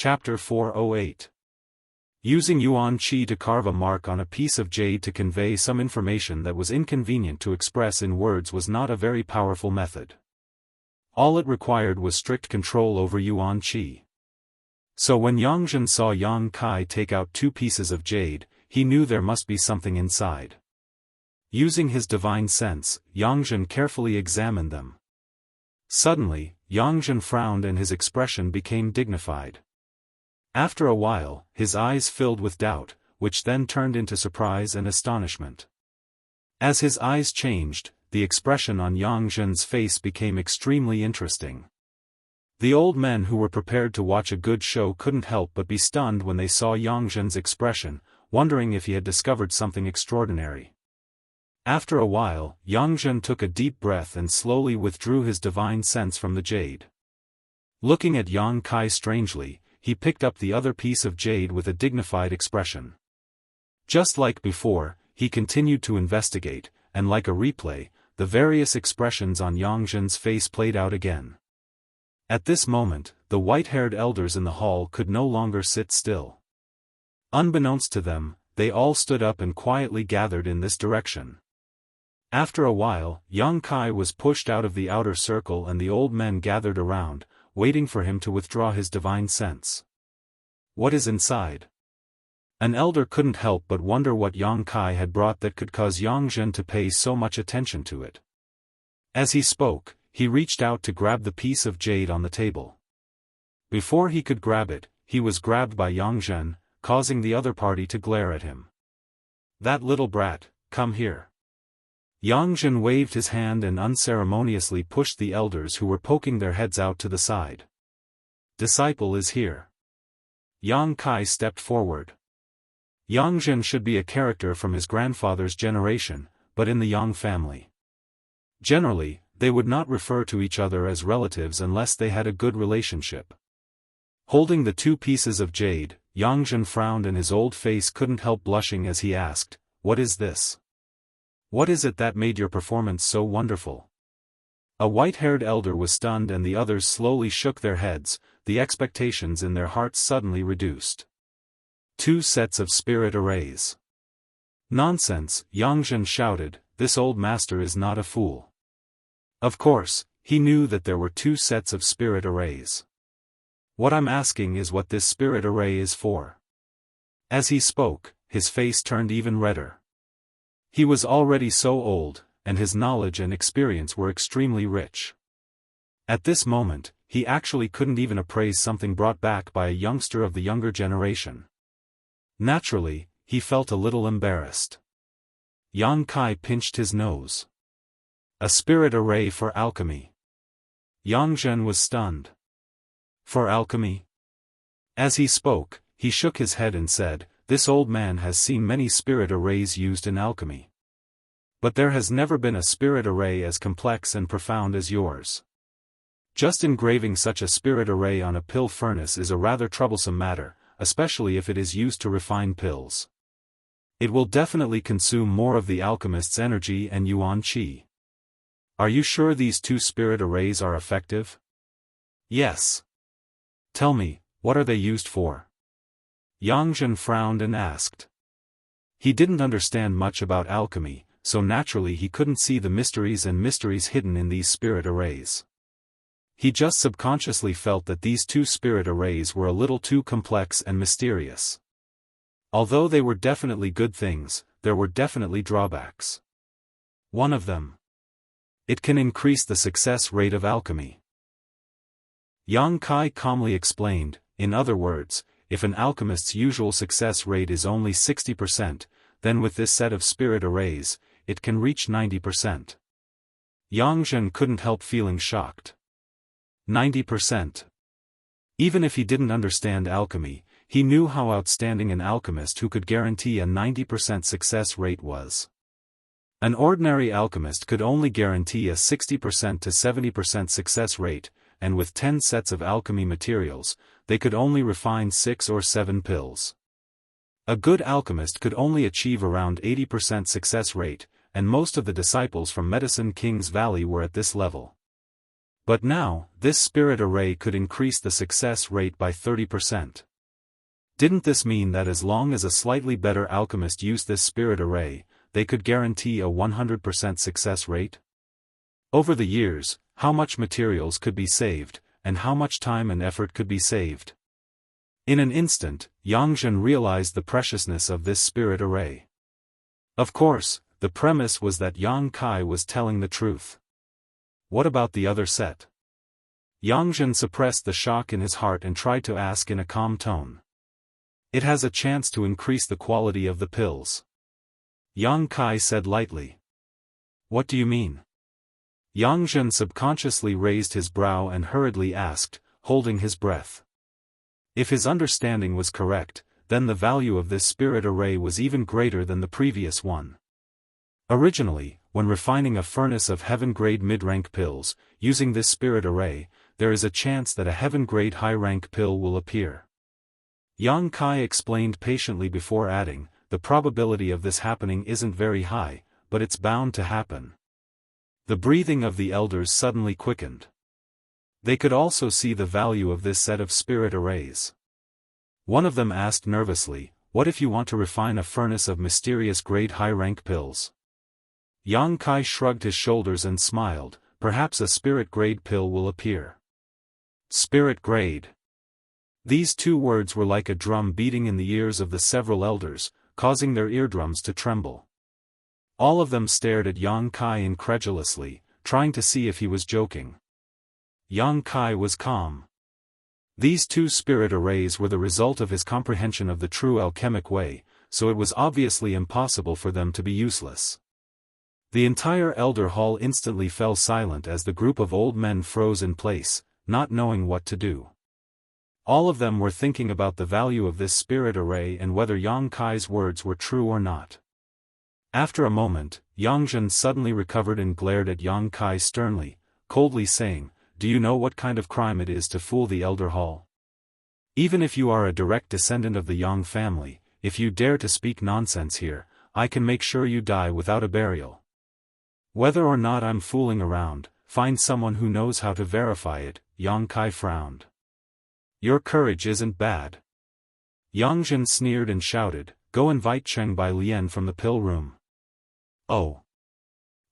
Chapter 408. Using Yuan Qi to carve a mark on a piece of jade to convey some information that was inconvenient to express in words was not a very powerful method. All it required was strict control over Yuan Qi. So when Yangzhen saw Yang Kai take out 2 pieces of jade, he knew there must be something inside. Using his divine sense, Yangzhen carefully examined them. Suddenly, Yangzhen frowned and his expression became dignified. After a while, his eyes filled with doubt, which then turned into surprise and astonishment. As his eyes changed, the expression on Yangzhen's face became extremely interesting. The old men who were prepared to watch a good show couldn't help but be stunned when they saw Yangzhen's expression, wondering if he had discovered something extraordinary. After a while, Yangzhen took a deep breath and slowly withdrew his divine sense from the jade. Looking at Yang Kai strangely, he picked up the other piece of jade with a dignified expression. Just like before, he continued to investigate, and like a replay, the various expressions on Yangzhen's face played out again. At this moment, the white-haired elders in the hall could no longer sit still. Unbeknownst to them, they all stood up and quietly gathered in this direction. After a while, Yang Kai was pushed out of the outer circle and the old men gathered around, waiting for him to withdraw his divine sense. What is inside? An elder couldn't help but wonder what Yang Kai had brought that could cause Yangzhen to pay so much attention to it. As he spoke, he reached out to grab the piece of jade on the table. Before he could grab it, he was grabbed by Yangzhen, causing the other party to glare at him. "That little brat, come here." Yangzhen waved his hand and unceremoniously pushed the elders who were poking their heads out to the side. "Disciple is here." Yang Kai stepped forward. Yangzhen should be a character from his grandfather's generation, but in the Yang family. Generally, they would not refer to each other as relatives unless they had a good relationship. Holding the 2 pieces of jade, Yangzhen frowned and his old face couldn't help blushing as he asked, "What is this? What is it that made your performance so wonderful?" A white-haired elder was stunned and the others slowly shook their heads, the expectations in their hearts suddenly reduced. 2 sets of spirit arrays. "Nonsense," Yangzhen shouted, "this old master is not a fool." Of course, he knew that there were 2 sets of spirit arrays. "What I'm asking is what this spirit array is for." As he spoke, his face turned even redder. He was already so old, and his knowledge and experience were extremely rich. At this moment, he actually couldn't even appraise something brought back by a youngster of the younger generation. Naturally, he felt a little embarrassed. Yang Kai pinched his nose. A spirit array for alchemy. Yangzhen was stunned. For alchemy? As he spoke, he shook his head and said, "This old man has seen many spirit arrays used in alchemy. But there has never been a spirit array as complex and profound as yours. Just engraving such a spirit array on a pill furnace is a rather troublesome matter, especially if it is used to refine pills. It will definitely consume more of the alchemist's energy and Yuan Qi. Are you sure these 2 spirit arrays are effective?" "Yes." "Tell me, what are they used for?" Yangzhen frowned and asked. He didn't understand much about alchemy, so naturally he couldn't see the mysteries hidden in these spirit arrays. He just subconsciously felt that these 2 spirit arrays were a little too complex and mysterious. Although they were definitely good things, there were definitely drawbacks. One of them. It can increase the success rate of alchemy. Yang Kai calmly explained, in other words, if an alchemist's usual success rate is only 60%, then with this set of spirit arrays, it can reach 90%. Yangzhen couldn't help feeling shocked. 90%. Even if he didn't understand alchemy, he knew how outstanding an alchemist who could guarantee a 90% success rate was. An ordinary alchemist could only guarantee a 60% to 70% success rate, and with 10 sets of alchemy materials, they could only refine 6 or 7 pills. A good alchemist could only achieve around 80% success rate, and most of the disciples from Medicine King's Valley were at this level. But now, this spirit array could increase the success rate by 30%. Didn't this mean that as long as a slightly better alchemist used this spirit array, they could guarantee a 100% success rate? Over the years, how much materials could be saved, and how much time and effort could be saved? In an instant, Yang Zhen realized the preciousness of this spirit array. Of course, the premise was that Yang Kai was telling the truth. What about the other set? Yang Zhen suppressed the shock in his heart and tried to ask in a calm tone. It has a chance to increase the quality of the pills. Yang Kai said lightly. What do you mean? Yang Zhen subconsciously raised his brow and hurriedly asked, holding his breath. If his understanding was correct, then the value of this spirit array was even greater than the previous one. Originally, when refining a furnace of heaven-grade mid-rank pills, using this spirit array, there is a chance that a heaven-grade high-rank pill will appear. Yang Kai explained patiently before adding, the probability of this happening isn't very high, but it's bound to happen. The breathing of the elders suddenly quickened. They could also see the value of this set of spirit arrays. One of them asked nervously, what if you want to refine a furnace of mysterious grade high-rank pills? Yang Kai shrugged his shoulders and smiled, perhaps a spirit-grade pill will appear. Spirit-grade. These two words were like a drum beating in the ears of the several elders, causing their eardrums to tremble. All of them stared at Yang Kai incredulously, trying to see if he was joking. Yang Kai was calm. These two spirit arrays were the result of his comprehension of the true alchemic way, so it was obviously impossible for them to be useless. The entire elder hall instantly fell silent as the group of old men froze in place, not knowing what to do. All of them were thinking about the value of this spirit array and whether Yang Kai's words were true or not. After a moment, Yang Zhen suddenly recovered and glared at Yang Kai sternly, coldly saying, do you know what kind of crime it is to fool the elder hall? Even if you are a direct descendant of the Yang family, if you dare to speak nonsense here, I can make sure you die without a burial. Whether or not I'm fooling around, find someone who knows how to verify it, Yang Kai frowned. Your courage isn't bad. Yang Zhen sneered and shouted, go invite Cheng Bai Lian from the pill room. Oh.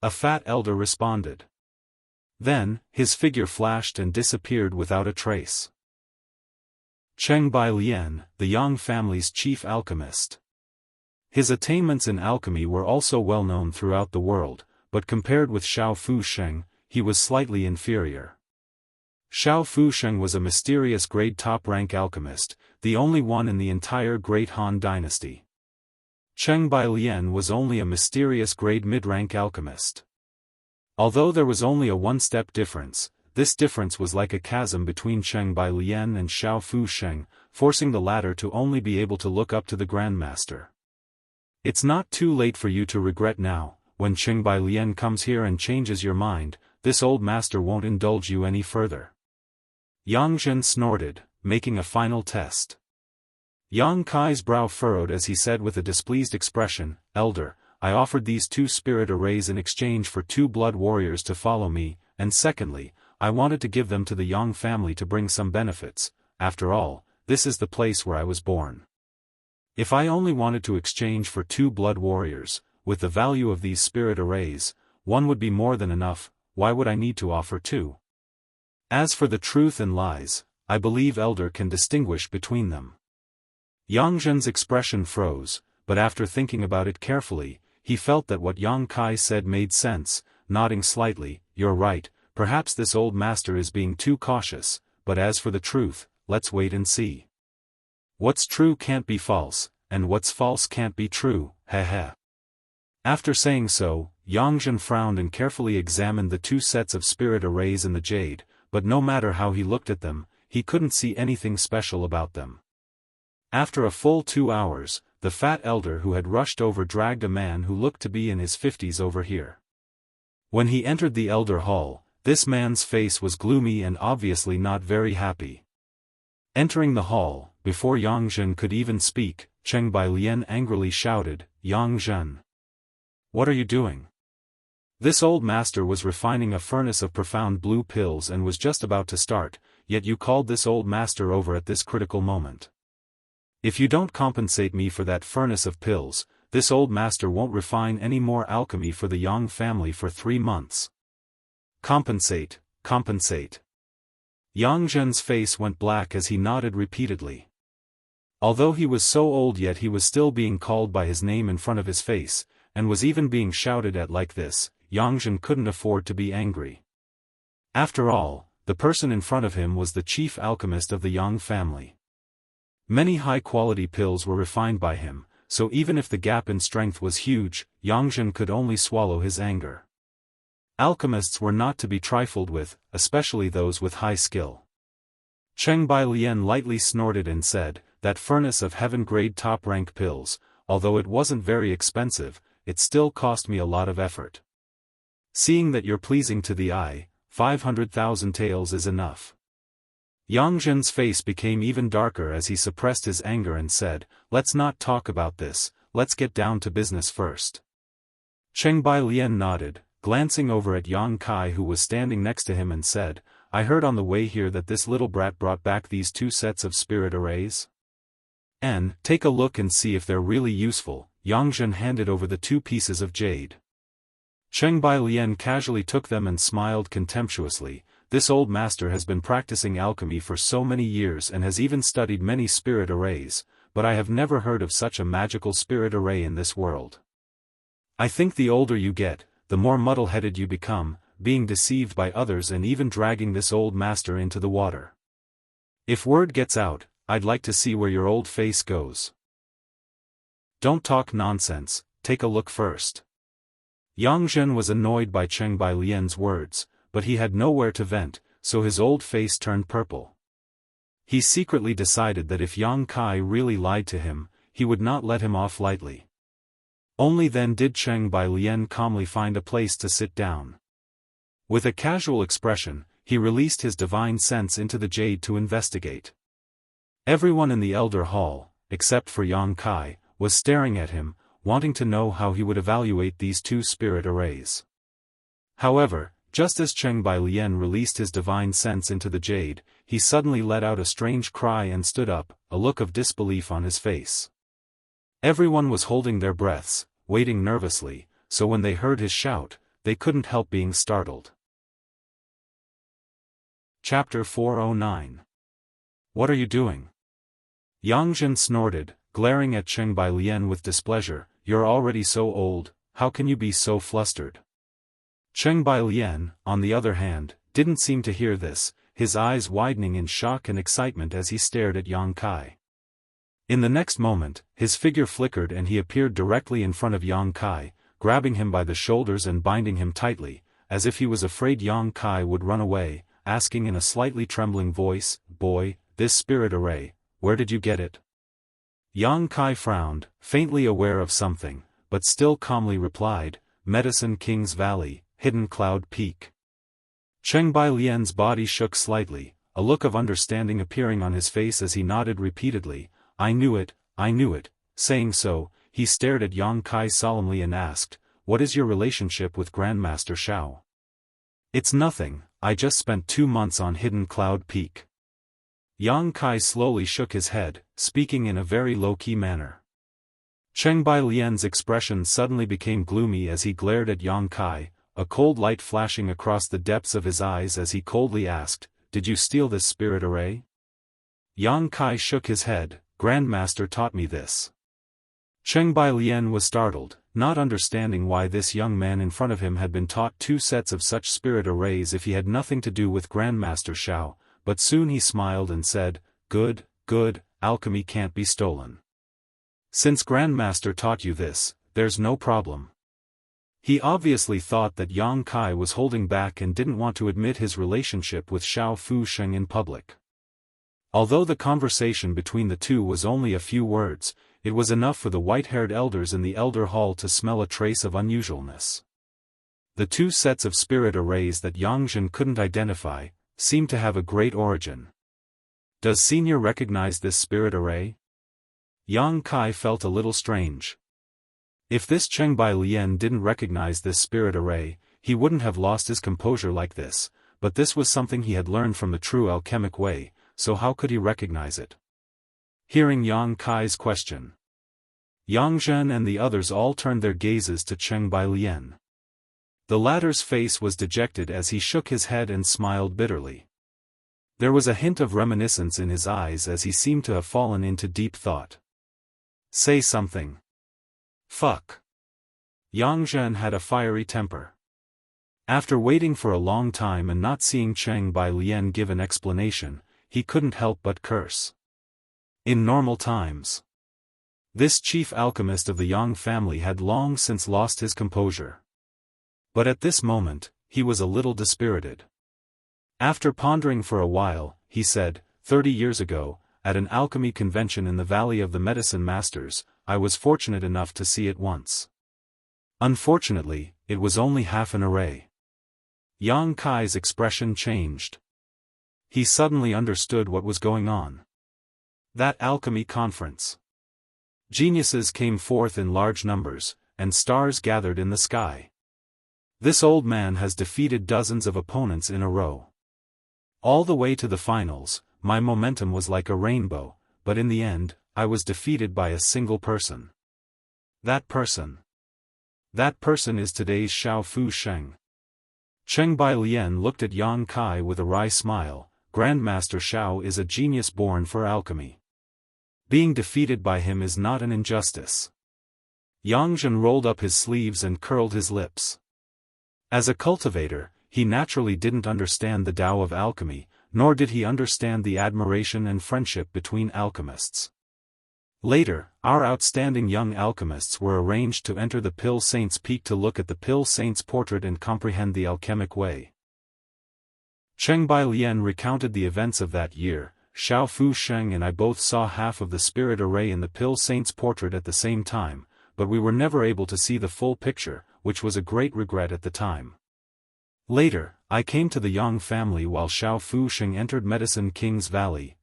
A fat elder responded. Then, his figure flashed and disappeared without a trace. Cheng Bai Lian, the Yang family's chief alchemist. His attainments in alchemy were also well known throughout the world, but compared with Xiao Fu Sheng, he was slightly inferior. Xiao Fu Sheng was a mysterious grade top-rank alchemist, the only one in the entire Great Han dynasty. Cheng Bai Lian was only a mysterious grade mid-rank alchemist. Although there was only a one-step difference, this difference was like a chasm between Cheng Bai Lian and Xiao Fu Sheng, forcing the latter to only be able to look up to the Grandmaster. It's not too late for you to regret now. When Cheng Bai Lian comes here and changes your mind, this old master won't indulge you any further. Yang Zhen snorted, making a final test. Yang Kai's brow furrowed as he said with a displeased expression, Elder, I offered these two spirit arrays in exchange for 2 blood warriors to follow me, and secondly, I wanted to give them to the Yang family to bring some benefits. After all, this is the place where I was born. If I only wanted to exchange for 2 blood warriors, with the value of these spirit arrays, 1 would be more than enough, why would I need to offer 2? As for the truth and lies, I believe Elder can distinguish between them. Yang Zhen's expression froze, but after thinking about it carefully, he felt that what Yang Kai said made sense, nodding slightly, you're right, perhaps this old master is being too cautious, but as for the truth, let's wait and see. What's true can't be false, and what's false can't be true, heh. After saying so, Yang Zhen frowned and carefully examined the 2 sets of spirit arrays in the jade, but no matter how he looked at them, he couldn't see anything special about them. After a full 2 hours, the fat elder who had rushed over dragged a man who looked to be in his 50s over here. When he entered the elder hall, this man's face was gloomy and obviously not very happy. Entering the hall, before Yang Zhen could even speak, Cheng Bai Lian angrily shouted, Yang Zhen. What are you doing? This old master was refining a furnace of profound blue pills and was just about to start, yet you called this old master over at this critical moment. If you don't compensate me for that furnace of pills, this old master won't refine any more alchemy for the Yang family for 3 months. Compensate, compensate. Yang Zhen's face went black as he nodded repeatedly. Although he was so old, yet he was still being called by his name in front of his face, and was even being shouted at like this. Yang Zhen couldn't afford to be angry. After all, the person in front of him was the chief alchemist of the Yang family. Many high-quality pills were refined by him, so even if the gap in strength was huge, Yang Zhen could only swallow his anger. Alchemists were not to be trifled with, especially those with high skill. Cheng Bailian lightly snorted and said, "That furnace of heaven-grade top-rank pills, although it wasn't very expensive, it still cost me a lot of effort. Seeing that you're pleasing to the eye, 500,000 taels is enough." Yang Zhen's face became even darker as he suppressed his anger and said, "Let's not talk about this, let's get down to business first." Cheng Bailian nodded, glancing over at Yang Kai who was standing next to him and said, "I heard on the way here that this little brat brought back these 2 sets of spirit arrays. And, take a look and see if they're really useful." Yang Zhen handed over the 2 pieces of jade. Cheng Bailian casually took them and smiled contemptuously. "This old master has been practicing alchemy for so many years and has even studied many spirit arrays, but I have never heard of such a magical spirit array in this world. I think the older you get, the more muddle-headed you become, being deceived by others and even dragging this old master into the water. If word gets out, I'd like to see where your old face goes." "Don't talk nonsense, take a look first." Yang Zhen was annoyed by Cheng Bailian's words, but he had nowhere to vent, so his old face turned purple. He secretly decided that if Yang Kai really lied to him, he would not let him off lightly. Only then did Cheng Bailian calmly find a place to sit down. With a casual expression, he released his divine sense into the jade to investigate. Everyone in the Elder Hall, except for Yang Kai, was staring at him, wanting to know how he would evaluate these 2 spirit arrays. However, just as Cheng Bailian released his divine sense into the jade, he suddenly let out a strange cry and stood up, a look of disbelief on his face. Everyone was holding their breaths, waiting nervously, so when they heard his shout, they couldn't help being startled. Chapter 409. What are you doing? Yang Zhen snorted, glaring at Cheng Bailian with displeasure. "You're already so old, how can you be so flustered?" Cheng Bailian, on the other hand, didn't seem to hear this, his eyes widening in shock and excitement as he stared at Yang Kai. In the next moment, his figure flickered and he appeared directly in front of Yang Kai, grabbing him by the shoulders and binding him tightly, as if he was afraid Yang Kai would run away, asking in a slightly trembling voice, "Boy, this spirit array, where did you get it?" Yang Kai frowned, faintly aware of something, but still calmly replied, "Medicine King's Valley, Hidden Cloud Peak." Cheng Bailian's body shook slightly, a look of understanding appearing on his face as he nodded repeatedly, I knew it, I knew it." Saying so, he stared at Yang Kai solemnly and asked, "What is your relationship with Grandmaster Shao?" "It's nothing, I just spent 2 months on Hidden Cloud Peak." Yang Kai slowly shook his head, speaking in a very low-key manner. Cheng Bailian's expression suddenly became gloomy as he glared at Yang Kai, a cold light flashing across the depths of his eyes as he coldly asked, "Did you steal this spirit array?" Yang Kai shook his head, "Grandmaster taught me this." Cheng Bailian was startled, not understanding why this young man in front of him had been taught 2 sets of such spirit arrays if he had nothing to do with Grandmaster Shao, but soon he smiled and said, Good, good, alchemy can't be stolen. Since Grandmaster taught you this, there's no problem." He obviously thought that Yang Kai was holding back and didn't want to admit his relationship with Shao Fu Sheng in public. Although the conversation between the two was only a few words, it was enough for the white-haired elders in the Elder Hall to smell a trace of unusualness. The 2 sets of spirit arrays that Yang Zhen couldn't identify, seemed to have a great origin. "Does Senior recognize this spirit array?" Yang Kai felt a little strange. If this Cheng Bailian didn't recognize this spirit array, he wouldn't have lost his composure like this, but this was something he had learned from the true alchemic way, so how could he recognize it? Hearing Yang Kai's question, Yang Zhen and the others all turned their gazes to Cheng Bailian. The latter's face was dejected as he shook his head and smiled bitterly. There was a hint of reminiscence in his eyes as he seemed to have fallen into deep thought. Say something. Fuck. Yang Zhen had a fiery temper. After waiting for a long time and not seeing Cheng Bailian give an explanation, he couldn't help but curse. In normal times, this chief alchemist of the Yang family had long since lost his composure. But at this moment, he was a little dispirited. After pondering for a while, he said, 30 years ago, at an alchemy convention in the Valley of the Medicine Masters, I was fortunate enough to see it once. Unfortunately, it was only half an array. Yang Kai's expression changed. He suddenly understood what was going on. That alchemy conference. Geniuses came forth in large numbers, and stars gathered in the sky. This old man has defeated dozens of opponents in a row. All the way to the finals, my momentum was like a rainbow, but in the end, I was defeated by a single person. That person is today's Xiao Fu Sheng. Cheng Bailian looked at Yang Kai with a wry smile. Grandmaster Xiao is a genius born for alchemy. Being defeated by him is not an injustice. Yang Zhen rolled up his sleeves and curled his lips. As a cultivator, he naturally didn't understand the Tao of alchemy, nor did he understand the admiration and friendship between alchemists. Later, our outstanding young alchemists were arranged to enter the Pill Saint's Peak to look at the Pill Saint's portrait and comprehend the alchemic way. Cheng Bailian recounted the events of that year. Xiao Fu Sheng and I both saw half of the spirit array in the Pill Saint's portrait at the same time, but we were never able to see the full picture, which was a great regret at the time. Later, I came to the Yang family while Xiao Fu Sheng entered Medicine King's Valley.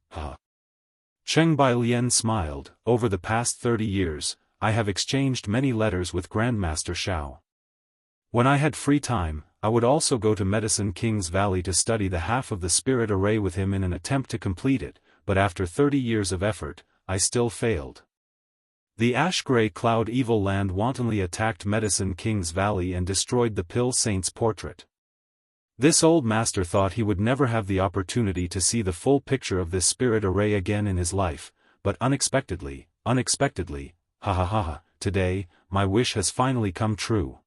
Cheng Bailian smiled. Over the past 30 years, I have exchanged many letters with Grandmaster Xiao. When I had free time, I would also go to Medicine King's Valley to study the half of the spirit array with him in an attempt to complete it, but after 30 years of effort, I still failed. The ash-gray cloud evil land wantonly attacked Medicine King's Valley and destroyed the Pill Saint's portrait. This old master thought he would never have the opportunity to see the full picture of this spirit array again in his life, but unexpectedly, today, my wish has finally come true.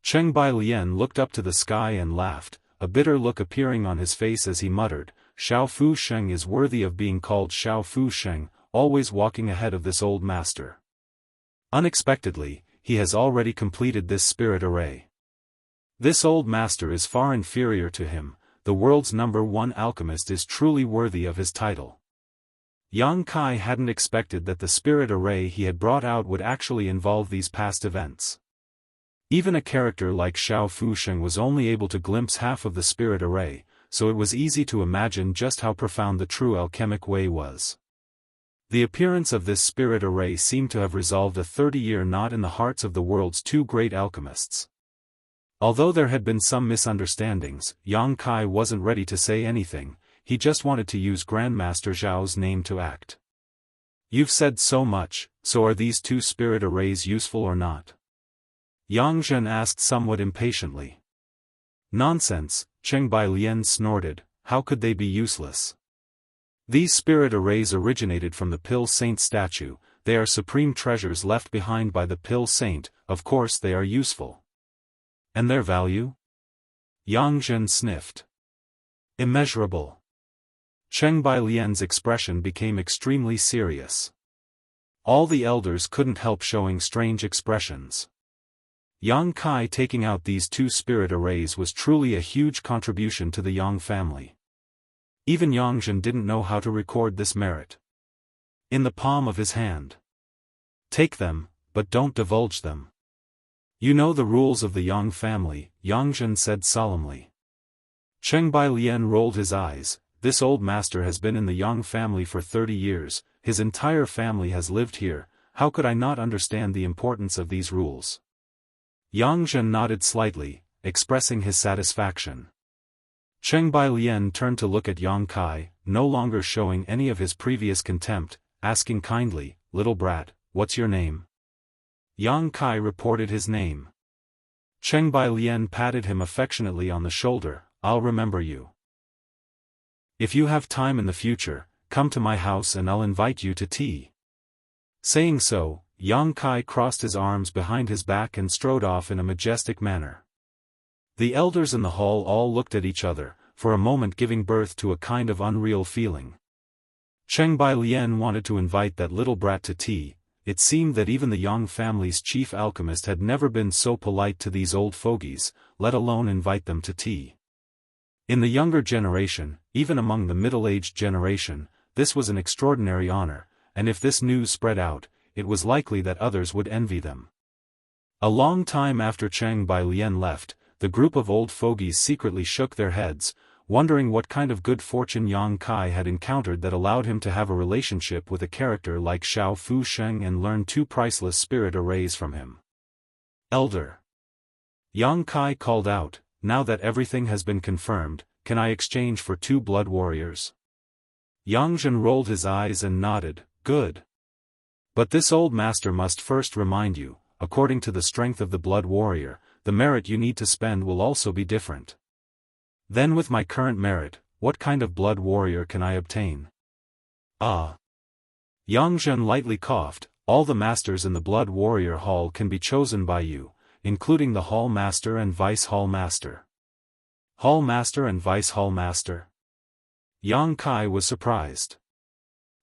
Cheng Bailian looked up to the sky and laughed, a bitter look appearing on his face as he muttered, Xiao Fu Sheng is worthy of being called Xiao Fu Sheng, always walking ahead of this old master. Unexpectedly, he has already completed this spirit array. This old master is far inferior to him. The world's #1 alchemist is truly worthy of his title. Yang Kai hadn't expected that the spirit array he had brought out would actually involve these past events. Even a character like Xiao Fu Sheng was only able to glimpse half of the spirit array, so it was easy to imagine just how profound the true alchemic way was. The appearance of this spirit array seemed to have resolved a 30-year knot in the hearts of the world's two great alchemists. Although there had been some misunderstandings, Yang Kai wasn't ready to say anything, he just wanted to use Grandmaster Zhao's name to act. You've said so much, so are these two spirit arrays useful or not? Yang Zhen asked somewhat impatiently. Nonsense, Cheng Bailian snorted, how could they be useless? These spirit arrays originated from the Pill Saint statue, they are supreme treasures left behind by the Pill Saint, of course they are useful. And their value? Yang Zhen sniffed. Immeasurable. Cheng Bailian's expression became extremely serious. All the elders couldn't help showing strange expressions. Yang Kai taking out these two spirit arrays was truly a huge contribution to the Yang family. Even Yang Zhen didn't know how to record this merit. In the palm of his hand. Take them, but don't divulge them. You know the rules of the Yang family, Yang Zhen said solemnly. Cheng Bailian rolled his eyes. This old master has been in the Yang family for 30 years, his entire family has lived here, how could I not understand the importance of these rules? Yang Zhen nodded slightly, expressing his satisfaction. Cheng Bailian turned to look at Yang Kai, no longer showing any of his previous contempt, asking kindly, "Little brat, what's your name?" Yang Kai reported his name. Cheng Bailian patted him affectionately on the shoulder. "I'll remember you. If you have time in the future, come to my house and I'll invite you to tea." Saying so, Yang Kai crossed his arms behind his back and strode off in a majestic manner. The elders in the hall all looked at each other, for a moment giving birth to a kind of unreal feeling. Cheng Bailian wanted to invite that little brat to tea. It seemed that even the Yang family's chief alchemist had never been so polite to these old fogies, let alone invite them to tea. In the younger generation, even among the middle-aged generation, this was an extraordinary honor, and if this news spread out, it was likely that others would envy them. A long time after Cheng Bailian left, the group of old fogies secretly shook their heads, wondering what kind of good fortune Yang Kai had encountered that allowed him to have a relationship with a character like Xiao Fu Sheng and learn 2 priceless spirit arrays from him. "Elder," Yang Kai called out, "now that everything has been confirmed, can I exchange for 2 blood warriors?" Yang Zhen rolled his eyes and nodded, "Good. But this old master must first remind you, according to the strength of the blood warrior, the merit you need to spend will also be different. Then with my current merit, what kind of blood warrior can I obtain?" "Ah." Yang Zhen lightly coughed, "All the masters in the blood warrior hall can be chosen by you, including the hall master and vice hall master." "Hall master and vice hall master?" Yang Kai was surprised.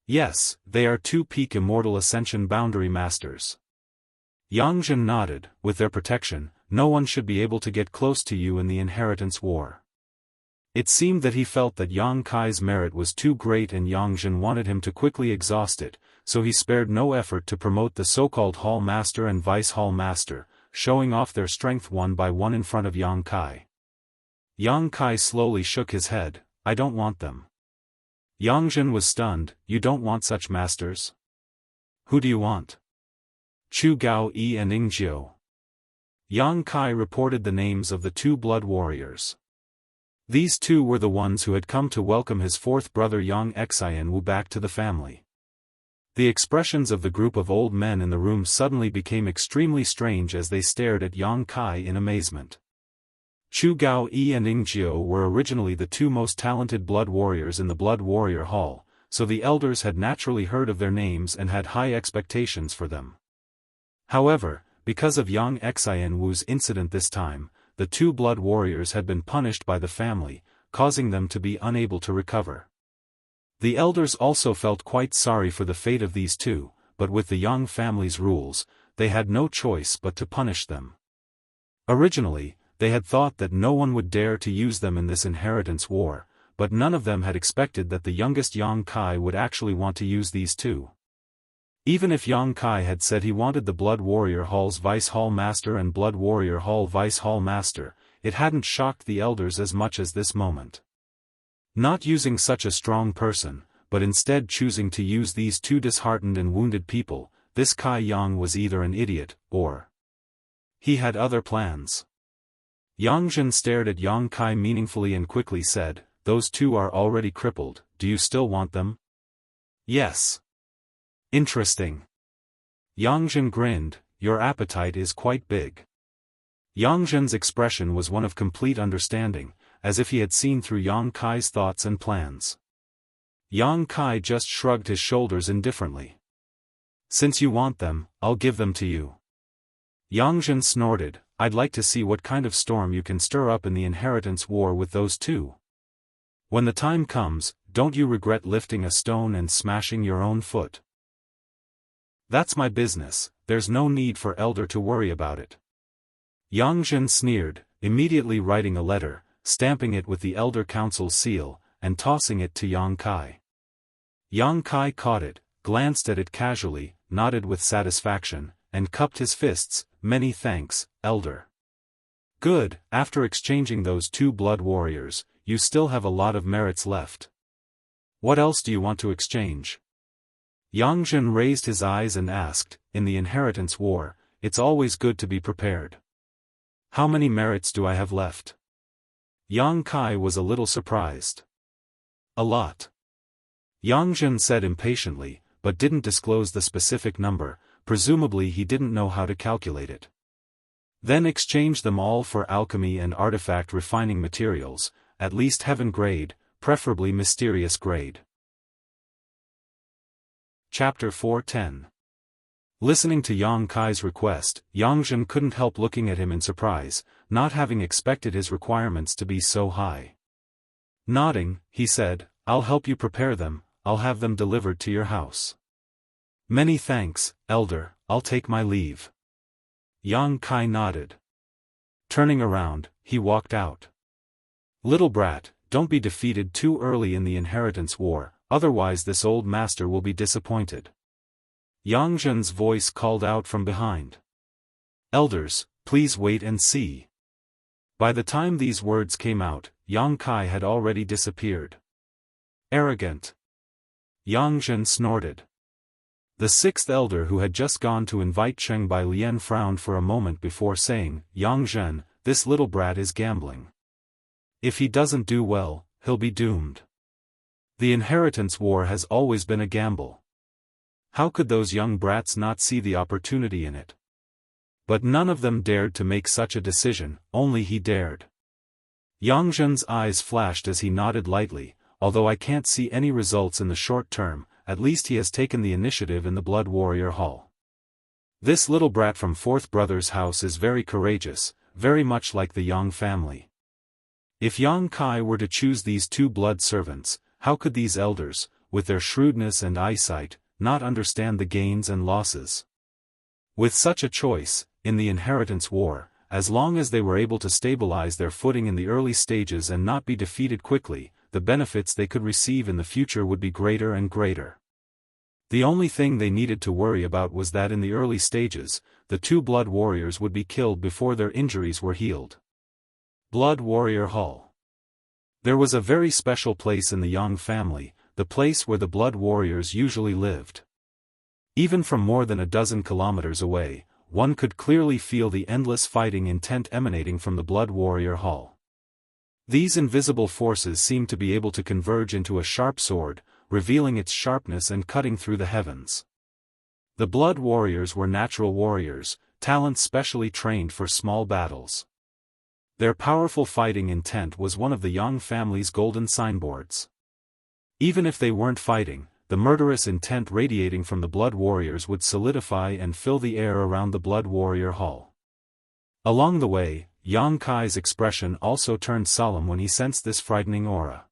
"Yes, they are 2 peak immortal Ascension boundary masters." Yang Zhen nodded. "With their protection, no one should be able to get close to you in the inheritance war." It seemed that he felt that Yang Kai's merit was too great and Yang Zhen wanted him to quickly exhaust it, so he spared no effort to promote the so-called Hall Master and Vice Hall Master, showing off their strength one by one in front of Yang Kai. Yang Kai slowly shook his head. "I don't want them." Yang Zhen was stunned. "You don't want such masters? Who do you want?" "Chu Gao Yi and Ing Jiu." Yang Kai reported the names of the 2 blood warriors. These 2 were the ones who had come to welcome his 4th brother Yang Xianxia back to the family. The expressions of the group of old men in the room suddenly became extremely strange as they stared at Yang Kai in amazement. Chu Gao Yi and Ing Jiu were originally the 2 most talented blood warriors in the Blood Warrior Hall, so the elders had naturally heard of their names and had high expectations for them. However, because of Yang Xianxu's incident this time, the 2 blood warriors had been punished by the family, causing them to be unable to recover. The elders also felt quite sorry for the fate of these 2, but with the Yang family's rules, they had no choice but to punish them. Originally, they had thought that no one would dare to use them in this inheritance war, but none of them had expected that the youngest Yang Kai would actually want to use these 2. Even if Yang Kai had said he wanted the Blood Warrior Hall's Vice Hall Master and Blood Warrior Hall Vice Hall Master, it hadn't shocked the elders as much as this moment. Not using such a strong person, but instead choosing to use these 2 disheartened and wounded people, this Kai Yang was either an idiot, or he had other plans. Yang Zhen stared at Yang Kai meaningfully and quickly said, "Those 2 are already crippled, do you still want them?" "Yes." "Interesting." Yang Zhen grinned, "Your appetite is quite big." Yang Zhen's expression was one of complete understanding, as if he had seen through Yang Kai's thoughts and plans. Yang Kai just shrugged his shoulders indifferently. "Since you want them, I'll give them to you." Yang Zhen snorted, "I'd like to see what kind of storm you can stir up in the inheritance war with those 2. When the time comes, don't you regret lifting a stone and smashing your own foot?" "That's my business, there's no need for elder to worry about it." Yang Zhen sneered, immediately writing a letter, stamping it with the Elder Council's seal, and tossing it to Yang Kai. Yang Kai caught it, glanced at it casually, nodded with satisfaction, and cupped his fists. "Many thanks, Elder." "Good, after exchanging those 2 blood warriors, you still have a lot of merits left. What else do you want to exchange?" Yang Zhen raised his eyes and asked, "In the inheritance war, it's always good to be prepared. How many merits do I have left? Yang Kai was a little surprised. A lot. Yang Zhen said impatiently, but didn't disclose the specific number. Presumably he didn't know how to calculate it. Then exchange them all for alchemy and artifact refining materials, at least heaven grade, preferably mysterious grade. Chapter 410. Listening to Yang Kai's request, Yang Zhen couldn't help looking at him in surprise, not having expected his requirements to be so high. Nodding, he said, "I'll help you prepare them, I'll have them delivered to your house." "Many thanks, Elder, I'll take my leave." Yang Kai nodded. Turning around, he walked out. "Little brat, don't be defeated too early in the inheritance war, otherwise this old master will be disappointed." Yang Zhen's voice called out from behind. "Elders, please wait and see." By the time these words came out, Yang Kai had already disappeared. "Arrogant." Yang Zhen snorted. The sixth elder, who had just gone to invite Cheng Bai Lian, frowned for a moment before saying, "Yang Zhen, this little brat is gambling. If he doesn't do well, he'll be doomed. The inheritance war has always been a gamble. How could those young brats not see the opportunity in it?" But none of them dared to make such a decision, only he dared. Yang Zhen's eyes flashed as he nodded lightly. "Although I can't see any results in the short term, at least he has taken the initiative in the Blood Warrior Hall. This little brat from Fourth Brother's house is very courageous, very much like the Yang family." If Yang Kai were to choose these two blood servants, how could these elders, with their shrewdness and eyesight, not understand the gains and losses? With such a choice, in the inheritance war, as long as they were able to stabilize their footing in the early stages and not be defeated quickly, the benefits they could receive in the future would be greater and greater. The only thing they needed to worry about was that in the early stages, the two blood warriors would be killed before their injuries were healed. Blood Warrior Hall. There was a very special place in the Yang family, the place where the blood warriors usually lived. Even from more than a dozen kilometers away, one could clearly feel the endless fighting intent emanating from the Blood Warrior Hall. These invisible forces seemed to be able to converge into a sharp sword, revealing its sharpness and cutting through the heavens. The blood warriors were natural warriors, talents specially trained for small battles. Their powerful fighting intent was one of the Yang family's golden signboards. Even if they weren't fighting, the murderous intent radiating from the blood warriors would solidify and fill the air around the Blood Warrior Hall. Along the way, Yang Kai's expression also turned solemn when he sensed this frightening aura.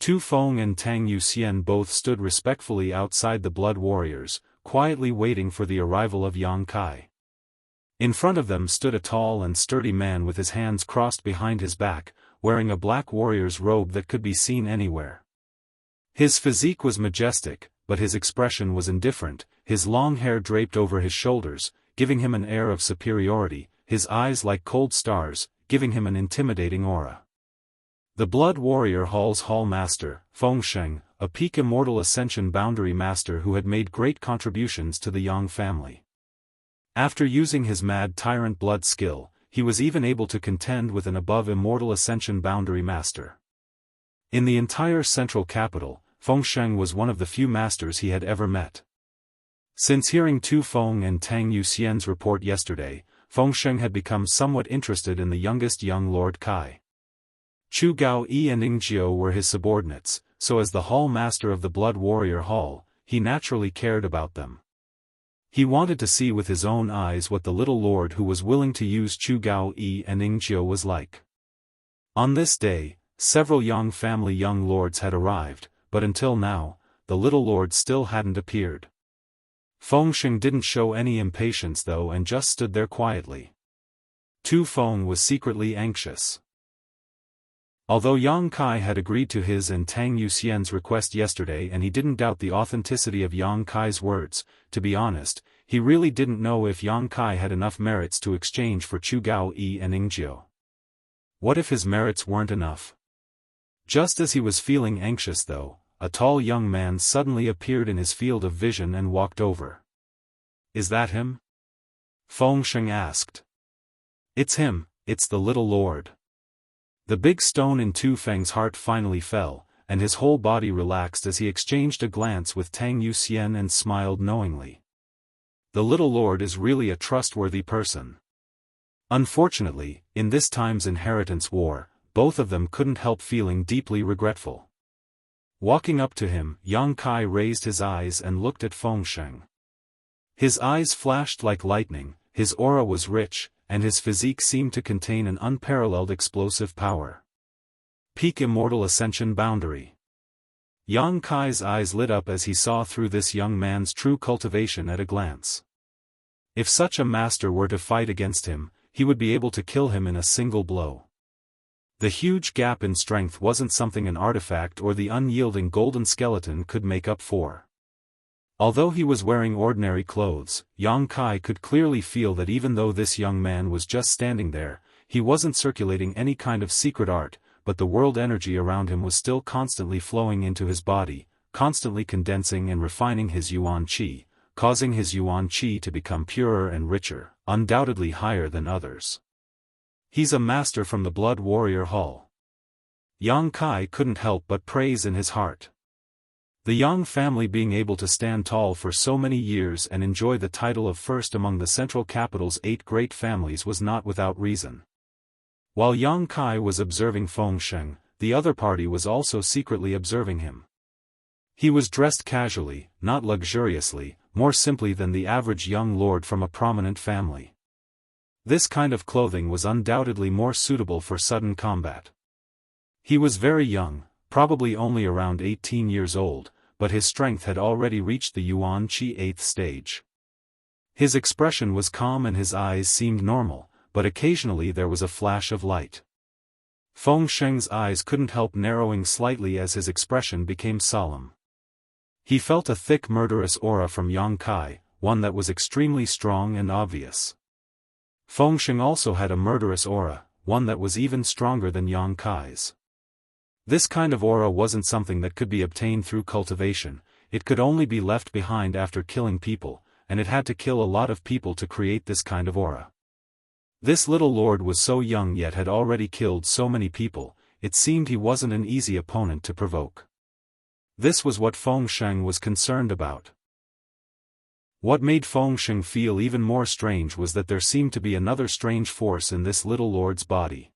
Tu Feng and Tang Yuxian both stood respectfully outside the blood warriors, quietly waiting for the arrival of Yang Kai. In front of them stood a tall and sturdy man with his hands crossed behind his back, wearing a black warrior's robe that could be seen anywhere. His physique was majestic, but his expression was indifferent, his long hair draped over his shoulders, giving him an air of superiority, his eyes like cold stars, giving him an intimidating aura. The Blood Warrior Hall's Hall Master, Feng Sheng, a peak Immortal Ascension boundary master who had made great contributions to the Yang family. After using his Mad Tyrant blood skill, he was even able to contend with an above Immortal Ascension boundary master. In the entire central capital, Feng Sheng was one of the few masters he had ever met. Since hearing Tu Feng and Tang Yuxian's report yesterday, Feng Sheng had become somewhat interested in the youngest young Lord Kai. Chu Gao Yi and Ingjiu were his subordinates, so as the Hall Master of the Blood Warrior Hall, he naturally cared about them. He wanted to see with his own eyes what the little lord who was willing to use Chu Gao Yi and Ingjiu was like. On this day, several Yang family young lords had arrived, but until now, the little lord still hadn't appeared. Feng Sheng didn't show any impatience though and just stood there quietly. Tu Feng was secretly anxious. Although Yang Kai had agreed to his and Tang Yuxian's request yesterday and he didn't doubt the authenticity of Yang Kai's words, to be honest, he really didn't know if Yang Kai had enough merits to exchange for Chu Gao Yi and Ingjiu. What if his merits weren't enough? Just as he was feeling anxious though, a tall young man suddenly appeared in his field of vision and walked over. "Is that him?" Feng Sheng asked. It's him, it's the little lord. The big stone in Tu Feng's heart finally fell, and his whole body relaxed as he exchanged a glance with Tang Yuxian and smiled knowingly. The little lord is really a trustworthy person. Unfortunately, in this time's inheritance war, both of them couldn't help feeling deeply regretful. Walking up to him, Yang Kai raised his eyes and looked at Fengsheng. His eyes flashed like lightning, his aura was rich, and his physique seemed to contain an unparalleled explosive power. Peak Immortal Ascension boundary. Yang Kai's eyes lit up as he saw through this young man's true cultivation at a glance. If such a master were to fight against him, he would be able to kill him in a single blow. The huge gap in strength wasn't something an artifact or the unyielding golden skeleton could make up for. Although he was wearing ordinary clothes, Yang Kai could clearly feel that even though this young man was just standing there, he wasn't circulating any kind of secret art, but the world energy around him was still constantly flowing into his body, constantly condensing and refining his yuan qi, causing his yuan qi to become purer and richer, undoubtedly higher than others. He's a master from the Blood Warrior Hall. Yang Kai couldn't help but praise in his heart. The Yang family being able to stand tall for so many years and enjoy the title of first among the central capital's 8 great families was not without reason. While Yang Kai was observing Fengsheng, the other party was also secretly observing him. He was dressed casually, not luxuriously, more simply than the average young lord from a prominent family. This kind of clothing was undoubtedly more suitable for sudden combat. He was very young, probably only around 18 years old, but his strength had already reached the Yuan Qi 8th stage. His expression was calm and his eyes seemed normal, but occasionally there was a flash of light. Fengsheng's eyes couldn't help narrowing slightly as his expression became solemn. He felt a thick murderous aura from Yang Kai, one that was extremely strong and obvious. Fengsheng also had a murderous aura, one that was even stronger than Yang Kai's. This kind of aura wasn't something that could be obtained through cultivation, it could only be left behind after killing people, and it had to kill a lot of people to create this kind of aura. This little lord was so young yet had already killed so many people, it seemed he wasn't an easy opponent to provoke. This was what Fengsheng was concerned about. What made Fengsheng feel even more strange was that there seemed to be another strange force in this little lord's body.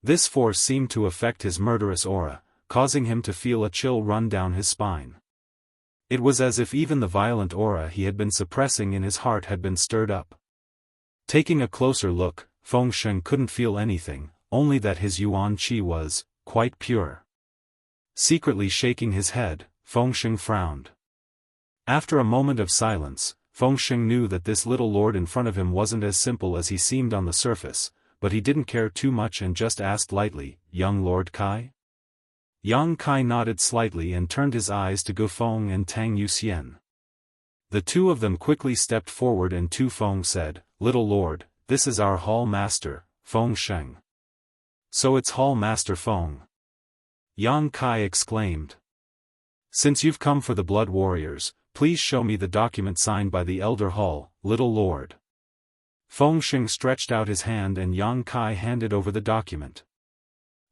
This force seemed to affect his murderous aura, causing him to feel a chill run down his spine. It was as if even the violent aura he had been suppressing in his heart had been stirred up. Taking a closer look, Fengsheng couldn't feel anything, only that his yuan qi was quite pure. Secretly shaking his head, Fengsheng frowned. After a moment of silence, Fengsheng knew that this little lord in front of him wasn't as simple as he seemed on the surface, but he didn't care too much and just asked lightly, "Young Lord Kai?" Yang Kai nodded slightly and turned his eyes to Gu Feng and Tang Yuxian. The two of them quickly stepped forward and Tu Feng said, "Little Lord, this is our Hall Master, Fengsheng." "So it's Hall Master Feng?" Yang Kai exclaimed. "Since you've come for the Blood Warriors, please show me the document signed by the Elder Hall, Little Lord." Fengsheng stretched out his hand and Yang Kai handed over the document.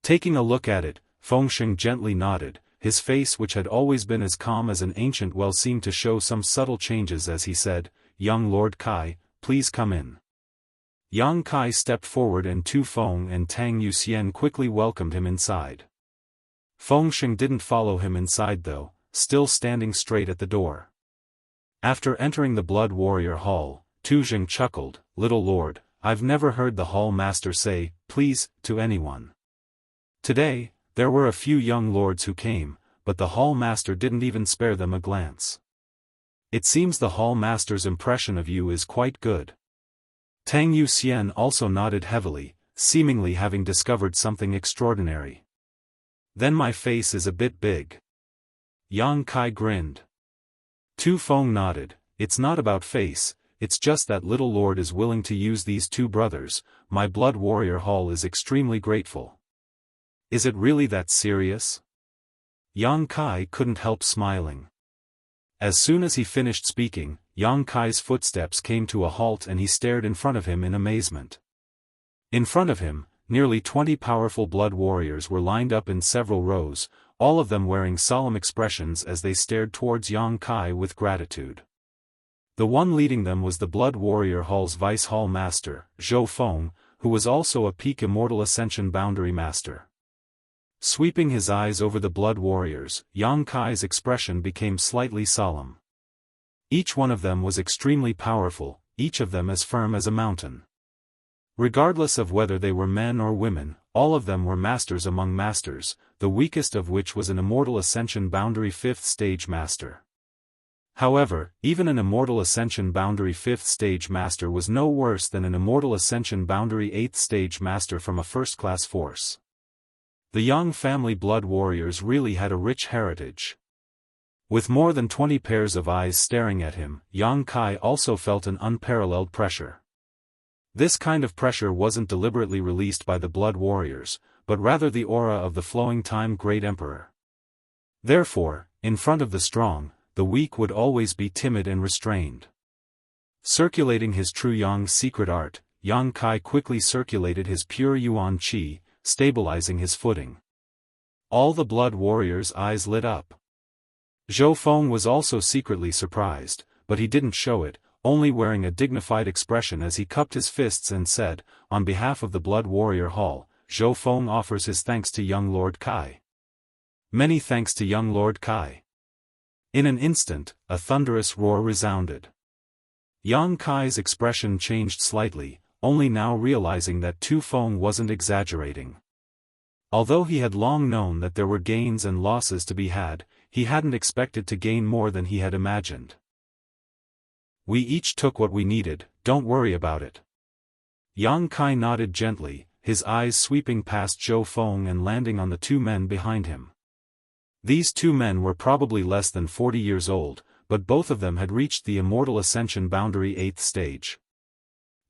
Taking a look at it, Fengsheng gently nodded, his face which had always been as calm as an ancient well seemed to show some subtle changes as he said, "Young Lord Kai, please come in." Yang Kai stepped forward and Tu Feng and Tang Yuxian quickly welcomed him inside. Fengsheng didn't follow him inside though, still standing straight at the door. After entering the Blood Warrior Hall, Tu Jing chuckled, "Little Lord, I've never heard the Hall Master say, 'please,' to anyone. Today, there were a few young lords who came, but the Hall Master didn't even spare them a glance. It seems the Hall Master's impression of you is quite good." Tang Yuxian also nodded heavily, seemingly having discovered something extraordinary. "Then my face is a bit big." Yang Kai grinned. Tu Feng nodded, "It's not about face, it's just that Little Lord is willing to use these two brothers, my Blood Warrior Hall is extremely grateful." "Is it really that serious?" Yang Kai couldn't help smiling. As soon as he finished speaking, Yang Kai's footsteps came to a halt and he stared in front of him in amazement. In front of him, nearly 20 powerful blood warriors were lined up in several rows, all of them wearing solemn expressions as they stared towards Yang Kai with gratitude. The one leading them was the Blood Warrior Hall's Vice Hall Master, Zhou Feng, who was also a peak Immortal Ascension Boundary Master. Sweeping his eyes over the Blood Warriors, Yang Kai's expression became slightly solemn. Each one of them was extremely powerful, each of them as firm as a mountain. Regardless of whether they were men or women, all of them were masters among masters, the weakest of which was an Immortal Ascension Boundary 5th Stage Master. However, even an Immortal Ascension Boundary 5th Stage Master was no worse than an Immortal Ascension Boundary 8th Stage Master from a first-class force. The Yang family blood warriors really had a rich heritage. With more than 20 pairs of eyes staring at him, Yang Kai also felt an unparalleled pressure. This kind of pressure wasn't deliberately released by the blood warriors, but rather the aura of the flowing time Great Emperor. Therefore, in front of the strong, the weak would always be timid and restrained. Circulating his true Yang secret art, Yang Kai quickly circulated his pure Yuan Qi, stabilizing his footing. All the blood warriors' eyes lit up. Zhou Feng was also secretly surprised, but he didn't show it, only wearing a dignified expression as he cupped his fists and said, "On behalf of the Blood Warrior Hall, Zhou Feng offers his thanks to young Lord Kai." Many thanks to young Lord Kai. In an instant, a thunderous roar resounded. Yang Kai's expression changed slightly, only now realizing that Tu Feng wasn't exaggerating. Although he had long known that there were gains and losses to be had, he hadn't expected to gain more than he had imagined. "We each took what we needed, don't worry about it." Yang Kai nodded gently, his eyes sweeping past Zhou Feng and landing on the two men behind him. These two men were probably less than 40 years old, but both of them had reached the Immortal Ascension Boundary 8th stage.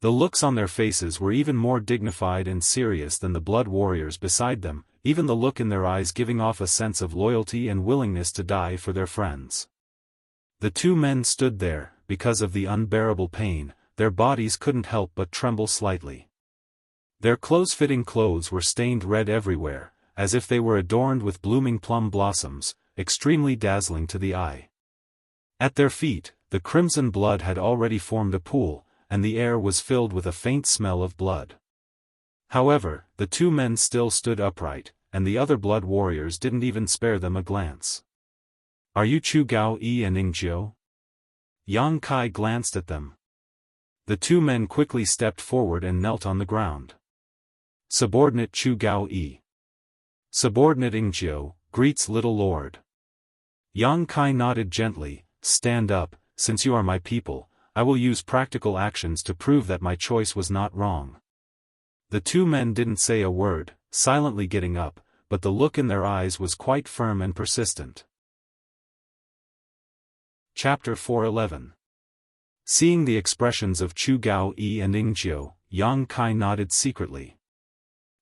The looks on their faces were even more dignified and serious than the blood warriors beside them, even the look in their eyes giving off a sense of loyalty and willingness to die for their friends. The two men stood there, because of the unbearable pain, their bodies couldn't help but tremble slightly. Their close-fitting clothes were stained red everywhere, as if they were adorned with blooming plum blossoms, extremely dazzling to the eye. At their feet, the crimson blood had already formed a pool, and the air was filled with a faint smell of blood. However, the two men still stood upright, and the other blood warriors didn't even spare them a glance. "Are you Chu Gao Yi and Ning Jiu?" Yang Kai glanced at them. The two men quickly stepped forward and knelt on the ground. "Subordinate Chu Gao Yi. Subordinate Ning Jiu, greets little lord." Yang Kai nodded gently. "Stand up, since you are my people, I will use practical actions to prove that my choice was not wrong." The two men didn't say a word, silently getting up, but the look in their eyes was quite firm and persistent. Chapter 411. Seeing the expressions of Chu Gao Yi and Ning Jiu, Yang Kai nodded secretly.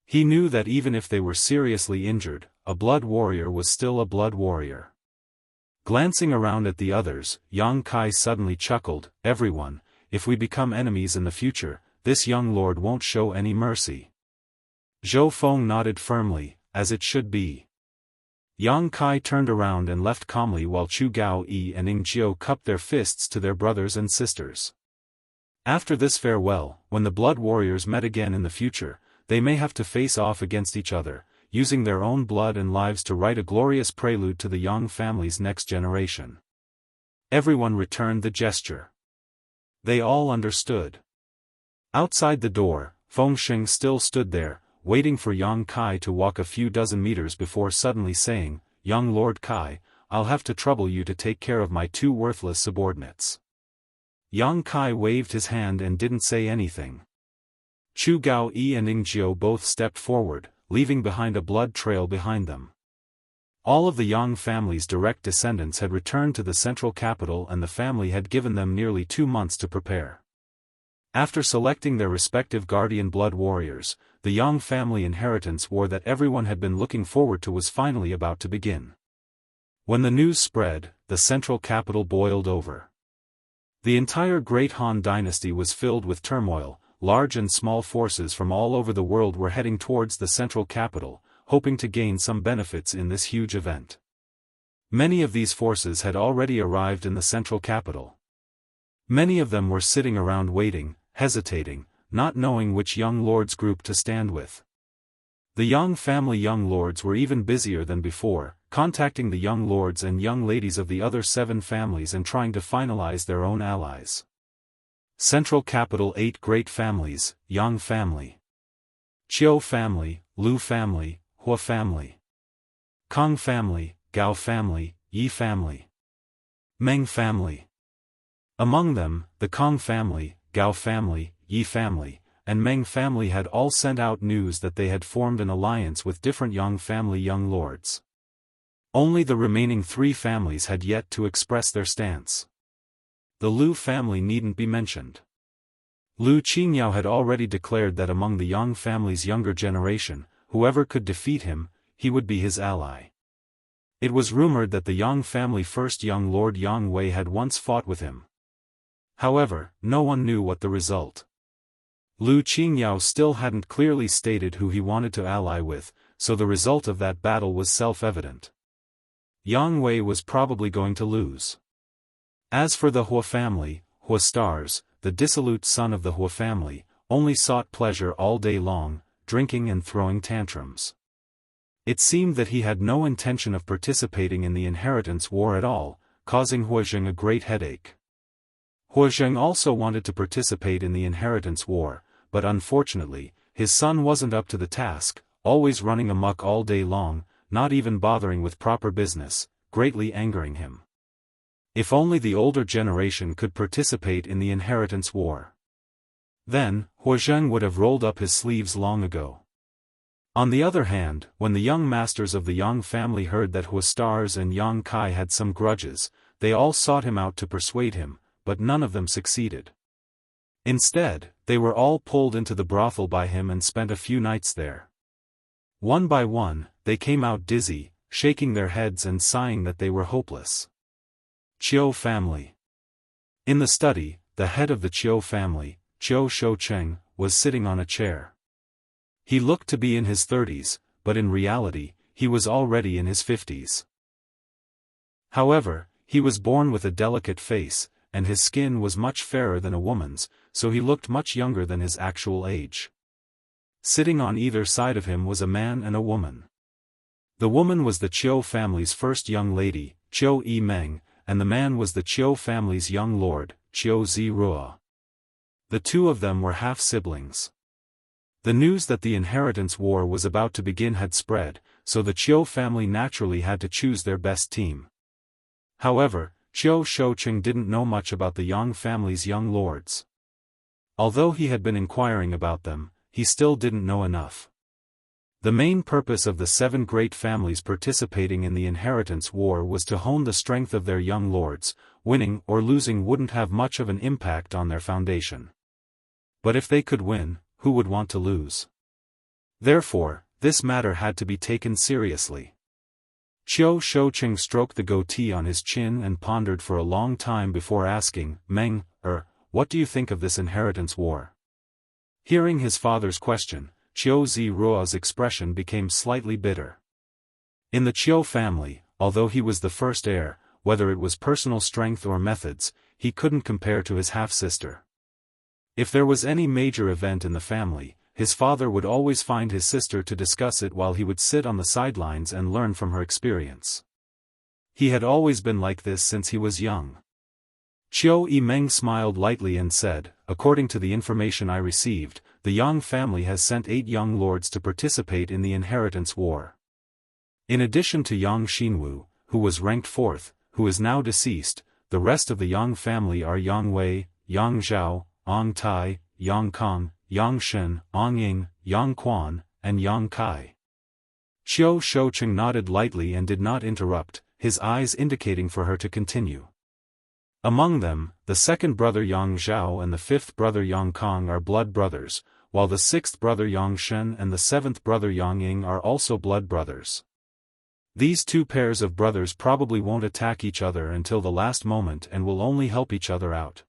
He knew that even if they were seriously injured, a blood warrior was still a blood warrior. Glancing around at the others, Yang Kai suddenly chuckled, "Everyone, if we become enemies in the future, this young lord won't show any mercy." Zhou Feng nodded firmly, "As it should be." Yang Kai turned around and left calmly while Chu Gao Yi and Ning Jiu cupped their fists to their brothers and sisters. After this farewell, when the blood warriors met again in the future, they may have to face off against each other, using their own blood and lives to write a glorious prelude to the Yang family's next generation. Everyone returned the gesture. They all understood. Outside the door, Feng Sheng still stood there, waiting for Yang Kai to walk a few dozen meters before suddenly saying, "Young Lord Kai, I'll have to trouble you to take care of my two worthless subordinates." Yang Kai waved his hand and didn't say anything. Chu Gao Yi and Ning Jiu both stepped forward, leaving behind a blood trail behind them. All of the Yang family's direct descendants had returned to the central capital and the family had given them nearly 2 months to prepare. After selecting their respective guardian blood warriors, the Yang family inheritance war that everyone had been looking forward to was finally about to begin. When the news spread, the central capital boiled over. The entire Great Han dynasty was filled with turmoil, large and small forces from all over the world were heading towards the central capital, hoping to gain some benefits in this huge event. Many of these forces had already arrived in the central capital. Many of them were sitting around waiting, hesitating, not knowing which young lords group to stand with. The Yang family young lords were even busier than before, contacting the young lords and young ladies of the other 7 families and trying to finalize their own allies. Central capital 8 great families: Yang family, Qiu family, Lu family, Hua family, Kong family, Gao family, Yi family, Meng family. Among them, the Kong family, Gao family, Yi family, and Meng family had all sent out news that they had formed an alliance with different Yang family young lords. Only the remaining 3 families had yet to express their stance. The Lu family needn't be mentioned. Lu Qingyao had already declared that among the Yang family's younger generation, whoever could defeat him, he would be his ally. It was rumored that the Yang family first young lord Yang Wei had once fought with him. However, no one knew what the result. Lu Qingyao still hadn't clearly stated who he wanted to ally with, so the result of that battle was self-evident. Yang Wei was probably going to lose. As for the Hua family, Hua Stars, the dissolute son of the Hua family, only sought pleasure all day long, drinking and throwing tantrums. It seemed that he had no intention of participating in the inheritance war at all, causing Huazheng a great headache. Huazheng also wanted to participate in the inheritance war, but unfortunately, his son wasn't up to the task, always running amok all day long, not even bothering with proper business, greatly angering him. If only the older generation could participate in the inheritance war. Then, Huazheng would have rolled up his sleeves long ago. On the other hand, when the young masters of the Yang family heard that Hua Stars and Yang Kai had some grudges, they all sought him out to persuade him, but none of them succeeded. Instead, they were all pulled into the brothel by him and spent a few nights there. One by one, they came out dizzy, shaking their heads and sighing that they were hopeless. Qiu family. In the study, the head of the Qiu family, Qiu Shoucheng, was sitting on a chair. He looked to be in his 30s, but in reality, he was already in his 50s. However, he was born with a delicate face, and his skin was much fairer than a woman's, so he looked much younger than his actual age. Sitting on either side of him was a man and a woman. The woman was the Qiu family's first young lady, Qiu Yi Meng, and the man was the Qiu family's young lord, Qiu Zi Rua. The two of them were half-siblings. The news that the inheritance war was about to begin had spread, so the Qiu family naturally had to choose their best team. However, Qiu Shoucheng didn't know much about the Yang family's young lords. Although he had been inquiring about them, he still didn't know enough. The main purpose of the 7 great families participating in the inheritance war was to hone the strength of their young lords. Winning or losing wouldn't have much of an impact on their foundation. But if they could win, who would want to lose? Therefore, this matter had to be taken seriously. Qiu Shoucheng stroked the goatee on his chin and pondered for a long time before asking, Meng, what do you think of this inheritance war? Hearing his father's question, Qiu Zi Rua's expression became slightly bitter. In the Qiu family, although he was the first heir, whether it was personal strength or methods, he couldn't compare to his half-sister. If there was any major event in the family, his father would always find his sister to discuss it while he would sit on the sidelines and learn from her experience. He had always been like this since he was young. Qiu Yimeng smiled lightly and said, according to the information I received, the Yang family has sent 8 young lords to participate in the inheritance war. In addition to Yang Xinwu, who was ranked 4th, who is now deceased, the rest of the Yang family are Yang Wei, Yang Zhao, Ong Tai, Yang Kong, Yang Shen, Ong Ying, Yang Quan, and Yang Kai. Qiu Shoucheng nodded lightly and did not interrupt, his eyes indicating for her to continue. Among them, the 2nd brother Yang Zhao and the 5th brother Yang Kong are blood brothers, while the 6th brother Yang Shen and the 7th brother Yang Ying are also blood brothers. These 2 pairs of brothers probably won't attack each other until the last moment and will only help each other out.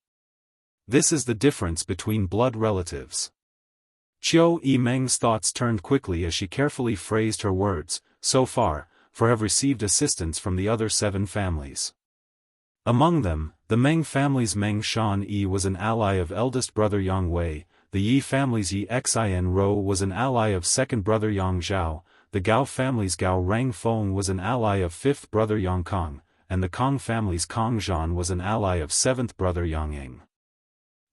This is the difference between blood relatives. Qiu Yimeng's thoughts turned quickly as she carefully phrased her words, so far, for have received assistance from the other 7 families. Among them, the Meng family's Meng Shan Yi was an ally of eldest brother Yang Wei, the Yi family's Yi Xin Ro was an ally of second brother Yang Zhao, the Gao family's Gao Rang Feng was an ally of fifth brother Yang Kong, and the Kong family's Kong Zhan was an ally of seventh brother Yang Ying.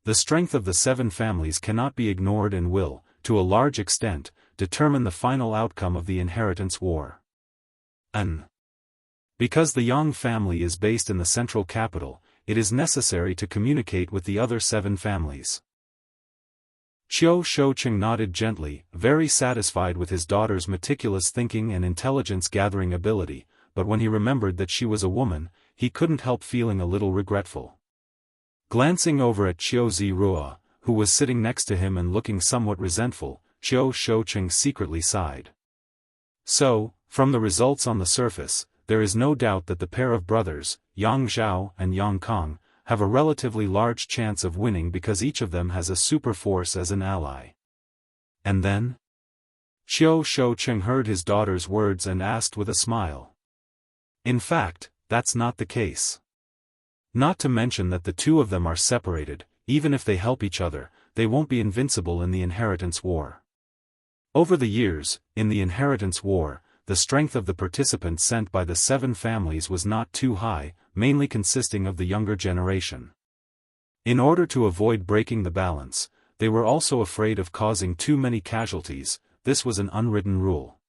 The strength of the 7 families cannot be ignored and will, to a large extent, determine the final outcome of the inheritance war. Because the Yang family is based in the central capital, it is necessary to communicate with the other 7 families. Qiu Shoucheng nodded gently, very satisfied with his daughter's meticulous thinking and intelligence-gathering ability, but when he remembered that she was a woman, he couldn't help feeling a little regretful. Glancing over at Qiu Zirua, who was sitting next to him and looking somewhat resentful, Qiu Shoucheng secretly sighed. So, from the results on the surface, there is no doubt that the pair of brothers, Yang Zhao and Yang Kong, have a relatively large chance of winning because each of them has a super force as an ally. And then? Qiu Shoucheng heard his daughter's words and asked with a smile. In fact, that's not the case. Not to mention that the 2 of them are separated, even if they help each other, they won't be invincible in the inheritance war. Over the years, in the inheritance war, the strength of the participants sent by the 7 families was not too high, mainly consisting of the younger generation. In order to avoid breaking the balance, they were also afraid of causing too many casualties. This was an unwritten rule.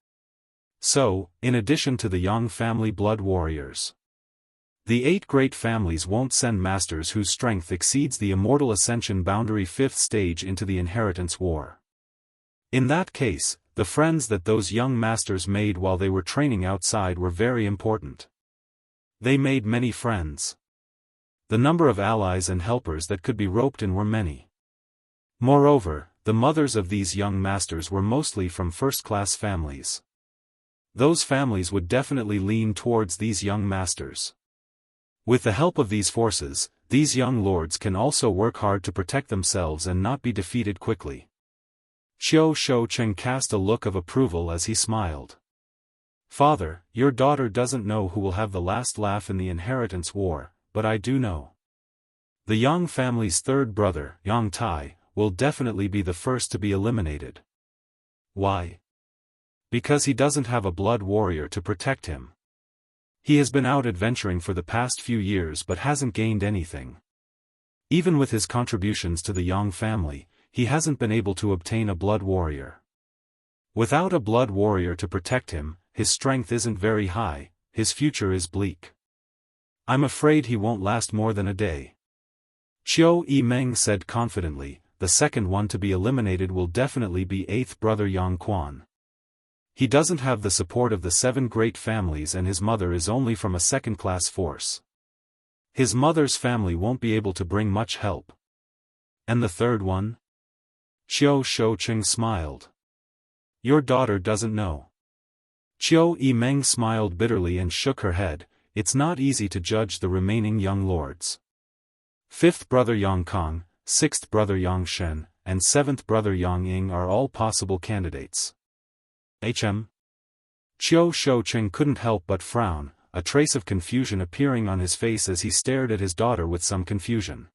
So, in addition to the Yang family blood warriors, the 8 great families won't send masters whose strength exceeds the immortal ascension boundary 5th stage into the inheritance war. In that case, the friends that those young masters made while they were training outside were very important. They made many friends. The number of allies and helpers that could be roped in were many. Moreover, the mothers of these young masters were mostly from first-class families. Those families would definitely lean towards these young masters. With the help of these forces, these young lords can also work hard to protect themselves and not be defeated quickly. Qiu Shoucheng cast a look of approval as he smiled. Father, your daughter doesn't know who will have the last laugh in the inheritance war, but I do know. The Yang family's 3rd brother, Yang Tai, will definitely be the first to be eliminated. Why? Because he doesn't have a blood warrior to protect him. He has been out adventuring for the past few years but hasn't gained anything. Even with his contributions to the Yang family, he hasn't been able to obtain a blood warrior. Without a blood warrior to protect him, his strength isn't very high, his future is bleak. I'm afraid he won't last more than a day. Qiu Yimeng said confidently, the second one to be eliminated will definitely be 8th brother Yang Quan. He doesn't have the support of the 7 great families and his mother is only from a second-class force. His mother's family won't be able to bring much help. And the 3rd one? Qiu Shoucheng smiled. Your daughter doesn't know. Qiu Yimeng smiled bitterly and shook her head. It's not easy to judge the remaining young lords. 5th brother Yang Kong, 6th brother Yang Shen, and 7th brother Yang Ying are all possible candidates. Qiu Shoucheng couldn't help but frown, a trace of confusion appearing on his face as he stared at his daughter with some confusion.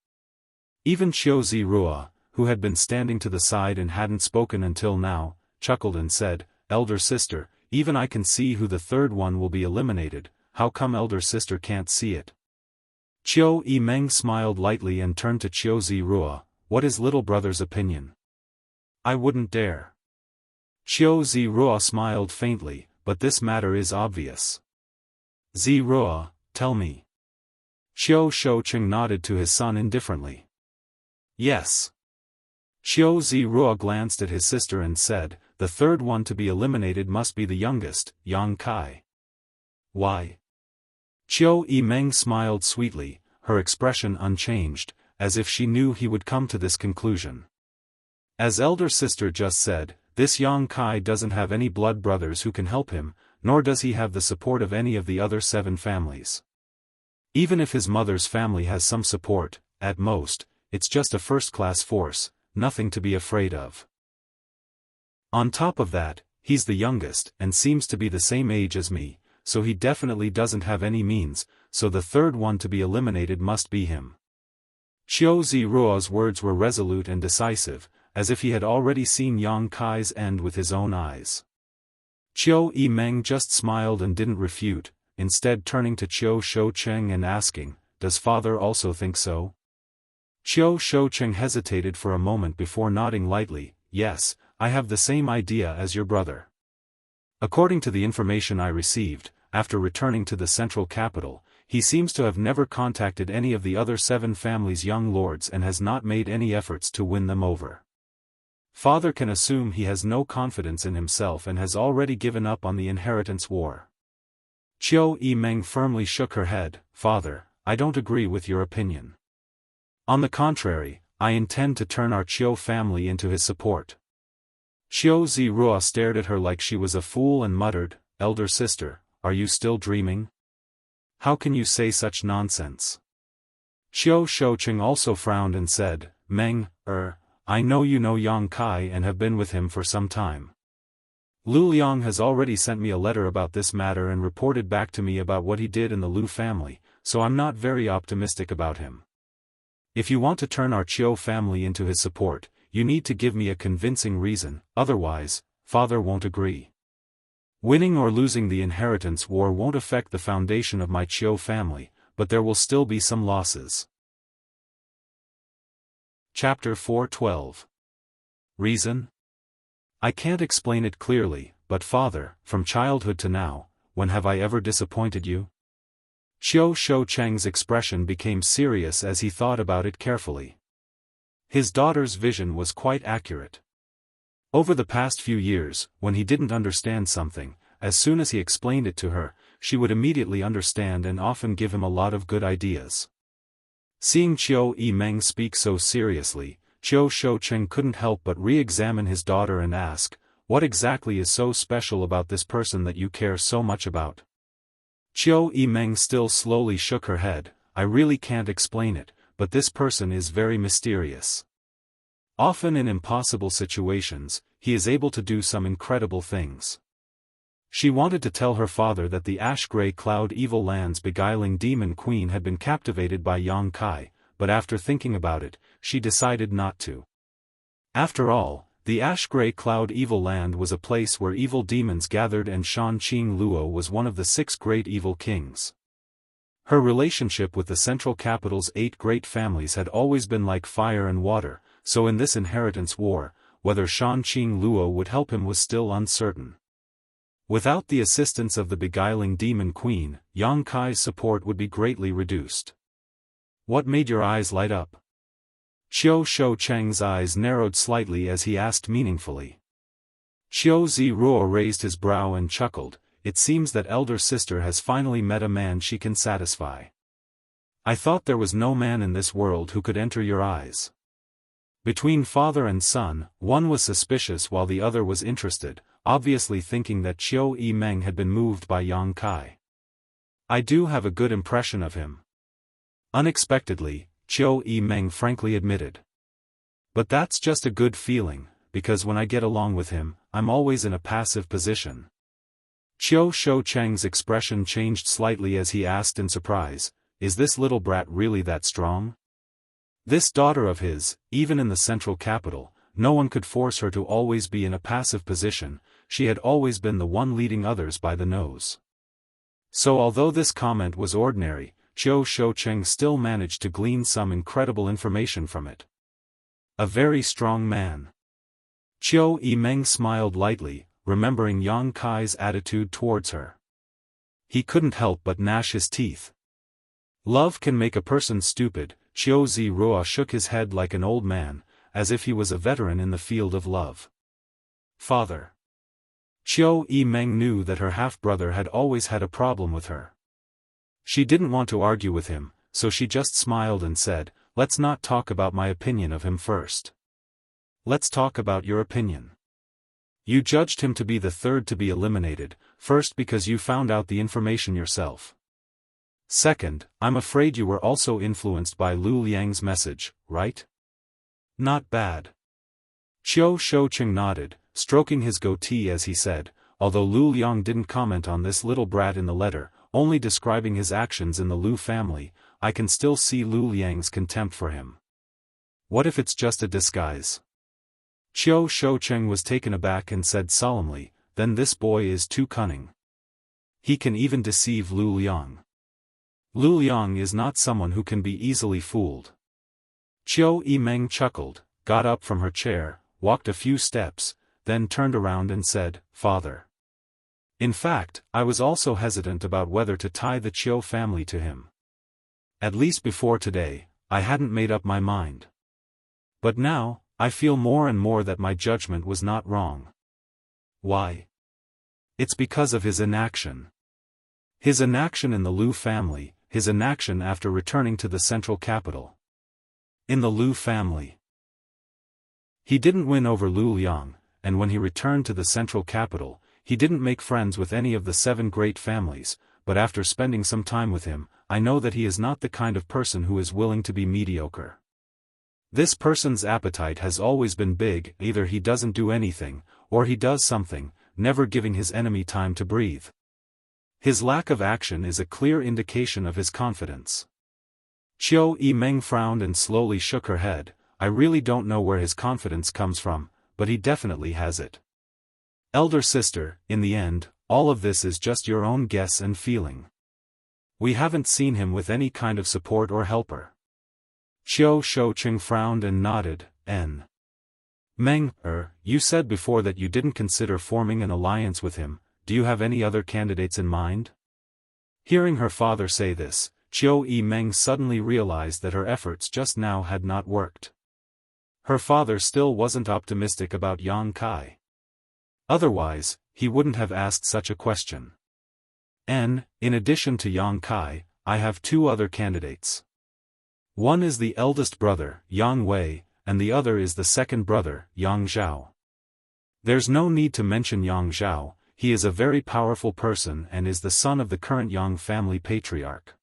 Even Qiu Zirua, who had been standing to the side and hadn't spoken until now, chuckled and said, Elder sister, even I can see who the 3rd one will be eliminated, how come elder sister can't see it? Qiu Yimeng smiled lightly and turned to Qiu Zirua, what is little brother's opinion? I wouldn't dare. Qiu Zirua smiled faintly, but this matter is obvious. Zirua, tell me. Qiu Shoucheng nodded to his son indifferently. Yes. Qiu Zirua glanced at his sister and said, the 3rd one to be eliminated must be the youngest, Yang Kai. Why? Qiu Yimeng smiled sweetly, her expression unchanged, as if she knew he would come to this conclusion. As elder sister just said, this Yang Kai doesn't have any blood brothers who can help him, nor does he have the support of any of the other 7 families. Even if his mother's family has some support, at most, it's just a first-class force, nothing to be afraid of. On top of that, he's the youngest, and seems to be the same age as me, so he definitely doesn't have any means, so the third one to be eliminated must be him. Qiu Ziruo's words were resolute and decisive, as if he had already seen Yang Kai's end with his own eyes. Qiu Yimeng just smiled and didn't refute, instead turning to Qiu Shoucheng and asking, "Does father also think so?" Qiu Shoucheng hesitated for a moment before nodding lightly, "Yes, I have the same idea as your brother. According to the information I received, after returning to the central capital, he seems to have never contacted any of the other 7 families' young lords and has not made any efforts to win them over. Father can assume he has no confidence in himself and has already given up on the inheritance war." Qiu Yimeng firmly shook her head, "Father, I don't agree with your opinion. On the contrary, I intend to turn our Qiu family into his support." Qiu Ziruo stared at her like she was a fool and muttered, "Elder sister, are you still dreaming? How can you say such nonsense?" Qiu Shoucheng also frowned and said, "Meng, I know you know Yang Kai and have been with him for some time. Lu Liang has already sent me a letter about this matter and reported back to me about what he did in the Lu family, so I'm not very optimistic about him. If you want to turn our Qiu family into his support, you need to give me a convincing reason, otherwise, father won't agree. Winning or losing the inheritance war won't affect the foundation of my Qiu family, but there will still be some losses." Chapter 4:12. Reason? I can't explain it clearly, but father, from childhood to now, when have I ever disappointed you? Qiu Shoucheng's expression became serious as he thought about it carefully. His daughter's vision was quite accurate. Over the past few years, when he didn't understand something, as soon as he explained it to her, she would immediately understand and often give him a lot of good ideas. Seeing Qiu Yimeng speak so seriously, Qiu Shoucheng couldn't help but re-examine his daughter and ask, "What exactly is so special about this person that you care so much about?" Qiu Yimeng still slowly shook her head, "I really can't explain it, but this person is very mysterious. Often in impossible situations, he is able to do some incredible things." She wanted to tell her father that the ash-gray cloud evil land's beguiling demon queen had been captivated by Yang Kai, but after thinking about it, she decided not to. After all, the ash-gray cloud evil land was a place where evil demons gathered and Shanqing Luo was one of the 6 great evil kings. Her relationship with the central capital's 8 great families had always been like fire and water, so in this inheritance war, whether Shanqing Luo would help him was still uncertain. Without the assistance of the beguiling demon queen, Yang Kai's support would be greatly reduced. What made your eyes light up? Qiu Shoucheng's eyes narrowed slightly as he asked meaningfully. Qiu Ziruo raised his brow and chuckled, "It seems that elder sister has finally met a man she can satisfy. I thought there was no man in this world who could enter your eyes." Between father and son, one was suspicious while the other was interested, obviously thinking that Qiu Yimeng had been moved by Yang Kai. "I do have a good impression of him." Unexpectedly, Qiu Yimeng frankly admitted. "But that's just a good feeling, because when I get along with him, I'm always in a passive position." Qiu Shoucheng's expression changed slightly as he asked in surprise, "Is this little brat really that strong?" This daughter of his, even in the central capital, no one could force her to always be in a passive position, she had always been the one leading others by the nose. So although this comment was ordinary, Qiu Shoucheng still managed to glean some incredible information from it. A very strong man. Qiu Yimeng smiled lightly, remembering Yang Kai's attitude towards her. He couldn't help but gnash his teeth. Love can make a person stupid. Qiu Ziruo shook his head like an old man, as if he was a veteran in the field of love. "Father." Qiu Yimeng knew that her half-brother had always had a problem with her. She didn't want to argue with him, so she just smiled and said, "Let's not talk about my opinion of him first. Let's talk about your opinion. You judged him to be the third to be eliminated, first because you found out the information yourself. Second, I'm afraid you were also influenced by Lu Liang's message, right? Not bad. Qiu Shouqing nodded, stroking his goatee as he said, although Lu Liang didn't comment on this little brat in the letter, only describing his actions in the Lu family, I can still see Lu Liang's contempt for him. What if it's just a disguise? Qiu Shouqing was taken aback and said solemnly, then this boy is too cunning. He can even deceive Lu Liang. Lu Liang is not someone who can be easily fooled. Qiu Yimeng chuckled, got up from her chair, walked a few steps, then turned around and said, Father. In fact, I was also hesitant about whether to tie the Qiu family to him. At least before today, I hadn't made up my mind. But now, I feel more and more that my judgment was not wrong. Why? It's because of his inaction. His inaction in the Lu family, his inaction after returning to the central capital. In the Lu family. He didn't win over Lu Liang, and when he returned to the central capital, he didn't make friends with any of the 7 great families, but after spending some time with him, I know that he is not the kind of person who is willing to be mediocre. This person's appetite has always been big, either he doesn't do anything, or he does something, never giving his enemy time to breathe. His lack of action is a clear indication of his confidence. Qiu Yimeng frowned and slowly shook her head. I really don't know where his confidence comes from, but he definitely has it. Elder sister, in the end, all of this is just your own guess and feeling. We haven't seen him with any kind of support or helper. Qiu Shouqing frowned and nodded, Meng, you said before that you didn't consider forming an alliance with him, do you have any other candidates in mind? Hearing her father say this, Qiu Yimeng suddenly realized that her efforts just now had not worked. Her father still wasn't optimistic about Yang Kai. Otherwise, he wouldn't have asked such a question. In addition to Yang Kai, I have 2 other candidates. One is the eldest brother, Yang Wei, and the other is the second brother, Yang Zhao. There's no need to mention Yang Zhao, he is a very powerful person and is the son of the current Yang family patriarch.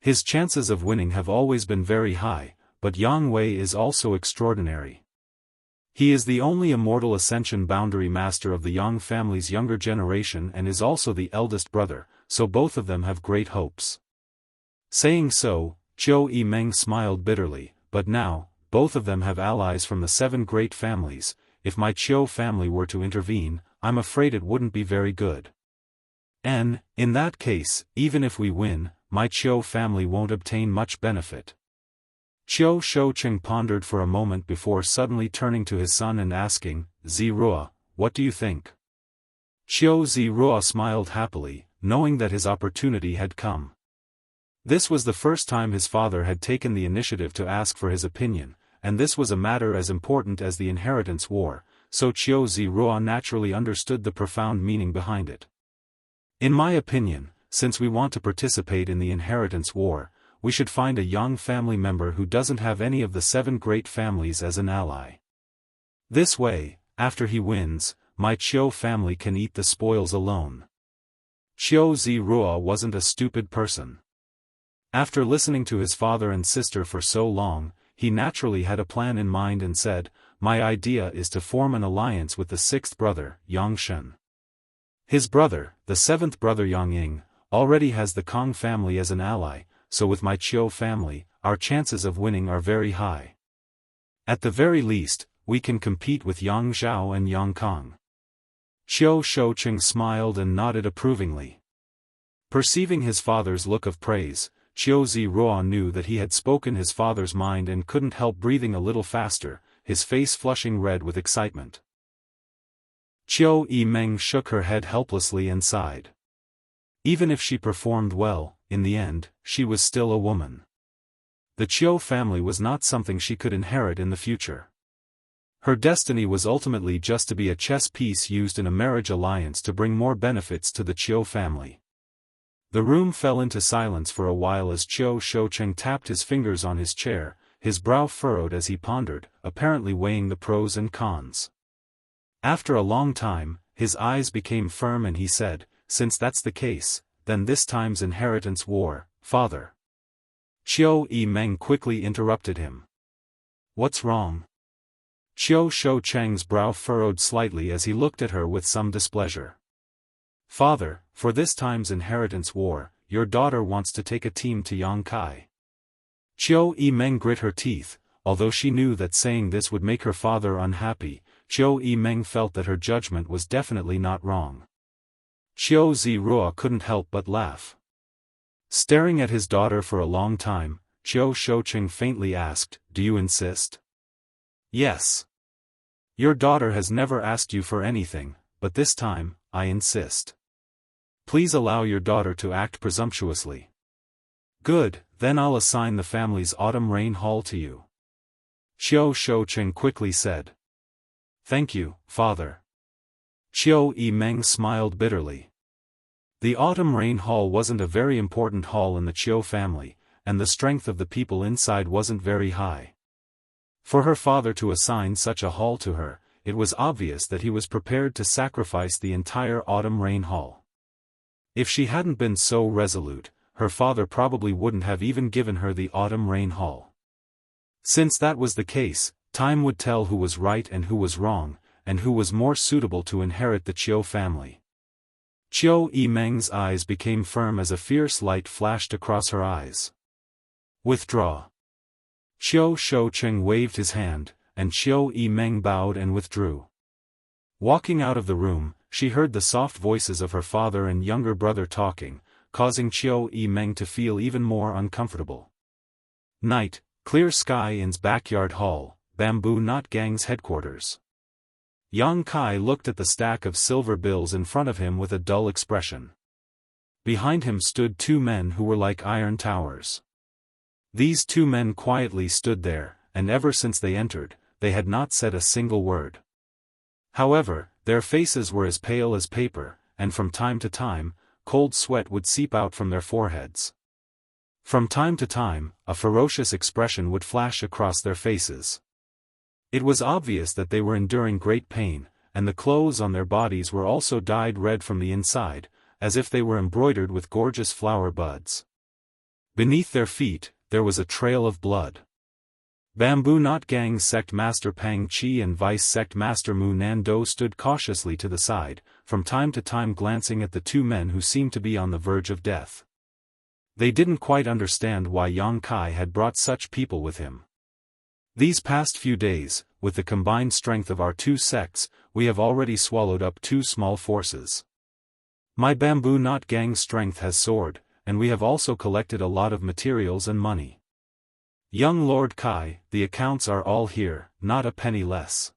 His chances of winning have always been very high, but Yang Wei is also extraordinary. He is the only immortal Ascension boundary master of the Yang family's younger generation and is also the eldest brother, so both of them have great hopes. Saying so, Qiu Yimeng smiled bitterly, but now, both of them have allies from the 7 great families. If my Qiu family were to intervene, I'm afraid it wouldn't be very good. In that case, even if we win, my Qiu family won't obtain much benefit. Qiu Shouqing pondered for a moment before suddenly turning to his son and asking, Zirua, what do you think? Qiu Zirua smiled happily, knowing that his opportunity had come. This was the first time his father had taken the initiative to ask for his opinion, and this was a matter as important as the inheritance war, so Qiu Zirua naturally understood the profound meaning behind it. In my opinion, since we want to participate in the inheritance war, we should find a Yang family member who doesn't have any of the 7 great families as an ally. This way, after he wins, my Qiu family can eat the spoils alone. Qiu Zirua wasn't a stupid person. After listening to his father and sister for so long, he naturally had a plan in mind and said, my idea is to form an alliance with the 6th brother, Yang Shen. His brother, the 7th brother Yang Ying, already has the Kong family as an ally, so with my Qiu family, our chances of winning are very high. At the very least, we can compete with Yang Zhao and Yang Kong. Qiu Shouqing smiled and nodded approvingly. Perceiving his father's look of praise, Qiu Zirua knew that he had spoken his father's mind and couldn't help breathing a little faster, his face flushing red with excitement. Qiu Yimeng shook her head helplessly and sighed. Even if she performed well, in the end, she was still a woman. The Qiu family was not something she could inherit in the future. Her destiny was ultimately just to be a chess piece used in a marriage alliance to bring more benefits to the Qiu family. The room fell into silence for a while as Qiu Shouqing tapped his fingers on his chair, his brow furrowed as he pondered, apparently weighing the pros and cons. After a long time, his eyes became firm and he said, since that's the case, then this time's inheritance war, father. Qiu Yimeng quickly interrupted him. What's wrong? Qiu Shoucheng's brow furrowed slightly as he looked at her with some displeasure. Father, for this time's inheritance war, your daughter wants to take a team to Yangkai. Qiu Yimeng grit her teeth, although she knew that saying this would make her father unhappy. Qiu Yimeng felt that her judgment was definitely not wrong. Qiu Zirua couldn't help but laugh. Staring at his daughter for a long time, Qiu Shoucheng faintly asked, "Do you insist?" "Yes. Your daughter has never asked you for anything, but this time, I insist. Please allow your daughter to act presumptuously." "Good, then I'll assign the family's autumn rain hall to you," Qiu Shoucheng quickly said. "Thank you, father." Qiu Yimeng smiled bitterly. The autumn rain hall wasn't a very important hall in the Qiu family, and the strength of the people inside wasn't very high. For her father to assign such a hall to her, it was obvious that he was prepared to sacrifice the entire autumn rain hall. If she hadn't been so resolute, her father probably wouldn't have even given her the autumn rain hall. Since that was the case, time would tell who was right and who was wrong, and who was more suitable to inherit the Qiu family. Qiu Yimeng's eyes became firm as a fierce light flashed across her eyes. "Withdraw." Qiu Shoucheng waved his hand, and Qiu Yimeng bowed and withdrew. Walking out of the room, she heard the soft voices of her father and younger brother talking, causing Qiu Yimeng to feel even more uncomfortable. Night, clear sky in's backyard hall, Bamboo Knot Gang's headquarters. Yang Kai looked at the stack of silver bills in front of him with a dull expression. Behind him stood two men who were like iron towers. These two men quietly stood there, and ever since they entered, they had not said a single word. However, their faces were as pale as paper, and from time to time, cold sweat would seep out from their foreheads. From time to time, a ferocious expression would flash across their faces. It was obvious that they were enduring great pain, and the clothes on their bodies were also dyed red from the inside, as if they were embroidered with gorgeous flower buds. Beneath their feet, there was a trail of blood. Bamboo Knot Gang Sect Master Pang Qi and Vice Sect Master Mu Nando stood cautiously to the side, from time to time glancing at the two men who seemed to be on the verge of death. They didn't quite understand why Yang Kai had brought such people with him. "These past few days, with the combined strength of our two sects, we have already swallowed up two small forces. My Bamboo Knot Gang's strength has soared, and we have also collected a lot of materials and money. Young Lord Kai, the accounts are all here, not a penny less."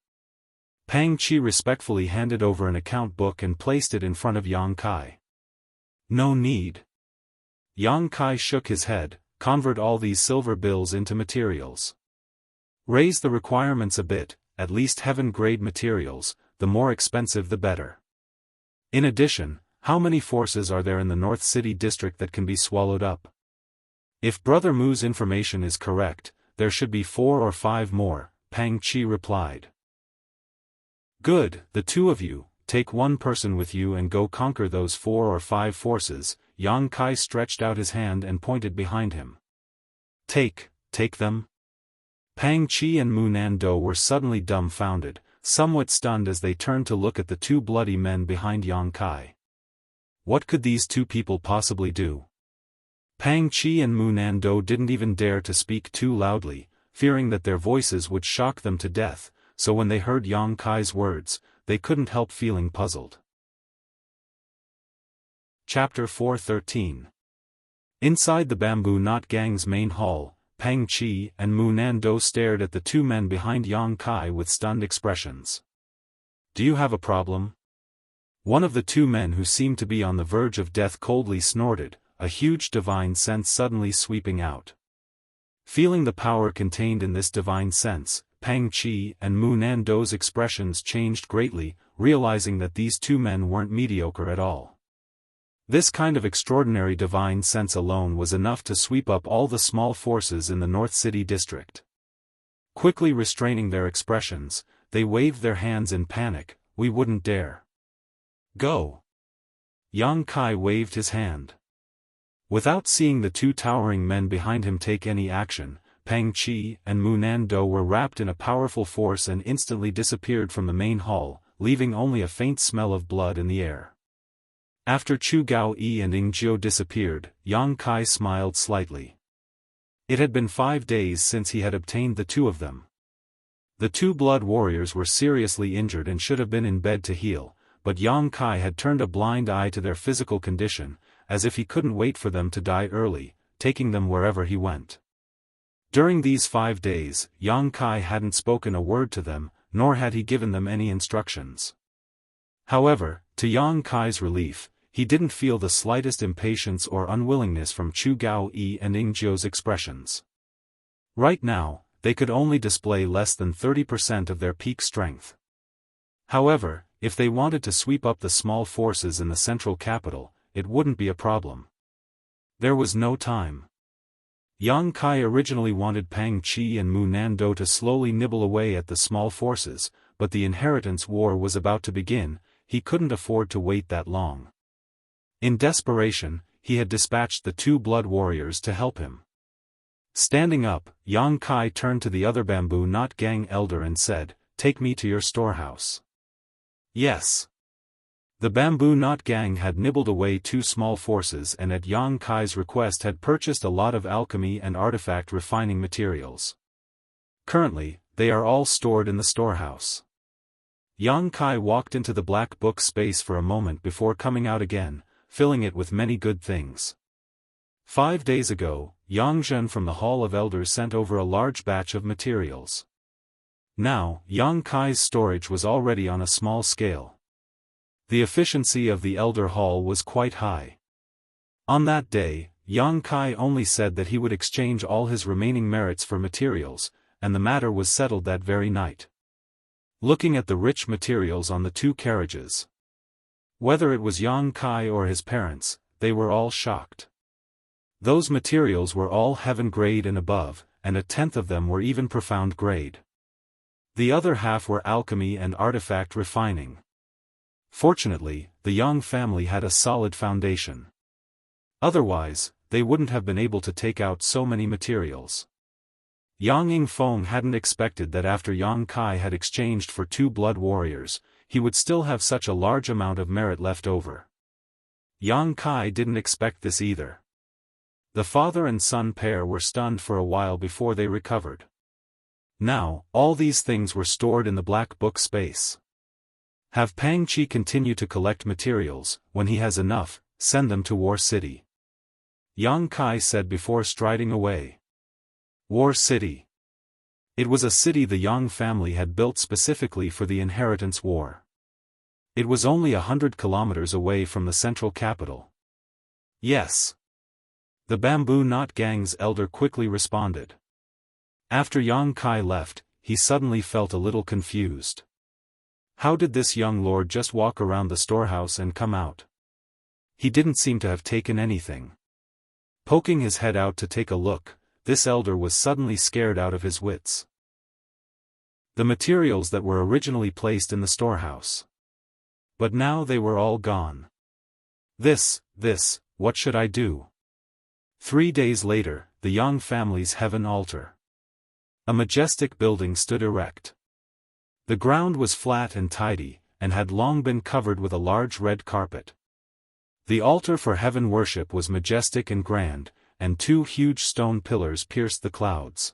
Pang Qi respectfully handed over an account book and placed it in front of Yang Kai. "No need." Yang Kai shook his head. "Convert all these silver bills into materials. Raise the requirements a bit, at least heaven-grade materials, the more expensive the better. In addition, how many forces are there in the North City district that can be swallowed up? If Brother Mu's information is correct, there should be 4 or 5 more," Pang Qi replied. "Good, the two of you, take one person with you and go conquer those 4 or 5 forces." Yang Kai stretched out his hand and pointed behind him. Take them?" Pang Qi and Mu Nando were suddenly dumbfounded, somewhat stunned as they turned to look at the two bloody men behind Yang Kai. What could these two people possibly do? Pang Qi and Mu Nando didn't even dare to speak too loudly, fearing that their voices would shock them to death, so when they heard Yang Kai's words, they couldn't help feeling puzzled. Chapter 413. Inside the Bamboo Knot Gang's main hall, Pang Qi and Mu Nando stared at the two men behind Yang Kai with stunned expressions. "Do you have a problem?" One of the two men who seemed to be on the verge of death coldly snorted, a huge divine sense suddenly sweeping out. Feeling the power contained in this divine sense, Pang Qi and Mu Nando's expressions changed greatly, realizing that these two men weren't mediocre at all. This kind of extraordinary divine sense alone was enough to sweep up all the small forces in the North City district. Quickly restraining their expressions, they waved their hands in panic. "We wouldn't dare." "Go!" Yang Kai waved his hand. Without seeing the two towering men behind him take any action, Pang Qi and Mu Nando were wrapped in a powerful force and instantly disappeared from the main hall, leaving only a faint smell of blood in the air. After Chu Gaoyi and Ing Jiu disappeared, Yang Kai smiled slightly. It had been 5 days since he had obtained the two of them. The two blood warriors were seriously injured and should have been in bed to heal, but Yang Kai had turned a blind eye to their physical condition, as if he couldn't wait for them to die early, taking them wherever he went. During these 5 days, Yang Kai hadn't spoken a word to them, nor had he given them any instructions. However, to Yang Kai's relief, he didn't feel the slightest impatience or unwillingness from Chu Gaoyi and Ing Jiu's expressions. Right now, they could only display less than 30% of their peak strength. However, if they wanted to sweep up the small forces in the central capital, it wouldn't be a problem. There was no time. Yang Kai originally wanted Pang Qi and Mu Nando to slowly nibble away at the small forces, but the inheritance war was about to begin, he couldn't afford to wait that long. In desperation, he had dispatched the two blood warriors to help him. Standing up, Yang Kai turned to the other bamboo knot gang elder and said, "Take me to your storehouse." Yes. The bamboo knot gang had nibbled away two small forces and at Yang Kai's request had purchased a lot of alchemy and artifact refining materials. Currently, they are all stored in the storehouse. Yang Kai walked into the black book space for a moment before coming out again, filling it with many good things. 5 days ago, Yang Zhen from the Hall of Elders sent over a large batch of materials. Now, Yang Kai's storage was already on a small scale. The efficiency of the Elder Hall was quite high. On that day, Yang Kai only said that he would exchange all his remaining merits for materials, and the matter was settled that very night. Looking at the rich materials on the two carriages. Whether it was Yang Kai or his parents, they were all shocked. Those materials were all heaven grade and above, and 1/10 of them were even profound grade. The other half were alchemy and artifact refining. Fortunately, the Yang family had a solid foundation. Otherwise, they wouldn't have been able to take out so many materials. Yang Yingfeng hadn't expected that after Yang Kai had exchanged for two blood warriors, he would still have such a large amount of merit left over. Yang Kai didn't expect this either. The father and son pair were stunned for a while before they recovered. Now, all these things were stored in the black book space. Have Pang Qi continue to collect materials, when he has enough, send them to War City. Yang Kai said before striding away. War City. It was a city the Yang family had built specifically for the inheritance war. It was only 100 kilometers away from the central capital. Yes. The bamboo knot gang's elder quickly responded. After Yang Kai left, he suddenly felt a little confused. How did this young lord just walk around the storehouse and come out? He didn't seem to have taken anything. Poking his head out to take a look, this elder was suddenly scared out of his wits. The materials that were originally placed in the storehouse. But now they were all gone. This, what should I do? 3 days later, the Yang family's heaven altar. A majestic building stood erect. The ground was flat and tidy, and had long been covered with a large red carpet. The altar for heaven worship was majestic and grand, and 2 huge stone pillars pierced the clouds.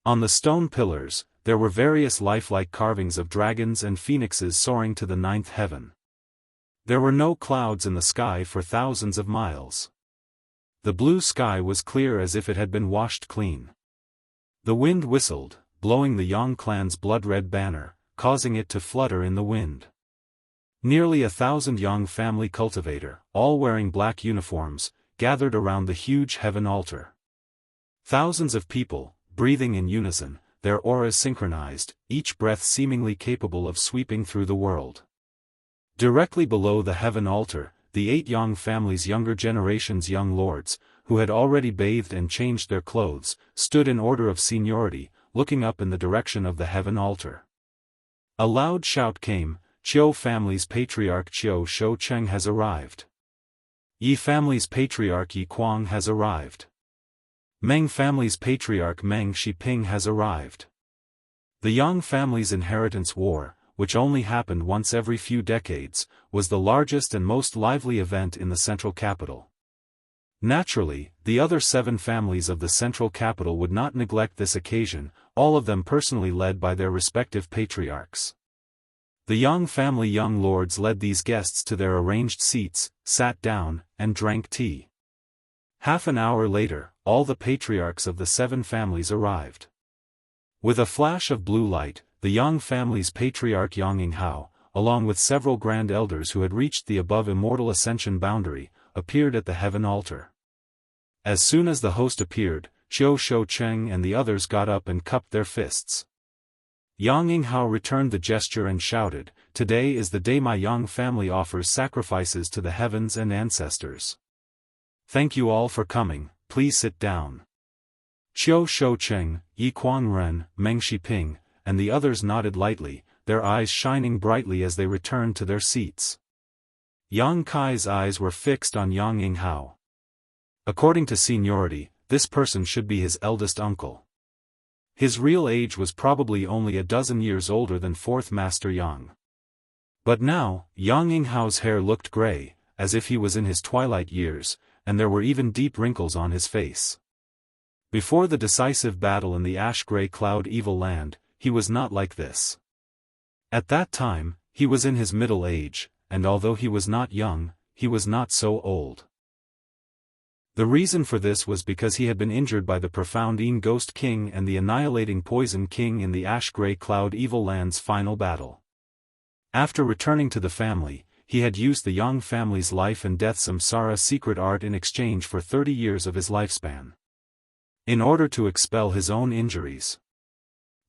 On the stone pillars, there were various lifelike carvings of dragons and phoenixes soaring to the 9th heaven. There were no clouds in the sky for thousands of miles. The blue sky was clear as if it had been washed clean. The wind whistled, blowing the Yang clan's blood-red banner, causing it to flutter in the wind. Nearly 1,000 Yang family cultivator, all wearing black uniforms, gathered around the huge heaven altar. Thousands of people, breathing in unison, their auras synchronized, each breath seemingly capable of sweeping through the world. Directly below the heaven altar, the 8 Yang family's younger generation's young lords, who had already bathed and changed their clothes, stood in order of seniority, looking up in the direction of the heaven altar. A loud shout came, "Qiu family's patriarch Qiu Shoucheng has arrived." Yi family's patriarch Yi Kuang has arrived. Meng family's patriarch Meng Shiping has arrived. The Yang family's inheritance war, which only happened once every few decades, was the largest and most lively event in the central capital. Naturally, the other 7 families of the central capital would not neglect this occasion, all of them personally led by their respective patriarchs. The Yang family young lords led these guests to their arranged seats, sat down, and drank tea. Half an hour later, all the patriarchs of the 7 families arrived. With a flash of blue light, the Yang family's patriarch Yang Yinghao, along with several grand elders who had reached the above immortal ascension boundary, appeared at the heaven altar. As soon as the host appeared, Zhou Shoucheng and the others got up and cupped their fists. Yang Yinghao returned the gesture and shouted, "Today is the day my Yang family offers sacrifices to the heavens and ancestors. Thank you all for coming, please sit down." Zhou Shoucheng, Yi Kuangren, Meng Shiping, and the others nodded lightly, their eyes shining brightly as they returned to their seats. Yang Kai's eyes were fixed on Yang Yinghao. According to seniority, this person should be his eldest uncle. His real age was probably only a dozen years older than 4th Master Yang. But now, Yang Yinghao's hair looked gray, as if he was in his twilight years, and there were even deep wrinkles on his face. Before the decisive battle in the ash-gray cloud evil land, he was not like this. At that time, he was in his middle age, and although he was not young, he was not so old. The reason for this was because he had been injured by the profound Yin Ghost King and the annihilating Poison King in the ash-gray cloud evil land's final battle. After returning to the family, he had used the Yang family's life and death samsara secret art in exchange for 30 years of his lifespan, in order to expel his own injuries.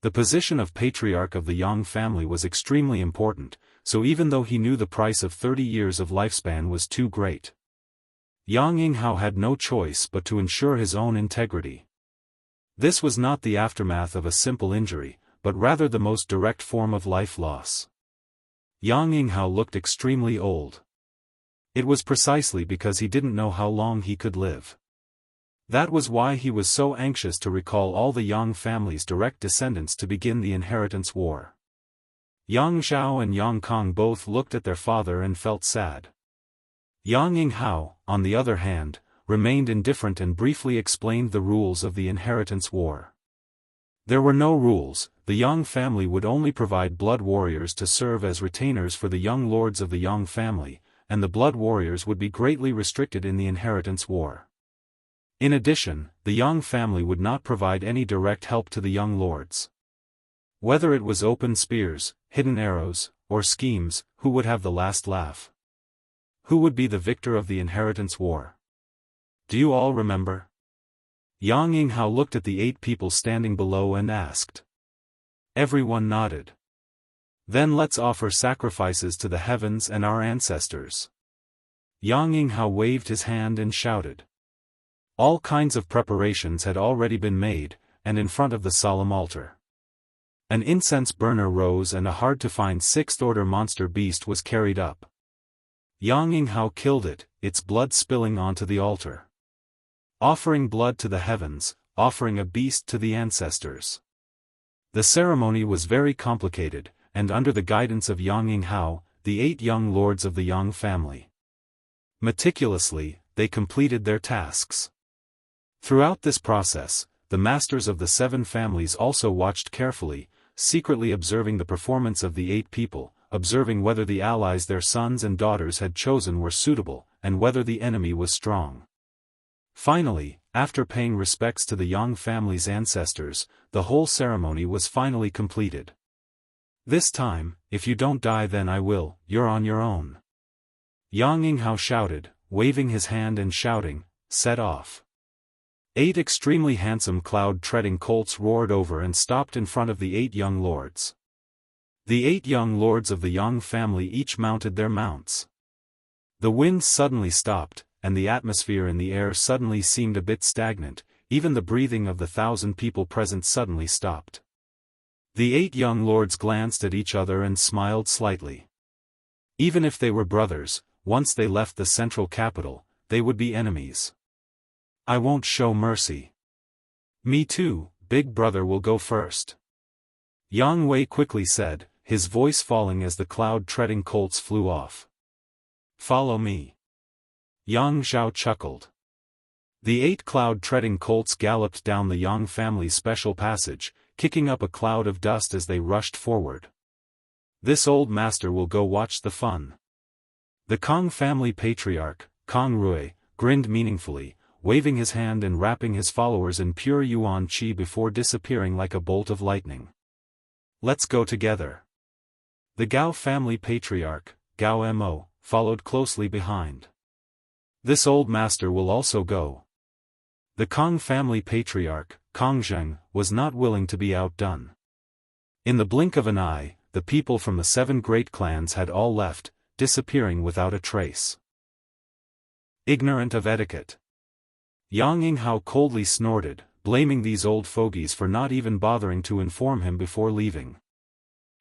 The position of patriarch of the Yang family was extremely important, so even though he knew the price of 30 years of lifespan was too great, Yang Yinghao had no choice but to ensure his own integrity. This was not the aftermath of a simple injury, but rather the most direct form of life loss. Yang Yinghao looked extremely old. It was precisely because he didn't know how long he could live. That was why he was so anxious to recall all the Yang family's direct descendants to begin the inheritance war. Yang Zhao and Yang Kong both looked at their father and felt sad. Yang Yinghao, on the other hand, remained indifferent and briefly explained the rules of the inheritance war. There were no rules, the Yang family would only provide blood warriors to serve as retainers for the young lords of the Yang family, and the blood warriors would be greatly restricted in the inheritance war. In addition, the Yang family would not provide any direct help to the young lords. Whether it was open spears, hidden arrows, or schemes, who would have the last laugh? Who would be the victor of the inheritance war? Do you all remember? Yang Yinghao looked at the 8 people standing below and asked. Everyone nodded. Then let's offer sacrifices to the heavens and our ancestors. Yang Yinghao waved his hand and shouted. All kinds of preparations had already been made, and in front of the solemn altar, an incense burner rose and a hard-to-find 6th-order monster beast was carried up. Yang Yinghao killed it, its blood spilling onto the altar. Offering blood to the heavens, offering a beast to the ancestors. The ceremony was very complicated, and under the guidance of Yang Yinghao, the 8 young lords of the Yang family. Meticulously, they completed their tasks. Throughout this process, the masters of the 7 families also watched carefully, secretly observing the performance of the 8 people, observing whether the allies their sons and daughters had chosen were suitable, and whether the enemy was strong. Finally, after paying respects to the Yang family's ancestors, the whole ceremony was finally completed. This time, if you don't die then I will, you're on your own. Yang Yinghao shouted, waving his hand and shouting, set off. 8 extremely handsome cloud-treading colts roared over and stopped in front of the 8 young lords. The 8 young lords of the Yang family each mounted their mounts. The wind suddenly stopped, and the atmosphere in the air suddenly seemed a bit stagnant, even the breathing of the 1,000 people present suddenly stopped. The 8 young lords glanced at each other and smiled slightly. Even if they were brothers, once they left the central capital, they would be enemies. I won't show mercy. Me too, big brother will go first. Yang Wei quickly said, his voice falling as the cloud-treading colts flew off. Follow me. Yang Zhao chuckled. The 8 cloud-treading colts galloped down the Yang family's special passage, kicking up a cloud of dust as they rushed forward. This old master will go watch the fun. The Kong family patriarch, Kong Rui, grinned meaningfully, waving his hand and wrapping his followers in pure yuan qi before disappearing like a bolt of lightning. Let's go together. The Gao family patriarch, Gao Mo, followed closely behind. This old master will also go. The Kong family patriarch, Kong Zheng, was not willing to be outdone. In the blink of an eye, the people from the 7 great clans had all left, disappearing without a trace. Ignorant of etiquette. Yang Yinghao coldly snorted, blaming these old fogies for not even bothering to inform him before leaving.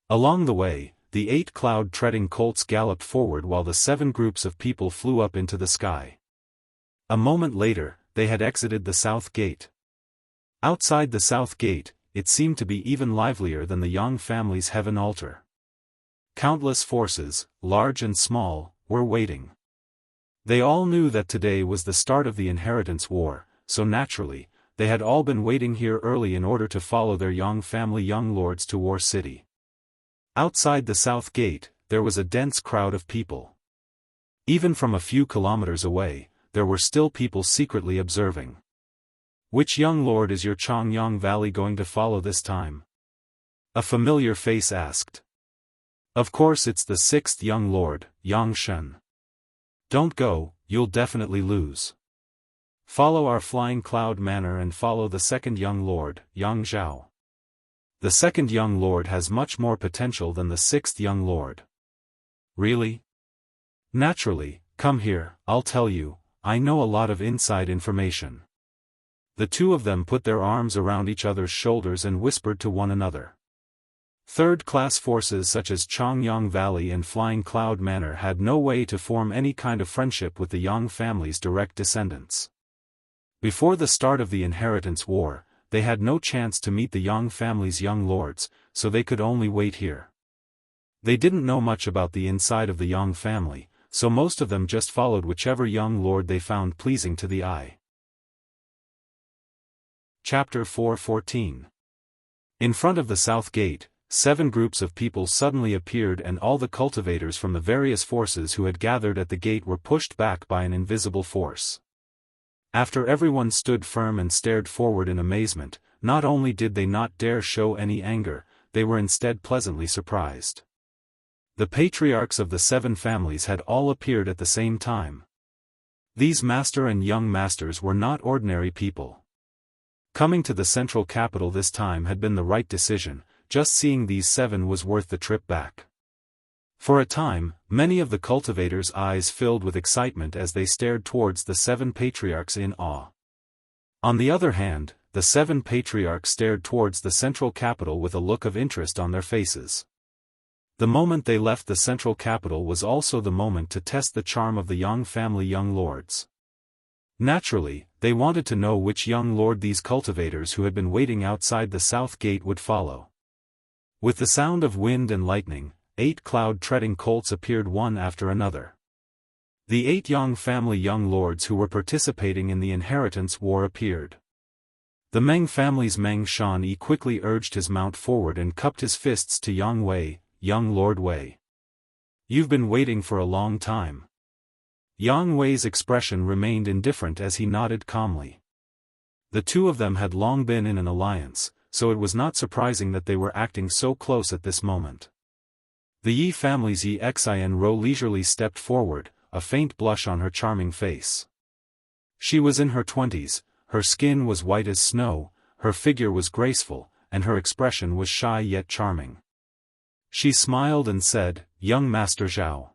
Along the way, the 8 cloud-treading colts galloped forward while the 7 groups of people flew up into the sky. A moment later, they had exited the south gate. Outside the south gate, it seemed to be even livelier than the Yang family's heaven altar. Countless forces, large and small, were waiting. They all knew that today was the start of the inheritance war, so naturally, they had all been waiting here early in order to follow their Yang family young lords to War City. Outside the south gate, there was a dense crowd of people. Even from a few kilometers away, there were still people secretly observing. Which young lord is your Changyang Valley going to follow this time? A familiar face asked. Of course it's the 6th young lord, Yang Shen. Don't go, you'll definitely lose. Follow our flying cloud manor and follow the 2nd young lord, Yang Zhao. The 2nd young lord has much more potential than the 6th young lord. Really? Naturally, come here, I'll tell you, I know a lot of inside information. The 2 of them put their arms around each other's shoulders and whispered to one another. Third-class forces such as Changyang Valley and Flying Cloud Manor had no way to form any kind of friendship with the Yang family's direct descendants. Before the start of the inheritance war, they had no chance to meet the Yang family's young lords, so they could only wait here. They didn't know much about the inside of the Yang family, so most of them just followed whichever young lord they found pleasing to the eye. Chapter 4:14. In front of the south gate, 7 groups of people suddenly appeared and all the cultivators from the various forces who had gathered at the gate were pushed back by an invisible force. After everyone stood firm and stared forward in amazement, not only did they not dare show any anger, they were instead pleasantly surprised. The patriarchs of the 7 families had all appeared at the same time. These master and young masters were not ordinary people. Coming to the central capital this time had been the right decision, just seeing these 7 was worth the trip back. For a time, many of the cultivators' eyes filled with excitement as they stared towards the 7 patriarchs in awe. On the other hand, the 7 patriarchs stared towards the central capital with a look of interest on their faces. The moment they left the central capital was also the moment to test the charm of the Yang family young lords. Naturally, they wanted to know which young lord these cultivators who had been waiting outside the south gate would follow. With the sound of wind and lightning, 8 cloud-treading colts appeared one after another. The 8 Yang family young lords who were participating in the inheritance war appeared. The Meng family's Meng Shan-yi quickly urged his mount forward and cupped his fists to Yang Wei, young Lord Wei. You've been waiting for a long time. Yang Wei's expression remained indifferent as he nodded calmly. The 2 of them had long been in an alliance, so it was not surprising that they were acting so close at this moment. The Yi family's Yi Xianxia leisurely stepped forward, a faint blush on her charming face. She was in her 20s, her skin was white as snow, her figure was graceful, and her expression was shy yet charming. She smiled and said, "Young Master Zhao."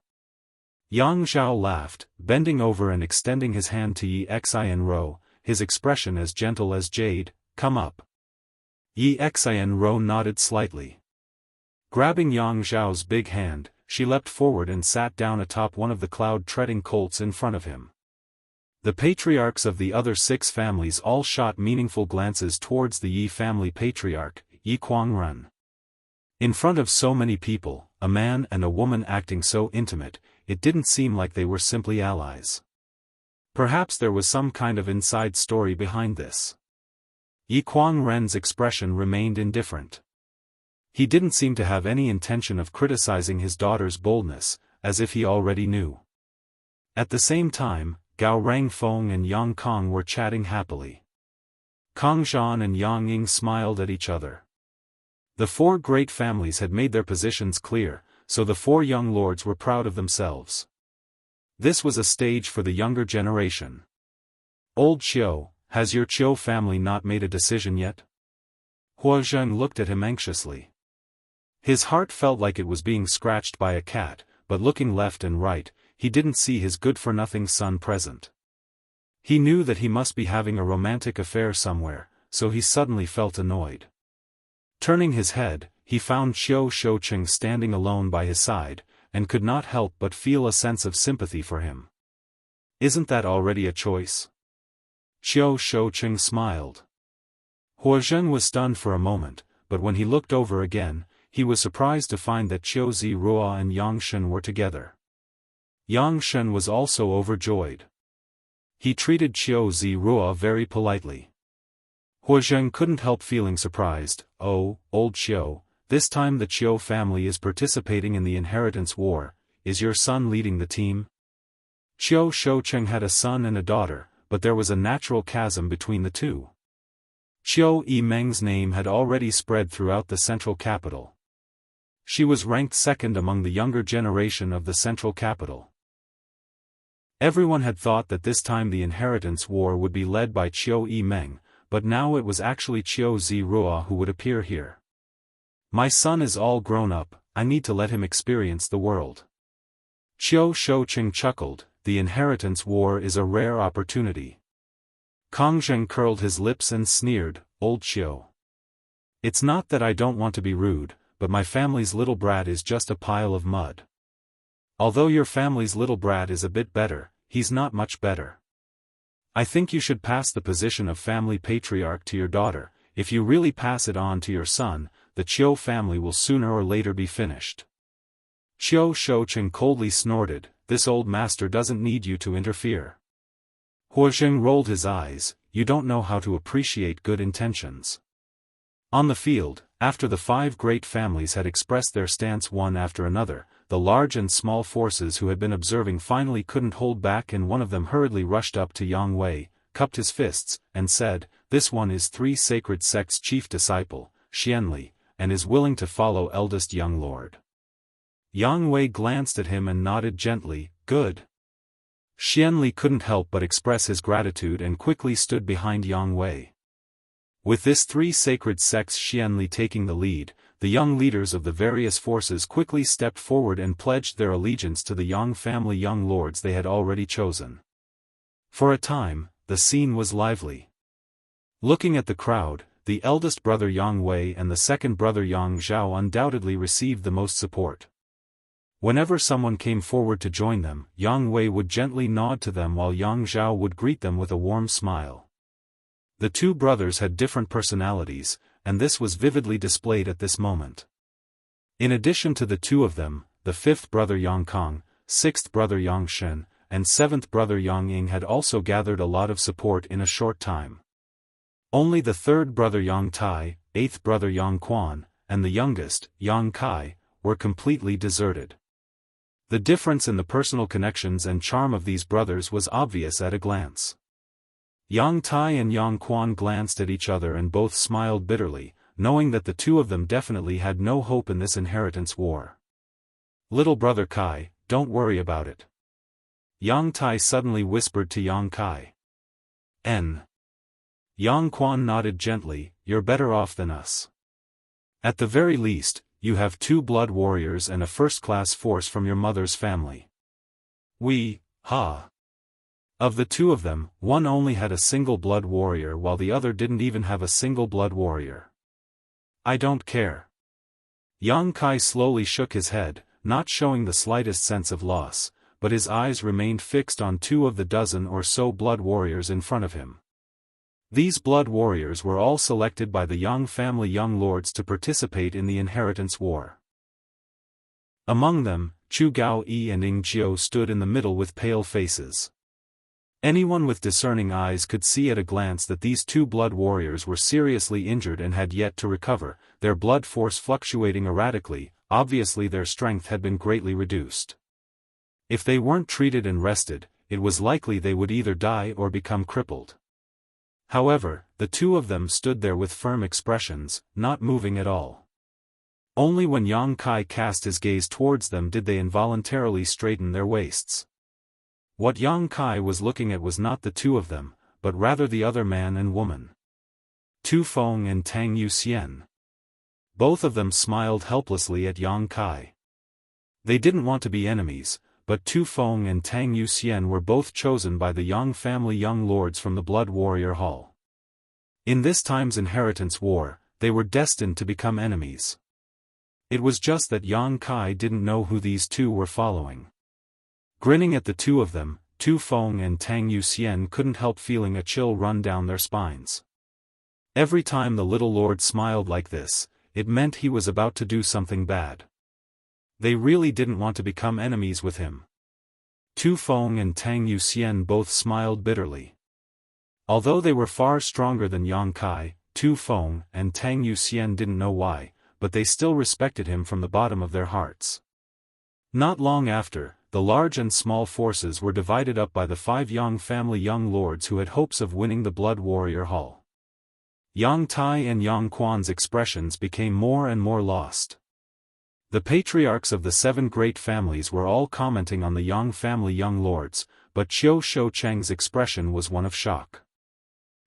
Yang Zhao laughed, bending over and extending his hand to Yi Xianxia, his expression as gentle as jade. "Come up." Yi Xianxia nodded slightly. Grabbing Yang Zhao's big hand, she leapt forward and sat down atop one of the cloud-treading colts in front of him. The patriarchs of the other 6 families all shot meaningful glances towards the Yi family patriarch, Yi Kuangren. In front of so many people, a man and a woman acting so intimate, it didn't seem like they were simply allies. Perhaps there was some kind of inside story behind this. Yi Kuangren's expression remained indifferent. He didn't seem to have any intention of criticizing his daughter's boldness, as if he already knew. At the same time, Gao Rangfeng and Yang Kong were chatting happily. Kong Zhan and Yang Ying smiled at each other. The 4 great families had made their positions clear, so the 4 young lords were proud of themselves. This was a stage for the younger generation. Old Qiu, has your Qiu family not made a decision yet? Hua Zheng looked at him anxiously. His heart felt like it was being scratched by a cat, but looking left and right, he didn't see his good-for-nothing son present. He knew that he must be having a romantic affair somewhere, so he suddenly felt annoyed. Turning his head, he found Qiu Shoucheng standing alone by his side, and could not help but feel a sense of sympathy for him. Isn't that already a choice? Qiu Shoucheng smiled. Hua Zheng was stunned for a moment, but when he looked over again, he was surprised to find that Qiu Zirua and Yang Shen were together. Yang Shen was also overjoyed. He treated Qiu Zirua very politely. Hua Zheng couldn't help feeling surprised. Oh, old Qiu, this time the Qiu family is participating in the inheritance war. Is your son leading the team? Qiu Shoucheng had a son and a daughter, but there was a natural chasm between the two. Qiu Yimeng's name had already spread throughout the central capital. She was ranked 2nd among the younger generation of the central capital. Everyone had thought that this time the inheritance war would be led by Qiu Yimeng, but now it was actually Qiu Zirua who would appear here. My son is all grown up, I need to let him experience the world. Qiu Shoucheng chuckled, the inheritance war is a rare opportunity. Kong Zheng curled his lips and sneered, old Qiu. It's not that I don't want to be rude, but my family's little brat is just a pile of mud. Although your family's little brat is a bit better, he's not much better. I think you should pass the position of family patriarch to your daughter. If you really pass it on to your son, the Qiu family will sooner or later be finished. Qiu Shoucheng coldly snorted, this old master doesn't need you to interfere. Hua Zheng rolled his eyes, you don't know how to appreciate good intentions. On the field, after the 5 great families had expressed their stance one after another, the large and small forces who had been observing finally couldn't hold back, and one of them hurriedly rushed up to Yang Wei, cupped his fists, and said, this one is 3 sacred sects' chief disciple, Xianli, and is willing to follow eldest young lord. Yang Wei glanced at him and nodded gently, good. Xianli couldn't help but express his gratitude and quickly stood behind Yang Wei. With this 3 sacred sects Xianli taking the lead, the young leaders of the various forces quickly stepped forward and pledged their allegiance to the Yang family young lords they had already chosen. For a time, the scene was lively. Looking at the crowd, the eldest brother Yang Wei and the second brother Yang Zhao undoubtedly received the most support. Whenever someone came forward to join them, Yang Wei would gently nod to them while Yang Zhao would greet them with a warm smile. The 2 brothers had different personalities, and this was vividly displayed at this moment. In addition to the 2 of them, the 5th brother Yang Kong, 6th brother Yang Shen, and 7th brother Yang Ying had also gathered a lot of support in a short time. Only the 3rd brother Yang Tai, 8th brother Yang Quan, and the youngest, Yang Kai, were completely deserted. The difference in the personal connections and charm of these brothers was obvious at a glance. Yang Tai and Yang Quan glanced at each other and both smiled bitterly, knowing that the 2 of them definitely had no hope in this inheritance war. Little brother Kai, don't worry about it. Yang Tai suddenly whispered to Yang Kai. Yang Quan nodded gently, you're better off than us. At the very least, you have 2 blood warriors and a first-class force from your mother's family. Of the 2 of them, one only had a single blood warrior while the other didn't even have a single blood warrior. I don't care. Yang Kai slowly shook his head, not showing the slightest sense of loss, but his eyes remained fixed on 2 of the dozen or so blood warriors in front of him. These blood warriors were all selected by the Yang family young lords to participate in the inheritance war. Among them, Chu Gao-yi and Ing Jiu stood in the middle with pale faces. Anyone with discerning eyes could see at a glance that these 2 blood warriors were seriously injured and had yet to recover, their blood force fluctuating erratically. Obviously their strength had been greatly reduced. If they weren't treated and rested, it was likely they would either die or become crippled. However, the 2 of them stood there with firm expressions, not moving at all. Only when Yang Kai cast his gaze towards them did they involuntarily straighten their waists. What Yang Kai was looking at was not the 2 of them, but rather the other man and woman. Tu Feng and Tang Yuxian. Both of them smiled helplessly at Yang Kai. They didn't want to be enemies, but Tu Feng and Tang Yuxian were both chosen by the Yang family young lords from the Blood Warrior Hall. In this time's inheritance war, they were destined to become enemies. It was just that Yang Kai didn't know who these 2 were following. Grinning at the 2 of them, Tu Feng and Tang Yuxian couldn't help feeling a chill run down their spines. Every time the little lord smiled like this, it meant he was about to do something bad. They really didn't want to become enemies with him. Tu Feng and Tang Yuxian both smiled bitterly. Although they were far stronger than Yang Kai, Tu Feng and Tang Yuxian didn't know why, but they still respected him from the bottom of their hearts. Not long after, the large and small forces were divided up by the 5 Yang family young lords who had hopes of winning the Blood Warrior Hall. Yang Tai and Yang Quan's expressions became more and more lost. The patriarchs of the 7 great families were all commenting on the Yang family young lords, but Qiu Shoucheng's expression was one of shock.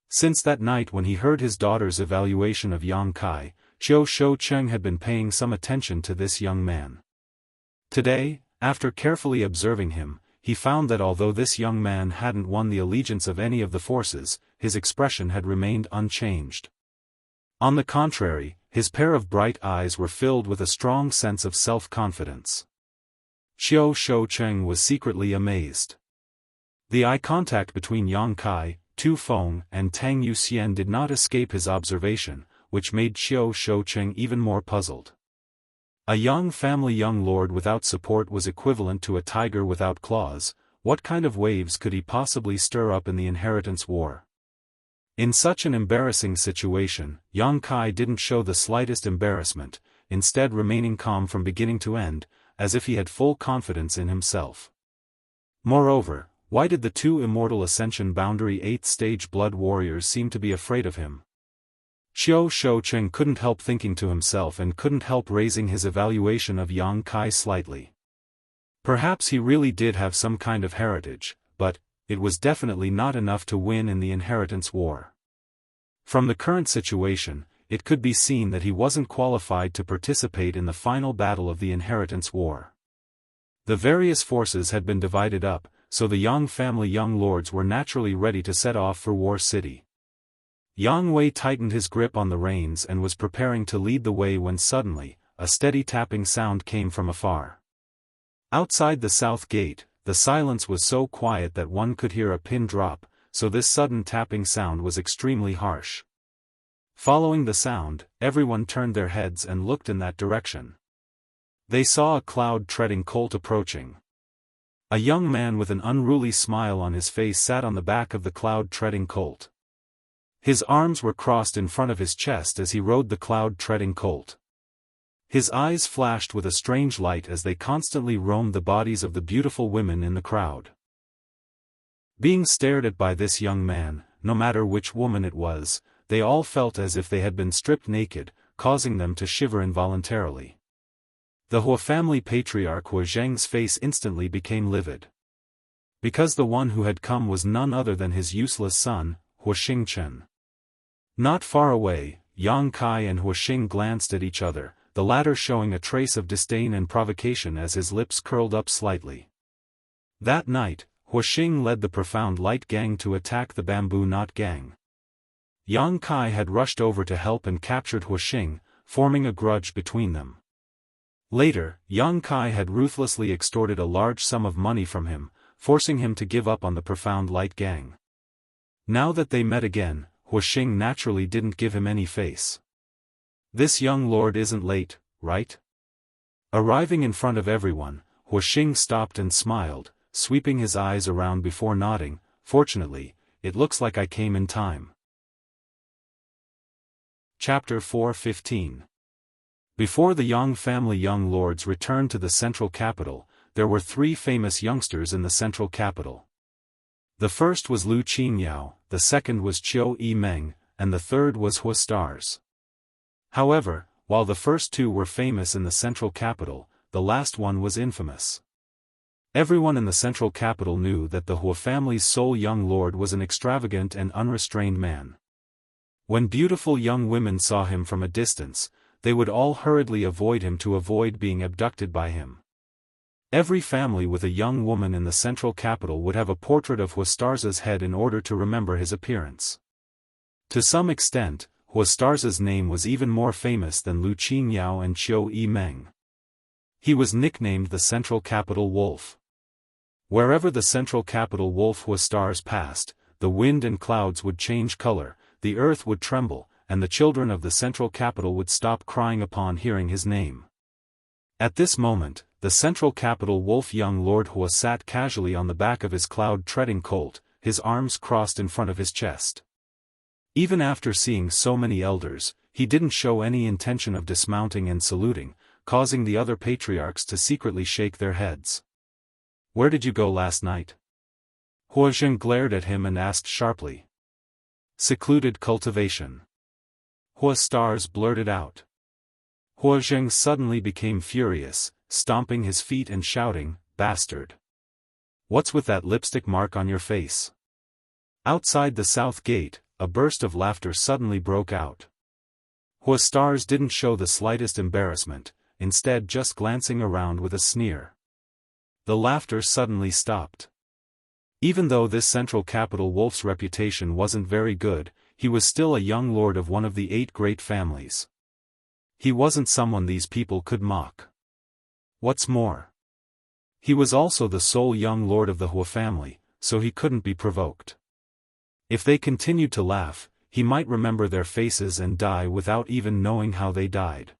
Since that night when he heard his daughter's evaluation of Yang Kai, Qiu Shoucheng had been paying some attention to this young man. Today, after carefully observing him, he found that although this young man hadn't won the allegiance of any of the forces, his expression had remained unchanged. On the contrary, his pair of bright eyes were filled with a strong sense of self-confidence. Qiu Shoucheng was secretly amazed. The eye contact between Yang Kai, Tu Feng, and Tang Yuxian did not escape his observation, which made Qiu Shoucheng even more puzzled. A Yang family young lord without support was equivalent to a tiger without claws. What kind of waves could he possibly stir up in the inheritance war? In such an embarrassing situation, Yang Kai didn't show the slightest embarrassment, instead remaining calm from beginning to end, as if he had full confidence in himself. Moreover, why did the 2 Immortal Ascension Boundary 8th stage blood warriors seem to be afraid of him? Qiu Shoucheng couldn't help thinking to himself and couldn't help raising his evaluation of Yang Kai slightly. Perhaps he really did have some kind of heritage, but it was definitely not enough to win in the inheritance war. From the current situation, it could be seen that he wasn't qualified to participate in the final battle of the inheritance war. The various forces had been divided up, so the Yang family young lords were naturally ready to set off for War City. Yang Wei tightened his grip on the reins and was preparing to lead the way when suddenly, a steady tapping sound came from afar. Outside the south gate, the silence was so quiet that one could hear a pin drop, so this sudden tapping sound was extremely harsh. Following the sound, everyone turned their heads and looked in that direction. They saw a cloud-treading colt approaching. A young man with an unruly smile on his face sat on the back of the cloud-treading colt. His arms were crossed in front of his chest as he rode the cloud-treading colt. His eyes flashed with a strange light as they constantly roamed the bodies of the beautiful women in the crowd. Being stared at by this young man, no matter which woman it was, they all felt as if they had been stripped naked, causing them to shiver involuntarily. The Hua family patriarch Hua Zheng's face instantly became livid. Because the one who had come was none other than his useless son, Hua Xingchen. Not far away, Yang Kai and Hua Xing glanced at each other, the latter showing a trace of disdain and provocation as his lips curled up slightly. That night, Hua Xing led the Profound Light Gang to attack the Bamboo Knot Gang. Yang Kai had rushed over to help and captured Hua Xing, forming a grudge between them. Later, Yang Kai had ruthlessly extorted a large sum of money from him, forcing him to give up on the Profound Light Gang. Now that they met again, Huixing naturally didn't give him any face. This young lord isn't late, right? Arriving in front of everyone, Huixing stopped and smiled, sweeping his eyes around before nodding. Fortunately, it looks like I came in time. Chapter 4:15. Before the Yang family young lords returned to the central capital, there were 3 famous youngsters in the central capital. The first was Lu Qingyao, the second was Qiu Yimeng, and the third was Hua Stars. However, while the first 2 were famous in the central capital, the last one was infamous. Everyone in the central capital knew that the Hua family's sole young lord was an extravagant and unrestrained man. When beautiful young women saw him from a distance, they would all hurriedly avoid him to avoid being abducted by him. Every family with a young woman in the central capital would have a portrait of Huastarza's head in order to remember his appearance. To some extent, Huastarza's name was even more famous than Lu Qingyao and Qiu Yimeng. He was nicknamed the Central Capital Wolf. Wherever the Central Capital Wolf Huastars passed, the wind and clouds would change color, the earth would tremble, and the children of the Central Capital would stop crying upon hearing his name. At this moment, the Central Capital Wolf young Lord Hua sat casually on the back of his cloud-treading colt, his arms crossed in front of his chest. Even after seeing so many elders, he didn't show any intention of dismounting and saluting, causing the other patriarchs to secretly shake their heads. "Where did you go last night?" Hua Zheng glared at him and asked sharply. "Secluded cultivation." Hua Stars blurted out. Hua Zheng suddenly became furious, stomping his feet and shouting, "Bastard! What's with that lipstick mark on your face?" Outside the south gate, a burst of laughter suddenly broke out. Hua Stars didn't show the slightest embarrassment, instead just glancing around with a sneer. The laughter suddenly stopped. Even though this Central Capital Wolf's reputation wasn't very good, he was still a young lord of one of the 8 great families. He wasn't someone these people could mock. What's more, he was also the sole young lord of the Hua family, so he couldn't be provoked. If they continued to laugh, he might remember their faces and die without even knowing how they died.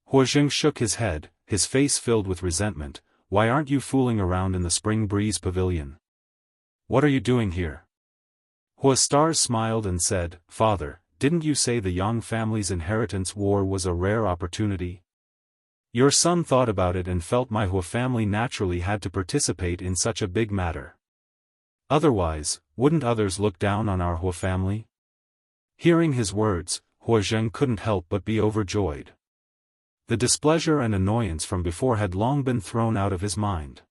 Hua Zheng shook his head, his face filled with resentment. "Why aren't you fooling around in the Spring Breeze Pavilion? What are you doing here?" Hua Stars smiled and said, "Father, didn't you say the Yang family's inheritance war was a rare opportunity? Your son thought about it and felt my Hua family naturally had to participate in such a big matter. Otherwise, wouldn't others look down on our Hua family?" Hearing his words, Hua Zheng couldn't help but be overjoyed. The displeasure and annoyance from before had long been thrown out of his mind.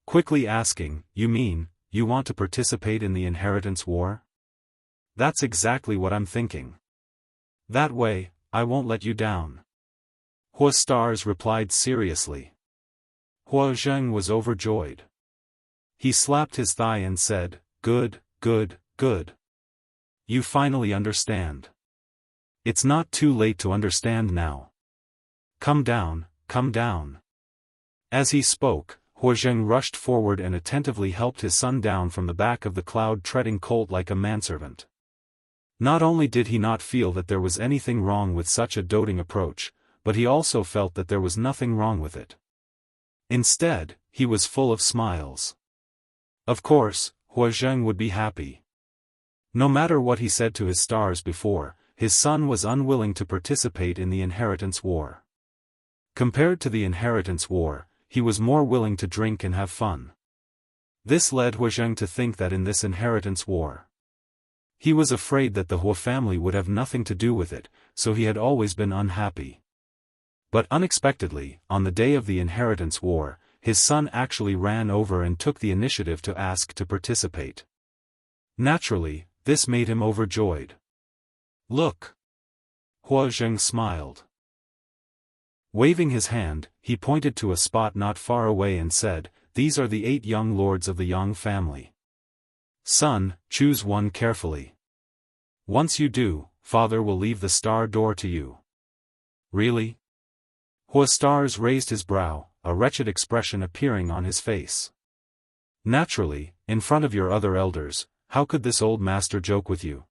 Quickly asking, "You mean, you want to participate in the inheritance war?" "That's exactly what I'm thinking. That way, I won't let you down." Hua Stars replied seriously. Hua Zheng was overjoyed. He slapped his thigh and said, "Good, good, good. You finally understand. It's not too late to understand now. Come down, come down." As he spoke, Hua Zheng rushed forward and attentively helped his son down from the back of the cloud-treading colt like a manservant. Not only did he not feel that there was anything wrong with such a doting approach, but he also felt that there was nothing wrong with it. Instead, he was full of smiles. Of course, Hua Zheng would be happy. No matter what he said to his stars before, his son was unwilling to participate in the inheritance war. Compared to the inheritance war, he was more willing to drink and have fun. This led Hua Zheng to think that in this inheritance war, he was afraid that the Hua family would have nothing to do with it, so he had always been unhappy. But unexpectedly, on the day of the inheritance war, his son actually ran over and took the initiative to ask to participate. Naturally, this made him overjoyed. "Look!" Hua Zheng smiled. Waving his hand, he pointed to a spot not far away and said, "These are the 8 young lords of the Yang family. Son, choose one carefully. Once you do, father will leave the star door to you." "Really?" Hua Stars raised his brow, a wretched expression appearing on his face. Naturally, in front of your other elders, how could this old master joke with you?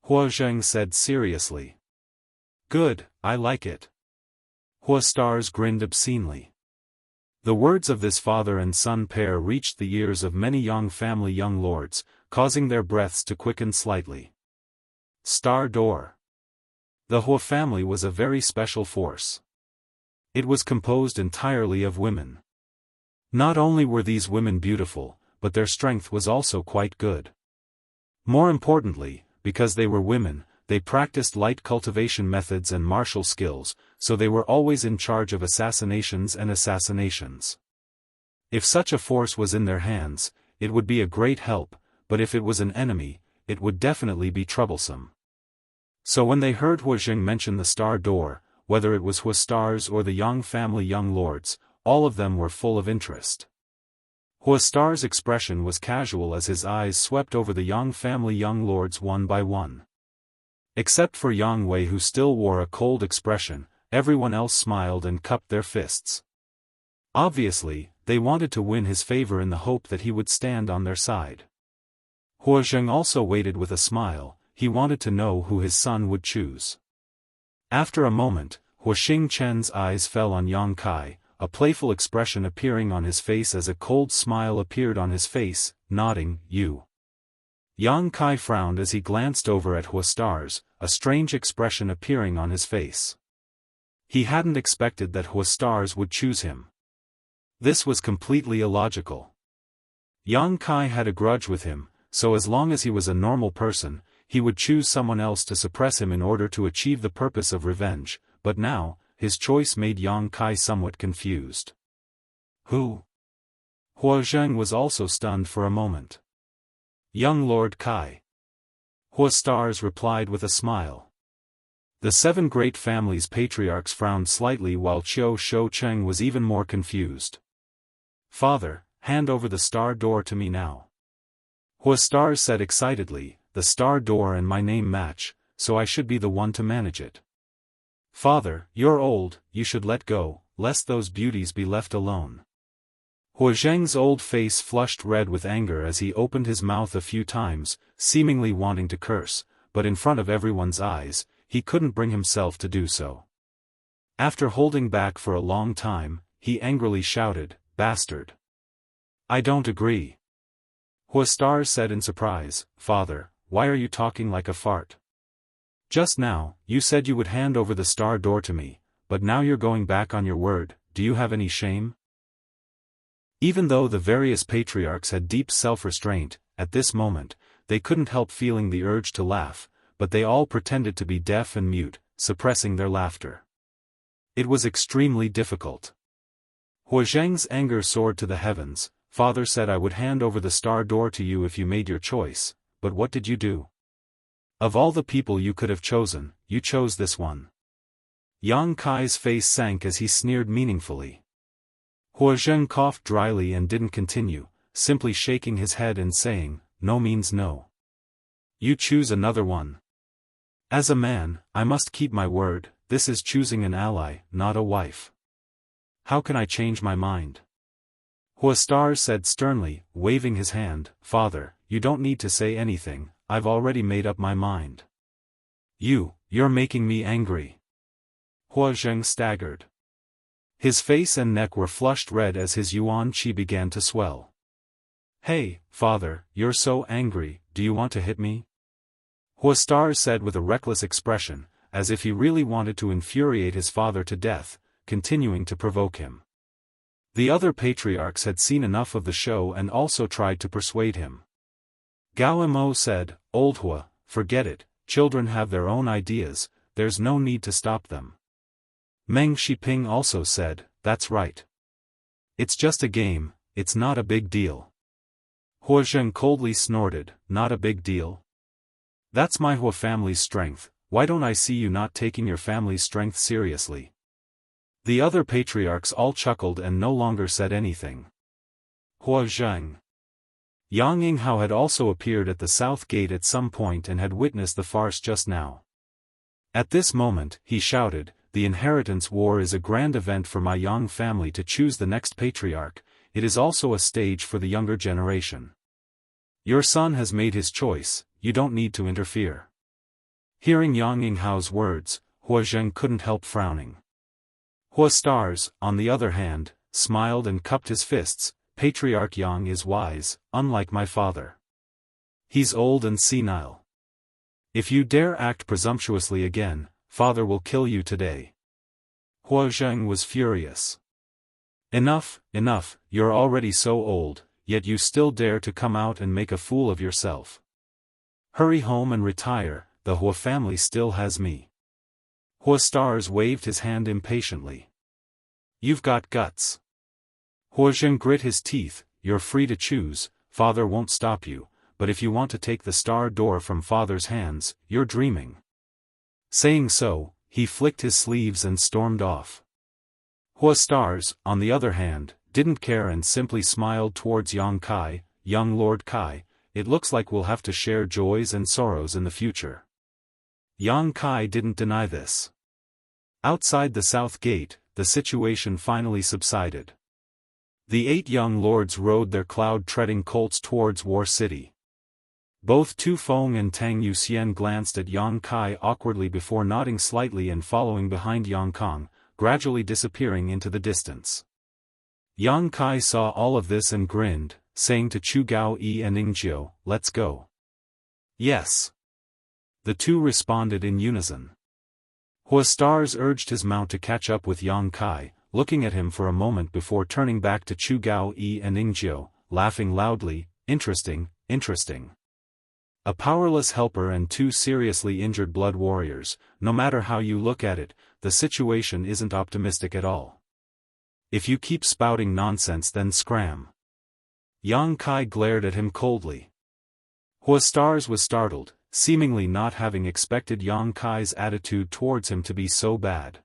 Hua Zheng said seriously. Good, I like it. Hua Stars grinned obscenely. The words of this father and son pair reached the ears of many Yang family young lords, causing their breaths to quicken slightly. Star Door. The Hua family was a very special force. It was composed entirely of women. Not only were these women beautiful, but their strength was also quite good. More importantly, because they were women, they practiced light cultivation methods and martial skills, so they were always in charge of assassinations and assassinations. If such a force was in their hands, it would be a great help, but if it was an enemy, it would definitely be troublesome. So when they heard Hua Zheng mention the Star Door, whether it was Hua Stars or the Yang family young lords, all of them were full of interest. Hua Star's expression was casual as his eyes swept over the Yang family young lords one by one. Except for Yang Wei, who still wore a cold expression, everyone else smiled and cupped their fists. Obviously, they wanted to win his favor in the hope that he would stand on their side. Hua Zheng also waited with a smile. He wanted to know who his son would choose. After a moment, Hua Xingchen's eyes fell on Yang Kai, a playful expression appearing on his face as a cold smile appeared on his face, nodding, you. Yang Kai frowned as he glanced over at Hua Stars, a strange expression appearing on his face. He hadn't expected that Hua Stars would choose him. This was completely illogical. Yang Kai had a grudge with him, so as long as he was a normal person, he would choose someone else to suppress him in order to achieve the purpose of revenge, but now, his choice made Yang Kai somewhat confused. Who? Hua Zheng was also stunned for a moment. Young Lord Kai. Hua Stars replied with a smile. The 7 great families' patriarchs frowned slightly while Qiu Shoucheng was even more confused. Father, hand over the Star Door to me now. Hua Stars said excitedly, the Star Door and my name match, so I should be the one to manage it. Father, you're old, you should let go, lest those beauties be left alone. Hua Zheng's old face flushed red with anger as he opened his mouth a few times, seemingly wanting to curse, but in front of everyone's eyes, he couldn't bring himself to do so. After holding back for a long time, he angrily shouted, Bastard! I don't agree. Hua Stars said in surprise, Father, why are you talking like a fart? Just now, you said you would hand over the Star Door to me, but now you're going back on your word, do you have any shame? Even though the various patriarchs had deep self-restraint, at this moment, they couldn't help feeling the urge to laugh, but they all pretended to be deaf and mute, suppressing their laughter. It was extremely difficult. Hua Zheng's anger soared to the heavens. Father said I would hand over the Star Door to you if you made your choice, but what did you do? Of all the people you could have chosen, you chose this one. Yang Kai's face sank as he sneered meaningfully. Hua Zheng coughed dryly and didn't continue, simply shaking his head and saying, no means no. You choose another one. As a man, I must keep my word, this is choosing an ally, not a wife. How can I change my mind? Hua Stars said sternly, waving his hand, Father, you don't need to say anything, I've already made up my mind. You're making me angry. Hua Zheng staggered. His face and neck were flushed red as his yuan qi began to swell. Hey, Father, you're so angry, do you want to hit me? Hua Stars said with a reckless expression, as if he really wanted to infuriate his father to death, continuing to provoke him. The other patriarchs had seen enough of the show and also tried to persuade him. Gao Mo said, Old Hua, forget it, children have their own ideas, there's no need to stop them. Meng Shiping also said, that's right. It's just a game, it's not a big deal. Hua Zheng coldly snorted, not a big deal? That's my Hua family's strength, why don't I see you not taking your family's strength seriously? The other patriarchs all chuckled and no longer said anything. Hua Zheng. Yang Yinghao had also appeared at the south gate at some point and had witnessed the farce just now. At this moment, he shouted, the inheritance war is a grand event for my Yang family to choose the next patriarch. It is also a stage for the younger generation. Your son has made his choice, you don't need to interfere." Hearing Yang Yinghao's words, Hua Zheng couldn't help frowning. Hua Stars, on the other hand, smiled and cupped his fists. "Patriarch Yang is wise, unlike my father. He's old and senile. If you dare act presumptuously again, father will kill you today." Hua Zheng was furious. Enough, you're already so old, yet you still dare to come out and make a fool of yourself. Hurry home and retire, the Hua family still has me." Hua Stars waved his hand impatiently. "You've got guts." Hua Zheng grit his teeth. "You're free to choose, father won't stop you, but if you want to take the star door from father's hands, you're dreaming." Saying so, he flicked his sleeves and stormed off. Hua Stars, on the other hand, didn't care and simply smiled towards Yang Kai. "Young Lord Kai, it looks like we'll have to share joys and sorrows in the future." Yang Kai didn't deny this. Outside the south gate, the situation finally subsided. The 8 young lords rode their cloud-treading colts towards War City. Both Tu Feng and Tang Yuxian glanced at Yang Kai awkwardly before nodding slightly and following behind Yang Kong, gradually disappearing into the distance. Yang Kai saw all of this and grinned, saying to Chu Gao Yi and Ningjiu, "Let's go." "Yes." The two responded in unison. Hua Stars urged his mount to catch up with Yang Kai, looking at him for a moment before turning back to Chu Gao Yi and Ningjiu, laughing loudly. Interesting. A powerless helper and 2 seriously injured blood warriors. No matter how you look at it, the situation isn't optimistic at all. If you keep spouting nonsense, then scram. Yang Kai glared at him coldly. Hua Stars was startled, seemingly not having expected Yang Kai's attitude towards him to be so bad.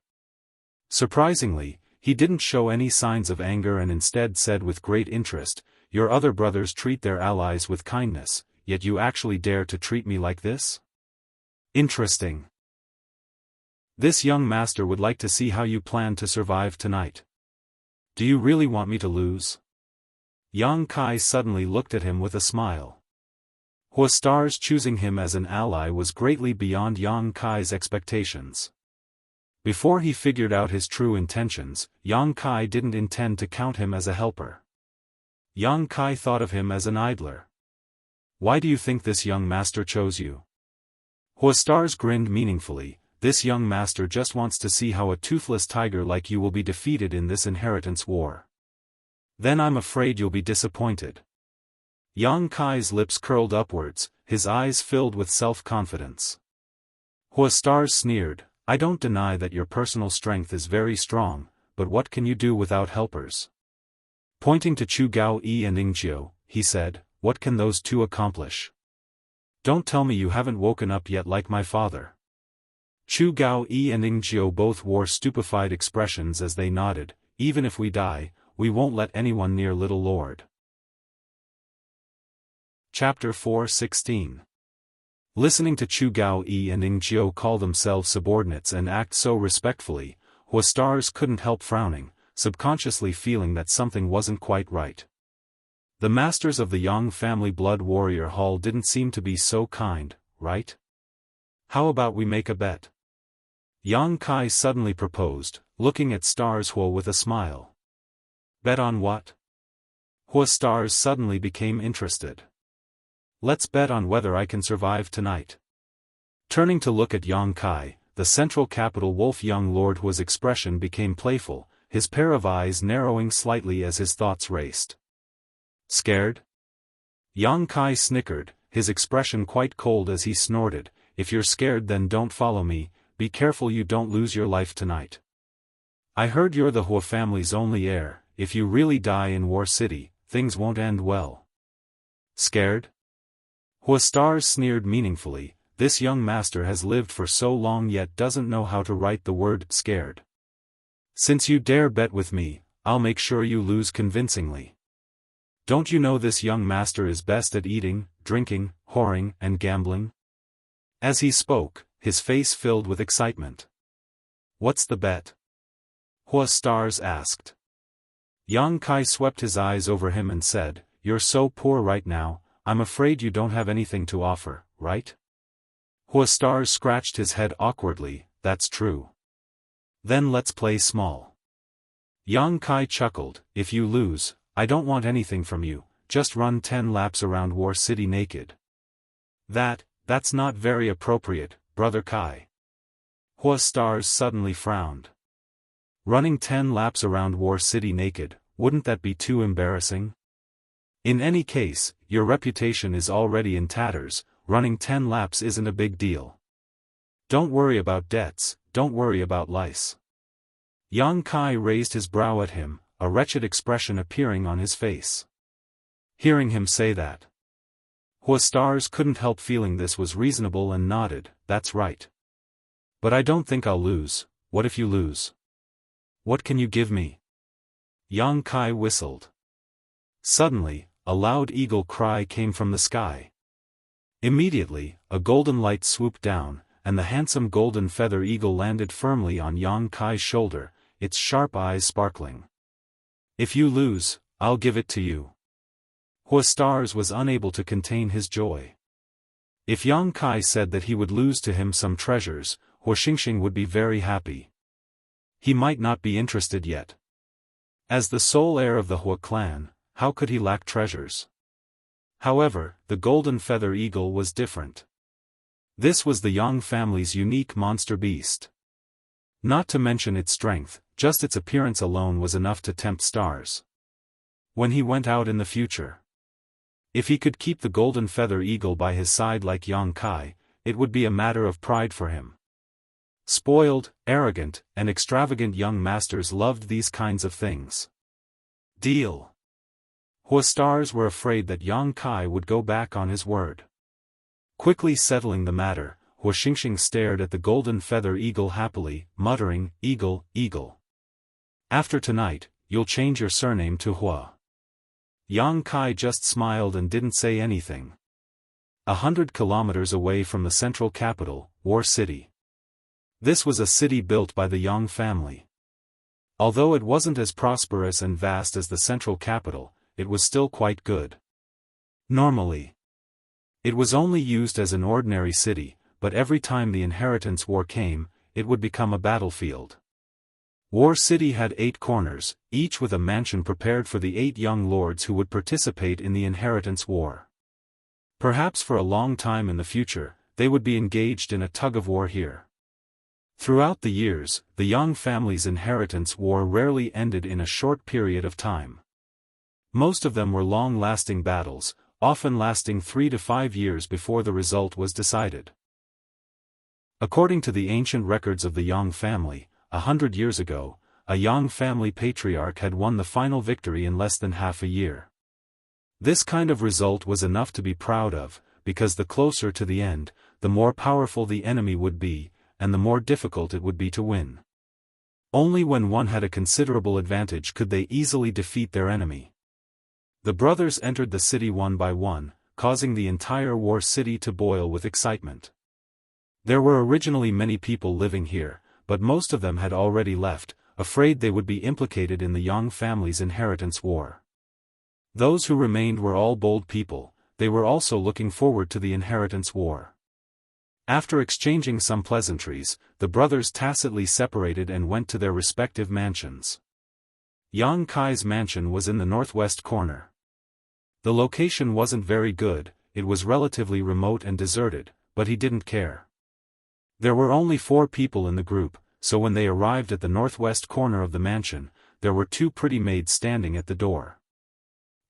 Surprisingly, he didn't show any signs of anger and instead said with great interest, "Your other brothers treat their allies with kindness, yet you actually dare to treat me like this? Interesting. This young master would like to see how you plan to survive tonight. Do you really want me to lose?" Yang Kai suddenly looked at him with a smile. Hua Stars choosing him as an ally was greatly beyond Yang Kai's expectations. Before he figured out his true intentions, Yang Kai didn't intend to count him as a helper. Yang Kai thought of him as an idler. "Why do you think this young master chose you?" Hua Stars grinned meaningfully. "This young master just wants to see how a toothless tiger like you will be defeated in this inheritance war. Then I'm afraid you'll be disappointed." Yang Kai's lips curled upwards, his eyes filled with self-confidence. Hua Stars sneered, "I don't deny that your personal strength is very strong, but what can you do without helpers?" Pointing to Chu Gao Yi and Ningjiu, he said, "What can those 2 accomplish? Don't tell me you haven't woken up yet like my father." Chu Gao Yi and Ningjiu both wore stupefied expressions as they nodded. "Even if we die, we won't let anyone near little lord." Chapter 4:16. Listening to Chu Gao Yi and Ningjiu call themselves subordinates and act so respectfully, Hua Stars couldn't help frowning, subconsciously feeling that something wasn't quite right. The masters of the Yang family blood warrior hall didn't seem to be so kind, right? "How about we make a bet?" Yang Kai suddenly proposed, looking at Stars Hua with a smile. "Bet on what?" Hua Stars suddenly became interested. "Let's bet on whether I can survive tonight." Turning to look at Yang Kai, the central capital wolf young lord Hua's expression became playful, his pair of eyes narrowing slightly as his thoughts raced. "Scared?" Yang Kai snickered, his expression quite cold as he snorted, "If you're scared then don't follow me, be careful you don't lose your life tonight. I heard you're the Hua family's only heir. If you really die in War City, things won't end well." "Scared?" Hua Stars sneered meaningfully, "This young master has lived for so long yet doesn't know how to write the word scared. Since you dare bet with me, I'll make sure you lose convincingly. Don't you know this young master is best at eating, drinking, whoring, and gambling?" As he spoke, his face filled with excitement. What's the bet? Hua Stars asked. Yang Kai swept his eyes over him and said, You're so poor right now, I'm afraid you don't have anything to offer, right? Hua Stars scratched his head awkwardly, That's true. Then let's play small. Yang Kai chuckled, If you lose, I don't want anything from you, just run 10 laps around War City naked. That's not very appropriate, Brother Kai. Hua Stars suddenly frowned. Running 10 laps around War City naked, wouldn't that be too embarrassing? In any case, your reputation is already in tatters, running 10 laps isn't a big deal. Don't worry about debts, don't worry about lice. Yang Kai raised his brow at him, a wretched expression appearing on his face. Hearing him say that, Hua Stars couldn't help feeling this was reasonable and nodded, That's right. But I don't think I'll lose. What if you lose? What can you give me? Yang Kai whistled. Suddenly, a loud eagle cry came from the sky. Immediately, a golden light swooped down, and the handsome golden feather eagle landed firmly on Yang Kai's shoulder, its sharp eyes sparkling. If you lose, I'll give it to you. Hua Stars was unable to contain his joy. If Yang Kai said that he would lose to him some treasures, Hua Xianxia would be very happy. He might not be interested yet. As the sole heir of the Hua clan, how could he lack treasures? However, the golden feather eagle was different. This was the Yang family's unique monster beast. Not to mention its strength, just its appearance alone was enough to tempt stars. When he went out in the future, if he could keep the golden feather eagle by his side like Yang Kai, it would be a matter of pride for him. Spoiled, arrogant, and extravagant young masters loved these kinds of things. Deal. Hua Stars were afraid that Yang Kai would go back on his word. Quickly settling the matter, Hua Xianxia stared at the golden feather eagle happily, muttering, Eagle, eagle. After tonight, you'll change your surname to Hua. Yang Kai just smiled and didn't say anything. 100 kilometers away from the central capital, War City. This was a city built by the Yang family. Although it wasn't as prosperous and vast as the central capital, it was still quite good. Normally, it was only used as an ordinary city, but every time the inheritance war came, it would become a battlefield. War City had 8 corners, each with a mansion prepared for the 8 young lords who would participate in the inheritance war. Perhaps for a long time in the future, they would be engaged in a tug-of-war here. Throughout the years, the Yang family's inheritance war rarely ended in a short period of time. Most of them were long-lasting battles, often lasting 3 to 5 years before the result was decided. According to the ancient records of the Yang family, 100 years ago, a Yang family patriarch had won the final victory in less than half a year. This kind of result was enough to be proud of, because the closer to the end, the more powerful the enemy would be, and the more difficult it would be to win. Only when one had a considerable advantage could they easily defeat their enemy. The brothers entered the city one by one, causing the entire War City to boil with excitement. There were originally many people living here, but most of them had already left, afraid they would be implicated in the Yang family's inheritance war. Those who remained were all bold people, they were also looking forward to the inheritance war. After exchanging some pleasantries, the brothers tacitly separated and went to their respective mansions. Yang Kai's mansion was in the northwest corner. The location wasn't very good, it was relatively remote and deserted, but he didn't care. There were only 4 people in the group, so when they arrived at the northwest corner of the mansion, there were 2 pretty maids standing at the door.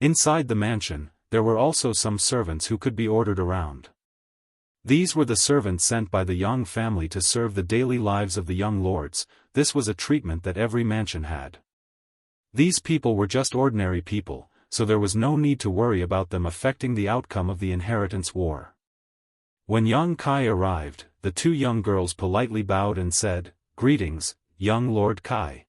Inside the mansion, there were also some servants who could be ordered around. These were the servants sent by the Yang family to serve the daily lives of the young lords. This was a treatment that every mansion had. These people were just ordinary people, so there was no need to worry about them affecting the outcome of the inheritance war. When Yang Kai arrived, the 2 young girls politely bowed and said, "Greetings, young Lord Kai."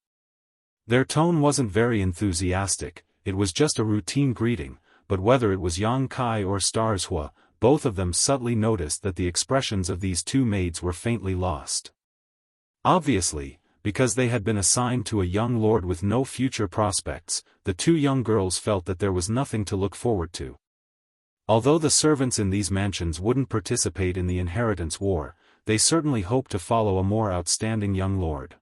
Their tone wasn't very enthusiastic, it was just a routine greeting, but whether it was Yang Kai or Stars Hua, both of them subtly noticed that the expressions of these 2 maids were faintly lost. Obviously, because they had been assigned to a young lord with no future prospects, the two young girls felt that there was nothing to look forward to. Although the servants in these mansions wouldn't participate in the inheritance war, they certainly hoped to follow a more outstanding young lord.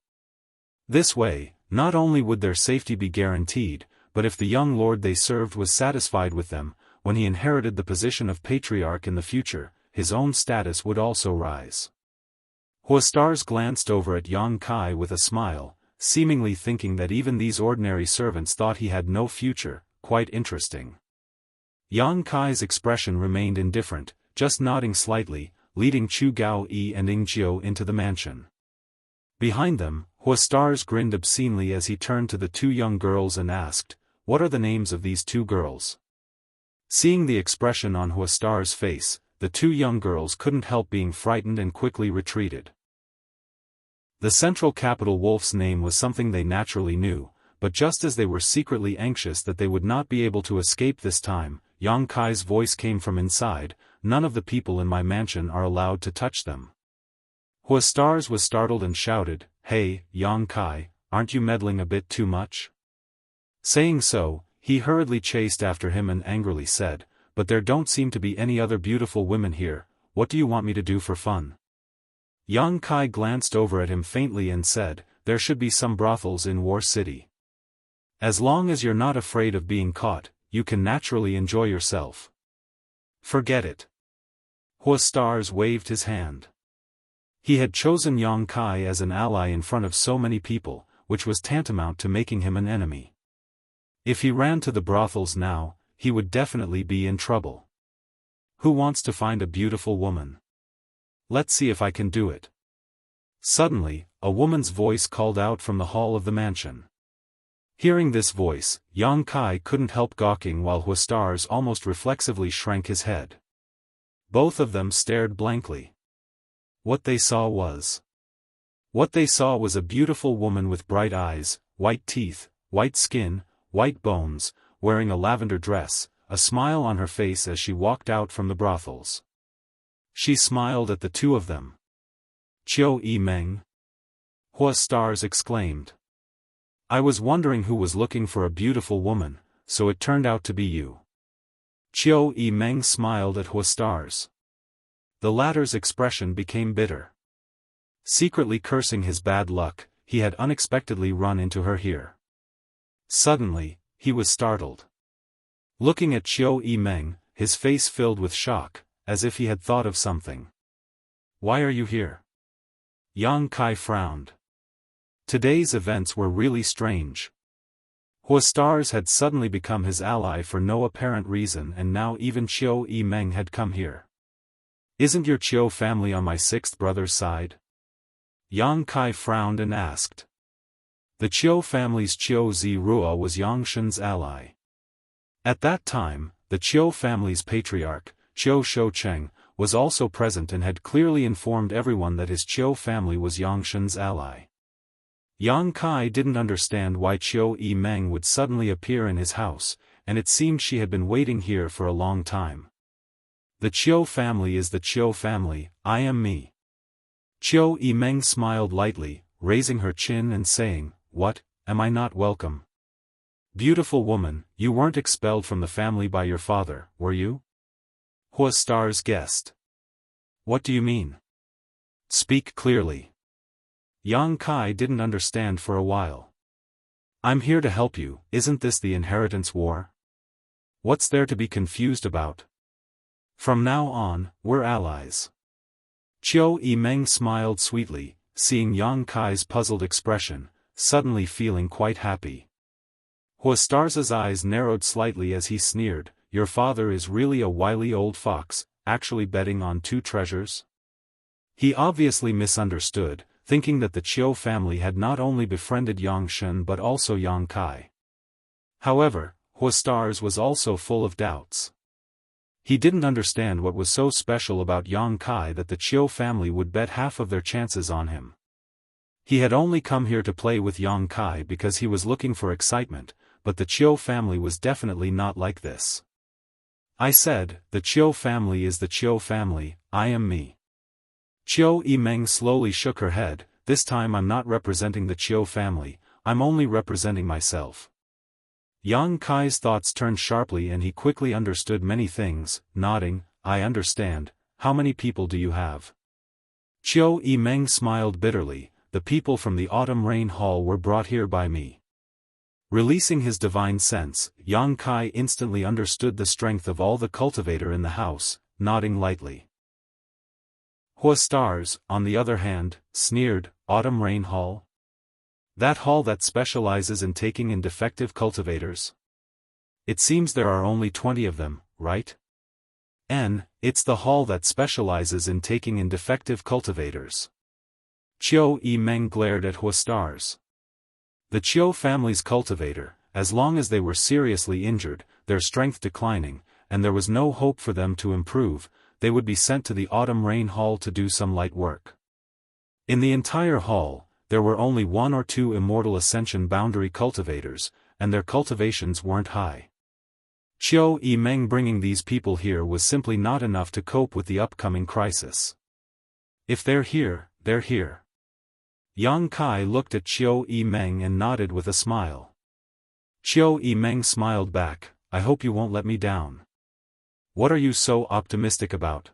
This way, not only would their safety be guaranteed, but if the young lord they served was satisfied with them, when he inherited the position of patriarch in the future, his own status would also rise. Huastars glanced over at Yang Kai with a smile, seemingly thinking that even these ordinary servants thought he had no future. Quite interesting. Yang Kai's expression remained indifferent, just nodding slightly, leading Chu Gao-yi and Ing Jiu into the mansion. Behind them, Huastars grinned obscenely as he turned to the two young girls and asked, "What are the names of these two girls?" Seeing the expression on Huastars' face, the two young girls couldn't help being frightened and quickly retreated. The central capital wolf's name was something they naturally knew, but just as they were secretly anxious that they would not be able to escape this time, Yang Kai's voice came from inside, "None of the people in my mansion are allowed to touch them." Huastars was startled and shouted, "Hey, Yang Kai, aren't you meddling a bit too much?" Saying so, he hurriedly chased after him and angrily said, "But there don't seem to be any other beautiful women here, what do you want me to do for fun?" Yang Kai glanced over at him faintly and said, "There should be some brothels in War City. As long as you're not afraid of being caught, you can naturally enjoy yourself." "Forget it." Huastars waved his hand. He had chosen Yang Kai as an ally in front of so many people, which was tantamount to making him an enemy. If he ran to the brothels now, he would definitely be in trouble. Who wants to find a beautiful woman? Let's see if I can do it. Suddenly, a woman's voice called out from the hall of the mansion. Hearing this voice, Yang Kai couldn't help gawking while Huastars almost reflexively shrank his head. Both of them stared blankly. What they saw was a beautiful woman with bright eyes, white teeth, white skin, white bones, wearing a lavender dress, a smile on her face as she walked out from the brothels. She smiled at the two of them. "Qiu Yi Meng?" Huastars exclaimed. "I was wondering who was looking for a beautiful woman, so it turned out to be you." Qiu Yi Meng smiled at Huastars. The latter's expression became bitter. Secretly cursing his bad luck, he had unexpectedly run into her here. Suddenly, he was startled. Looking at Qiu Yi Meng, his face filled with shock, as if he had thought of something. "Why are you here?" Yang Kai frowned. Today's events were really strange. Huastars had suddenly become his ally for no apparent reason, and now even Qiu Yi Meng had come here. "Isn't your Qiu family on my sixth brother's side?" Yang Kai frowned and asked. The Qiu family's Qiu Zirua was Yang Shen's ally. At that time, the Qiu family's patriarch, Qiu Shoucheng, was also present and had clearly informed everyone that his Qiu family was Yang Shen's ally. Yang Kai didn't understand why Qiu Yi Meng would suddenly appear in his house, and it seemed she had been waiting here for a long time. "The Qiu family is the Qiu family, I am me." Qiu Yi Meng smiled lightly, raising her chin and saying, "What, am I not welcome?" "Beautiful woman, you weren't expelled from the family by your father, were you?" Huastars guessed. "What do you mean? Speak clearly." Yang Kai didn't understand for a while. "I'm here to help you, isn't this the inheritance war? What's there to be confused about? From now on, we're allies." Qiu Yi Meng smiled sweetly, seeing Yang Kai's puzzled expression, suddenly feeling quite happy. Huastars' eyes narrowed slightly as he sneered, "Your father is really a wily old fox, actually betting on two treasures?" He obviously misunderstood, thinking that the Qiu family had not only befriended Yang Shen but also Yang Kai. However, Huastars was also full of doubts. He didn't understand what was so special about Yang Kai that the Qiu family would bet half of their chances on him. He had only come here to play with Yang Kai because he was looking for excitement, but the Qiu family was definitely not like this. "I said, the Qiu family is the Qiu family, I am me." Qiu Yi Meng slowly shook her head, this time I'm not representing the Qiu family, I'm only representing myself. Yang Kai's thoughts turned sharply and he quickly understood many things, nodding, I understand, how many people do you have? Qiu Yimeng smiled bitterly, the people from the Autumn Rain Hall were brought here by me. Releasing his divine sense, Yang Kai instantly understood the strength of all the cultivator in the house, nodding lightly. Huastars, on the other hand, sneered, Autumn Rain Hall? That hall that specializes in taking in defective cultivators? It seems there are only 20 of them, right? It's the hall that specializes in taking in defective cultivators. Qiu Yimeng glared at Huastars. The Qiu family's cultivator, as long as they were seriously injured, their strength declining, and there was no hope for them to improve, they would be sent to the Autumn Rain Hall to do some light work. In the entire hall, there were only 1 or 2 Immortal Ascension boundary cultivators, and their cultivations weren't high. Qiu Yimeng bringing these people here was simply not enough to cope with the upcoming crisis. If they're here, they're here. Yang Kai looked at Qiu Yimeng and nodded with a smile. Qiu Yimeng smiled back, I hope you won't let me down. What are you so optimistic about?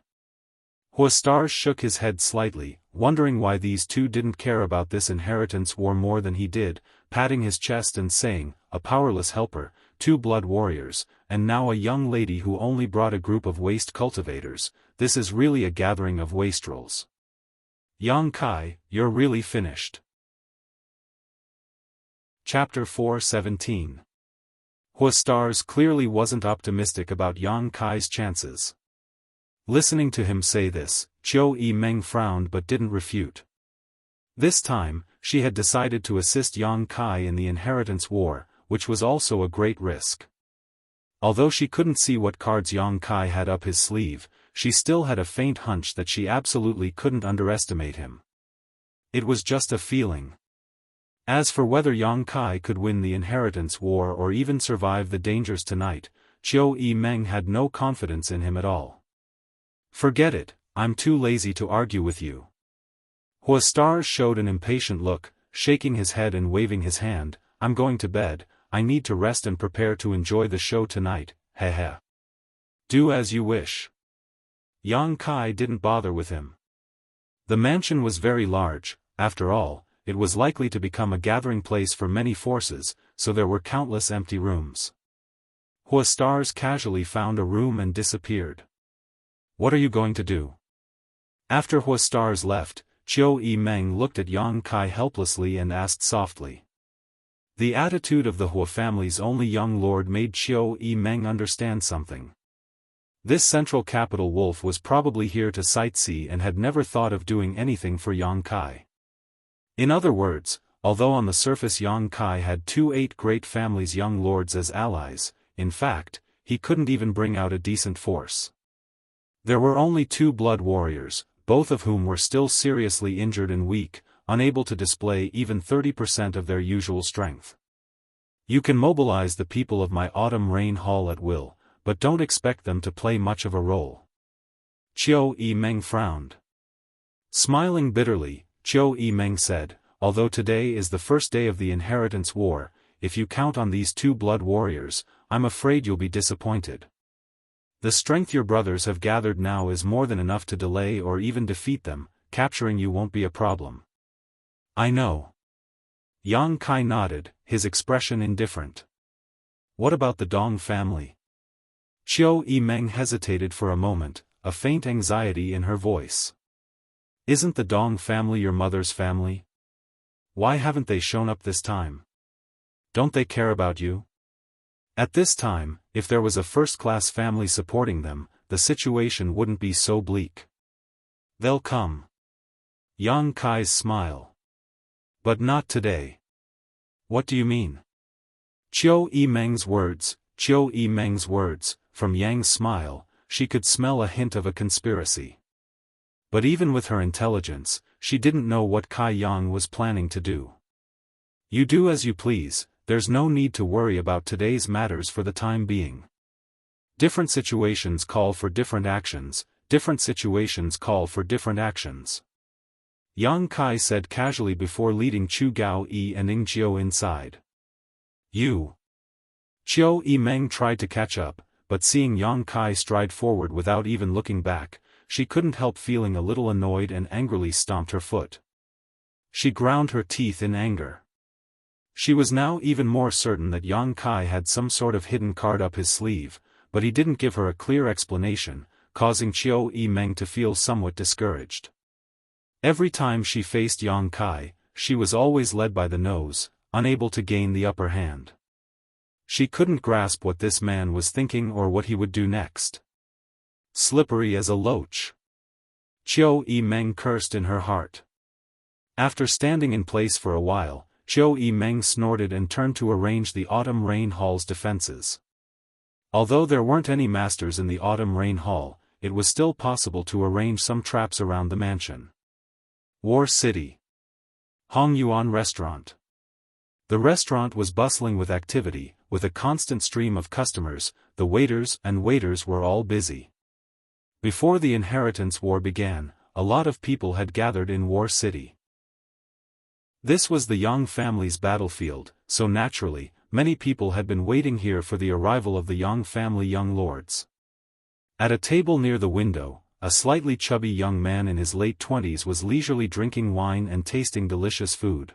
Huastars shook his head slightly, wondering why these two didn't care about this inheritance war more than he did, patting his chest and saying, a powerless helper, 2 blood warriors, and now a young lady who only brought a group of waste cultivators, this is really a gathering of wastrels. Yang Kai, you're really finished. Chapter 4:17. Huastars clearly wasn't optimistic about Yang Kai's chances. Listening to him say this, Qiu Yimeng frowned but didn't refute. This time, she had decided to assist Yang Kai in the inheritance war, which was also a great risk. Although she couldn't see what cards Yang Kai had up his sleeve, she still had a faint hunch that she absolutely couldn't underestimate him. It was just a feeling. As for whether Yang Kai could win the inheritance war or even survive the dangers tonight, Qiu Yimeng had no confidence in him at all. Forget it, I'm too lazy to argue with you. Huastars showed an impatient look, shaking his head and waving his hand, I'm going to bed, I need to rest and prepare to enjoy the show tonight, heh. Do as you wish. Yang Kai didn't bother with him. The mansion was very large, after all, it was likely to become a gathering place for many forces, so there were countless empty rooms. Huastars casually found a room and disappeared. What are you going to do? After Huastars left, Qiu Yimeng looked at Yang Kai helplessly and asked softly. The attitude of the Hua family's only young lord made Qiu Yimeng understand something. This central capital wolf was probably here to sightsee and had never thought of doing anything for Yang Kai. In other words, although on the surface Yang Kai had 2 great families' young lords as allies, in fact, he couldn't even bring out a decent force. There were only 2 blood warriors, both of whom were still seriously injured and weak, unable to display even 30% of their usual strength. You can mobilize the people of my Autumn Rain Hall at will, but don't expect them to play much of a role. Qiu Yimeng frowned. Smiling bitterly, Qiu Yimeng said, although today is the first day of the inheritance war, if you count on these 2 blood warriors, I'm afraid you'll be disappointed. The strength your brothers have gathered now is more than enough to delay or even defeat them, capturing you won't be a problem. I know. Yang Kai nodded, his expression indifferent. What about the Dong family? Qiu Yimeng hesitated for a moment, a faint anxiety in her voice. Isn't the Dong family your mother's family? Why haven't they shown up this time? Don't they care about you? At this time, if there was a first-class family supporting them, the situation wouldn't be so bleak. They'll come. Yang Kai's smile. But not today. What do you mean? Qiu Yimeng's words, from Yang's smile, she could smell a hint of a conspiracy. But even with her intelligence, she didn't know what Kai Yang was planning to do. You do as you please, there's no need to worry about today's matters for the time being. Different situations call for different actions, different situations call for different actions. Yang Kai said casually before leading Chu Gao Yi and Ning Jiao inside. You. Qiu Yimeng tried to catch up, but seeing Yang Kai stride forward without even looking back, she couldn't help feeling a little annoyed and angrily stomped her foot. She ground her teeth in anger. She was now even more certain that Yang Kai had some sort of hidden card up his sleeve, but he didn't give her a clear explanation, causing Qiu Yimeng to feel somewhat discouraged. Every time she faced Yang Kai, she was always led by the nose, unable to gain the upper hand. She couldn't grasp what this man was thinking or what he would do next. Slippery as a loach. Qiu Yimeng cursed in her heart. After standing in place for a while, Qiu Yimeng snorted and turned to arrange the Autumn Rain Hall's defenses. Although there weren't any masters in the Autumn Rain Hall, it was still possible to arrange some traps around the mansion. War City. Hongyuan Restaurant. The restaurant was bustling with activity, with a constant stream of customers. The waiters were all busy. Before the Inheritance War began, a lot of people had gathered in War City. This was the Yang family's battlefield, so naturally, many people had been waiting here for the arrival of the Yang family young lords. At a table near the window, a slightly chubby young man in his late 20s was leisurely drinking wine and tasting delicious food.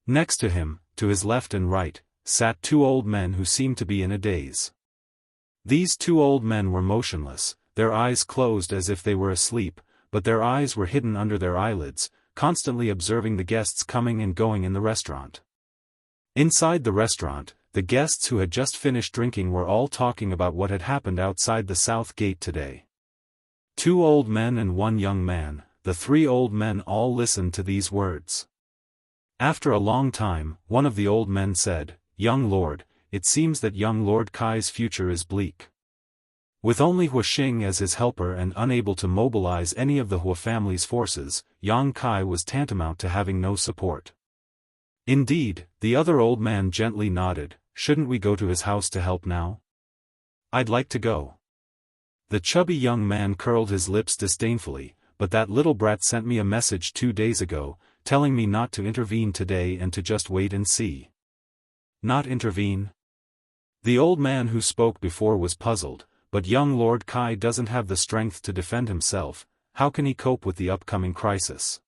Next to him, to his left and right, sat two old men who seemed to be in a daze. These two old men were motionless, their eyes closed as if they were asleep, but their eyes were hidden under their eyelids, constantly observing the guests coming and going in the restaurant. Inside the restaurant, the guests who had just finished drinking were all talking about what had happened outside the south gate today. Two old men and one young man, the three old men all listened to these words. After a long time, one of the old men said, "Young lord, it seems that young Lord Kai's future is bleak." With only Hua Xing as his helper and unable to mobilize any of the Hua family's forces, Yang Kai was tantamount to having no support. Indeed, the other old man gently nodded. "Shouldn't we go to his house to help now?" "I'd like to go." The chubby young man curled his lips disdainfully, "But that little brat sent me a message 2 days ago, telling me not to intervene today and to just wait and see." "Not intervene?" The old man who spoke before was puzzled, but young Lord Kai doesn't have the strength to defend himself. How can he cope with the upcoming crisis?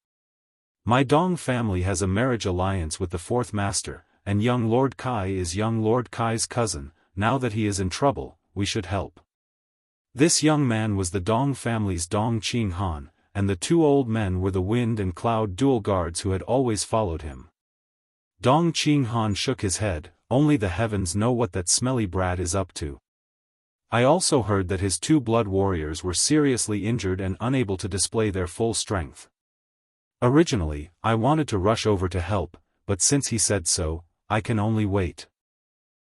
My Dong family has a marriage alliance with the fourth master, and young Lord Kai is young Lord Kai's cousin. Now that he is in trouble, we should help. This young man was the Dong family's Dong Qing Han, and the two old men were the Wind and Cloud dual guards who had always followed him. Dong Qing Han shook his head. "Only the heavens know what that smelly brat is up to. I also heard that his two blood warriors were seriously injured and unable to display their full strength. Originally, I wanted to rush over to help, but since he said so, I can only wait."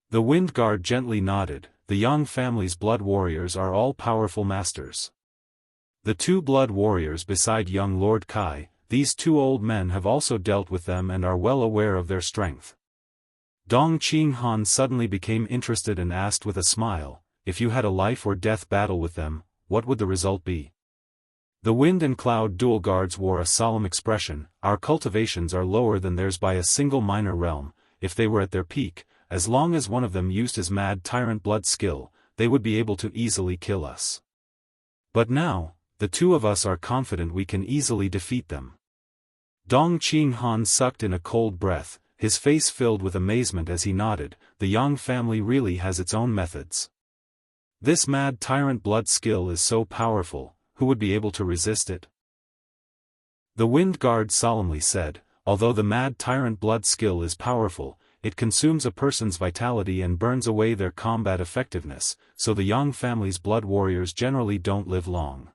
The Wind Guard gently nodded. The Yang family's blood warriors are all powerful masters. The two blood warriors beside young Lord Kai, these two old men have also dealt with them and are well aware of their strength. Dong Qing Han suddenly became interested and asked with a smile, "If you had a life or death battle with them, what would the result be?" The Wind and Cloud dual guards wore a solemn expression. "Our cultivations are lower than theirs by a single minor realm. If they were at their peak, as long as one of them used his mad tyrant blood skill, they would be able to easily kill us. But now, the two of us are confident we can easily defeat them." Dong Qing Han sucked in a cold breath, his face filled with amazement as he nodded. The Yang family really has its own methods. This mad tyrant blood skill is so powerful, who would be able to resist it? The Wind Guard solemnly said, "Although the mad tyrant blood skill is powerful, it consumes a person's vitality and burns away their combat effectiveness, so the Yang family's blood warriors generally don't live long.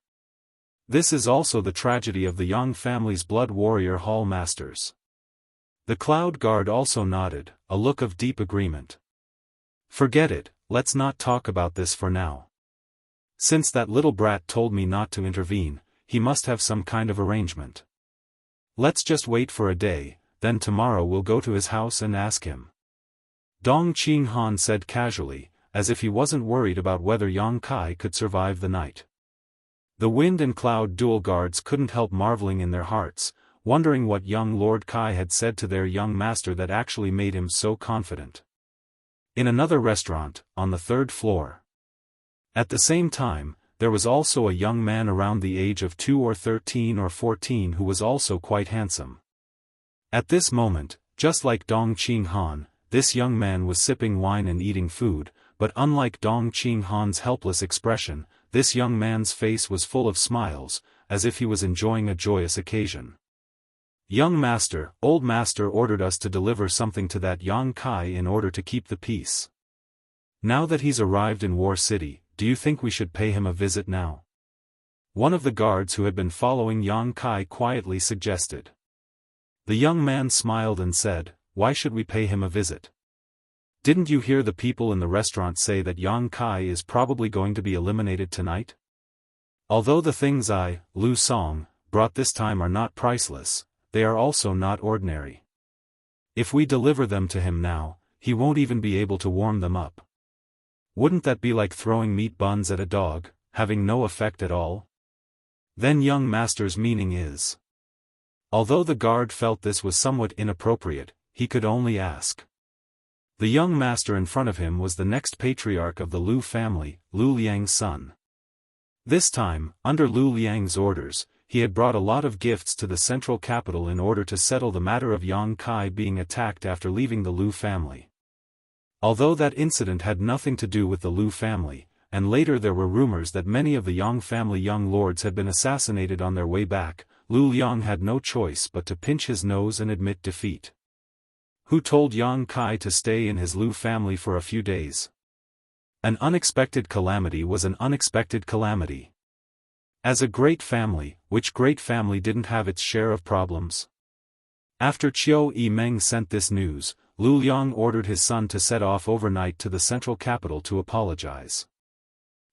This is also the tragedy of the Yang family's blood warrior hall masters." The Cloud Guard also nodded, a look of deep agreement. "Forget it, let's not talk about this for now. Since that little brat told me not to intervene, he must have some kind of arrangement. Let's just wait for a day, then tomorrow we'll go to his house and ask him." Dong Qing Han said casually, as if he wasn't worried about whether Yang Kai could survive the night. The Wind and Cloud dual guards couldn't help marveling in their hearts, wondering what young Lord Kai had said to their young master that actually made him so confident. In another restaurant, on the 3rd floor. At the same time, there was also a young man around the age of 2 or 13 or 14 who was also quite handsome. At this moment, just like Dong Qing Han, this young man was sipping wine and eating food, but unlike Dong Qing Han's helpless expression, this young man's face was full of smiles, as if he was enjoying a joyous occasion. Young master, old master ordered us to deliver something to that Yang Kai in order to keep the peace. Now that he's arrived in War City, do you think we should pay him a visit now? One of the guards who had been following Yang Kai quietly suggested. The young man smiled and said, "Why should we pay him a visit? Didn't you hear the people in the restaurant say that Yang Kai is probably going to be eliminated tonight? Although the things I, Lu Song, brought this time are not priceless, they are also not ordinary. If we deliver them to him now, he won't even be able to warm them up. Wouldn't that be like throwing meat buns at a dog, having no effect at all?" Then young master's meaning is. Although the guard felt this was somewhat inappropriate, he could only ask. The young master in front of him was the next patriarch of the Lu family, Lu Liang's son. This time, under Lu Liang's orders, he had brought a lot of gifts to the central capital in order to settle the matter of Yang Kai being attacked after leaving the Lu family. Although that incident had nothing to do with the Lu family, and later there were rumors that many of the Yang family young lords had been assassinated on their way back, Lu Liang had no choice but to pinch his nose and admit defeat. Who told Yang Kai to stay in his Lu family for a few days? An unexpected calamity was an unexpected calamity. As a great family, which great family didn't have its share of problems? After Qiu Yimeng sent this news, Lu Liang ordered his son to set off overnight to the central capital to apologize.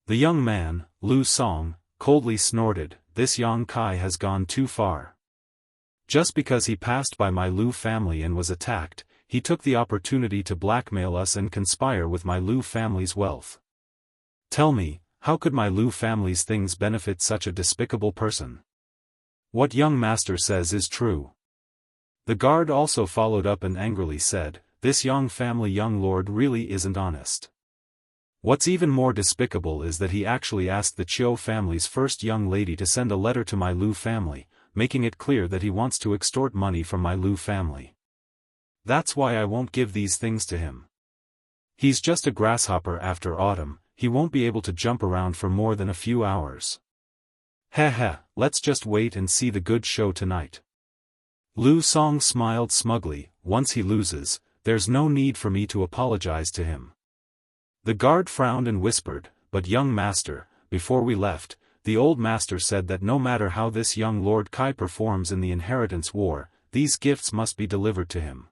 The young man, Lu Song, coldly snorted, "This Yang Kai has gone too far. Just because he passed by my Lu family and was attacked, he took the opportunity to blackmail us and conspire with my Lu family's wealth. Tell me, how could my Lu family's things benefit such a despicable person? What young master says is true." The guard also followed up and angrily said, "This Yang family young lord really isn't honest. What's even more despicable is that he actually asked the Qiu family's first young lady to send a letter to my Lu family, making it clear that he wants to extort money from my Lu family. That's why I won't give these things to him. He's just a grasshopper after autumn, he won't be able to jump around for more than a few hours. Heh, let's just wait and see the good show tonight." Lu Song smiled smugly, "Once he loses, there's no need for me to apologize to him." The guard frowned and whispered, "But young master, before we left, the old master said that no matter how this young Lord Kai performs in the inheritance war, these gifts must be delivered to him."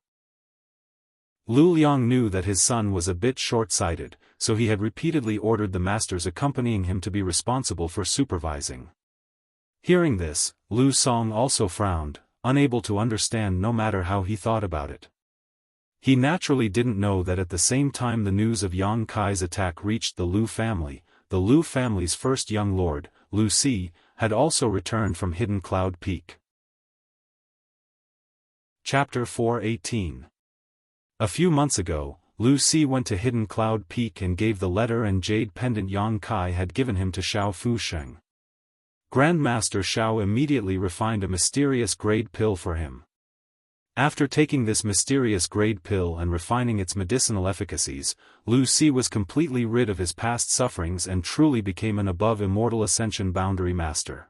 Lu Liang knew that his son was a bit short-sighted, so he had repeatedly ordered the masters accompanying him to be responsible for supervising. Hearing this, Lu Song also frowned, unable to understand no matter how he thought about it. He naturally didn't know that at the same time the news of Yang Kai's attack reached the Lu family, the Lu family's first young lord, Lu Si, had also returned from Hidden Cloud Peak. Chapter 418. A few months ago, Lu Si went to Hidden Cloud Peak and gave the letter and jade pendant Yang Kai had given him to Xiao Fusheng. Grandmaster Xiao immediately refined a mysterious grade pill for him. After taking this mysterious grade pill and refining its medicinal efficacies, Lu Si was completely rid of his past sufferings and truly became an above immortal Ascension boundary master.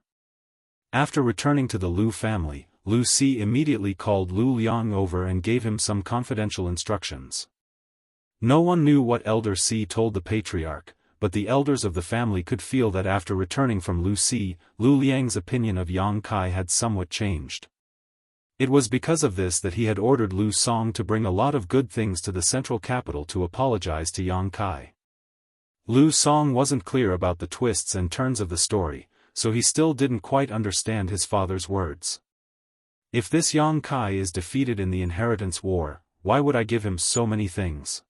After returning to the Lu family, Lu Si immediately called Lu Liang over and gave him some confidential instructions. No one knew what Elder Si told the patriarch, but the elders of the family could feel that after returning from Lu Si, Lu Liang's opinion of Yang Kai had somewhat changed. It was because of this that he had ordered Lu Song to bring a lot of good things to the central capital to apologize to Yang Kai. Lu Song wasn't clear about the twists and turns of the story, so he still didn't quite understand his father's words. If this Yang Kai is defeated in the inheritance war, why would I give him so many things?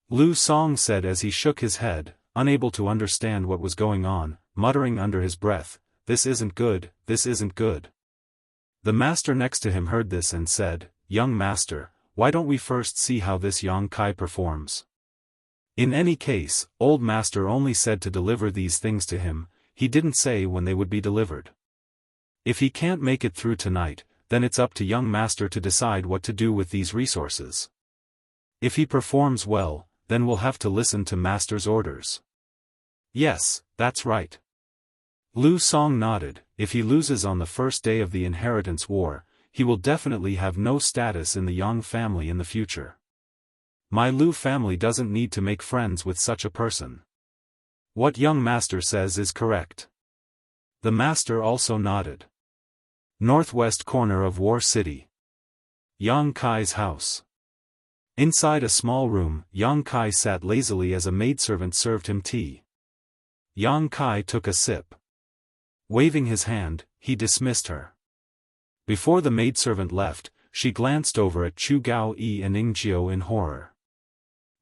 Lu Song said as he shook his head, unable to understand what was going on, muttering under his breath, "This isn't good, this isn't good." The master next to him heard this and said, "Young master, why don't we first see how this Yang Kai performs?" In any case, old master only said to deliver these things to him, he didn't say when they would be delivered. If he can't make it through tonight, then it's up to young master to decide what to do with these resources. If he performs well, then we'll have to listen to master's orders. Yes, that's right. Lu Song nodded. If he loses on the first day of the inheritance war, he will definitely have no status in the Yang family in the future. My Lu family doesn't need to make friends with such a person. What young master says is correct. The master also nodded. Northwest corner of War City. Yang Kai's house. Inside a small room, Yang Kai sat lazily as a maidservant served him tea. Yang Kai took a sip. Waving his hand, he dismissed her. Before the maidservant left, she glanced over at Chu Gao Yi and Ing Jiao in horror.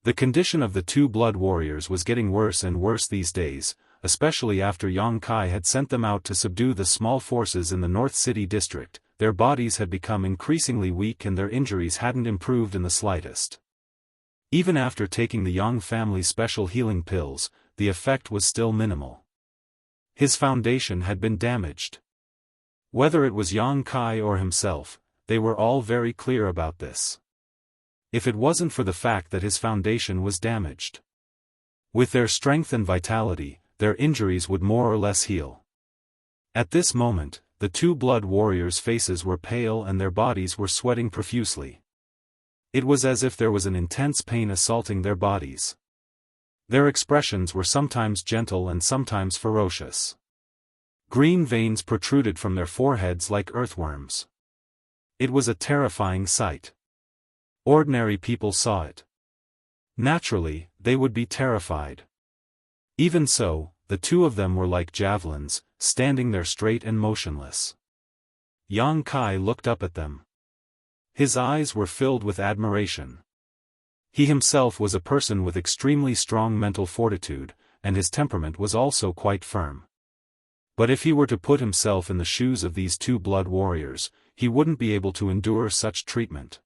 The condition of the two blood warriors was getting worse and worse these days, especially after Yang Kai had sent them out to subdue the small forces in the North City district. Their bodies had become increasingly weak and their injuries hadn't improved in the slightest. Even after taking the Yang family special healing pills, the effect was still minimal. His foundation had been damaged. Whether it was Yang Kai or himself, they were all very clear about this. If it wasn't for the fact that his foundation was damaged, with their strength and vitality, their injuries would more or less heal. At this moment, the two blood warriors' faces were pale and their bodies were sweating profusely. It was as if there was an intense pain assaulting their bodies. Their expressions were sometimes gentle and sometimes ferocious. Green veins protruded from their foreheads like earthworms. It was a terrifying sight. Ordinary people saw it. Naturally, they would be terrified. Even so, the two of them were like javelins, standing there straight and motionless. Yang Kai looked up at them. His eyes were filled with admiration. He himself was a person with extremely strong mental fortitude, and his temperament was also quite firm. But if he were to put himself in the shoes of these two blood warriors, he wouldn't be able to endure such treatment.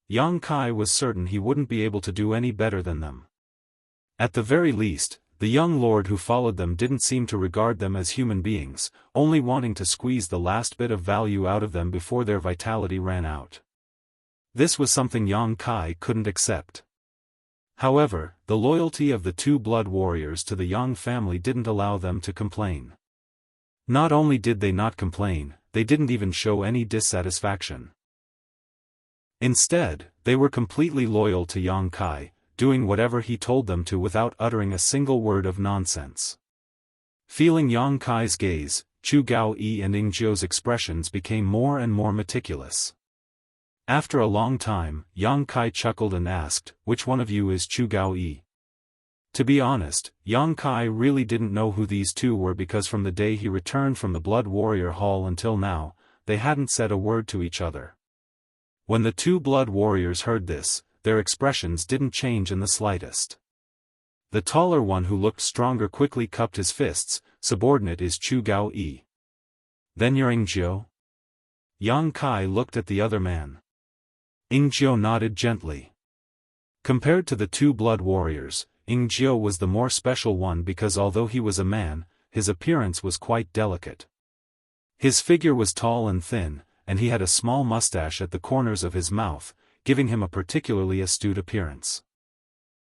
Yang Kai was certain he wouldn't be able to do any better than them. At the very least, the young lord who followed them didn't seem to regard them as human beings, only wanting to squeeze the last bit of value out of them before their vitality ran out. This was something Yang Kai couldn't accept. However, the loyalty of the two blood warriors to the Yang family didn't allow them to complain. Not only did they not complain, they didn't even show any dissatisfaction. Instead, they were completely loyal to Yang Kai, doing whatever he told them to without uttering a single word of nonsense. Feeling Yang Kai's gaze, Chu Gao Yi and Ing Jiao's expressions became more and more meticulous. After a long time, Yang Kai chuckled and asked, "Which one of you is Chu Gao Yi?" To be honest, Yang Kai really didn't know who these two were because from the day he returned from the Blood Warrior Hall until now, they hadn't said a word to each other. When the two blood warriors heard this, their expressions didn't change in the slightest. The taller one who looked stronger quickly cupped his fists. "Subordinate is Chu Gao Yi. Then you're Ing Jiao?" Yang Kai looked at the other man. Ing Jiao nodded gently. Compared to the two blood warriors, Ing Jiao was the more special one because although he was a man, his appearance was quite delicate. His figure was tall and thin, and he had a small mustache at the corners of his mouth, giving him a particularly astute appearance.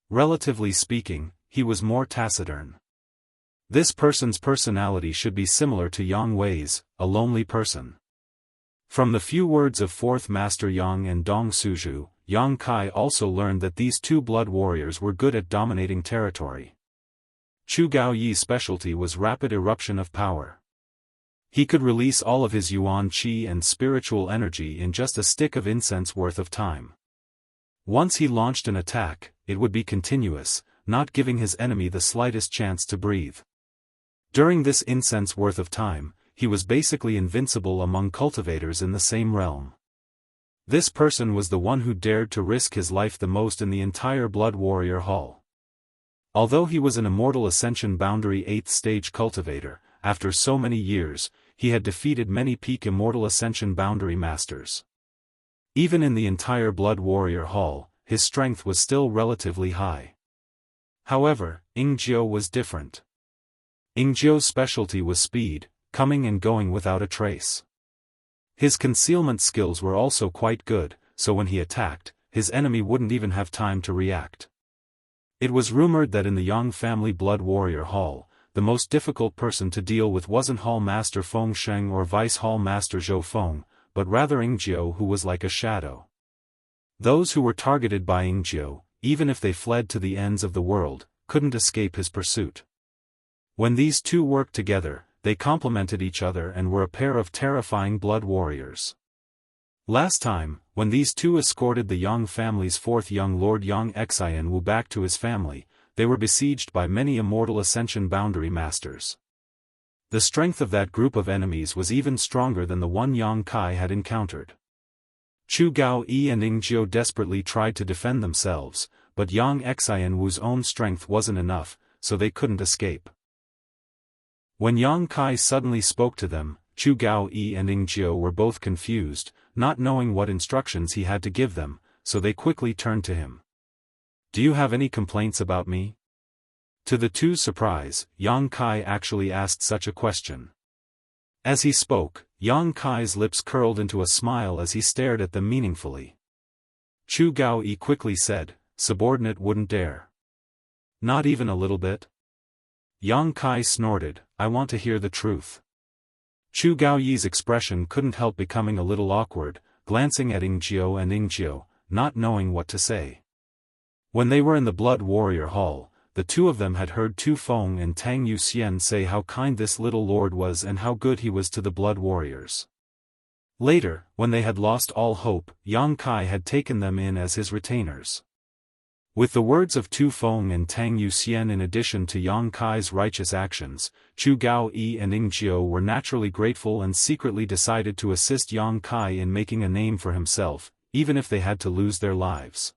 Relatively speaking, he was more taciturn. This person's personality should be similar to Yang Wei's, a lonely person. From the few words of Fourth Master Yang and Dong Suzhu, Yang Kai also learned that these two blood warriors were good at dominating territory. Chu Gao Yi's specialty was rapid eruption of power. He could release all of his yuan qi and spiritual energy in just a stick of incense worth of time. Once he launched an attack, it would be continuous, not giving his enemy the slightest chance to breathe. During this incense worth of time, he was basically invincible among cultivators in the same realm. This person was the one who dared to risk his life the most in the entire Blood Warrior Hall. Although he was an Immortal Ascension boundary 8th stage cultivator, after so many years, he had defeated many peak Immortal Ascension boundary masters. Even in the entire Blood Warrior Hall, his strength was still relatively high. However, Ingjiu was different. Ingjiu's specialty was speed, coming and going without a trace. His concealment skills were also quite good, so when he attacked, his enemy wouldn't even have time to react. It was rumored that in the Yang family Blood Warrior Hall, the most difficult person to deal with wasn't Hall Master Feng Sheng or Vice Hall Master Zhou Feng, but rather Ingjiu, who was like a shadow. Those who were targeted by Ingjiu, even if they fled to the ends of the world, couldn't escape his pursuit. When these two worked together, they complemented each other and were a pair of terrifying blood warriors. Last time, when these two escorted the Yang family's fourth young lord Yang Xianxia back to his family, they were besieged by many Immortal Ascension boundary masters. The strength of that group of enemies was even stronger than the one Yang Kai had encountered. Chu Gaoyi and Ingjiu desperately tried to defend themselves, but Yang Xianxu's own strength wasn't enough, so they couldn't escape. When Yang Kai suddenly spoke to them, Chu Gaoyi and Ingjiu were both confused, not knowing what instructions he had to give them, so they quickly turned to him. "Do you have any complaints about me?" To the two's surprise, Yang Kai actually asked such a question. As he spoke, Yang Kai's lips curled into a smile as he stared at them meaningfully. Chu Gaoyi quickly said, "Subordinate wouldn't dare." "Not even a little bit?" Yang Kai snorted, "I want to hear the truth." Chu Gaoyi's expression couldn't help becoming a little awkward, glancing at Ingjiu, not knowing what to say. When they were in the Blood Warrior Hall, the two of them had heard Tu Feng and Tang Yuxian say how kind this little lord was and how good he was to the Blood Warriors. Later, when they had lost all hope, Yang Kai had taken them in as his retainers. With the words of Tu Feng and Tang Yuxian in addition to Yang Kai's righteous actions, Chu Gaoyi and Ingjiu were naturally grateful and secretly decided to assist Yang Kai in making a name for himself, even if they had to lose their lives.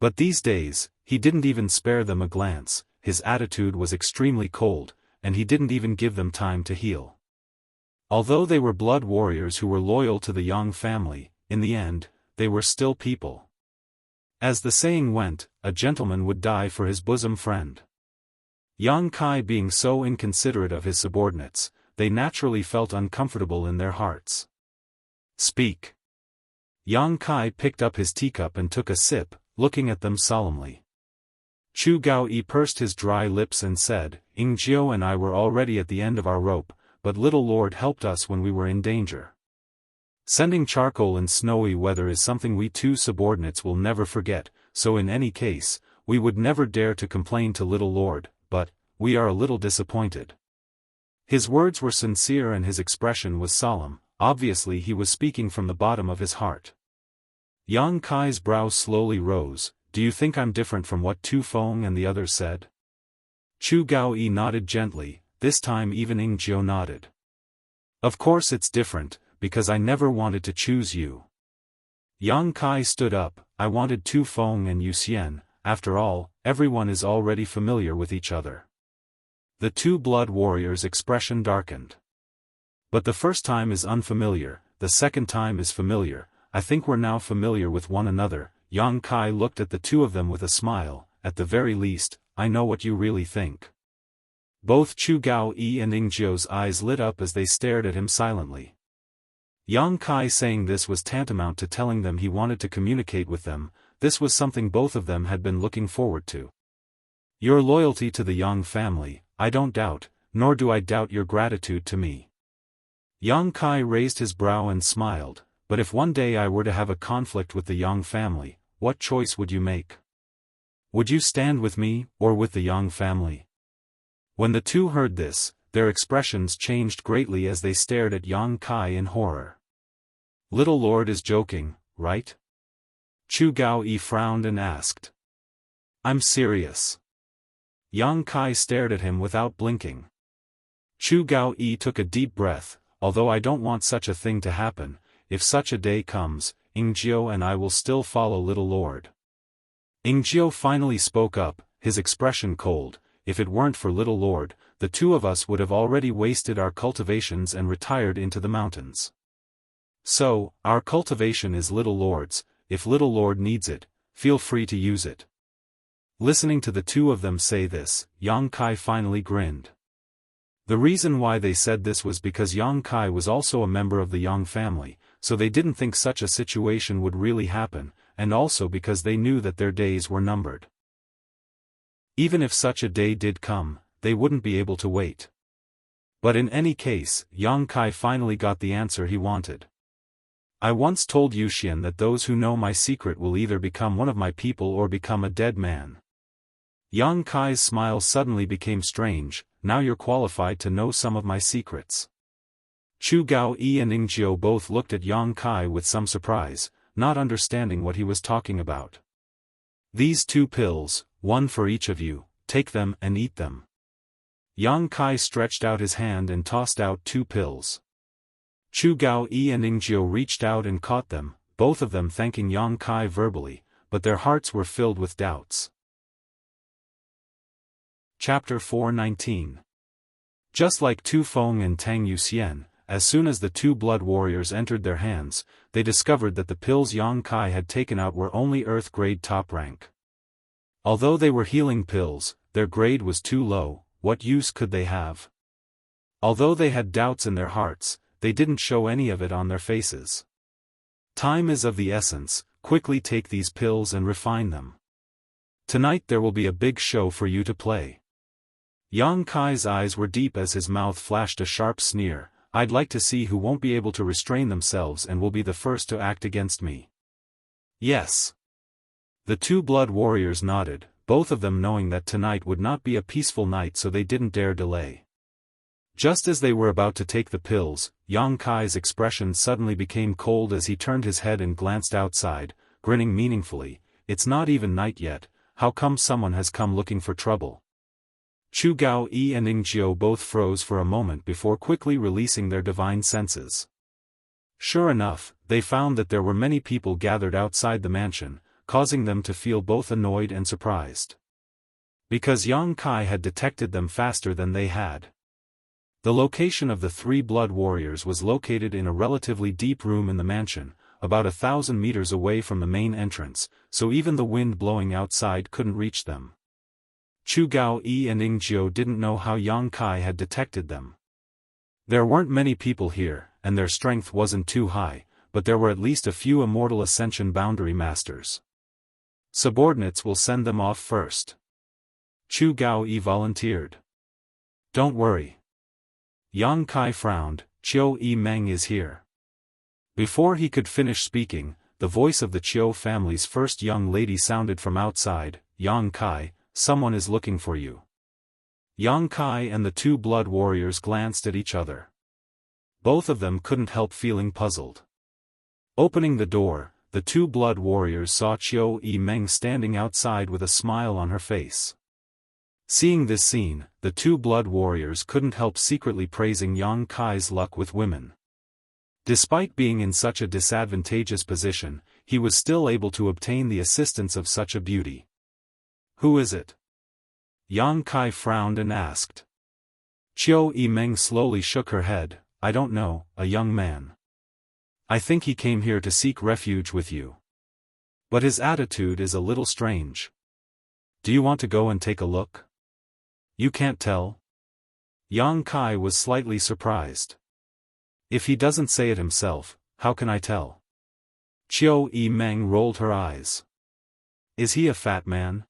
But these days, he didn't even spare them a glance, his attitude was extremely cold, and he didn't even give them time to heal. Although they were blood warriors who were loyal to the Yang family, in the end, they were still people. As the saying went, a gentleman would die for his bosom friend. Yang Kai being so inconsiderate of his subordinates, they naturally felt uncomfortable in their hearts. "Speak." Yang Kai picked up his teacup and took a sip, looking at them solemnly. Chu Gaoyi pursed his dry lips and said, "Ingjiu and I were already at the end of our rope, but little lord helped us when we were in danger. Sending charcoal in snowy weather is something we two subordinates will never forget, so in any case, we would never dare to complain to little lord, but, we are a little disappointed." His words were sincere and his expression was solemn, obviously he was speaking from the bottom of his heart. Yang Kai's brow slowly rose. "Do you think I'm different from what Tu Feng and the others said?" Chu Gaoyi nodded gently, this time even Ingjiu nodded. "Of course it's different, because I never wanted to choose you." Yang Kai stood up, "I wanted Tu Feng and Yuxian, after all, everyone is already familiar with each other." The two blood warriors' expression darkened. "But the first time is unfamiliar, the second time is familiar, I think we're now familiar with one another." Yang Kai looked at the two of them with a smile, "At the very least, I know what you really think." Both Chu Gaoyi and Ingjiu's eyes lit up as they stared at him silently. Yang Kai saying this was tantamount to telling them he wanted to communicate with them, this was something both of them had been looking forward to. "Your loyalty to the Yang family, I don't doubt, nor do I doubt your gratitude to me." Yang Kai raised his brow and smiled, "But if one day I were to have a conflict with the Yang family, what choice would you make? Would you stand with me, or with the Yang family?" When the two heard this, their expressions changed greatly as they stared at Yang Kai in horror. "Little lord is joking, right?" Chu Gaoyi frowned and asked. "I'm serious." Yang Kai stared at him without blinking. Chu Gaoyi took a deep breath, "Although I don't want such a thing to happen, if such a day comes, Ingjiu and I will still follow little lord." Ingjiu finally spoke up, his expression cold, "If it weren't for little lord, the two of us would have already wasted our cultivations and retired into the mountains. So, our cultivation is Little Lord's. If Little Lord needs it, feel free to use it. Listening to the two of them say this, Yang Kai finally grinned. The reason why they said this was because Yang Kai was also a member of the Yang family, so they didn't think such a situation would really happen, and also because they knew that their days were numbered. Even if such a day did come, they wouldn't be able to wait. But in any case, Yang Kai finally got the answer he wanted. I once told Yuxian that those who know my secret will either become one of my people or become a dead man. Yang Kai's smile suddenly became strange. Now you're qualified to know some of my secrets. Chu Gaoyi and Ingjiu both looked at Yang Kai with some surprise, not understanding what he was talking about. These 2 pills, one for each of you, take them and eat them. Yang Kai stretched out his hand and tossed out 2 pills. Chu Gaoyi and Ingjiu reached out and caught them, both of them thanking Yang Kai verbally, but their hearts were filled with doubts. Chapter 419. Just like Tu Feng and Tang Yuxian, as soon as the 2 blood warriors entered their hands, they discovered that the pills Yang Kai had taken out were only Earth grade top rank. Although they were healing pills, their grade was too low. What use could they have? Although they had doubts in their hearts, they didn't show any of it on their faces. Time is of the essence, quickly take these pills and refine them. Tonight there will be a big show for you to play. Yang Kai's eyes were deep as his mouth flashed a sharp sneer. I'd like to see who won't be able to restrain themselves and will be the first to act against me. Yes. The 2 blood warriors nodded, both of them knowing that tonight would not be a peaceful night, so they didn't dare delay. Just as they were about to take the pills, Yang Kai's expression suddenly became cold as he turned his head and glanced outside, grinning meaningfully. It's not even night yet, how come someone has come looking for trouble? Chu Gaoyi and Ingjiu both froze for a moment before quickly releasing their divine senses. Sure enough, they found that there were many people gathered outside the mansion, causing them to feel both annoyed and surprised. Because Yang Kai had detected them faster than they had. The location of the 3 blood warriors was located in a relatively deep room in the mansion, about 1,000 meters away from the main entrance, so even the wind blowing outside couldn't reach them. Chu Gaoyi and Ingjiu didn't know how Yang Kai had detected them. There weren't many people here, and their strength wasn't too high, but there were at least a few Immortal Ascension boundary masters. Subordinates will send them off first. Chu Gaoyi volunteered. Don't worry. Yang Kai frowned, Chiu Meng is here. Before he could finish speaking, the voice of the Chiu family's first young lady sounded from outside. Yang Kai, someone is looking for you. Yang Kai and the 2 blood warriors glanced at each other. Both of them couldn't help feeling puzzled. Opening the door, the 2 blood warriors saw Chiu Meng standing outside with a smile on her face. Seeing this scene, the 2 blood warriors couldn't help secretly praising Yang Kai's luck with women. Despite being in such a disadvantageous position, he was still able to obtain the assistance of such a beauty. Who is it? Yang Kai frowned and asked. Chiu Meng slowly shook her head. I don't know, a young man. I think he came here to seek refuge with you. But his attitude is a little strange. Do you want to go and take a look? You can't tell? Yang Kai was slightly surprised. If he doesn't say it himself, how can I tell? Chiu Meng rolled her eyes. Is he a fat man?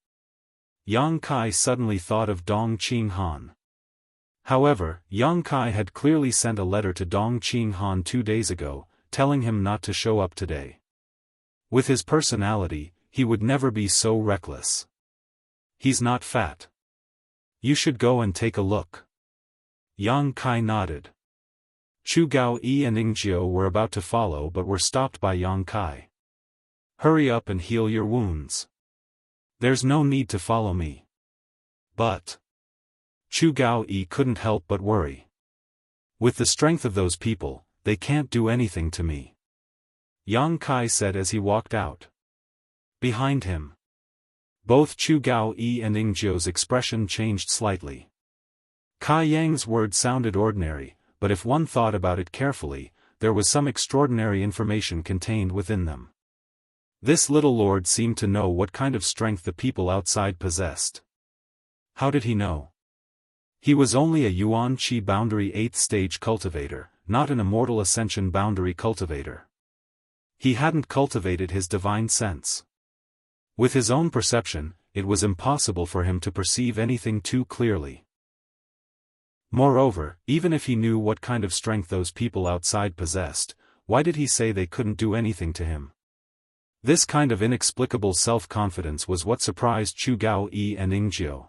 Yang Kai suddenly thought of Dong Qinghan. However, Yang Kai had clearly sent a letter to Dong Qinghan 2 days ago, telling him not to show up today. With his personality, he would never be so reckless. He's not fat. You should go and take a look. Yang Kai nodded. Chu Gaoyi and Ingjiu were about to follow but were stopped by Yang Kai. Hurry up and heal your wounds. There's no need to follow me. But Chu Gaoyi couldn't help but worry. With the strength of those people, they can't do anything to me. Yang Kai said as he walked out. Behind him, both Chu Gaoyi and Ingjiu's expression changed slightly. Kai Yang's words sounded ordinary, but if one thought about it carefully, there was some extraordinary information contained within them. This little lord seemed to know what kind of strength the people outside possessed. How did he know? He was only a Yuan Qi boundary 8th stage cultivator, not an immortal Ascension boundary cultivator. He hadn't cultivated his divine sense. With his own perception, it was impossible for him to perceive anything too clearly. Moreover, even if he knew what kind of strength those people outside possessed, why did he say they couldn't do anything to him? This kind of inexplicable self-confidence was what surprised Chu Gaoyi and Ingjiu.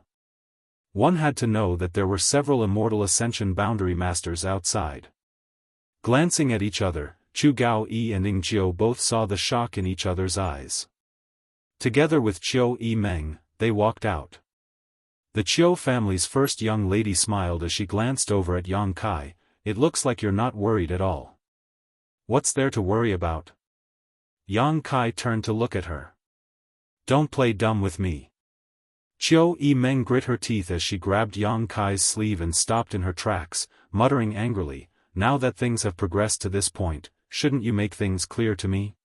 One had to know that there were several immortal Ascension boundary masters outside. Glancing at each other, Chu Gaoyi and Ingjiu both saw the shock in each other's eyes. Together with Chiu Yimeng, they walked out. The Chiu family's first young lady smiled as she glanced over at Yang Kai. "It looks like you're not worried at all." "What's there to worry about?" Yang Kai turned to look at her. "Don't play dumb with me." Chiu Yimeng grit her teeth as she grabbed Yang Kai's sleeve and stopped in her tracks, muttering angrily, "Now that things have progressed to this point, shouldn't you make things clear to me?"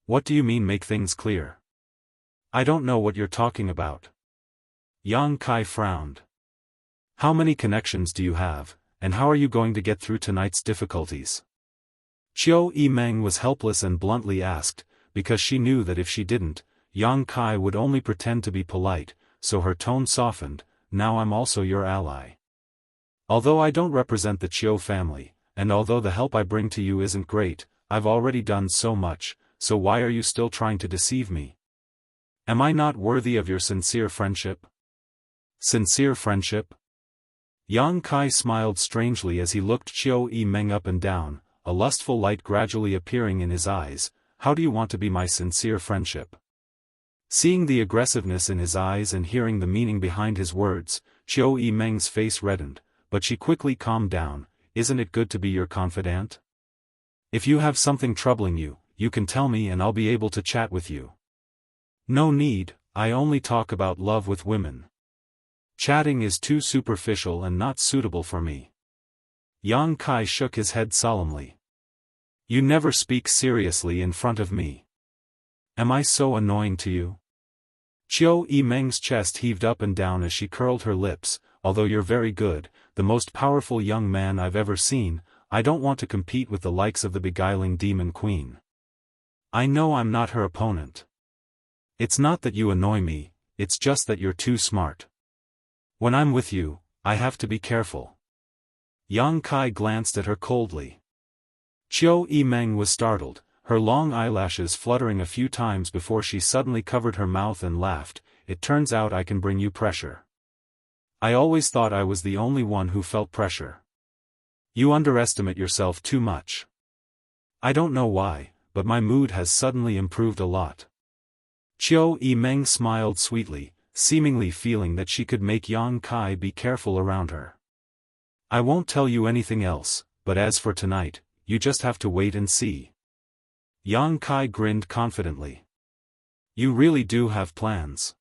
"What do you mean make things clear?" "I don't know what you're talking about." Yang Kai frowned. "How many connections do you have, and how are you going to get through tonight's difficulties?" Chiu Yimeng was helpless and bluntly asked, because she knew that if she didn't, Yang Kai would only pretend to be polite, so her tone softened. "Now I'm also your ally. Although I don't represent the Chiu family, and although the help I bring to you isn't great, I've already done so much, so why are you still trying to deceive me? Am I not worthy of your sincere friendship?" "Sincere friendship?" Yang Kai smiled strangely as he looked Chiu Yimeng up and down, a lustful light gradually appearing in his eyes. "How do you want to be my sincere friendship?" Seeing the aggressiveness in his eyes and hearing the meaning behind his words, Chiu Yimeng's face reddened, but she quickly calmed down. "Isn't it good to be your confidant? If you have something troubling you, you can tell me and I'll be able to chat with you." "No need, I only talk about love with women. Chatting is too superficial and not suitable for me." Yang Kai shook his head solemnly. "You never speak seriously in front of me. Am I so annoying to you?" Chiu Yimeng's chest heaved up and down as she curled her lips. "Although you're very good, the most powerful young man I've ever seen, I don't want to compete with the likes of the beguiling demon queen. I know I'm not her opponent. It's not that you annoy me, it's just that you're too smart. When I'm with you, I have to be careful." Yang Kai glanced at her coldly. Chiu Yimeng was startled, her long eyelashes fluttering a few times before she suddenly covered her mouth and laughed. "It turns out I can bring you pressure. I always thought I was the only one who felt pressure. You underestimate yourself too much." "I don't know why, but my mood has suddenly improved a lot." Chiu Yimeng smiled sweetly, seemingly feeling that she could make Yang Kai be careful around her. "I won't tell you anything else, but as for tonight, you just have to wait and see." Yang Kai grinned confidently. "You really do have plans."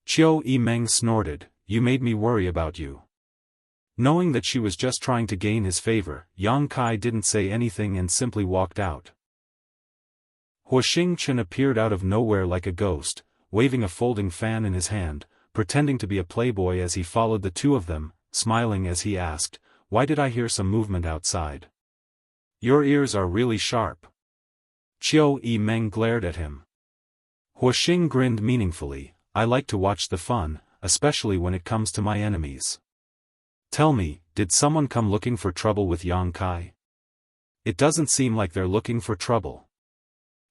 Chiu Yimeng snorted, "You made me worry about you." Knowing that she was just trying to gain his favor, Yang Kai didn't say anything and simply walked out. Huo Xingchen appeared out of nowhere like a ghost, waving a folding fan in his hand, pretending to be a playboy as he followed the two of them, smiling as he asked, "Why did I hear some movement outside?" "Your ears are really sharp." Chiu Yimeng glared at him. Huo Xing grinned meaningfully, "I like to watch the fun, especially when it comes to my enemies. Tell me, did someone come looking for trouble with Yang Kai? It doesn't seem like they're looking for trouble."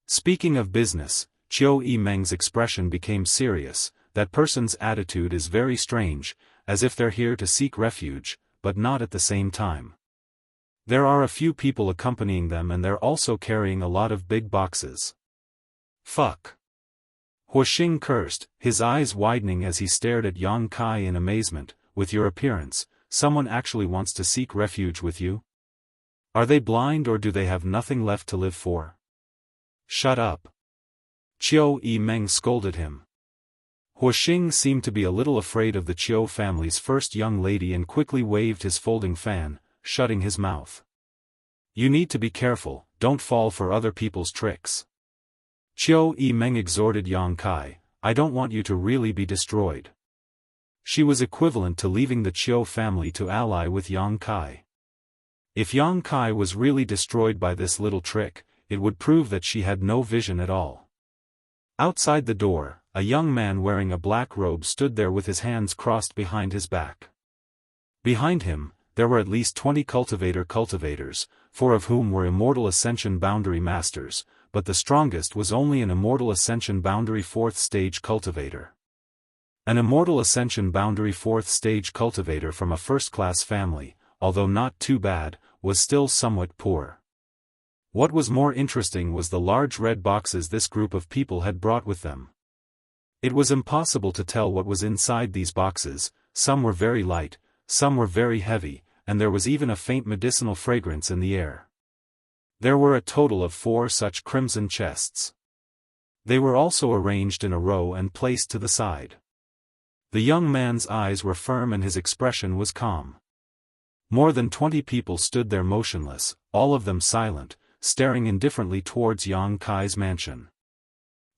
Speaking of business, Chiu Yimeng's expression became serious. "That person's attitude is very strange, as if they're here to seek refuge, but not at the same time. There are a few people accompanying them and they're also carrying a lot of big boxes." "Fuck." Huo Xing cursed, his eyes widening as he stared at Yang Kai in amazement. "With your appearance, someone actually wants to seek refuge with you? Are they blind or do they have nothing left to live for?" "Shut up." Chiu Yimeng scolded him. Huoxing seemed to be a little afraid of the Qiu family's first young lady and quickly waved his folding fan, shutting his mouth. You need to be careful, don't fall for other people's tricks. Qiu Yimeng exhorted Yang Kai, I don't want you to really be destroyed. She was equivalent to leaving the Qiu family to ally with Yang Kai. If Yang Kai was really destroyed by this little trick, it would prove that she had no vision at all. Outside the door, a young man wearing a black robe stood there with his hands crossed behind his back. Behind him, there were at least 20 cultivators, 4 of whom were Immortal Ascension Boundary Masters, but the strongest was only an Immortal Ascension Boundary 4th Stage Cultivator. An Immortal Ascension Boundary 4th Stage Cultivator from a first-class family, although not too bad, was still somewhat poor. What was more interesting was the large red boxes this group of people had brought with them. It was impossible to tell what was inside these boxes, some were very light, some were very heavy, and there was even a faint medicinal fragrance in the air. There were a total of 4 such crimson chests. They were also arranged in a row and placed to the side. The young man's eyes were firm and his expression was calm. More than 20 people stood there motionless, all of them silent, staring indifferently towards Yang Kai's mansion.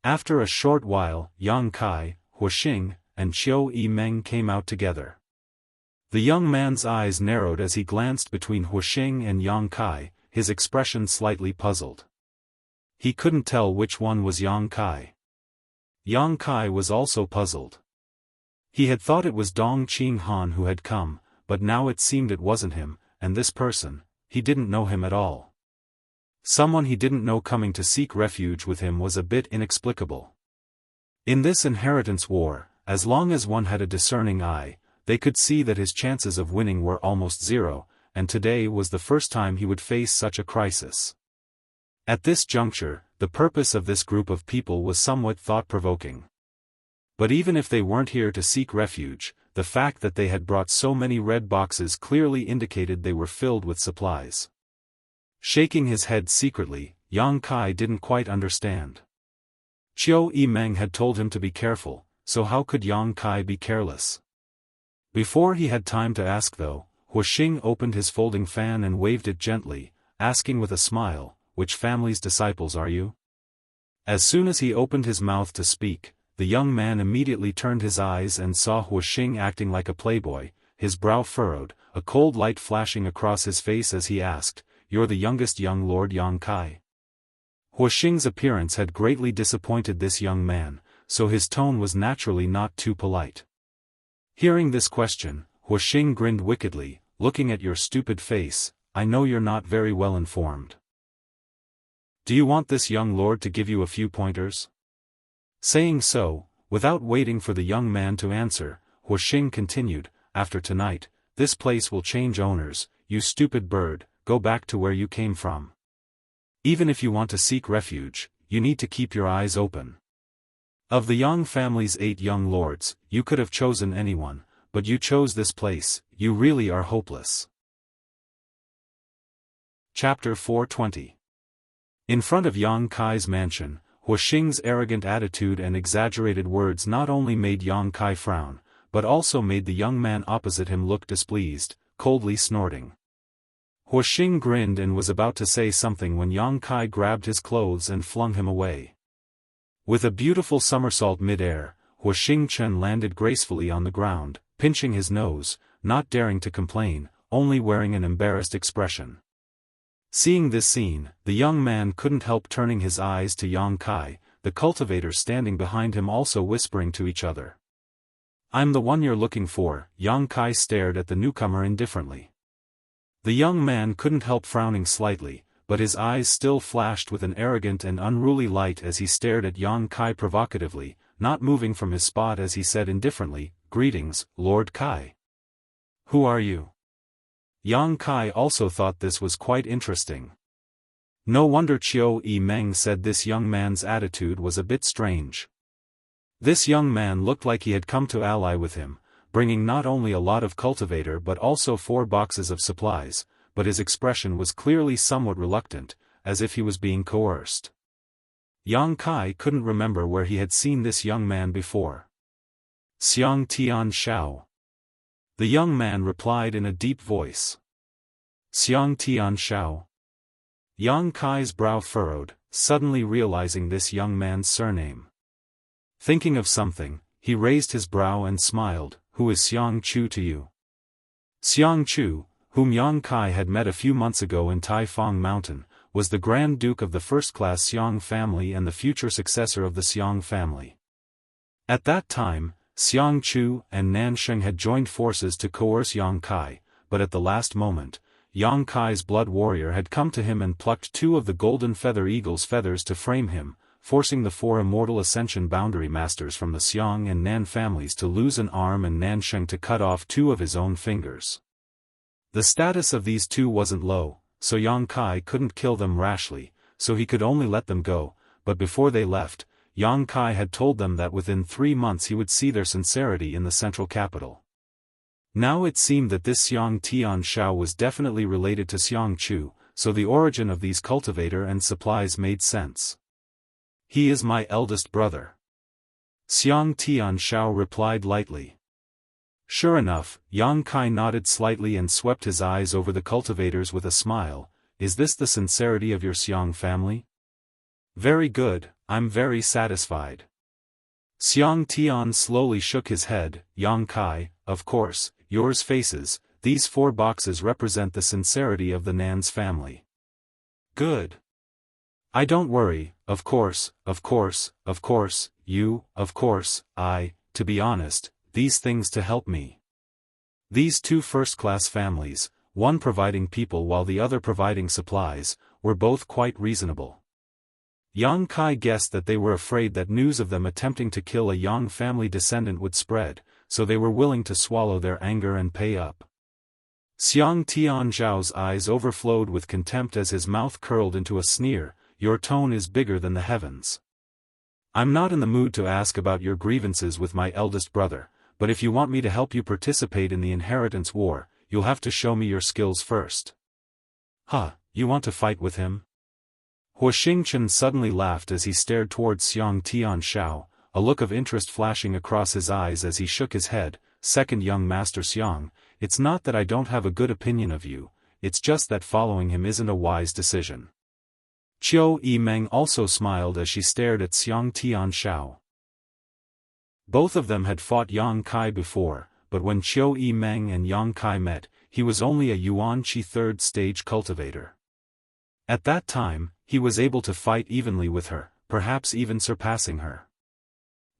After a short while, Yang Kai, Huoxing, and Qiu Yimeng came out together. The young man's eyes narrowed as he glanced between Huoxing and Yang Kai, his expression slightly puzzled. He couldn't tell which one was Yang Kai. Yang Kai was also puzzled. He had thought it was Dong Qinghan who had come, but now it seemed it wasn't him, and this person, he didn't know him at all. Someone he didn't know coming to seek refuge with him was a bit inexplicable. In this inheritance war, as long as one had a discerning eye, they could see that his chances of winning were almost zero, and today was the first time he would face such a crisis. At this juncture, the purpose of this group of people was somewhat thought-provoking. But even if they weren't here to seek refuge, the fact that they had brought so many red boxes clearly indicated they were filled with supplies. Shaking his head secretly, Yang Kai didn't quite understand. Qiu Yimeng had told him to be careful, so how could Yang Kai be careless? Before he had time to ask though, Huoxing opened his folding fan and waved it gently, asking with a smile, which family's disciples are you? As soon as he opened his mouth to speak, the young man immediately turned his eyes and saw Huoxing acting like a playboy, his brow furrowed, a cold light flashing across his face as he asked, You're the youngest young Lord Yang Kai? Huoxing's appearance had greatly disappointed this young man, so his tone was naturally not too polite. Hearing this question, Huoxing grinned wickedly, looking at your stupid face, I know you're not very well informed. Do you want this young lord to give you a few pointers? Saying so, without waiting for the young man to answer, Huoxing continued, After tonight, this place will change owners, you stupid bird. Go back to where you came from. Even if you want to seek refuge, you need to keep your eyes open. Of the Yang family's 8 young lords, you could have chosen anyone, but you chose this place, you really are hopeless. Chapter 420. In front of Yang Kai's mansion, Huoxing's arrogant attitude and exaggerated words not only made Yang Kai frown, but also made the young man opposite him look displeased, coldly snorting. Huoxing grinned and was about to say something when Yang Kai grabbed his clothes and flung him away. With a beautiful somersault mid-air, Huoxing Chen landed gracefully on the ground, pinching his nose, not daring to complain, only wearing an embarrassed expression. Seeing this scene, the young man couldn't help turning his eyes to Yang Kai, the cultivators standing behind him also whispering to each other. I'm the one you're looking for. Yang Kai stared at the newcomer indifferently. The young man couldn't help frowning slightly, but his eyes still flashed with an arrogant and unruly light as he stared at Yang Kai provocatively, not moving from his spot as he said indifferently, Greetings, Lord Kai. Who are you? Yang Kai also thought this was quite interesting. No wonder Qiu Yimeng said this young man's attitude was a bit strange. This young man looked like he had come to ally with him, bringing not only a lot of cultivator but also 4 boxes of supplies, but his expression was clearly somewhat reluctant, as if he was being coerced. Yang Kai couldn't remember where he had seen this young man before. Xianxia. The young man replied in a deep voice. Xianxia. Yang Kai's brow furrowed, suddenly realizing this young man's surname. Thinking of something, he raised his brow and smiled. Who is Xiangchu to you? Xiangchu, whom Yang Kai had met a few months ago in Taifang Mountain, was the Grand Duke of the first-class Xiang family and the future successor of the Xiang family. At that time, Xiangchu and Nansheng had joined forces to coerce Yang Kai, but at the last moment, Yang Kai's blood warrior had come to him and plucked 2 of the golden feather eagle's feathers to frame him, forcing the 4 immortal Ascension boundary masters from the Xiang and Nan families to lose an arm and Nansheng to cut off 2 of his own fingers. The status of these 2 wasn't low, so Yang Kai couldn't kill them rashly, so he could only let them go, but before they left, Yang Kai had told them that within 3 months he would see their sincerity in the central capital. Now it seemed that this Xianxia was definitely related to Xiangchu, so the origin of these cultivator and supplies made sense. He is my eldest brother. Xianxia replied lightly. Sure enough, Yang Kai nodded slightly and swept his eyes over the cultivators with a smile. Is this the sincerity of your Xiang family? Very good, I'm very satisfied. Xiangtian slowly shook his head. Yang Kai, of course, yours faces, these 4 boxes represent the sincerity of the Nan's family. Good. I don't worry, of course, you, of course, to be honest, these things to help me. These 2 first-class families, one providing people while the other providing supplies, were both quite reasonable. Yang Kai guessed that they were afraid that news of them attempting to kill a Yang family descendant would spread, so they were willing to swallow their anger and pay up. Xiang Tianzhao's eyes overflowed with contempt as his mouth curled into a sneer. Your tone is bigger than the heavens. I'm not in the mood to ask about your grievances with my eldest brother, but if you want me to help you participate in the inheritance war, you'll have to show me your skills first. Huh, you want to fight with him? Huo Xingchen suddenly laughed as he stared towards Xiang Tianzhao, a look of interest flashing across his eyes as he shook his head. Second young Master Xiang, it's not that I don't have a good opinion of you, it's just that following him isn't a wise decision. Qiu Yimeng also smiled as she stared at Xiang Tianzhao. Both of them had fought Yang Kai before, but when Qiu Yimeng and Yang Kai met, he was only a Yuan-Chi 3rd stage cultivator. At that time, he was able to fight evenly with her, perhaps even surpassing her.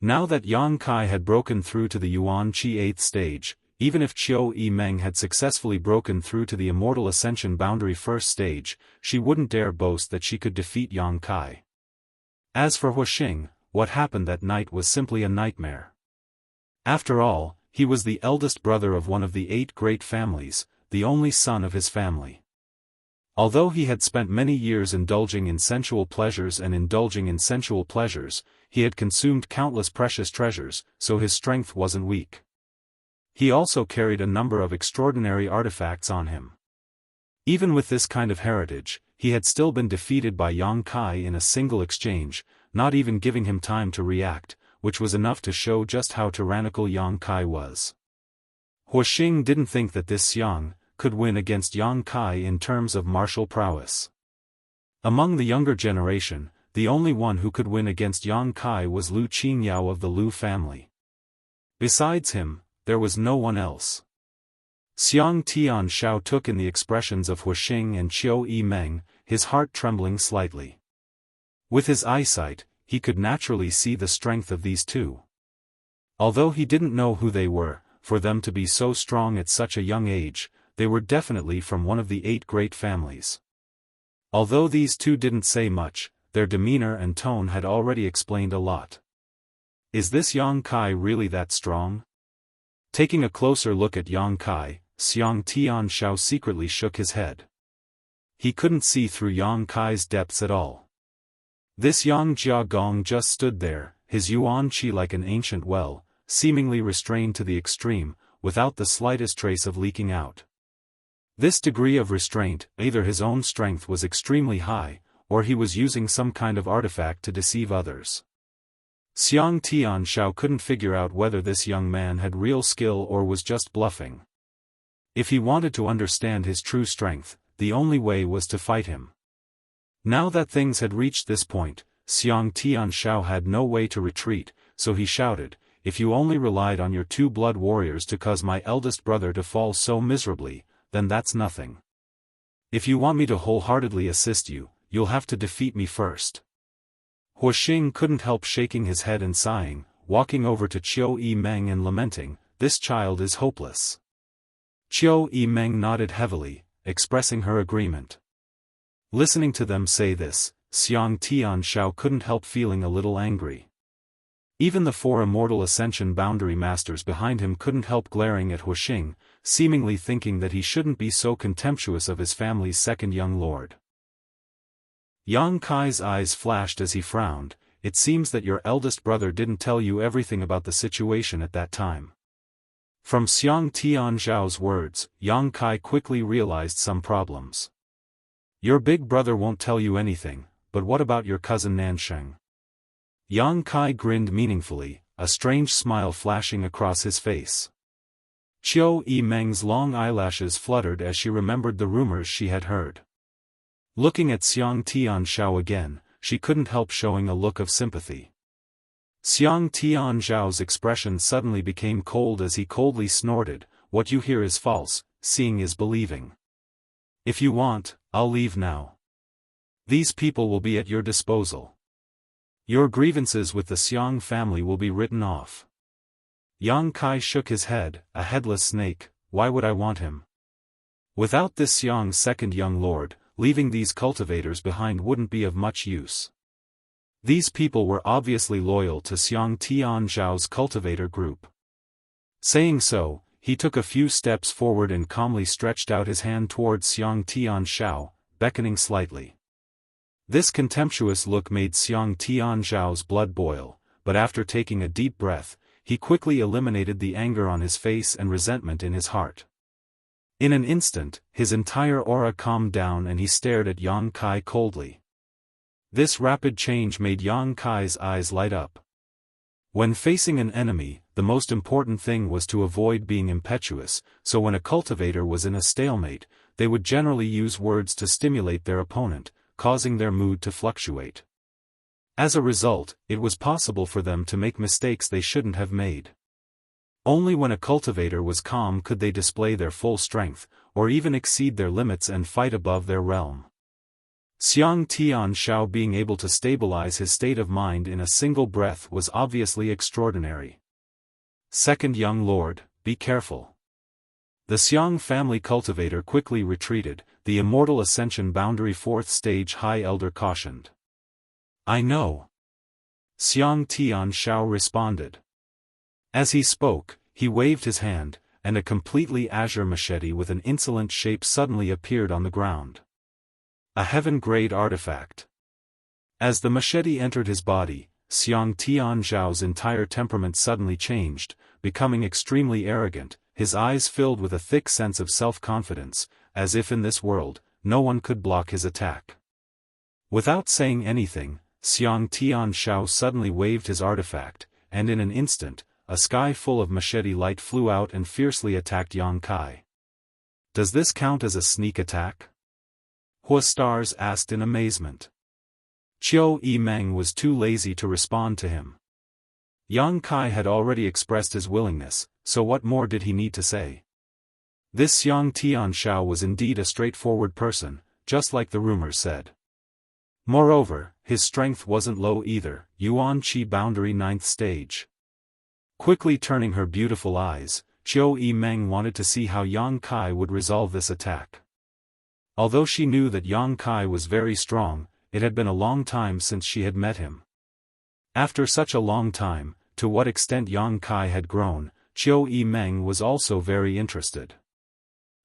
Now that Yang Kai had broken through to the Yuan-Chi 8th stage, even if Qiu Yimeng had successfully broken through to the Immortal Ascension boundary 1st stage, she wouldn't dare boast that she could defeat Yang Kai. As for Huo Xing, what happened that night was simply a nightmare. After all, he was the eldest brother of one of the 8 great families, the only son of his family. Although he had spent many years indulging in sensual pleasures, he had consumed countless precious treasures, so his strength wasn't weak. He also carried a number of extraordinary artifacts on him. Even with this kind of heritage, he had still been defeated by Yang Kai in a single exchange, not even giving him time to react, which was enough to show just how tyrannical Yang Kai was. Huo Xing didn't think that this Xiang could win against Yang Kai in terms of martial prowess. Among the younger generation, the only one who could win against Yang Kai was Lu Qingyao of the Lu family. Besides him, there was no one else. Xiang Tianzhao took in the expressions of Huo Xing and Qiu Yimeng, his heart trembling slightly. With his eyesight, he could naturally see the strength of these 2. Although he didn't know who they were, for them to be so strong at such a young age, they were definitely from one of the 8 great families. Although these 2 didn't say much, their demeanor and tone had already explained a lot. Is this Yang Kai really that strong? Taking a closer look at Yang Kai, Xiang Tianzhao secretly shook his head. He couldn't see through Yang Kai's depths at all. This Yang Jiagong just stood there, his Yuan-Chi like an ancient well, seemingly restrained to the extreme, without the slightest trace of leaking out. This degree of restraint, either his own strength was extremely high, or he was using some kind of artifact to deceive others. Xianxia couldn't figure out whether this young man had real skill or was just bluffing. If he wanted to understand his true strength, the only way was to fight him. Now that things had reached this point, Xianxia had no way to retreat, so he shouted, "If you only relied on your two blood warriors to cause my eldest brother to fall so miserably, then that's nothing. If you want me to wholeheartedly assist you, you'll have to defeat me first." Huixing couldn't help shaking his head and sighing, walking over to Qiu Yimeng and lamenting, "This child is hopeless." Qiu Yimeng nodded heavily, expressing her agreement. Listening to them say this, Xianxia couldn't help feeling a little angry. Even the four immortal Ascension boundary masters behind him couldn't help glaring at Huixing, seemingly thinking that he shouldn't be so contemptuous of his family's second young lord. Yang Kai's eyes flashed as he frowned. "It seems that your eldest brother didn't tell you everything about the situation at that time." From Xianxia's words, Yang Kai quickly realized some problems. "Your big brother won't tell you anything, but what about your cousin Nansheng?" Yang Kai grinned meaningfully, a strange smile flashing across his face. Qiu Yimeng's long eyelashes fluttered as she remembered the rumors she had heard. Looking at Xianxia again, she couldn't help showing a look of sympathy. Xianxia's expression suddenly became cold as he coldly snorted, "What you hear is false, seeing is believing. If you want, I'll leave now. These people will be at your disposal. Your grievances with the Xiang family will be written off." Yang Kai shook his head, "A headless snake, why would I want him? Without this Xiang's second young lord, leaving these cultivators behind wouldn't be of much use." These people were obviously loyal to Xianxia's cultivator group. Saying so, he took a few steps forward and calmly stretched out his hand towards Xianxia, beckoning slightly. This contemptuous look made Xianxia's blood boil, but after taking a deep breath, he quickly eliminated the anger on his face and resentment in his heart. In an instant, his entire aura calmed down and he stared at Yang Kai coldly. This rapid change made Yang Kai's eyes light up. When facing an enemy, the most important thing was to avoid being impetuous, so when a cultivator was in a stalemate, they would generally use words to stimulate their opponent, causing their mood to fluctuate. As a result, it was possible for them to make mistakes they shouldn't have made. Only when a cultivator was calm could they display their full strength, or even exceed their limits and fight above their realm. Xianxia being able to stabilize his state of mind in a single breath was obviously extraordinary. "Second young lord, be careful." The Xiang family cultivator quickly retreated, the Immortal Ascension boundary 4th stage high elder cautioned. "I know." Xianxia responded. As he spoke, he waved his hand, and a completely azure machete with an insolent shape suddenly appeared on the ground. A heaven-grade artifact. As the machete entered his body, Xianxia's entire temperament suddenly changed, becoming extremely arrogant, his eyes filled with a thick sense of self-confidence, as if in this world, no one could block his attack. Without saying anything, Xianxia suddenly waved his artifact, and in an instant, a sky full of machete light flew out and fiercely attacked Yang Kai. "Does this count as a sneak attack?" Huastars asked in amazement. Qiu Yimeng was too lazy to respond to him. Yang Kai had already expressed his willingness, so what more did he need to say? This Xianxia was indeed a straightforward person, just like the rumors said. Moreover, his strength wasn't low either, Yuan Qi boundary 9th stage. Quickly turning her beautiful eyes, Qiu Yimeng wanted to see how Yang Kai would resolve this attack. Although she knew that Yang Kai was very strong, it had been a long time since she had met him. After such a long time, to what extent Yang Kai had grown, Qiu Yimeng was also very interested.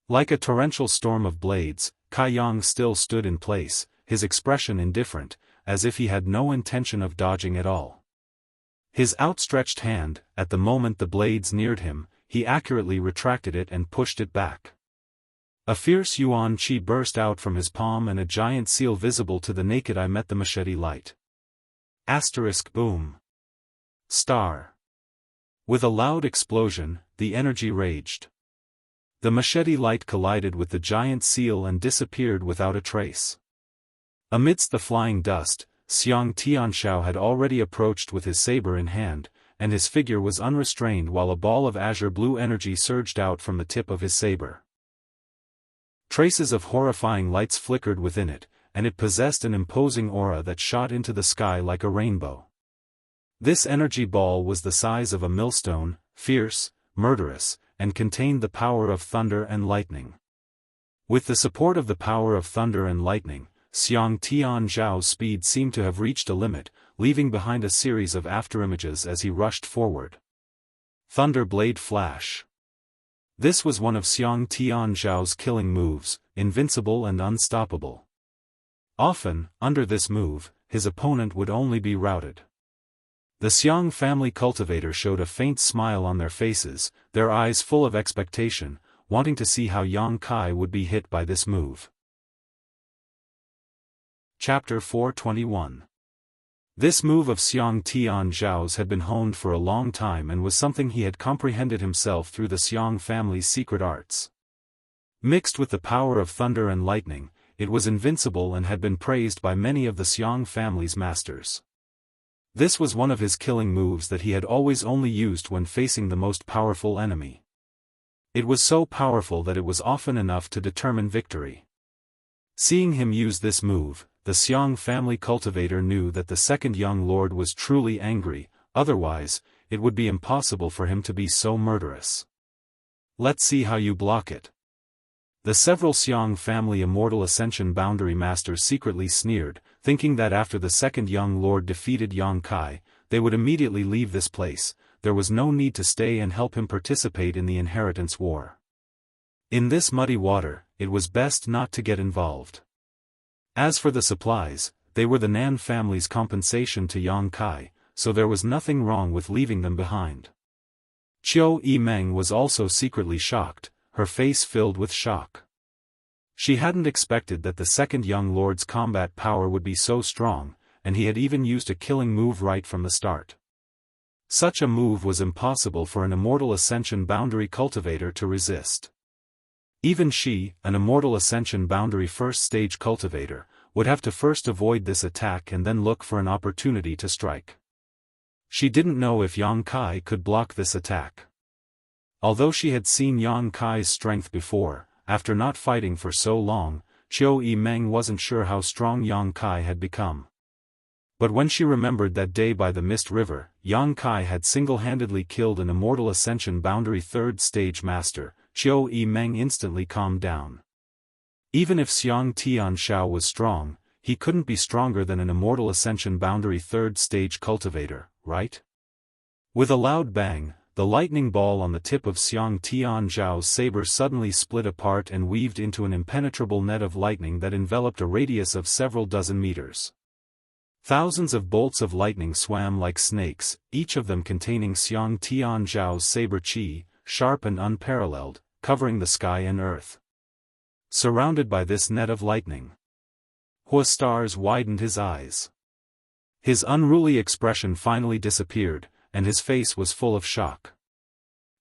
Like a torrential storm of blades, Kai Yang still stood in place, his expression indifferent, as if he had no intention of dodging at all. His outstretched hand, at the moment the blades neared him, he accurately retracted it and pushed it back. A fierce Yuan Qi burst out from his palm and a giant seal visible to the naked eye met the machete light. Boom. Star. With a loud explosion, the energy raged. The machete light collided with the giant seal and disappeared without a trace. Amidst the flying dust, Xianxia had already approached with his saber in hand, and his figure was unrestrained while a ball of azure blue energy surged out from the tip of his saber. Traces of horrifying lights flickered within it, and it possessed an imposing aura that shot into the sky like a rainbow. This energy ball was the size of a millstone, fierce, murderous, and contained the power of thunder and lightning. With the support of the power of thunder and lightning, Xianxia's speed seemed to have reached a limit, leaving behind a series of afterimages as he rushed forward. Thunder Blade Flash. This was one of Xianxia's killing moves, invincible and unstoppable. Often, under this move, his opponent would only be routed. The Xiang family cultivator showed a faint smile on their faces, their eyes full of expectation, wanting to see how Yang Kai would be hit by this move. Chapter 421. This move of Xianxia's had been honed for a long time and was something he had comprehended himself through the Xiang family's secret arts. Mixed with the power of thunder and lightning, it was invincible and had been praised by many of the Xiang family's masters. This was one of his killing moves that he had always only used when facing the most powerful enemy. It was so powerful that it was often enough to determine victory. Seeing him use this move, the Xiang family cultivator knew that the second young lord was truly angry, otherwise, it would be impossible for him to be so murderous. Let's see how you block it. The several Xiang family Immortal Ascension boundary masters secretly sneered, thinking that after the second young lord defeated Yang Kai, they would immediately leave this place. There was no need to stay and help him participate in the inheritance war. In this muddy water, it was best not to get involved. As for the supplies, they were the Nan family's compensation to Yang Kai, so there was nothing wrong with leaving them behind. Qiu Yimeng was also secretly shocked, her face filled with shock. She hadn't expected that the second young lord's combat power would be so strong, and he had even used a killing move right from the start. Such a move was impossible for an Immortal Ascension boundary cultivator to resist. Even she, an Immortal Ascension boundary first-stage cultivator, would have to first avoid this attack and then look for an opportunity to strike. She didn't know if Yang Kai could block this attack. Although she had seen Yang Kai's strength before, after not fighting for so long, Qiu Yimeng wasn't sure how strong Yang Kai had become. But when she remembered that day by the Mist River, Yang Kai had single-handedly killed an Immortal Ascension boundary third-stage master, Qiu Yimeng instantly calmed down. Even if Xianxia's was strong, he couldn't be stronger than an Immortal Ascension boundary third-stage cultivator, right? With a loud bang, the lightning ball on the tip of Xianxia's saber suddenly split apart and weaved into an impenetrable net of lightning that enveloped a radius of several dozen meters. Thousands of bolts of lightning swam like snakes, each of them containing Xianxia's saber qi, sharp and unparalleled, covering the sky and earth. Surrounded by this net of lightning, Huastars widened his eyes. His unruly expression finally disappeared, and his face was full of shock.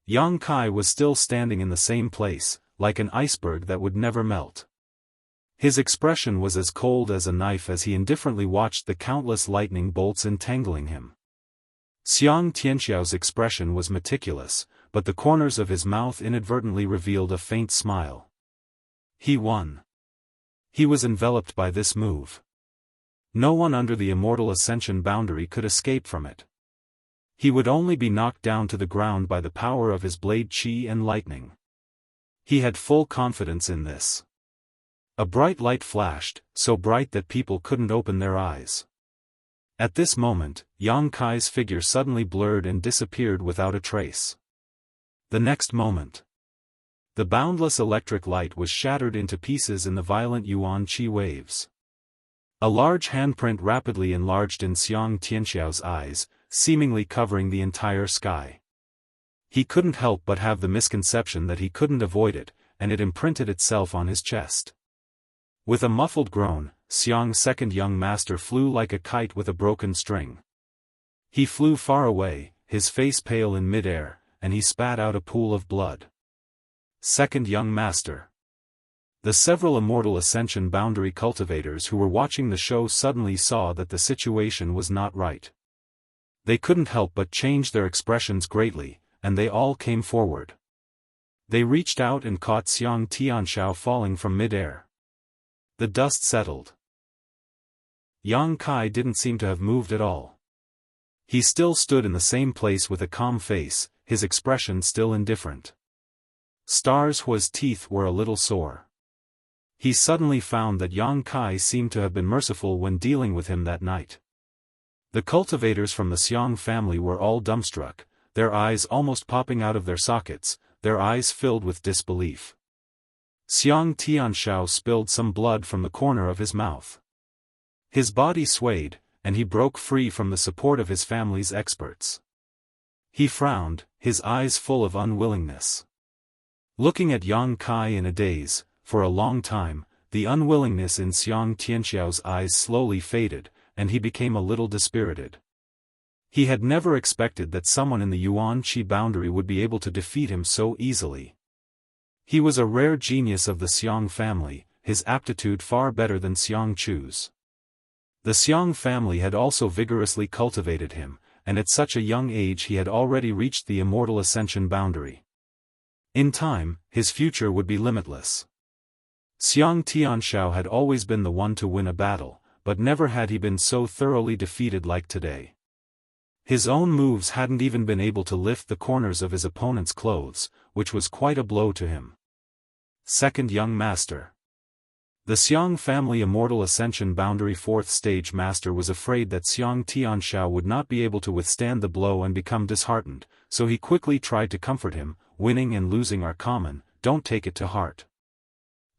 Yang Kai was still standing in the same place, like an iceberg that would never melt. His expression was as cold as a knife as he indifferently watched the countless lightning bolts entangling him. Xianxia's expression was meticulous, but the corners of his mouth inadvertently revealed a faint smile. He won. He was enveloped by this move. No one under the Immortal Ascension boundary could escape from it. He would only be knocked down to the ground by the power of his blade qi and lightning. He had full confidence in this. A bright light flashed, so bright that people couldn't open their eyes. At this moment, Yang Kai's figure suddenly blurred and disappeared without a trace. The next moment, the boundless electric light was shattered into pieces in the violent yuan qi waves. A large handprint rapidly enlarged in Xianxia's eyes, seemingly covering the entire sky. He couldn't help but have the misconception that he couldn't avoid it, and it imprinted itself on his chest. With a muffled groan, Xiang's second young master flew like a kite with a broken string. He flew far away, his face pale in mid-air, and he spat out a pool of blood. Second young master. The several Immortal Ascension boundary cultivators who were watching the show suddenly saw that the situation was not right. They couldn't help but change their expressions greatly, and they all came forward. They reached out and caught Xiang Tianxiao falling from mid-air. The dust settled. Yang Kai didn't seem to have moved at all. He still stood in the same place with a calm face, his expression still indifferent. Stars Hua's teeth were a little sore. He suddenly found that Yang Kai seemed to have been merciful when dealing with him that night. The cultivators from the Xiang family were all dumbstruck, their eyes almost popping out of their sockets, their eyes filled with disbelief. Xiang Tianxiao spilled some blood from the corner of his mouth. His body swayed, and he broke free from the support of his family's experts. He frowned, his eyes full of unwillingness. Looking at Yang Kai in a daze, for a long time, the unwillingness in Xiang Tianxiao's eyes slowly faded, and he became a little dispirited. He had never expected that someone in the Yuan-Qi boundary would be able to defeat him so easily. He was a rare genius of the Xiang family, his aptitude far better than Xiang Chu's. The Xiang family had also vigorously cultivated him, and at such a young age he had already reached the Immortal Ascension boundary. In time, his future would be limitless. Xiang Tianxiao had always been the one to win a battle, but never had he been so thoroughly defeated like today. His own moves hadn't even been able to lift the corners of his opponent's clothes, which was quite a blow to him. Second young master. The Xiang family Immortal Ascension boundary 4th stage master was afraid that Xiang Tianxiao would not be able to withstand the blow and become disheartened, so he quickly tried to comfort him. Winning and losing are common, don't take it to heart.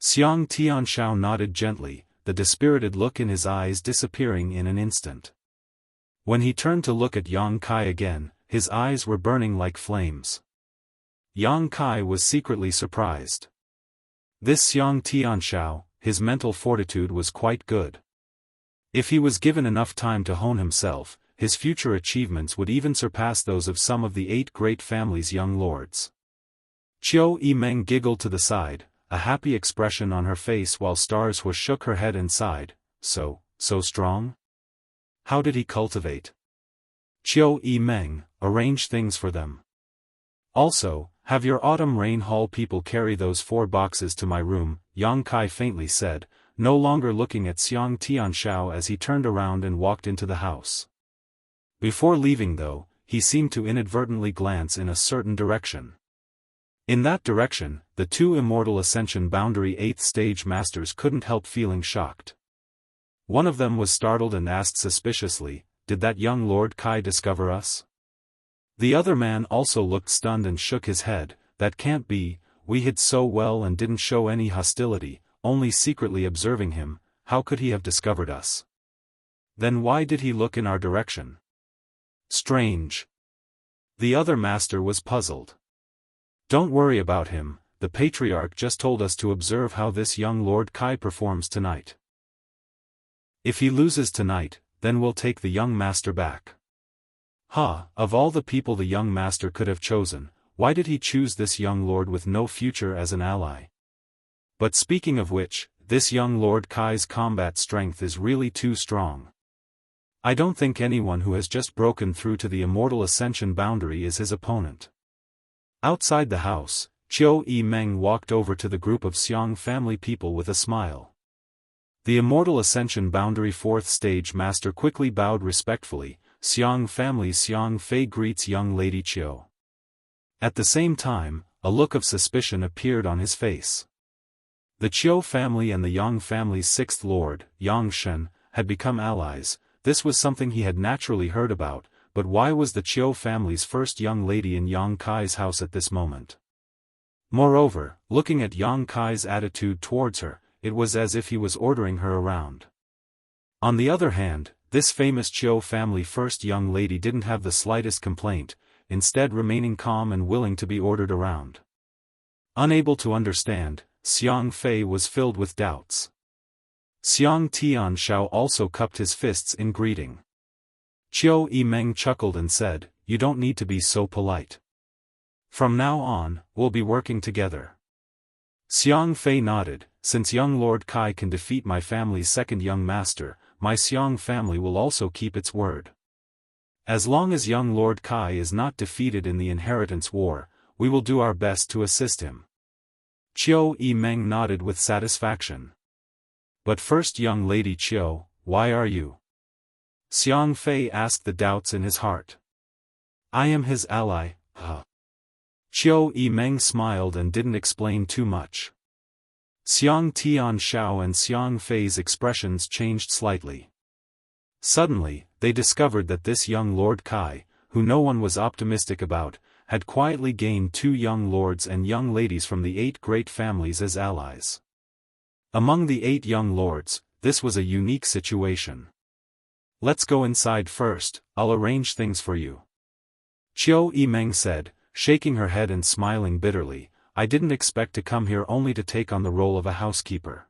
Xiang Tianxiao nodded gently, the dispirited look in his eyes disappearing in an instant. When he turned to look at Yang Kai again, his eyes were burning like flames. Yang Kai was secretly surprised. This Xiang Tianxiao, his mental fortitude was quite good. If he was given enough time to hone himself, his future achievements would even surpass those of some of the 8 great families' young lords. Qiu Yimeng giggled to the side, a happy expression on her face while Stars Hua shook her head and sighed. So strong? How did he cultivate? Qiu Yimeng, arrange things for them. Also, have your autumn rain hall people carry those 4 boxes to my room, Yang Kai faintly said, no longer looking at Xiang Tianxiao as he turned around and walked into the house. Before leaving though, he seemed to inadvertently glance in a certain direction. In that direction, the 2 Immortal Ascension boundary 8th stage masters couldn't help feeling shocked. One of them was startled and asked suspiciously, did that young Lord Kai discover us? The other man also looked stunned and shook his head, that can't be, we hid so well and didn't show any hostility, only secretly observing him, how could he have discovered us? Then why did he look in our direction? Strange. The other master was puzzled. Don't worry about him, the patriarch just told us to observe how this young Lord Kai performs tonight. If he loses tonight, then we'll take the young master back. Of all the people the young master could have chosen, why did he choose this young lord with no future as an ally? But speaking of which, this young Lord Kai's combat strength is really too strong. I don't think anyone who has just broken through to the Immortal Ascension boundary is his opponent. Outside the house, Qiu Yimeng walked over to the group of Xiang family people with a smile. The Immortal Ascension boundary 4th stage master quickly bowed respectfully. Xiang family's Xiang Fei greets young lady Qiu. At the same time, a look of suspicion appeared on his face. The Qiu family and the Yang family's 6th lord, Yang Shen, had become allies. This was something he had naturally heard about, but why was the Qiu family's first young lady in Yang Kai's house at this moment? Moreover, looking at Yang Kai's attitude towards her, it was as if he was ordering her around. On the other hand, this famous Qiu family first young lady didn't have the slightest complaint, instead remaining calm and willing to be ordered around. Unable to understand, Xiang Fei was filled with doubts. Xiang Tianxiao also cupped his fists in greeting. Chiu Yimeng chuckled and said, "You don't need to be so polite. From now on, we'll be working together." Xiang Fei nodded. "Since young Lord Kai can defeat my family's second young master, my Xiang family will also keep its word. As long as young Lord Kai is not defeated in the inheritance war, we will do our best to assist him." Chiu Yimeng nodded with satisfaction. "But first, young lady Chiu, why are you?" Xiang Fei asked the doubts in his heart. "I am his ally, Chiu Yimeng smiled and didn't explain too much. Xiang Tianshao and Xiang Fei's expressions changed slightly. Suddenly, they discovered that this young Lord Kai, who no one was optimistic about, had quietly gained 2 young lords and young ladies from the 8 great families as allies. Among the 8 young lords, this was a unique situation. "Let's go inside first, I'll arrange things for you," Chiu Yimeng said, shaking her head and smiling bitterly. "I didn't expect to come here only to take on the role of a housekeeper."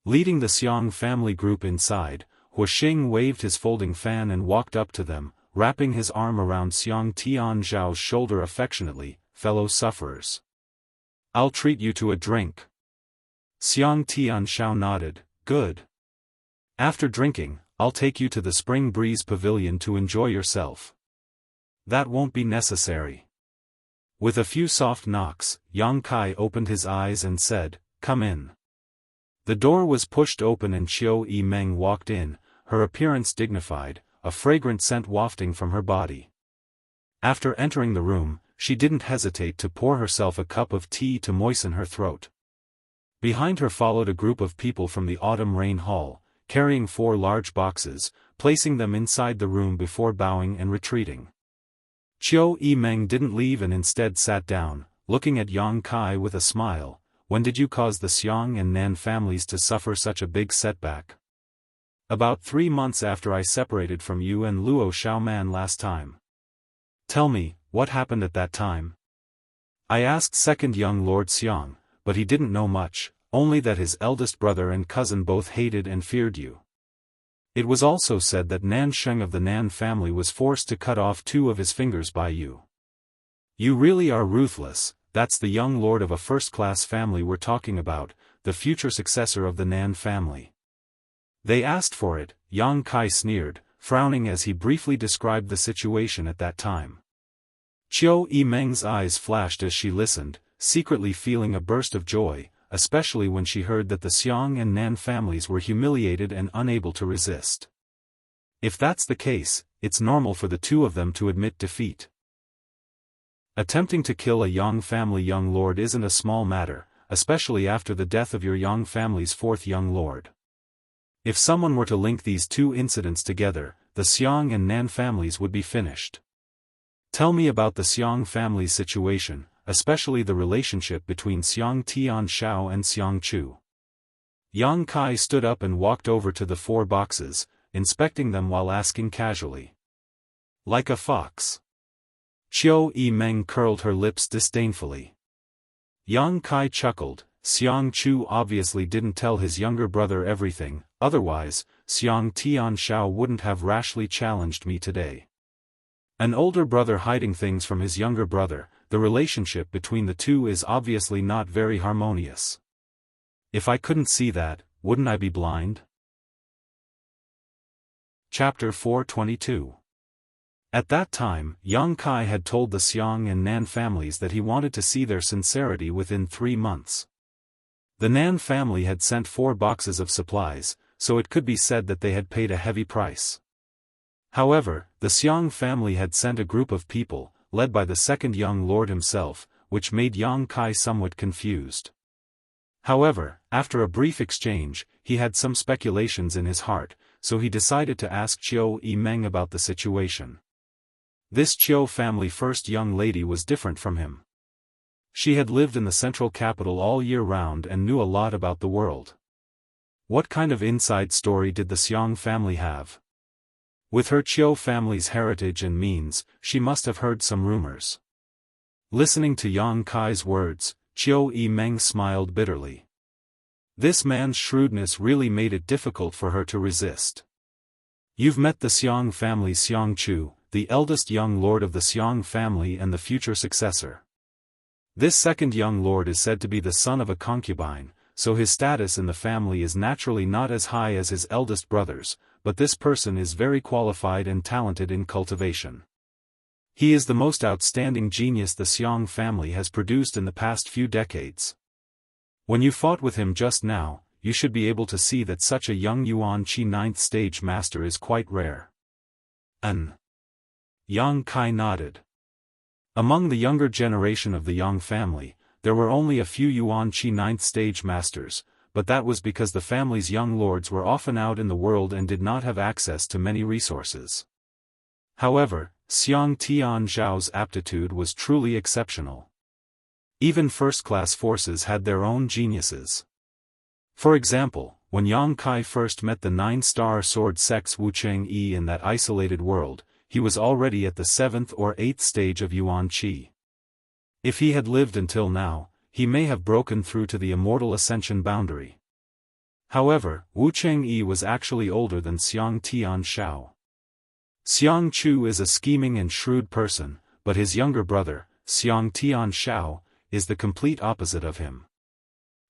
Leading the Xiang family group inside, Huixing waved his folding fan and walked up to them, wrapping his arm around Xiang Tianzhao's shoulder affectionately. "Fellow sufferers, I'll treat you to a drink." Xiang Tianzhao nodded. "Good. After drinking, I'll take you to the Spring Breeze Pavilion to enjoy yourself." "That won't be necessary." With a few soft knocks, Yang Kai opened his eyes and said, "Come in." The door was pushed open and Chiu Yimeng walked in, her appearance dignified, a fragrant scent wafting from her body. After entering the room, she didn't hesitate to pour herself a cup of tea to moisten her throat. Behind her followed a group of people from the Autumn Rain Hall, carrying 4 large boxes, placing them inside the room before bowing and retreating. Chiu Yimeng didn't leave and instead sat down, looking at Yang Kai with a smile. "When did you cause the Xiang and Nan families to suffer such a big setback?" "About 3 months after I separated from you and Luo Xiaoman last time." "Tell me, what happened at that time?" "I asked second young Lord Xiang, but he didn't know much, only that his eldest brother and cousin both hated and feared you. It was also said that Nan Sheng of the Nan family was forced to cut off 2 of his fingers by you. You really are ruthless. That's the young lord of a first-class family we're talking about, the future successor of the Nan family." "They asked for it," Yang Kai sneered, frowning as he briefly described the situation at that time. Chiu Yimeng's eyes flashed as she listened, secretly feeling a burst of joy, especially when she heard that the Xiang and Nan families were humiliated and unable to resist. If that's the case, it's normal for the 2 of them to admit defeat. Attempting to kill a Yang family young lord isn't a small matter, especially after the death of your Yang family's 4th young lord. If someone were to link these 2 incidents together, the Xiang and Nan families would be finished. Tell me about the Xiang family's situation, especially the relationship between Xiang Tianshao and Xiang Chu. Yang Kai stood up and walked over to the 4 boxes, inspecting them while asking casually. "Like a fox?" Chiu Yimeng curled her lips disdainfully. Yang Kai chuckled. Xiang Chu obviously didn't tell his younger brother everything, otherwise, Xiang Tianshao wouldn't have rashly challenged me today. An older brother hiding things from his younger brother, the relationship between the 2 is obviously not very harmonious. If I couldn't see that, wouldn't I be blind? Chapter 422. At that time, Yang Kai had told the Xiang and Nan families that he wanted to see their sincerity within 3 months. The Nan family had sent 4 boxes of supplies, so it could be said that they had paid a heavy price. However, the Xiang family had sent a group of people, led by the second young lord himself, which made Yang Kai somewhat confused. However, after a brief exchange, he had some speculations in his heart, so he decided to ask Chiu Yimeng about the situation. This Chiu family first young lady was different from him. She had lived in the central capital all year round and knew a lot about the world. What kind of inside story did the Xiang family have? With her Chiu family's heritage and means, she must have heard some rumors. Listening to Yang Kai's words, Chiu Yimeng smiled bitterly. This man's shrewdness really made it difficult for her to resist. You've met the Xiang family Xiang Chu, the eldest young lord of the Xiang family and the future successor. This second young lord is said to be the son of a concubine, so his status in the family is naturally not as high as his eldest brother's, but this person is very qualified and talented in cultivation. He is the most outstanding genius the Xiang family has produced in the past few decades. When you fought with him just now, you should be able to see that such a young Yuan Qi 9th stage master is quite rare. Yang Kai nodded. Among the younger generation of the Yang family, there were only a few Yuan Qi 9th stage masters, but that was because the family's young lords were often out in the world and did not have access to many resources. However, Xiang Tian Zhao's aptitude was truly exceptional. Even first-class forces had their own geniuses. For example, when Yang Kai first met the 9-star sword sects Wuxia Xianxia in that isolated world, he was already at the 7th or 8th stage of Yuan Qi. If he had lived until now, he may have broken through to the immortal Ascension boundary. However, Wuxia Xianxia was actually older than Xiang Tian Zhao. Xiang Chu is a scheming and shrewd person, but his younger brother, Xiang Tian Zhao, is the complete opposite of him.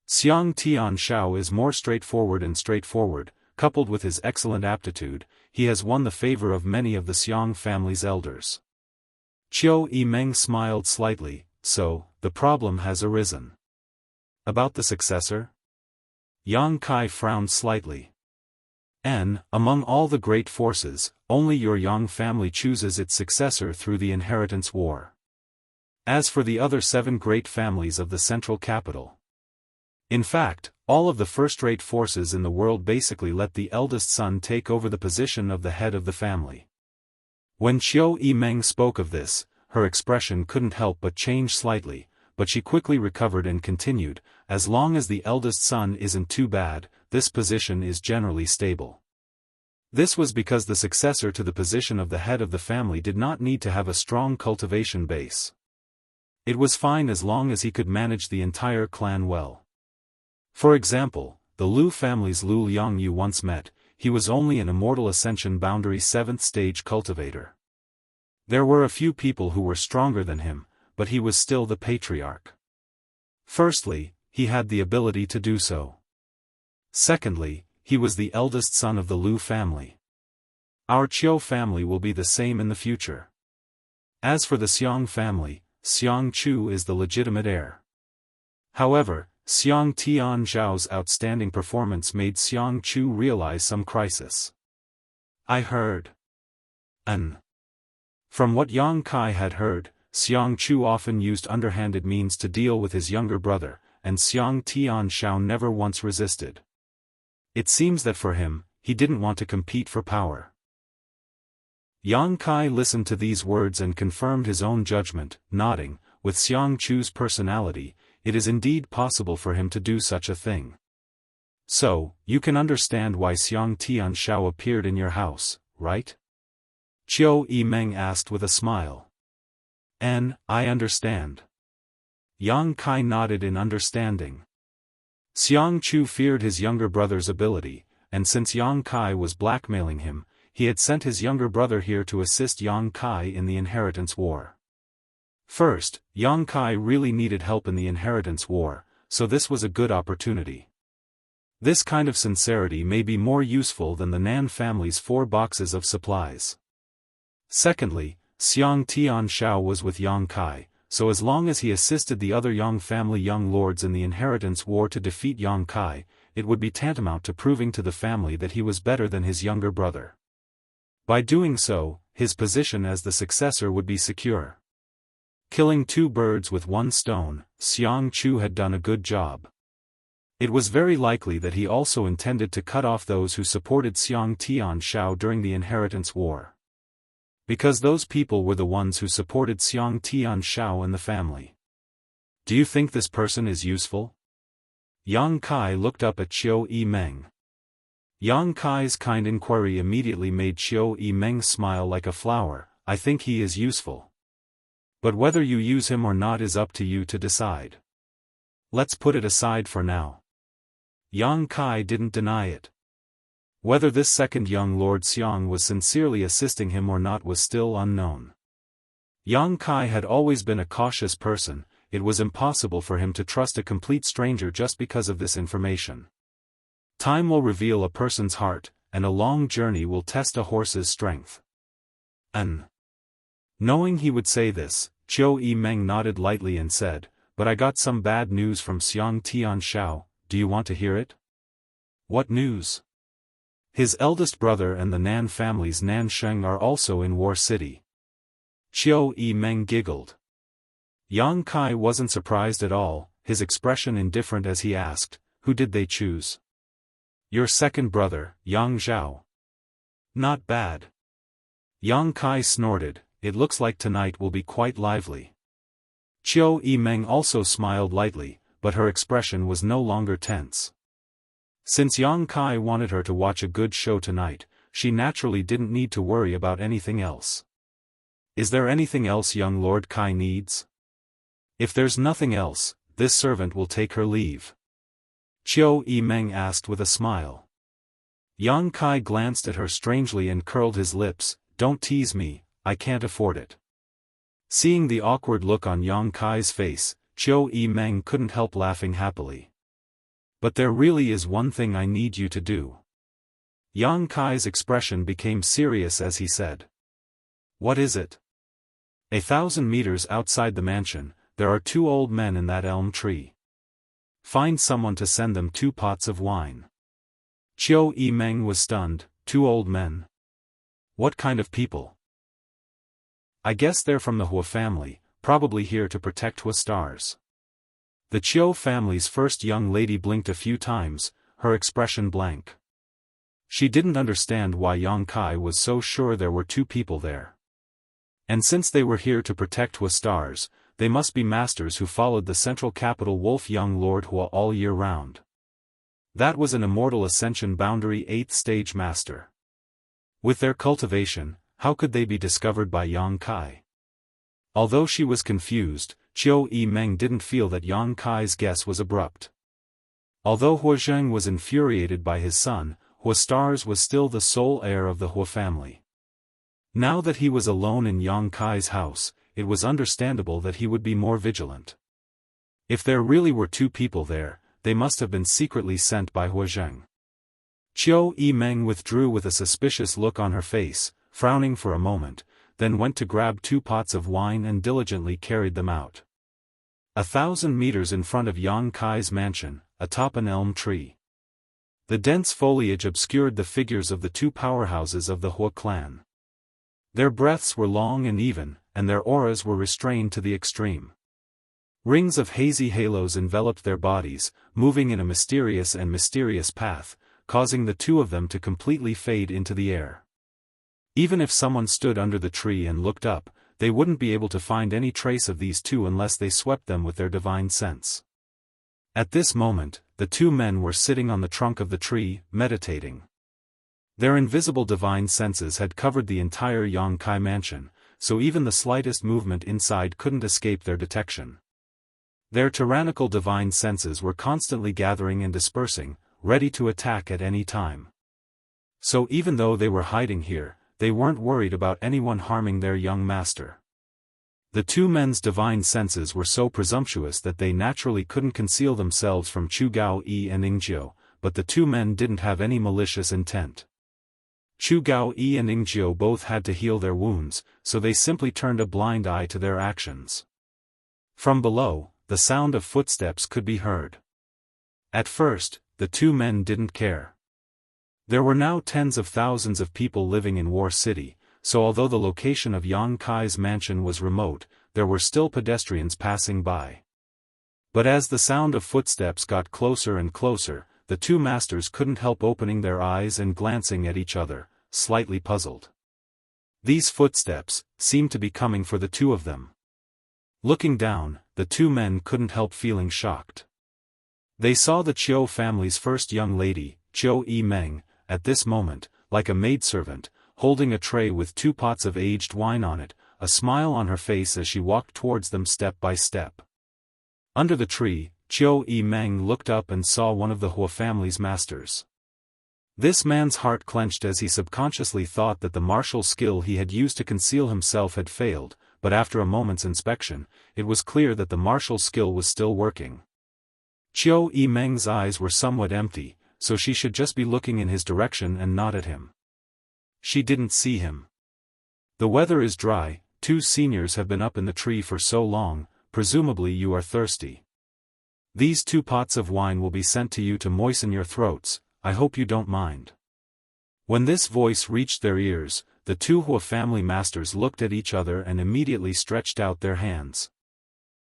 Xiang Tian Zhao is more straightforward, coupled with his excellent aptitude, he has won the favor of many of the Xiang family's elders. Qiu Yimeng smiled slightly, so, the problem has arisen. About the successor? Yang Kai frowned slightly. Among all the great forces, only your Yang family chooses its successor through the inheritance war. As for the other 7 great families of the central capital. In fact, all of the first-rate forces in the world basically let the eldest son take over the position of the head of the family. When Qiu Yimeng spoke of this, her expression couldn't help but change slightly, but she quickly recovered and continued, as long as the eldest son isn't too bad, this position is generally stable. This was because the successor to the position of the head of the family did not need to have a strong cultivation base. It was fine as long as he could manage the entire clan well. For example, the Lu family's Lu Liang you once met, he was only an immortal Ascension boundary 7th stage cultivator. There were a few people who were stronger than him, but he was still the patriarch. Firstly, he had the ability to do so. Secondly, he was the eldest son of the Lu family. Our Qiu family will be the same in the future. As for the Xiang family, Xiang Chu is the legitimate heir. However, Xiang Tian Zhao's outstanding performance made Xiang Chu realize some crisis. I heard. From what Yang Kai had heard, Xiang Chu often used underhanded means to deal with his younger brother, and Xiang Tian Zhao never once resisted. It seems that for him, he didn't want to compete for power. Yang Kai listened to these words and confirmed his own judgment, nodding. With Xiang Chu's personality, it is indeed possible for him to do such a thing. So, you can understand why Xiang Tian Zhao appeared in your house, right? Qiu Yimeng asked with a smile. I understand. Yang Kai nodded in understanding. Xiang Chu feared his younger brother's ability, and since Yang Kai was blackmailing him, he had sent his younger brother here to assist Yang Kai in the inheritance war. First, Yang Kai really needed help in the inheritance war, so this was a good opportunity. This kind of sincerity may be more useful than the Nan family's 4 boxes of supplies. Secondly, Xiang Tian Zhao was with Yang Kai, so as long as he assisted the other Yang family young lords in the inheritance war to defeat Yang Kai, it would be tantamount to proving to the family that he was better than his younger brother. By doing so, his position as the successor would be secure. Killing 2 birds with 1 stone, Xiang Chu had done a good job. It was very likely that he also intended to cut off those who supported Xiang Tian Zhao during the inheritance war. Because those people were the ones who supported Xiang Tian Zhao and the family. Do you think this person is useful? Yang Kai looked up at Qiu Yimeng. Yang Kai's kind inquiry immediately made Qiu Yimeng smile like a flower. I think he is useful. But whether you use him or not is up to you to decide. Let's put it aside for now. Yang Kai didn't deny it. Whether this second young Lord Xiang was sincerely assisting him or not was still unknown. Yang Kai had always been a cautious person. It was impossible for him to trust a complete stranger just because of this information. Time will reveal a person's heart, and a long journey will test a horse's strength. Knowing he would say this, Qiu Yimeng nodded lightly and said, "But I got some bad news from Xiang Tianshao, do you want to hear it?" "What news?" "His eldest brother and the Nan family's Nan Sheng are also in War City." Qiu Yimeng giggled. Yang Kai wasn't surprised at all, his expression indifferent as he asked, "Who did they choose?" "Your second brother, Yang Zhao." "Not bad." Yang Kai snorted, "It looks like tonight will be quite lively." Qiu Yimeng also smiled lightly, but her expression was no longer tense. Since Yang Kai wanted her to watch a good show tonight, she naturally didn't need to worry about anything else. "Is there anything else young Lord Kai needs?" "If there's nothing else, this servant will take her leave," Qiu Yimeng asked with a smile. Yang Kai glanced at her strangely and curled his lips. "Don't tease me, I can't afford it." Seeing the awkward look on Yang Kai's face, Qiu Yimeng couldn't help laughing happily. "But there really is one thing I need you to do." Yang Kai's expression became serious as he said. "What is it?" 1,000 meters outside the mansion, there are 2 old men in that elm tree. Find someone to send them 2 pots of wine. Qiu Yimeng was stunned. 2 old men? What kind of people? "I guess they're from the Hua family, probably here to protect Hua stars." The Qiu family's first young lady blinked a few times, her expression blank. She didn't understand why Yang Kai was so sure there were 2 people there. And since they were here to protect Hua stars, they must be masters who followed the central capital Wolf Young Lord Hua all year round. That was an Immortal Ascension boundary 8th stage master. With their cultivation, how could they be discovered by Yang Kai? Although she was confused, Qiu Yimeng didn't feel that Yang Kai's guess was abrupt. Although Hua Zheng was infuriated by his son, Hua Stars was still the sole heir of the Hua family. Now that he was alone in Yang Kai's house, it was understandable that he would be more vigilant. If there really were 2 people there, they must have been secretly sent by Hua Zheng. Qiu Yimeng withdrew with a suspicious look on her face, frowning for a moment, then went to grab 2 pots of wine and diligently carried them out. 1,000 meters in front of Yang Kai's mansion, atop an elm tree. The dense foliage obscured the figures of the 2 powerhouses of the Hua clan. Their breaths were long and even, and their auras were restrained to the extreme. Rings of hazy halos enveloped their bodies, moving in a mysterious path, causing the 2 of them to completely fade into the air. Even if someone stood under the tree and looked up, they wouldn't be able to find any trace of these 2 unless they swept them with their divine sense. At this moment, the 2 men were sitting on the trunk of the tree, meditating. Their invisible divine senses had covered the entire Yang Kai mansion, so even the slightest movement inside couldn't escape their detection. Their tyrannical divine senses were constantly gathering and dispersing, ready to attack at any time. So even though they were hiding here, they weren't worried about anyone harming their young master. The 2 men's divine senses were so presumptuous that they naturally couldn't conceal themselves from Chu Gao Yi and Ingjiu, but the 2 men didn't have any malicious intent. Chu Gao Yi and Ingjiu both had to heal their wounds, so they simply turned a blind eye to their actions. From below, the sound of footsteps could be heard. At first, the 2 men didn't care. There were now tens of thousands of people living in War City, so although the location of Yang Kai's mansion was remote, there were still pedestrians passing by. But as the sound of footsteps got closer and closer, the 2 masters couldn't help opening their eyes and glancing at each other, slightly puzzled. These footsteps seemed to be coming for the 2 of them. Looking down, the 2 men couldn't help feeling shocked. They saw the Qiu family's first young lady, Qiu Yimeng, at this moment, like a maidservant, holding a tray with 2 pots of aged wine on it, a smile on her face as she walked towards them step by step. Under the tree, Qiu Yimeng looked up and saw one of the Hua family's masters. This man's heart clenched as he subconsciously thought that the martial skill he had used to conceal himself had failed, but after a moment's inspection, it was clear that the martial skill was still working. Qiu Yimeng's eyes were somewhat empty, so she should just be looking in his direction and not at him. She didn't see him. The weather is dry, 2 seniors have been up in the tree for so long, presumably you are thirsty. These 2 pots of wine will be sent to you to moisten your throats, I hope you don't mind. When this voice reached their ears, the 2 Hua family masters looked at each other and immediately stretched out their hands.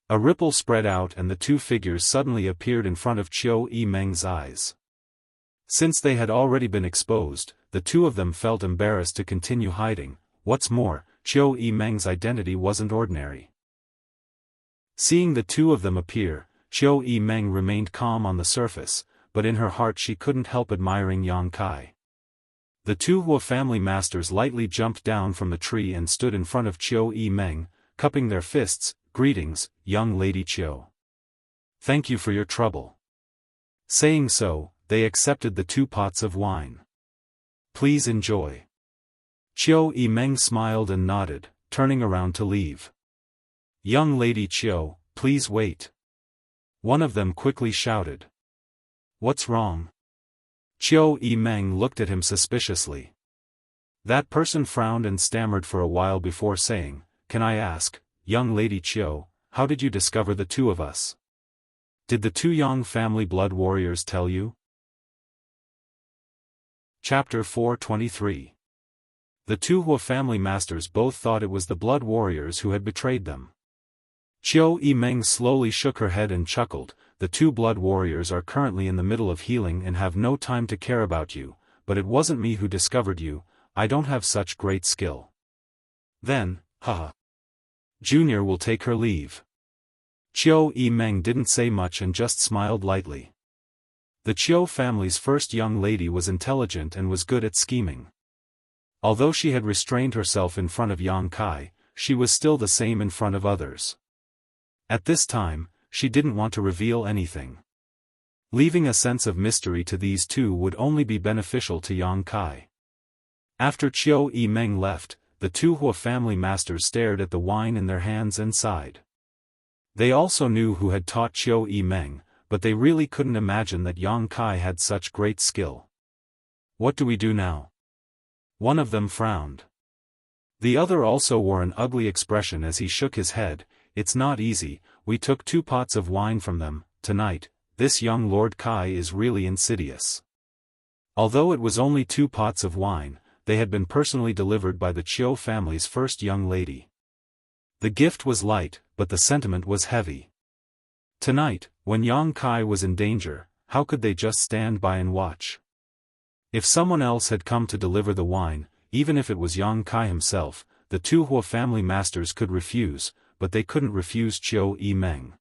A ripple spread out and the 2 figures suddenly appeared in front of Qiu Yimeng's eyes. Since they had already been exposed, the 2 of them felt embarrassed to continue hiding. What's more, Qiu Yimeng's identity wasn't ordinary. Seeing the 2 of them appear, Qiu Yimeng remained calm on the surface, but in her heart she couldn't help admiring Yang Kai. The 2 Hua family masters lightly jumped down from the tree and stood in front of Qiu Yimeng, cupping their fists. Greetings, young lady Qiu. Thank you for your trouble. Saying so, they accepted the 2 pots of wine. Please enjoy. Qiu Yimeng smiled and nodded, turning around to leave. Young lady Qiu, please wait. One of them quickly shouted. What's wrong? Qiu Yimeng looked at him suspiciously. That person frowned and stammered for a while before saying, Can I ask, young lady Qiu, how did you discover the 2 of us? Did the 2 Yang family blood warriors tell you? Chapter 423. The 2 Hua family masters both thought it was the blood warriors who had betrayed them. Qiu Yimeng slowly shook her head and chuckled. The 2 blood warriors are currently in the middle of healing and have no time to care about you, but it wasn't me who discovered you, I don't have such great skill. Then, haha. Junior will take her leave. Qiu Yimeng didn't say much and just smiled lightly. The Qiu family's first young lady was intelligent and was good at scheming. Although she had restrained herself in front of Yang Kai, she was still the same in front of others. At this time, she didn't want to reveal anything. Leaving a sense of mystery to these 2 would only be beneficial to Yang Kai. After Qiu Yimeng left, the 2 Hua family masters stared at the wine in their hands and sighed. They also knew who had taught Qiu Yimeng, but they really couldn't imagine that Yang Kai had such great skill. What do we do now? One of them frowned. The other also wore an ugly expression as he shook his head. It's not easy, we took 2 pots of wine from them, tonight. This young Lord Kai is really insidious. Although it was only 2 pots of wine, they had been personally delivered by the Qiu family's first young lady. The gift was light, but the sentiment was heavy. Tonight, when Yang Kai was in danger, how could they just stand by and watch? If someone else had come to deliver the wine, even if it was Yang Kai himself, the 2 Hua family masters could refuse, but they couldn't refuse Qiu Yimeng.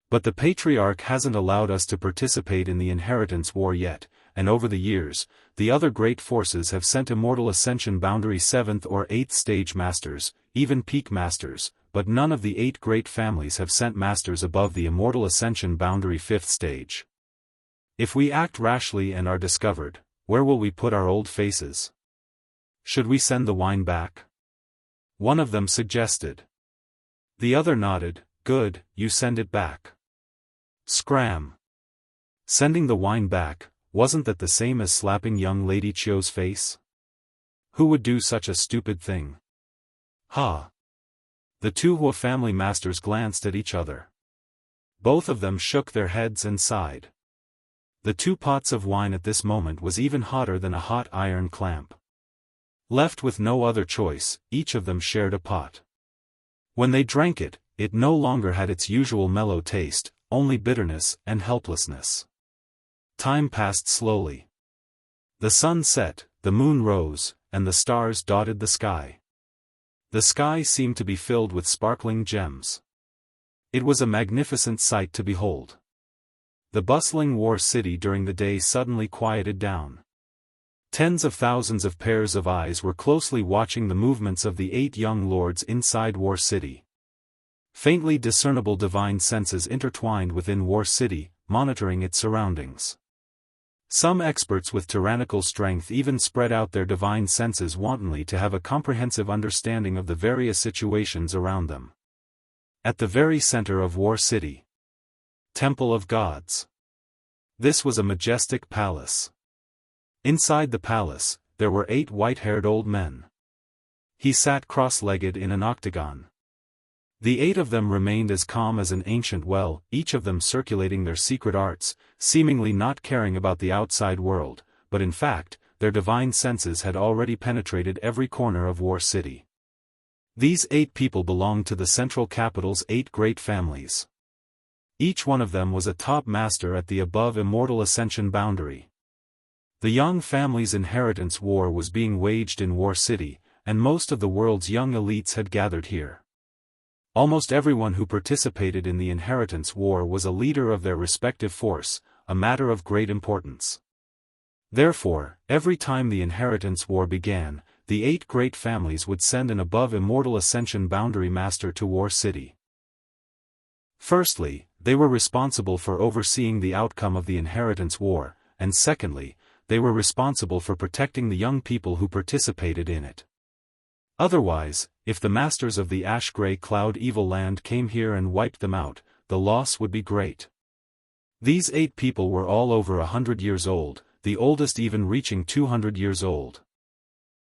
But the patriarch hasn't allowed us to participate in the inheritance war yet, and over the years, the other great forces have sent Immortal Ascension boundary 7th or 8th stage masters, even peak masters, but none of the 8 great families have sent masters above the Immortal Ascension boundary 5th stage. If we act rashly and are discovered, where will we put our old faces? Should we send the wine back? One of them suggested. The other nodded. Good, you send it back. Scram. Sending the wine back, wasn't that the same as slapping young lady Qiu's face? Who would do such a stupid thing? Ha! The 2 Hua family masters glanced at each other. Both of them shook their heads and sighed. The 2 pots of wine at this moment was even hotter than a hot iron clamp. Left with no other choice, each of them shared a pot. When they drank it, it no longer had its usual mellow taste, only bitterness and helplessness. Time passed slowly. The sun set, the moon rose, and the stars dotted the sky. The sky seemed to be filled with sparkling gems. It was a magnificent sight to behold. The bustling war city during the day suddenly quieted down. Tens of thousands of pairs of eyes were closely watching the movements of the 8 young lords inside War City. Faintly discernible divine senses intertwined within War City, monitoring its surroundings. Some experts with tyrannical strength even spread out their divine senses wantonly to have a comprehensive understanding of the various situations around them. At the very center of War City. Temple of Gods. This was a majestic palace. Inside the palace, there were 8 white-haired old men. He sat cross-legged in an octagon. The 8 of them remained as calm as an ancient well, each of them circulating their secret arts, seemingly not caring about the outside world, but in fact, their divine senses had already penetrated every corner of War City. These 8 people belonged to the central capital's 8 great families. Each one of them was a top master at the above immortal Ascension boundary. The young family's inheritance war was being waged in War City, and most of the world's young elites had gathered here. Almost everyone who participated in the inheritance war was a leader of their respective force, a matter of great importance. Therefore, every time the inheritance war began, the 8 great families would send an above immortal Ascension boundary master to War City. Firstly, they were responsible for overseeing the outcome of the inheritance war, and secondly, they were responsible for protecting the young people who participated in it. Otherwise, if the masters of the ash-gray cloud evil land came here and wiped them out, the loss would be great. These 8 people were all over 100 years old, the oldest even reaching 200 years old.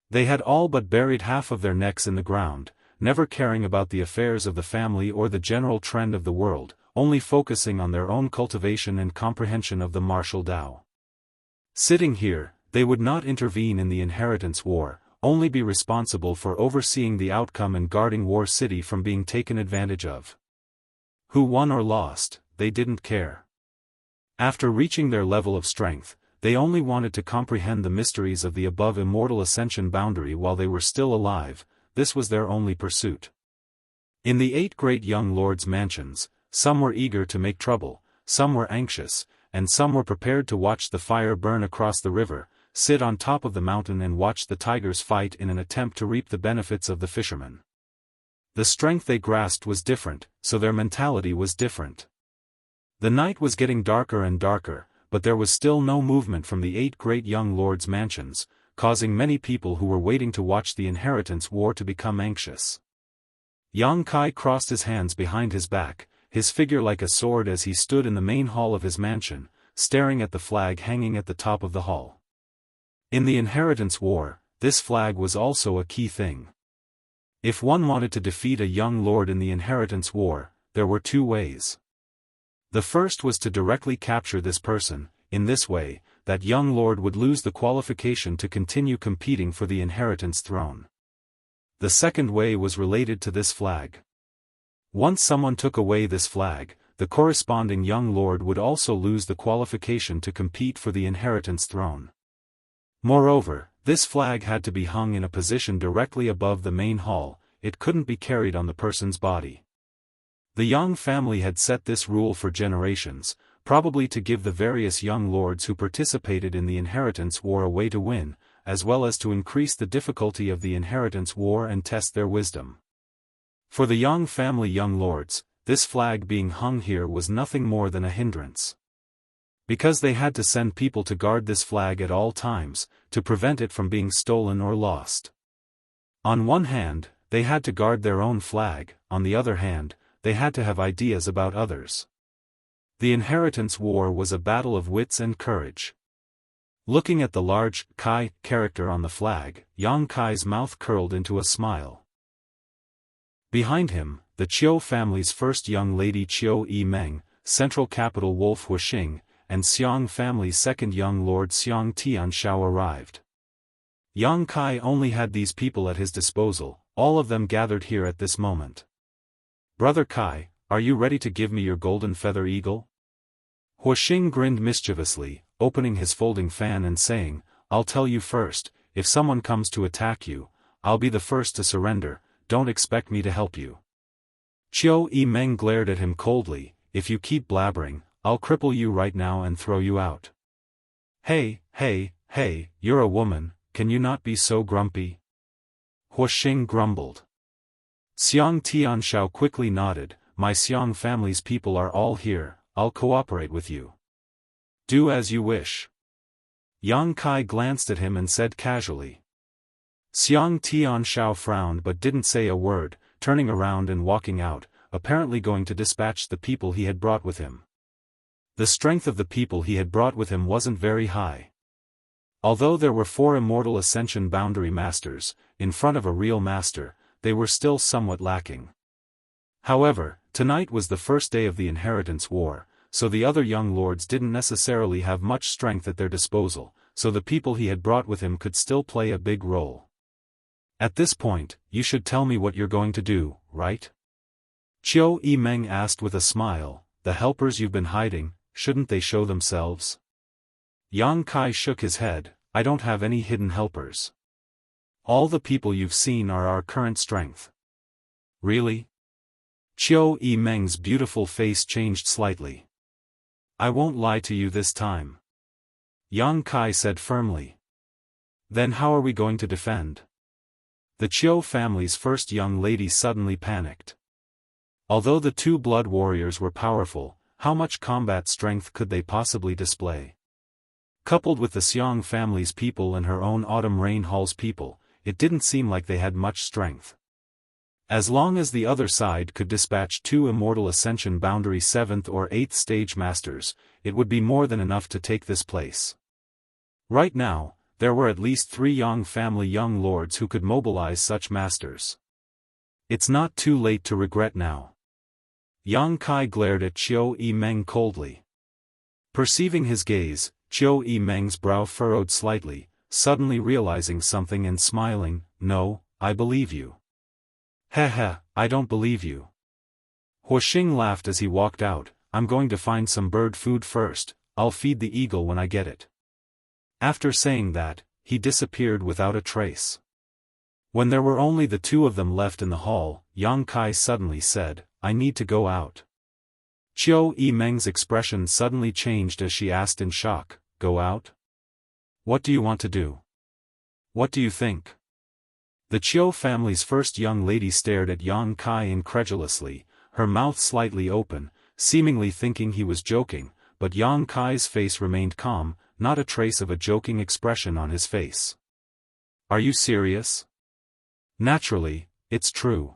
They had all but buried half of their necks in the ground, never caring about the affairs of the family or the general trend of the world, only focusing on their own cultivation and comprehension of the martial Tao. Sitting here, they would not intervene in the inheritance war, only be responsible for overseeing the outcome and guarding War City from being taken advantage of. Who won or lost, they didn't care. After reaching their level of strength, they only wanted to comprehend the mysteries of the above immortal Ascension boundary while they were still alive. This was their only pursuit. In the 8 great young lords' mansions, some were eager to make trouble, some were anxious, and some were prepared to watch the fire burn across the river, sit on top of the mountain and watch the tigers fight in an attempt to reap the benefits of the fishermen. The strength they grasped was different, so their mentality was different. The night was getting darker and darker, but there was still no movement from the 8 great young lords' mansions, causing many people who were waiting to watch the inheritance war to become anxious. Yang Kai crossed his hands behind his back, his figure like a sword as he stood in the main hall of his mansion, staring at the flag hanging at the top of the hall. In the inheritance war, this flag was also a key thing. If one wanted to defeat a young lord in the inheritance war, there were 2 ways. The first was to directly capture this person. In this way, that young lord would lose the qualification to continue competing for the inheritance throne. The second way was related to this flag. Once someone took away this flag, the corresponding young lord would also lose the qualification to compete for the inheritance throne. Moreover, this flag had to be hung in a position directly above the main hall, it couldn't be carried on the person's body. The Yang family had set this rule for generations, probably to give the various young lords who participated in the inheritance war a way to win, as well as to increase the difficulty of the inheritance war and test their wisdom. For the Yang family young lords, this flag being hung here was nothing more than a hindrance. Because they had to send people to guard this flag at all times, to prevent it from being stolen or lost. On one hand, they had to guard their own flag, on the other hand, they had to have ideas about others. The inheritance war was a battle of wits and courage. Looking at the large Kai character on the flag, Yang Kai's mouth curled into a smile. Behind him, the Qiu family's first young lady Qiu Yimeng, central capital Wolf Huixing, and Xiang family's second young lord Xiang Tianshao arrived. Yang Kai only had these people at his disposal, all of them gathered here at this moment. Brother Kai, are you ready to give me your golden feather eagle? Huixing grinned mischievously, opening his folding fan and saying, I'll tell you first, if someone comes to attack you, I'll be the first to surrender, don't expect me to help you. Qiu Yimeng glared at him coldly, if you keep blabbering, I'll cripple you right now and throw you out. Hey, you're a woman, can you not be so grumpy? Huixing grumbled. Xiang Tianshao quickly nodded, my Xiang family's people are all here, I'll cooperate with you. Do as you wish. Yang Kai glanced at him and said casually. Xiang Tianshao frowned but didn't say a word, turning around and walking out, apparently going to dispatch the people he had brought with him. The strength of the people he had brought with him wasn't very high. Although there were 4 immortal Ascension boundary masters, in front of a real master, they were still somewhat lacking. However, tonight was the first day of the Inheritance War, so the other young lords didn't necessarily have much strength at their disposal, so the people he had brought with him could still play a big role. At this point, you should tell me what you're going to do, right? Qiu Yimeng asked with a smile. The helpers you've been hiding, shouldn't they show themselves? Yang Kai shook his head. I don't have any hidden helpers. All the people you've seen are our current strength. Really? Qiu Yimeng's beautiful face changed slightly. I won't lie to you this time. Yang Kai said firmly. Then how are we going to defend? The Qiu family's first young lady suddenly panicked. Although the 2 blood warriors were powerful, how much combat strength could they possibly display? Coupled with the Xiang family's people and her own Autumn Rain Hall's people, it didn't seem like they had much strength. As long as the other side could dispatch 2 immortal Ascension boundary 7th or 8th stage masters, it would be more than enough to take this place. Right now, there were at least 3 Yang family young lords who could mobilize such masters. It's not too late to regret now. Yang Kai glared at Qiu Yimeng coldly. Perceiving his gaze, Qiu Yimeng's brow furrowed slightly, suddenly realizing something and smiling. No, I believe you. Heh, I don't believe you. Huoxing laughed as he walked out. I'm going to find some bird food first. I'll feed the eagle when I get it. After saying that, he disappeared without a trace. When there were only the 2 of them left in the hall, Yang Kai suddenly said, I need to go out. Qiu Yimeng's expression suddenly changed as she asked in shock, Go out? What do you want to do? What do you think? The Qiu family's first young lady stared at Yang Kai incredulously, her mouth slightly open, seemingly thinking he was joking, but Yang Kai's face remained calm, not a trace of a joking expression on his face. Are you serious? Naturally, it's true.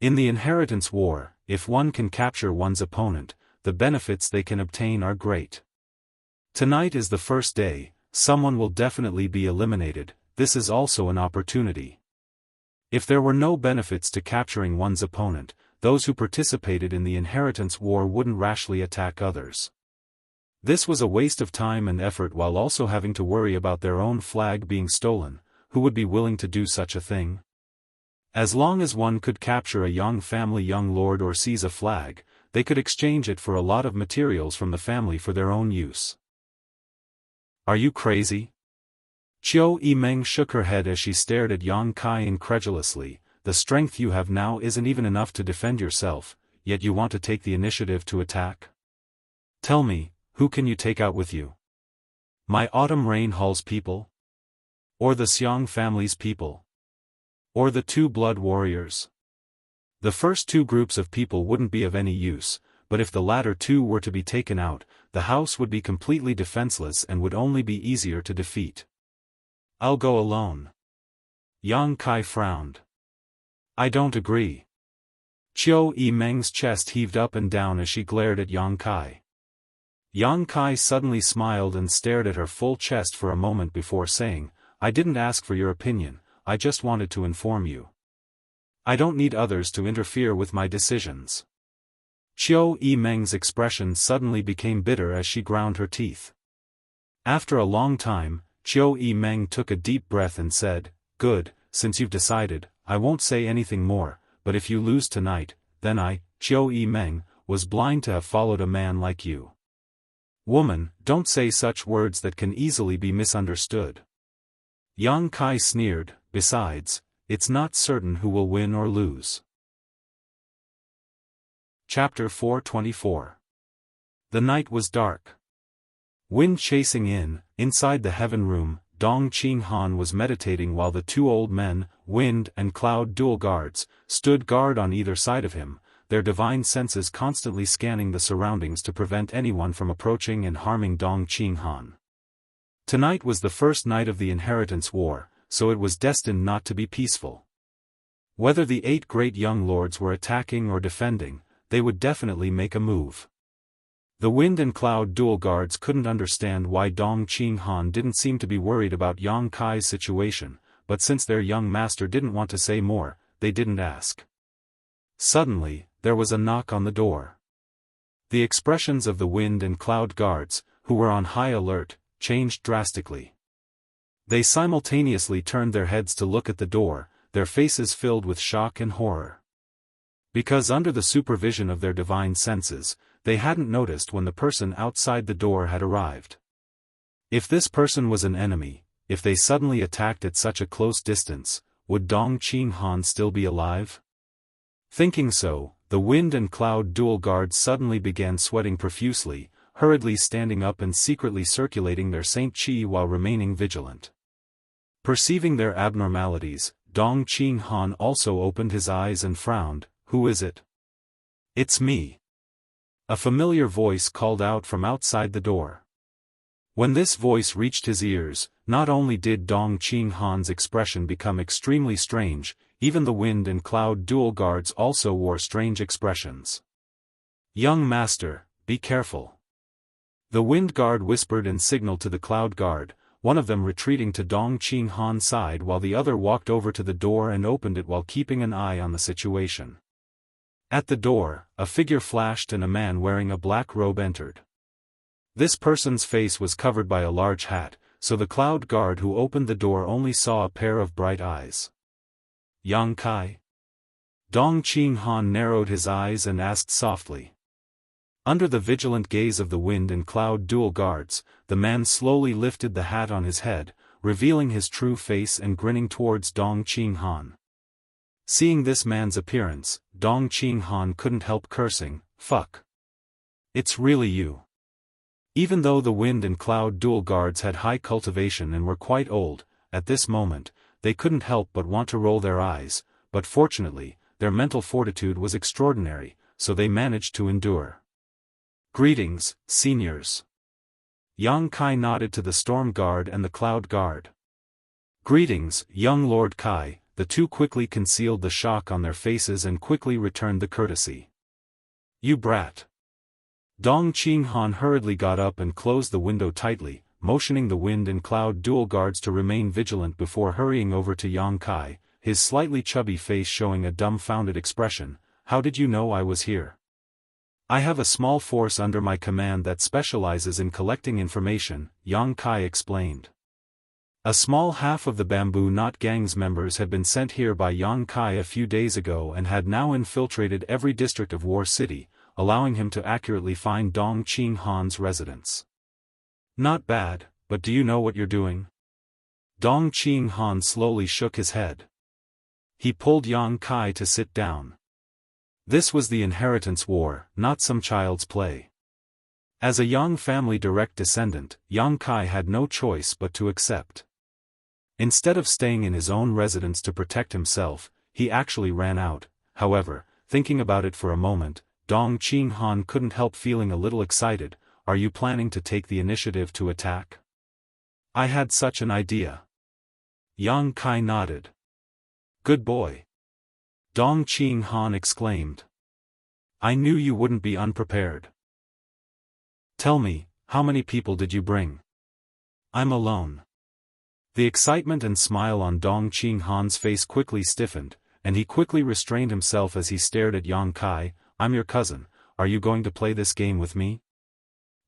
In the Inheritance War, if one can capture one's opponent, the benefits they can obtain are great. Tonight is the first day, someone will definitely be eliminated. This is also an opportunity. If there were no benefits to capturing one's opponent, those who participated in the Inheritance War wouldn't rashly attack others. This was a waste of time and effort while also having to worry about their own flag being stolen. Who would be willing to do such a thing? As long as one could capture a Yang family young lord or seize a flag, they could exchange it for a lot of materials from the family for their own use. Are you crazy? Qiu Yimeng shook her head as she stared at Yang Kai incredulously. The strength you have now isn't even enough to defend yourself, yet you want to take the initiative to attack? Tell me, who can you take out with you? My Autumn Rain Hall's people? Or the Xiang family's people? Or the 2 blood warriors? The first 2 groups of people wouldn't be of any use, but if the latter 2 were to be taken out, the house would be completely defenseless and would only be easier to defeat. I'll go alone. Yang Kai frowned. I don't agree. Qiu Yimeng's chest heaved up and down as she glared at Yang Kai. Yang Kai suddenly smiled and stared at her full chest for a moment before saying, I didn't ask for your opinion, I just wanted to inform you. I don't need others to interfere with my decisions. Qiu Yimeng's expression suddenly became bitter as she ground her teeth. After a long time, Qiu Yimeng took a deep breath and said, Good, since you've decided, I won't say anything more, but if you lose tonight, then I, Qiu Yimeng, was blind to have followed a man like you. Woman, don't say such words that can easily be misunderstood. Yang Kai sneered, besides, it's not certain who will win or lose. Chapter 424. The night was dark. Wind chasing inside the heaven room, Dong Qinghan was meditating while the 2 old men, Wind and Cloud dual guards, stood guard on either side of him, their divine senses constantly scanning the surroundings to prevent anyone from approaching and harming Dong Qinghan. Tonight was the first night of the Inheritance War, so it was destined not to be peaceful. Whether the 8 great young lords were attacking or defending, they would definitely make a move. The Wind and Cloud dual guards couldn't understand why Dong Qinghan didn't seem to be worried about Yang Kai's situation, but since their young master didn't want to say more, they didn't ask. Suddenly, there was a knock on the door. The expressions of the Wind and Cloud guards, who were on high alert, changed drastically. They simultaneously turned their heads to look at the door, their faces filled with shock and horror. Because under the supervision of their divine senses, they hadn't noticed when the person outside the door had arrived. If this person was an enemy, if they suddenly attacked at such a close distance, would Dong Qinghan still be alive? Thinking so, the Wind and Cloud dual guards suddenly began sweating profusely, hurriedly standing up and secretly circulating their Saint Qi while remaining vigilant. Perceiving their abnormalities, Dong Qinghan also opened his eyes and frowned. "Who is it?" "It's me." A familiar voice called out from outside the door. When this voice reached his ears, not only did Dong Qinghan's expression become extremely strange, even the Wind and Cloud dual guards also wore strange expressions. "Young master, be careful." The Wind guard whispered and signaled to the Cloud guard, one of them retreating to Dong Qinghan's side while the other walked over to the door and opened it while keeping an eye on the situation. At the door, a figure flashed and a man wearing a black robe entered. This person's face was covered by a large hat, so the Cloud guard who opened the door only saw a pair of bright eyes. "Yang Kai?" Dong Qinghan narrowed his eyes and asked softly. Under the vigilant gaze of the Wind and Cloud dual guards, the man slowly lifted the hat on his head, revealing his true face and grinning towards Dong Qinghan. Seeing this man's appearance, Dong Qinghan couldn't help cursing, "Fuck. It's really you." Even though the Wind and Cloud dual guards had high cultivation and were quite old, at this moment, they couldn't help but want to roll their eyes, but fortunately, their mental fortitude was extraordinary, so they managed to endure. "Greetings, seniors." Yang Kai nodded to the Storm Guard and the Cloud Guard. "Greetings, young Lord Kai." The two quickly concealed the shock on their faces and quickly returned the courtesy. "You brat." Dong Qinghan hurriedly got up and closed the window tightly, motioning the Wind and Cloud dual guards to remain vigilant before hurrying over to Yang Kai, his slightly chubby face showing a dumbfounded expression. "How did you know I was here?" "I have a small force under my command that specializes in collecting information," Yang Kai explained. A small half of the Bamboo Knot Gang's members had been sent here by Yang Kai a few days ago and had now infiltrated every district of War City, allowing him to accurately find Dong Qinghan's residence. "Not bad, but do you know what you're doing?" Dong Qinghan slowly shook his head. He pulled Yang Kai to sit down. This was the Inheritance War, not some child's play. As a young family direct descendant, Yang Kai had no choice but to accept. Instead of staying in his own residence to protect himself, he actually ran out. However, thinking about it for a moment, Dong Qinghan couldn't help feeling a little excited. "Are you planning to take the initiative to attack?" "I had such an idea." Yang Kai nodded. "Good boy." Dong Qinghan exclaimed. "I knew you wouldn't be unprepared." "Tell me, how many people did you bring?" "I'm alone." The excitement and smile on Dong Qinghan's face quickly stiffened, and he quickly restrained himself as he stared at Yang Kai. "I'm your cousin, are you going to play this game with me?"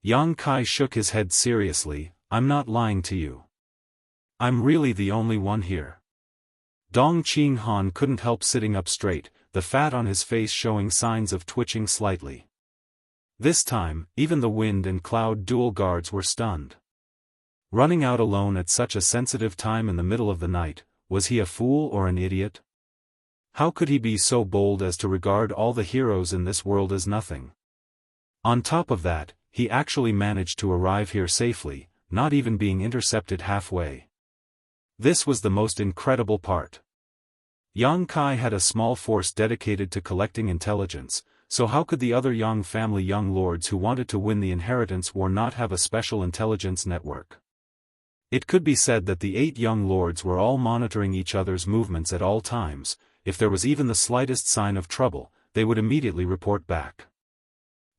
Yang Kai shook his head seriously. "I'm not lying to you. I'm really the only one here." Dong Qinghan couldn't help sitting up straight, the fat on his face showing signs of twitching slightly. This time, even the Wind and Cloud dual guards were stunned. Running out alone at such a sensitive time in the middle of the night, was he a fool or an idiot? How could he be so bold as to regard all the heroes in this world as nothing? On top of that, he actually managed to arrive here safely, not even being intercepted halfway. This was the most incredible part. Yang Kai had a small force dedicated to collecting intelligence, so how could the other Yang family young lords who wanted to win the Inheritance War not have a special intelligence network? It could be said that the 8 young lords were all monitoring each other's movements at all times. If there was even the slightest sign of trouble, they would immediately report back.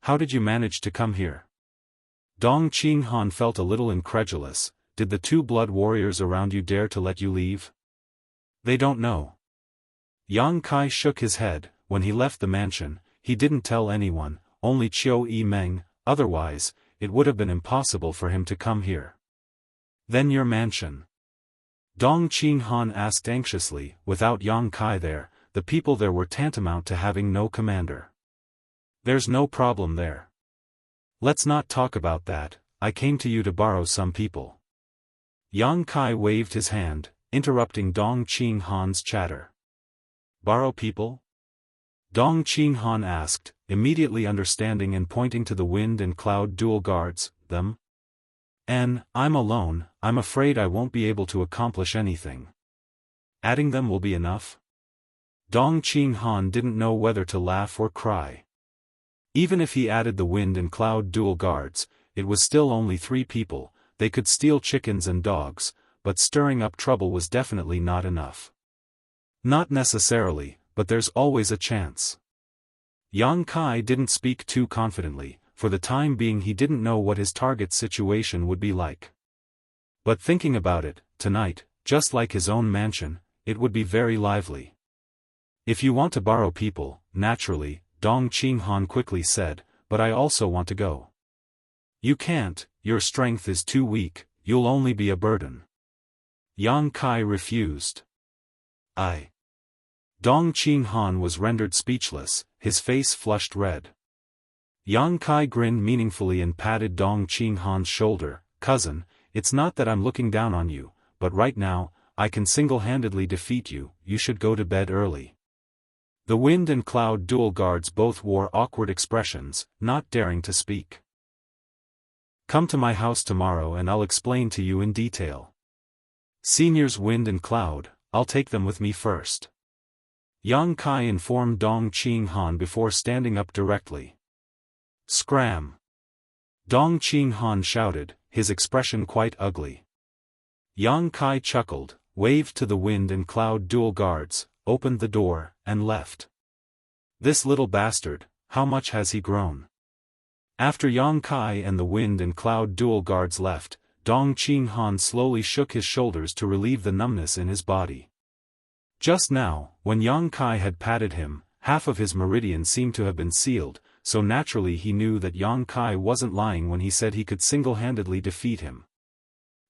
How did you manage to come here? Dong Qinghan felt a little incredulous. Did the 2 blood warriors around you dare to let you leave? They don't know. Yang Kai shook his head. When he left the mansion, he didn't tell anyone, only Qiu Yimeng, otherwise, it would have been impossible for him to come here. Then your mansion? Dong Qinghan asked anxiously. Without Yang Kai there, the people there were tantamount to having no commander. There's no problem there. Let's not talk about that. I came to you to borrow some people. Yang Kai waved his hand, interrupting Dong Qinghan's chatter. Borrow people? Dong Qinghan asked, immediately understanding and pointing to the wind and cloud dual guards. Them? I'm alone. I'm afraid I won't be able to accomplish anything. Adding them will be enough? Dong Qinghan didn't know whether to laugh or cry. Even if he added the wind and cloud dual guards, it was still only 3 people. They could steal chickens and dogs, but stirring up trouble was definitely not enough. Not necessarily, but there's always a chance. Yang Kai didn't speak too confidently. For the time being he didn't know what his target's situation would be like. But thinking about it, tonight, just like his own mansion, it would be very lively. If you want to borrow people, naturally, Dong Qinghan quickly said, but I also want to go. You can't, your strength is too weak, you'll only be a burden. Yang Kai refused. Dong Qinghan was rendered speechless, his face flushed red. Yang Kai grinned meaningfully and patted Dong Qinghan's shoulder. Cousin, it's not that I'm looking down on you, but right now, I can single-handedly defeat you. You should go to bed early. The wind and cloud dual guards both wore awkward expressions, not daring to speak. Come to my house tomorrow and I'll explain to you in detail. Seniors Wind and Cloud, I'll take them with me first. Yang Kai informed Dong Qinghan before standing up directly. Scram! Dong Qinghan shouted, his expression quite ugly. Yang Kai chuckled, waved to the wind and cloud dual guards, opened the door, and left. This little bastard, how much has he grown? After Yang Kai and the wind and cloud dual guards left, Dong Qinghan slowly shook his shoulders to relieve the numbness in his body. Just now, when Yang Kai had patted him, half of his meridian seemed to have been sealed, so naturally he knew that Yang Kai wasn't lying when he said he could single-handedly defeat him.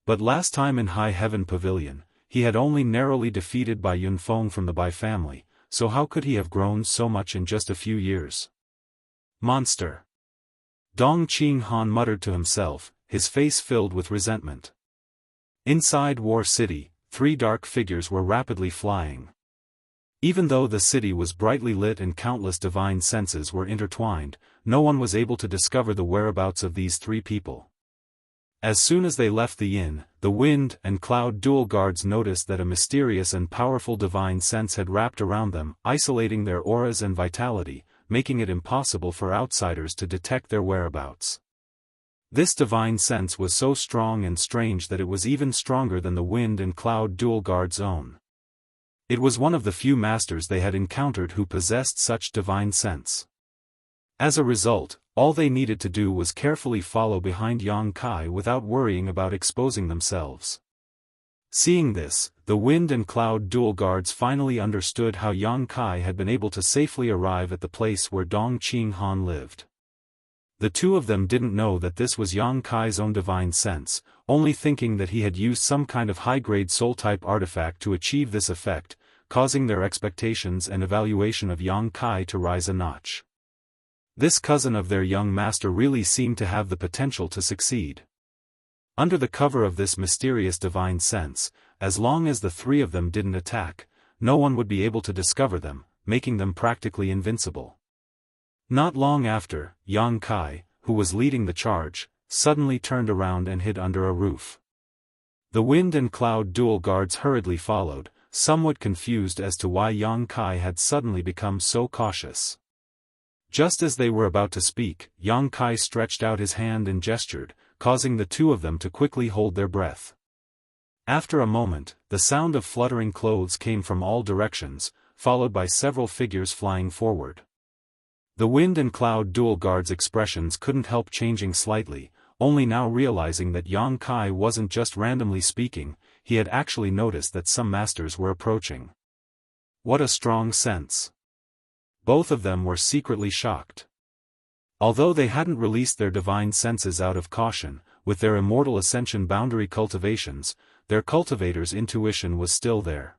But last time in High Heaven Pavilion, he had only narrowly defeated Bai Yunfeng from the Bai family, so how could he have grown so much in just a few years? Monster! Dong Qinghan muttered to himself, his face filled with resentment. Inside War City, 3 dark figures were rapidly flying. Even though the city was brightly lit and countless divine senses were intertwined, no one was able to discover the whereabouts of these 3 people. As soon as they left the inn, the wind and cloud dual guards noticed that a mysterious and powerful divine sense had wrapped around them, isolating their auras and vitality, making it impossible for outsiders to detect their whereabouts. This divine sense was so strong and strange that it was even stronger than the wind and cloud dual guards' own. It was one of the few masters they had encountered who possessed such divine sense. As a result, all they needed to do was carefully follow behind Yang Kai without worrying about exposing themselves. Seeing this, the wind and cloud dual guards finally understood how Yang Kai had been able to safely arrive at the place where Dong Qinghan lived. The 2 of them didn't know that this was Yang Kai's own divine sense, only thinking that he had used some kind of high-grade soul-type artifact to achieve this effect, causing their expectations and evaluation of Yang Kai to rise a notch. This cousin of their young master really seemed to have the potential to succeed. Under the cover of this mysterious divine sense, as long as the 3 of them didn't attack, no one would be able to discover them, making them practically invincible. Not long after, Yang Kai, who was leading the charge, suddenly turned around and hid under a roof. The wind and cloud dual guards hurriedly followed, somewhat confused as to why Yang Kai had suddenly become so cautious. Just as they were about to speak, Yang Kai stretched out his hand and gestured, causing the 2 of them to quickly hold their breath. After a moment, the sound of fluttering clothes came from all directions, followed by several figures flying forward. The wind and cloud dual guards' expressions couldn't help changing slightly, only now realizing that Yang Kai wasn't just randomly speaking, he had actually noticed that some masters were approaching. What a strong sense! Both of them were secretly shocked. Although they hadn't released their divine senses out of caution, with their immortal ascension boundary cultivations, their cultivator's intuition was still there.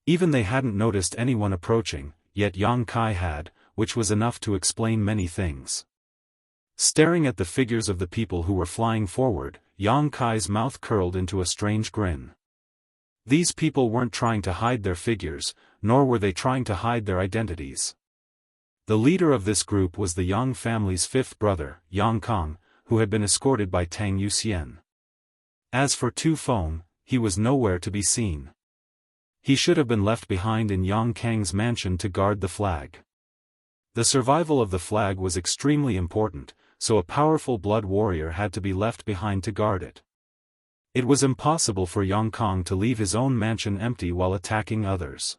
Even they hadn't noticed anyone approaching, yet Yang Kai had, which was enough to explain many things. Staring at the figures of the people who were flying forward, Yang Kai's mouth curled into a strange grin. These people weren't trying to hide their figures, nor were they trying to hide their identities. The leader of this group was the Yang family's fifth brother, Yang Kong, who had been escorted by Tang Yuxian. As for Tu Feng, he was nowhere to be seen. He should have been left behind in Yang Kang's mansion to guard the flag. The survival of the flag was extremely important, so a powerful blood warrior had to be left behind to guard it. It was impossible for Yang Kong to leave his own mansion empty while attacking others.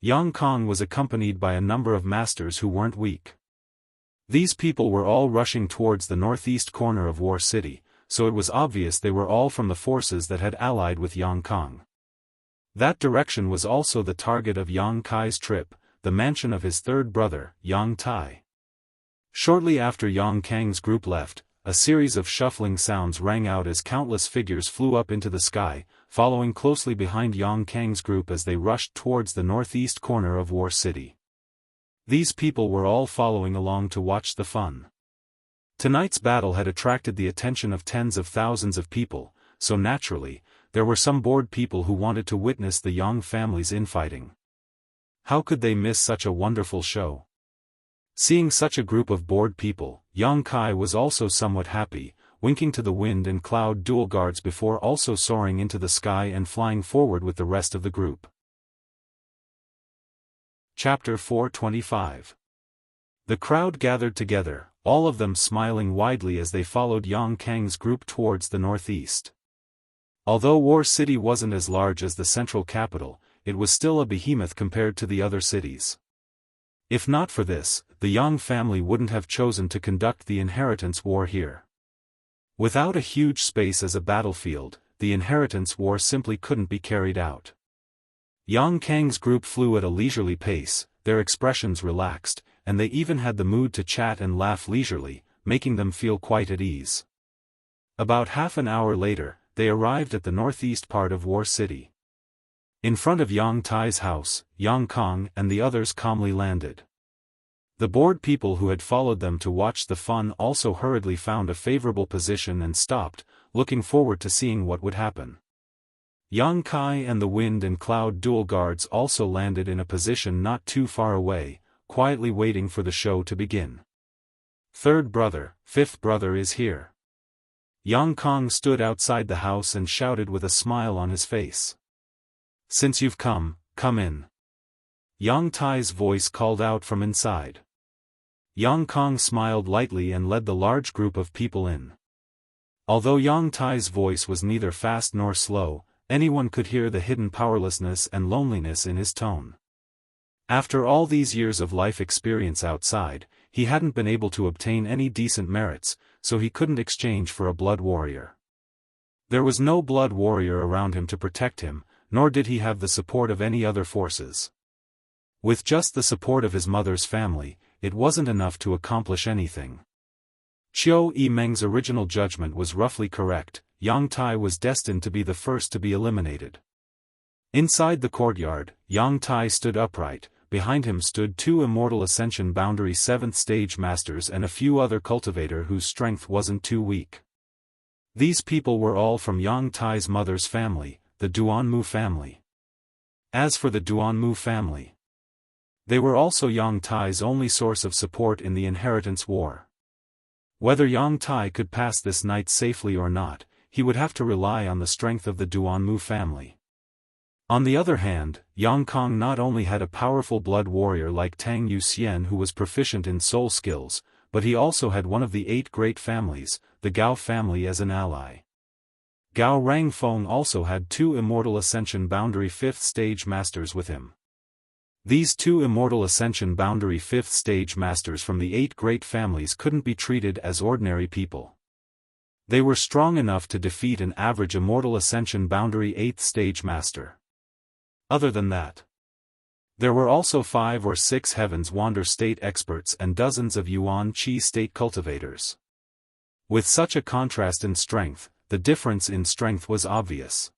Yang Kong was accompanied by a number of masters who weren't weak. These people were all rushing towards the northeast corner of War City, so it was obvious they were all from the forces that had allied with Yang Kong. That direction was also the target of Yang Kai's trip, the mansion of his third brother, Yang Tai. Shortly after Yang Kang's group left, a series of shuffling sounds rang out as countless figures flew up into the sky, following closely behind Yang Kang's group as they rushed towards the northeast corner of War City. These people were all following along to watch the fun. Tonight's battle had attracted the attention of tens of thousands of people, so naturally, there were some bored people who wanted to witness the Yang family's infighting. How could they miss such a wonderful show? Seeing such a group of bored people, Yang Kai was also somewhat happy, winking to the wind and cloud dual guards before also soaring into the sky and flying forward with the rest of the group. Chapter 425. The crowd gathered together, all of them smiling widely as they followed Yang Kang's group towards the northeast. Although War City wasn't as large as the central capital, it was still a behemoth compared to the other cities. If not for this, the Yang family wouldn't have chosen to conduct the inheritance war here. Without a huge space as a battlefield, the inheritance war simply couldn't be carried out. Yang Kang's group flew at a leisurely pace, their expressions relaxed, and they even had the mood to chat and laugh leisurely, making them feel quite at ease. About half an hour later, they arrived at the northeast part of War City. In front of Yang Tai's house, Yang Kong and the others calmly landed. The bored people who had followed them to watch the fun also hurriedly found a favorable position and stopped, looking forward to seeing what would happen. Yang Kai and the wind and cloud dual guards also landed in a position not too far away, quietly waiting for the show to begin. Third brother, fifth brother is here. Yang Kong stood outside the house and shouted with a smile on his face. Since you've come, come in. Yang Tai's voice called out from inside. Yang Kong smiled lightly and led the large group of people in. Although Yang Tai's voice was neither fast nor slow, anyone could hear the hidden powerlessness and loneliness in his tone. After all these years of life experience outside, he hadn't been able to obtain any decent merits, so he couldn't exchange for a blood warrior. There was no blood warrior around him to protect him, nor did he have the support of any other forces. With just the support of his mother's family, it wasn't enough to accomplish anything. Qiu Yimeng's original judgment was roughly correct. Yang Tai was destined to be the first to be eliminated. Inside the courtyard, Yang Tai stood upright, behind him stood two Immortal Ascension Boundary 7th Stage Masters and a few other cultivator whose strength wasn't too weak. These people were all from Yang Tai's mother's family, the Duanmu family. As for the Duanmu family, they were also Yang Tai's only source of support in the inheritance war. Whether Yang Tai could pass this night safely or not, he would have to rely on the strength of the Duanmu family. On the other hand, Yang Kong not only had a powerful blood warrior like Tang Yuxian who was proficient in soul skills, but he also had one of the 8 great families, the Gao family as an ally. Gao Rangfeng also had 2 Immortal Ascension Boundary 5th Stage Masters with him. These 2 Immortal Ascension Boundary 5th Stage Masters from the 8 great families couldn't be treated as ordinary people. They were strong enough to defeat an average Immortal Ascension Boundary 8th Stage Master. Other than that, there were also 5 or 6 Heavens Wander State experts and dozens of Yuan Qi State cultivators. With such a contrast in strength, the difference in strength was obvious.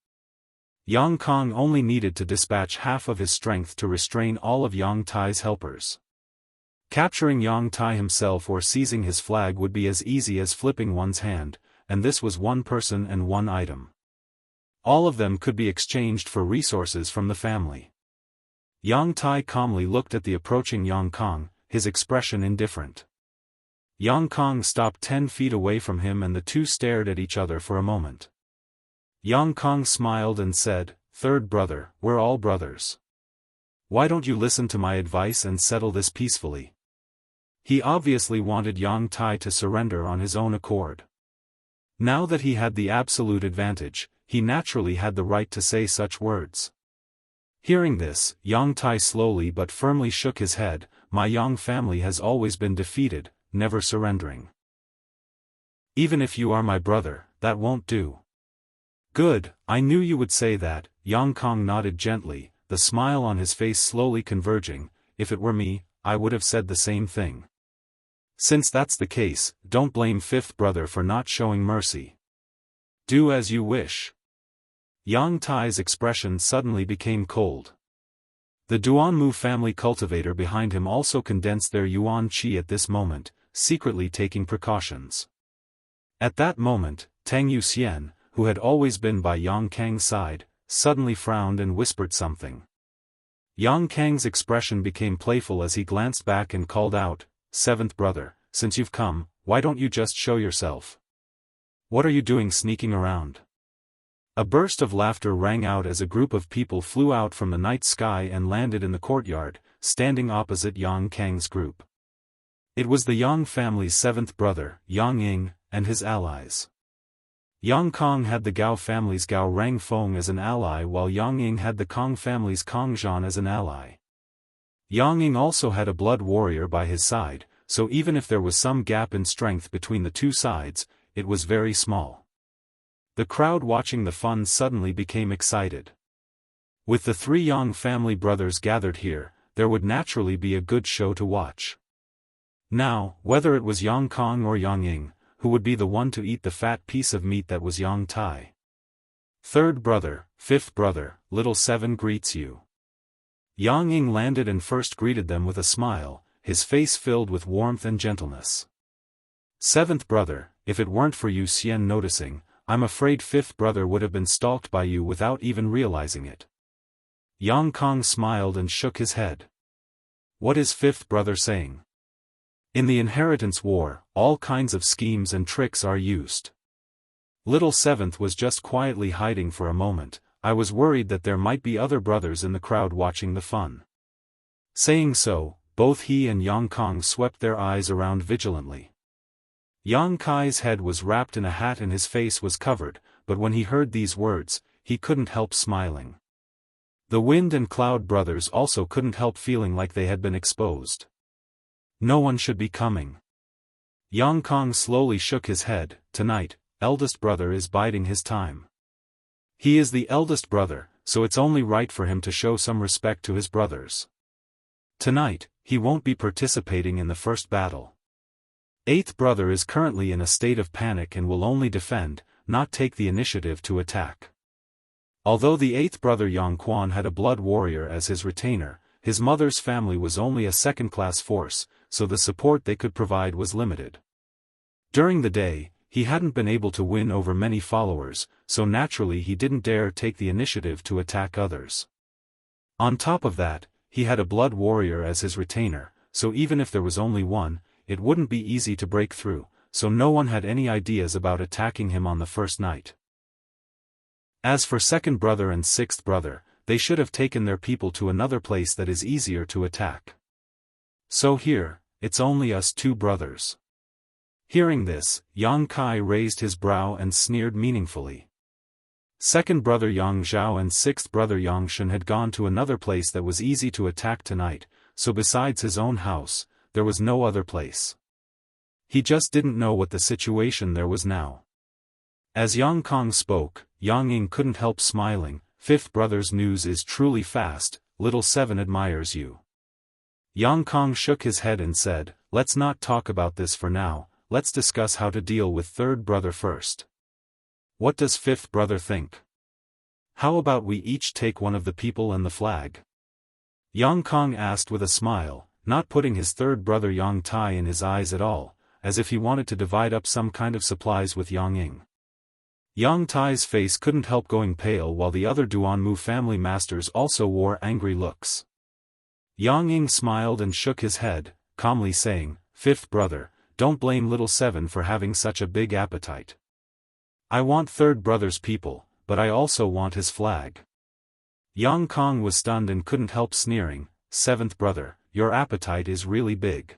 Yang Kong only needed to dispatch half of his strength to restrain all of Yang Tai's helpers. Capturing Yang Tai himself or seizing his flag would be as easy as flipping one's hand, and this was one person and one item. All of them could be exchanged for resources from the family. Yang Tai calmly looked at the approaching Yang Kong, his expression indifferent. Yang Kong stopped 10 feet away from him and the two stared at each other for a moment. Yang Kong smiled and said, "Third brother, we're all brothers. Why don't you listen to my advice and settle this peacefully?" He obviously wanted Yang Tai to surrender on his own accord. Now that he had the absolute advantage, he naturally had the right to say such words. Hearing this, Yang Tai slowly but firmly shook his head. "My Yang family has always been defeated, never surrendering. Even if you are my brother, that won't do." "Good, I knew you would say that." Yang Kong nodded gently, the smile on his face slowly converging. "If it were me, I would have said the same thing. Since that's the case, don't blame fifth brother for not showing mercy. Do as you wish." Yang Tai's expression suddenly became cold. The Duanmu family cultivator behind him also condensed their Yuan Qi at this moment, secretly taking precautions. At that moment, Tang Yuxian, who had always been by Yang Kang's side, suddenly frowned and whispered something. Yang Kang's expression became playful as he glanced back and called out, "Seventh brother, since you've come, why don't you just show yourself? What are you doing sneaking around?" A burst of laughter rang out as a group of people flew out from the night sky and landed in the courtyard, standing opposite Yang Kang's group. It was the Yang family's 7th brother, Yang Ying, and his allies. Yang Kong had the Gao family's Gao Rangfeng as an ally while Yang Ying had the Kong family's Kong Zhan as an ally. Yang Ying also had a blood warrior by his side, so even if there was some gap in strength between the two sides, it was very small. The crowd watching the fun suddenly became excited. With the 3 Yang family brothers gathered here, there would naturally be a good show to watch. Now, whether it was Yang Kong or Yang Ying, who would be the one to eat the fat piece of meat that was Yang Tai? "Third brother, fifth brother, little 7 greets you." Yang Ying landed and first greeted them with a smile, his face filled with warmth and gentleness. "Seventh brother, if it weren't for you Xian noticing, I'm afraid fifth brother would have been stalked by you without even realizing it." Yang Kong smiled and shook his head. "What is fifth brother saying? In the inheritance war, all kinds of schemes and tricks are used. Little seventh was just quietly hiding for a moment. I was worried that there might be other brothers in the crowd watching the fun." Saying so, both he and Yang Kong swept their eyes around vigilantly. Yang Kai's head was wrapped in a hat and his face was covered, but when he heard these words, he couldn't help smiling. The Wind and Cloud brothers also couldn't help feeling like they had been exposed. No one should be coming. Yang Kong slowly shook his head. "Tonight, eldest brother is biding his time. He is the eldest brother, so it's only right for him to show some respect to his brothers. Tonight, he won't be participating in the first battle. Eighth brother is currently in a state of panic and will only defend, not take the initiative to attack." Although the 8th brother Yang Quan had a blood warrior as his retainer, his mother's family was only a second-class force, so the support they could provide was limited. During the day, he hadn't been able to win over many followers, so naturally he didn't dare take the initiative to attack others. On top of that, he had a blood warrior as his retainer, so even if there was only one, it wouldn't be easy to break through, so no one had any ideas about attacking him on the first night. As for second brother and 6th brother, they should have taken their people to another place that is easier to attack. So here, it's only us 2 brothers. Hearing this, Yang Kai raised his brow and sneered meaningfully. Second brother Yang Zhao and sixth brother Yang Shen had gone to another place that was easy to attack tonight, so besides his own house, there was no other place. He just didn't know what the situation there was now. As Yang Kong spoke, Yang Ying couldn't help smiling. Fifth brother's news is truly fast, little seven admires you. Yang Kong shook his head and said, let's not talk about this for now, let's discuss how to deal with third brother first. What does fifth brother think? How about we each take one of the people and the flag? Yang Kong asked with a smile, not putting his third brother Yang Tai in his eyes at all, as if he wanted to divide up some kind of supplies with Yang Ying. Yang Tai's face couldn't help going pale while the other Duanmu family masters also wore angry looks. Yang Ying smiled and shook his head, calmly saying, fifth brother, don't blame little seven for having such a big appetite. I want third brother's people, but I also want his flag. Yang Kong was stunned and couldn't help sneering, seventh brother, your appetite is really big.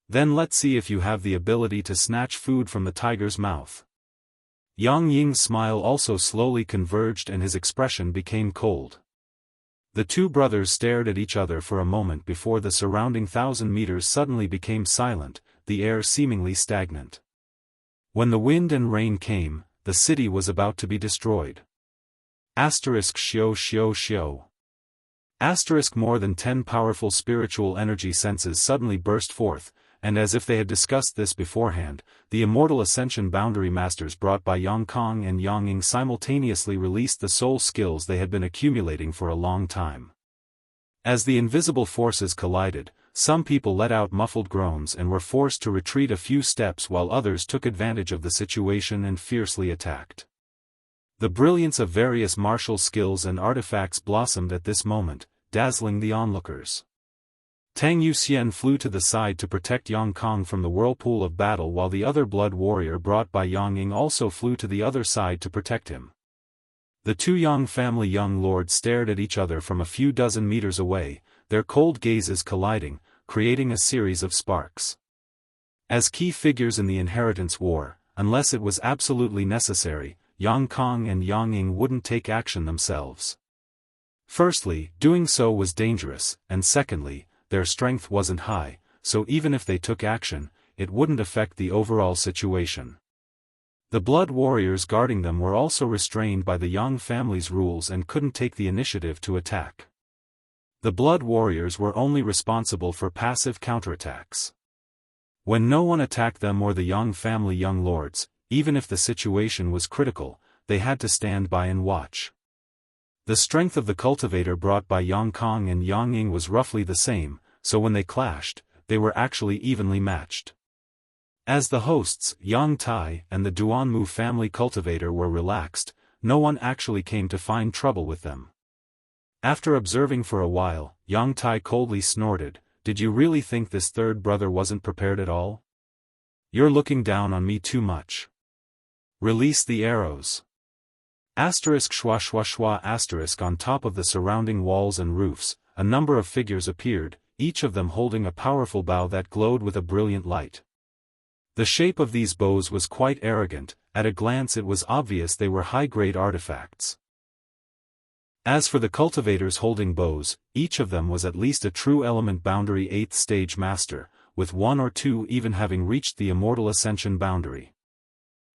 Then let's see if you have the ability to snatch food from the tiger's mouth. Yang Ying's smile also slowly converged and his expression became cold. The two brothers stared at each other for a moment before the surrounding 1,000 meters suddenly became silent, the air seemingly stagnant. When the wind and rain came, the city was about to be destroyed. Shio. More than 10 powerful spiritual energy senses suddenly burst forth, and as if they had discussed this beforehand, the Immortal Ascension boundary masters brought by Yang Kong and Yang Ying simultaneously released the soul skills they had been accumulating for a long time. As the invisible forces collided, some people let out muffled groans and were forced to retreat a few steps while others took advantage of the situation and fiercely attacked. The brilliance of various martial skills and artifacts blossomed at this moment, dazzling the onlookers. Tang Yuxian flew to the side to protect Yang Kong from the whirlpool of battle while the other blood warrior brought by Yang Ying also flew to the other side to protect him. The two Yang family young lords stared at each other from a few dozen meters away, their cold gazes colliding, creating a series of sparks. As key figures in the inheritance war, unless it was absolutely necessary, Yang Kong and Yang Ying wouldn't take action themselves. Firstly, doing so was dangerous, and secondly, their strength wasn't high, so even if they took action, it wouldn't affect the overall situation. The blood warriors guarding them were also restrained by the Yang family's rules and couldn't take the initiative to attack. The blood warriors were only responsible for passive counterattacks. When no one attacked them or the Yang family young lords, even if the situation was critical, they had to stand by and watch. The strength of the cultivator brought by Yang Kong and Yang Ying was roughly the same, so when they clashed, they were actually evenly matched. As the hosts, Yang Tai and the Duanmu family cultivator were relaxed, no one actually came to find trouble with them. After observing for a while, Yang Tai coldly snorted, "Did you really think this third brother wasn't prepared at all? You're looking down on me too much. Release the arrows." ****** On top of the surrounding walls and roofs, a number of figures appeared, each of them holding a powerful bow that glowed with a brilliant light. The shape of these bows was quite arrogant, at a glance it was obvious they were high-grade artifacts. As for the cultivators holding bows, each of them was at least a true element boundary 8th stage master, with one or two even having reached the Immortal Ascension boundary.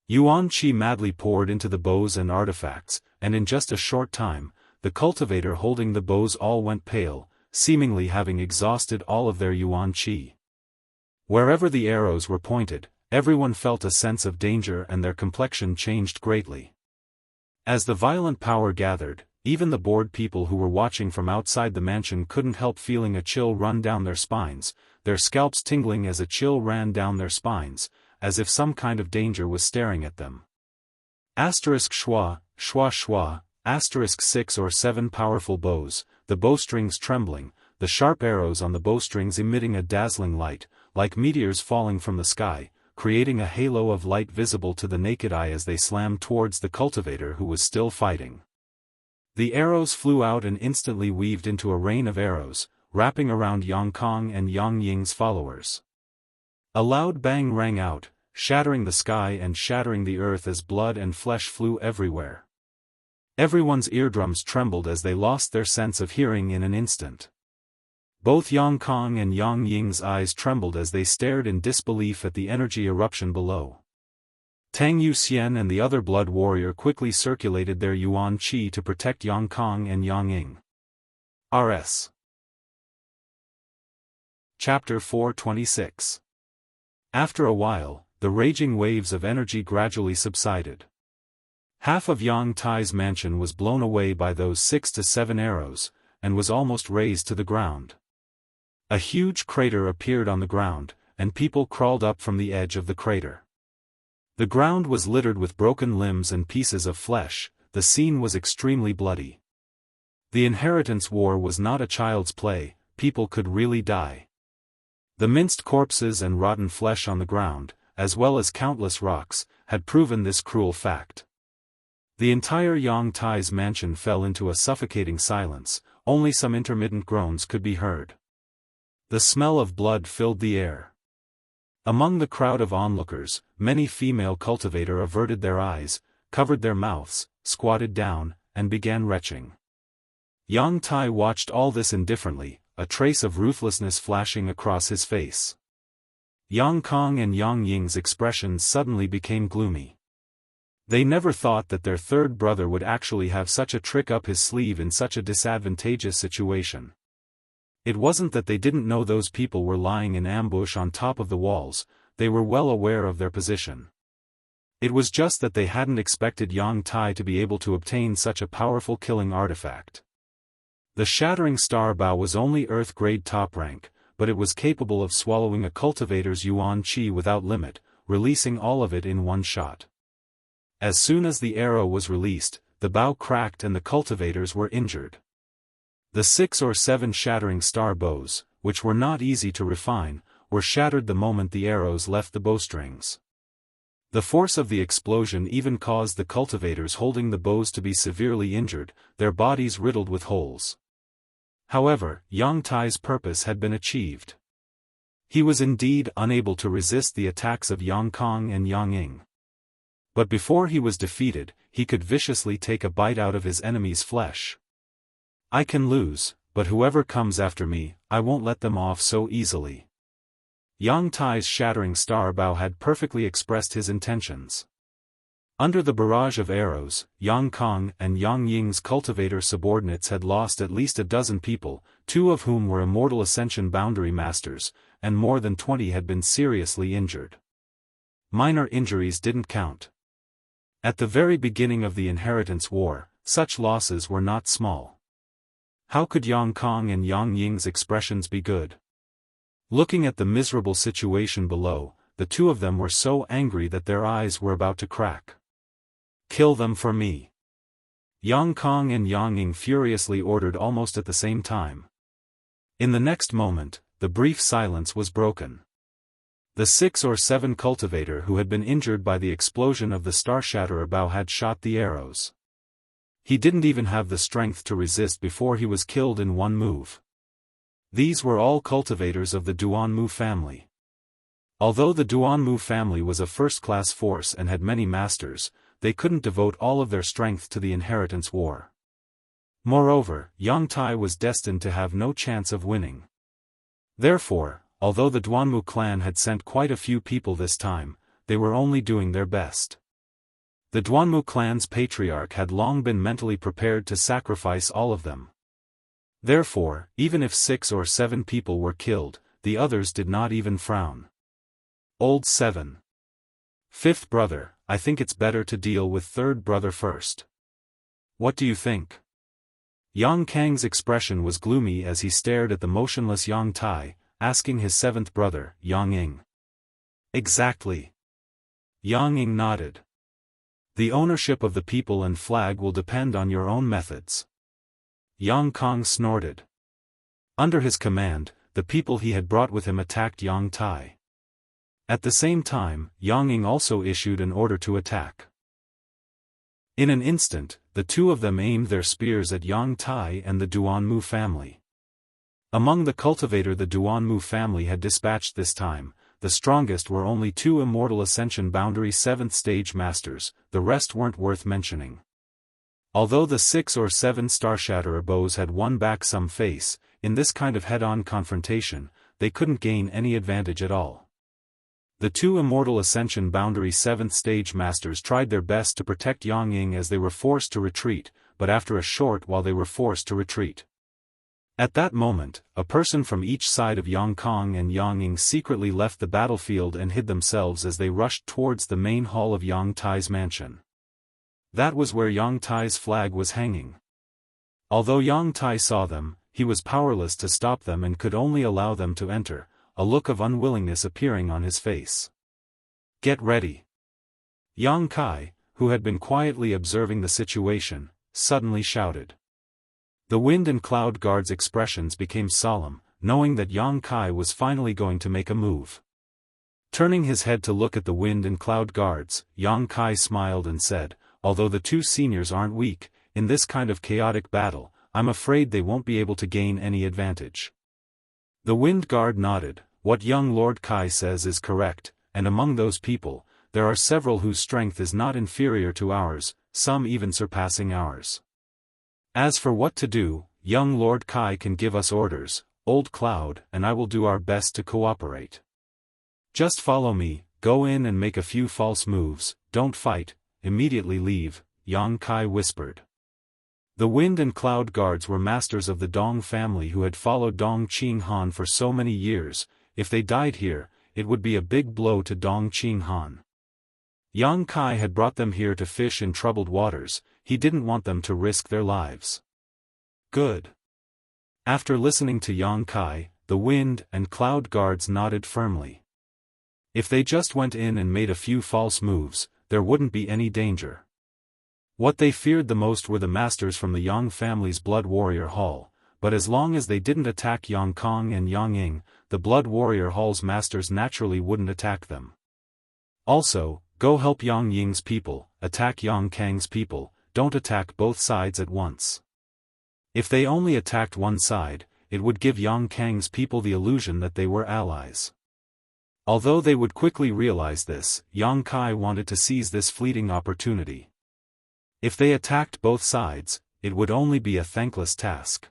Yuan Qi madly poured into the bows and artifacts, and in just a short time, the cultivator holding the bows all went pale, seemingly having exhausted all of their Yuan Qi. Wherever the arrows were pointed, everyone felt a sense of danger and their complexion changed greatly. As the violent power gathered, even the bored people who were watching from outside the mansion couldn't help feeling a chill run down their spines, their scalps tingling as a chill ran down their spines, as if some kind of danger was staring at them. ******************** 6 or 7 powerful bows, the bowstrings trembling, the sharp arrows on the bowstrings emitting a dazzling light, like meteors falling from the sky, creating a halo of light visible to the naked eye as they slammed towards the cultivator who was still fighting. The arrows flew out and instantly weaved into a rain of arrows, wrapping around Yang Kong and Yang Ying's followers. A loud bang rang out, shattering the sky and shattering the earth as blood and flesh flew everywhere. Everyone's eardrums trembled as they lost their sense of hearing in an instant. Both Yang Kong and Yang Ying's eyes trembled as they stared in disbelief at the energy eruption below. Tang Yuxian and the other blood warrior quickly circulated their yuan qi to protect Yang Kong and Yang Ying. Rs. Chapter 426. After a while, the raging waves of energy gradually subsided. Half of Yang Tai's mansion was blown away by those 6 to 7 arrows, and was almost razed to the ground. A huge crater appeared on the ground, and people crawled up from the edge of the crater. The ground was littered with broken limbs and pieces of flesh. The scene was extremely bloody. The inheritance war was not a child's play, people could really die. The minced corpses and rotten flesh on the ground, as well as countless rocks, had proven this cruel fact. The entire Yang Tai's mansion fell into a suffocating silence, only some intermittent groans could be heard. The smell of blood filled the air. Among the crowd of onlookers, many female cultivators averted their eyes, covered their mouths, squatted down, and began retching. Yang Tai watched all this indifferently, a trace of ruthlessness flashing across his face. Yang Kong and Yang Ying's expressions suddenly became gloomy. They never thought that their third brother would actually have such a trick up his sleeve in such a disadvantageous situation. It wasn't that they didn't know those people were lying in ambush on top of the walls, they were well aware of their position. It was just that they hadn't expected Yang Tai to be able to obtain such a powerful killing artifact. The shattering star bow was only Earth-grade top rank, but it was capable of swallowing a cultivator's yuan qi without limit, releasing all of it in one shot. As soon as the arrow was released, the bow cracked and the cultivators were injured. The 6 or 7 shattering star bows, which were not easy to refine, were shattered the moment the arrows left the bowstrings. The force of the explosion even caused the cultivators holding the bows to be severely injured, their bodies riddled with holes. However, Yang Tai's purpose had been achieved. He was indeed unable to resist the attacks of Yang Kong and Yang Ying. But before he was defeated, he could viciously take a bite out of his enemy's flesh. I can lose, but whoever comes after me, I won't let them off so easily. Yang Tai's shattering star bow had perfectly expressed his intentions. Under the barrage of arrows, Yang Kong and Yang Ying's cultivator subordinates had lost at least a dozen people, 2 of whom were Immortal Ascension boundary masters, and more than 20 had been seriously injured. Minor injuries didn't count. At the very beginning of the inheritance war, such losses were not small. How could Yang Kong and Yang Ying's expressions be good? Looking at the miserable situation below, the 2 of them were so angry that their eyes were about to crack. Kill them for me. Yang Kong and Yang Ying furiously ordered almost at the same time. In the next moment, the brief silence was broken. The 6 or 7 cultivator who had been injured by the explosion of the star shatterer bow had shot the arrows. He didn't even have the strength to resist before he was killed in one move. These were all cultivators of the Duanmu family. Although the Duanmu family was a first-class force and had many masters, they couldn't devote all of their strength to the inheritance war. Moreover, Yang Tai was destined to have no chance of winning. Therefore, although the Duanmu clan had sent quite a few people this time, they were only doing their best. The Duanmu clan's patriarch had long been mentally prepared to sacrifice all of them. Therefore, even if 6 or 7 people were killed, the others did not even frown. Old 7. 5th brother, I think it's better to deal with 3rd brother first. What do you think? Yang Kang's expression was gloomy as he stared at the motionless Yang Tai, asking his 7th brother, Yang Ying. Exactly. Yang Ying nodded. The ownership of the people and flag will depend on your own methods. Yang Kong snorted. Under his command, the people he had brought with him attacked Yang Tai. At the same time, Yang Ying also issued an order to attack. In an instant, the 2 of them aimed their spears at Yang Tai and the Duanmu family. Among the cultivator the Duanmu family had dispatched this time, the strongest were only 2 Immortal Ascension boundary 7th stage masters, the rest weren't worth mentioning. Although the 6 or 7 Starshatterer bows had won back some face, in this kind of head-on confrontation, they couldn't gain any advantage at all. The 2 Immortal Ascension Boundary 7th Stage Masters tried their best to protect Yang Ying as they were forced to retreat, but after a short while they were forced to retreat. At that moment, a person from each side of Yang Kong and Yang Ying secretly left the battlefield and hid themselves as they rushed towards the main hall of Yang Tai's mansion. That was where Yang Tai's flag was hanging. Although Yang Tai saw them, he was powerless to stop them and could only allow them to enter, a look of unwillingness appearing on his face. "Get ready." Yang Kai, who had been quietly observing the situation, suddenly shouted. The wind and cloud guards' expressions became solemn, knowing that Yang Kai was finally going to make a move. Turning his head to look at the wind and cloud guards, Yang Kai smiled and said, "Although the 2 seniors aren't weak, in this kind of chaotic battle, I'm afraid they won't be able to gain any advantage." The wind guard nodded. "What young Lord Kai says is correct, and among those people, there are several whose strength is not inferior to ours, some even surpassing ours. As for what to do, young Lord Kai can give us orders, Old Cloud and I will do our best to cooperate. Just follow me, go in and make a few false moves, don't fight, immediately leave," Yang Kai whispered. The wind and cloud guards were masters of the Dong family who had followed Dong Qing Han for so many years. If they died here, it would be a big blow to Dong Qing Han. Yang Kai had brought them here to fish in troubled waters, he didn't want them to risk their lives. Good. After listening to Yang Kai, the wind and cloud guards nodded firmly. If they just went in and made a few false moves, there wouldn't be any danger. What they feared the most were the masters from the Yang family's Blood Warrior Hall, but as long as they didn't attack Yang Kong and Yang Ying, the Blood Warrior Hall's masters naturally wouldn't attack them. Also, go help Yang Ying's people, attack Yang Kang's people, don't attack both sides at once. If they only attacked one side, it would give Yang Kang's people the illusion that they were allies. Although they would quickly realize this, Yang Kai wanted to seize this fleeting opportunity. If they attacked both sides, it would only be a thankless task.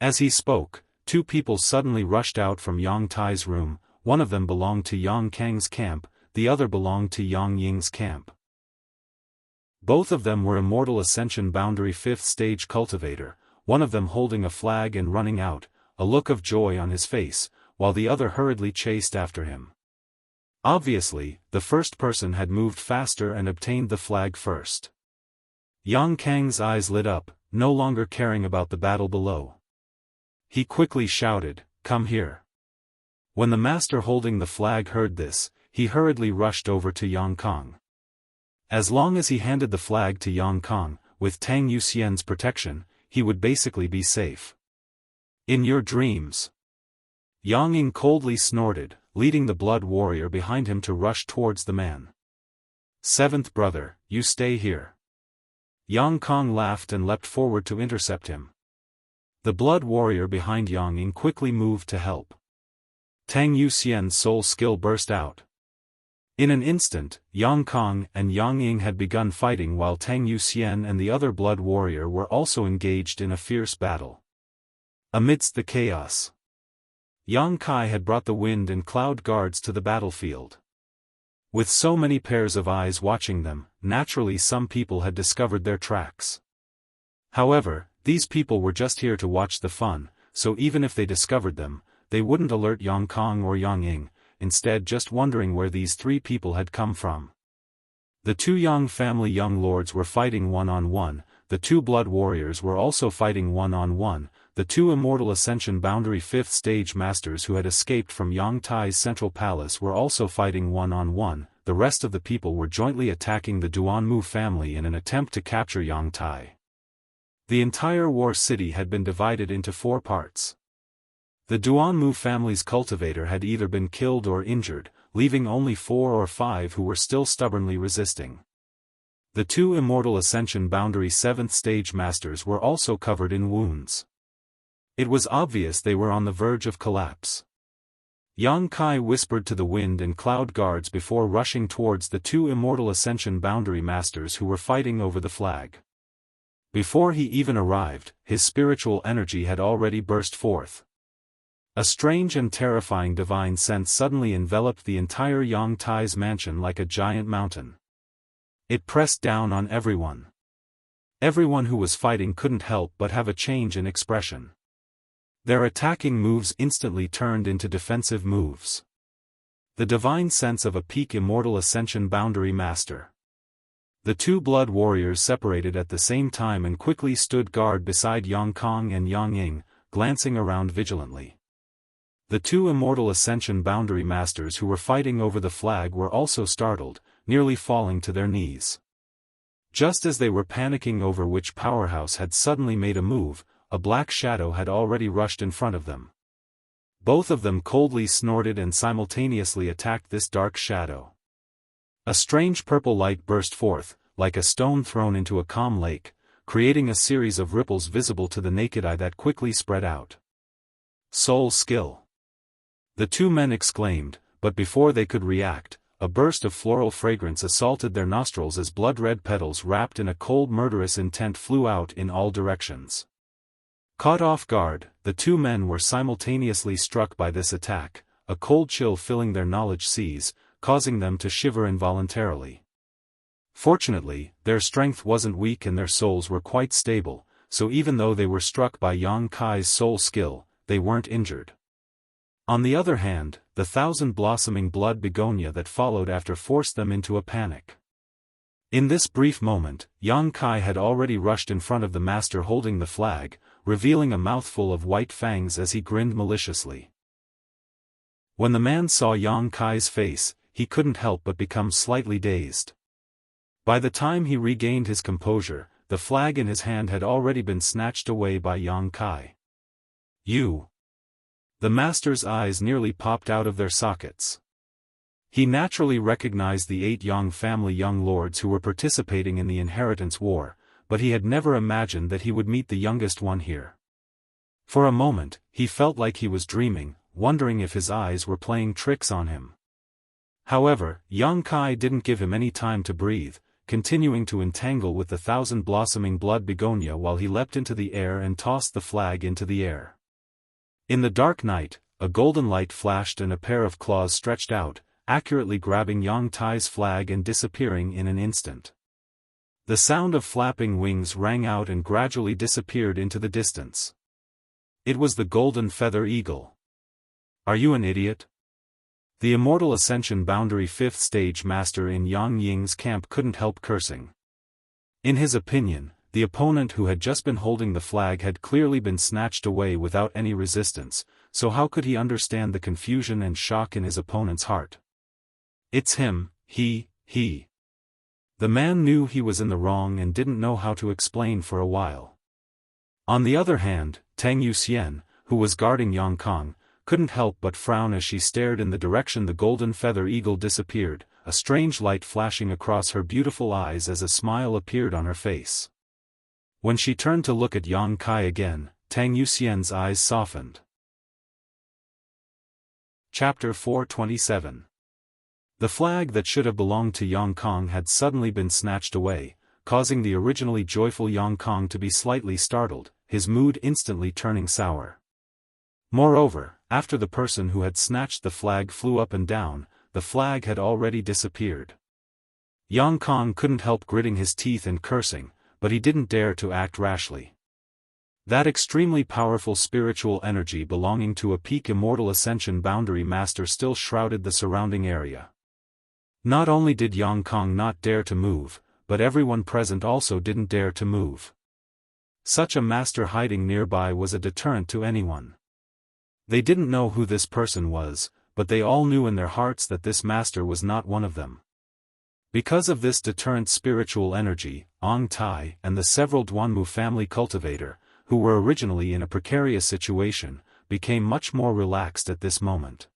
As he spoke, 2 people suddenly rushed out from Yang Tai's room, one of them belonged to Yang Kang's camp, the other belonged to Yang Ying's camp. Both of them were Immortal Ascension Boundary 5th Stage Cultivator, one of them holding a flag and running out, a look of joy on his face, while the other hurriedly chased after him. Obviously, the first person had moved faster and obtained the flag first. Yang Kang's eyes lit up, no longer caring about the battle below. He quickly shouted, "Come here." When the master holding the flag heard this, he hurriedly rushed over to Yang Kong. As long as he handed the flag to Yang Kong, with Tang Yuxian's protection, he would basically be safe. "In your dreams." Yang Ying coldly snorted, leading the blood warrior behind him to rush towards the man. "Seventh brother, you stay here." Yang Kong laughed and leapt forward to intercept him. The blood warrior behind Yang Ying quickly moved to help. Tang Yuxian's soul skill burst out. In an instant, Yang Kong and Yang Ying had begun fighting while Tang Yuxian and the other blood warrior were also engaged in a fierce battle. Amidst the chaos, Yang Kai had brought the wind and cloud guards to the battlefield. With so many pairs of eyes watching them, naturally some people had discovered their tracks. However, these people were just here to watch the fun, so even if they discovered them, they wouldn't alert Yang Kong or Yang Ying, instead just wondering where these 3 people had come from. The 2 Yang family young lords were fighting one-on-one, the 2 blood warriors were also fighting one-on-one, the 2 Immortal Ascension Boundary 5th Stage Masters who had escaped from Yang Tai's central palace were also fighting one-on-one, the rest of the people were jointly attacking the Duanmu family in an attempt to capture Yang Tai. The entire war city had been divided into 4 parts. The Duanmu family's cultivator had either been killed or injured, leaving only 4 or 5 who were still stubbornly resisting. The 2 Immortal Ascension Boundary 7th Stage Masters were also covered in wounds. It was obvious they were on the verge of collapse. Yang Kai whispered to the wind and cloud guards before rushing towards the 2 Immortal Ascension Boundary Masters who were fighting over the flag. Before he even arrived, his spiritual energy had already burst forth. A strange and terrifying divine sense suddenly enveloped the entire Yang Tai's mansion like a giant mountain. It pressed down on everyone. Everyone who was fighting couldn't help but have a change in expression. Their attacking moves instantly turned into defensive moves. The divine sense of a peak Immortal Ascension boundary master. The two blood warriors separated at the same time and quickly stood guard beside Yang Kong and Yang Ying, glancing around vigilantly. The two Immortal Ascension boundary masters who were fighting over the flag were also startled, nearly falling to their knees. Just as they were panicking over which powerhouse had suddenly made a move, a black shadow had already rushed in front of them. Both of them coldly snorted and simultaneously attacked this dark shadow. A strange purple light burst forth, like a stone thrown into a calm lake, creating a series of ripples visible to the naked eye that quickly spread out. Soul skill! The two men exclaimed, but before they could react, a burst of floral fragrance assaulted their nostrils as blood-red petals wrapped in a cold murderous intent flew out in all directions. Caught off guard, the two men were simultaneously struck by this attack, a cold chill filling their knowledge seas, causing them to shiver involuntarily. Fortunately, their strength wasn't weak and their souls were quite stable, so even though they were struck by Yang Kai's soul skill, they weren't injured. On the other hand, the thousand-blossoming blood begonia that followed after forced them into a panic. In this brief moment, Yang Kai had already rushed in front of the master holding the flag, revealing a mouthful of white fangs as he grinned maliciously. When the man saw Yang Kai's face, he couldn't help but become slightly dazed. By the time he regained his composure, the flag in his hand had already been snatched away by Yang Kai. You! The master's eyes nearly popped out of their sockets. He naturally recognized the 8 Yang family young lords who were participating in the inheritance war, but he had never imagined that he would meet the youngest one here. For a moment, he felt like he was dreaming, wondering if his eyes were playing tricks on him. However, Yang Kai didn't give him any time to breathe, continuing to entangle with the thousand-blossoming blood begonia while he leapt into the air and tossed the flag into the air. In the dark night, a golden light flashed and a pair of claws stretched out, accurately grabbing Yang Tai's flag and disappearing in an instant. The sound of flapping wings rang out and gradually disappeared into the distance. It was the golden feather eagle. Are you an idiot? The Immortal Ascension boundary 5th stage master in Yang Ying's camp couldn't help cursing. In his opinion, the opponent who had just been holding the flag had clearly been snatched away without any resistance, so how could he understand the confusion and shock in his opponent's heart? It's him, he. The man knew he was in the wrong and didn't know how to explain for a while. On the other hand, Tang Yuxian, who was guarding Yang Kong, couldn't help but frown as she stared in the direction the golden feather eagle disappeared, a strange light flashing across her beautiful eyes as a smile appeared on her face. When she turned to look at Yang Kai again, Tang Yuxian's eyes softened. Chapter 427. The flag that should have belonged to Yang Kong had suddenly been snatched away, causing the originally joyful Yang Kong to be slightly startled, his mood instantly turning sour. Moreover, after the person who had snatched the flag flew up and down, the flag had already disappeared. Yang Kong couldn't help gritting his teeth and cursing, but he didn't dare to act rashly. That extremely powerful spiritual energy belonging to a peak Immortal Ascension boundary master still shrouded the surrounding area. Not only did Yang Kong not dare to move, but everyone present also didn't dare to move. Such a master hiding nearby was a deterrent to anyone. They didn't know who this person was, but they all knew in their hearts that this master was not one of them. Because of this deterrent spiritual energy, Ong Tai and the several Duanmu family cultivator, who were originally in a precarious situation, became much more relaxed at this moment.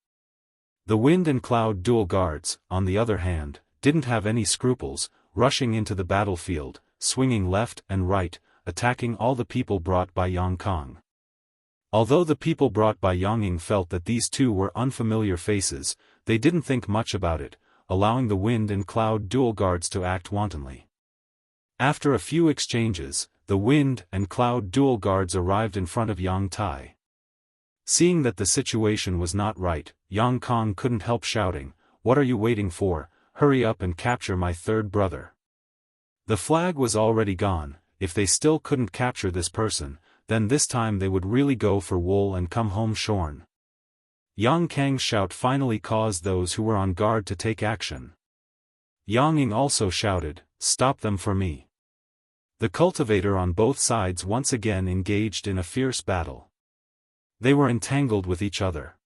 The wind and cloud dual guards, on the other hand, didn't have any scruples, rushing into the battlefield, swinging left and right, attacking all the people brought by Yang Kong. Although the people brought by Yang Ying felt that these two were unfamiliar faces, they didn't think much about it, allowing the wind and cloud dual guards to act wantonly. After a few exchanges, the wind and cloud dual guards arrived in front of Yang Tai. Seeing that the situation was not right, Yang Kong couldn't help shouting, "What are you waiting for? Hurry up and capture my third brother." The flag was already gone. If they still couldn't capture this person, then this time they would really go for wool and come home shorn. Yang Kang's shout finally caused those who were on guard to take action. Yang Ying also shouted, "Stop them for me." The cultivator on both sides once again engaged in a fierce battle. They were entangled with each other.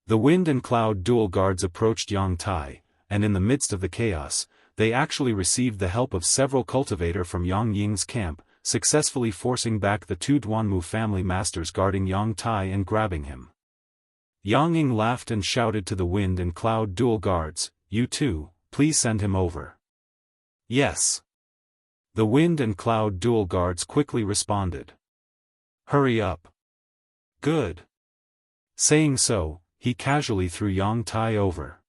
The wind and cloud dual guards approached Yang Tai, and in the midst of the chaos, they actually received the help of several cultivator from Yang Ying's camp, successfully forcing back the two Duanmu family masters guarding Yang Tai and grabbing him. Yang Ying laughed and shouted to the wind and cloud dual guards, "You two, please send him over." "Yes." The wind and cloud dual guards quickly responded. "Hurry up." "Good." Saying so, he casually threw Yang Tai over.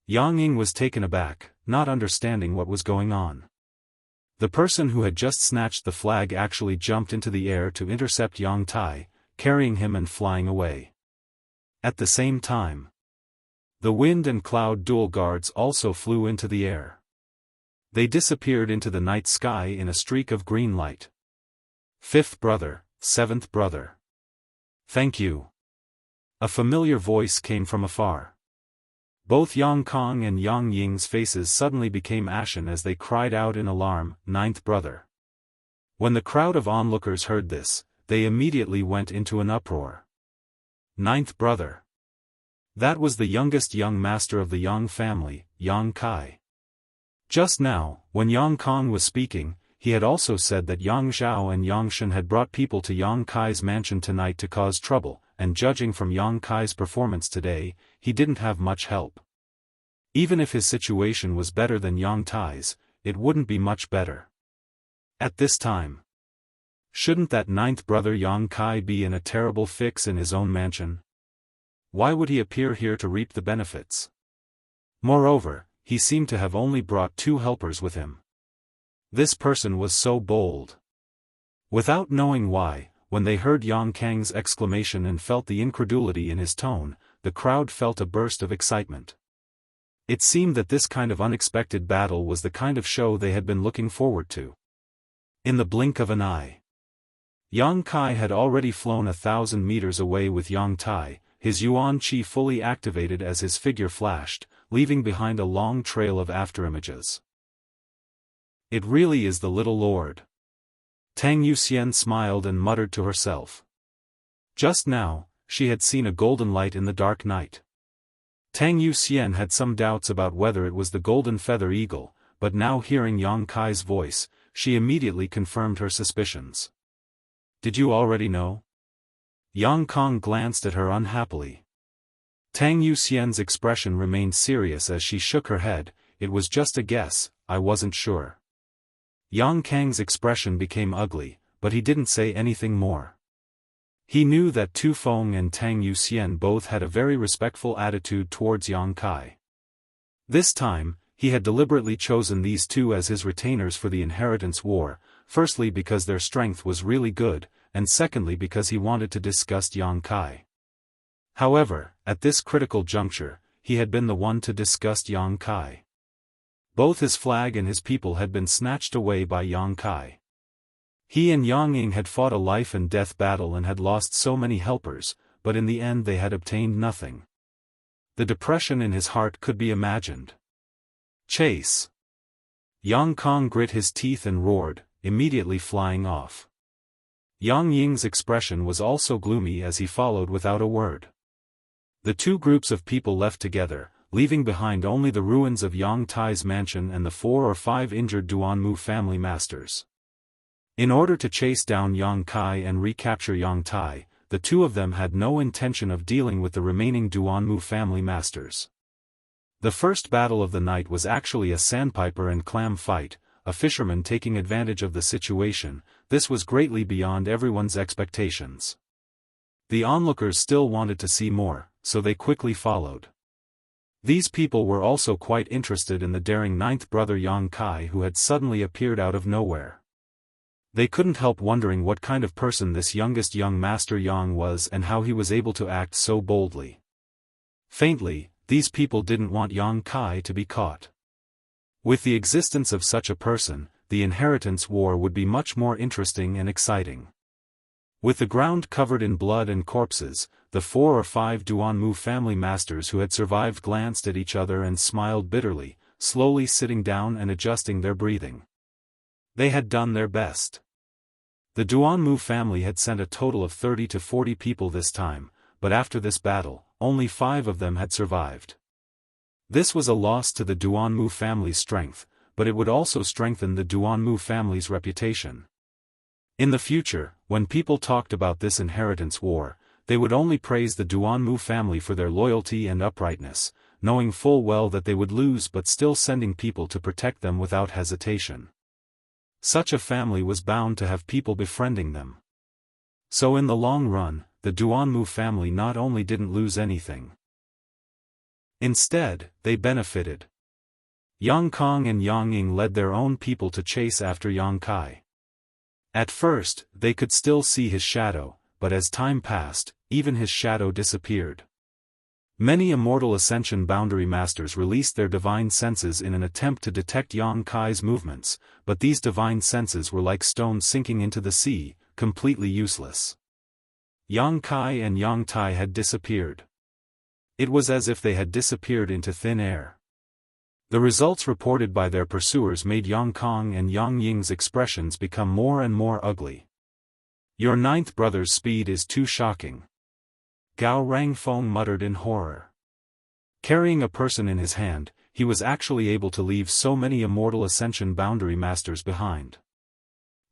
Yang Ying was taken aback, not understanding what was going on. The person who had just snatched the flag actually jumped into the air to intercept Yang Tai, carrying him and flying away. At the same time, the wind and cloud dual guards also flew into the air. They disappeared into the night sky in a streak of green light. "Fifth brother, seventh brother. Thank you." A familiar voice came from afar. Both Yang Kong and Yang Ying's faces suddenly became ashen as they cried out in alarm, "Ninth brother." When the crowd of onlookers heard this, they immediately went into an uproar. Ninth brother. That was the youngest young master of the Yang family, Yang Kai. Just now, when Yang Kong was speaking, he had also said that Yang Zhao and Yang Shen had brought people to Yang Kai's mansion tonight to cause trouble, and judging from Yang Kai's performance today, he didn't have much help. Even if his situation was better than Yang Tai's, it wouldn't be much better. At this time, shouldn't that ninth brother Yang Kai be in a terrible fix in his own mansion? Why would he appear here to reap the benefits? Moreover, he seemed to have only brought 2 helpers with him. This person was so bold. Without knowing why, when they heard Yang Kang's exclamation and felt the incredulity in his tone, the crowd felt a burst of excitement. It seemed that this kind of unexpected battle was the kind of show they had been looking forward to. In the blink of an eye, Yang Kai had already flown 1,000 meters away with Yang Tai, his Yuan Qi fully activated as his figure flashed, leaving behind a long trail of afterimages. "It really is the little lord." Tang Yuxian smiled and muttered to herself. Just now, she had seen a golden light in the dark night. Tang Yuxian had some doubts about whether it was the golden feather eagle, but now hearing Yang Kai's voice, she immediately confirmed her suspicions. "Did you already know?" Yang Kong glanced at her unhappily. Tang Yuxian's expression remained serious as she shook her head. "It was just a guess, I wasn't sure." Yang Kang's expression became ugly, but he didn't say anything more. He knew that Tu Feng and Tang Yuxian both had a very respectful attitude towards Yang Kai. This time, he had deliberately chosen these two as his retainers for the inheritance war, firstly because their strength was really good, and secondly because he wanted to disgust Yang Kai. However, at this critical juncture, he had been the one to disgust Yang Kai. Both his flag and his people had been snatched away by Yang Kai. He and Yang Ying had fought a life-and-death battle and had lost so many helpers, but in the end they had obtained nothing. The depression in his heart could be imagined. "Chase!" Yang Kong grit his teeth and roared, immediately flying off. Yang Ying's expression was also gloomy as he followed without a word. The two groups of people left together, leaving behind only the ruins of Yang Tai's mansion and the 4 or 5 injured Duanmu family masters. In order to chase down Yang Kai and recapture Yang Tai, the two of them had no intention of dealing with the remaining Duanmu family masters. The first battle of the night was actually a sandpiper and clam fight, a fisherman taking advantage of the situation. This was greatly beyond everyone's expectations. The onlookers still wanted to see more, so they quickly followed. These people were also quite interested in the daring ninth brother Yang Kai who had suddenly appeared out of nowhere. They couldn't help wondering what kind of person this youngest young Master Yang was and how he was able to act so boldly. Faintly, these people didn't want Yang Kai to be caught. With the existence of such a person, the inheritance war would be much more interesting and exciting. With the ground covered in blood and corpses, the 4 or 5 Duanmu family masters who had survived glanced at each other and smiled bitterly, slowly sitting down and adjusting their breathing. They had done their best. The Duanmu family had sent a total of 30 to 40 people this time, but after this battle, only 5 of them had survived. This was a loss to the Duanmu family's strength, but it would also strengthen the Duanmu family's reputation. In the future, when people talked about this inheritance war, they would only praise the Duanmu family for their loyalty and uprightness, knowing full well that they would lose but still sending people to protect them without hesitation. Such a family was bound to have people befriending them. So in the long run, the Duanmu family not only didn't lose anything. Instead, they benefited. Yang Kong and Yang Ying led their own people to chase after Yang Kai. At first, they could still see his shadow, but as time passed, even his shadow disappeared. Many Immortal Ascension boundary masters released their divine senses in an attempt to detect Yang Kai's movements, but these divine senses were like stones sinking into the sea, completely useless. Yang Kai and Yang Tai had disappeared. It was as if they had disappeared into thin air. The results reported by their pursuers made Yang Kong and Yang Ying's expressions become more and more ugly. "Your 9th brother's speed is too shocking," Gao Rangfeng muttered in horror. Carrying a person in his hand, he was actually able to leave so many Immortal Ascension boundary masters behind.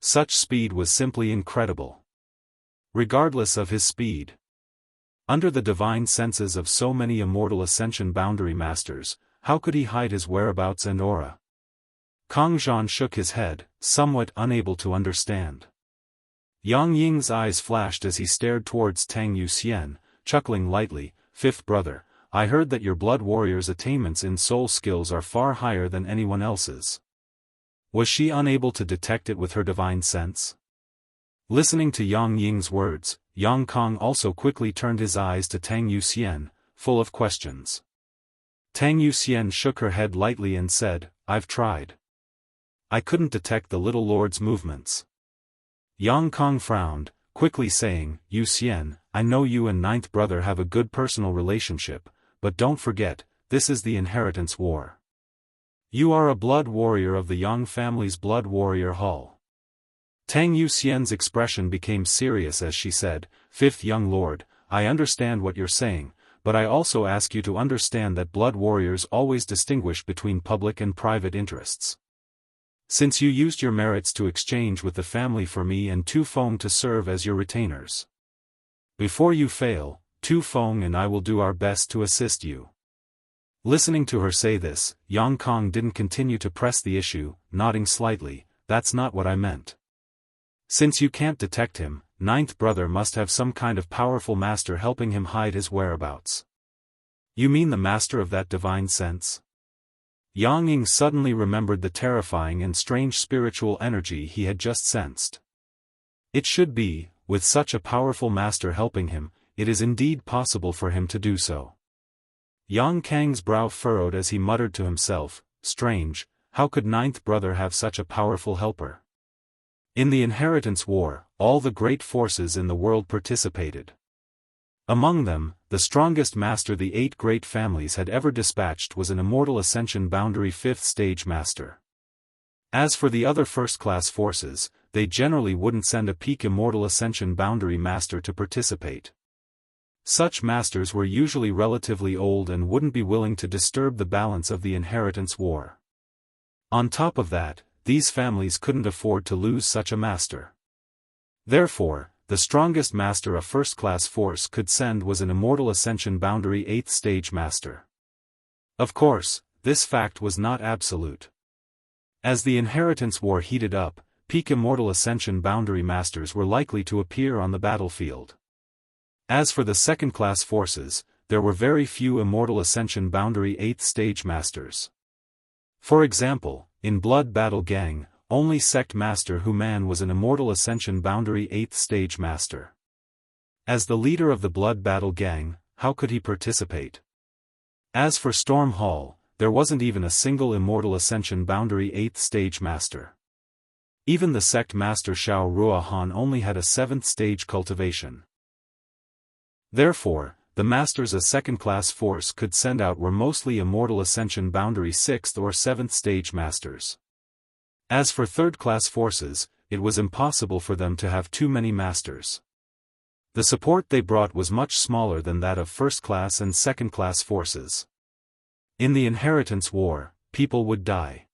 Such speed was simply incredible. Regardless of his speed, under the divine senses of so many Immortal Ascension boundary masters, how could he hide his whereabouts and aura? Kang Zhan shook his head, somewhat unable to understand. Yang Ying's eyes flashed as he stared towards Tang Yuxian, chuckling lightly. "5th brother, I heard that your blood warrior's attainments in soul skills are far higher than anyone else's." Was she unable to detect it with her divine sense? Listening to Yang Ying's words, Yang Kong also quickly turned his eyes to Tang Yuxian, full of questions. Tang Yuxian shook her head lightly and said, "I've tried. I couldn't detect the little lord's movements." Yang Kong frowned, quickly saying, "Yuxian, I know you and 9th brother have a good personal relationship, but don't forget, this is the inheritance war. You are a blood warrior of the Yang family's blood warrior hall." Tang Yuxian's expression became serious as she said, "5th young lord, I understand what you're saying, but I also ask you to understand that blood warriors always distinguish between public and private interests. Since you used your merits to exchange with the family for me and Tu Feng to serve as your retainers. Before you fail, Tu Feng and I will do our best to assist you." Listening to her say this, Yang Kong didn't continue to press the issue, nodding slightly, "That's not what I meant. Since you can't detect him, 9th brother must have some kind of powerful master helping him hide his whereabouts." "You mean the master of that divine sense?" Yang Ying suddenly remembered the terrifying and strange spiritual energy he had just sensed. It should be, with such a powerful master helping him, it is indeed possible for him to do so. Yang Kang's brow furrowed as he muttered to himself, "Strange, how could 9th brother have such a powerful helper?" In the inheritance war, all the great forces in the world participated. Among them, the strongest master the 8 great families had ever dispatched was an Immortal Ascension boundary 5th stage master. As for the other first-class forces, they generally wouldn't send a peak Immortal Ascension boundary master to participate. Such masters were usually relatively old and wouldn't be willing to disturb the balance of the inheritance war. On top of that, these families couldn't afford to lose such a master. Therefore, the strongest master a first-class force could send was an Immortal Ascension boundary 8th stage master. Of course, this fact was not absolute. As the inheritance war heated up, peak Immortal Ascension boundary masters were likely to appear on the battlefield. As for the second-class forces, there were very few Immortal Ascension boundary 8th stage masters. For example, in Blood Battle Gang, only sect master Hu Man was an Immortal Ascension Boundary 8th stage master. As the leader of the Blood Battle Gang, how could he participate? As for Storm Hall, there wasn't even a single Immortal Ascension Boundary 8th stage master. Even the sect master Xiao Ruohan only had a 7th stage cultivation. Therefore, the masters a second-class force could send out were mostly Immortal Ascension Boundary 6th or 7th stage masters. As for third-class forces, it was impossible for them to have too many masters. The support they brought was much smaller than that of first-class and second-class forces. In the Inheritance War, people would die.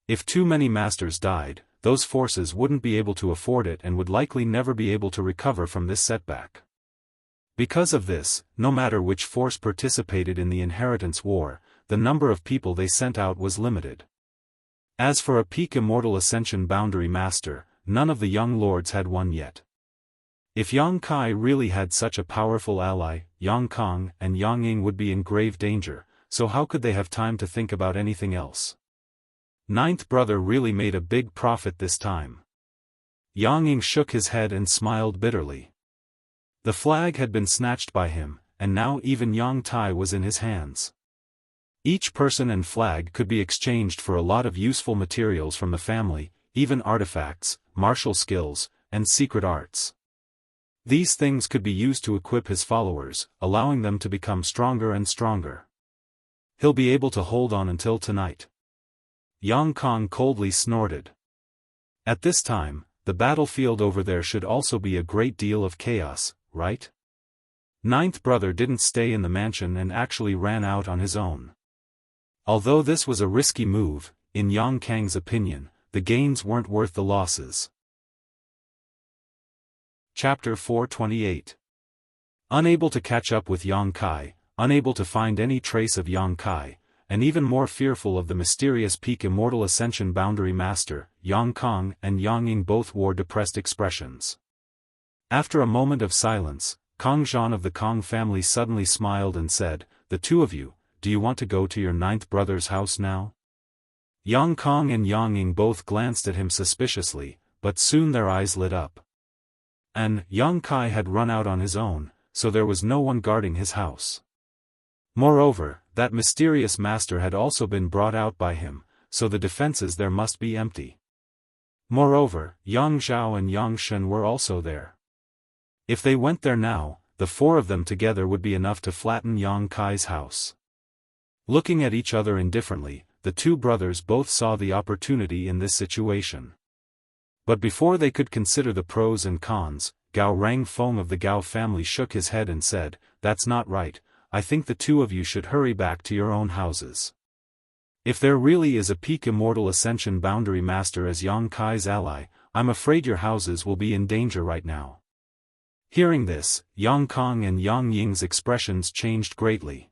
If too many masters died, those forces wouldn't be able to afford it and would likely never be able to recover from this setback. Because of this, no matter which force participated in the Inheritance War, the number of people they sent out was limited. As for a peak Immortal Ascension Boundary Master, none of the young lords had one yet. If Yang Kai really had such a powerful ally, Yang Kong and Yang Ying would be in grave danger, so how could they have time to think about anything else? Ninth brother really made a big profit this time. Yang Ying shook his head and smiled bitterly. The flag had been snatched by him, and now even Yang Tai was in his hands. Each person and flag could be exchanged for a lot of useful materials from the family, even artifacts, martial skills, and secret arts. These things could be used to equip his followers, allowing them to become stronger and stronger. He'll be able to hold on until tonight. Yang Kong coldly snorted. At this time, the battlefield over there should also be a great deal of chaos, right? Ninth brother didn't stay in the mansion and actually ran out on his own. Although this was a risky move, in Yang Kang's opinion, the gains weren't worth the losses. Chapter 428. Unable to catch up with Yang Kai, unable to find any trace of Yang Kai, and even more fearful of the mysterious peak Immortal Ascension Boundary Master, Yang Kong and Yang Ying both wore depressed expressions. After a moment of silence, Kong Zhan of the Kong family suddenly smiled and said, "The two of you, do you want to go to your ninth brother's house now?" Yang Kong and Yang Ying both glanced at him suspiciously, but soon their eyes lit up. And Yang Kai had run out on his own, so there was no one guarding his house. Moreover, that mysterious master had also been brought out by him, so the defenses there must be empty. Moreover, Yang Zhao and Yang Shen were also there. If they went there now, the four of them together would be enough to flatten Yang Kai's house. Looking at each other indifferently, the two brothers both saw the opportunity in this situation. But before they could consider the pros and cons, Gao Rang Feng of the Gao family shook his head and said, "That's not right, I think the two of you should hurry back to your own houses. If there really is a peak Immortal Ascension Boundary Master as Yang Kai's ally, I'm afraid your houses will be in danger right now." Hearing this, Yang Kong and Yang Ying's expressions changed greatly.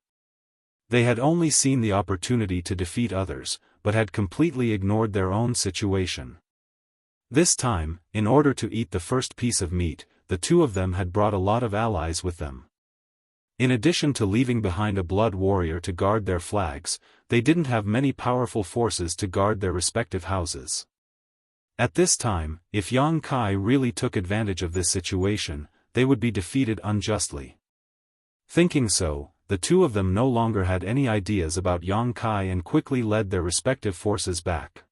They had only seen the opportunity to defeat others, but had completely ignored their own situation. This time, in order to eat the first piece of meat, the two of them had brought a lot of allies with them. In addition to leaving behind a blood warrior to guard their flags, they didn't have many powerful forces to guard their respective houses. At this time, if Yang Kai really took advantage of this situation, they would be defeated unjustly. Thinking so, the two of them no longer had any ideas about Yang Kai and quickly led their respective forces back.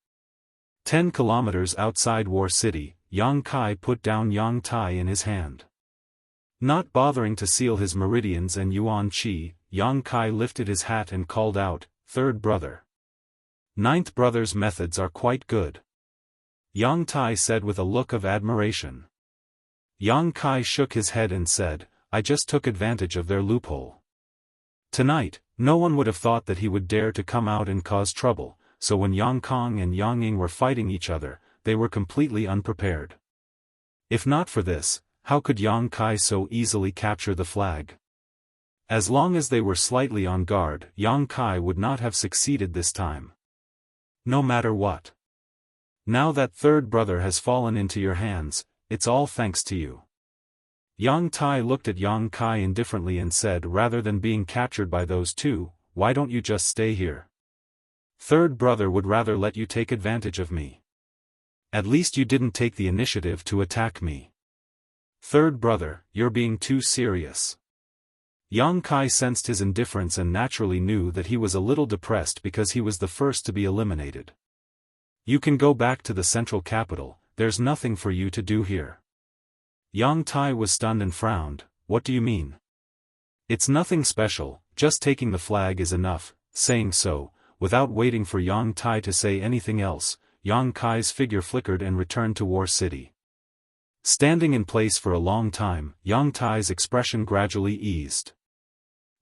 10 kilometers outside War City, Yang Kai put down Yang Tai in his hand. Not bothering to seal his meridians and Yuan Qi, Yang Kai lifted his hat and called out, "Third brother." "Ninth brother's methods are quite good," Yang Tai said with a look of admiration. Yang Kai shook his head and said, "I just took advantage of their loophole." Tonight, no one would have thought that he would dare to come out and cause trouble, so when Yang Kong and Yang Ying were fighting each other, they were completely unprepared. If not for this, how could Yang Kai so easily capture the flag? As long as they were slightly on guard, Yang Kai would not have succeeded this time. No matter what. Now that third brother has fallen into your hands, it's all thanks to you. Yang Tai looked at Yang Kai indifferently and said, "Rather than being captured by those two, why don't you just stay here? Third brother would rather let you take advantage of me." At least you didn't take the initiative to attack me. Third brother, you're being too serious. Yang Kai sensed his indifference and naturally knew that he was a little depressed because he was the first to be eliminated. You can go back to the central capital, there's nothing for you to do here. Yang Tai was stunned and frowned. What do you mean? It's nothing special, just taking the flag is enough. Saying so, without waiting for Yang Tai to say anything else, Yang Kai's figure flickered and returned to War City. Standing in place for a long time, Yang Tai's expression gradually eased.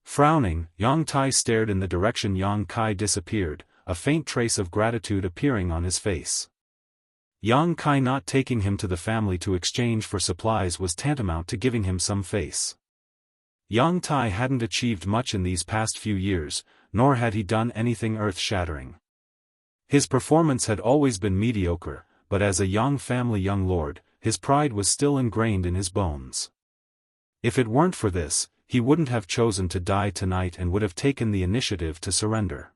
Frowning, Yang Tai stared in the direction Yang Kai disappeared, a faint trace of gratitude appearing on his face. Yang Kai not taking him to the family to exchange for supplies was tantamount to giving him some face. Yang Tai hadn't achieved much in these past few years, nor had he done anything earth-shattering. His performance had always been mediocre, but as a Yang family young lord, his pride was still ingrained in his bones. If it weren't for this, he wouldn't have chosen to die tonight and would have taken the initiative to surrender.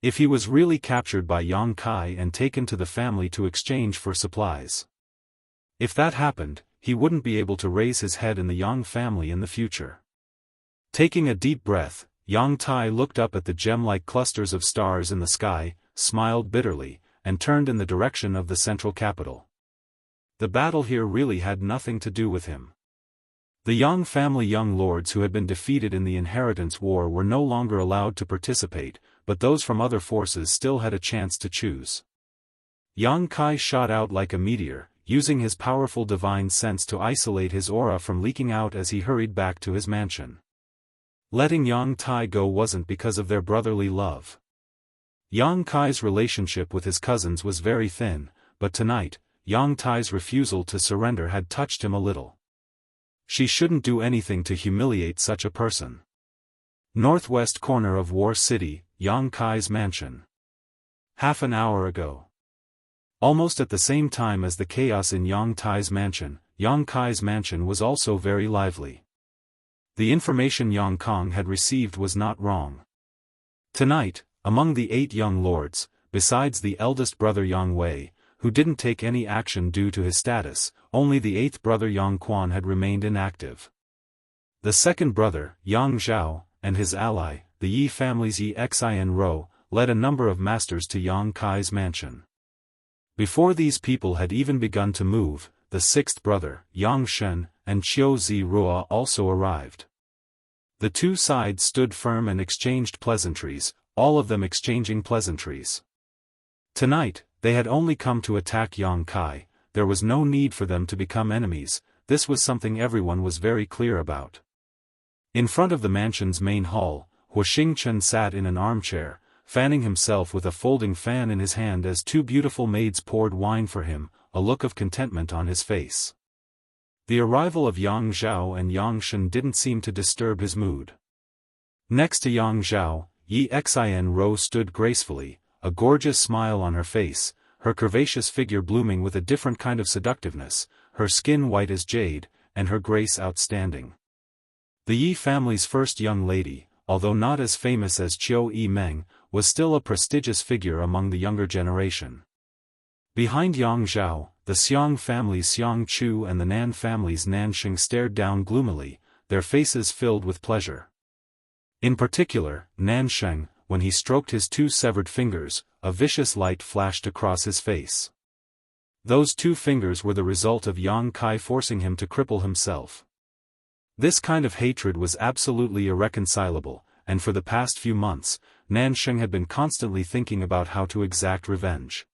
If he was really captured by Yang Kai and taken to the family to exchange for supplies. If that happened, he wouldn't be able to raise his head in the Yang family in the future. Taking a deep breath, Yang Tai looked up at the gem-like clusters of stars in the sky, smiled bitterly, and turned in the direction of the central capital. The battle here really had nothing to do with him. The Yang family young lords who had been defeated in the inheritance war were no longer allowed to participate, but those from other forces still had a chance to choose. Yang Kai shot out like a meteor, using his powerful divine sense to isolate his aura from leaking out as he hurried back to his mansion. Letting Yang Tai go wasn't because of their brotherly love. Yang Kai's relationship with his cousins was very thin, but tonight, Yang Tai's refusal to surrender had touched him a little. She shouldn't do anything to humiliate such a person. Northwest corner of War City, Yang Kai's mansion. Half an hour ago. Almost at the same time as the chaos in Yang Tai's mansion, Yang Kai's mansion was also very lively. The information Yang Kong had received was not wrong. Tonight, among the 8 young lords, besides the eldest brother Yang Wei, who didn't take any action due to his status, only the 8th brother Yang Quan had remained inactive. The second brother, Yang Zhao, and his ally, the Yi family's Yi Xin Ro, led a number of masters to Yang Kai's mansion. Before these people had even begun to move, the 6th brother, Yang Shen, and Qiu Zi Rua also arrived. The two sides stood firm and exchanged pleasantries, all of them exchanging pleasantries. Tonight, they had only come to attack Yang Kai, there was no need for them to become enemies, this was something everyone was very clear about. In front of the mansion's main hall, Hu Xingchen sat in an armchair, fanning himself with a folding fan in his hand as 2 beautiful maids poured wine for him, a look of contentment on his face. The arrival of Yang Zhao and Yang Shen didn't seem to disturb his mood. Next to Yang Zhao, Yi Xin Ro stood gracefully, a gorgeous smile on her face, her curvaceous figure blooming with a different kind of seductiveness, her skin white as jade, and her grace outstanding. The Yi family's first young lady, although not as famous as Qiu Yi Meng, was still a prestigious figure among the younger generation. Behind Yang Zhao, the Xiang family's Xiang Chu and the Nan family's Nan Xing stared down gloomily, their faces filled with pleasure. In particular, Nan Sheng, when he stroked his 2 severed fingers, a vicious light flashed across his face. Those 2 fingers were the result of Yang Kai forcing him to cripple himself. This kind of hatred was absolutely irreconcilable, and for the past few months, Nan Sheng had been constantly thinking about how to exact revenge.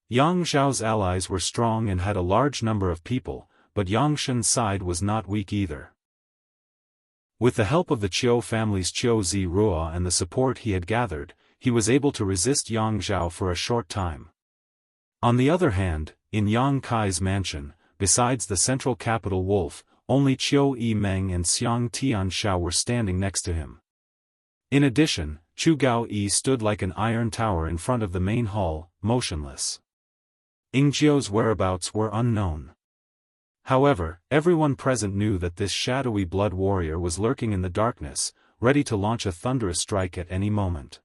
Yang Zhao's allies were strong and had a large number of people, but Yang Shen's side was not weak either. With the help of the Qiu family's Qiu Zi Rua and the support he had gathered, he was able to resist Yang Zhao for a short time. On the other hand, in Yang Kai's mansion, besides the central capital Wolf, only Qiu Yi Meng and Xiang Tianshao were standing next to him. In addition, Chu Gao Yi stood like an iron tower in front of the main hall, motionless. Ingjiu's whereabouts were unknown. However, everyone present knew that this shadowy blood warrior was lurking in the darkness, ready to launch a thunderous strike at any moment.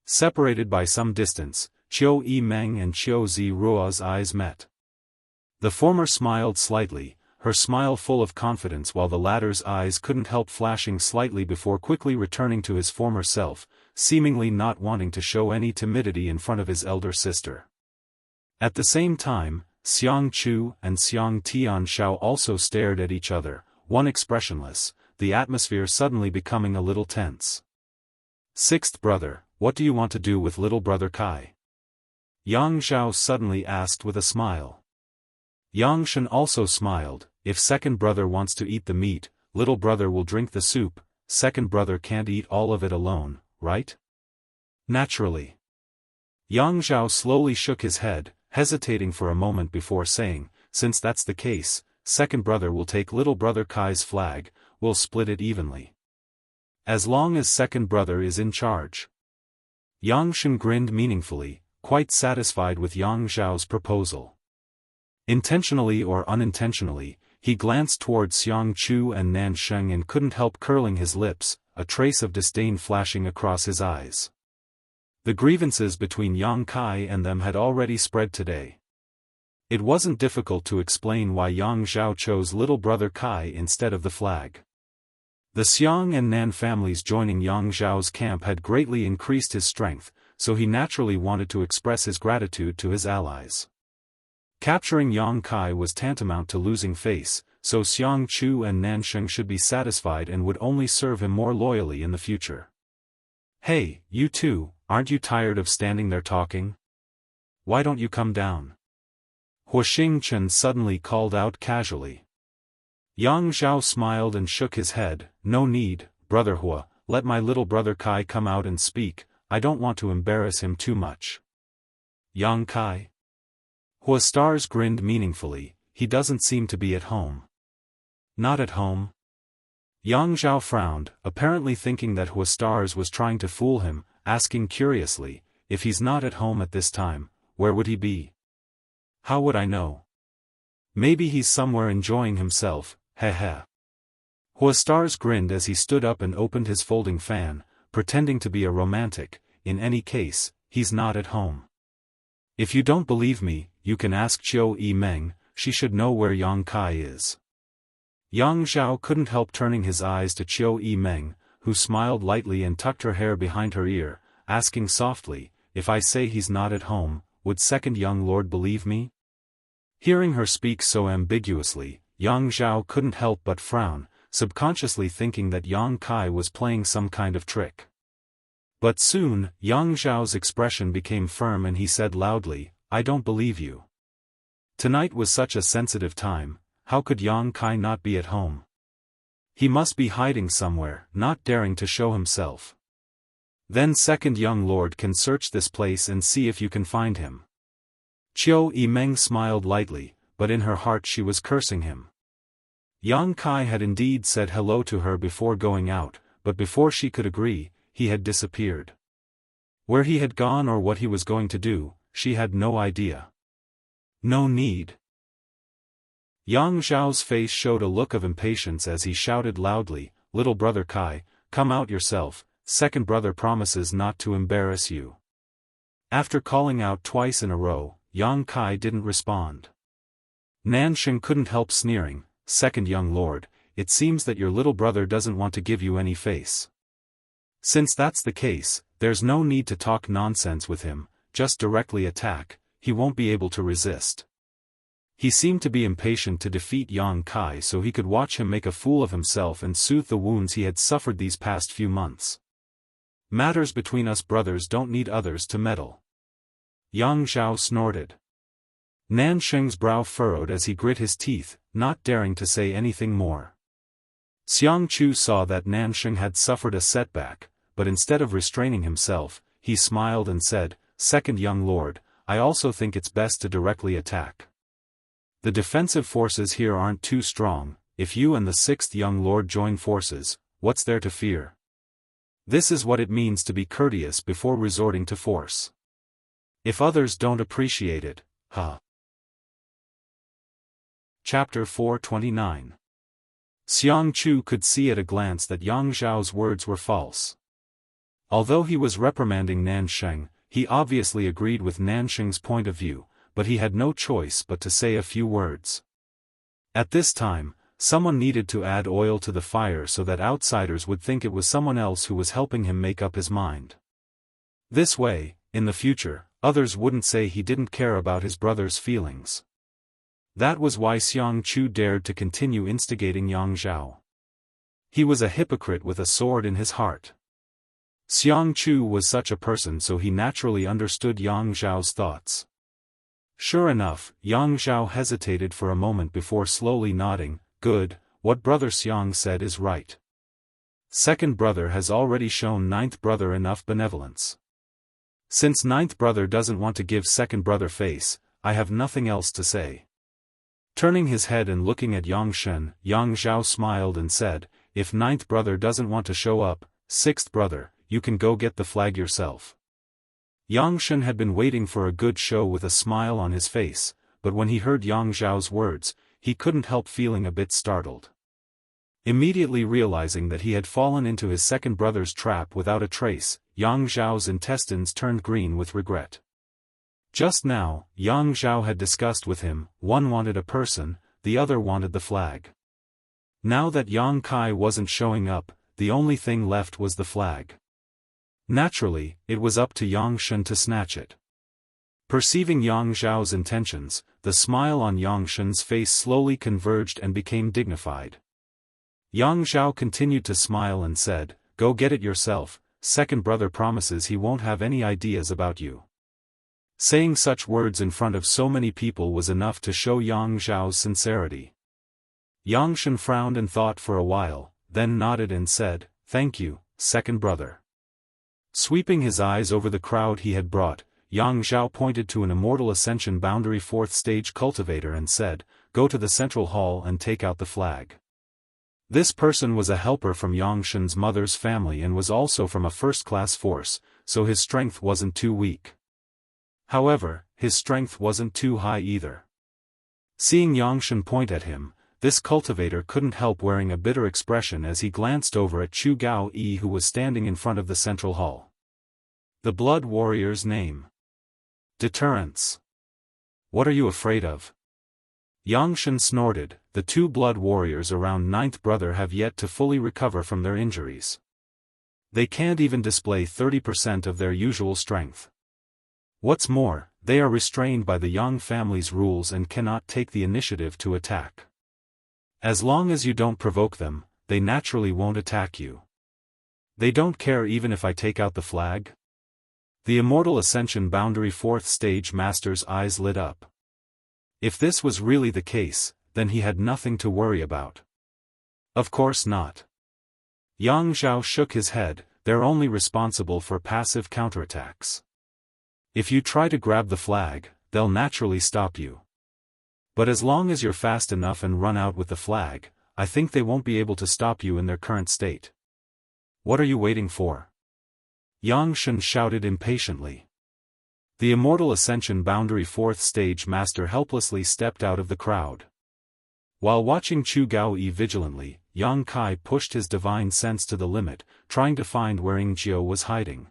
Separated by some distance, Qiu Yimeng and Qiu Ziruo's eyes met. The former smiled slightly, her smile full of confidence, while the latter's eyes couldn't help flashing slightly before quickly returning to his former self, seemingly not wanting to show any timidity in front of his elder sister. At the same time, Xiang Chu and Xiang Tianshao also stared at each other, one expressionless, the atmosphere suddenly becoming a little tense. "Sixth brother, what do you want to do with little brother Kai?" Yang Zhao suddenly asked with a smile. Yang Shen also smiled. "If second brother wants to eat the meat, little brother will drink the soup. Second brother can't eat all of it alone, right?" "Naturally." Yang Zhao slowly shook his head, hesitating for a moment before saying, "Since that's the case, second brother will take little brother Kai's flag, we'll split it evenly. As long as second brother is in charge." Yang Shen grinned meaningfully, quite satisfied with Yang Zhao's proposal. Intentionally or unintentionally, he glanced towards Xiang Chu and Nan Sheng and couldn't help curling his lips, a trace of disdain flashing across his eyes. The grievances between Yang Kai and them had already spread today. It wasn't difficult to explain why Yang Zhao chose little brother Kai instead of the flag. The Xiang and Nan families joining Yang Zhao's camp had greatly increased his strength, so he naturally wanted to express his gratitude to his allies. Capturing Yang Kai was tantamount to losing face, so Xiang Chu and Nan Sheng should be satisfied and would only serve him more loyally in the future. "Hey, you two, aren't you tired of standing there talking? Why don't you come down?" Hua Xingchen suddenly called out casually. Yang Zhao smiled and shook his head. "No need, brother Hua, let my little brother Kai come out and speak, I don't want to embarrass him too much." "Yang Kai?" Hua Stars grinned meaningfully. "He doesn't seem to be at home." "Not at home?" Yang Zhao frowned, apparently thinking that Hua Stars was trying to fool him, asking curiously, "If he's not at home at this time, where would he be?" "How would I know? Maybe he's somewhere enjoying himself, heh heh." Hua Stars grinned as he stood up and opened his folding fan, pretending to be a romantic. "In any case, he's not at home. If you don't believe me, you can ask Qiu Yimeng, she should know where Yang Kai is." Yang Zhao couldn't help turning his eyes to Qiu Yimeng, who smiled lightly and tucked her hair behind her ear, asking softly, "If I say he's not at home, would second young lord believe me?" Hearing her speak so ambiguously, Yang Zhao couldn't help but frown, subconsciously thinking that Yang Kai was playing some kind of trick. But soon, Yang Zhao's expression became firm and he said loudly, "I don't believe you. Tonight was such a sensitive time, how could Yang Kai not be at home? He must be hiding somewhere, not daring to show himself. Then second young lord can search this place and see if you can find him." Qiu Yimeng smiled lightly, but in her heart she was cursing him. Yang Kai had indeed said hello to her before going out, but before she could agree, he had disappeared. Where he had gone or what he was going to do, she had no idea. "No need." Yang Zhao's face showed a look of impatience as he shouted loudly, "Little brother Kai, come out yourself, second brother promises not to embarrass you." After calling out twice in a row, Yang Kai didn't respond. Nan Sheng couldn't help sneering, "Second young lord, it seems that your little brother doesn't want to give you any face. Since that's the case, there's no need to talk nonsense with him, just directly attack, he won't be able to resist." He seemed to be impatient to defeat Yang Kai so he could watch him make a fool of himself and soothe the wounds he had suffered these past few months. "Matters between us brothers don't need others to meddle." Yang Zhao snorted. Nan Sheng's brow furrowed as he grit his teeth, not daring to say anything more. Xiang Chu saw that Nan Sheng had suffered a setback, but instead of restraining himself, he smiled and said, "Second young lord, I also think it's best to directly attack. The defensive forces here aren't too strong, if you and the sixth young lord join forces, what's there to fear? This is what it means to be courteous before resorting to force. If others don't appreciate it, huh?" Chapter 429. Xiang Chu could see at a glance that Yang Zhao's words were false. Although he was reprimanding Nan Sheng, he obviously agreed with Nanxing's point of view, but he had no choice but to say a few words. At this time, someone needed to add oil to the fire so that outsiders would think it was someone else who was helping him make up his mind. This way, in the future, others wouldn't say he didn't care about his brother's feelings. That was why Xiang Chu dared to continue instigating Yang Zhao. He was a hypocrite with a sword in his heart. Xiang Chu was such a person, so he naturally understood Yang Zhao's thoughts. Sure enough, Yang Zhao hesitated for a moment before slowly nodding. Good, what brother Xiang said is right. Second brother has already shown ninth brother enough benevolence. Since ninth brother doesn't want to give second brother face, I have nothing else to say. Turning his head and looking at Yang Shen, Yang Zhao smiled and said, if ninth brother doesn't want to show up, sixth brother, you can go get the flag yourself. Yang Shen had been waiting for a good show with a smile on his face, but when he heard Yang Zhao's words, he couldn't help feeling a bit startled. Immediately realizing that he had fallen into his second brother's trap without a trace, Yang Zhao's intestines turned green with regret. Just now, Yang Zhao had discussed with him, one wanted a person, the other wanted the flag. Now that Yang Kai wasn't showing up, the only thing left was the flag. Naturally, it was up to Yang Shen to snatch it. Perceiving Yang Zhao's intentions, the smile on Yang Shen's face slowly converged and became dignified. Yang Zhao continued to smile and said, go get it yourself, second brother promises he won't have any ideas about you. Saying such words in front of so many people was enough to show Yang Zhao's sincerity. Yang Shen frowned and thought for a while, then nodded and said, thank you, second brother. Sweeping his eyes over the crowd he had brought, Yang Zhao pointed to an Immortal Ascension boundary 4th stage cultivator and said, go to the central hall and take out the flag. This person was a helper from Yang Shen's mother's family and was also from a first-class force, so his strength wasn't too weak. However, his strength wasn't too high either. Seeing Yang Shen point at him, this cultivator couldn't help wearing a bitter expression as he glanced over at Chu Gao Yi who was standing in front of the central hall. The Blood Warrior's name. Deterrence. What are you afraid of? Yang Shen snorted, the two Blood Warriors around ninth brother have yet to fully recover from their injuries. They can't even display 30% of their usual strength. What's more, they are restrained by the Yang family's rules and cannot take the initiative to attack. As long as you don't provoke them, they naturally won't attack you. They don't care even if I take out the flag? The Immortal Ascension Boundary 4th Stage Master's eyes lit up. If this was really the case, then he had nothing to worry about. Of course not. Yang Zhao shook his head, they're only responsible for passive counterattacks. If you try to grab the flag, they'll naturally stop you. But as long as you're fast enough and run out with the flag, I think they won't be able to stop you in their current state. What are you waiting for? Yang Shen shouted impatiently. The Immortal Ascension Boundary 4th Stage Master helplessly stepped out of the crowd. While watching Chu Gao Yi vigilantly, Yang Kai pushed his divine sense to the limit, trying to find where Ying Jiao was hiding.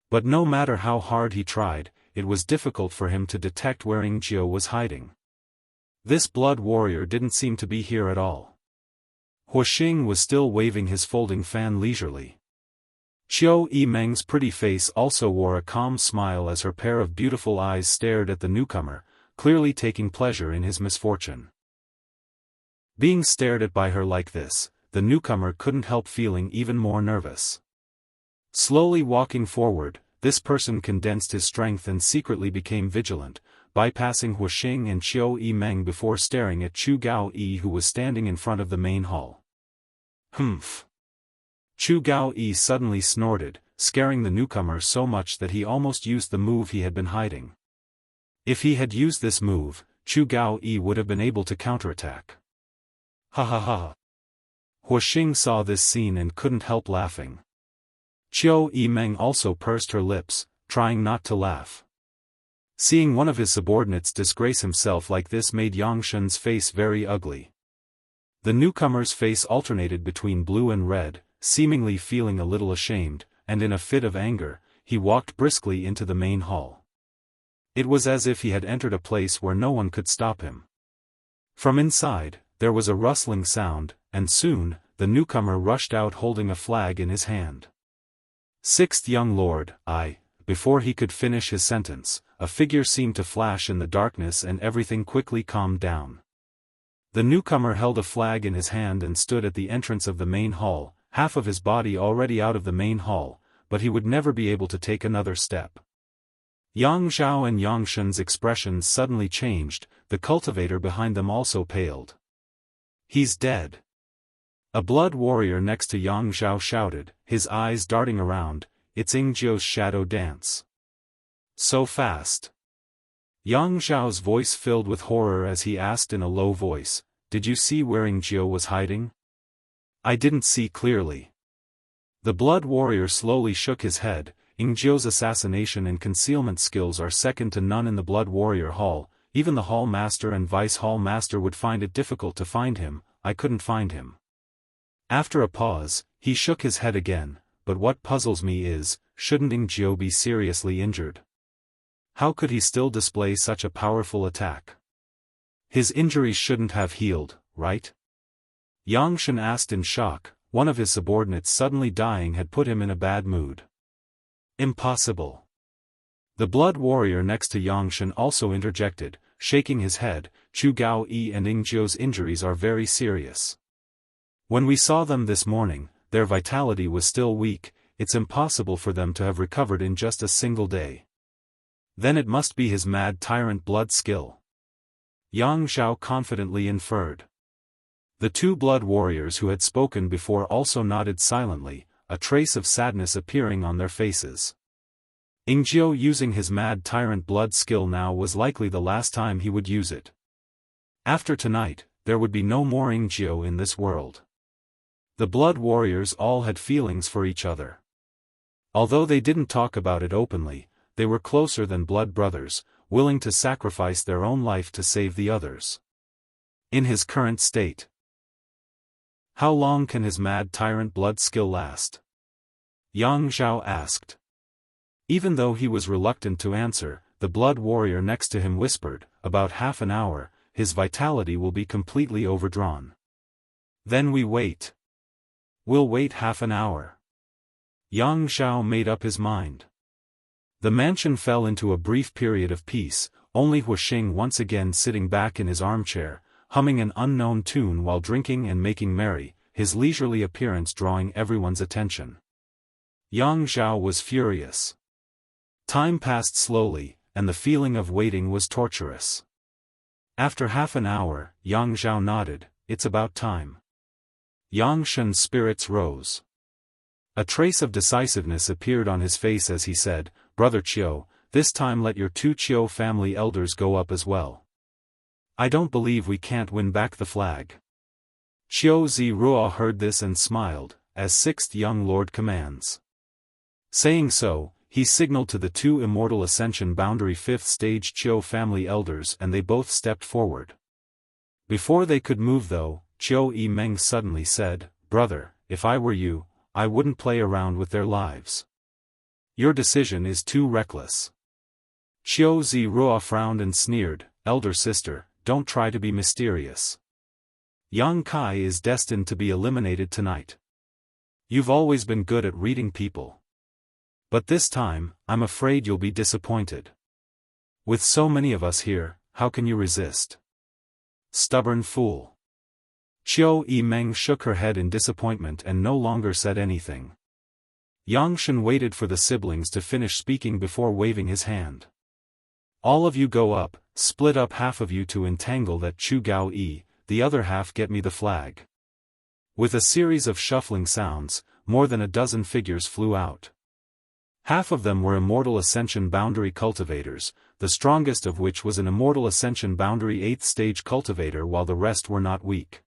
But no matter how hard he tried, it was difficult for him to detect where Ying Jiao was hiding. This blood warrior didn't seem to be here at all. Huoxing was still waving his folding fan leisurely. Qiu Yimeng's pretty face also wore a calm smile as her pair of beautiful eyes stared at the newcomer, clearly taking pleasure in his misfortune. Being stared at by her like this, the newcomer couldn't help feeling even more nervous. Slowly walking forward, this person condensed his strength and secretly became vigilant, bypassing Huoxing and Qiu Yimeng before staring at Chu Gao Yi who was standing in front of the main hall. Humph. Chu Gao Yi suddenly snorted, scaring the newcomer so much that he almost used the move he had been hiding. If he had used this move, Chu Gao Yi would have been able to counterattack. Ha ha ha. Huoxing saw this scene and couldn't help laughing. Qiu Yimeng also pursed her lips, trying not to laugh. Seeing one of his subordinates disgrace himself like this made Yang Shen's face very ugly. The newcomer's face alternated between blue and red, seemingly feeling a little ashamed, and in a fit of anger, he walked briskly into the main hall. It was as if he had entered a place where no one could stop him. From inside, there was a rustling sound, and soon, the newcomer rushed out holding a flag in his hand. "Sixth young lord, Before he could finish his sentence, a figure seemed to flash in the darkness and everything quickly calmed down. The newcomer held a flag in his hand and stood at the entrance of the main hall, half of his body already out of the main hall, but he would never be able to take another step. Yang Zhao and Yang Shen's expressions suddenly changed, the cultivator behind them also paled. "He's dead." A blood warrior next to Yang Zhao shouted, his eyes darting around, "It's Ingzhou's shadow dance. So fast." Yang Zhao's voice filled with horror as he asked in a low voice, "Did you see where Ingzhou was hiding?" "I didn't see clearly." The blood warrior slowly shook his head. "Ingzhou's assassination and concealment skills are second to none in the blood warrior hall. Even the hall master and vice hall master would find it difficult to find him. I couldn't find him." After a pause, he shook his head again. "But what puzzles me is, shouldn't Ingzhou be seriously injured? How could he still display such a powerful attack? His injuries shouldn't have healed, right?" Yang Shen asked in shock. One of his subordinates suddenly dying had put him in a bad mood. "Impossible." The blood warrior next to Yang Shen also interjected, shaking his head. "Chu Gao Yi and Ingzhou's injuries are very serious. When we saw them this morning, their vitality was still weak. It's impossible for them to have recovered in just a single day." "Then it must be his mad tyrant blood skill," Yang Zhao confidently inferred. The two blood warriors who had spoken before also nodded silently, a trace of sadness appearing on their faces. Ingzhou using his mad tyrant blood skill now was likely the last time he would use it. After tonight, there would be no more Ingzhou in this world. The blood warriors all had feelings for each other. Although they didn't talk about it openly, they were closer than blood brothers, willing to sacrifice their own life to save the others. In his current state, how long can his mad tyrant blood skill last? Yang Zhao asked. Even though he was reluctant to answer, the blood warrior next to him whispered, "About half an hour, his vitality will be completely overdrawn. Then we wait." "We'll wait half an hour." Yang Zhao made up his mind. The mansion fell into a brief period of peace, only Huixing once again sitting back in his armchair, humming an unknown tune while drinking and making merry, his leisurely appearance drawing everyone's attention. Yang Zhao was furious. Time passed slowly, and the feeling of waiting was torturous. After half an hour, Yang Zhao nodded, "It's about time." Yang Shen's spirits rose. A trace of decisiveness appeared on his face as he said, "Brother Qiu, this time let your two Qiu family elders go up as well. I don't believe we can't win back the flag." Qiu Ziruo heard this and smiled, as sixth young lord commands. Saying so, he signaled to the two Immortal Ascension boundary 5th stage Qiu family elders and they both stepped forward. Before they could move though, Qiu Yimeng suddenly said, "Brother, if I were you, I wouldn't play around with their lives. Your decision is too reckless." Qiu Ziruo frowned and sneered, "Elder sister, don't try to be mysterious. Yang Kai is destined to be eliminated tonight. You've always been good at reading people. But this time, I'm afraid you'll be disappointed. With so many of us here, how can you resist? Stubborn fool." Qiu Yimeng shook her head in disappointment and no longer said anything. Yang Shen waited for the siblings to finish speaking before waving his hand. "All of you go up, split up half of you to entangle that Chu Gao Yi, the other half get me the flag." With a series of shuffling sounds, more than a dozen figures flew out. Half of them were Immortal Ascension boundary cultivators, the strongest of which was an Immortal Ascension boundary 8th stage cultivator while the rest were not weak.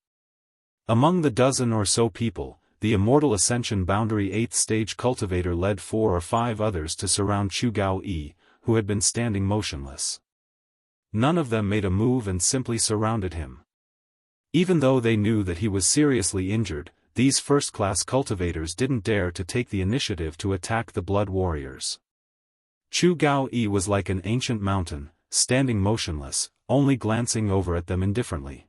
Among the dozen or so people, the Immortal Ascension boundary 8th stage cultivator led 4 or 5 others to surround Chu Gao Yi, who had been standing motionless. None of them made a move and simply surrounded him. Even though they knew that he was seriously injured, these first-class cultivators didn't dare to take the initiative to attack the blood warriors. Chu Gao-yi was like an ancient mountain, standing motionless, only glancing over at them indifferently.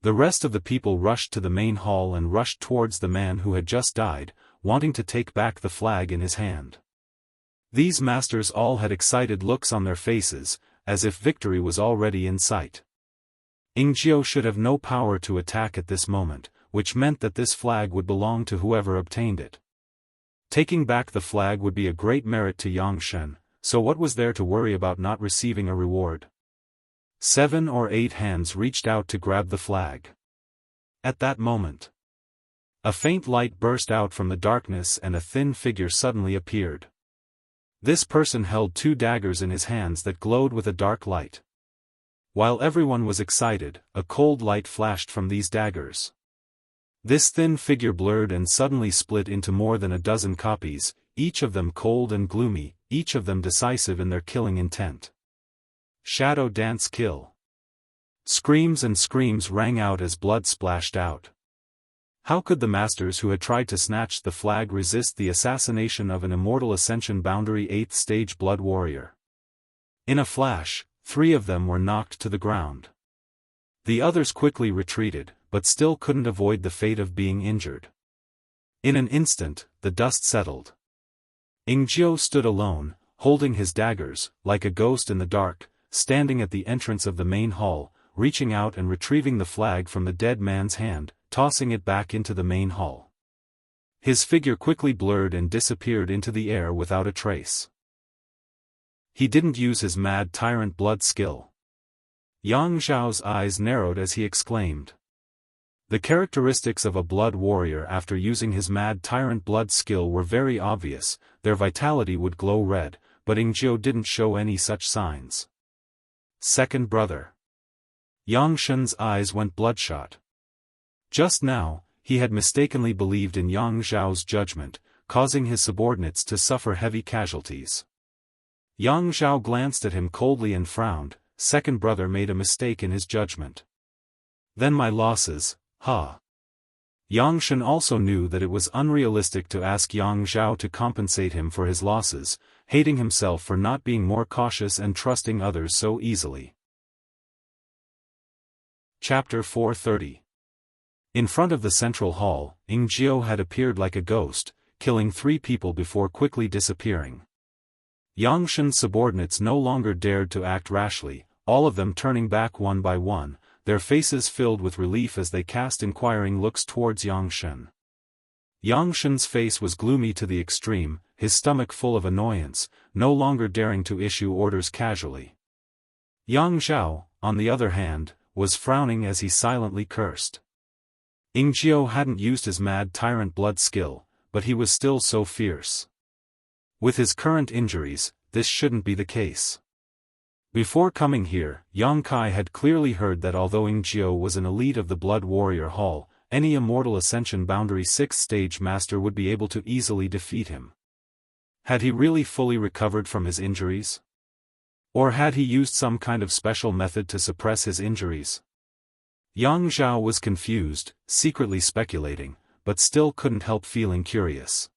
The rest of the people rushed to the main hall and rushed towards the man who had just died, wanting to take back the flag in his hand. These masters all had excited looks on their faces, as if victory was already in sight. Ingjiu should have no power to attack at this moment, which meant that this flag would belong to whoever obtained it. Taking back the flag would be a great merit to Yangshen, so what was there to worry about not receiving a reward? 7 or 8 hands reached out to grab the flag. At that moment, a faint light burst out from the darkness and a thin figure suddenly appeared. This person held 2 daggers in his hands that glowed with a dark light. While everyone was excited, a cold light flashed from these daggers. This thin figure blurred and suddenly split into more than a dozen copies, each of them cold and gloomy, each of them decisive in their killing intent. Shadow dance kill. Screams and screams rang out as blood splashed out. How could the masters who had tried to snatch the flag resist the assassination of an immortal Ascension boundary 8th stage blood warrior? In a flash, 3 of them were knocked to the ground. The others quickly retreated, but still couldn't avoid the fate of being injured. In an instant, the dust settled. Ingjiu stood alone, holding his daggers, like a ghost in the dark, standing at the entrance of the main hall, reaching out and retrieving the flag from the dead man's hand, tossing it back into the main hall. His figure quickly blurred and disappeared into the air without a trace. He didn't use his mad tyrant blood skill. Yang Zhao's eyes narrowed as he exclaimed. The characteristics of a blood warrior after using his mad tyrant blood skill were very obvious. Their vitality would glow red, but Ingjiu didn't show any such signs. Second brother. Yang Shen's eyes went bloodshot. Just now, he had mistakenly believed in Yang Zhao's judgment, causing his subordinates to suffer heavy casualties. Yang Zhao glanced at him coldly and frowned. Second brother made a mistake in his judgment. Then my losses, ha. Yang Shen also knew that it was unrealistic to ask Yang Zhao to compensate him for his losses, hating himself for not being more cautious and trusting others so easily. Chapter 430. In front of the central hall, Ingjiu had appeared like a ghost, killing 3 people before quickly disappearing. Yang Shen's subordinates no longer dared to act rashly, all of them turning back one by one, their faces filled with relief as they cast inquiring looks towards Yang Shen. Yang Shen's face was gloomy to the extreme, his stomach full of annoyance, no longer daring to issue orders casually. Yang Zhao, on the other hand, was frowning as he silently cursed. Ingjiu hadn't used his mad tyrant blood skill, but he was still so fierce. With his current injuries, this shouldn't be the case. Before coming here, Yang Kai had clearly heard that although Ingjiu was an elite of the Blood Warrior Hall, any Immortal Ascension Boundary 6th stage master would be able to easily defeat him. Had he really fully recovered from his injuries? Or had he used some kind of special method to suppress his injuries? Yang Zhao was confused, secretly speculating, but still couldn't help feeling curious.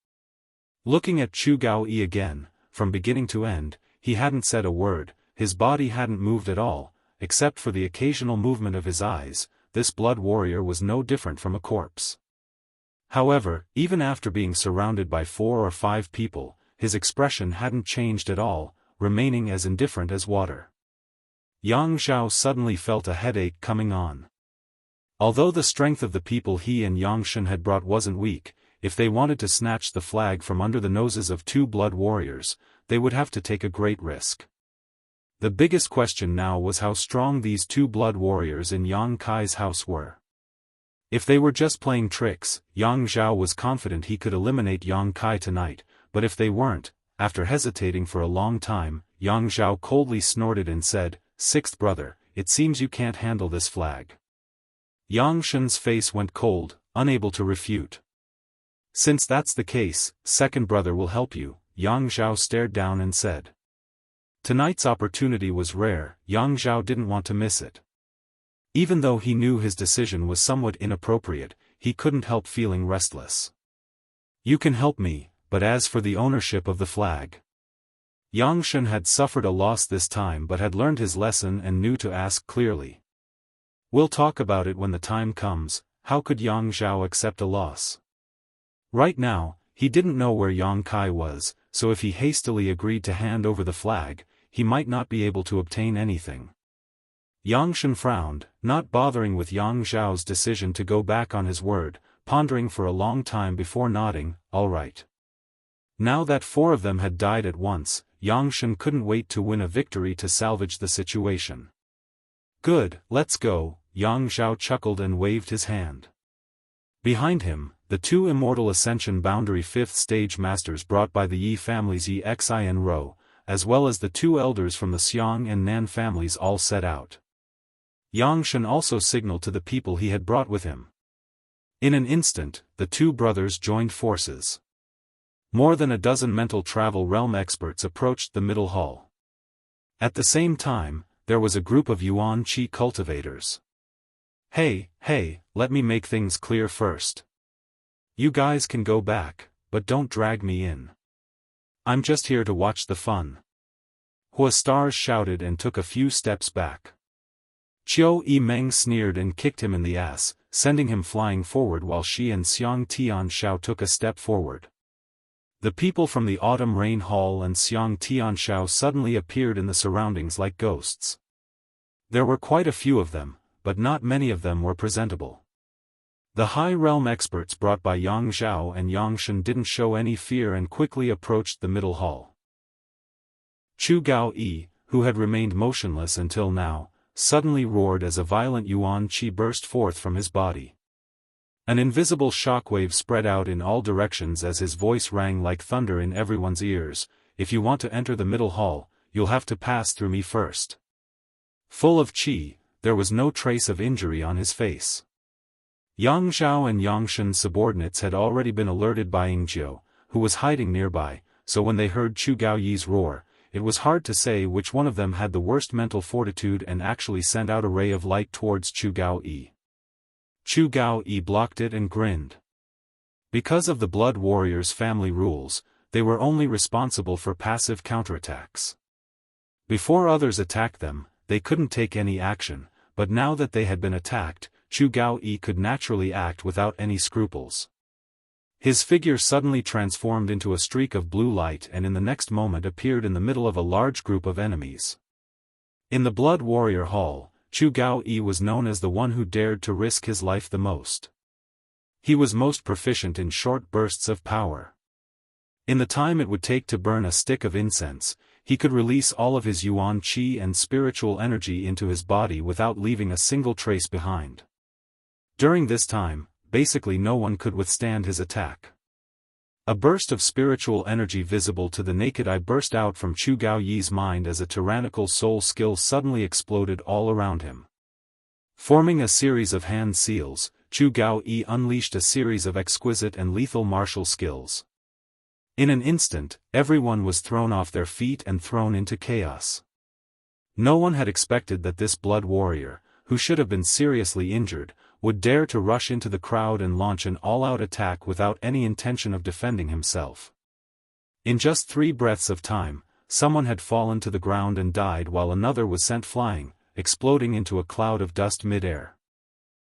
Looking at Chu Gao-yi again, from beginning to end, he hadn't said a word, his body hadn't moved at all, except for the occasional movement of his eyes. This blood warrior was no different from a corpse. However, even after being surrounded by 4 or 5 people, his expression hadn't changed at all, remaining as indifferent as water. Yang Zhao suddenly felt a headache coming on. Although the strength of the people he and Yang Shen had brought wasn't weak, if they wanted to snatch the flag from under the noses of 2 blood warriors, they would have to take a great risk. The biggest question now was how strong these 2 blood warriors in Yang Kai's house were. If they were just playing tricks, Yang Zhao was confident he could eliminate Yang Kai tonight, but if they weren't, after hesitating for a long time, Yang Zhao coldly snorted and said, "Sixth brother, it seems you can't handle this flag." Yang Shen's face went cold, unable to refute. "Since that's the case, second brother will help you," Yang Zhao stared down and said. Tonight's opportunity was rare, Yang Zhao didn't want to miss it. Even though he knew his decision was somewhat inappropriate, he couldn't help feeling restless. "You can help me, but as for the ownership of the flag..." Yangshan had suffered a loss this time but had learned his lesson and knew to ask clearly. "We'll talk about it when the time comes." How could Yang Zhao accept a loss? Right now, he didn't know where Yang Kai was, so if he hastily agreed to hand over the flag, he might not be able to obtain anything. Yangshan frowned, not bothering with Yang Zhao's decision to go back on his word, pondering for a long time before nodding, "All right." Now that 4 of them had died at once, Yangshan couldn't wait to win a victory to salvage the situation. "Good, let's go," Yang Zhao chuckled and waved his hand. Behind him, the 2 Immortal Ascension Boundary 5th Stage Masters brought by the Yi families Exi and Ro, as well as the 2 elders from the Xiang and Nan families all set out. Yangshan also signaled to the people he had brought with him. In an instant, the 2 brothers joined forces. More than a dozen mental travel realm experts approached the middle hall. At the same time, there was a group of Yuan Qi cultivators. Hey, let me make things clear first. You guys can go back, but don't drag me in. I'm just here to watch the fun." Hua Stars shouted and took a few steps back. Qiu Yimeng sneered and kicked him in the ass, sending him flying forward while she and Xiang Tianshao took a step forward. The people from the Autumn Rain Hall and Xiang Tianshao suddenly appeared in the surroundings like ghosts. There were quite a few of them, but not many of them were presentable. The high realm experts brought by Yang Zhao and Yangshan didn't show any fear and quickly approached the middle hall. Chu Gao Yi, who had remained motionless until now, suddenly roared as a violent Yuan Qi burst forth from his body. An invisible shockwave spread out in all directions as his voice rang like thunder in everyone's ears. "If you want to enter the middle hall, you'll have to pass through me first." Full of qi, there was no trace of injury on his face. Yang Zhao and Yangshan's subordinates had already been alerted by Yingjiu, who was hiding nearby, so when they heard Chu Gao Yi's roar, it was hard to say which one of them had the worst mental fortitude and actually sent out a ray of light towards Chu Gao Yi. Chu Gao Yi blocked it and grinned. Because of the Blood Warriors' family rules, they were only responsible for passive counterattacks. Before others attacked them, they couldn't take any action, but now that they had been attacked, Chu Gao Yi could naturally act without any scruples. His figure suddenly transformed into a streak of blue light and in the next moment appeared in the middle of a large group of enemies. In the Blood Warrior Hall, Chu Gao Yi was known as the one who dared to risk his life the most. He was most proficient in short bursts of power. In the time it would take to burn a stick of incense, he could release all of his yuan qi and spiritual energy into his body without leaving a single trace behind. During this time, basically no one could withstand his attack. A burst of spiritual energy visible to the naked eye burst out from Chu Gao Yi's mind as a tyrannical soul skill suddenly exploded all around him. Forming a series of hand seals, Chu Gao Yi unleashed a series of exquisite and lethal martial skills. In an instant, everyone was thrown off their feet and thrown into chaos. No one had expected that this blood warrior, who should have been seriously injured, would dare to rush into the crowd and launch an all-out attack without any intention of defending himself. In just 3 breaths of time, someone had fallen to the ground and died while another was sent flying, exploding into a cloud of dust mid-air.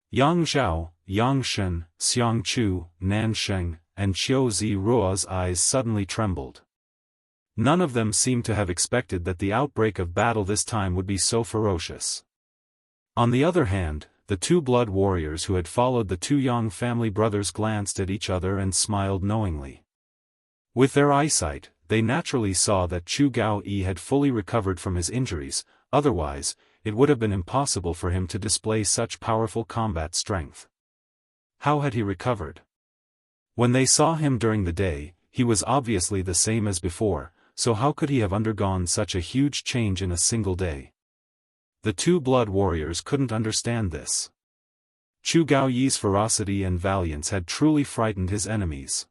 Yang Zhao, Yangshan, Xiang Chu, Nan Sheng, and Qiu Ziruo's eyes suddenly trembled. None of them seemed to have expected that the outbreak of battle this time would be so ferocious. On the other hand, the 2 blood warriors who had followed the 2 Yang family brothers glanced at each other and smiled knowingly. With their eyesight, they naturally saw that Chu Gao Yi had fully recovered from his injuries, otherwise, it would have been impossible for him to display such powerful combat strength. How had he recovered? When they saw him during the day, he was obviously the same as before, so how could he have undergone such a huge change in a single day? The 2 blood warriors couldn't understand this. Chu Gao Yi's ferocity and valiance had truly frightened his enemies.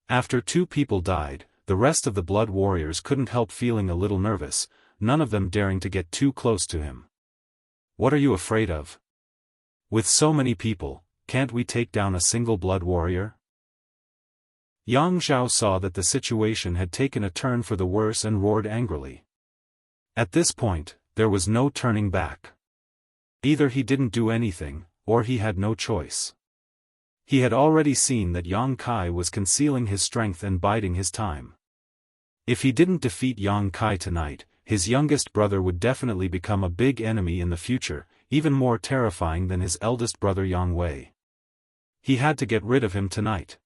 After 2 people died, the rest of the blood warriors couldn't help feeling a little nervous, none of them daring to get too close to him. What are you afraid of? With so many people, can't we take down a single blood warrior? Yang Zhao saw that the situation had taken a turn for the worse and roared angrily. At this point, there was no turning back. Either he didn't do anything, or he had no choice. He had already seen that Yang Kai was concealing his strength and biding his time. If he didn't defeat Yang Kai tonight, his youngest brother would definitely become a big enemy in the future, even more terrifying than his eldest brother Yang Wei. He had to get rid of him tonight.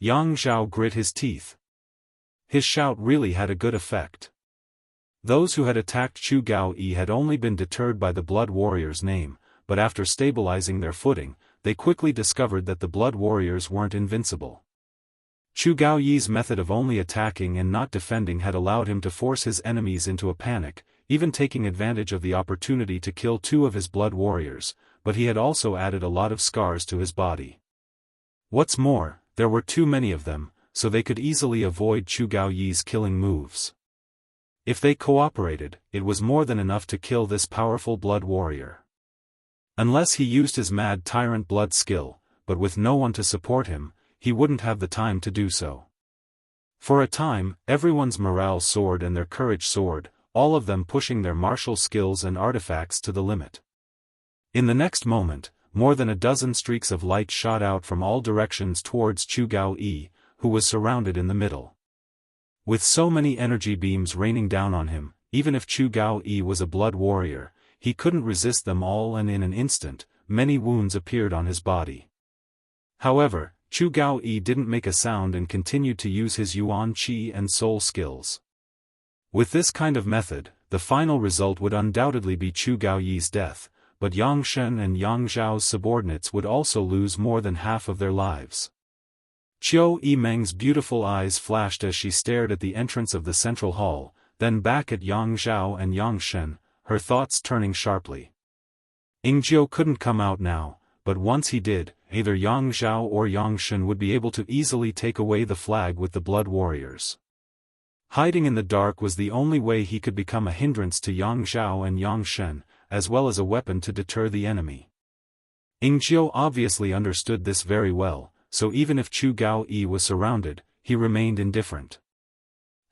Yang Zhao grit his teeth. His shout really had a good effect. Those who had attacked Chu Gao-yi had only been deterred by the Blood Warrior's name, but after stabilizing their footing, they quickly discovered that the Blood Warriors weren't invincible. Chu Gao-yi's method of only attacking and not defending had allowed him to force his enemies into a panic, even taking advantage of the opportunity to kill 2 of his Blood Warriors, but he had also added a lot of scars to his body. What's more, there were too many of them, so they could easily avoid Chu Gao-yi's killing moves. If they cooperated, it was more than enough to kill this powerful Blood Warrior. Unless he used his Mad Tyrant Blood skill, but with no one to support him, he wouldn't have the time to do so. For a time, everyone's morale soared and their courage soared, all of them pushing their martial skills and artifacts to the limit. In the next moment, more than a dozen streaks of light shot out from all directions towards Chu Gao-yi, who was surrounded in the middle. With so many energy beams raining down on him, even if Chu Gao-yi was a Blood Warrior, he couldn't resist them all, and in an instant, many wounds appeared on his body. However, Chu Gao-yi didn't make a sound and continued to use his Yuan Qi and Soul skills. With this kind of method, the final result would undoubtedly be Chu Gao-yi's death, but Yang Shen and Yang Zhao's subordinates would also lose more than half of their lives. Qiu Yimeng's beautiful eyes flashed as she stared at the entrance of the central hall, then back at Yang Zhao and Yang Shen, her thoughts turning sharply. Yingjiu couldn't come out now, but once he did, either Yang Zhao or Yang Shen would be able to easily take away the flag with the Blood Warriors. Hiding in the dark was the only way he could become a hindrance to Yang Zhao and Yang Shen, as well as a weapon to deter the enemy. Yingjiu obviously understood this very well, so even if Chu Gao-yi was surrounded, he remained indifferent.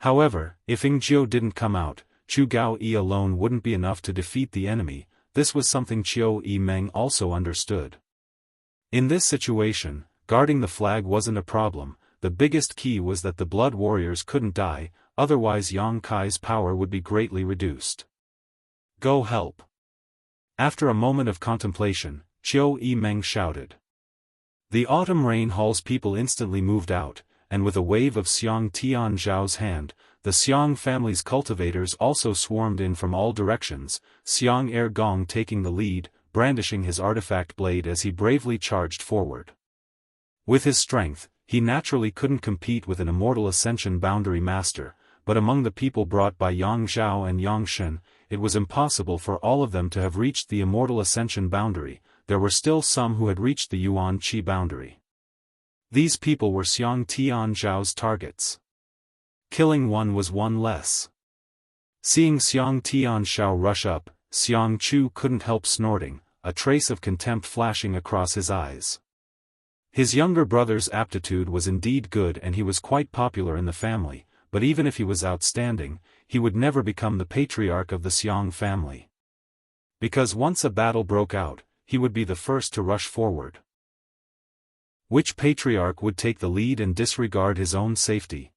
However, if Yingjiu didn't come out, Chu Gao-yi alone wouldn't be enough to defeat the enemy. This was something Qiu Yimeng also understood. In this situation, guarding the flag wasn't a problem. The biggest key was that the Blood Warriors couldn't die, otherwise Yang Kai's power would be greatly reduced. Go help. After a moment of contemplation, Qiu Yimeng shouted. The autumn rain hall's people instantly moved out, and with a wave of Xiang Tian Zhao's hand, the Xiang family's cultivators also swarmed in from all directions, Xiang Er Gong taking the lead, brandishing his artifact blade as he bravely charged forward. With his strength, he naturally couldn't compete with an Immortal Ascension boundary master, but among the people brought by Yang Zhao and Yang Shen, it was impossible for all of them to have reached the Immortal Ascension boundary. There were still some who had reached the Yuan Qi boundary. These people were Xiang Tian Zhao's targets. Killing one was one less. Seeing Xiang Tian Zhao rush up, Xiang Chu couldn't help snorting, a trace of contempt flashing across his eyes. His younger brother's aptitude was indeed good and he was quite popular in the family, but even if he was outstanding, he would never become the patriarch of the Xiang family. Because once a battle broke out, he would be the first to rush forward. Which patriarch would take the lead and disregard his own safety?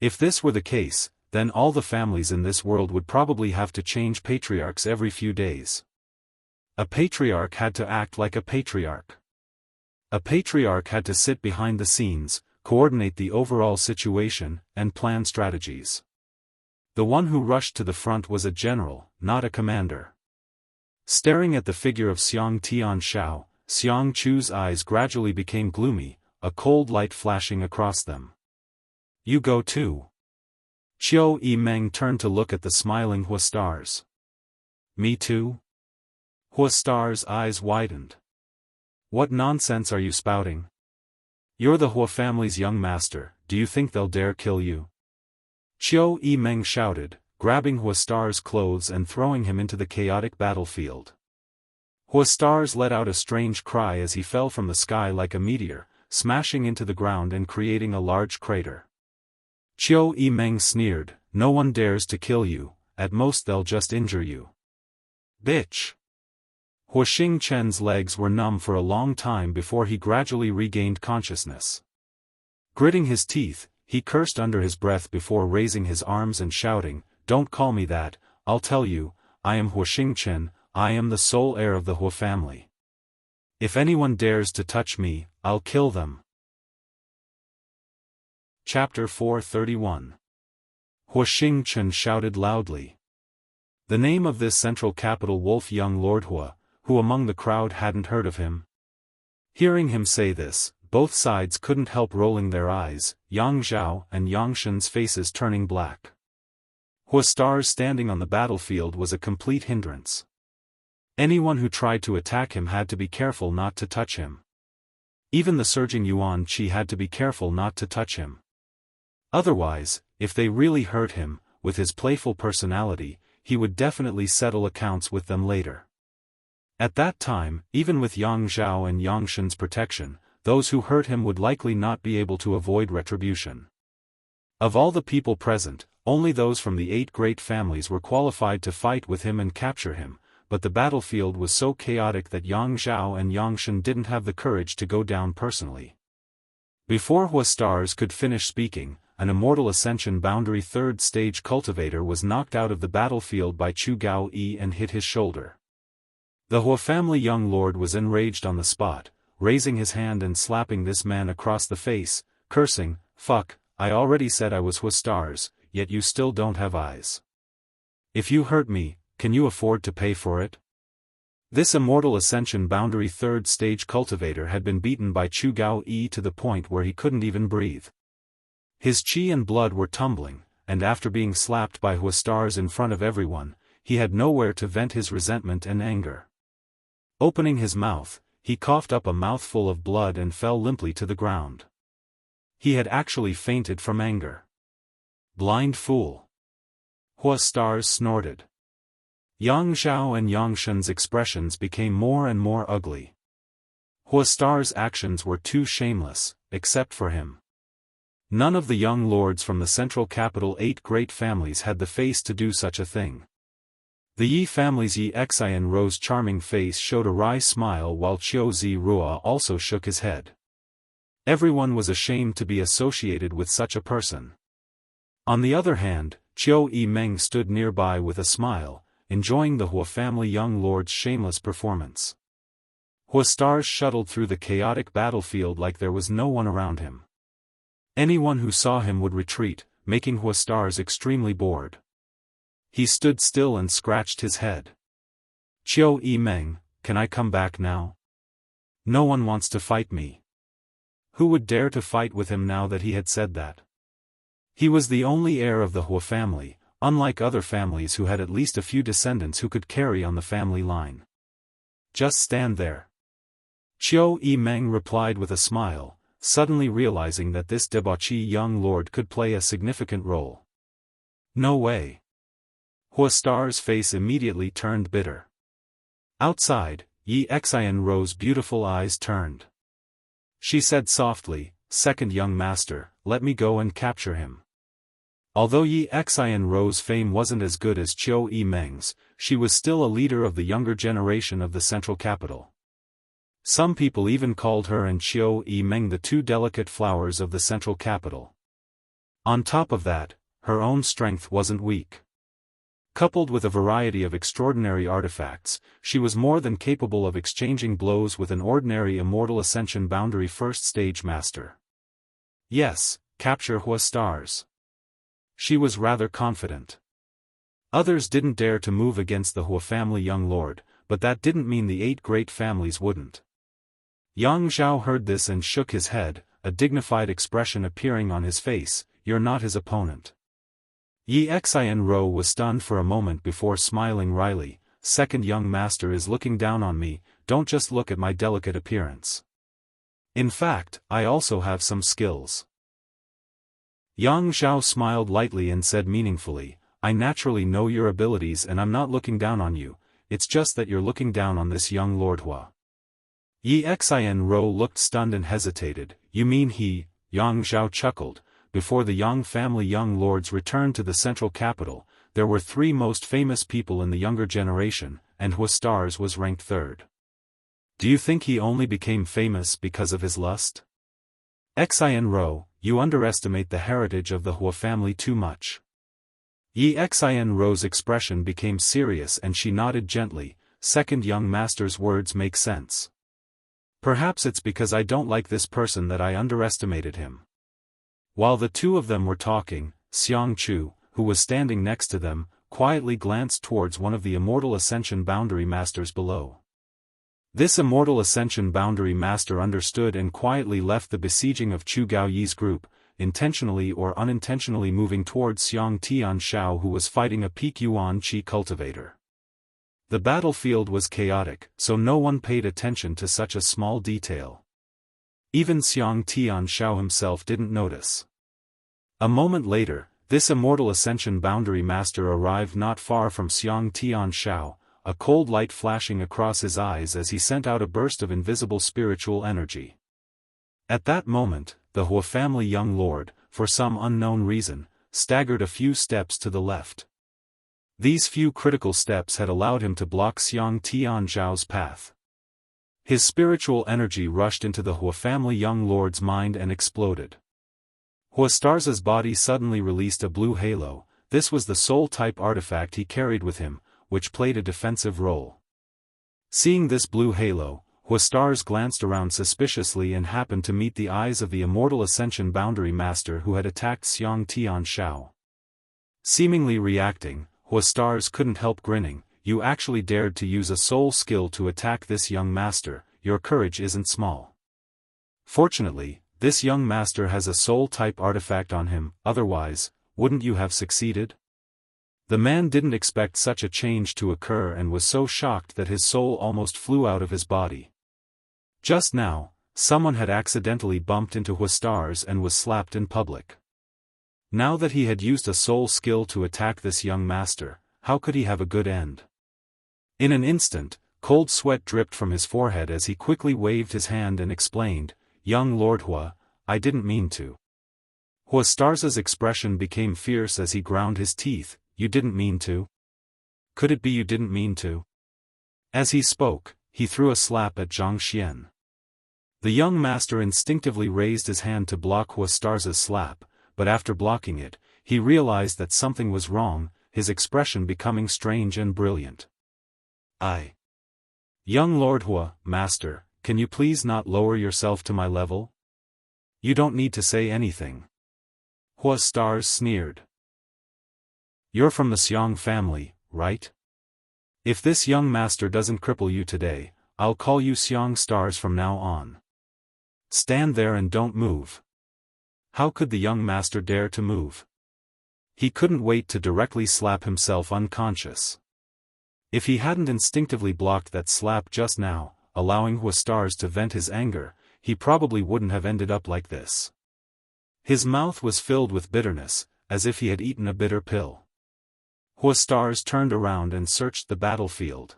If this were the case, then all the families in this world would probably have to change patriarchs every few days. A patriarch had to act like a patriarch. A patriarch had to sit behind the scenes, coordinate the overall situation, and plan strategies. The one who rushed to the front was a general, not a commander. Staring at the figure of Xiang Tian Zhao, Xiang Chu's eyes gradually became gloomy, a cold light flashing across them. You go too. Qiu Yimeng turned to look at the smiling Huastars. Me too? Huastar's eyes widened. What nonsense are you spouting? You're the Hua family's young master, do you think they'll dare kill you? Qiu Yimeng shouted, grabbing Huastar's clothes and throwing him into the chaotic battlefield. Huastars let out a strange cry as he fell from the sky like a meteor, smashing into the ground and creating a large crater. Qiu Yimeng sneered, "No one dares to kill you, at most they'll just injure you. Bitch." Hua Xingchen's legs were numb for a long time before he gradually regained consciousness. Gritting his teeth, he cursed under his breath before raising his arms and shouting, "Don't call me that, I'll tell you, I am Hua Xingchen, I am the sole heir of the Hua family. If anyone dares to touch me, I'll kill them." Chapter 431. Hua Xingchen shouted loudly. The name of this central capital wolf young Lord Hua, who among the crowd hadn't heard of him. Hearing him say this, both sides couldn't help rolling their eyes, Yang Zhao and Yang Shen's faces turning black. Hua Star's standing on the battlefield was a complete hindrance. Anyone who tried to attack him had to be careful not to touch him. Even the surging Yuan Qi had to be careful not to touch him. Otherwise, if they really hurt him, with his playful personality, he would definitely settle accounts with them later. At that time, even with Yang Zhao and Yang Shen's protection, those who hurt him would likely not be able to avoid retribution. Of all the people present, only those from the 8 great families were qualified to fight with him and capture him, but the battlefield was so chaotic that Yang Zhao and Yang Shen didn't have the courage to go down personally. Before Hua Stars could finish speaking, an Immortal Ascension Boundary 3rd Stage Cultivator was knocked out of the battlefield by Chu Gao Yi and hit his shoulder. The Hua family young lord was enraged on the spot, raising his hand and slapping this man across the face, cursing, "Fuck, I already said I was Hua Stars, yet you still don't have eyes. If you hurt me, can you afford to pay for it?" This Immortal Ascension Boundary 3rd Stage Cultivator had been beaten by Chu Gao Yi to the point where he couldn't even breathe. His qi and blood were tumbling, and after being slapped by Hua Stars in front of everyone, he had nowhere to vent his resentment and anger. Opening his mouth, he coughed up a mouthful of blood and fell limply to the ground. He had actually fainted from anger. "Blind fool!" Hua Stars snorted. Yang Zhao and Yang Shen's expressions became more and more ugly. Hua Star's actions were too shameless, except for him. None of the young lords from the central capital 8 great families had the face to do such a thing. The Yi family's Yi Xian Ro's charming face showed a wry smile while Qiu Zi Rua also shook his head. Everyone was ashamed to be associated with such a person. On the other hand, Qiu Yimeng stood nearby with a smile, enjoying the Hua family young lord's shameless performance. Hua Stars shuttled through the chaotic battlefield like there was no one around him. Anyone who saw him would retreat, making Hua Stars extremely bored. He stood still and scratched his head. "Qiu Yimeng, can I come back now? No one wants to fight me." Who would dare to fight with him now that he had said that? He was the only heir of the Hua family, unlike other families who had at least a few descendants who could carry on the family line. "Just stand there." Qiu Yimeng replied with a smile, suddenly realizing that this debauchee young lord could play a significant role. "No way." Hua Star's face immediately turned bitter. Outside, Yi Xian Ro's beautiful eyes turned. She said softly, "Second young master, let me go and capture him." Although Yi Xian Ro's fame wasn't as good as Qiu Yimeng's, she was still a leader of the younger generation of the central capital. Some people even called her and Qiu Yimeng the 2 delicate flowers of the central capital. On top of that, her own strength wasn't weak. Coupled with a variety of extraordinary artifacts, she was more than capable of exchanging blows with an ordinary Immortal Ascension Boundary 1st Stage Master. Yes, capture Hua Stars. She was rather confident. Others didn't dare to move against the Hua family young lord, but that didn't mean the 8 great families wouldn't. Yang Zhao heard this and shook his head, a dignified expression appearing on his face. "You're not his opponent." Yi Xian Ro was stunned for a moment before smiling wryly. "Second young master is looking down on me, don't just look at my delicate appearance. In fact, I also have some skills." Yang Zhao smiled lightly and said meaningfully, "I naturally know your abilities and I'm not looking down on you, it's just that you're looking down on this young Lord Hua." Yi Xian Ro looked stunned and hesitated. You mean he, Yang Zhao chuckled. Before the Yang family young lords returned to the central capital, there were 3 most famous people in the younger generation, and Huastars was ranked 3rd. Do you think he only became famous because of his lust? Xin Ro, you underestimate the heritage of the Hua family too much. Yi Xin Ro's expression became serious and she nodded gently. Second young master's words make sense. Perhaps it's because I don't like this person that I underestimated him. While the 2 of them were talking, Xiang Chu, who was standing next to them, quietly glanced towards one of the Immortal Ascension boundary masters below. This Immortal Ascension boundary master understood and quietly left the besieging of Chu Gaoyi's group, intentionally or unintentionally moving towards Xiang Tianshao, who was fighting a peak Yuan Qi cultivator. The battlefield was chaotic, so no one paid attention to such a small detail. Even Xiang Tianshao himself didn't notice. A moment later, this Immortal Ascension boundary master arrived not far from Xiang Tianshao, a cold light flashing across his eyes as he sent out a burst of invisible spiritual energy. At that moment, the Hua family young lord, for some unknown reason, staggered a few steps to the left. These few critical steps had allowed him to block Xiang Tianzhao's path. His spiritual energy rushed into the Hua family young lord's mind and exploded. Huastar's body suddenly released a blue halo. This was the soul-type artifact he carried with him, which played a defensive role. Seeing this blue halo, Huastars glanced around suspiciously and happened to meet the eyes of the Immortal Ascension boundary master who had attacked Xiang Tianshao. Seemingly reacting, Huastars couldn't help grinning. You actually dared to use a soul skill to attack this young master, your courage isn't small. Fortunately, this young master has a soul-type artifact on him, otherwise, wouldn't you have succeeded? The man didn't expect such a change to occur and was so shocked that his soul almost flew out of his body. Just now, someone had accidentally bumped into Huastars and was slapped in public. Now that he had used a soul skill to attack this young master, how could he have a good end? In an instant, cold sweat dripped from his forehead as he quickly waved his hand and explained, "Young Lord Hua, I didn't mean to." Huastar's expression became fierce as he ground his teeth. You didn't mean to? Could it be you didn't mean to? As he spoke, he threw a slap at Zhang Xian. The young master instinctively raised his hand to block Huastar's slap, but after blocking it, he realized that something was wrong, his expression becoming strange and brilliant. Young Lord Hua, Master, can you please not lower yourself to my level? You don't need to say anything. Huastars sneered. You're from the Xiang family, right? If this young master doesn't cripple you today, I'll call you Xiang Stars from now on. Stand there and don't move. How could the young master dare to move? He couldn't wait to directly slap himself unconscious. If he hadn't instinctively blocked that slap just now, allowing Huastars to vent his anger, he probably wouldn't have ended up like this. His mouth was filled with bitterness, as if he had eaten a bitter pill. Huastars turned around and searched the battlefield.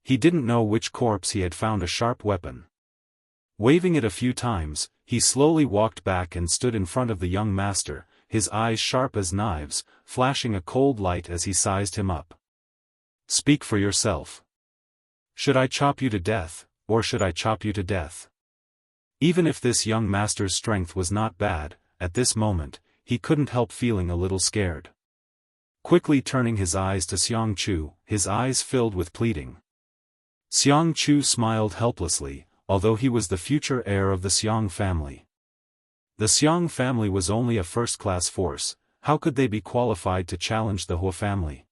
He didn't know which corpse he had found a sharp weapon. Waving it a few times, he slowly walked back and stood in front of the young master, his eyes sharp as knives, flashing a cold light as he sized him up. Speak for yourself. Should I chop you to death, or should I chop you to death? Even if this young master's strength was not bad, at this moment, he couldn't help feeling a little scared. Quickly turning his eyes to Xiang Chu, his eyes filled with pleading. Xiang Chu smiled helplessly, although he was the future heir of the Xiang family. The Xiang family was only a first-class force, how could they be qualified to challenge the Hua family?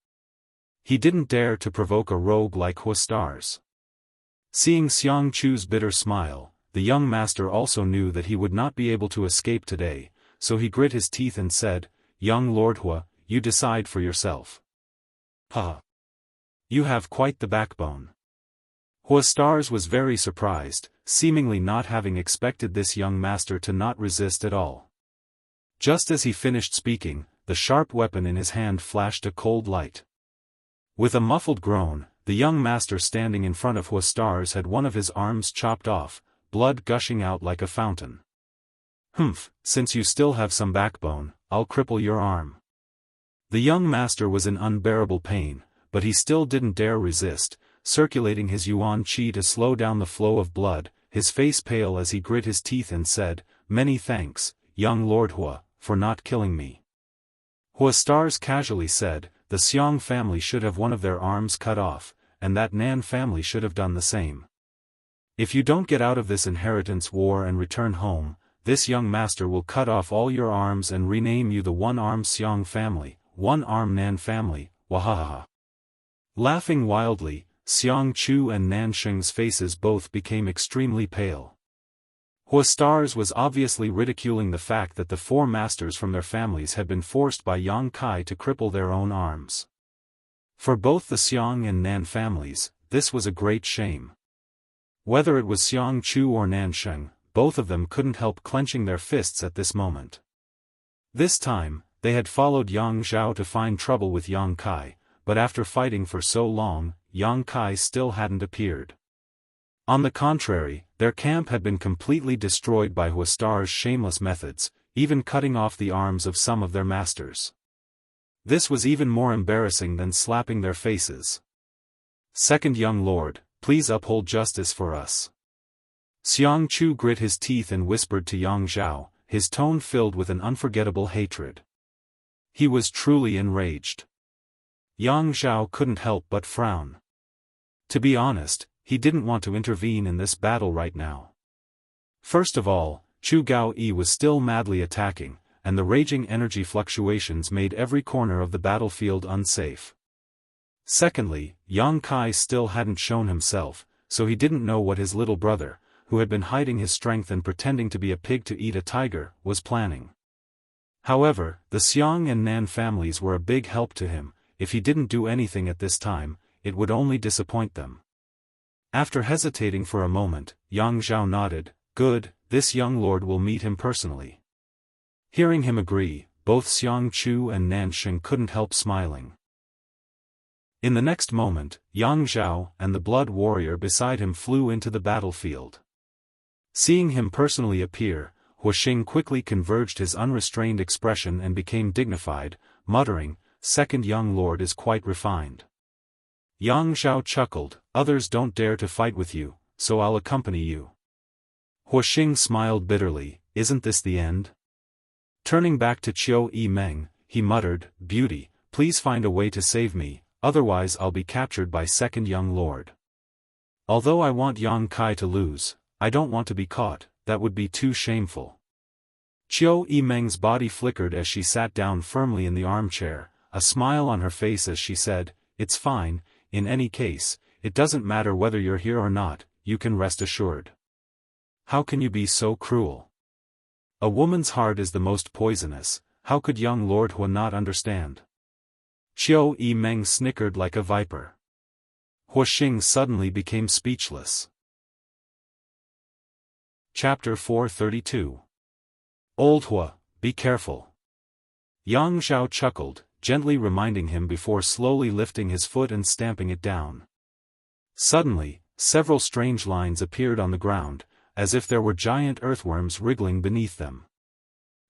He didn't dare to provoke a rogue like Huastars. Seeing Xiang Chu's bitter smile, the young master also knew that he would not be able to escape today, so he grit his teeth and said, "Young Lord Hua, you decide for yourself." You have quite the backbone. Huastars was very surprised, seemingly not having expected this young master to not resist at all. Just as he finished speaking, the sharp weapon in his hand flashed a cold light. With a muffled groan, the young master standing in front of Huastars had one of his arms chopped off, blood gushing out like a fountain. Humph, since you still have some backbone, I'll cripple your arm. The young master was in unbearable pain, but he still didn't dare resist, circulating his yuan qi to slow down the flow of blood, his face pale as he grit his teeth and said, "Many thanks, young Lord Hua, for not killing me." Hua Stars casually said, "The Xiang family should have one of their arms cut off, and that Nan family should have done the same. If you don't get out of this inheritance war and return home, this young master will cut off all your arms and rename you the One-Arm Xiang family, One-Arm Nan family, wahahaha." Laughing wildly, Xiang Chu and Nan Sheng's faces both became extremely pale. Hua Stars was obviously ridiculing the fact that the four masters from their families had been forced by Yang Kai to cripple their own arms. For both the Xiang and Nan families, this was a great shame. Whether it was Xiang Chu or Nan Sheng, both of them couldn't help clenching their fists at this moment. This time, they had followed Yang Zhao to find trouble with Yang Kai, but after fighting for so long, Yang Kai still hadn't appeared. On the contrary, their camp had been completely destroyed by Hua Star's shameless methods, even cutting off the arms of some of their masters. This was even more embarrassing than slapping their faces. "Second young lord, please uphold justice for us." Xiang Chu grit his teeth and whispered to Yang Zhao, his tone filled with an unforgettable hatred. He was truly enraged. Yang Zhao couldn't help but frown. To be honest, he didn't want to intervene in this battle right now. First of all, Chu Gao Yi was still madly attacking, and the raging energy fluctuations made every corner of the battlefield unsafe. Secondly, Yang Kai still hadn't shown himself, so he didn't know what his little brother, who had been hiding his strength and pretending to be a pig to eat a tiger, was planning. However, the Xiang and Nan families were a big help to him. If he didn't do anything at this time, it would only disappoint them. After hesitating for a moment, Yang Zhao nodded, "Good, this young lord will meet him personally." Hearing him agree, both Xiang Chu and Nan Sheng couldn't help smiling. In the next moment, Yang Zhao and the blood warrior beside him flew into the battlefield. Seeing him personally appear, Hua Xing quickly converged his unrestrained expression and became dignified, muttering, "Second young lord is quite refined." Yang Zhao chuckled, "Others don't dare to fight with you, so I'll accompany you." Hua Xing smiled bitterly, "Isn't this the end?" Turning back to Qiu Yi Meng, he muttered, "Beauty, please find a way to save me, otherwise I'll be captured by second young lord. Although I want Yang Kai to lose, I don't want to be caught, that would be too shameful." Qiu Yi Meng's body flickered as she sat down firmly in the armchair, a smile on her face as she said, "It's fine, in any case, it doesn't matter whether you're here or not, you can rest assured." "How can you be so cruel? A woman's heart is the most poisonous, how could young Lord Hua not understand?" Qiu Yi Meng snickered like a viper. Hua Xing suddenly became speechless. Chapter 432. "Old Hua, be careful." Yang Zhao chuckled, gently reminding him before slowly lifting his foot and stamping it down. Suddenly, several strange lines appeared on the ground, as if there were giant earthworms wriggling beneath them.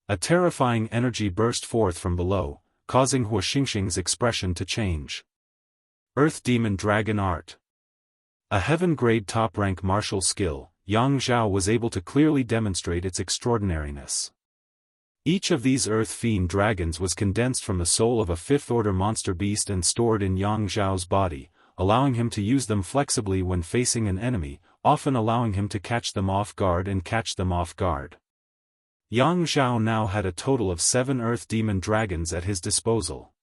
A terrifying energy burst forth from below, causing Hua Xingxing's expression to change. Earth Demon Dragon Art. A heaven-grade top-rank martial skill, Yang Zhao was able to clearly demonstrate its extraordinariness. Each of these Earth Fiend dragons was condensed from the soul of a fifth-order monster beast and stored in Yang Zhao's body, allowing him to use them flexibly when facing an enemy, often allowing him to catch them off guard and catch them off guard. Yang Zhao now had a total of 7 Earth Demon dragons at his disposal.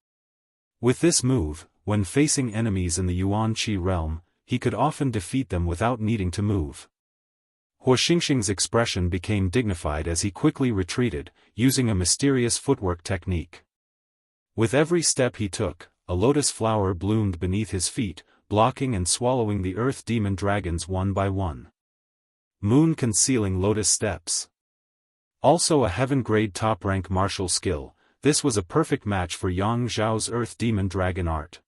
With this move, when facing enemies in the Yuan Qi realm, he could often defeat them without needing to move. Hua Xingxing's expression became dignified as he quickly retreated, using a mysterious footwork technique. With every step he took, a lotus flower bloomed beneath his feet, blocking and swallowing the Earth Demon dragons one by one. Moon-concealing lotus steps. Also a heaven-grade top-rank martial skill, this was a perfect match for Yang Zhao's Earth Demon Dragon art.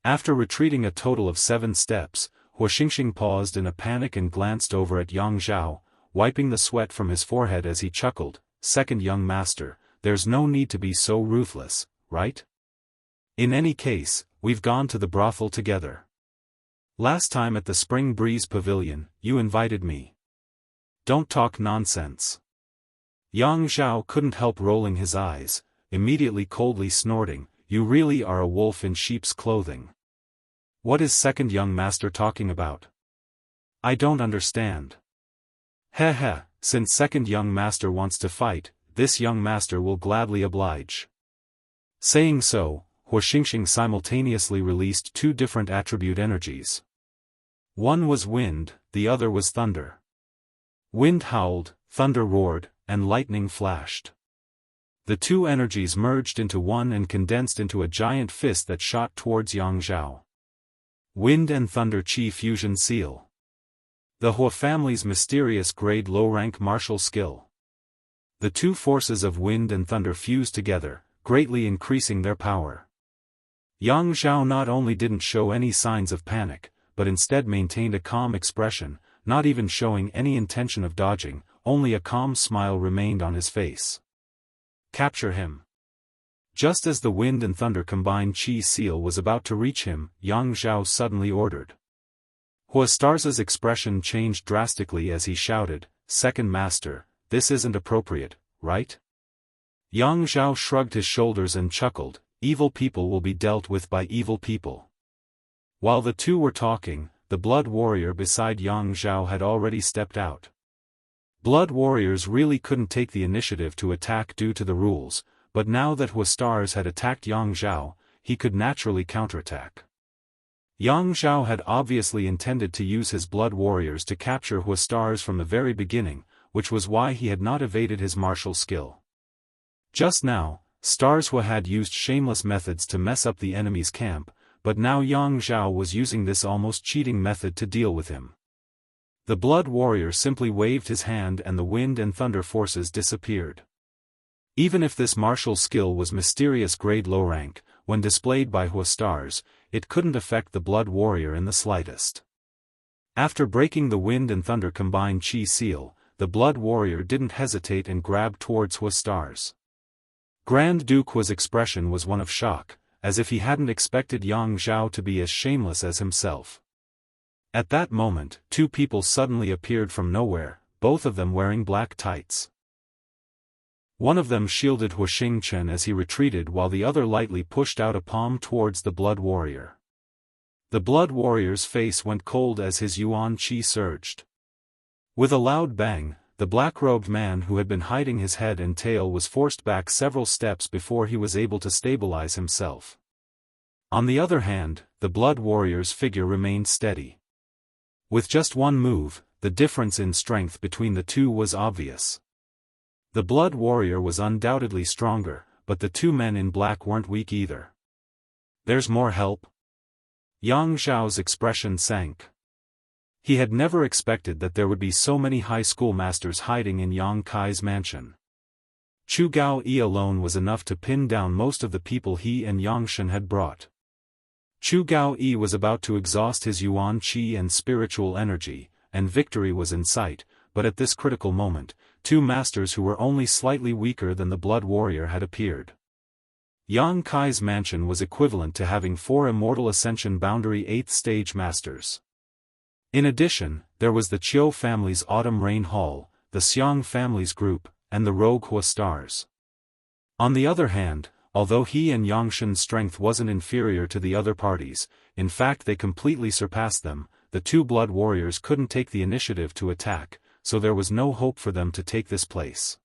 After retreating a total of 7 steps, Hua Xingxing paused in a panic and glanced over at Yang Zhao, wiping the sweat from his forehead as he chuckled, "Second young master, there's no need to be so ruthless, right? In any case, we've gone to the brothel together. Last time at the Spring Breeze Pavilion, you invited me. Don't talk nonsense." Yang Zhao couldn't help rolling his eyes, immediately coldly snorting, "You really are a wolf in sheep's clothing. What is second young master talking about? I don't understand." "Heh heh, since second young master wants to fight, this young master will gladly oblige." Saying so, Wuxia Xianxia simultaneously released two different attribute energies. One was wind, the other was thunder. Wind howled, thunder roared, and lightning flashed. The two energies merged into one and condensed into a giant fist that shot towards Yang Zhao. Wind and Thunder Chi Fusion Seal. The Hua family's mysterious grade low-rank martial skill. The two forces of wind and thunder fused together, greatly increasing their power. Yang Zhao not only didn't show any signs of panic, but instead maintained a calm expression, not even showing any intention of dodging, only a calm smile remained on his face. "Capture him." Just as the wind and thunder combined chi seal was about to reach him, Yang Zhao suddenly ordered. Huastar's expression changed drastically as he shouted, "Second master, this isn't appropriate, right?" Yang Zhao shrugged his shoulders and chuckled, "Evil people will be dealt with by evil people." While the two were talking, the blood warrior beside Yang Zhao had already stepped out. Blood warriors really couldn't take the initiative to attack due to the rules, but now that Huastars had attacked Yang Zhao, he could naturally counterattack. Yang Zhao had obviously intended to use his blood warriors to capture Huastars from the very beginning, which was why he had not evaded his martial skill. Just now, Stars Hua had used shameless methods to mess up the enemy's camp, but now Yang Zhao was using this almost cheating method to deal with him. The blood warrior simply waved his hand and the wind and thunder forces disappeared. Even if this martial skill was mysterious grade low rank, when displayed by Huastars, it couldn't affect the blood warrior in the slightest. After breaking the wind and thunder combined chi seal, the blood warrior didn't hesitate and grabbed towards Huastars. Grand Duke Hua's expression was one of shock, as if he hadn't expected Yang Zhao to be as shameless as himself. At that moment, two people suddenly appeared from nowhere, both of them wearing black tights. One of them shielded Wuxia Xianxia as he retreated while the other lightly pushed out a palm towards the blood warrior. The blood warrior's face went cold as his yuan qi surged. With a loud bang, the black-robed man who had been hiding his head and tail was forced back several steps before he was able to stabilize himself. On the other hand, the blood warrior's figure remained steady. With just one move, the difference in strength between the two was obvious. The blood warrior was undoubtedly stronger, but the two men in black weren't weak either. "There's more help?" Yang Zhao's expression sank. He had never expected that there would be so many high school masters hiding in Yang Kai's mansion. Chu Gao Yi alone was enough to pin down most of the people he and Yang Shen had brought. Chu Gao Yi was about to exhaust his yuan qi and spiritual energy, and victory was in sight, but at this critical moment, two masters who were only slightly weaker than the blood warrior had appeared. Yang Kai's mansion was equivalent to having 4 Immortal Ascension boundary 8th stage masters. In addition, there was the Qiu family's Autumn Rain Hall, the Xiang family's group, and the Rogue Huastars. On the other hand, although he and Yang Shen's strength wasn't inferior to the other parties, in fact they completely surpassed them, the two blood warriors couldn't take the initiative to attack, so there was no hope for them to take this place.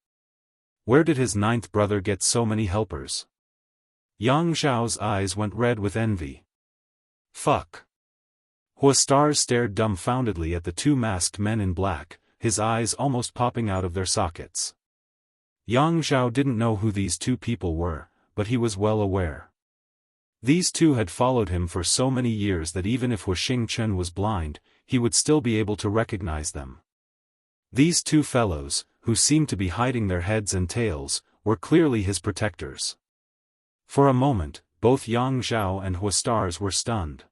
Where did his 9th brother get so many helpers? Yang Zhao's eyes went red with envy. Fuck. Huastars stared dumbfoundedly at the two masked men in black, his eyes almost popping out of their sockets. Yang Zhao didn't know who these two people were, but he was well aware. These two had followed him for so many years that even if Wuxia Xianxia was blind, he would still be able to recognize them. These two fellows, who seemed to be hiding their heads and tails, were clearly his protectors. For a moment, both Yang Zhao and Huastars were stunned.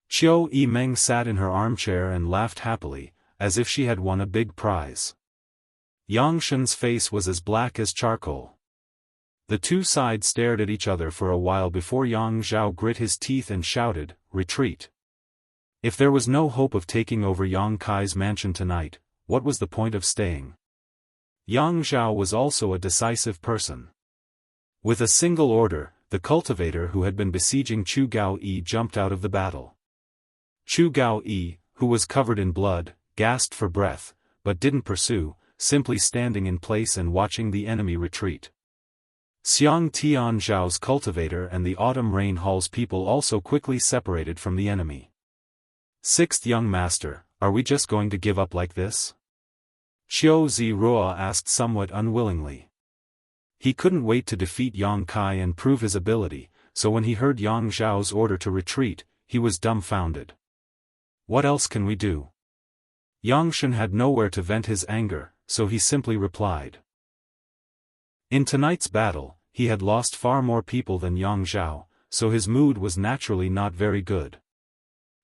Qiu Yimeng sat in her armchair and laughed happily, as if she had won a big prize. Yang Shen's face was as black as charcoal. The two sides stared at each other for a while before Yang Zhao grit his teeth and shouted, "Retreat!" If there was no hope of taking over Yang Kai's mansion tonight, what was the point of staying? Yang Zhao was also a decisive person. With a single order, the cultivator who had been besieging Chu Gao Yi jumped out of the battle. Chu Gao Yi, who was covered in blood, gasped for breath, but didn't pursue, simply standing in place and watching the enemy retreat. Xiang Tian Zhao's cultivator and the Autumn Rain Hall's people also quickly separated from the enemy. "Sixth young master, are we just going to give up like this?" Qiu Ziruo asked somewhat unwillingly. He couldn't wait to defeat Yang Kai and prove his ability, so when he heard Yang Zhao's order to retreat, he was dumbfounded. "What else can we do?" Yang Shen had nowhere to vent his anger, so he simply replied. In tonight's battle, he had lost far more people than Yang Zhao, so his mood was naturally not very good.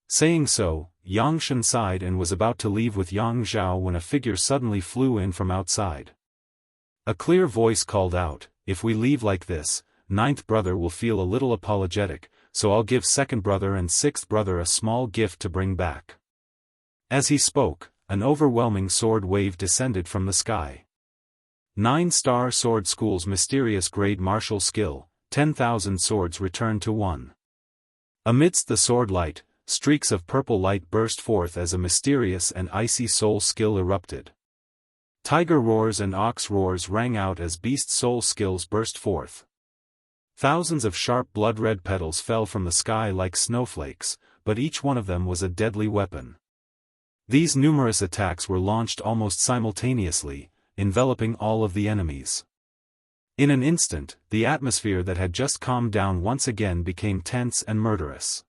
Saying so, Yang Shen sighed and was about to leave with Yang Zhao when a figure suddenly flew in from outside. A clear voice called out, "If we leave like this, ninth brother will feel a little apologetic, so I'll give second brother and sixth brother a small gift to bring back." As he spoke, an overwhelming sword wave descended from the sky. 9-star sword school's mysterious grade martial skill, 10,000 swords returned to 1. Amidst the sword light, streaks of purple light burst forth as a mysterious and icy soul skill erupted. Tiger roars and ox roars rang out as beast soul skills burst forth. Thousands of sharp blood-red petals fell from the sky like snowflakes, but each one of them was a deadly weapon. These numerous attacks were launched almost simultaneously, enveloping all of the enemies. In an instant, the atmosphere that had just calmed down once again became tense and murderous.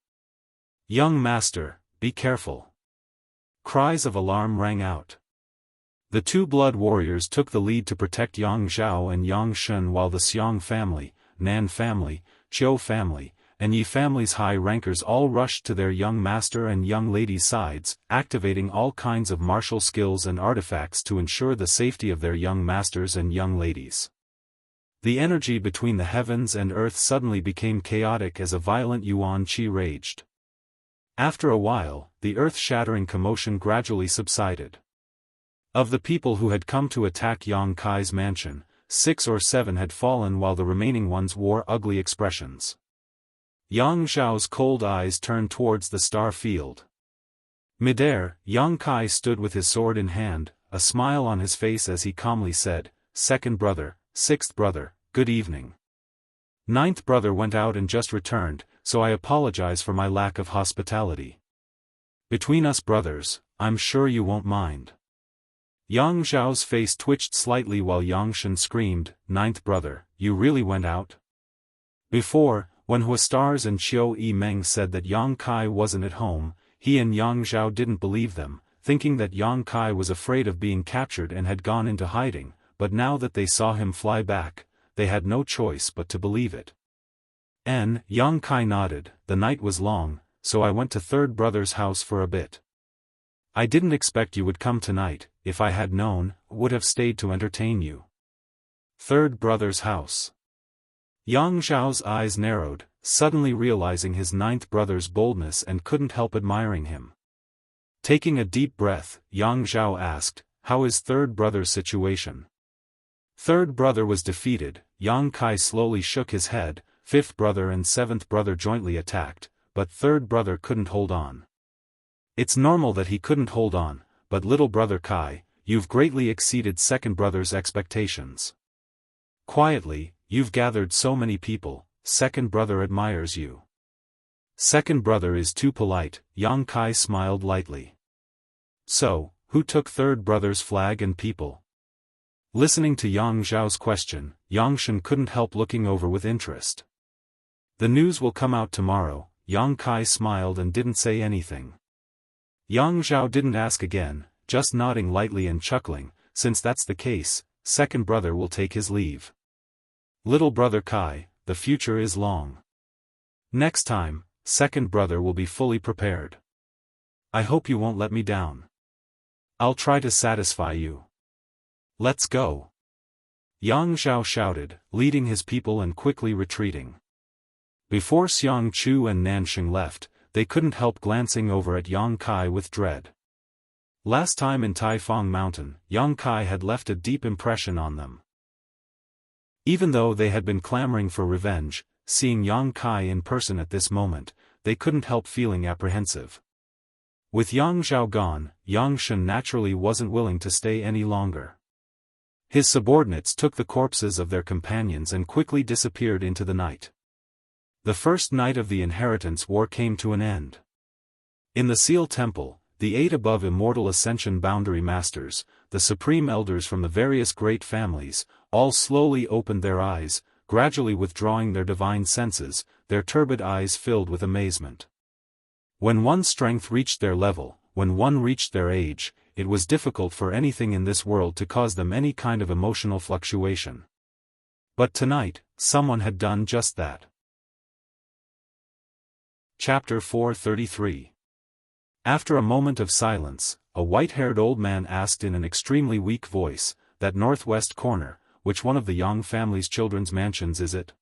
"Young master, be careful!" Cries of alarm rang out. The two blood warriors took the lead to protect Yang Zhao and Yang Shen while the Xiang family, Nan family, Zhou family, and Yi family's high rankers all rushed to their young master and young lady's sides, activating all kinds of martial skills and artifacts to ensure the safety of their young masters and young ladies. The energy between the heavens and earth suddenly became chaotic as a violent yuan qi raged. After a while, the earth-shattering commotion gradually subsided. Of the people who had come to attack Yang Kai's mansion, 6 or 7 had fallen while the remaining ones wore ugly expressions. Yang Zhao's cold eyes turned towards the star field. Midair, Yang Kai stood with his sword in hand, a smile on his face as he calmly said, "Second brother, sixth brother, good evening. Ninth brother went out and just returned, so I apologize for my lack of hospitality. Between us brothers, I'm sure you won't mind." Yang Zhao's face twitched slightly while Yang Shen screamed, "Ninth brother, you really went out?" Before, when Huastars and Qiu Yimeng said that Yang Kai wasn't at home, he and Yang Zhao didn't believe them, thinking that Yang Kai was afraid of being captured and had gone into hiding, but now that they saw him fly back, they had no choice but to believe it. Yang Kai nodded. "The night was long, so I went to third brother's house for a bit. I didn't expect you would come tonight. If I had known, would have stayed to entertain you." Third brother's house. Yang Zhao's eyes narrowed, suddenly realizing his ninth brother's boldness and couldn't help admiring him. Taking a deep breath, Yang Zhao asked, "How is third brother's situation?" Third brother was defeated. Yang Kai slowly shook his head. Fifth brother and seventh brother jointly attacked, but third brother couldn't hold on. It's normal that he couldn't hold on, but little brother Kai, you've greatly exceeded second brother's expectations. Quietly, you've gathered so many people, second brother admires you. Second brother is too polite, Yang Kai smiled lightly. So, who took third brother's flag and people? Listening to Yang Zhao's question, Yang Shen couldn't help looking over with interest. The news will come out tomorrow. Yang Kai smiled and didn't say anything. Yang Zhao didn't ask again, just nodding lightly and chuckling, "Since that's the case, second brother will take his leave. Little brother Kai, the future is long. Next time, second brother will be fully prepared. I hope you won't let me down." I'll try to satisfy you. Let's go. Yang Zhao shouted, leading his people and quickly retreating. Before Xiang Chu and Nanxing left, they couldn't help glancing over at Yang Kai with dread. Last time in Taifang Mountain, Yang Kai had left a deep impression on them. Even though they had been clamoring for revenge, seeing Yang Kai in person at this moment, they couldn't help feeling apprehensive. With Yang Zhao gone, Yang Shen naturally wasn't willing to stay any longer. His subordinates took the corpses of their companions and quickly disappeared into the night. The first night of the Inheritance War came to an end. In the Seal Temple, the 8 above Immortal Ascension Boundary Masters, the Supreme Elders from the various great families, all slowly opened their eyes, gradually withdrawing their divine senses, their turbid eyes filled with amazement. When one's strength reached their level, when one reached their age, it was difficult for anything in this world to cause them any kind of emotional fluctuation. But tonight, someone had done just that. Chapter 433. After a moment of silence, a white-haired old man asked in an extremely weak voice, "That northwest corner, which one of the Yang family's children's mansions is it?"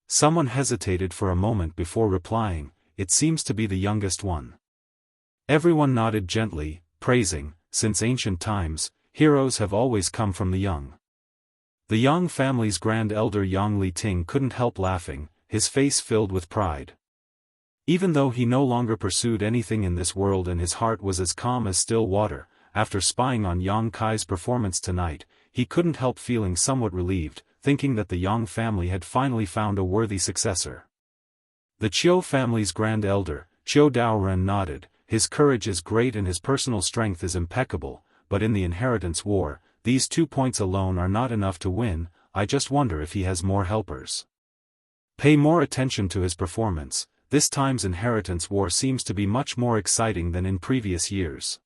Someone hesitated for a moment before replying, "It seems to be the youngest one." Everyone nodded gently, praising, since ancient times, heroes have always come from the young. The Yang family's grand elder Yang Liting couldn't help laughing, his face filled with pride. Even though he no longer pursued anything in this world and his heart was as calm as still water, after spying on Yang Kai's performance tonight, he couldn't help feeling somewhat relieved, thinking that the Yang family had finally found a worthy successor. The Qiu family's grand elder, Qiu Daoren, nodded, his courage is great and his personal strength is impeccable, but in the Inheritance War, these 2 points alone are not enough to win. I just wonder if he has more helpers. Pay more attention to his performance. This time's Inheritance War seems to be much more exciting than in previous years.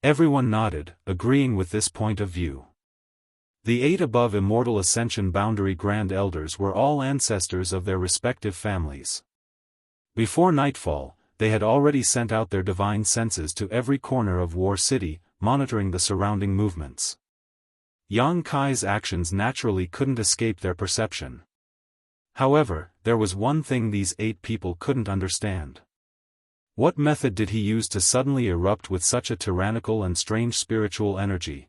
Everyone nodded, agreeing with this point of view. The 8 above Immortal Ascension Boundary Grand Elders were all ancestors of their respective families. Before nightfall, they had already sent out their divine senses to every corner of War City, monitoring the surrounding movements. Yang Kai's actions naturally couldn't escape their perception. However, there was one thing these 8 people couldn't understand. What method did he use to suddenly erupt with such a tyrannical and strange spiritual energy?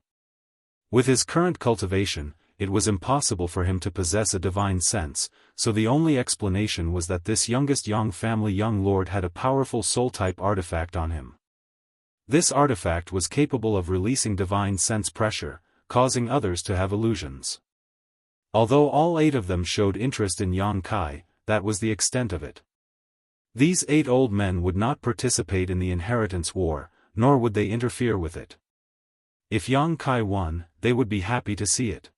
With his current cultivation, it was impossible for him to possess a divine sense, so the only explanation was that this youngest Yang family young lord had a powerful soul-type artifact on him. This artifact was capable of releasing divine sense pressure, causing others to have illusions. Although all 8 of them showed interest in Yang Kai, that was the extent of it. These 8 old men would not participate in the Inheritance War, nor would they interfere with it. If Yang Kai won, they would be happy to see it.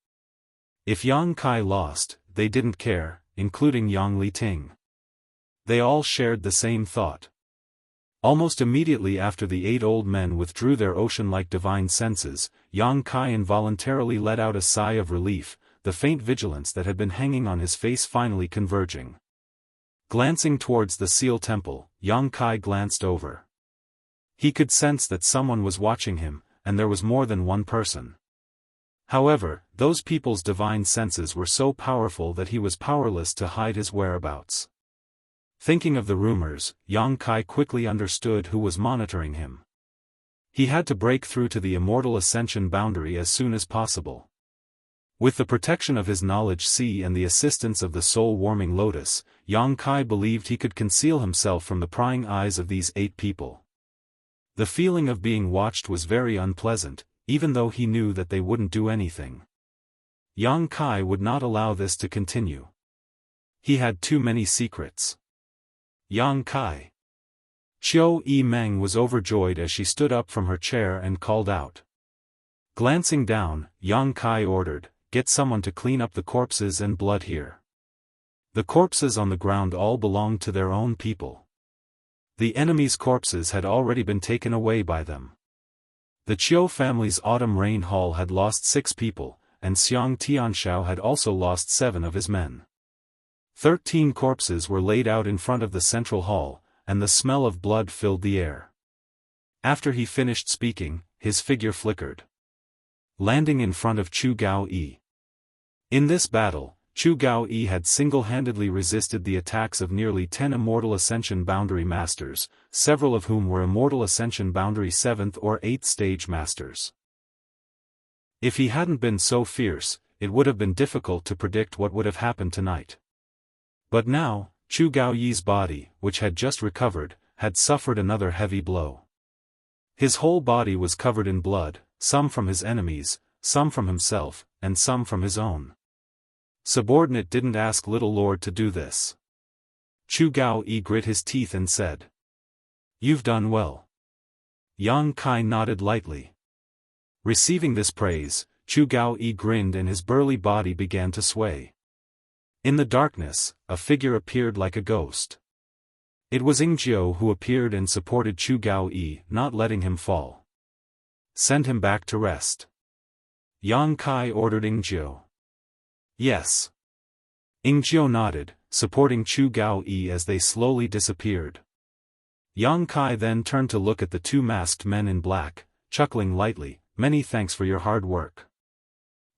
If Yang Kai lost, they didn't care, including Yang Liting. They all shared the same thought. Almost immediately after the 8 old men withdrew their ocean-like divine senses, Yang Kai involuntarily let out a sigh of relief, the faint vigilance that had been hanging on his face finally converging. Glancing towards the Seal Temple, Yang Kai glanced over. He could sense that someone was watching him, and there was more than one person. However, those people's divine senses were so powerful that he was powerless to hide his whereabouts. Thinking of the rumors, Yang Kai quickly understood who was monitoring him. He had to break through to the Immortal Ascension boundary as soon as possible. With the protection of his knowledge sea and the assistance of the soul-warming lotus, Yang Kai believed he could conceal himself from the prying eyes of these 8 people. The feeling of being watched was very unpleasant, even though he knew that they wouldn't do anything. Yang Kai would not allow this to continue. He had too many secrets. Yang Kai. Qiu Yimeng was overjoyed as she stood up from her chair and called out. Glancing down, Yang Kai ordered, "Get someone to clean up the corpses and blood here." The corpses on the ground all belonged to their own people. The enemy's corpses had already been taken away by them. The Qiu family's autumn rain hall had lost 6 people, and Xiang Tianxiao had also lost 7 of his men. 13 corpses were laid out in front of the central hall, and the smell of blood filled the air. After he finished speaking, his figure flickered, landing in front of Chu Gao-yi. In this battle, Chu Gao-yi had single-handedly resisted the attacks of nearly 10 Immortal Ascension Boundary Masters, several of whom were Immortal Ascension Boundary 7th or 8th Stage Masters. If he hadn't been so fierce, it would have been difficult to predict what would have happened tonight. But now, Chu Gao-yi's body, which had just recovered, had suffered another heavy blow. His whole body was covered in blood, some from his enemies, some from himself, and some from his own. Subordinate didn't ask little lord to do this. Chu Gao-yi grit his teeth and said, "You've done well." Yang Kai nodded lightly. Receiving this praise, Chu Gao-yi grinned and his burly body began to sway. In the darkness, a figure appeared like a ghost. It was Ingjiu who appeared and supported Chu Gao-yi, not letting him fall. "Send him back to rest." Yang Kai ordered Ingjiu. "Yes." Ingjiu nodded, supporting Chu Gao-yi as they slowly disappeared. Yang Kai then turned to look at the two masked men in black, chuckling lightly, "Many thanks for your hard work."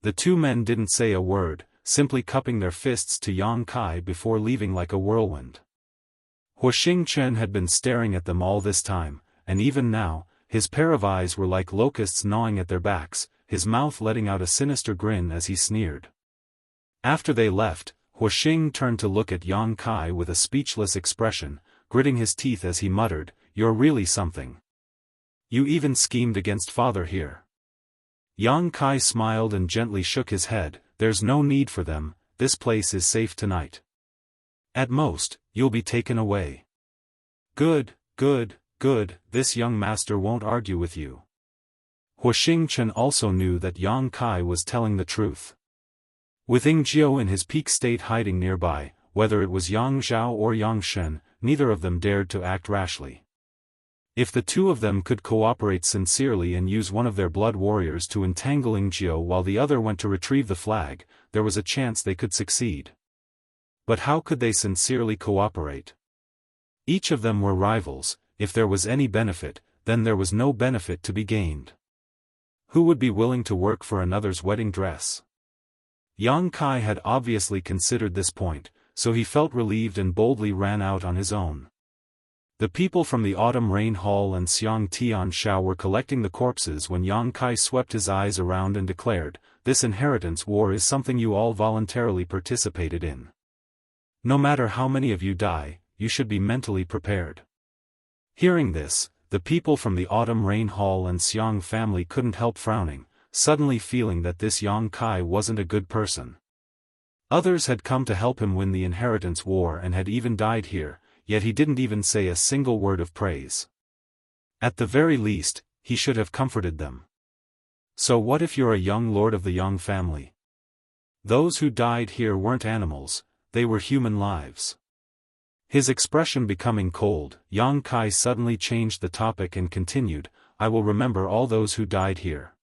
The two men didn't say a word, simply cupping their fists to Yang Kai before leaving like a whirlwind. Wuxia Xianxia had been staring at them all this time, and even now, his pair of eyes were like locusts gnawing at their backs, his mouth letting out a sinister grin as he sneered. After they left, Wuxia turned to look at Yang Kai with a speechless expression, gritting his teeth as he muttered, "You're really something. You even schemed against father here." Yang Kai smiled and gently shook his head, "There's no need for them, this place is safe tonight. At most, you'll be taken away." "Good, good, good, this young master won't argue with you." Wuxia Xianxia also knew that Yang Kai was telling the truth. With Ingjiu in his peak state hiding nearby, whether it was Yang Zhao or Yang Shen, neither of them dared to act rashly. If the two of them could cooperate sincerely and use one of their blood warriors to entangle Ingjiu while the other went to retrieve the flag, there was a chance they could succeed. But how could they sincerely cooperate? Each of them were rivals. If there was any benefit, then there was no benefit to be gained. Who would be willing to work for another's wedding dress? Yang Kai had obviously considered this point, so he felt relieved and boldly ran out on his own. The people from the Autumn Rain Hall and Xiang Tianshao were collecting the corpses when Yang Kai swept his eyes around and declared, "This inheritance war is something you all voluntarily participated in. No matter how many of you die, you should be mentally prepared." Hearing this, the people from the Autumn Rain Hall and Xiang family couldn't help frowning, suddenly feeling that this Yang Kai wasn't a good person. Others had come to help him win the inheritance war and had even died here, yet he didn't even say a single word of praise. At the very least, he should have comforted them. So what if you're a young lord of the Yang family? Those who died here weren't animals, they were human lives. His expression becoming cold, Yang Kai suddenly changed the topic and continued, "I will remember all those who died here.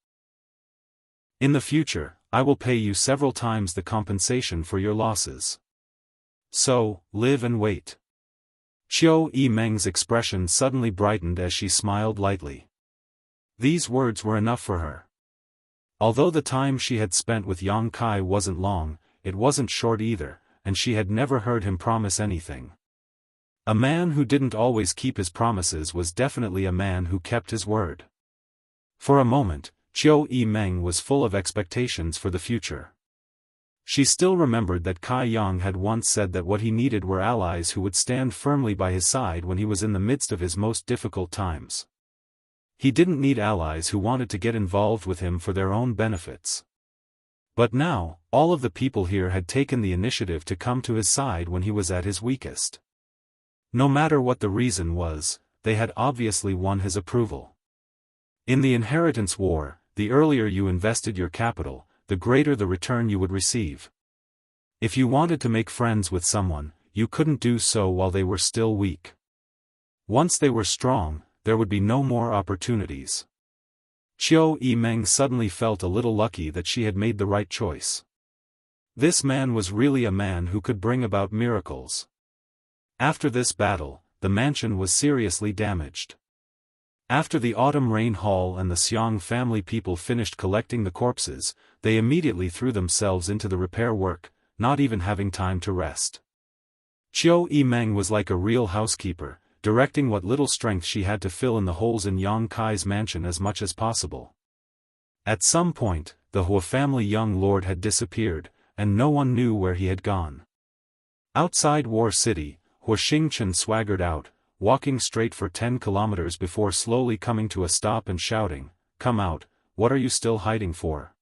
In the future, I will pay you several times the compensation for your losses. So, live and wait." Qiu Yimeng's expression suddenly brightened as she smiled lightly. These words were enough for her. Although the time she had spent with Yang Kai wasn't long, it wasn't short either, and she had never heard him promise anything. A man who didn't always keep his promises was definitely a man who kept his word. For a moment, Qiu Yimeng was full of expectations for the future. She still remembered that Kai Yang had once said that what he needed were allies who would stand firmly by his side when he was in the midst of his most difficult times. He didn't need allies who wanted to get involved with him for their own benefits. But now, all of the people here had taken the initiative to come to his side when he was at his weakest. No matter what the reason was, they had obviously won his approval. In the inheritance war, the earlier you invested your capital, the greater the return you would receive. If you wanted to make friends with someone, you couldn't do so while they were still weak. Once they were strong, there would be no more opportunities. Qiu Yimeng suddenly felt a little lucky that she had made the right choice. This man was really a man who could bring about miracles. After this battle, the mansion was seriously damaged. After the autumn rain hall and the Xiang family people finished collecting the corpses, they immediately threw themselves into the repair work, not even having time to rest. Qiu Yimeng was like a real housekeeper, directing what little strength she had to fill in the holes in Yang Kai's mansion as much as possible. At some point, the Hua family young lord had disappeared, and no one knew where he had gone. Outside War City, Hua Xingchen swaggered out, walking straight for 10 kilometers before slowly coming to a stop and shouting, "Come out, what are you still hiding for?"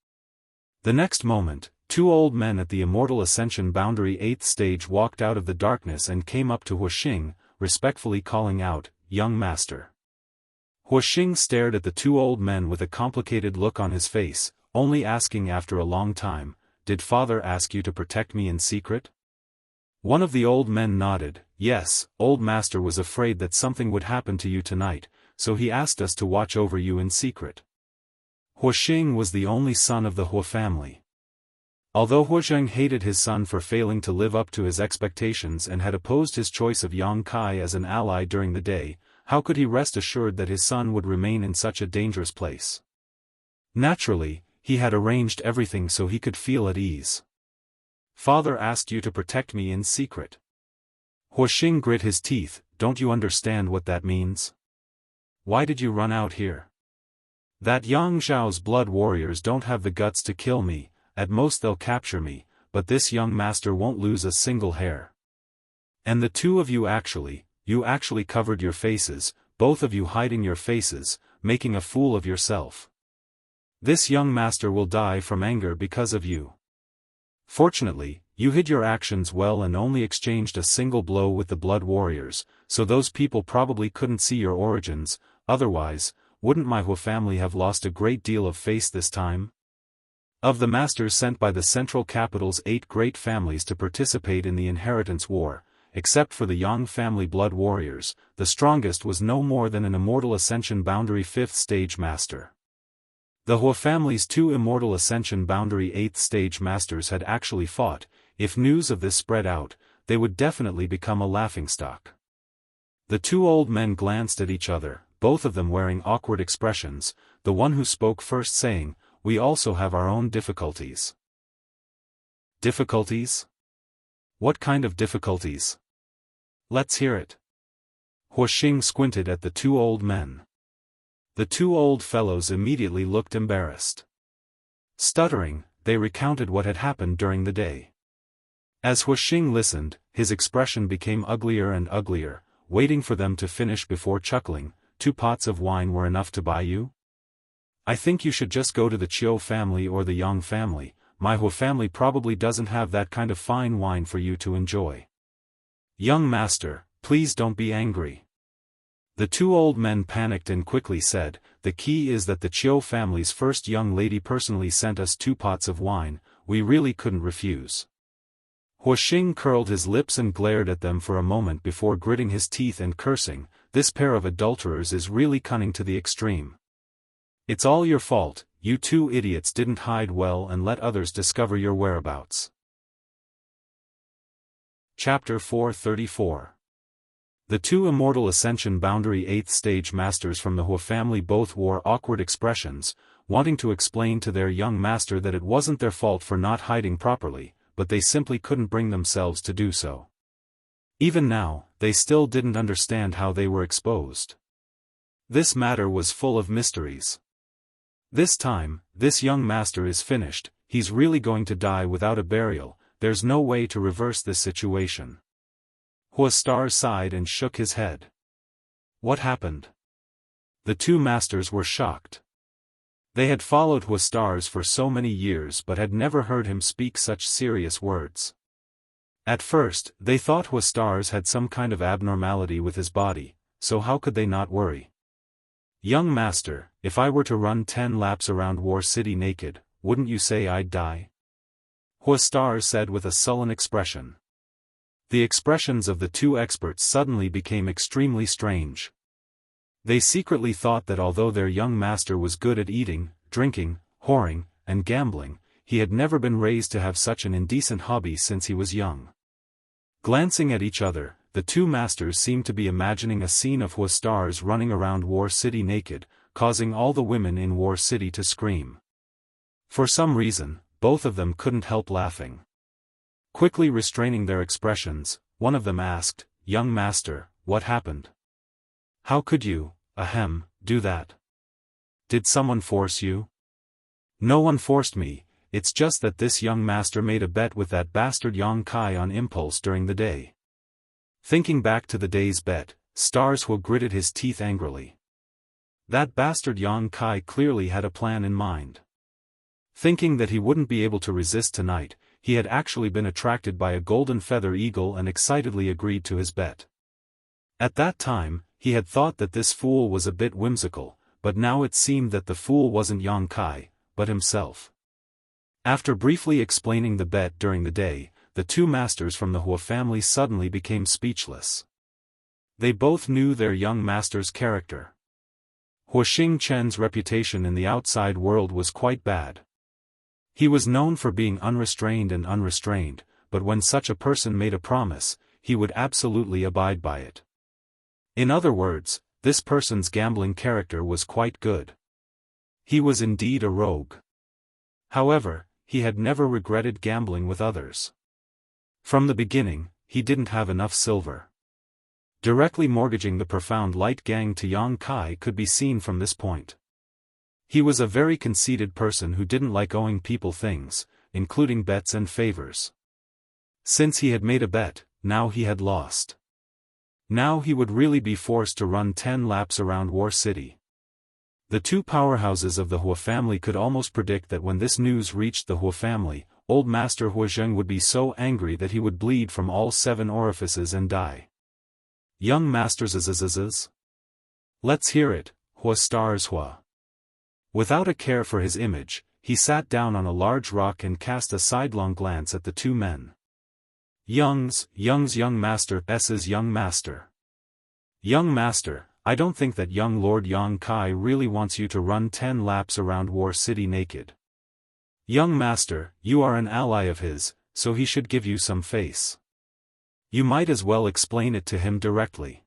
The next moment, 2 old men at the Immortal Ascension Boundary 8th stage walked out of the darkness and came up to Hua Xing, respectfully calling out, "Young master." Hua Xing stared at the 2 old men with a complicated look on his face, only asking after a long time, "Did father ask you to protect me in secret?" One of the old men nodded, "Yes, old master was afraid that something would happen to you tonight, so he asked us to watch over you in secret." Hua Xing was the only son of the Hua family. Although Hua Zheng hated his son for failing to live up to his expectations and had opposed his choice of Yang Kai as an ally during the day, how could he rest assured that his son would remain in such a dangerous place? Naturally, he had arranged everything so he could feel at ease. "Father asked you to protect me in secret." Hua Xing grit his teeth, "Don't you understand what that means? Why did you run out here? That Yang Zhao's blood warriors don't have the guts to kill me, at most they'll capture me, but this young master won't lose a single hair. And the 2 of you actually covered your faces, both of you hiding your faces, making a fool of yourself. This young master will die from anger because of you. Fortunately, you hid your actions well and only exchanged a single blow with the blood warriors, so those people probably couldn't see your origins, otherwise, wouldn't my Hua family have lost a great deal of face this time?" Of the masters sent by the central capital's 8 great families to participate in the inheritance war, except for the Yang family blood warriors, the strongest was no more than an Immortal Ascension Boundary 5th stage master. The Hua family's 2 Immortal Ascension Boundary 8th stage masters had actually fought. If news of this spread out, they would definitely become a laughingstock. The 2 old men glanced at each other, both of them wearing awkward expressions, the one who spoke first saying, "We also have our own difficulties." "Difficulties? What kind of difficulties? Let's hear it." Hua Xing squinted at the 2 old men. The 2 old fellows immediately looked embarrassed. Stuttering, they recounted what had happened during the day. As Hua Xing listened, his expression became uglier and uglier, waiting for them to finish before chuckling, "2 pots of wine were enough to buy you? I think you should just go to the Qiu family or the Yang family, my Hua family probably doesn't have that kind of fine wine for you to enjoy." "Young master, please don't be angry." The 2 old men panicked and quickly said, "The key is that the Qiu family's first young lady personally sent us 2 pots of wine, we really couldn't refuse." Hua Xing curled his lips and glared at them for a moment before gritting his teeth and cursing, "This pair of adulterers is really cunning to the extreme. It's all your fault, you 2 idiots didn't hide well and let others discover your whereabouts." Chapter 434. The 2 Immortal Ascension Boundary 8th stage masters from the Hua family both wore awkward expressions, wanting to explain to their young master that it wasn't their fault for not hiding properly, but they simply couldn't bring themselves to do so. Even now, they still didn't understand how they were exposed. This matter was full of mysteries. This time, this young master is finished, he's really going to die without a burial, there's no way to reverse this situation. Hua Star sighed and shook his head. What happened? The 2 masters were shocked. They had followed Hua Stars for so many years but had never heard him speak such serious words. At first, they thought Hua Stars had some kind of abnormality with his body, so how could they not worry? "Young master, if I were to run 10 laps around War City naked, wouldn't you say I'd die?" Hua Star said with a sullen expression. The expressions of the 2 experts suddenly became extremely strange. They secretly thought that although their young master was good at eating, drinking, whoring, and gambling, he had never been raised to have such an indecent hobby since he was young. Glancing at each other, the two masters seemed to be imagining a scene of Hua stars running around War City naked, causing all the women in War City to scream. For some reason, both of them couldn't help laughing. Quickly restraining their expressions, one of them asked, "Young master, what happened? How could you, do that? Did someone force you?" "No one forced me, it's just that this young master made a bet with that bastard Yang Kai on impulse during the day." Thinking back to the day's bet, Stars Hua gritted his teeth angrily. That bastard Yang Kai clearly had a plan in mind. Thinking that he wouldn't be able to resist tonight, he had actually been attracted by a golden feather eagle and excitedly agreed to his bet. At that time, he had thought that this fool was a bit whimsical, but now it seemed that the fool wasn't Yang Kai, but himself. After briefly explaining the bet during the day, the two masters from the Hua family suddenly became speechless. They both knew their young master's character. Hua Xingchen's reputation in the outside world was quite bad. He was known for being unrestrained, but when such a person made a promise, he would absolutely abide by it. In other words, this person's gambling character was quite good. He was indeed a rogue. However, he had never regretted gambling with others. From the beginning, he didn't have enough silver. Directly mortgaging the Profound Light Gang to Yang Kai could be seen from this point. He was a very conceited person who didn't like owing people things, including bets and favors. Since he had made a bet, now he had lost. Now he would really be forced to run 10 laps around War City. The two powerhouses of the Hua family could almost predict that when this news reached the Hua family, Old Master Hua Zheng would be so angry that he would bleed from all 7 orifices and die. Young masters, let's hear it, Hua Stars Hua. Without a care for his image, he sat down on a large rock and cast a sidelong glance at the two men. Young's young master, S's young master. Young master, I don't think that young Lord Yang Kai really wants you to run 10 laps around War City naked. Young master, you are an ally of his, so he should give you some face. You might as well explain it to him directly.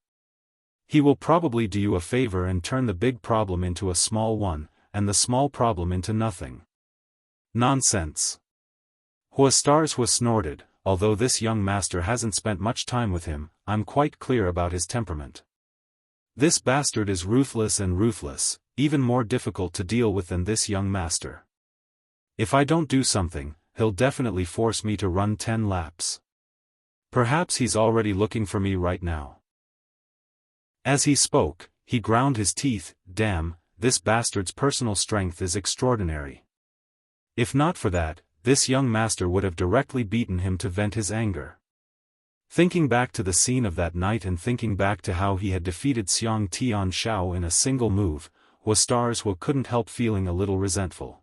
He will probably do you a favor and turn the big problem into a small one, and the small problem into nothing. Nonsense. Hua Stars Hua snorted, although this young master hasn't spent much time with him, I'm quite clear about his temperament. This bastard is ruthless, even more difficult to deal with than this young master. If I don't do something, he'll definitely force me to run 10 laps. Perhaps he's already looking for me right now. As he spoke, he ground his teeth. Damn, this bastard's personal strength is extraordinary. If not for that, this young master would have directly beaten him to vent his anger. Thinking back to the scene of that night and thinking back to how he had defeated Xiang Tian Shao in a single move, Hua Stars Hua couldn't help feeling a little resentful.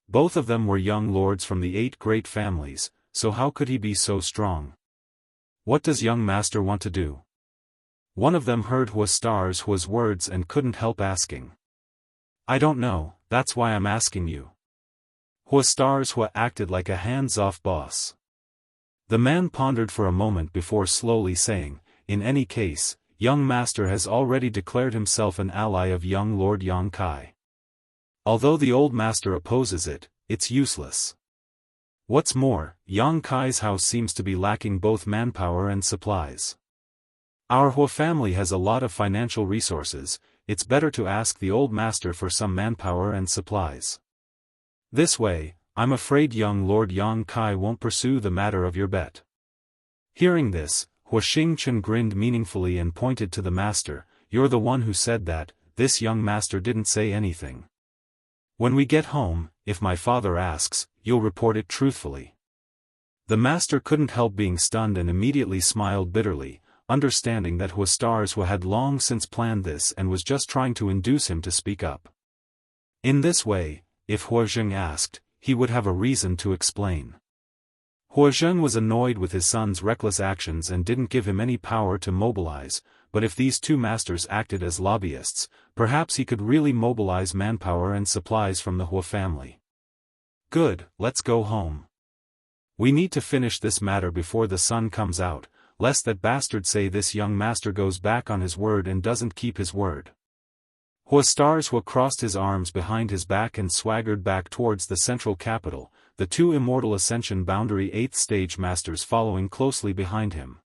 Both of them were young lords from the 8 great families, so how could he be so strong? What does young master want to do? One of them heard Hua Stars Hua's words and couldn't help asking. I don't know, that's why I'm asking you. Hua Stars Hua acted like a hands-off boss. The man pondered for a moment before slowly saying, in any case, young master has already declared himself an ally of young Lord Yang Kai. Although the old master opposes it, it's useless. What's more, Yang Kai's house seems to be lacking both manpower and supplies. Our Hua family has a lot of financial resources, it's better to ask the old master for some manpower and supplies. This way, I'm afraid young Lord Yang Kai won't pursue the matter of your bet. Hearing this, Hua Xingchen grinned meaningfully and pointed to the master, you're the one who said that. This young master didn't say anything. When we get home, if my father asks, you'll report it truthfully. The master couldn't help being stunned and immediately smiled bitterly, understanding that Hua Stars Hua had long since planned this and was just trying to induce him to speak up. In this way, if Hua Zheng asked, he would have a reason to explain. Hua Zheng was annoyed with his son's reckless actions and didn't give him any power to mobilize, but if these two masters acted as lobbyists, perhaps he could really mobilize manpower and supplies from the Hua family. Good, let's go home. We need to finish this matter before the sun comes out. lest that bastard say this young master goes back on his word and doesn't keep his word. Hua crossed his arms behind his back and swaggered back towards the central capital, the two Immortal Ascension Boundary 8th stage masters following closely behind him.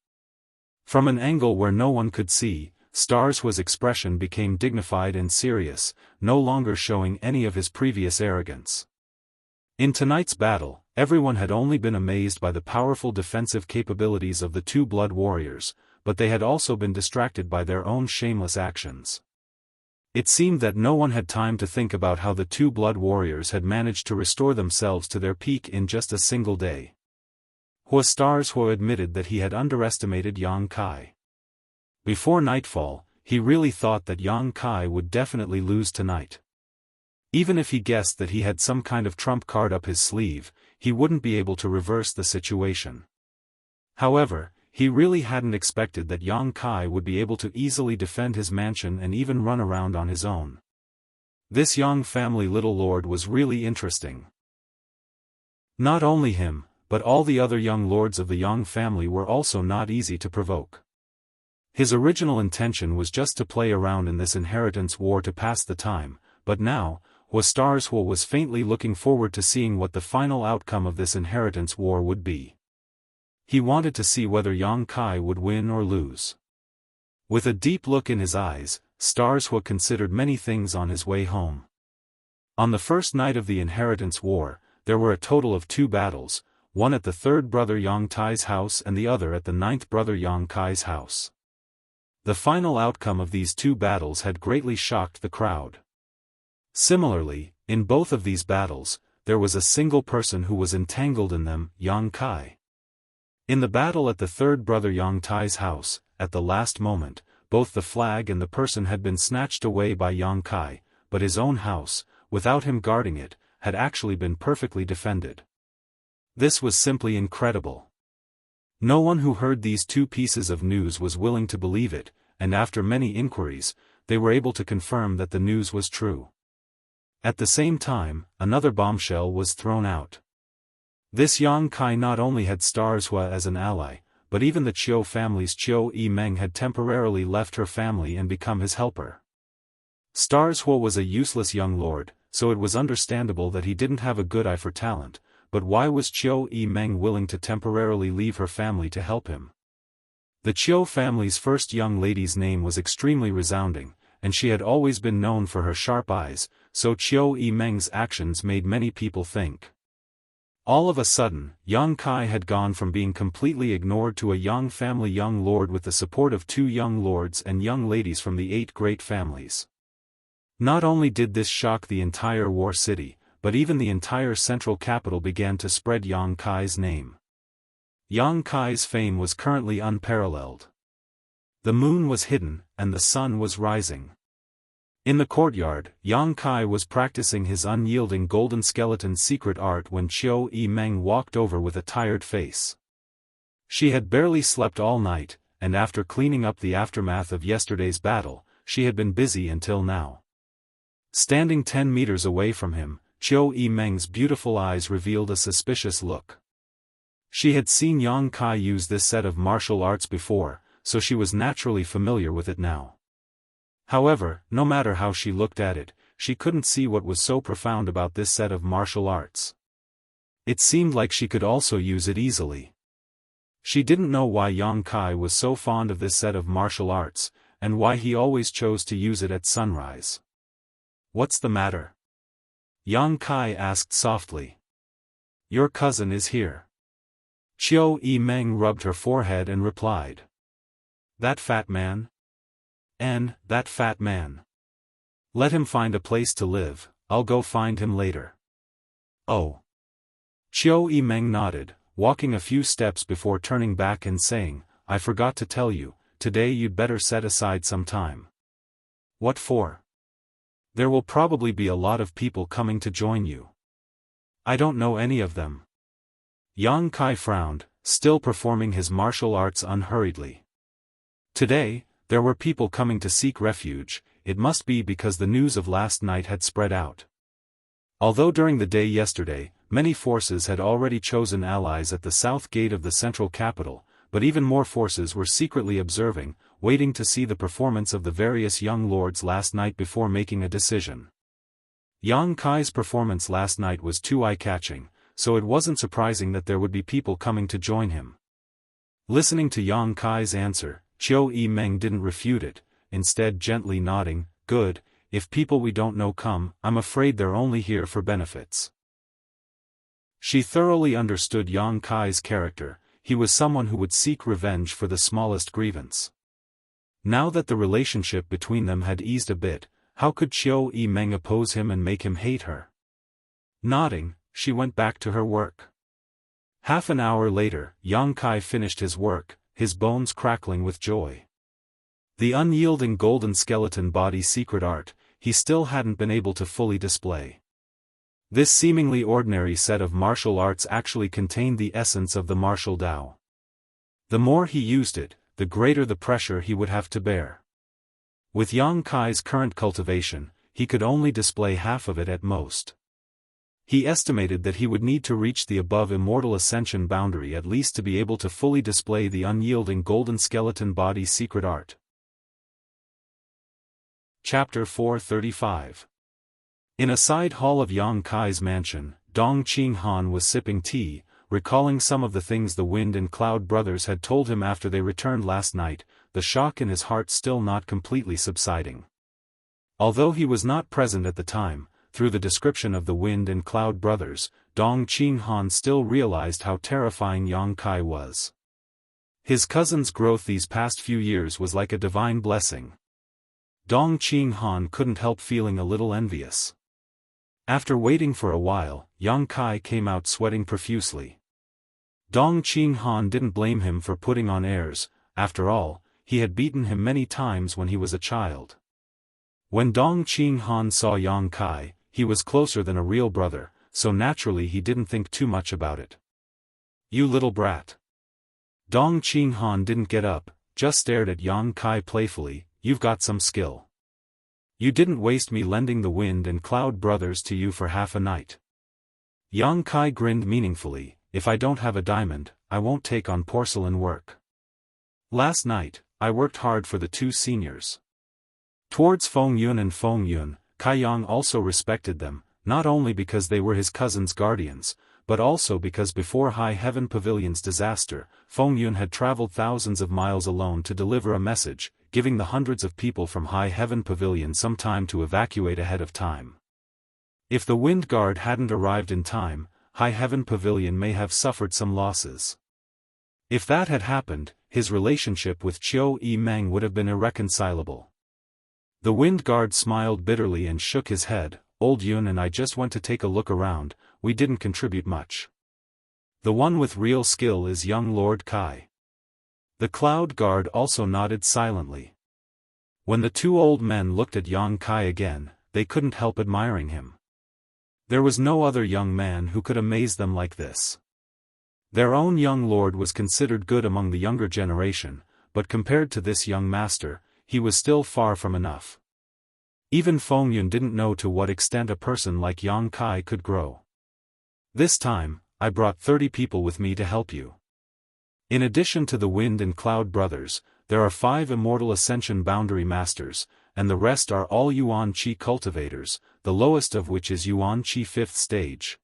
From an angle where no one could see, Hua's expression became dignified and serious, no longer showing any of his previous arrogance. In tonight's battle, everyone had only been amazed by the powerful defensive capabilities of the two blood warriors, but they had also been distracted by their own shameless actions. It seemed that no one had time to think about how the two blood warriors had managed to restore themselves to their peak in just a single day. Hua admitted that he had underestimated Yang Kai. Before nightfall, he really thought that Yang Kai would definitely lose tonight. Even if he guessed that he had some kind of trump card up his sleeve, he wouldn't be able to reverse the situation. However, he really hadn't expected that Yang Kai would be able to easily defend his mansion and even run around on his own. This Yang family little lord was really interesting. Not only him, but all the other young lords of the Yang family were also not easy to provoke. His original intention was just to play around in this inheritance war to pass the time, but now, Hua was faintly looking forward to seeing what the final outcome of this inheritance war would be. He wanted to see whether Yang Kai would win or lose. With a deep look in his eyes, Hua considered many things on his way home. On the first night of the inheritance war, there were a total of 2 battles, one at the 3rd brother Yang Tai's house and the other at the 9th brother Yang Kai's house. The final outcome of these 2 battles had greatly shocked the crowd. Similarly, in both of these battles, there was a single person who was entangled in them, Yang Kai. In the battle at the 3rd brother Yang Tai's house, at the last moment, both the flag and the person had been snatched away by Yang Kai, but his own house, without him guarding it, had actually been perfectly defended. This was simply incredible. No one who heard these 2 pieces of news was willing to believe it, and after many inquiries, they were able to confirm that the news was true. At the same time, another bombshell was thrown out. This Yang Kai not only had Hua as an ally, but even the Chiu family's Chiu Yimeng had temporarily left her family and become his helper. Hua was a useless young lord, so it was understandable that he didn't have a good eye for talent, but why was Chiu Yimeng willing to temporarily leave her family to help him? The Chiu family's first young lady's name was extremely resounding, and she had always been known for her sharp eyes, so Chiu Yimeng's actions made many people think. All of a sudden, Yang Kai had gone from being completely ignored to a Yang family young lord with the support of 2 young lords and young ladies from the 8 great families. Not only did this shock the entire war city, but even the entire central capital began to spread Yang Kai's name. Yang Kai's fame was currently unparalleled. The moon was hidden, and the sun was rising. In the courtyard, Yang Kai was practicing his unyielding golden skeleton secret art when Chiu Yimeng walked over with a tired face. She had barely slept all night, and after cleaning up the aftermath of yesterday's battle, she had been busy until now. Standing 10 meters away from him, Chiu Yimeng's beautiful eyes revealed a suspicious look. She had seen Yang Kai use this set of martial arts before, so she was naturally familiar with it now. However, no matter how she looked at it, she couldn't see what was so profound about this set of martial arts. It seemed like she could also use it easily. She didn't know why Yang Kai was so fond of this set of martial arts, and why he always chose to use it at sunrise. "What's the matter?" Yang Kai asked softly. "Your cousin is here." Chiu Yimeng rubbed her forehead and replied. "That fat man? That fat man. Let him find a place to live, I'll go find him later." "Oh." Chiu Yimeng nodded, walking a few steps before turning back and saying, "I forgot to tell you, today you'd better set aside some time." "What for?" "There will probably be a lot of people coming to join you." "I don't know any of them." Yang Kai frowned, still performing his martial arts unhurriedly. Today, there were people coming to seek refuge. It must be because the news of last night had spread out. Although during the day yesterday, many forces had already chosen allies at the south gate of the central capital, but even more forces were secretly observing, waiting to see the performance of the various young lords last night before making a decision. Yang Kai's performance last night was too eye-catching, so it wasn't surprising that there would be people coming to join him. Listening to Yang Kai's answer, Qiu Yimeng didn't refute it, instead gently nodding, "Good, if people we don't know come, I'm afraid they're only here for benefits." She thoroughly understood Yang Kai's character. He was someone who would seek revenge for the smallest grievance. Now that the relationship between them had eased a bit, how could Qiu Yimeng oppose him and make him hate her? Nodding, she went back to her work. Half an hour later, Yang Kai finished his work, his bones crackling with joy. The unyielding golden skeleton body secret art, he still hadn't been able to fully display. This seemingly ordinary set of martial arts actually contained the essence of the martial Tao. The more he used it, the greater the pressure he would have to bear. With Yang Kai's current cultivation, he could only display half of it at most. He estimated that he would need to reach the above immortal ascension boundary at least to be able to fully display the unyielding golden skeleton body secret art. Chapter 435. In a side hall of Yang Kai's mansion, Dong Qinghan was sipping tea, recalling some of the things the Wind and Cloud brothers had told him after they returned last night, the shock in his heart still not completely subsiding. Although he was not present at the time, through the description of the Wind and Cloud brothers, Dong Qinghan still realized how terrifying Yang Kai was. His cousin's growth these past few years was like a divine blessing. Dong Qinghan couldn't help feeling a little envious. After waiting for a while, Yang Kai came out sweating profusely. Dong Qinghan didn't blame him for putting on airs. After all, he had beaten him many times when he was a child. When Dong Qinghan saw Yang Kai, he was closer than a real brother, so naturally he didn't think too much about it. "You little brat." Dong Qinghan didn't get up, just stared at Yang Kai playfully. "You've got some skill. You didn't waste me lending the Wind and Cloud brothers to you for half a night." Yang Kai grinned meaningfully. "If I don't have a diamond, I won't take on porcelain work. Last night, I worked hard for the two seniors." Towards Feng Yun and Feng Yun, Kai Yang also respected them, not only because they were his cousin's guardians, but also because before High Heaven Pavilion's disaster, Feng Yun had traveled thousands of miles alone to deliver a message, giving the hundreds of people from High Heaven Pavilion some time to evacuate ahead of time. If the Wind Guard hadn't arrived in time, High Heaven Pavilion may have suffered some losses. If that had happened, his relationship with Qiu Yimeng would have been irreconcilable. The Wind Guard smiled bitterly and shook his head. "Old Yun and I just went to take a look around, we didn't contribute much. The one with real skill is young Lord Kai." The Cloud Guard also nodded silently. When the two old men looked at Yang Kai again, they couldn't help admiring him. There was no other young man who could amaze them like this. Their own young lord was considered good among the younger generation, but compared to this young master, he was still far from enough. Even Feng Yun didn't know to what extent a person like Yang Kai could grow. "This time, I brought 30 people with me to help you. In addition to the Wind and Cloud brothers, there are 5 Immortal Ascension Boundary Masters, and the rest are all Yuan Qi cultivators, the lowest of which is Yuan Qi 5th stage."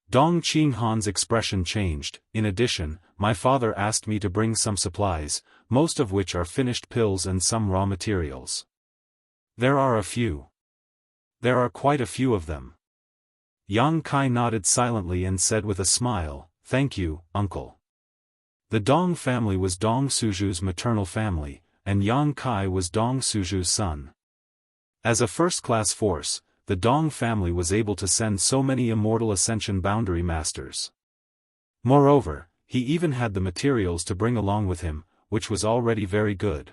Dong Qinghan's expression changed. "In addition, my father asked me to bring some supplies, most of which are finished pills and some raw materials. There are quite a few of them." Yang Kai nodded silently and said with a smile, "Thank you, uncle." The Dong family was Dong Suju's maternal family, and Yang Kai was Dong Suju's son. As a first-class force, the Dong family was able to send so many Immortal Ascension Boundary Masters. Moreover, he even had the materials to bring along with him, which was already very good.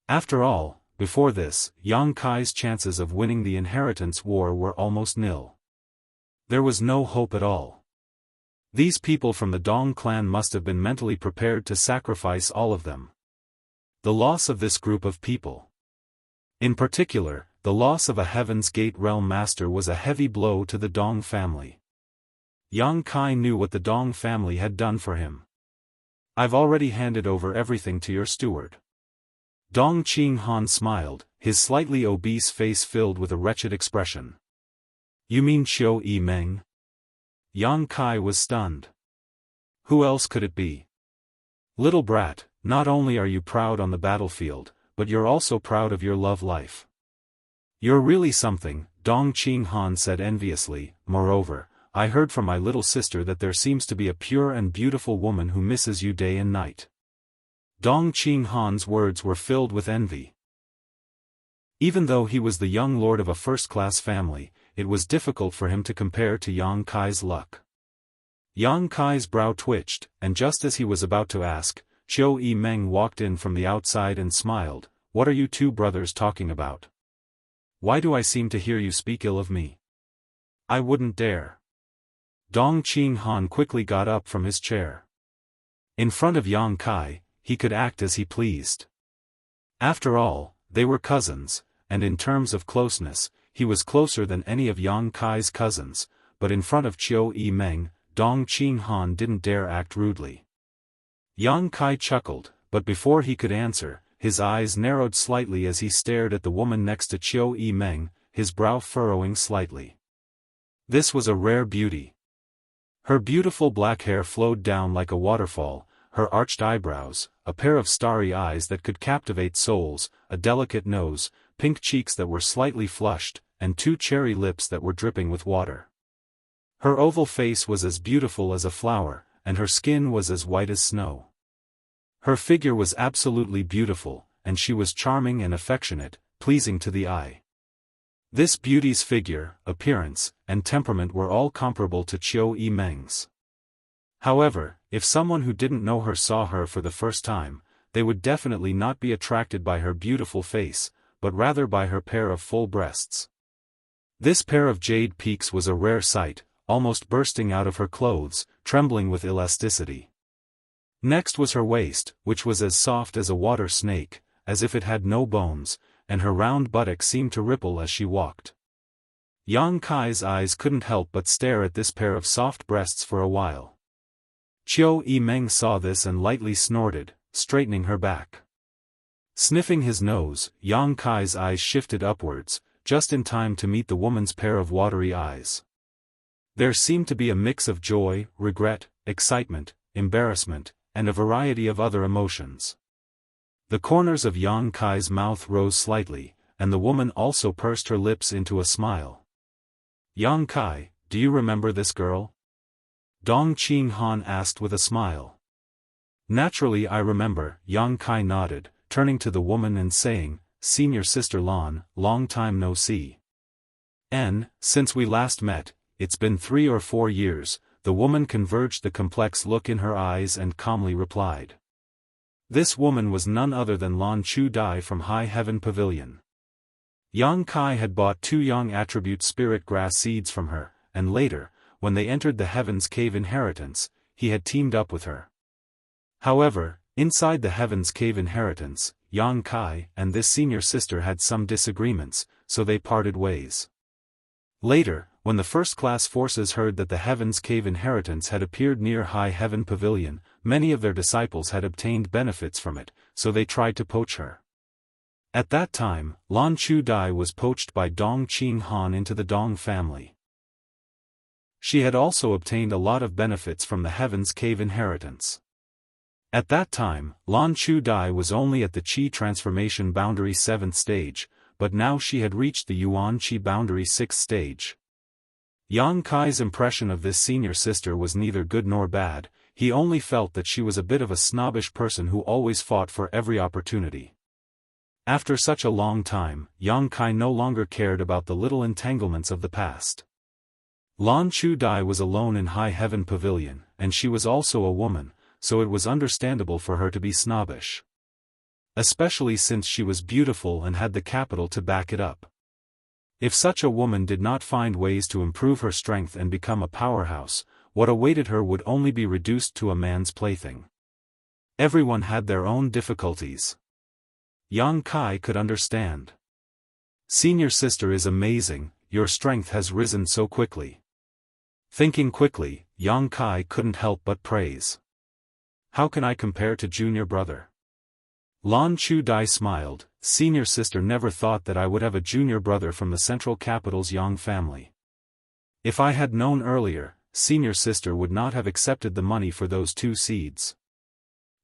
After all, before this, Yang Kai's chances of winning the inheritance war were almost nil. There was no hope at all. These people from the Dong clan must have been mentally prepared to sacrifice all of them. The loss of this group of people, in particular, the loss of a Heaven's Gate realm master, was a heavy blow to the Dong family. Yang Kai knew what the Dong family had done for him. I've already handed over everything to your steward. Dong Qinghan smiled, his slightly obese face filled with a wretched expression. You mean Qiu Yimeng? Yang Kai was stunned. Who else could it be? Little brat, not only are you proud on the battlefield, but you're also proud of your love life. You're really something, Dong Qinghan said enviously. Moreover, I heard from my little sister that there seems to be a pure and beautiful woman who misses you day and night. Dong Qinghan's words were filled with envy. Even though he was the young lord of a first-class family, it was difficult for him to compare to Yang Kai's luck. Yang Kai's brow twitched, and just as he was about to ask, Qiu Yimeng walked in from the outside and smiled. What are you two brothers talking about? Why do I seem to hear you speak ill of me? I wouldn't dare. Dong Qinghan quickly got up from his chair. In front of Yang Kai, he could act as he pleased. After all, they were cousins, and in terms of closeness, he was closer than any of Yang Kai's cousins, but in front of Qiu Yimeng, Dong Qinghan didn't dare act rudely. Yang Kai chuckled, but before he could answer, his eyes narrowed slightly as he stared at the woman next to Qiu Yimeng, his brow furrowing slightly. This was a rare beauty. Her beautiful black hair flowed down like a waterfall, her arched eyebrows, a pair of starry eyes that could captivate souls, a delicate nose, pink cheeks that were slightly flushed, and two cherry lips that were dripping with water. Her oval face was as beautiful as a flower, and her skin was as white as snow. Her figure was absolutely beautiful, and she was charming and affectionate, pleasing to the eye. This beauty's figure, appearance, and temperament were all comparable to Qiu Yimeng's. However, if someone who didn't know her saw her for the first time, they would definitely not be attracted by her beautiful face, but rather by her pair of full breasts. This pair of jade peaks was a rare sight, almost bursting out of her clothes, trembling with elasticity. Next was her waist, which was as soft as a water snake, as if it had no bones, and her round buttock seemed to ripple as she walked. Yang Kai's eyes couldn't help but stare at this pair of soft breasts for a while. Qiu Yimeng saw this and lightly snorted, straightening her back. Sniffing his nose, Yang Kai's eyes shifted upwards, just in time to meet the woman's pair of watery eyes. There seemed to be a mix of joy, regret, excitement, embarrassment, and a variety of other emotions. The corners of Yang Kai's mouth rose slightly, and the woman also pursed her lips into a smile. Yang Kai, do you remember this girl? Dong Qinghan asked with a smile. Naturally I remember, Yang Kai nodded, turning to the woman and saying, Senior Sister Lan, long time no see. Since we last met, it's been 3 or 4 years, the woman converged the complex look in her eyes and calmly replied. This woman was none other than Lan Chu Dai from High Heaven Pavilion. Yang Kai had bought 2 young attribute spirit grass seeds from her, and later, when they entered the Heaven's Cave Inheritance, he had teamed up with her. However, inside the Heaven's Cave Inheritance, Yang Kai and this senior sister had some disagreements, so they parted ways. Later, when the first-class forces heard that the Heaven's Cave Inheritance had appeared near High Heaven Pavilion, many of their disciples had obtained benefits from it, so they tried to poach her. At that time, Lan Chu Dai was poached by Dong Qinghan into the Dong family. She had also obtained a lot of benefits from the Heaven's Cave Inheritance. At that time, Lan Chu Dai was only at the Qi transformation boundary 7th stage, but now she had reached the Yuan Qi boundary 6th stage. Yang Kai's impression of this senior sister was neither good nor bad, he only felt that she was a bit of a snobbish person who always fought for every opportunity. After such a long time, Yang Kai no longer cared about the little entanglements of the past. Lan Chu Dai was alone in High Heaven Pavilion, and she was also a woman, so it was understandable for her to be snobbish. Especially since she was beautiful and had the capital to back it up. If such a woman did not find ways to improve her strength and become a powerhouse, what awaited her would only be reduced to a man's plaything. Everyone had their own difficulties. Yang Kai could understand. Senior sister is amazing, your strength has risen so quickly. Thinking quickly, Yang Kai couldn't help but praise. How can I compare to junior brother? Lan Chu Dai smiled. Senior sister never thought that I would have a junior brother from the central capital's Yang family. If I had known earlier, senior sister would not have accepted the money for those 2 seeds.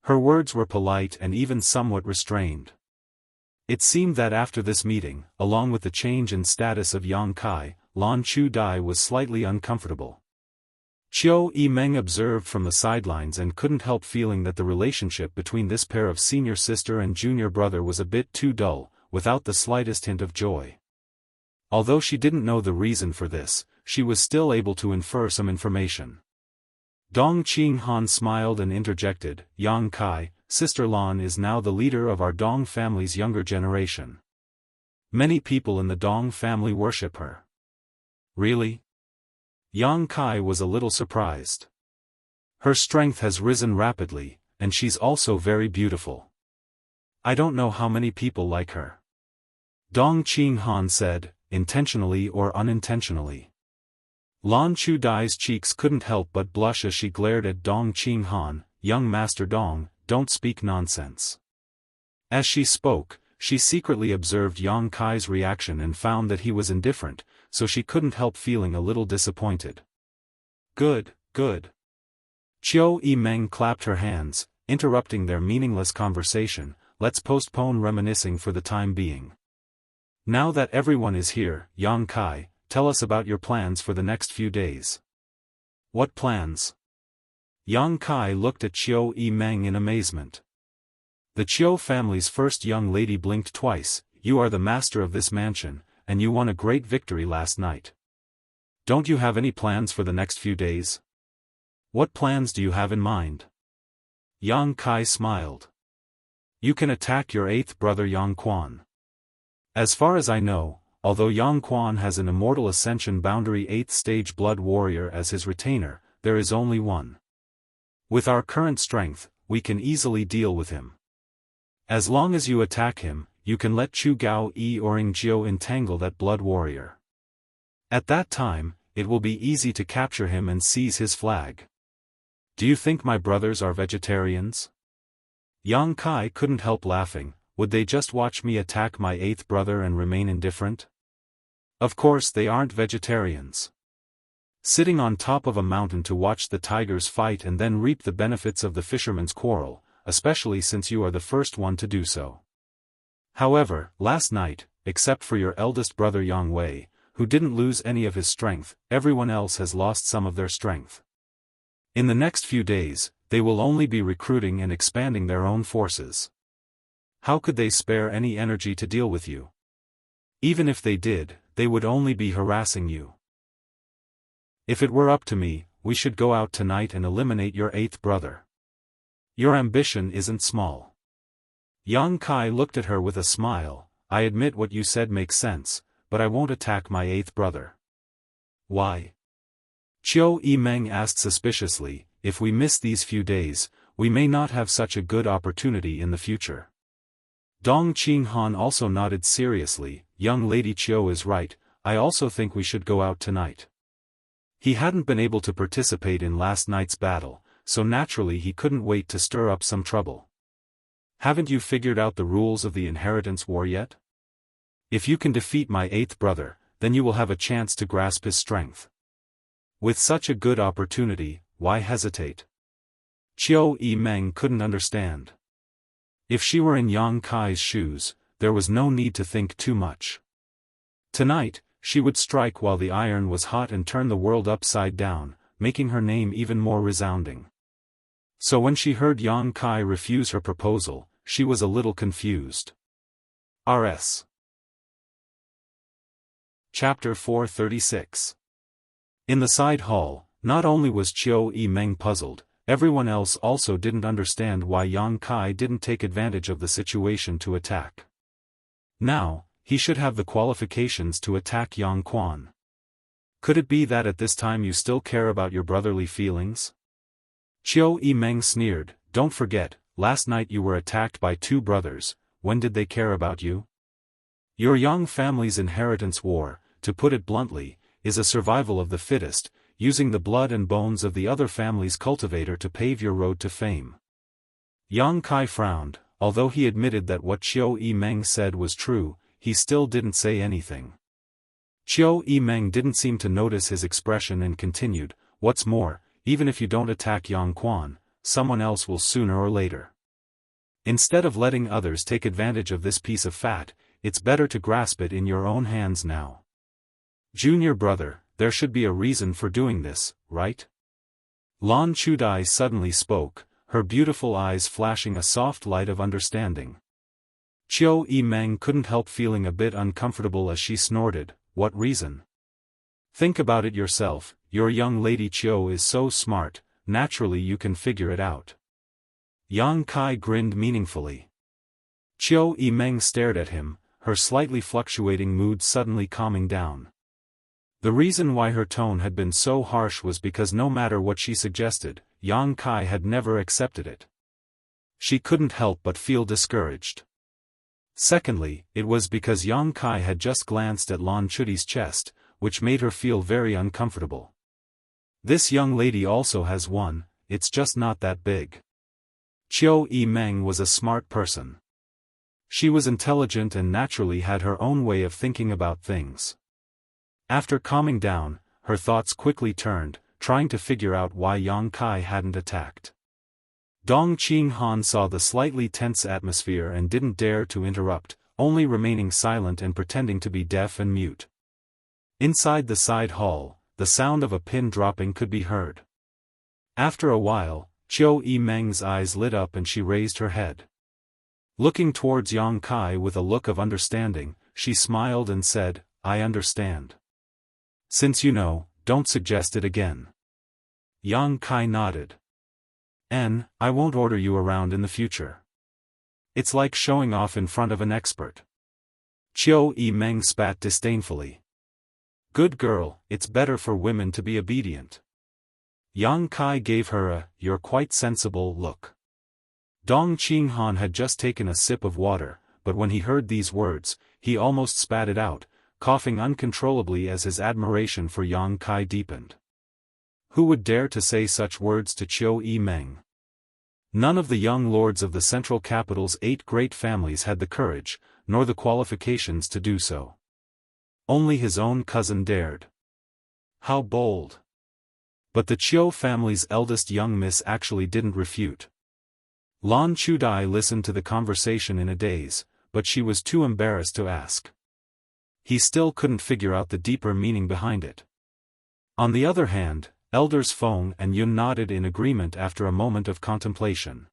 Her words were polite and even somewhat restrained. It seemed that after this meeting, along with the change in status of Yang Kai, Lan Chu Dai was slightly uncomfortable. Chiu Yimeng observed from the sidelines and couldn't help feeling that the relationship between this pair of senior sister and junior brother was a bit too dull, without the slightest hint of joy. Although she didn't know the reason for this, she was still able to infer some information. Dong Qinghan smiled and interjected, Yang Kai, Sister Lan is now the leader of our Dong family's younger generation. Many people in the Dong family worship her. Really? Yang Kai was a little surprised. Her strength has risen rapidly, and she's also very beautiful. I don't know how many people like her. Dong Qinghan said, intentionally or unintentionally. Lan Chu Dai's cheeks couldn't help but blush as she glared at Dong Qinghan. Young Master Dong, don't speak nonsense. As she spoke, she secretly observed Yang Kai's reaction and found that he was indifferent, so she couldn't help feeling a little disappointed. Good, good. Chiu Yimeng clapped her hands, interrupting their meaningless conversation. Let's postpone reminiscing for the time being. Now that everyone is here, Yang Kai, tell us about your plans for the next few days. What plans? Yang Kai looked at Chiu Yimeng in amazement. The Chiu family's first young lady blinked twice. You are the master of this mansion, and you won a great victory last night. Don't you have any plans for the next few days? What plans do you have in mind? Yang Kai smiled. You can attack your 8th brother Yang Quan. As far as I know, although Yang Quan has an immortal Ascension boundary 8th stage blood warrior as his retainer, there is only one. With our current strength, we can easily deal with him. As long as you attack him, you can let Chu Gao Yi or Ing Jiu entangle that blood warrior. At that time, it will be easy to capture him and seize his flag. Do you think my brothers are vegetarians? Yang Kai couldn't help laughing. Would they just watch me attack my 8th brother and remain indifferent? Of course they aren't vegetarians. Sitting on top of a mountain to watch the tigers fight and then reap the benefits of the fisherman's quarrel, especially since you are the first one to do so. However, last night, except for your eldest brother Yang Wei, who didn't lose any of his strength, everyone else has lost some of their strength. In the next few days, they will only be recruiting and expanding their own forces. How could they spare any energy to deal with you? Even if they did, they would only be harassing you. If it were up to me, we should go out tonight and eliminate your 8th brother. Your ambition isn't small. Yang Kai looked at her with a smile. I admit what you said makes sense, but I won't attack my 8th brother. Why? Chiu Yimeng asked suspiciously. If we miss these few days, we may not have such a good opportunity in the future. Dong Qinghan also nodded seriously. Young Lady Chiu is right, I also think we should go out tonight. He hadn't been able to participate in last night's battle, so naturally he couldn't wait to stir up some trouble. Haven't you figured out the rules of the inheritance war yet? If you can defeat my 8th brother, then you will have a chance to grasp his strength. With such a good opportunity, why hesitate? Chiu Yimeng couldn't understand. If she were in Yang Kai's shoes, there was no need to think too much. Tonight, she would strike while the iron was hot and turn the world upside down, making her name even more resounding. So when she heard Yang Kai refuse her proposal, she was a little confused. Rs. Chapter 436. In the side hall, not only was Chiu Yimeng puzzled, everyone else also didn't understand why Yang Kai didn't take advantage of the situation to attack. Now, he should have the qualifications to attack Yang Quan. Could it be that at this time you still care about your brotherly feelings? Chiu Yimeng sneered, don't forget, last night you were attacked by 2 brothers, when did they care about you? Your Yang family's inheritance war, to put it bluntly, is a survival of the fittest, using the blood and bones of the other family's cultivator to pave your road to fame. Yang Kai frowned. Although he admitted that what Qiu Yimeng said was true, he still didn't say anything. Qiu Yimeng didn't seem to notice his expression and continued, "What's more, even if you don't attack Yang Quan, someone else will sooner or later. Instead of letting others take advantage of this piece of fat, it's better to grasp it in your own hands now. Junior brother, there should be a reason for doing this, right?" Lan Chudai suddenly spoke, her beautiful eyes flashing a soft light of understanding. Qiu Yimeng couldn't help feeling a bit uncomfortable as she snorted, "What reason? Think about it yourself, your young lady Qiu is so smart, naturally you can figure it out." Yang Kai grinned meaningfully. Qiu Yimeng stared at him, her slightly fluctuating mood suddenly calming down. The reason why her tone had been so harsh was because no matter what she suggested, Yang Kai had never accepted it. She couldn't help but feel discouraged. Secondly, it was because Yang Kai had just glanced at Lan Chudi's chest, which made her feel very uncomfortable. This young lady also has one, it's just not that big. Qiu Yimeng was a smart person. She was intelligent and naturally had her own way of thinking about things. After calming down, her thoughts quickly turned, trying to figure out why Yang Kai hadn't attacked. Dong Qinghan saw the slightly tense atmosphere and didn't dare to interrupt, only remaining silent and pretending to be deaf and mute. Inside the side hall, the sound of a pin dropping could be heard. After a while, Qiu Yimeng's eyes lit up and she raised her head. Looking towards Yang Kai with a look of understanding, she smiled and said, "I understand. Since you know, don't suggest it again." Yang Kai nodded. "I won't order you around in the future. It's like showing off in front of an expert." Qiu Yimeng spat disdainfully. "Good girl, it's better for women to be obedient." Yang Kai gave her a, "You're quite sensible" look. Dong Qinghan had just taken a sip of water, but when he heard these words, he almost spat it out, coughing uncontrollably as his admiration for Yang Kai deepened. Who would dare to say such words to Qiu Yimeng? None of the young lords of the central capital's 8 great families had the courage, nor the qualifications to do so. Only his own cousin dared. How bold! But the Qiu family's eldest young miss actually didn't refute. Lan Chudai listened to the conversation in a daze, but she was too embarrassed to ask. He still couldn't figure out the deeper meaning behind it. On the other hand, Elders Feng and Yun nodded in agreement after a moment of contemplation.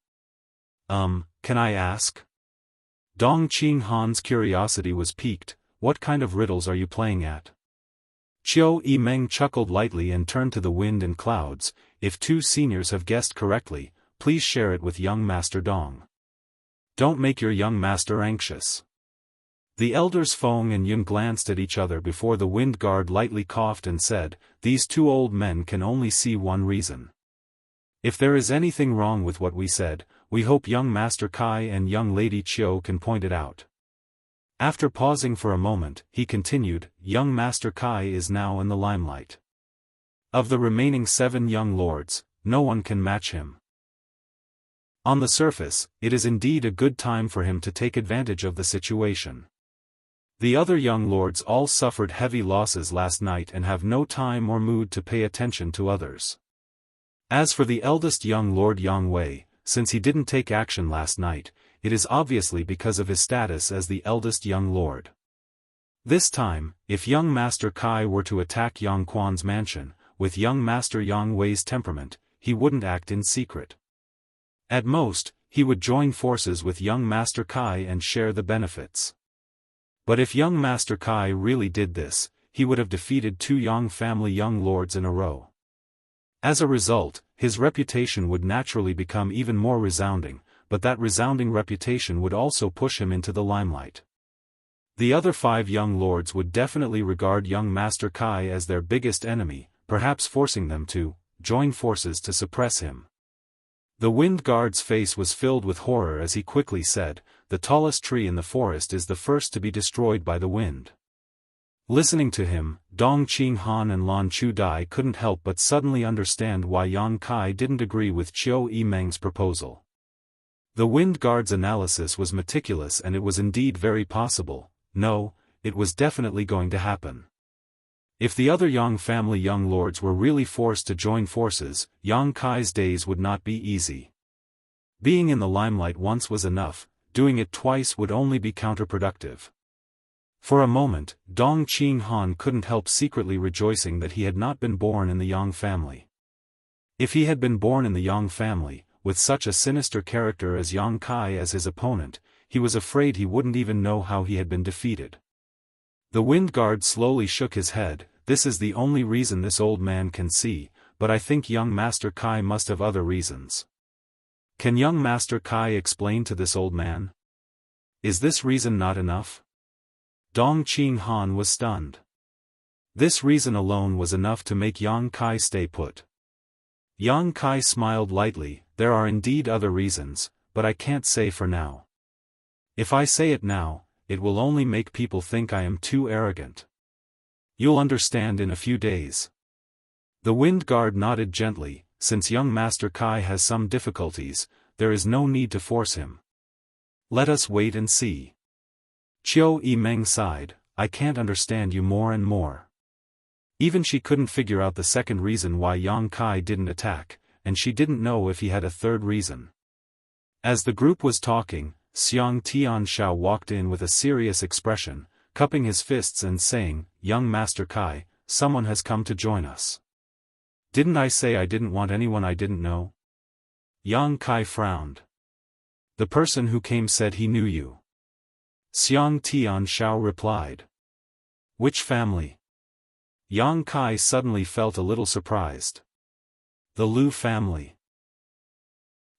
Can I ask?" Dong Qinghan's curiosity was piqued. "What kind of riddles are you playing at?" Qiu Yimeng chuckled lightly and turned to the wind and clouds. "If 2 seniors have guessed correctly, please share it with young Master Dong. Don't make your young master anxious." The elders Feng and Yun glanced at each other before the wind guard lightly coughed and said, "These 2 old men can only see one reason. If there is anything wrong with what we said, we hope young Master Kai and young Lady Qiu can point it out." After pausing for a moment, he continued, "Young Master Kai is now in the limelight. Of the remaining 7 young lords, no one can match him. On the surface, it is indeed a good time for him to take advantage of the situation. The other young lords all suffered heavy losses last night and have no time or mood to pay attention to others. As for the eldest young lord Yang Wei, since he didn't take action last night, it is obviously because of his status as the eldest young lord. This time, if young Master Kai were to attack Yang Quan's mansion, with young Master Yang Wei's temperament, he wouldn't act in secret. At most, he would join forces with young Master Kai and share the benefits. But if young Master Kai really did this, he would have defeated 2 Yang family young lords in a row. As a result, his reputation would naturally become even more resounding, but that resounding reputation would also push him into the limelight. The other 5 young lords would definitely regard young Master Kai as their biggest enemy, perhaps forcing them to join forces to suppress him. The wind guard's face was filled with horror as he quickly said, "The tallest tree in the forest is the first to be destroyed by the wind." Listening to him, Dong Qinghan and Lan Chudai couldn't help but suddenly understand why Yang Kai didn't agree with Qiu Yimeng's proposal. The Wind Guard's analysis was meticulous, and it was indeed very possible. No, it was definitely going to happen. If the other Yang family young lords were really forced to join forces, Yang Kai's days would not be easy. Being in the limelight once was enough, doing it twice would only be counterproductive. For a moment, Dong Qinghan couldn't help secretly rejoicing that he had not been born in the Yang family. If he had been born in the Yang family, with such a sinister character as Yang Kai as his opponent, he was afraid he wouldn't even know how he had been defeated. The Wind Guard slowly shook his head. This is the only reason this old man can see, but I think young Master Kai must have other reasons. Can young Master Kai explain to this old man? Is this reason not enough? Dong Qinghan was stunned. This reason alone was enough to make Yang Kai stay put. Yang Kai smiled lightly. There are indeed other reasons, but I can't say for now. If I say it now, it will only make people think I am too arrogant. You'll understand in a few days. The Wind Guard nodded gently. Since young Master Kai has some difficulties, there is no need to force him. Let us wait and see. Qiu Yimeng sighed. I can't understand you more and more. Even she couldn't figure out the second reason why Yang Kai didn't attack, and she didn't know if he had a third reason. As the group was talking, Xiang Tianshao walked in with a serious expression, cupping his fists and saying, Young Master Kai, someone has come to join us. Didn't I say I didn't want anyone I didn't know? Yang Kai frowned. The person who came said he knew you. Xiang Tianshao replied. Which family? Yang Kai suddenly felt a little surprised. The Lu family.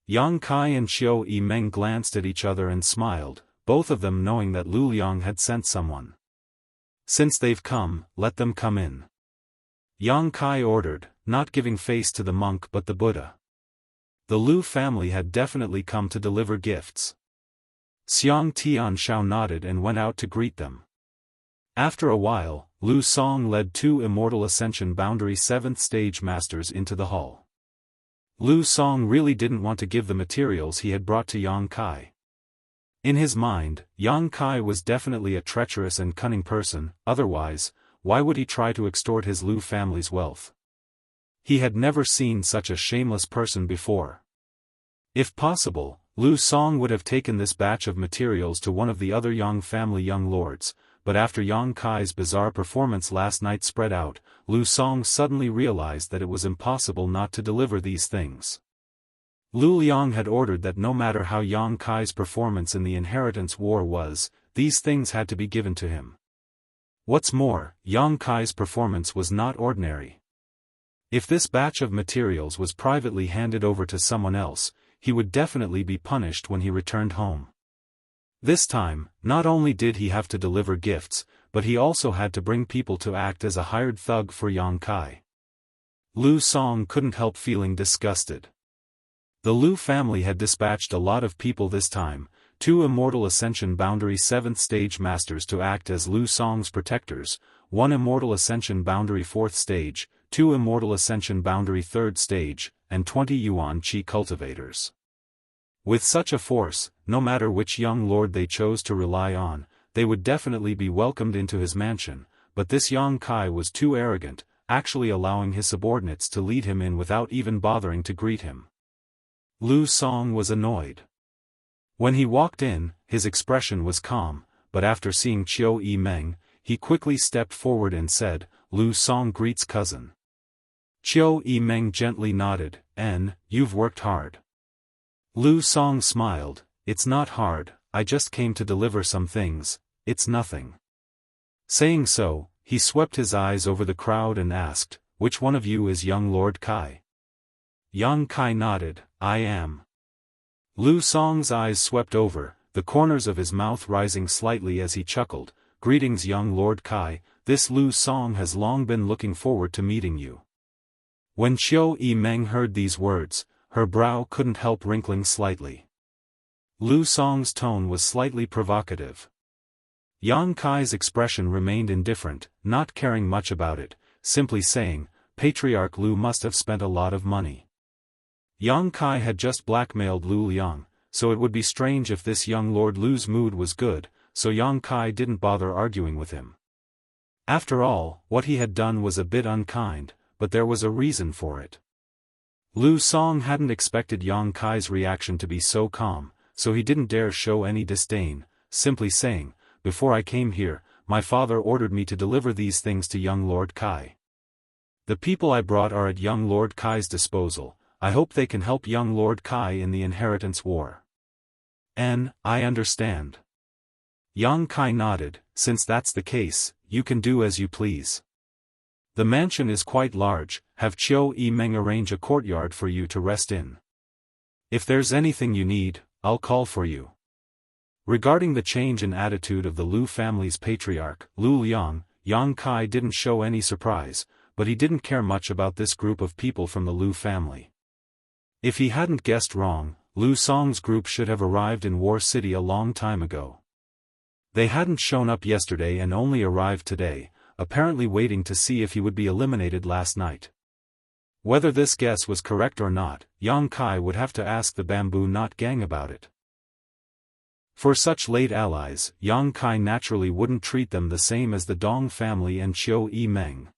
Yang Kai and Qiu Yimeng glanced at each other and smiled, both of them knowing that Lu Liang had sent someone. Since they've come, let them come in. Yang Kai ordered, not giving face to the monk but the Buddha. The Lu family had definitely come to deliver gifts. Xiang Tianshao nodded and went out to greet them. After a while, Lu Song led 2 Immortal Ascension Boundary 7th Stage Masters into the hall. Lu Song really didn't want to give the materials he had brought to Yang Kai. In his mind, Yang Kai was definitely a treacherous and cunning person, otherwise, why would he try to extort his Lu family's wealth? He had never seen such a shameless person before. If possible, Lu Song would have taken this batch of materials to one of the other Yang family young lords, but after Yang Kai's bizarre performance last night spread out, Lu Song suddenly realized that it was impossible not to deliver these things. Lu Liang had ordered that no matter how Yang Kai's performance in the inheritance war was, these things had to be given to him. What's more, Yang Kai's performance was not ordinary. If this batch of materials was privately handed over to someone else, he would definitely be punished when he returned home. This time, not only did he have to deliver gifts, but he also had to bring people to act as a hired thug for Yang Kai. Lu Song couldn't help feeling disgusted. The Lu family had dispatched a lot of people this time, 2 Immortal Ascension Boundary 7th Stage Masters to act as Lu Song's protectors, 1 Immortal Ascension Boundary 4th Stage, 2 Immortal Ascension Boundary 3rd Stage, and 20 Yuan Qi cultivators. With such a force, no matter which young lord they chose to rely on, they would definitely be welcomed into his mansion, but this Yang Kai was too arrogant, actually allowing his subordinates to lead him in without even bothering to greet him. Lu Song was annoyed. When he walked in, his expression was calm, but after seeing Qiu Yimeng, he quickly stepped forward and said, Lu Song greets cousin. Qiu Yimeng gently nodded, you've worked hard. Lu Song smiled, it's not hard, I just came to deliver some things, it's nothing. Saying so, he swept his eyes over the crowd and asked, which one of you is young Lord Kai? Yang Kai nodded, I am. Lu Song's eyes swept over, the corners of his mouth rising slightly as he chuckled, greetings young Lord Kai, this Lu Song has long been looking forward to meeting you. When Qiu Yimeng heard these words, her brow couldn't help wrinkling slightly. Lu Song's tone was slightly provocative. Yang Kai's expression remained indifferent, not caring much about it, simply saying, Patriarch Lu must have spent a lot of money. Yang Kai had just blackmailed Lu Liang, so it would be strange if this young Lord Lu's mood was good, so Yang Kai didn't bother arguing with him. After all, what he had done was a bit unkind, but there was a reason for it. Lu Song hadn't expected Yang Kai's reaction to be so calm, so he didn't dare show any disdain, simply saying, "Before I came here, my father ordered me to deliver these things to young Lord Kai. The people I brought are at young Lord Kai's disposal. I hope they can help young Lord Kai in the inheritance war." I understand. Yang Kai nodded. "Since that's the case, you can do as you please. The mansion is quite large, have Chiu Meng arrange a courtyard for you to rest in. If there's anything you need, I'll call for you." Regarding the change in attitude of the Lu family's patriarch, Lu Liang, Yang Kai didn't show any surprise, but he didn't care much about this group of people from the Lu family. If he hadn't guessed wrong, Lu Song's group should have arrived in War City a long time ago. They hadn't shown up yesterday and only arrived today, apparently waiting to see if he would be eliminated last night. Whether this guess was correct or not, Yang Kai would have to ask the Bamboo Knot Gang about it. For such late allies, Yang Kai naturally wouldn't treat them the same as the Dong family and Chiu Meng.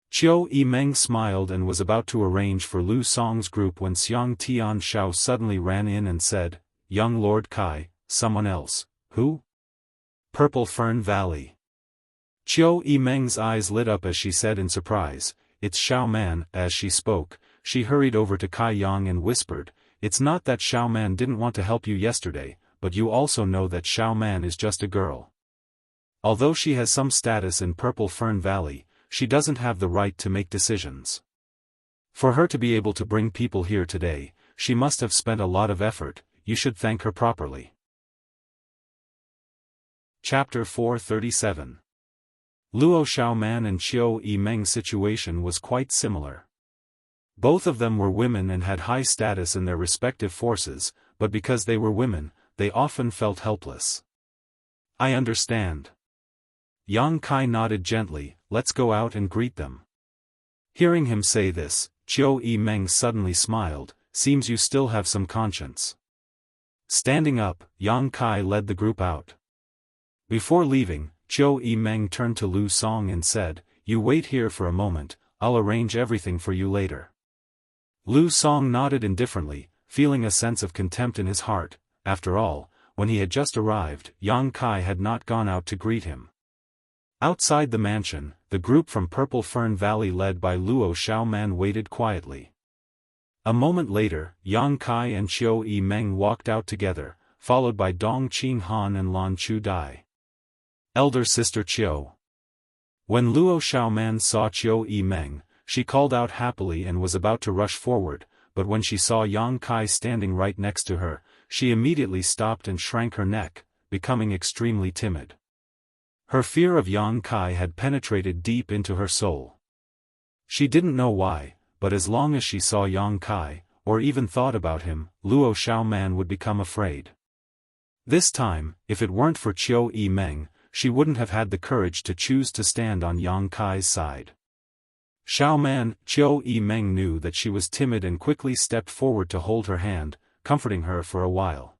Chiu Meng smiled and was about to arrange for Lu Song's group when Xiang Tian Shao suddenly ran in and said, "Young Lord Kai, someone else, who?" "Purple Fern Valley." Chiu Meng's eyes lit up as she said in surprise, "It's Xiao Man." As she spoke, she hurried over to Kai Yang and whispered, "It's not that Xiao Man didn't want to help you yesterday, but you also know that Xiao Man is just a girl. Although she has some status in Purple Fern Valley, she doesn't have the right to make decisions. For her to be able to bring people here today, she must have spent a lot of effort. You should thank her properly." Chapter 437. Luo Xiaoman and Chiu Meng's situation was quite similar. Both of them were women and had high status in their respective forces, but because they were women, they often felt helpless. "I understand." Yang Kai nodded gently. "Let's go out and greet them." Hearing him say this, Chiu Meng suddenly smiled. "Seems you still have some conscience." Standing up, Yang Kai led the group out. Before leaving, Chiu Meng turned to Lu Song and said, "You wait here for a moment, I'll arrange everything for you later." Lu Song nodded indifferently, feeling a sense of contempt in his heart. After all, when he had just arrived, Yang Kai had not gone out to greet him. Outside the mansion, the group from Purple Fern Valley led by Luo Xiaoman waited quietly. A moment later, Yang Kai and Chiu Meng walked out together, followed by Dong Qing Han and Lan Chu Dai. "Elder Sister Chiu." When Luo Xiaoman saw Chiu Meng, she called out happily and was about to rush forward, but when she saw Yang Kai standing right next to her, she immediately stopped and shrank her neck, becoming extremely timid. Her fear of Yang Kai had penetrated deep into her soul. She didn't know why, but as long as she saw Yang Kai, or even thought about him, Luo Xiaoman would become afraid. This time, if it weren't for Chiu Meng, she wouldn't have had the courage to choose to stand on Yang Kai's side. Xiaoman, Chiu Meng knew that she was timid and quickly stepped forward to hold her hand, comforting her for a while.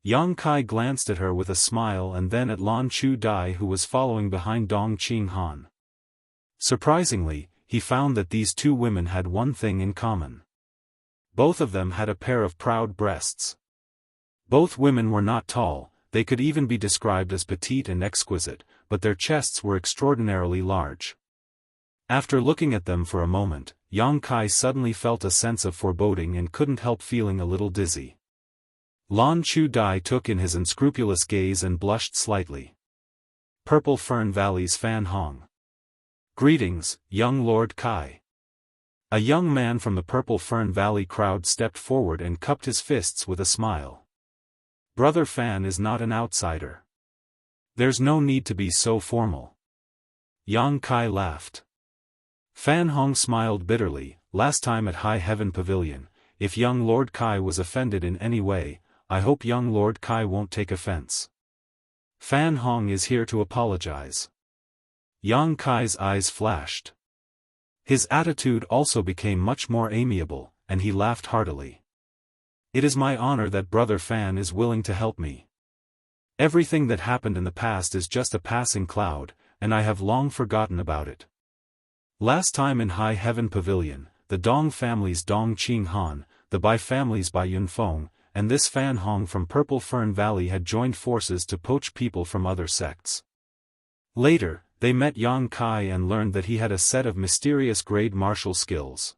Yang Kai glanced at her with a smile and then at Lan Chu Dai, who was following behind Dong Qing Han. Surprisingly, he found that these two women had one thing in common. Both of them had a pair of proud breasts. Both women were not tall, they could even be described as petite and exquisite, but their chests were extraordinarily large. After looking at them for a moment, Yang Kai suddenly felt a sense of foreboding and couldn't help feeling a little dizzy. Lan Chu Dai took in his unscrupulous gaze and blushed slightly. Purple Fern Valley's Fan Hong. "Greetings, young Lord Kai." A young man from the Purple Fern Valley crowd stepped forward and cupped his fists with a smile. "Brother Fan is not an outsider. There's no need to be so formal." Yang Kai laughed. Fan Hong smiled bitterly. "Last time at High Heaven Pavilion, if young Lord Kai was offended in any way, I hope young Lord Kai won't take offense. Fan Hong is here to apologize." Yang Kai's eyes flashed. His attitude also became much more amiable, and he laughed heartily. It is my honor that Brother Fan is willing to help me. Everything that happened in the past is just a passing cloud, and I have long forgotten about it. Last time in High Heaven Pavilion, the Dong family's Dong Qing Han, the Bai family's Bai Yunfeng, and this Fan Hong from Purple Fern Valley had joined forces to poach people from other sects. Later, they met Yang Kai and learned that he had a set of mysterious grade martial skills.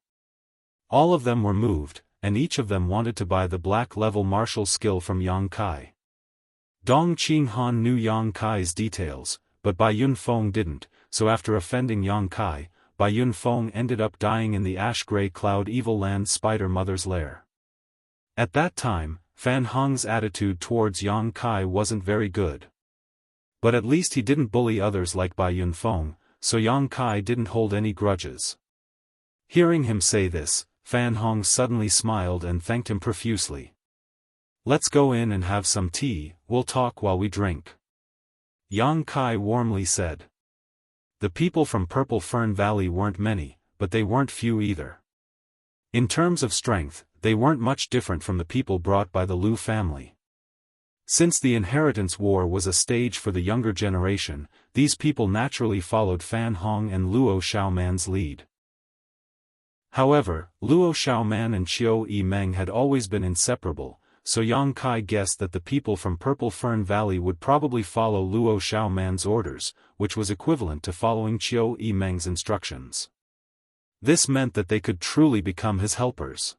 All of them were moved, and each of them wanted to buy the black level martial skill from Yang Kai. Dong Qing Han knew Yang Kai's details, but Bai Yunfeng didn't, so after offending Yang Kai, Bai Yunfeng ended up dying in the ash-gray cloud Evil Land Spider Mother's lair. At that time, Fan Hong's attitude towards Yang Kai wasn't very good. But at least he didn't bully others like Bai Yunfeng, so Yang Kai didn't hold any grudges. Hearing him say this, Fan Hong suddenly smiled and thanked him profusely. "Let's go in and have some tea, we'll talk while we drink," Yang Kai warmly said. The people from Purple Fern Valley weren't many, but they weren't few either. In terms of strength, they weren't much different from the people brought by the Lu family. Since the inheritance war was a stage for the younger generation, these people naturally followed Fan Hong and Luo Xiaoman's lead. However, Luo Xiaoman and Qiu Yimeng had always been inseparable, so Yang Kai guessed that the people from Purple Fern Valley would probably follow Luo Xiaoman's orders, which was equivalent to following Qiu Yimeng's instructions. This meant that they could truly become his helpers.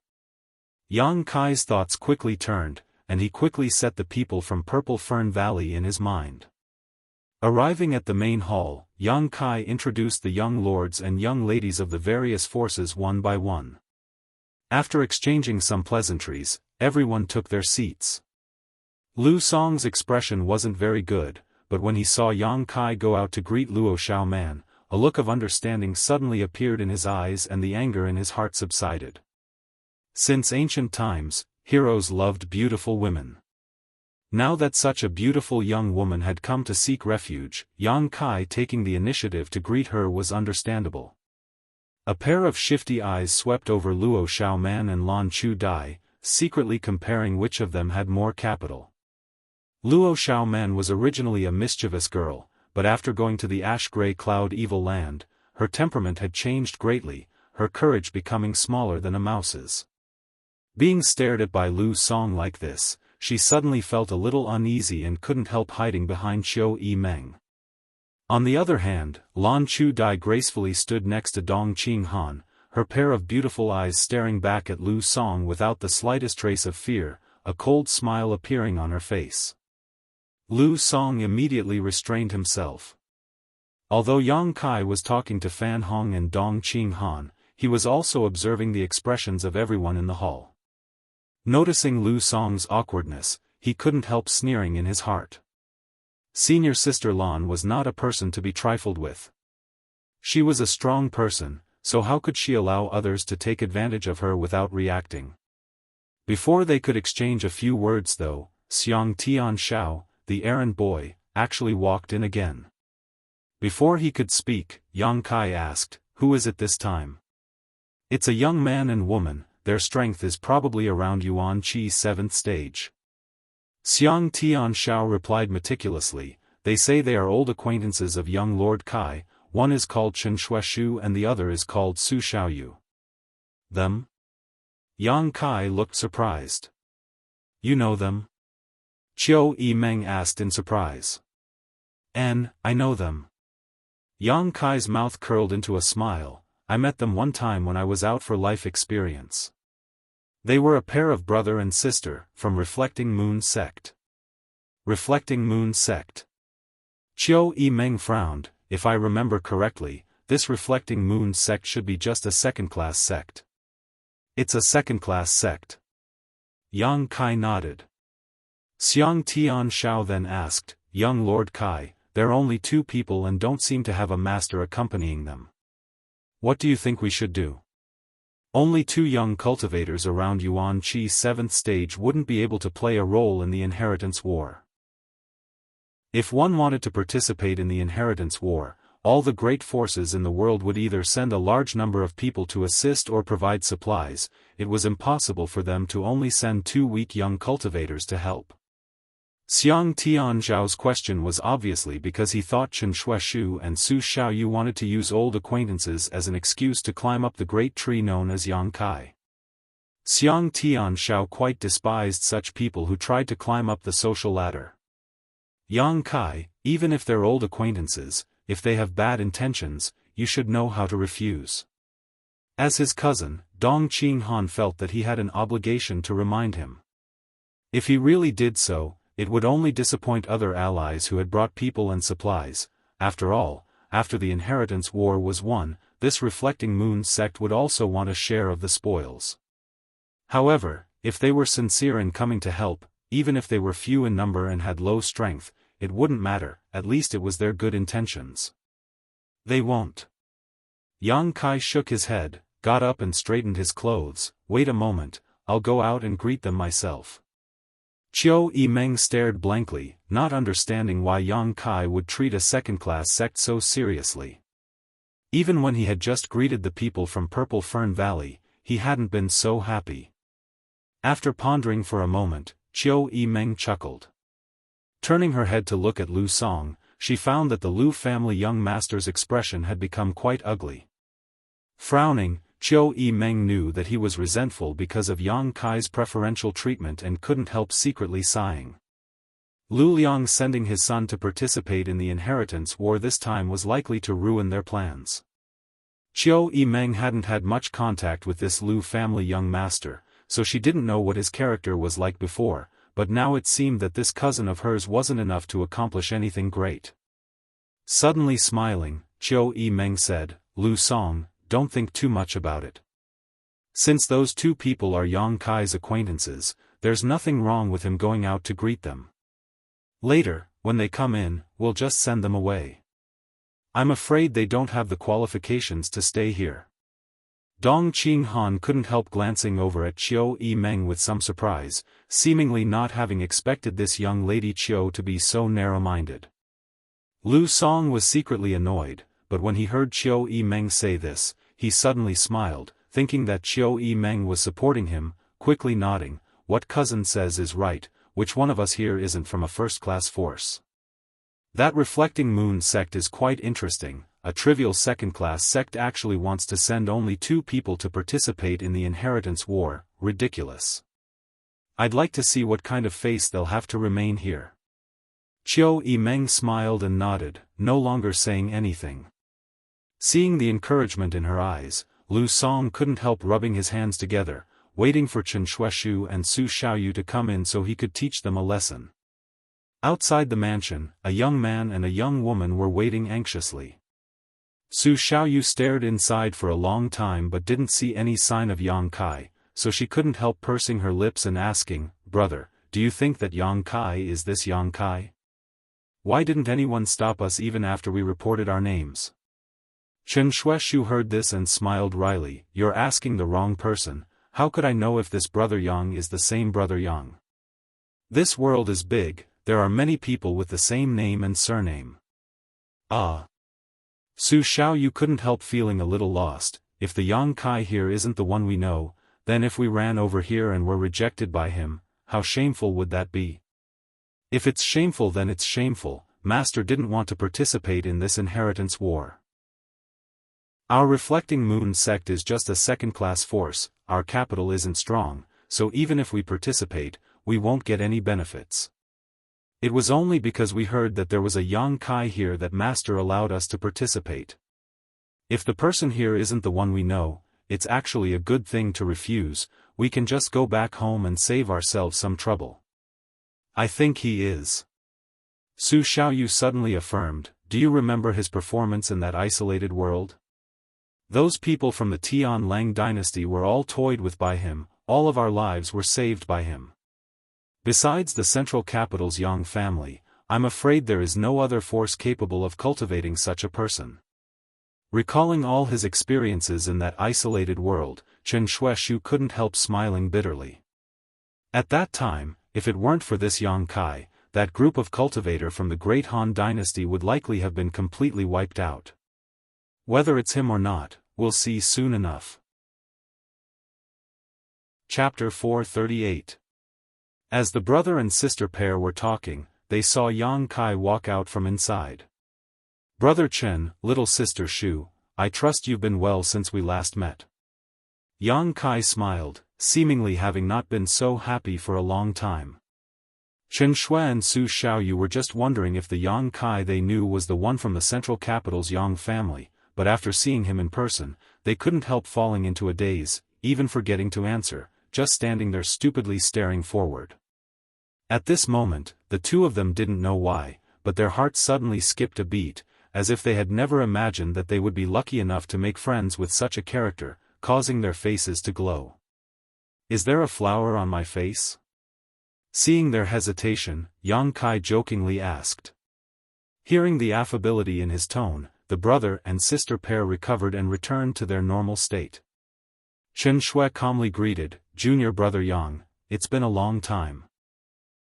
Yang Kai's thoughts quickly turned, and he quickly set the people from Purple Fern Valley in his mind. Arriving at the main hall, Yang Kai introduced the young lords and young ladies of the various forces one by one. After exchanging some pleasantries, everyone took their seats. Lu Song's expression wasn't very good, but when he saw Yang Kai go out to greet Luo Xiaoman, a look of understanding suddenly appeared in his eyes and the anger in his heart subsided. Since ancient times, heroes loved beautiful women. Now that such a beautiful young woman had come to seek refuge, Yang Kai taking the initiative to greet her was understandable. A pair of shifty eyes swept over Luo Xiaoman and Lan Chu Dai, secretly comparing which of them had more capital. Luo Xiaoman was originally a mischievous girl, but after going to the ash-gray cloud Evil Land, her temperament had changed greatly, her courage becoming smaller than a mouse's. Being stared at by Lu Song like this, she suddenly felt a little uneasy and couldn't help hiding behind Qiu Yimeng. On the other hand, Lan Chu Dai gracefully stood next to Dong Qing Han, her pair of beautiful eyes staring back at Lu Song without the slightest trace of fear, a cold smile appearing on her face. Lu Song immediately restrained himself. Although Yang Kai was talking to Fan Hong and Dong Qing Han, he was also observing the expressions of everyone in the hall. Noticing Lu Song's awkwardness, he couldn't help sneering in his heart. Senior Sister Lan was not a person to be trifled with. She was a strong person, so how could she allow others to take advantage of her without reacting? Before they could exchange a few words though, Xiang Tian Shao, the errand boy, actually walked in again. Before he could speak, Yang Kai asked, "Who is it this time?" "It's a young man and woman, their strength is probably around Yuan Chi's 7th stage. Xiang Tian Shao replied meticulously, "They say they are old acquaintances of young Lord Kai, one is called Chen Shueshu and the other is called Su Xiaoyu." "Them?" Yang Kai looked surprised. "You know them?" Qiu Yimeng asked in surprise. I know them." Yang Kai's mouth curled into a smile. "I met them one time when I was out for life experience. They were a pair of brother and sister, from Reflecting Moon sect." Reflecting Moon sect. Qiu Yimeng frowned. "If I remember correctly, this Reflecting Moon sect should be just a second-class sect." "It's a second-class sect." Yang Kai nodded. Xiang Tian Shao then asked, "Young Lord Kai, they're only 2 people and don't seem to have a master accompanying them. What do you think we should do?" "Only 2 young cultivators around Yuan Chi's 7th stage wouldn't be able to play a role in the inheritance war. If one wanted to participate in the inheritance war, all the great forces in the world would either send a large number of people to assist or provide supplies. It was impossible for them to only send 2 weak young cultivators to help. Xiang Tianzhao's question was obviously because he thought Chen Shuaishu and Su Xiaoyu wanted to use old acquaintances as an excuse to climb up the great tree known as Yangkai. Xiang Tianzhao quite despised such people who tried to climb up the social ladder. Yangkai, even if they're old acquaintances, if they have bad intentions, you should know how to refuse. As his cousin, Dong Qinghan felt that he had an obligation to remind him. If he really did so, it would only disappoint other allies who had brought people and supplies. After all, after the inheritance war was won, this Reflecting Moon sect would also want a share of the spoils. However, if they were sincere in coming to help, even if they were few in number and had low strength, it wouldn't matter, at least it was their good intentions. They won't. Yang Kai shook his head, got up and straightened his clothes. Wait a moment, I'll go out and greet them myself. Qiu Yimeng stared blankly, not understanding why Yang Kai would treat a second-class sect so seriously. Even when he had just greeted the people from Purple Fern Valley, he hadn't been so happy. After pondering for a moment, Qiu Yimeng chuckled. Turning her head to look at Lu Song, she found that the Lu family young master's expression had become quite ugly. Frowning, Qiu Yimeng knew that he was resentful because of Yang Kai's preferential treatment and couldn't help secretly sighing. Lu Liang sending his son to participate in the inheritance war this time was likely to ruin their plans. Qiu Yimeng hadn't had much contact with this Lu family young master, so she didn't know what his character was like before, but now it seemed that this cousin of hers wasn't enough to accomplish anything great. Suddenly smiling, Qiu Yimeng said, Lu Song, don't think too much about it. Since those 2 people are Yang Kai's acquaintances, there's nothing wrong with him going out to greet them. Later, when they come in, we'll just send them away. I'm afraid they don't have the qualifications to stay here. Dong Qinghan couldn't help glancing over at Qiu Yimeng with some surprise, seemingly not having expected this young lady Qiu to be so narrow-minded. Lu Song was secretly annoyed, but when he heard Qiu Yimeng say this, he suddenly smiled, thinking that Qiu Yimeng was supporting him, quickly nodding, what cousin says is right, which one of us here isn't from a first-class force? That Reflecting Moon sect is quite interesting. A trivial second-class sect actually wants to send only 2 people to participate in the inheritance war, ridiculous. I'd like to see what kind of face they'll have to remain here. Qiu Yimeng smiled and nodded, no longer saying anything. Seeing the encouragement in her eyes, Lu Song couldn't help rubbing his hands together, waiting for Chen Shuaishu and Su Xiaoyu to come in so he could teach them a lesson. Outside the mansion, a young man and a young woman were waiting anxiously. Su Xiaoyu stared inside for a long time but didn't see any sign of Yang Kai, so she couldn't help pursing her lips and asking, Brother, do you think that Yang Kai is this Yang Kai? Why didn't anyone stop us even after we reported our names? Chen Shuaishu heard this and smiled wryly, You're asking the wrong person. How could I know if this Brother Yang is the same Brother Yang? This world is big, there are many people with the same name and surname. Ah. Su Xiaoyu couldn't help feeling a little lost. If the Yang Kai here isn't the one we know, then if we ran over here and were rejected by him, how shameful would that be? If it's shameful, then it's shameful. Master didn't want to participate in this inheritance war. Our Reflecting Moon sect is just a second-class force, our capital isn't strong, so even if we participate, we won't get any benefits. It was only because we heard that there was a Yang Kai here that Master allowed us to participate. If the person here isn't the one we know, it's actually a good thing to refuse, we can just go back home and save ourselves some trouble. I think he is. Su Xiaoyu suddenly affirmed, do you remember his performance in that isolated world? Those people from the Tian Lang dynasty were all toyed with by him, all of our lives were saved by him. Besides the central capital's Yang family, I'm afraid there is no other force capable of cultivating such a person. Recalling all his experiences in that isolated world, Chen Shuaishu couldn't help smiling bitterly. At that time, if it weren't for this Yang Kai, that group of cultivator from the Great Han dynasty would likely have been completely wiped out. Whether it's him or not, we'll see soon enough. Chapter 438. As the brother and sister pair were talking, they saw Yang Kai walk out from inside. Brother Chen, little sister Shu, I trust you've been well since we last met. Yang Kai smiled, seemingly having not been so happy for a long time. Chen Shui and Su Xiaoyu were just wondering if the Yang Kai they knew was the one from the central capital's Yang family, but after seeing him in person, they couldn't help falling into a daze, even forgetting to answer, just standing there stupidly staring forward. At this moment, the two of them didn't know why, but their hearts suddenly skipped a beat, as if they had never imagined that they would be lucky enough to make friends with such a character, causing their faces to glow. Is there a flower on my face? Seeing their hesitation, Yang Kai jokingly asked. Hearing the affability in his tone, the brother and sister pair recovered and returned to their normal state. Chen Shui calmly greeted, Junior brother Yang, it's been a long time.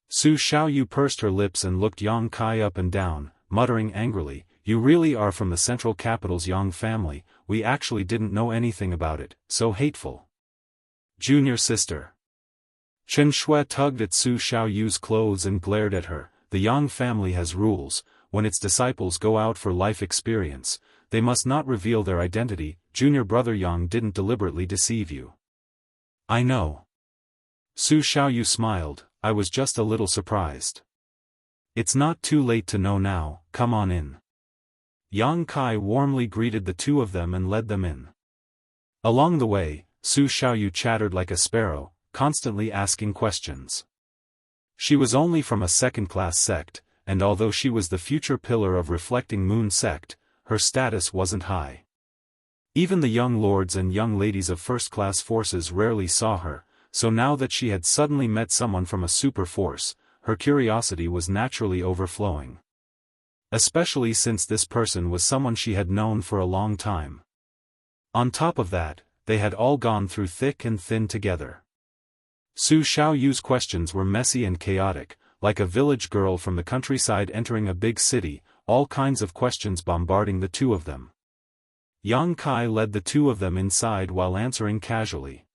Su Xiaoyu pursed her lips and looked Yang Kai up and down, muttering angrily, you really are from the central capital's Yang family, we actually didn't know anything about it, so hateful. Junior sister. Chen Shui tugged at Su Xiaoyu's clothes and glared at her, the Yang family has rules, when its disciples go out for life experience, they must not reveal their identity, junior brother Yang didn't deliberately deceive you. I know. Su Xiaoyu smiled, I was just a little surprised. It's not too late to know now, come on in. Yang Kai warmly greeted the two of them and led them in. Along the way, Su Xiaoyu chattered like a sparrow, constantly asking questions. She was only from a second-class sect, and although she was the future pillar of Reflecting Moon sect, her status wasn't high. Even the young lords and young ladies of first-class forces rarely saw her, so now that she had suddenly met someone from a super force, her curiosity was naturally overflowing. Especially since this person was someone she had known for a long time. On top of that, they had all gone through thick and thin together. Su Xiaoyu's questions were messy and chaotic, like a village girl from the countryside entering a big city, all kinds of questions bombarding the two of them. Yang Kai led the two of them inside while answering casually.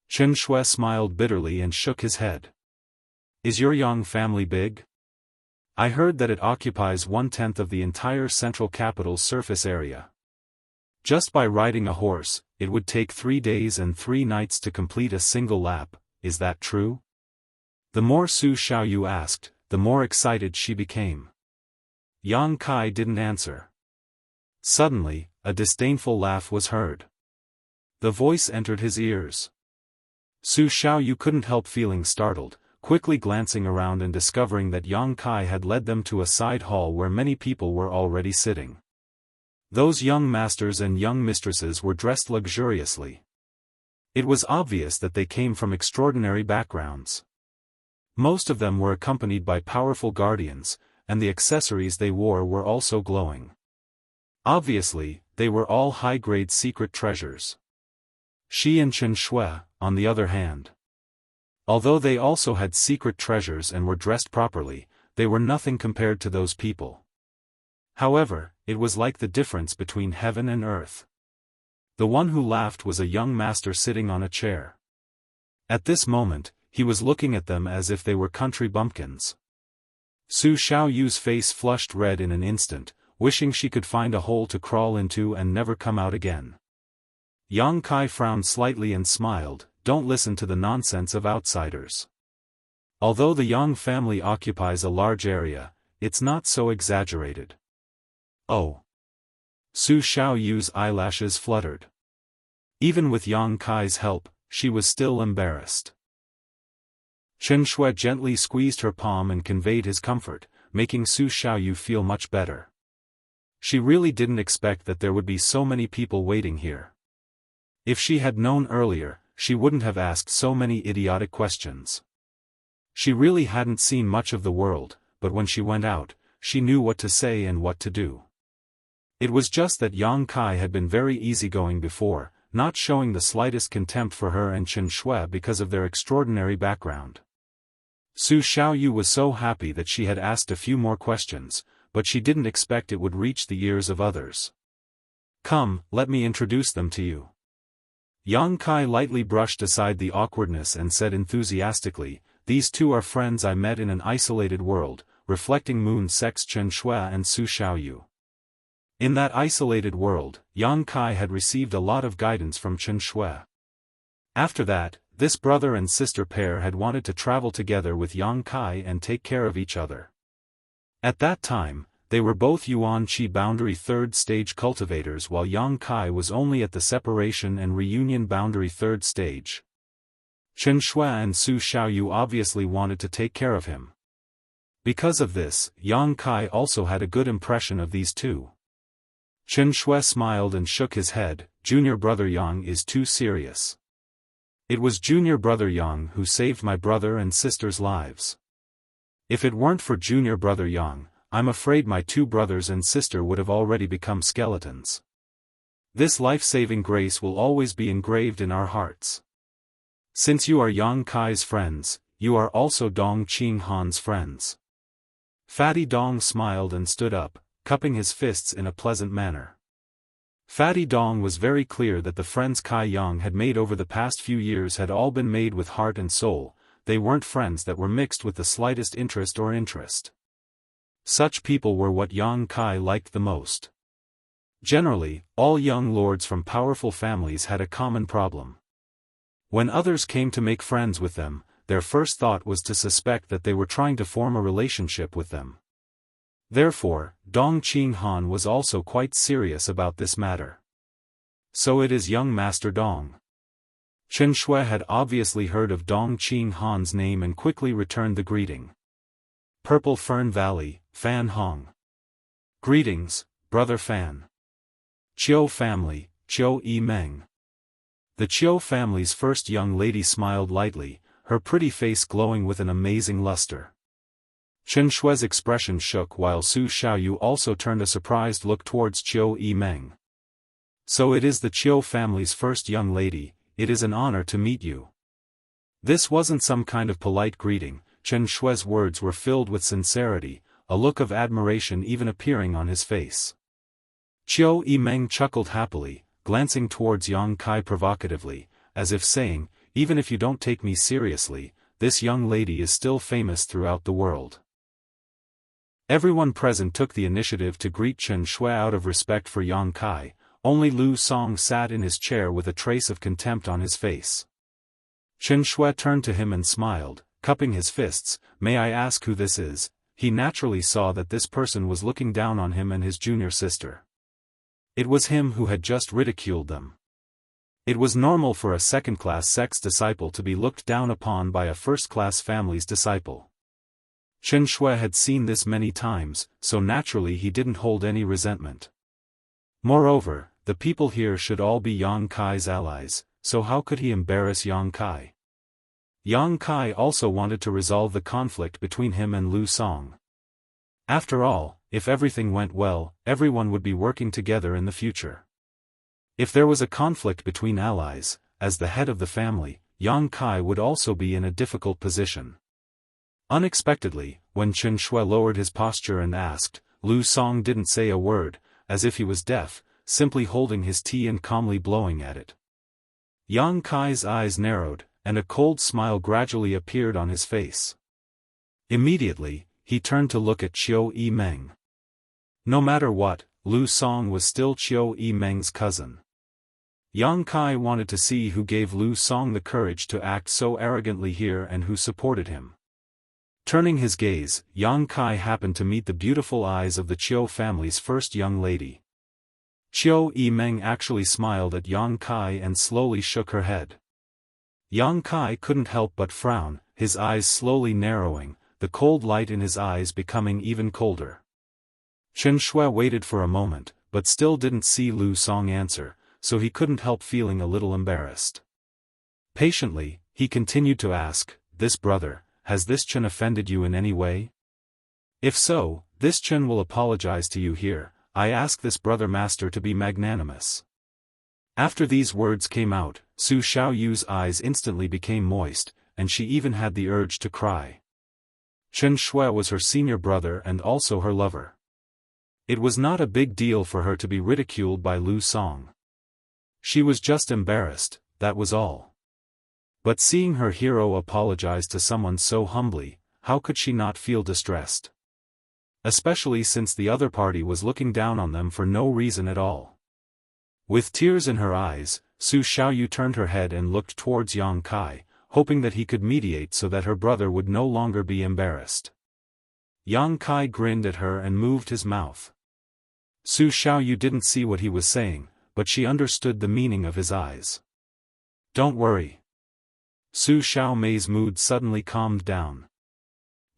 Chen Shui smiled bitterly and shook his head. Is your Yang family big? I heard that it occupies 1/10 of the entire central capital's surface area. Just by riding a horse, it would take 3 days and 3 nights to complete a single lap, is that true? The more Su Xiaoyu asked, the more excited she became. Yang Kai didn't answer. Suddenly, a disdainful laugh was heard. The voice entered his ears. Su Xiaoyu couldn't help feeling startled, quickly glancing around and discovering that Yang Kai had led them to a side hall where many people were already sitting. Those young masters and young mistresses were dressed luxuriously. It was obvious that they came from extraordinary backgrounds. Most of them were accompanied by powerful guardians, and the accessories they wore were also glowing. Obviously, they were all high-grade secret treasures. Shi and Chen Shui, on the other hand. Although they also had secret treasures and were dressed properly, they were nothing compared to those people. However, it was like the difference between heaven and earth. The one who laughed was a young master sitting on a chair. At this moment, he was looking at them as if they were country bumpkins. Su Xiaoyu's face flushed red in an instant, wishing she could find a hole to crawl into and never come out again. Yang Kai frowned slightly and smiled, don't listen to the nonsense of outsiders. Although the Yang family occupies a large area, it's not so exaggerated. Oh. Su Xiaoyu's eyelashes fluttered. Even with Yang Kai's help, she was still embarrassed. Chen Shui gently squeezed her palm and conveyed his comfort, making Su Xiaoyu feel much better. She really didn't expect that there would be so many people waiting here. If she had known earlier, she wouldn't have asked so many idiotic questions. She really hadn't seen much of the world, but when she went out, she knew what to say and what to do. It was just that Yang Kai had been very easygoing before, not showing the slightest contempt for her and Chen Shui because of their extraordinary background. Su Xiaoyu was so happy that she had asked a few more questions, but she didn't expect it would reach the ears of others. Come, let me introduce them to you. Yang Kai lightly brushed aside the awkwardness and said enthusiastically, these two are friends I met in an isolated world, reflecting moon sects Chen Shui and Su Xiaoyu. In that isolated world, Yang Kai had received a lot of guidance from Chen Shui. After that, this brother and sister pair had wanted to travel together with Yang Kai and take care of each other. At that time, they were both Yuan Qi boundary 3rd stage cultivators while Yang Kai was only at the separation and reunion boundary 3rd stage. Chen Shui and Su Xiaoyu obviously wanted to take care of him. Because of this, Yang Kai also had a good impression of these two. Chen Shui smiled and shook his head, junior brother Yang is too serious. It was junior brother Yang who saved my brother and sister's lives. If it weren't for junior brother Yang, I'm afraid my two brothers and sister would have already become skeletons. This life-saving grace will always be engraved in our hearts. Since you are Yang Kai's friends, you are also Dong Qing Han's friends. Fatty Dong smiled and stood up, cupping his fists in a pleasant manner. Fatty Dong was very clear that the friends Kai Yang had made over the past few years had all been made with heart and soul, they weren't friends that were mixed with the slightest interest or interest. Such people were what Yang Kai liked the most. Generally, all young lords from powerful families had a common problem. When others came to make friends with them, their first thought was to suspect that they were trying to form a relationship with them. Therefore, Dong Qing Han was also quite serious about this matter. So it is young Master Dong. Chen Shui had obviously heard of Dong Qing Han's name and quickly returned the greeting. Purple Fern Valley, Fan Hong. Greetings, Brother Fan. Chiu family, Chiu Yi Meng. The Chiu family's first young lady smiled lightly, her pretty face glowing with an amazing luster. Chen Shui's expression shook while Su Xiaoyu also turned a surprised look towards Chiu Yi Meng. So it is the Chiu family's first young lady, it is an honor to meet you. This wasn't some kind of polite greeting, Chen Shui's words were filled with sincerity, a look of admiration even appearing on his face. Chiu Yi Meng chuckled happily, glancing towards Yang Kai provocatively, as if saying, even if you don't take me seriously, this young lady is still famous throughout the world. Everyone present took the initiative to greet Chen Shui out of respect for Yang Kai, only Lu Song sat in his chair with a trace of contempt on his face. Chen Shui turned to him and smiled, cupping his fists, may I ask who this is? He naturally saw that this person was looking down on him and his junior sister. It was him who had just ridiculed them. It was normal for a second-class sect's disciple to be looked down upon by a first-class family's disciple. Chen Shui had seen this many times, so naturally he didn't hold any resentment. Moreover, the people here should all be Yang Kai's allies, so how could he embarrass Yang Kai? Yang Kai also wanted to resolve the conflict between him and Lu Song. After all, if everything went well, everyone would be working together in the future. If there was a conflict between allies, as the head of the family, Yang Kai would also be in a difficult position. Unexpectedly, when Chen Shui lowered his posture and asked, Lu Song didn't say a word, as if he was deaf, simply holding his tea and calmly blowing at it. Yang Kai's eyes narrowed, and a cold smile gradually appeared on his face. Immediately, he turned to look at Chiu Yi Meng. No matter what, Lu Song was still Chiu Yi Meng's cousin. Yang Kai wanted to see who gave Lu Song the courage to act so arrogantly here and who supported him. Turning his gaze, Yang Kai happened to meet the beautiful eyes of the Chiu family's first young lady. Chiu Yi Meng actually smiled at Yang Kai and slowly shook her head. Yang Kai couldn't help but frown, his eyes slowly narrowing, the cold light in his eyes becoming even colder. Chen Shui waited for a moment, but still didn't see Lu Song answer, so he couldn't help feeling a little embarrassed. Patiently, he continued to ask, this brother, has this Chen offended you in any way? If so, this Chen will apologize to you here, I ask this brother master to be magnanimous. After these words came out, Su Xiaoyu's eyes instantly became moist, and she even had the urge to cry. Chen Shui was her senior brother and also her lover. It was not a big deal for her to be ridiculed by Lu Song. She was just embarrassed, that was all. But seeing her hero apologize to someone so humbly, how could she not feel distressed? Especially since the other party was looking down on them for no reason at all. With tears in her eyes, Su Xiaoyu turned her head and looked towards Yang Kai, hoping that he could mediate so that her brother would no longer be embarrassed. Yang Kai grinned at her and moved his mouth. Su Xiaoyu didn't see what he was saying, but she understood the meaning of his eyes. Don't worry. Su Xiaomei's mood suddenly calmed down.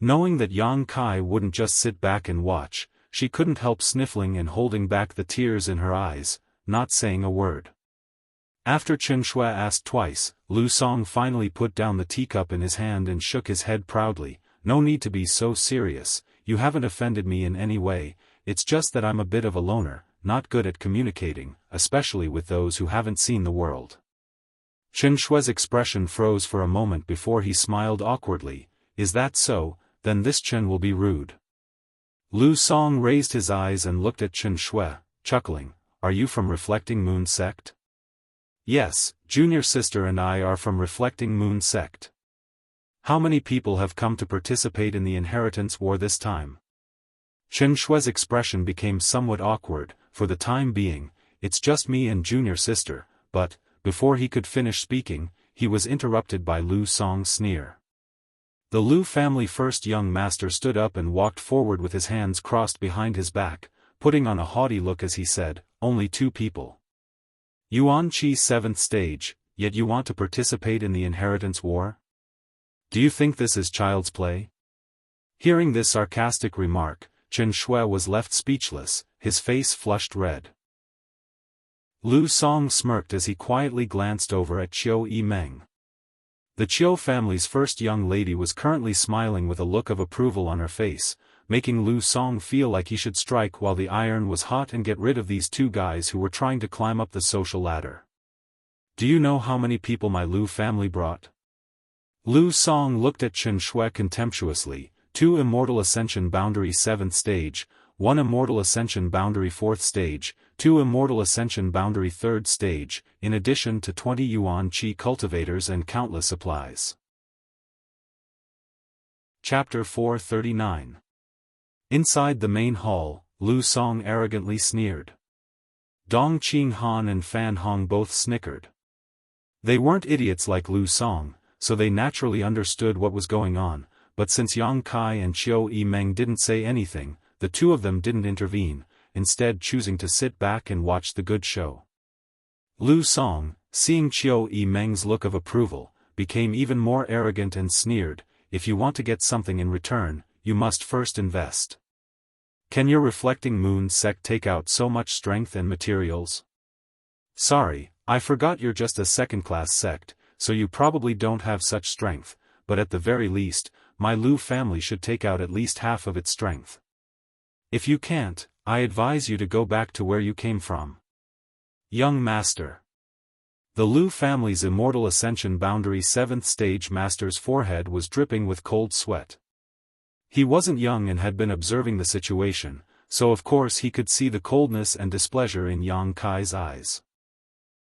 Knowing that Yang Kai wouldn't just sit back and watch, she couldn't help sniffling and holding back the tears in her eyes, not saying a word. After Chen Shui asked twice, Lu Song finally put down the teacup in his hand and shook his head proudly. No need to be so serious, you haven't offended me in any way, it's just that I'm a bit of a loner, not good at communicating, especially with those who haven't seen the world. Chen Shui's expression froze for a moment before he smiled awkwardly. Is that so? Then this Chen will be rude. Lu Song raised his eyes and looked at Chen Shui, chuckling. Are you from Reflecting Moon Sect? Yes, junior sister and I are from Reflecting Moon Sect. How many people have come to participate in the inheritance war this time? Chen Shui's expression became somewhat awkward. For the time being, it's just me and junior sister, but, before he could finish speaking, he was interrupted by Lu Song's sneer. The Lu family first young master stood up and walked forward with his hands crossed behind his back, putting on a haughty look as he said, only 2 people. Yuan Qi 7th stage, yet you want to participate in the inheritance war? Do you think this is child's play? Hearing this sarcastic remark, Chen Shui was left speechless, his face flushed red. Lu Song smirked as he quietly glanced over at Qiu Yimeng. The Qiu family's first young lady was currently smiling with a look of approval on her face, making Lu Song feel like he should strike while the iron was hot and get rid of these 2 guys who were trying to climb up the social ladder. Do you know how many people my Lu family brought? Lu Song looked at Chen Shui contemptuously. 2 Immortal Ascension Boundary 7th stage, 1 Immortal Ascension Boundary 4th stage, 2 Immortal Ascension Boundary 3rd stage, in addition to 20 Yuan Qi cultivators and countless supplies. Chapter 439. Inside the main hall, Lu Song arrogantly sneered. Dong Qing Han and Fan Hong both snickered. They weren't idiots like Lu Song, so they naturally understood what was going on, but since Yang Kai and Qiu Yimeng didn't say anything, the 2 of them didn't intervene, instead choosing to sit back and watch the good show. Lu Song, seeing Qiu Yimeng's look of approval, became even more arrogant and sneered. If you want to get something in return, you must first invest. Can your Reflecting Moon sect take out so much strength and materials? Sorry, I forgot you're just a second-class sect, so you probably don't have such strength, but at the very least, my Lu family should take out at least half of its strength. If you can't, I advise you to go back to where you came from. Young Master. The Lu family's Immortal Ascension Boundary 7th stage master's forehead was dripping with cold sweat. He wasn't young and had been observing the situation, so of course he could see the coldness and displeasure in Yang Kai's eyes.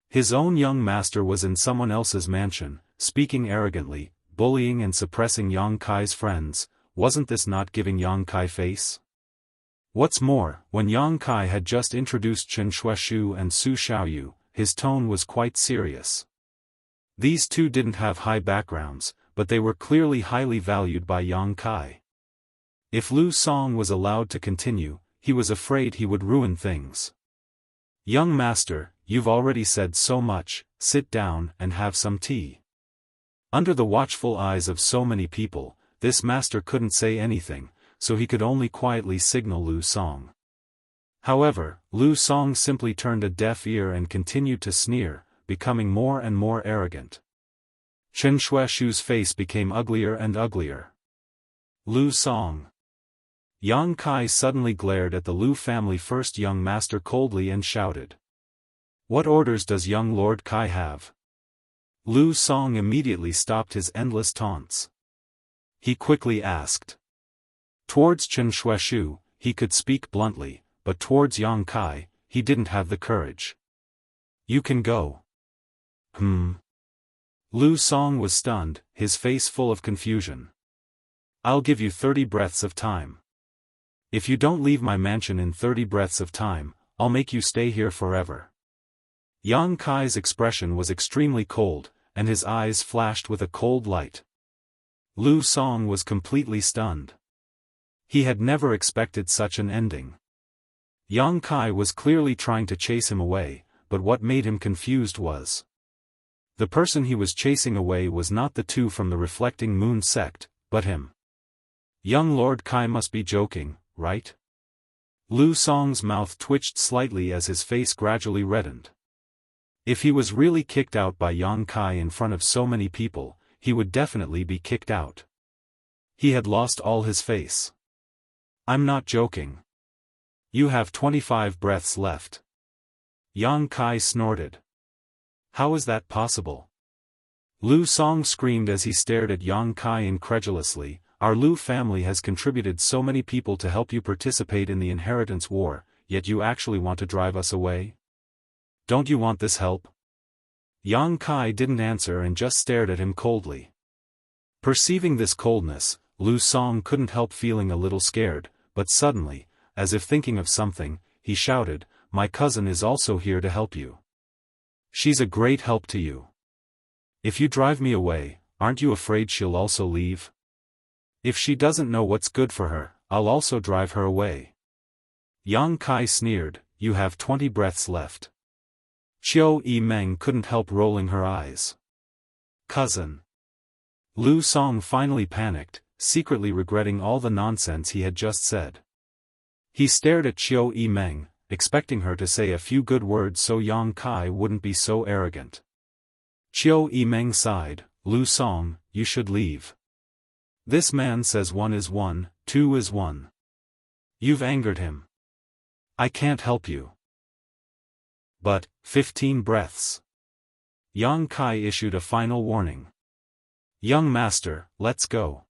His own young master was in someone else's mansion, speaking arrogantly, bullying and suppressing Yang Kai's friends. Wasn't this not giving Yang Kai face? What's more, when Yang Kai had just introduced Chen Shuishu and Su Xiaoyu, his tone was quite serious. These 2 didn't have high backgrounds, but they were clearly highly valued by Yang Kai. If Lu Song was allowed to continue, he was afraid he would ruin things. Young Master, you've already said so much, sit down and have some tea. Under the watchful eyes of so many people, this master couldn't say anything, so he could only quietly signal Lu Song. However, Lu Song simply turned a deaf ear and continued to sneer, becoming more and more arrogant. Chen Shuishu's face became uglier and uglier. Lu Song. Yang Kai suddenly glared at the Lu family first young master coldly and shouted. What orders does young Lord Kai have? Lu Song immediately stopped his endless taunts. He quickly asked. Towards Chen Shuishu, he could speak bluntly, but towards Yang Kai, he didn't have the courage. You can go. Lu Song was stunned, his face full of confusion. I'll give you 30 breaths of time. If you don't leave my mansion in 30 breaths of time, I'll make you stay here forever. Yang Kai's expression was extremely cold, and his eyes flashed with a cold light. Lu Song was completely stunned. He had never expected such an ending. Yang Kai was clearly trying to chase him away, but what made him confused was the person he was chasing away was not the two from the Reflecting Moon sect, but him. Young Lord Kai must be joking, right? Lu Song's mouth twitched slightly as his face gradually reddened. If he was really kicked out by Yang Kai in front of so many people, he would definitely be kicked out. He had lost all his face. I'm not joking. You have 25 breaths left. Yang Kai snorted. How is that possible? Lu Song screamed as he stared at Yang Kai incredulously. Our Lu family has contributed so many people to help you participate in the inheritance war, yet you actually want to drive us away? Don't you want this help? Yang Kai didn't answer and just stared at him coldly. Perceiving this coldness, Lu Song couldn't help feeling a little scared, but suddenly, as if thinking of something, he shouted, "My cousin is also here to help you. She's a great help to you. If you drive me away, aren't you afraid she'll also leave? If she doesn't know what's good for her, I'll also drive her away." Yang Kai sneered, "You have 20 breaths left." Chiu Yi-meng couldn't help rolling her eyes. Cousin. Lu Song finally panicked, secretly regretting all the nonsense he had just said. He stared at Chiu Yi-meng, expecting her to say a few good words so Yang Kai wouldn't be so arrogant. Chiu Yi-meng sighed, "Lu Song, you should leave. This man says 1 is 1, 2 is 1. You've angered him. I can't help you." But, 15 breaths. Yang Kai issued a final warning. "Young master, let's go."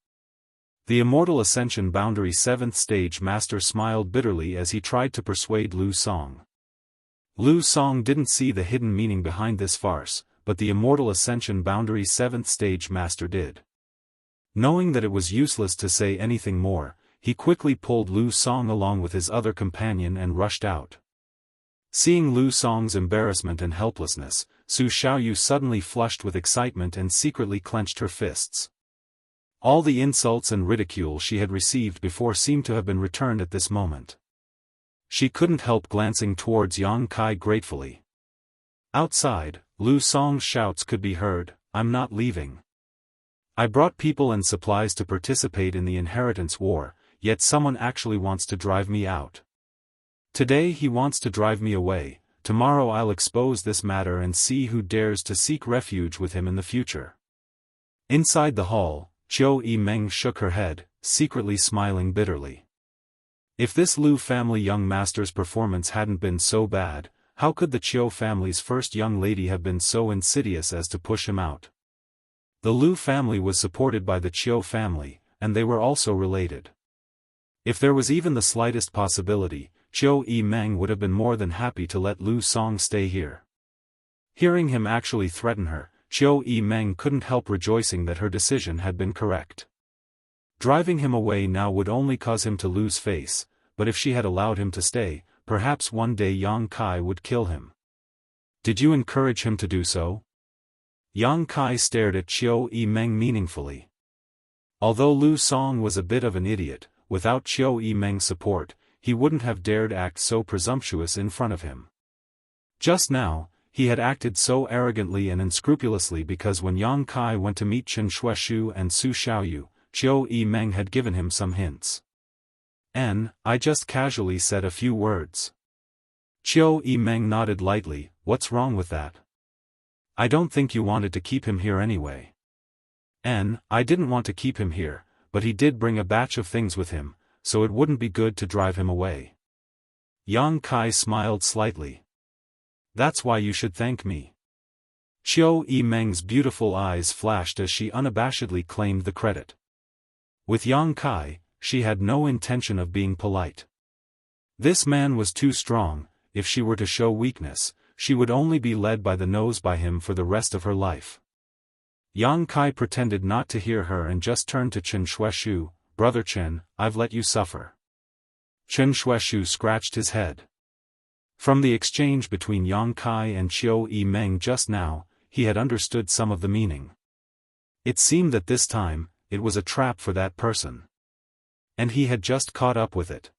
The Immortal Ascension Boundary 7th Stage Master smiled bitterly as he tried to persuade Lu Song. Lu Song didn't see the hidden meaning behind this farce, but the Immortal Ascension Boundary 7th Stage Master did. Knowing that it was useless to say anything more, he quickly pulled Lu Song along with his other companion and rushed out. Seeing Lu Song's embarrassment and helplessness, Su Xiaoyu suddenly flushed with excitement and secretly clenched her fists. All the insults and ridicule she had received before seemed to have been returned at this moment. She couldn't help glancing towards Yang Kai gratefully. Outside, Lu Song's shouts could be heard, "I'm not leaving. I brought people and supplies to participate in the inheritance war, yet someone actually wants to drive me out. Today he wants to drive me away, tomorrow I'll expose this matter and see who dares to seek refuge with him in the future." Inside the hall, Chiu Yi-meng shook her head, secretly smiling bitterly. If this Lu family young master's performance hadn't been so bad, how could the Chiu family's first young lady have been so insidious as to push him out? The Lu family was supported by the Chiu family, and they were also related. If there was even the slightest possibility, Chiu Yi-meng would have been more than happy to let Lu Song stay here. Hearing him actually threaten her, Chiu Yi-meng couldn't help rejoicing that her decision had been correct. Driving him away now would only cause him to lose face, but if she had allowed him to stay, perhaps one day Yang Kai would kill him. "Did you encourage him to do so?" Yang Kai stared at Chiu Yi-meng meaningfully. Although Lu Song was a bit of an idiot, without Chiu Yi-meng's support, he wouldn't have dared act so presumptuous in front of him. Just now, he had acted so arrogantly and unscrupulously because when Yang Kai went to meet Chen Shueshu and Su Xiaoyu, Chiu Yi-meng had given him some hints. I just casually said a few words." Chiu Yi-meng nodded lightly, "What's wrong with that? I don't think you wanted to keep him here anyway." I didn't want to keep him here, but he did bring a batch of things with him, so it wouldn't be good to drive him away." Yang Kai smiled slightly. "That's why you should thank me." Chiu Yi-meng's beautiful eyes flashed as she unabashedly claimed the credit. With Yang Kai, she had no intention of being polite. This man was too strong. If she were to show weakness, she would only be led by the nose by him for the rest of her life. Yang Kai pretended not to hear her and just turned to Chen Shueshu. Brother Chen, I've let you suffer. Chen Shueshu scratched his head. From the exchange between Yang Kai and Qiu Yimeng just now, he had understood some of the meaning. It seemed that this time, it was a trap for that person. And he had just caught up with it.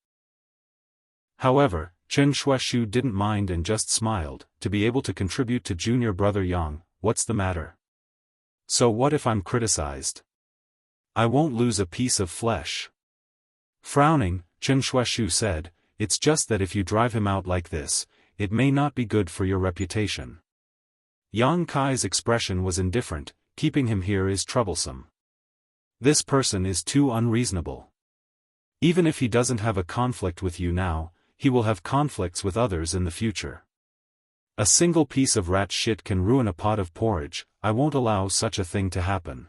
However, Chen Shueshu didn't mind and just smiled. To be able to contribute to junior brother Yang, what's the matter? So what if I'm criticized? I won't lose a piece of flesh. Frowning, Chen Shueshu said, it's just that if you drive him out like this, it may not be good for your reputation. Yang Kai's expression was indifferent. Keeping him here is troublesome. This person is too unreasonable. Even if he doesn't have a conflict with you now, he will have conflicts with others in the future. A single piece of rat shit can ruin a pot of porridge. I won't allow such a thing to happen.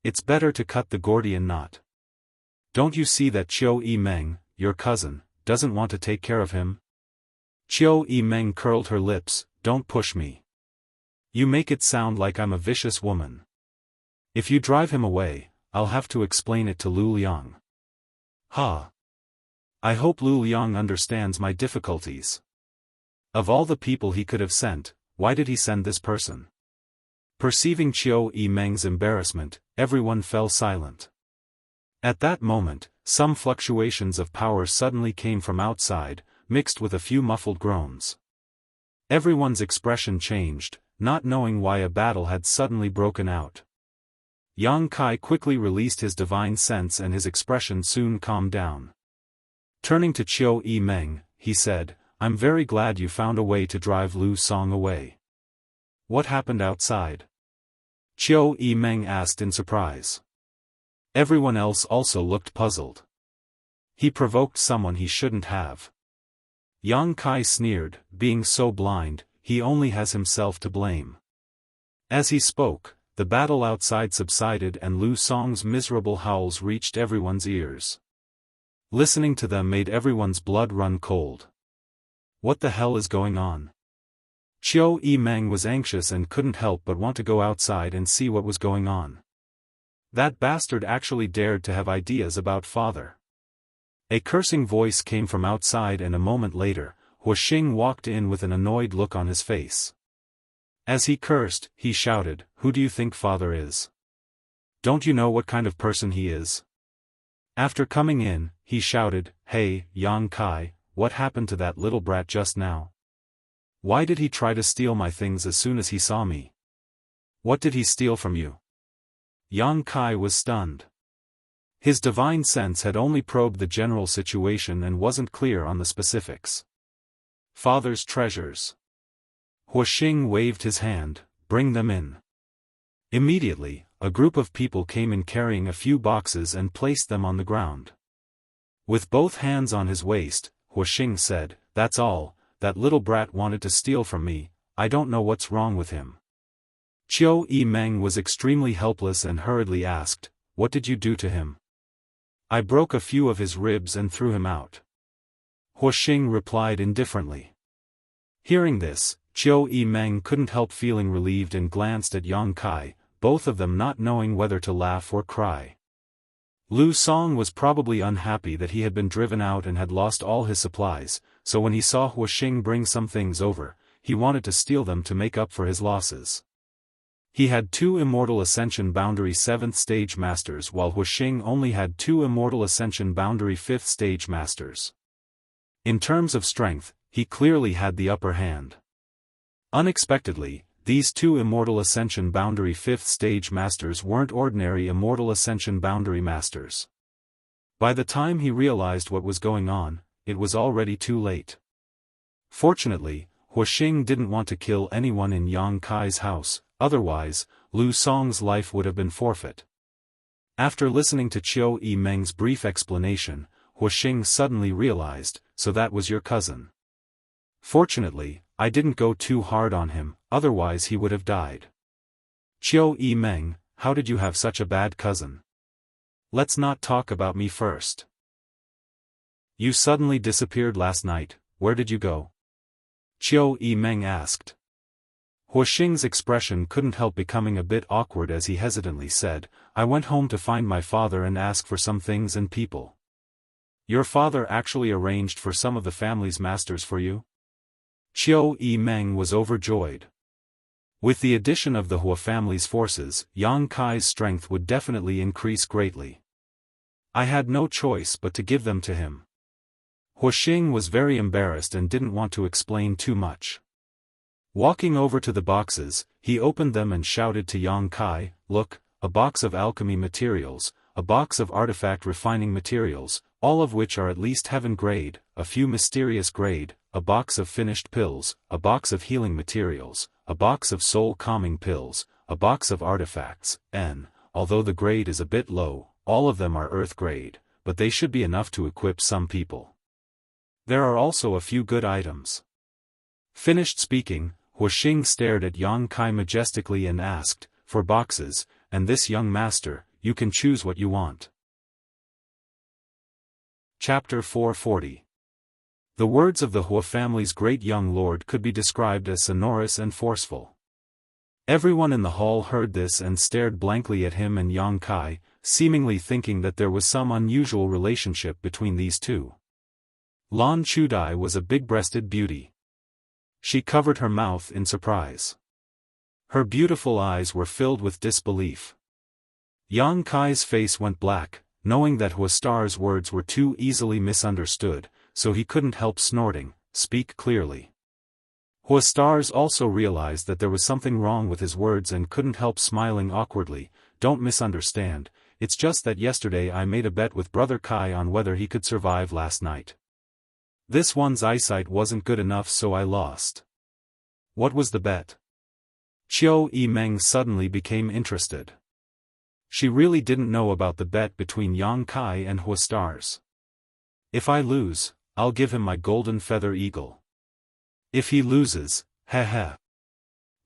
It's better to cut the Gordian knot. Don't you see that Qiu Yimeng, your cousin, doesn't want to take care of him? Qiu Yimeng curled her lips. Don't push me. You make it sound like I'm a vicious woman. If you drive him away, I'll have to explain it to Lu Liang. Ha! I hope Lu Liang understands my difficulties. Of all the people he could have sent, why did he send this person? Perceiving Qiu Yimeng's embarrassment, everyone fell silent. At that moment, some fluctuations of power suddenly came from outside, mixed with a few muffled groans. Everyone's expression changed, not knowing why a battle had suddenly broken out. Yang Kai quickly released his divine sense and his expression soon calmed down. Turning to Qiu Yimeng, he said, I'm very glad you found a way to drive Lu Song away. What happened outside? Qiu Yimeng asked in surprise. Everyone else also looked puzzled. He provoked someone he shouldn't have. Yang Kai sneered, being so blind, he only has himself to blame. As he spoke, the battle outside subsided and Lu Song's miserable howls reached everyone's ears. Listening to them made everyone's blood run cold. What the hell is going on? Qiu Yimeng was anxious and couldn't help but want to go outside and see what was going on. That bastard actually dared to have ideas about father. A cursing voice came from outside and a moment later, Huoxing walked in with an annoyed look on his face. As he cursed, he shouted, Who do you think father is? Don't you know what kind of person he is? After coming in, he shouted, Hey, Yang Kai, what happened to that little brat just now? Why did he try to steal my things as soon as he saw me? What did he steal from you? Yang Kai was stunned. His divine sense had only probed the general situation and wasn't clear on the specifics. Father's treasures. Huoxing waved his hand, Bring them in. Immediately, a group of people came in carrying a few boxes and placed them on the ground. With both hands on his waist, Huoxing said, That's all, that little brat wanted to steal from me, I don't know what's wrong with him. Qiu Yimeng was extremely helpless and hurriedly asked, What did you do to him? I broke a few of his ribs and threw him out. Huoxing replied indifferently. Hearing this, Qiu Yimeng couldn't help feeling relieved and glanced at Yang Kai, both of them not knowing whether to laugh or cry. Lu Song was probably unhappy that he had been driven out and had lost all his supplies, so when he saw Huoxing bring some things over, he wanted to steal them to make up for his losses. He had 2 Immortal Ascension Boundary 7th Stage Masters while Huoxing only had 2 Immortal Ascension Boundary 5th Stage Masters. In terms of strength, he clearly had the upper hand. Unexpectedly, these 2 Immortal Ascension Boundary 5th Stage Masters weren't ordinary Immortal Ascension Boundary Masters. By the time he realized what was going on, it was already too late. Fortunately, Huoxing didn't want to kill anyone in Yang Kai's house, otherwise, Lu Song's life would have been forfeit. After listening to Qiu Yimeng's brief explanation, Huoxing suddenly realized, So that was your cousin. Fortunately, I didn't go too hard on him, otherwise he would have died. Qiu Yimeng, how did you have such a bad cousin? Let's not talk about me first. You suddenly disappeared last night, where did you go? Qiu Yimeng asked. Huoxing's expression couldn't help becoming a bit awkward as he hesitantly said, I went home to find my father and ask for some things and people. Your father actually arranged for some of the family's masters for you? Qiu Yimeng was overjoyed. With the addition of the Hua family's forces, Yang Kai's strength would definitely increase greatly. I had no choice but to give them to him. Huoxing was very embarrassed and didn't want to explain too much. Walking over to the boxes, he opened them and shouted to Yang Kai, look, a box of alchemy materials, a box of artifact refining materials, all of which are at least heaven grade, a few mysterious grade, a box of finished pills, a box of healing materials, a box of soul calming pills, a box of artifacts, and, although the grade is a bit low, all of them are earth grade, but they should be enough to equip some people. There are also a few good items. Finished speaking, Huoxing stared at Yang Kai majestically and asked, for boxes, and this young master, you can choose what you want. Chapter 440. The words of the Hua family's great young lord could be described as sonorous and forceful. Everyone in the hall heard this and stared blankly at him and Yang Kai, seemingly thinking that there was some unusual relationship between these two. Lan Chudai was a big-breasted beauty. She covered her mouth in surprise. Her beautiful eyes were filled with disbelief. Yang Kai's face went black, knowing that Hua Star's words were too easily misunderstood, so he couldn't help snorting, speak clearly. Hua Stars also realized that there was something wrong with his words and couldn't help smiling awkwardly, don't misunderstand, it's just that yesterday I made a bet with Brother Kai on whether he could survive last night. This one's eyesight wasn't good enough so I lost. What was the bet? Qiu Yimeng suddenly became interested. She really didn't know about the bet between Yang Kai and Hua Stars. If I lose, I'll give him my golden feather eagle. If he loses, heh.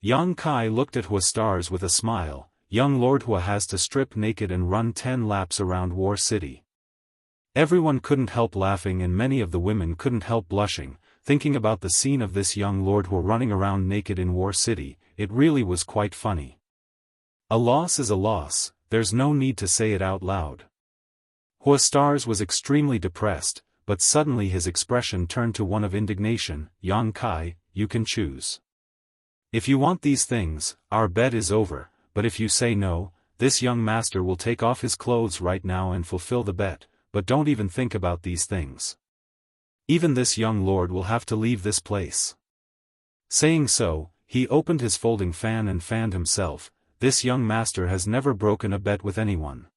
Yang Kai looked at Hua Stars with a smile. Young Lord Hua has to strip naked and run 10 laps around War City. Everyone couldn't help laughing and many of the women couldn't help blushing, thinking about the scene of this young Lord Hua running around naked in War City. It really was quite funny. A loss is a loss, there's no need to say it out loud. Hua Stars was extremely depressed, but suddenly his expression turned to one of indignation. Yang Kai, you can choose. If you want these things, our bet is over, but if you say no, this young master will take off his clothes right now and fulfill the bet, but don't even think about these things. Even this young lord will have to leave this place. Saying so, he opened his folding fan and fanned himself. This young master has never broken a bet with anyone.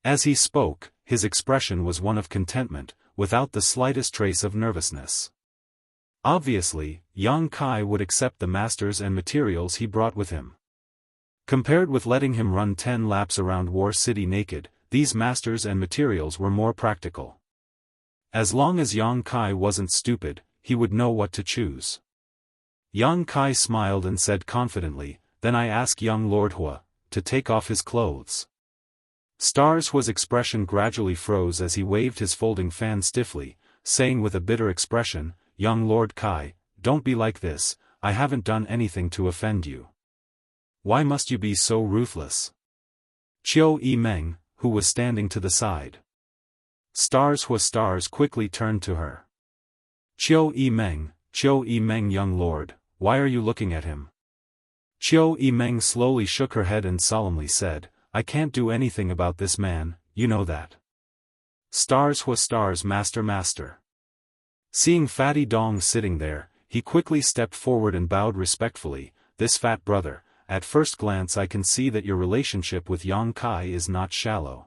As he spoke, his expression was one of contentment, without the slightest trace of nervousness. Obviously, Yang Kai would accept the masters and materials he brought with him. Compared with letting him run 10 laps around War City naked, these masters and materials were more practical. As long as Yang Kai wasn't stupid, he would know what to choose. Yang Kai smiled and said confidently, then I ask young Lord Hua to take off his clothes. Stars Hua's expression gradually froze as he waved his folding fan stiffly, saying with a bitter expression, young Lord Kai, don't be like this, I haven't done anything to offend you. Why must you be so ruthless? Qiu Yimeng, who was standing to the side. Stars Hua Stars quickly turned to her. Qiu Yimeng young lord, why are you looking at him? Qiu Yimeng slowly shook her head and solemnly said, I can't do anything about this man, you know that. Stars Hua Stars master. Seeing Fatty Dong sitting there, he quickly stepped forward and bowed respectfully, this fat brother, at first glance I can see that your relationship with Yang Kai is not shallow.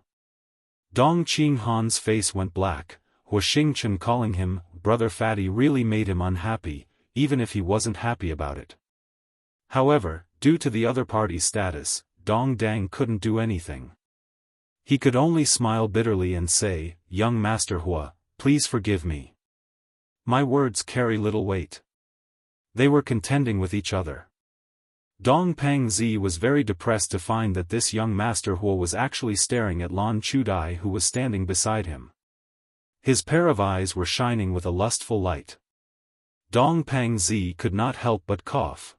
Dong Qing Han's face went black. Hua Xingchen calling him Brother Fatty really made him unhappy, even if he wasn't happy about it. However, due to the other party's status, Dong Dang couldn't do anything. He could only smile bitterly and say, young Master Hua, please forgive me. My words carry little weight. They were contending with each other. Dong Pangzi was very depressed to find that this young Master Hua was actually staring at Lan Chudai who was standing beside him. His pair of eyes were shining with a lustful light. Dong Pang Zi could not help but cough.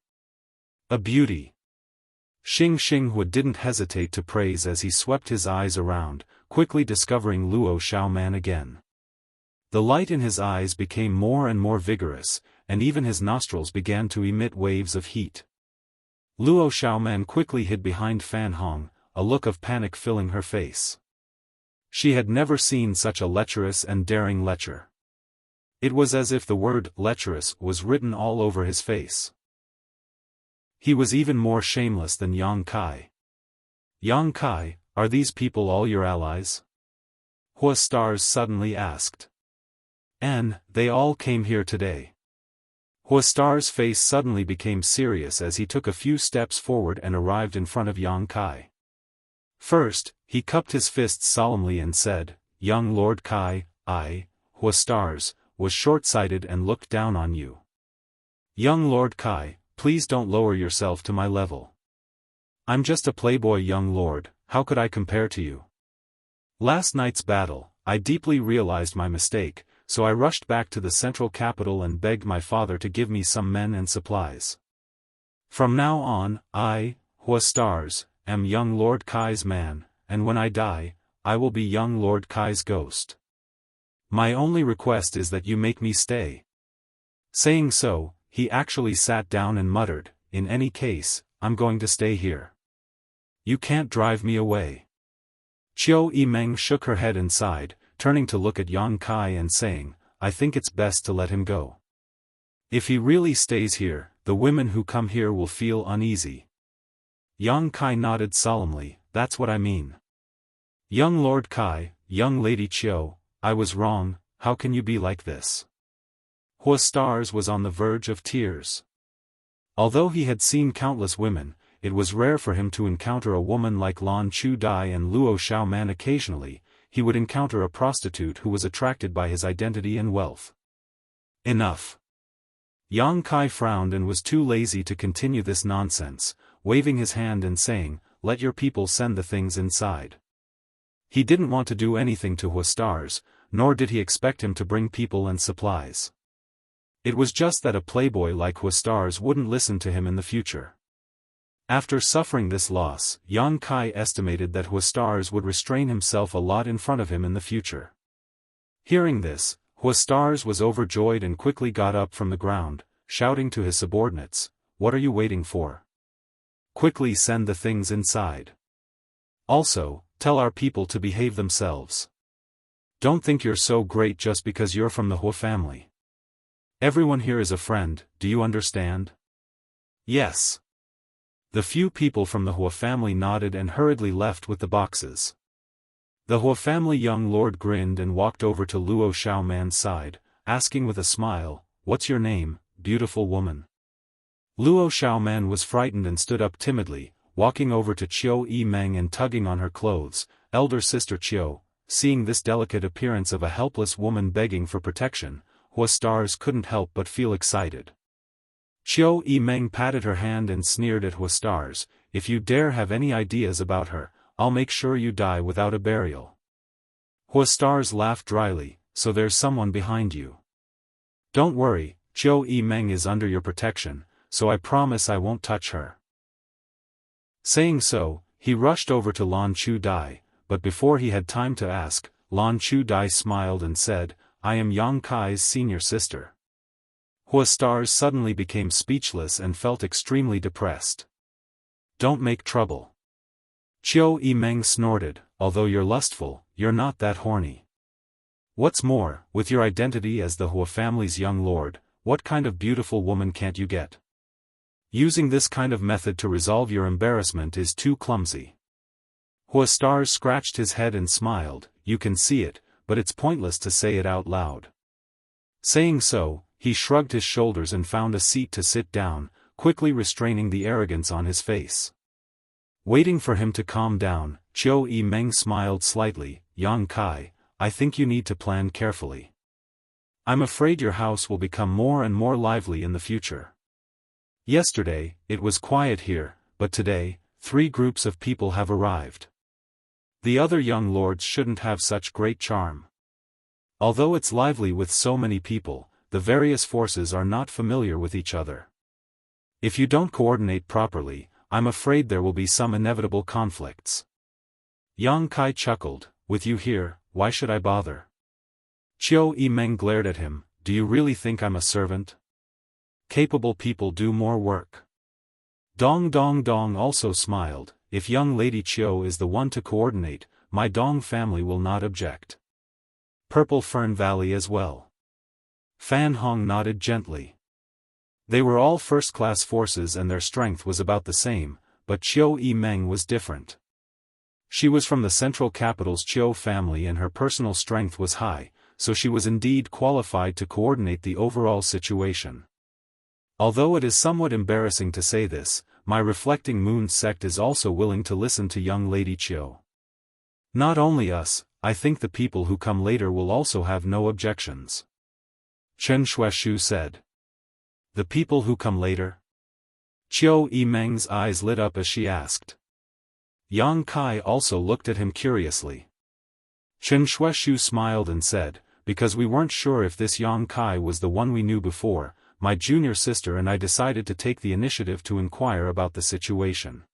A beauty. Xinghua didn't hesitate to praise as he swept his eyes around, quickly discovering Luo Xiaoman again. The light in his eyes became more and more vigorous, and even his nostrils began to emit waves of heat. Luo Xiaoman quickly hid behind Fan Hong, a look of panic filling her face. She had never seen such a lecherous and daring lecher. It was as if the word lecherous was written all over his face. He was even more shameless than Yang Kai. Yang Kai, are these people all your allies? Hua Stars suddenly asked. And, they all came here today. Hua Star's face suddenly became serious as he took a few steps forward and arrived in front of Yang Kai. First, he cupped his fists solemnly and said, "Young Lord Kai, I, Hua Stars, was short-sighted and looked down on you. Young Lord Kai, please don't lower yourself to my level. I'm just a playboy young lord, how could I compare to you? Last night's battle, I deeply realized my mistake, so I rushed back to the central capital and begged my father to give me some men and supplies. From now on, I, Hua Stars, am young Lord Kai's man, and when I die, I will be young Lord Kai's ghost. My only request is that you make me stay." Saying so, he actually sat down and muttered, "In any case, I'm going to stay here. You can't drive me away." Qiu Yimeng shook her head and sighed, turning to look at Yang Kai and saying, "I think it's best to let him go. If he really stays here, the women who come here will feel uneasy." Yang Kai nodded solemnly, "That's what I mean. Young Lord Kai, young Lady Qiu, I was wrong, how can you be like this?" Hua Stars was on the verge of tears. Although he had seen countless women, it was rare for him to encounter a woman like Lan Chu Dai and Luo Xiaoman. Occasionally, he would encounter a prostitute who was attracted by his identity and wealth. Enough. Yang Kai frowned and was too lazy to continue this nonsense, waving his hand and saying, "Let your people send the things inside." He didn't want to do anything to Hua Stars, nor did he expect him to bring people and supplies. It was just that a playboy like Hua Stars wouldn't listen to him in the future. After suffering this loss, Yang Kai estimated that Hua Stars would restrain himself a lot in front of him in the future. Hearing this, Hua Stars was overjoyed and quickly got up from the ground, shouting to his subordinates, "What are you waiting for? Quickly send the things inside. Also, tell our people to behave themselves. Don't think you're so great just because you're from the Hua family. Everyone here is a friend, do you understand?" "Yes." The few people from the Hua family nodded and hurriedly left with the boxes. The Hua family young lord grinned and walked over to Luo Xiaoman's side, asking with a smile, "What's your name, beautiful woman?" Luo Xiaoman was frightened and stood up timidly, walking over to Qiu Yimeng and tugging on her clothes. Elder sister Qiu, seeing this delicate appearance of a helpless woman begging for protection, Hua Stars couldn't help but feel excited. Qiu Yimeng patted her hand and sneered at Hua Stars, "If you dare have any ideas about her, I'll make sure you die without a burial." Hua Stars laughed dryly, "So there's someone behind you. Don't worry, Qiu Yimeng is under your protection, so I promise I won't touch her." Saying so, he rushed over to Lan Chu Dai, but before he had time to ask, Lan Chu Dai smiled and said, "I am Yang Kai's senior sister." Hua Stars suddenly became speechless and felt extremely depressed. "Don't make trouble." Qiu Yimeng snorted, "Although you're lustful, you're not that horny. What's more, with your identity as the Hua family's young lord, what kind of beautiful woman can't you get? Using this kind of method to resolve your embarrassment is too clumsy." Hua Stars scratched his head and smiled, "You can see it, but it's pointless to say it out loud." Saying so, he shrugged his shoulders and found a seat to sit down, quickly restraining the arrogance on his face. Waiting for him to calm down, Qiu Yimeng smiled slightly, "Yang Kai, I think you need to plan carefully. I'm afraid your house will become more and more lively in the future. Yesterday, it was quiet here, but today, 3 groups of people have arrived. The other young lords shouldn't have such great charm. Although it's lively with so many people, the various forces are not familiar with each other. If you don't coordinate properly, I'm afraid there will be some inevitable conflicts. Yang Kai chuckled, with you here, why should I bother? Qiu Yimeng glared at him, do you really think I'm a servant? Capable people do more work. Dong Dong Dong also smiled, if young Lady Qiu is the one to coordinate, my Dong family will not object. Purple Fern Valley as well. Fan Hong nodded gently. They were all first-class forces and their strength was about the same, but Qiu Yimeng was different. She was from the central capital's Qiu family and her personal strength was high, so she was indeed qualified to coordinate the overall situation. Although it is somewhat embarrassing to say this, my Reflecting Moon sect is also willing to listen to young Lady Qiu. Not only us, I think the people who come later will also have no objections. Chen Shueshu said. The people who come later? Qiu Yimeng's eyes lit up as she asked. Yang Kai also looked at him curiously. Chen Shueshu smiled and said, because we weren't sure if this Yang Kai was the one we knew before, my junior sister and I decided to take the initiative to inquire about the situation.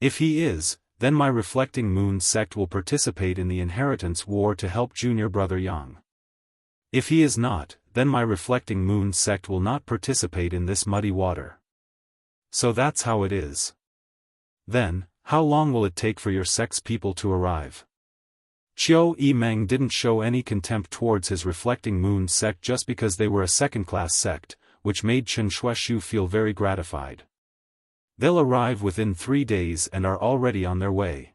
If he is, then my Reflecting Moon sect will participate in the inheritance war to help junior brother Yang. If he is not, then my Reflecting Moon sect will not participate in this muddy water. So that's how it is. Then, how long will it take for your sect's people to arrive? Qiu Yimeng didn't show any contempt towards his Reflecting Moon sect just because they were a second-class sect, which made Chen Shueshu feel very gratified. They'll arrive within 3 days and are already on their way.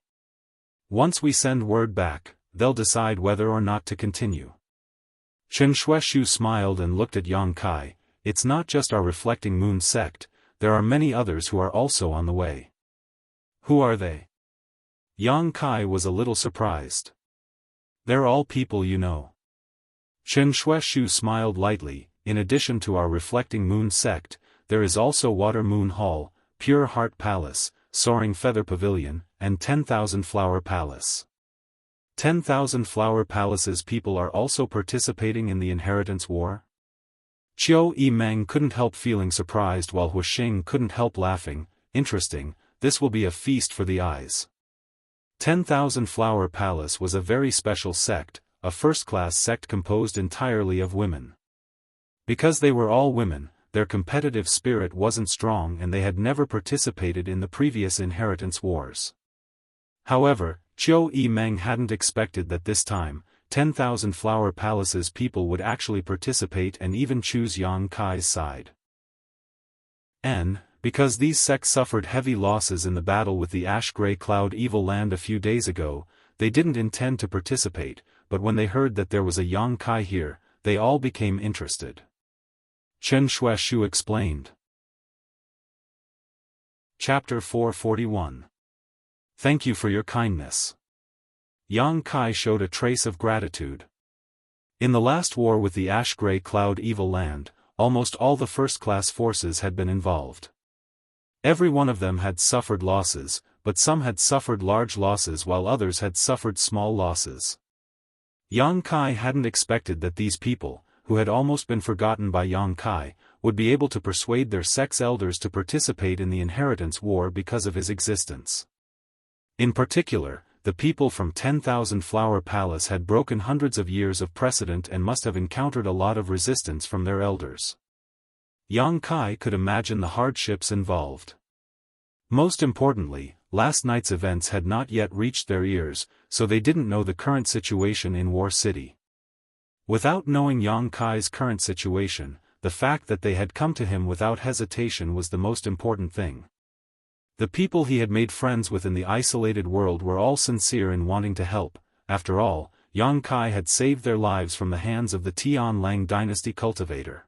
Once we send word back, they'll decide whether or not to continue. Chen Shueshu smiled and looked at Yang Kai, it's not just our Reflecting Moon sect, there are many others who are also on the way. Who are they? Yang Kai was a little surprised. They're all people you know. Chen Shueshu smiled lightly, in addition to our Reflecting Moon sect, there is also Water Moon Hall, Pure Heart Palace, Soaring Feather Pavilion, and 10,000 Flower Palace. 10,000 Flower Palace's people are also participating in the inheritance war? Qiu Yimeng couldn't help feeling surprised while Huixing couldn't help laughing, interesting, this will be a feast for the eyes. 10,000 Flower Palace was a very special sect, a first-class sect composed entirely of women. Because they were all women, their competitive spirit wasn't strong and they had never participated in the previous inheritance wars. However, Qiu Yimeng hadn't expected that this time, 10,000 Flower Palace's people would actually participate and even choose Yang Kai's side. Because these sects suffered heavy losses in the battle with the Ash-Grey Cloud Evil Land a few days ago, they didn't intend to participate, but when they heard that there was a Yang Kai here, they all became interested. Chen Shueshu explained. Chapter 441. Thank you for your kindness. Yang Kai showed a trace of gratitude. In the last war with the Ash-Grey Cloud Evil Land, almost all the first-class forces had been involved. Every one of them had suffered losses, but some had suffered large losses while others had suffered small losses. Yang Kai hadn't expected that these people, who had almost been forgotten by Yang Kai, would be able to persuade their sect's elders to participate in the inheritance war because of his existence. In particular, the people from 10,000 Flower Palace had broken hundreds of years of precedent and must have encountered a lot of resistance from their elders. Yang Kai could imagine the hardships involved. Most importantly, last night's events had not yet reached their ears, so they didn't know the current situation in War City. Without knowing Yang Kai's current situation, the fact that they had come to him without hesitation was the most important thing. The people he had made friends with in the isolated world were all sincere in wanting to help. After all, Yang Kai had saved their lives from the hands of the Tianlang dynasty cultivator.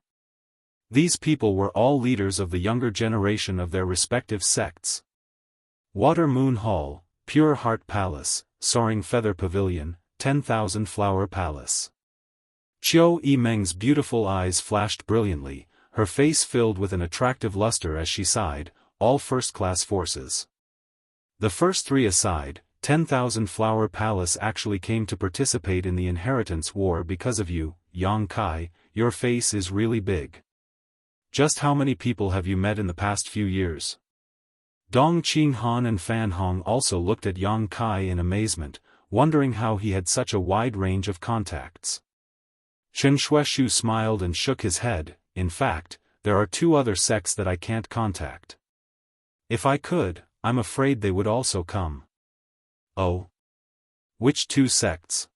These people were all leaders of the younger generation of their respective sects. Water Moon Hall, Pure Heart Palace, Soaring Feather Pavilion, 10,000 Flower Palace. Qiu Yimeng's beautiful eyes flashed brilliantly, her face filled with an attractive luster as she sighed, all first-class forces. The first three aside, 10,000 Flower Palace actually came to participate in the inheritance war because of you, Yang Kai. Your face is really big. Just how many people have you met in the past few years? Dong Qinghan and Fan Hong also looked at Yang Kai in amazement, wondering how he had such a wide range of contacts. Chen Shueshu smiled and shook his head. In fact, there are 2 other sects that I can't contact. If I could, I'm afraid they would also come. Oh? Which 2 sects?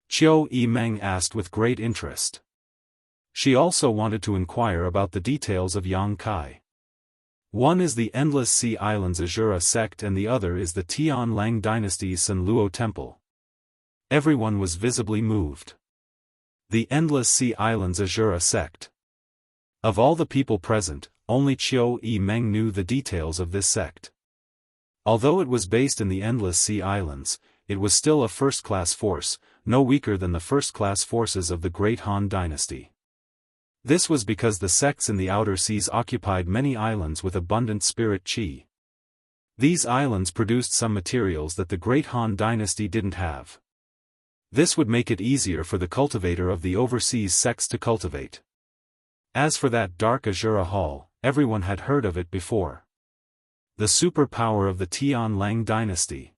Qiu Yimeng asked with great interest. She also wanted to inquire about the details of Yang Kai. One is the Endless Sea Islands Azura sect and the other is the Tian Lang dynasty's San Luo temple. Everyone was visibly moved. The Endless Sea Islands Azura sect. Of all the people present, only Qiu Yimeng knew the details of this sect. Although it was based in the Endless Sea Islands, it was still a first-class force, no weaker than the first-class forces of the Great Han Dynasty. This was because the sects in the outer seas occupied many islands with abundant spirit qi. These islands produced some materials that the Great Han Dynasty didn't have. This would make it easier for the cultivator of the overseas sects to cultivate. As for that Dark Azura Hall, everyone had heard of it before. The superpower of the Tian Lang dynasty.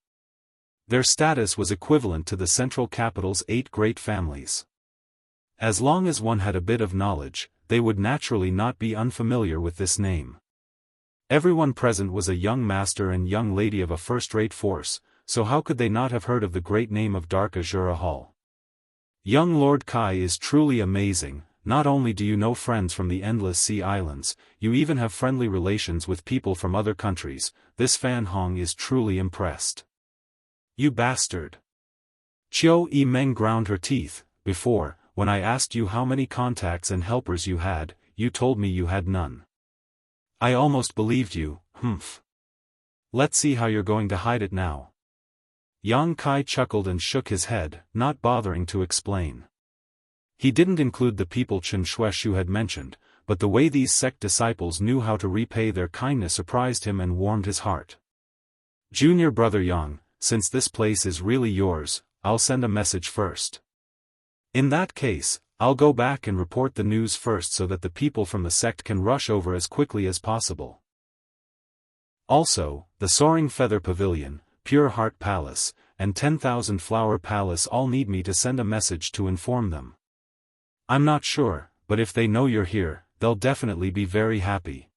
Their status was equivalent to the central capital's 8 great families. As long as one had a bit of knowledge, they would naturally not be unfamiliar with this name. Everyone present was a young master and young lady of a first-rate force, so how could they not have heard of the great name of Dark Azura Hall? Young Lord Kai is truly amazing. Not only do you know friends from the Endless Sea Islands, you even have friendly relations with people from other countries. This Fan Hong is truly impressed. You bastard. Qiu Yimeng ground her teeth. Before, when I asked you how many contacts and helpers you had, you told me you had none. I almost believed you, humph. Let's see how you're going to hide it now. Yang Kai chuckled and shook his head, not bothering to explain. He didn't include the people Chen Shueshu had mentioned, but the way these sect disciples knew how to repay their kindness surprised him and warmed his heart. Junior brother Yang, since this place is really yours, I'll send a message first. In that case, I'll go back and report the news first so that the people from the sect can rush over as quickly as possible. Also, the Soaring Feather Pavilion, Pure Heart Palace, and 10,000 Flower Palace all need me to send a message to inform them. I'm not sure, but if they know you're here, they'll definitely be very happy.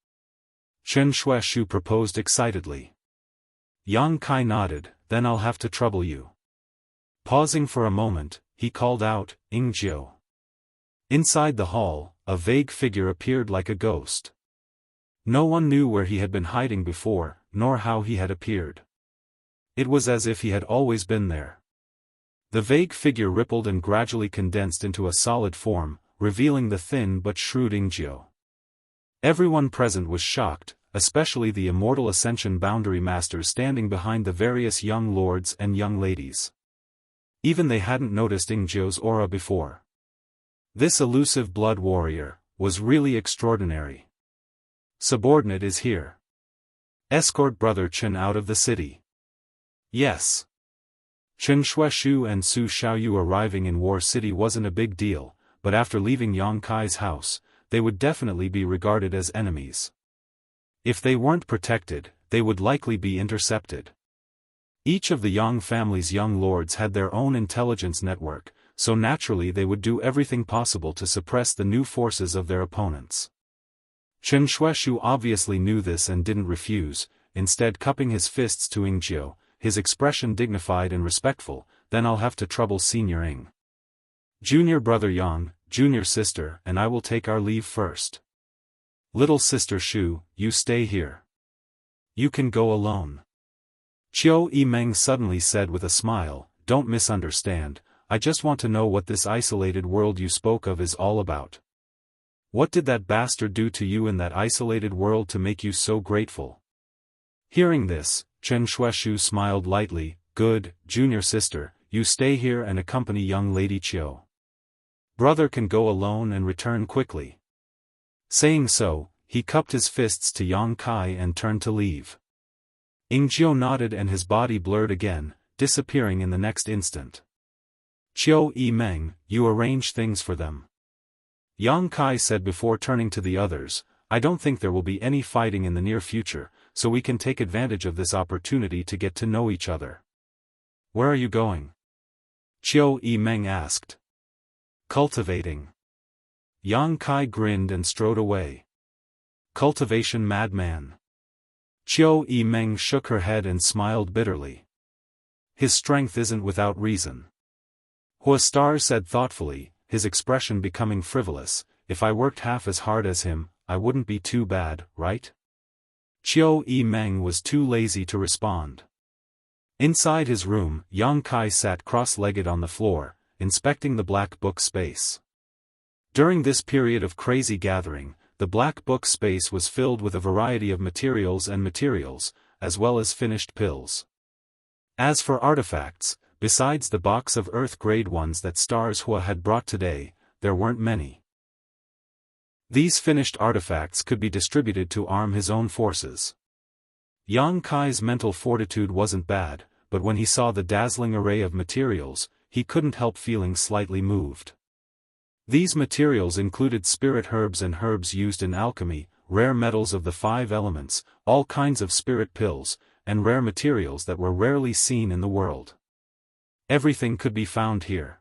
Chen Shueshu proposed excitedly. Yang Kai nodded, then I'll have to trouble you. Pausing for a moment, he called out, Ingjiu. Inside the hall, a vague figure appeared like a ghost. No one knew where he had been hiding before, nor how he had appeared. It was as if he had always been there. The vague figure rippled and gradually condensed into a solid form, revealing the thin but shrewd Ingjiu. Everyone present was shocked, especially the Immortal Ascension boundary masters standing behind the various young lords and young ladies. Even they hadn't noticed Ingjiu's aura before. This elusive blood warrior was really extraordinary. Subordinate is here. Escort brother Chen out of the city. Yes. Chen Shueshu and Su Xiaoyu arriving in War City wasn't a big deal, but after leaving Yang Kai's house, they would definitely be regarded as enemies. If they weren't protected, they would likely be intercepted. Each of the Yang family's young lords had their own intelligence network, so naturally they would do everything possible to suppress the new forces of their opponents. Chen Shueshu obviously knew this and didn't refuse, instead cupping his fists to Ingjiu, his expression dignified and respectful. Then I'll have to trouble Senior Ing. Junior brother Yang, junior sister, and I will take our leave first. Little sister Shu, you stay here. You can go alone. Qiu Yimeng suddenly said with a smile, don't misunderstand, I just want to know what this isolated world you spoke of is all about. What did that bastard do to you in that isolated world to make you so grateful? Hearing this, Chen Shueshu smiled lightly, good, junior sister, you stay here and accompany young lady Qiu. Brother can go alone and return quickly. Saying so, he cupped his fists to Yang Kai and turned to leave. Ingjiu nodded and his body blurred again, disappearing in the next instant. Qiu Yimeng, you arrange things for them. Yang Kai said before turning to the others, I don't think there will be any fighting in the near future, so we can take advantage of this opportunity to get to know each other. Where are you going? Qiu Yimeng asked. Cultivating. Yang Kai grinned and strode away. Cultivation madman. Qiu Yimeng shook her head and smiled bitterly. His strength isn't without reason. Hua Star said thoughtfully, his expression becoming frivolous, if I worked half as hard as him, I wouldn't be too bad, right? Qiu Yimeng was too lazy to respond. Inside his room, Yang Kai sat cross-legged on the floor, inspecting the black book space. During this period of crazy gathering, the black book space was filled with a variety of materials, as well as finished pills. As for artifacts, besides the box of Earth-grade ones that Stars Hua had brought today, there weren't many. These finished artifacts could be distributed to arm his own forces. Yang Kai's mental fortitude wasn't bad, but when he saw the dazzling array of materials, he couldn't help feeling slightly moved. These materials included spirit herbs and herbs used in alchemy, rare metals of the 5 elements, all kinds of spirit pills, and rare materials that were rarely seen in the world. Everything could be found here.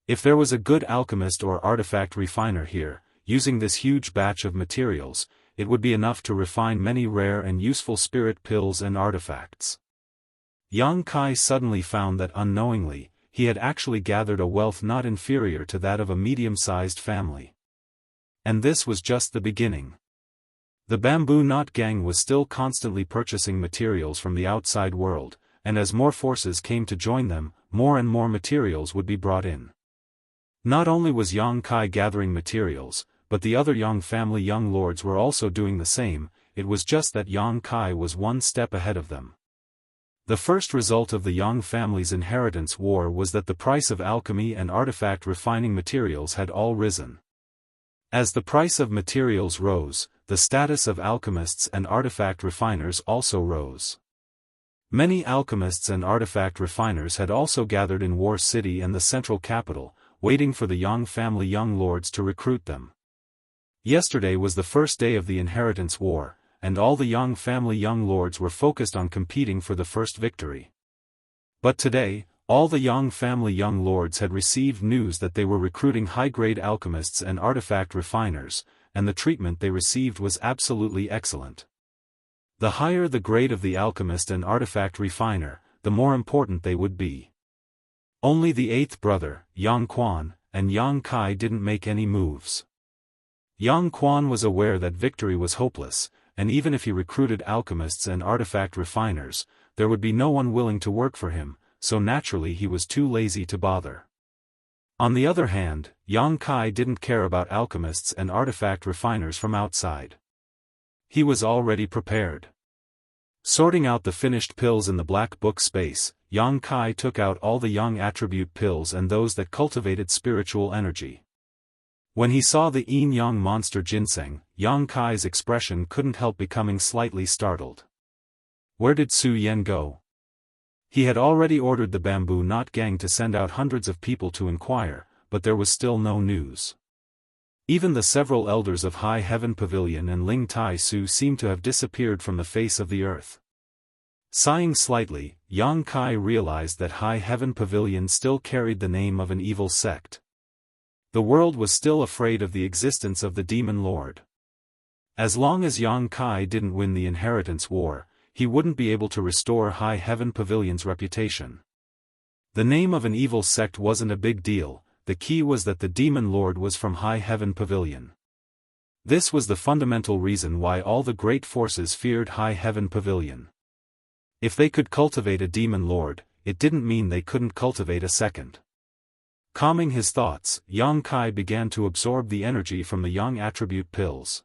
If there was a good alchemist or artifact refiner here, using this huge batch of materials, it would be enough to refine many rare and useful spirit pills and artifacts. Yang Kai suddenly found that unknowingly, he had actually gathered a wealth not inferior to that of a medium-sized family. And this was just the beginning. The Bamboo Knot Gang was still constantly purchasing materials from the outside world, and as more forces came to join them, more and more materials would be brought in. Not only was Yang Kai gathering materials, but the other Yang family young lords were also doing the same, it was just that Yang Kai was one step ahead of them. The first result of the Yang family's inheritance war was that the price of alchemy and artifact refining materials had all risen. As the price of materials rose, the status of alchemists and artifact refiners also rose. Many alchemists and artifact refiners had also gathered in War City and the central capital, waiting for the Yang family young lords to recruit them. Yesterday was the first day of the inheritance war, and all the Yang family young lords were focused on competing for the first victory. But today, all the Yang family young lords had received news that they were recruiting high-grade alchemists and artifact refiners, and the treatment they received was absolutely excellent. The higher the grade of the alchemist and artifact refiner, the more important they would be. Only the 8th brother, Yang Quan, and Yang Kai didn't make any moves. Yang Quan was aware that victory was hopeless, and even if he recruited alchemists and artifact refiners, there would be no one willing to work for him, so naturally he was too lazy to bother. On the other hand, Yang Kai didn't care about alchemists and artifact refiners from outside. He was already prepared. Sorting out the finished pills in the black book space, Yang Kai took out all the Yang attribute pills and those that cultivated spiritual energy. When he saw the yin-yang monster ginseng, Yang Kai's expression couldn't help becoming slightly startled. Where did Su Yen go? He had already ordered the Bamboo Knot Gang to send out hundreds of people to inquire, but there was still no news. Even the several elders of High Heaven Pavilion and Ling Tai Su seemed to have disappeared from the face of the earth. Sighing slightly, Yang Kai realized that High Heaven Pavilion still carried the name of an evil sect. The world was still afraid of the existence of the Demon Lord. As long as Yang Kai didn't win the inheritance war, he wouldn't be able to restore High Heaven Pavilion's reputation. The name of an evil sect wasn't a big deal, the key was that the Demon Lord was from High Heaven Pavilion. This was the fundamental reason why all the great forces feared High Heaven Pavilion. If they could cultivate a Demon Lord, it didn't mean they couldn't cultivate a second. Calming his thoughts, Yang Kai began to absorb the energy from the Yang attribute pills.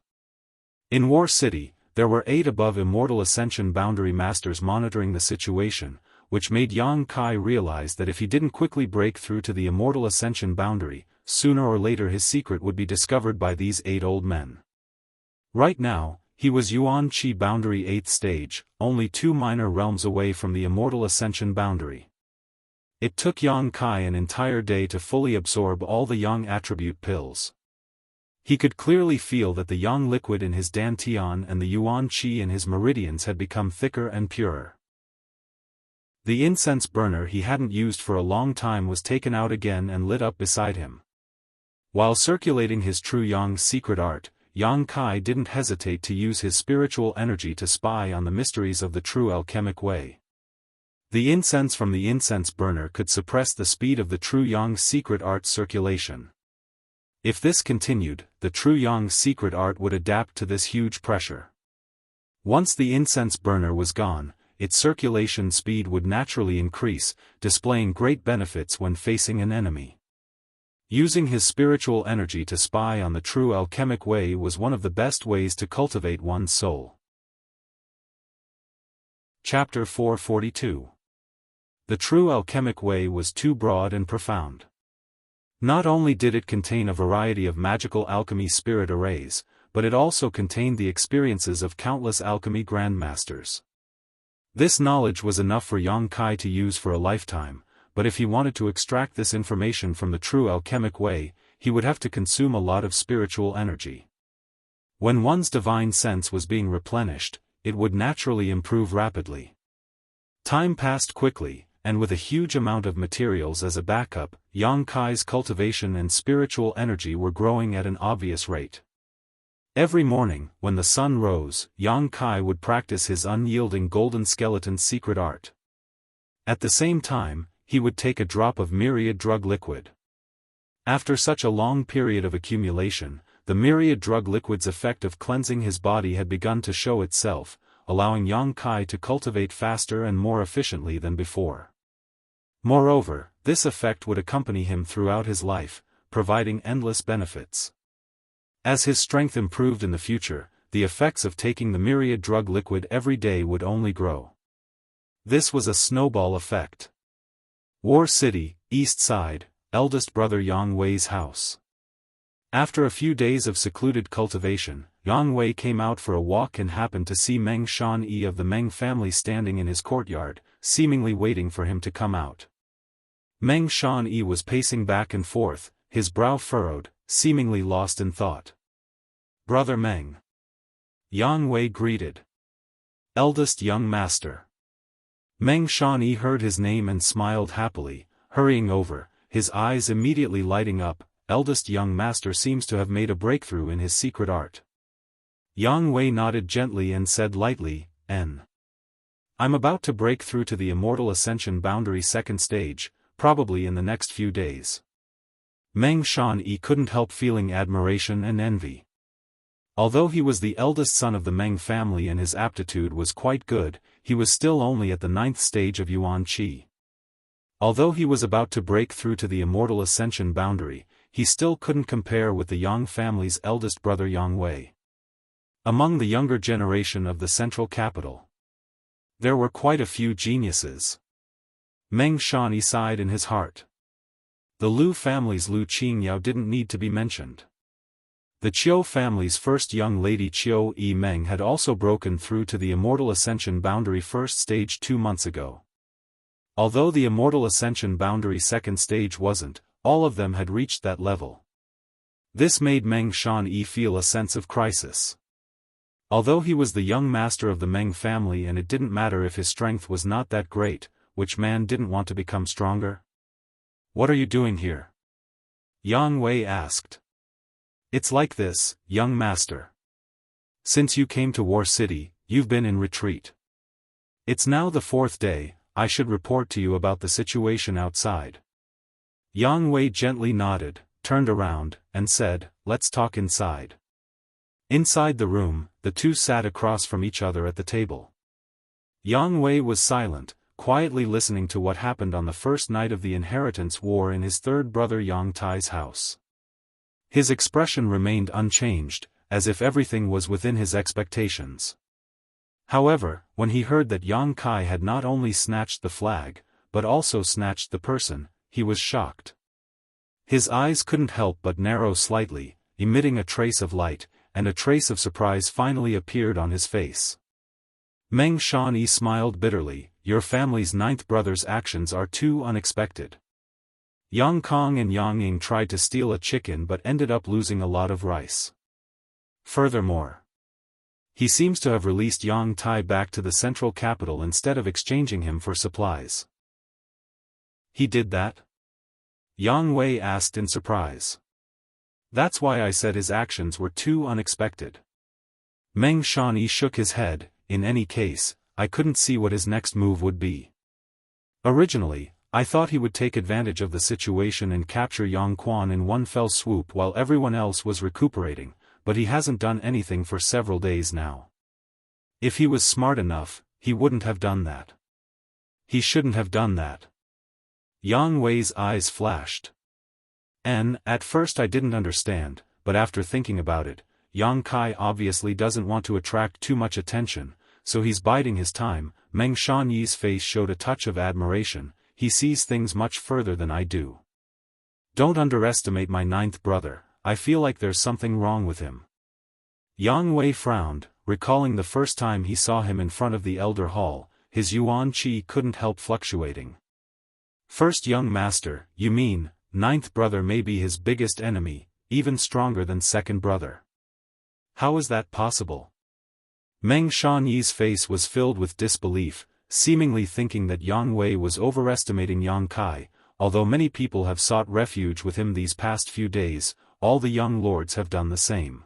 In War City, there were 8 above Immortal Ascension boundary masters monitoring the situation, which made Yang Kai realize that if he didn't quickly break through to the Immortal Ascension boundary, sooner or later his secret would be discovered by these 8 old men. Right now, He was Yuan Qi boundary 8th stage, only 2 minor realms away from the Immortal Ascension boundary. It took Yang Kai an entire day to fully absorb all the Yang attribute pills. He could clearly feel that the Yang liquid in his dantian and the Yuan Qi in his meridians had become thicker and purer. The incense burner he hadn't used for a long time was taken out again and lit up beside him. While circulating his true Yang secret art, Yang Kai didn't hesitate to use his spiritual energy to spy on the mysteries of the true alchemic way. The incense from the incense burner could suppress the speed of the true Yang secret art circulation. If this continued, the true Yang secret art would adapt to this huge pressure. Once the incense burner was gone, its circulation speed would naturally increase, displaying great benefits when facing an enemy. Using his spiritual energy to spy on the true alchemic way was one of the best ways to cultivate one's soul. Chapter 442. The true alchemic way was too broad and profound. Not only did it contain a variety of magical alchemy spirit arrays, but it also contained the experiences of countless alchemy grandmasters. This knowledge was enough for Yang Kai to use for a lifetime, but if he wanted to extract this information from the true alchemic way, he would have to consume a lot of spiritual energy. When one's divine sense was being replenished, it would naturally improve rapidly. Time passed quickly, and with a huge amount of materials as a backup, Yang Kai's cultivation and spiritual energy were growing at an obvious rate. Every morning, when the sun rose, Yang Kai would practice his unyielding golden skeleton secret art. At the same time, he would take a drop of myriad drug liquid. After such a long period of accumulation, the myriad drug liquid's effect of cleansing his body had begun to show itself, allowing Yang Kai to cultivate faster and more efficiently than before. Moreover, this effect would accompany him throughout his life, providing endless benefits. As his strength improved in the future, the effects of taking the myriad drug liquid every day would only grow. This was a snowball effect. War City, East Side, eldest brother Yang Wei's house. After a few days of secluded cultivation, Yang Wei came out for a walk and happened to see Meng Shan-yi of the Meng family standing in his courtyard, seemingly waiting for him to come out. Meng Shan-yi was pacing back and forth, his brow furrowed, seemingly lost in thought. "Brother Meng." Yang Wei greeted. "Eldest young master." Meng Shan-yi heard his name and smiled happily, hurrying over, his eyes immediately lighting up. "Eldest young master seems to have made a breakthrough in his secret art." Yang Wei nodded gently and said lightly, "I'm about to break through to the Immortal Ascension boundary 2nd stage, probably in the next few days." Meng Shan-yi couldn't help feeling admiration and envy. Although he was the eldest son of the Meng family and his aptitude was quite good, he was still only at the 9th stage of Yuan Qi. Although he was about to break through to the Immortal Ascension boundary, he still couldn't compare with the Yang family's eldest brother Yang Wei. Among the younger generation of the central capital, there were quite a few geniuses. Meng Shan-yi sighed in his heart. The Lu family's Lu Qingyao didn't need to be mentioned. The Qiu family's first young lady Qiu Yi Meng had also broken through to the Immortal Ascension boundary 1st stage 2 months ago. Although the Immortal Ascension boundary 2nd stage wasn't, all of them had reached that level. This made Meng Shan-yi feel a sense of crisis. Although he was the young master of the Meng family and it didn't matter if his strength was not that great, which man didn't want to become stronger? "What are you doing here?" Yang Wei asked. "It's like this, young master. Since you came to War City, you've been in retreat. It's now the 4th day, I should report to you about the situation outside." Yang Wei gently nodded, turned around, and said, "Let's talk inside." Inside the room, the two sat across from each other at the table. Yang Wei was silent, quietly listening to what happened on the first night of the inheritance war in his third brother Yang Tai's house. His expression remained unchanged, as if everything was within his expectations. However, when he heard that Yang Kai had not only snatched the flag, but also snatched the person, he was shocked. His eyes couldn't help but narrow slightly, emitting a trace of light, and a trace of surprise finally appeared on his face. Meng Shanyi smiled bitterly, your family's ninth brother's actions are too unexpected. Yang Kong and Yang Ying tried to steal a chicken but ended up losing a lot of rice. Furthermore, he seems to have released Yang Tai back to the central capital instead of exchanging him for supplies. He did that? Yang Wei asked in surprise. That's why I said his actions were too unexpected. Meng Shanyi shook his head. In any case, I couldn't see what his next move would be. Originally, I thought he would take advantage of the situation and capture Yang Quan in one fell swoop while everyone else was recuperating, but he hasn't done anything for several days now. If he was smart enough, he wouldn't have done that. He shouldn't have done that. Yang Wei's eyes flashed. At first I didn't understand, but after thinking about it, Yang Kai obviously doesn't want to attract too much attention, so he's biding his time. Meng Shanyi's face showed a touch of admiration. He sees things much further than I do. Don't underestimate my ninth brother, I feel like there's something wrong with him. Yang Wei frowned, recalling the first time he saw him in front of the Elder Hall, his yuan qi couldn't help fluctuating. First young master, you mean, ninth brother may be his biggest enemy, even stronger than second brother. How is that possible? Meng Shanyi's face was filled with disbelief, seemingly thinking that Yang Wei was overestimating Yang Kai. Although many people have sought refuge with him these past few days, all the young lords have done the same.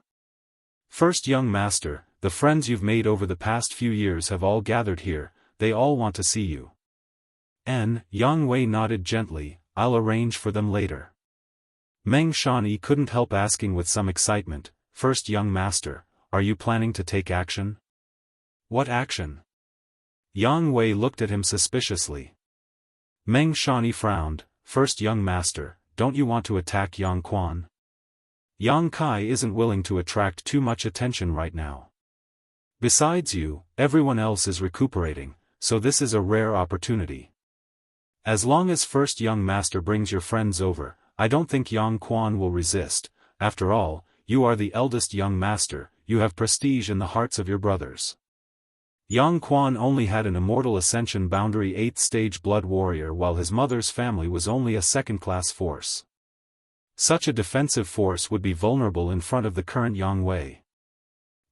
First young master, the friends you've made over the past few years have all gathered here, they all want to see you. Yang Wei nodded gently, I'll arrange for them later. Meng Shanyi couldn't help asking with some excitement, first young master, are you planning to take action? What action? Yang Wei looked at him suspiciously. Meng Shanyi frowned, first young master, don't you want to attack Yang Quan? Yang Kai isn't willing to attract too much attention right now. Besides you, everyone else is recuperating, so this is a rare opportunity. As long as first young master brings your friends over, I don't think Yang Quan will resist. After all, you are the eldest young master, you have prestige in the hearts of your brothers. Yang Quan only had an immortal Ascension boundary 8th stage blood warrior while his mother's family was only a second-class force. Such a defensive force would be vulnerable in front of the current Yang Wei.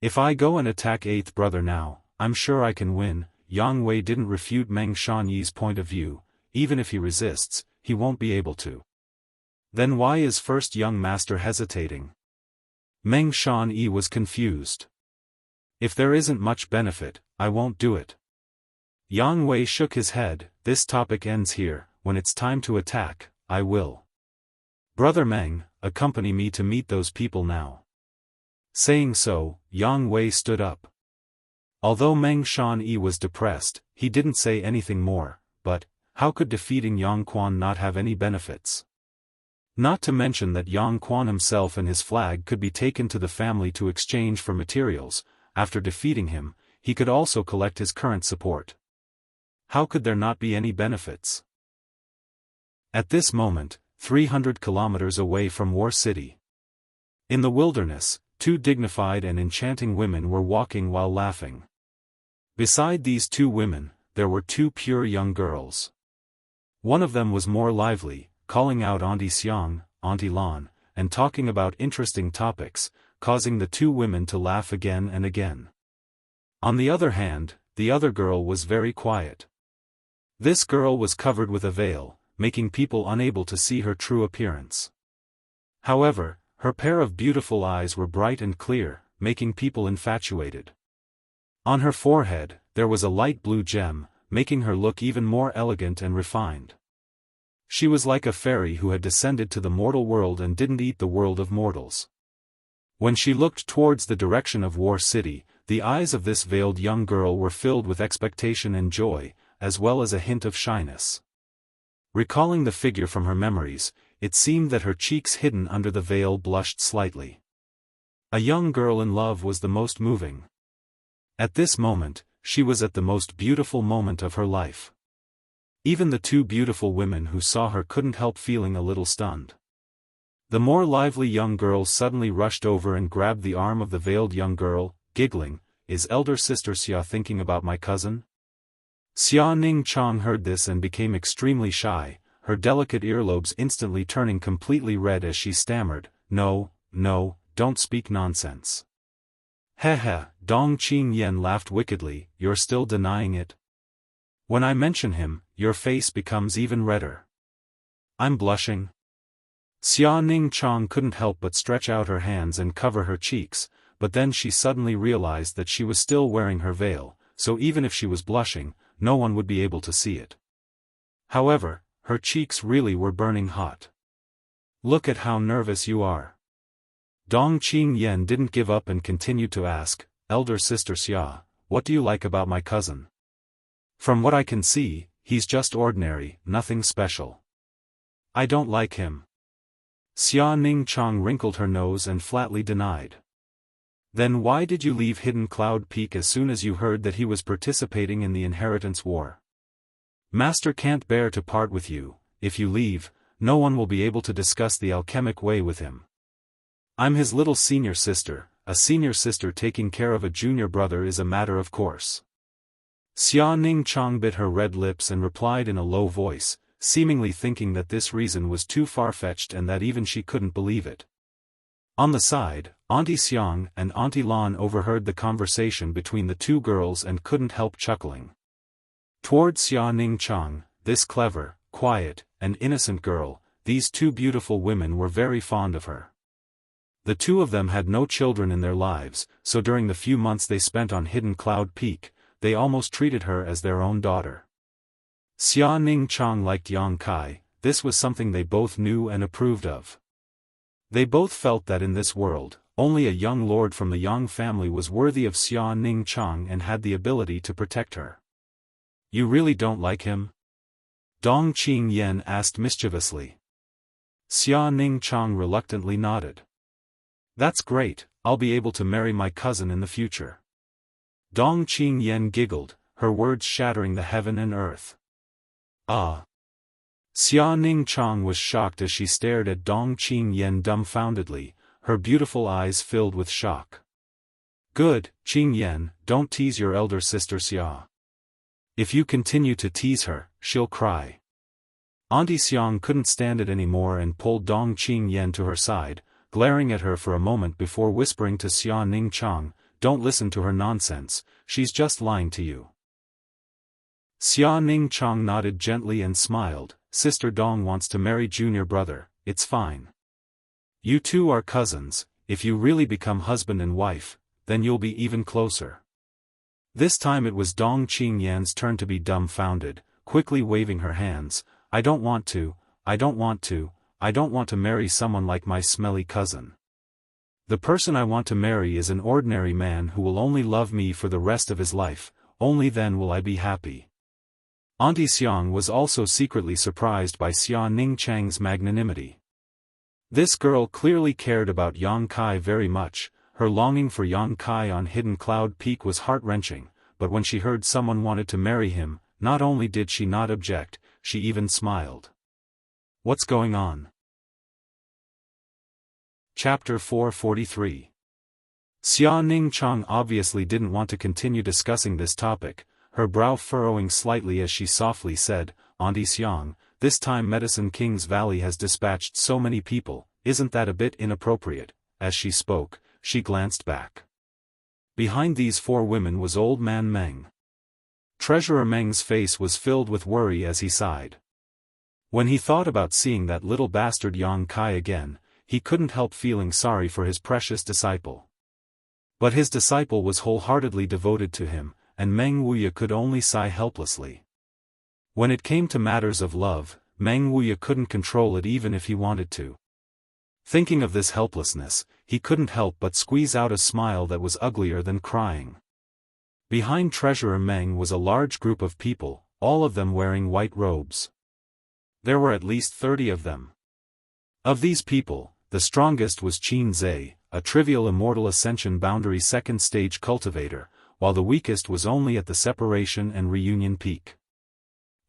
If I go and attack 8th brother now, I'm sure I can win. Yang Wei didn't refute Meng Shanyi's point of view, even if he resists, he won't be able to. Then why is first young master hesitating? Meng Shanyi was confused. If there isn't much benefit, I won't do it. Yang Wei shook his head, this topic ends here, when it's time to attack, I will. Brother Meng, accompany me to meet those people now. Saying so, Yang Wei stood up. Although Meng Shanyi was depressed, he didn't say anything more, but, how could defeating Yang Quan not have any benefits? Not to mention that Yang Quan himself and his flag could be taken to the family to exchange for materials. After defeating him, he could also collect his current support. How could there not be any benefits? At this moment, 300 kilometers away from War City. In the wilderness, two dignified and enchanting women were walking while laughing. Beside these two women, there were two pure young girls. One of them was more lively, calling out Auntie Xiang, Auntie Lan, and talking about interesting topics, causing the two women to laugh again and again. On the other hand, the other girl was very quiet. This girl was covered with a veil, making people unable to see her true appearance. However, her pair of beautiful eyes were bright and clear, making people infatuated. On her forehead, there was a light blue gem, making her look even more elegant and refined. She was like a fairy who had descended to the mortal world and didn't eat the world of mortals. When she looked towards the direction of War City, the eyes of this veiled young girl were filled with expectation and joy, as well as a hint of shyness. Recalling the figure from her memories, it seemed that her cheeks hidden under the veil blushed slightly. A young girl in love was the most moving. At this moment, she was at the most beautiful moment of her life. Even the two beautiful women who saw her couldn't help feeling a little stunned. The more lively young girl suddenly rushed over and grabbed the arm of the veiled young girl, giggling, "Is elder sister Xia thinking about my cousin?" Xia Ningchang heard this and became extremely shy, her delicate earlobes instantly turning completely red as she stammered, "No, no, don't speak nonsense." "Heh." Dong Qingyan laughed wickedly, "You're still denying it? When I mention him, your face becomes even redder." "I'm blushing." Xia Ningchang couldn't help but stretch out her hands and cover her cheeks, but then she suddenly realized that she was still wearing her veil, so even if she was blushing, no one would be able to see it. However, her cheeks really were burning hot. "Look at how nervous you are." Dong Qingyan didn't give up and continued to ask, "Elder sister Xia, what do you like about my cousin?" "From what I can see, he's just ordinary, nothing special." "I don't like him." Xia Ningchang wrinkled her nose and flatly denied. "Then why did you leave Hidden Cloud Peak as soon as you heard that he was participating in the inheritance war?" "Master can't bear to part with you. If you leave, no one will be able to discuss the alchemic way with him. I'm his little senior sister. A senior sister taking care of a junior brother is a matter of course." Xia Ningchang bit her red lips and replied in a low voice, seemingly thinking that this reason was too far-fetched and that even she couldn't believe it. On the side, Auntie Xiang and Auntie Lan overheard the conversation between the two girls and couldn't help chuckling. Toward Xia Ningchang, this clever, quiet, and innocent girl, these two beautiful women were very fond of her. The two of them had no children in their lives, so during the few months they spent on Hidden Cloud Peak, they almost treated her as their own daughter. Xia Ningchang liked Yang Kai, this was something they both knew and approved of. They both felt that in this world, only a young lord from the Yang family was worthy of Xia Ningchang and had the ability to protect her. "You really don't like him?" Dong Qingyan asked mischievously. Xia Ningchang reluctantly nodded. "That's great, I'll be able to marry my cousin in the future." Dong Qingyan giggled, her words shattering the heaven and earth. "Ah." Xia Ningchang was shocked as she stared at Dong Qingyan dumbfoundedly, her beautiful eyes filled with shock. "Good, Qingyan, don't tease your elder sister Xia. If you continue to tease her, she'll cry." Auntie Xiang couldn't stand it anymore and pulled Dong Qingyan to her side, glaring at her for a moment before whispering to Xia Ningchang, "Don't listen to her nonsense, she's just lying to you." Xia Ningchang nodded gently and smiled, "Sister Dong wants to marry junior brother, it's fine. You two are cousins, if you really become husband and wife, then you'll be even closer." This time it was Dong Qingyan's turn to be dumbfounded, quickly waving her hands, I don't want to marry someone like my smelly cousin. The person I want to marry is an ordinary man who will only love me for the rest of his life, only then will I be happy." Auntie Xiang was also secretly surprised by Xia Ningchang's magnanimity. This girl clearly cared about Yang Kai very much, her longing for Yang Kai on Hidden Cloud Peak was heart-wrenching, but when she heard someone wanted to marry him, not only did she not object, she even smiled. What's going on? Chapter 443. Xia Ningchang obviously didn't want to continue discussing this topic, her brow furrowing slightly as she softly said, "Auntie Xiang, this time Medicine King's Valley has dispatched so many people, isn't that a bit inappropriate?" As she spoke, she glanced back. Behind these four women was Old Man Meng. Treasurer Meng's face was filled with worry as he sighed. When he thought about seeing that little bastard Yang Kai again, he couldn't help feeling sorry for his precious disciple. But his disciple was wholeheartedly devoted to him, and Meng Wuya could only sigh helplessly. When it came to matters of love, Meng Wuya couldn't control it even if he wanted to. Thinking of this helplessness, he couldn't help but squeeze out a smile that was uglier than crying. Behind Treasurer Meng was a large group of people, all of them wearing white robes. There were at least 30 of them. Of these people, the strongest was Qin Zhe, a trivial Immortal Ascension boundary second stage cultivator, while the weakest was only at the Separation and Reunion Peak.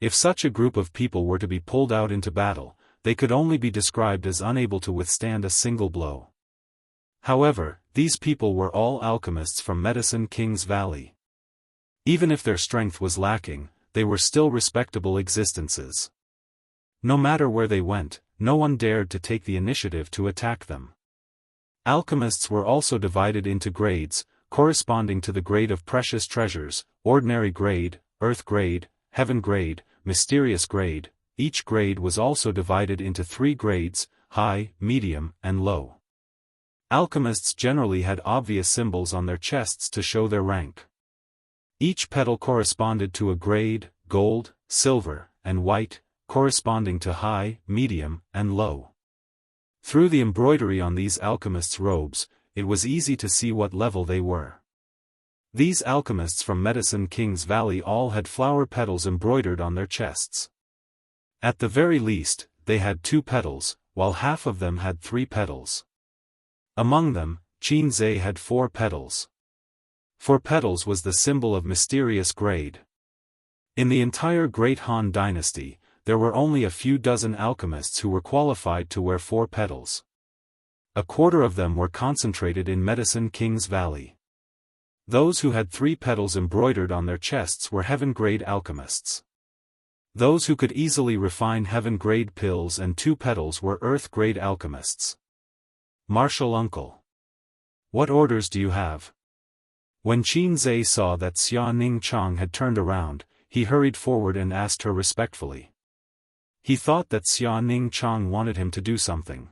If such a group of people were to be pulled out into battle, they could only be described as unable to withstand a single blow. However, these people were all alchemists from Medicine King's Valley. Even if their strength was lacking, they were still respectable existences. No matter where they went, no one dared to take the initiative to attack them. Alchemists were also divided into grades, corresponding to the grade of precious treasures: ordinary grade, earth grade, heaven grade, mysterious grade. Each grade was also divided into 3 grades: high, medium, and low. Alchemists generally had obvious symbols on their chests to show their rank. Each petal corresponded to a grade: gold, silver, and white, corresponding to high, medium, and low. Through the embroidery on these alchemists' robes, it was easy to see what level they were. These alchemists from Medicine King's Valley all had flower petals embroidered on their chests. At the very least, they had 2 petals, while half of them had 3 petals. Among them, Qin Zhe had 4 petals. 4 petals was the symbol of mysterious grade. In the entire Great Han Dynasty, there were only a few dozen alchemists who were qualified to wear 4 petals. A quarter of them were concentrated in Medicine King's Valley. Those who had 3 petals embroidered on their chests were heaven-grade alchemists. Those who could easily refine heaven-grade pills and 2 petals were earth-grade alchemists. Martial Uncle. What orders do you have? When Qin Zhe saw that Xia Ning Chang had turned around, he hurried forward and asked her respectfully. He thought that Xia Ning Chang wanted him to do something.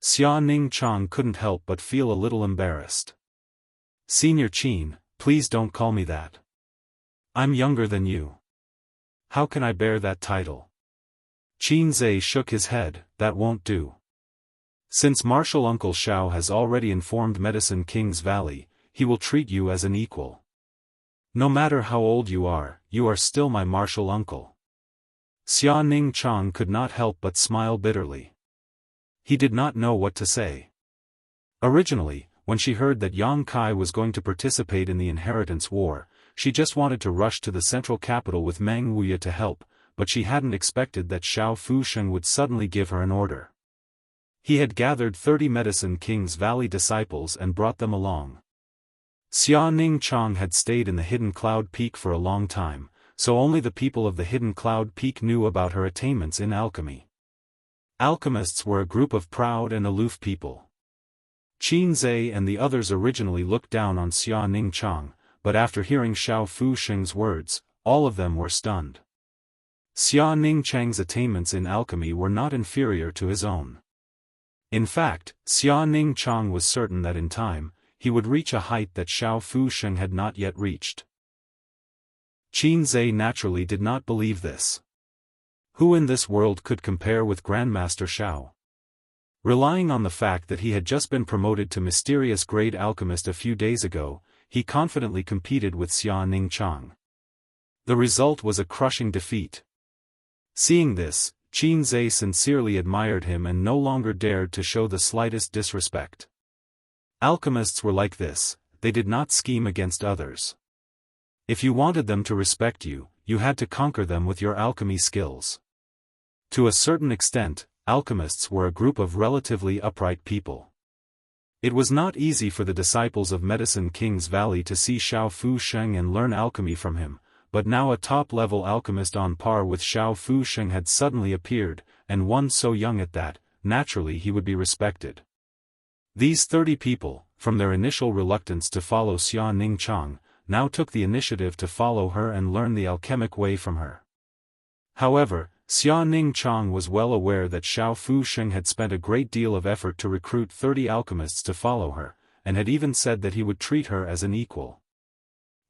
Xia Ning Chang couldn't help but feel a little embarrassed. Senior Qin, please don't call me that. I'm younger than you. How can I bear that title? Qin Zhe shook his head. That won't do. Since Martial Uncle Shao has already informed Medicine King's Valley, he will treat you as an equal. No matter how old you are still my martial uncle. Xia Ning Chang could not help but smile bitterly. He did not know what to say. Originally, when she heard that Yang Kai was going to participate in the inheritance war, she just wanted to rush to the central capital with Meng Wuya to help, but she hadn't expected that Xiao Fusheng would suddenly give her an order. He had gathered 30 Medicine King's Valley disciples and brought them along. Xia Ning Chang had stayed in the Hidden Cloud Peak for a long time, so only the people of the Hidden Cloud Peak knew about her attainments in alchemy. Alchemists were a group of proud and aloof people. Qin Zhe and the others originally looked down on Xia Ning Chang, but after hearing Xiao Fusheng's words, all of them were stunned. Xia Ning Chang's attainments in alchemy were not inferior to his own. In fact, Xia Ning Chang was certain that in time, he would reach a height that Xiao Fusheng had not yet reached. Qin Zhe naturally did not believe this. Who in this world could compare with Grandmaster Xiao? Relying on the fact that he had just been promoted to mysterious grade alchemist a few days ago, he confidently competed with Xia Ning Chang. The result was a crushing defeat. Seeing this, Qin Zhe sincerely admired him and no longer dared to show the slightest disrespect. Alchemists were like this, they did not scheme against others. If you wanted them to respect you, you had to conquer them with your alchemy skills. To a certain extent, alchemists were a group of relatively upright people. It was not easy for the disciples of Medicine King's Valley to see Xiao Fusheng and learn alchemy from him, but now a top-level alchemist on par with Xiao Fusheng had suddenly appeared, and one so young at that, naturally he would be respected. These 30 people, from their initial reluctance to follow Xia Ning Chang, now took the initiative to follow her and learn the alchemic way from her. However, Xia Ning Chang was well aware that Xiao Fusheng had spent a great deal of effort to recruit 30 alchemists to follow her, and had even said that he would treat her as an equal.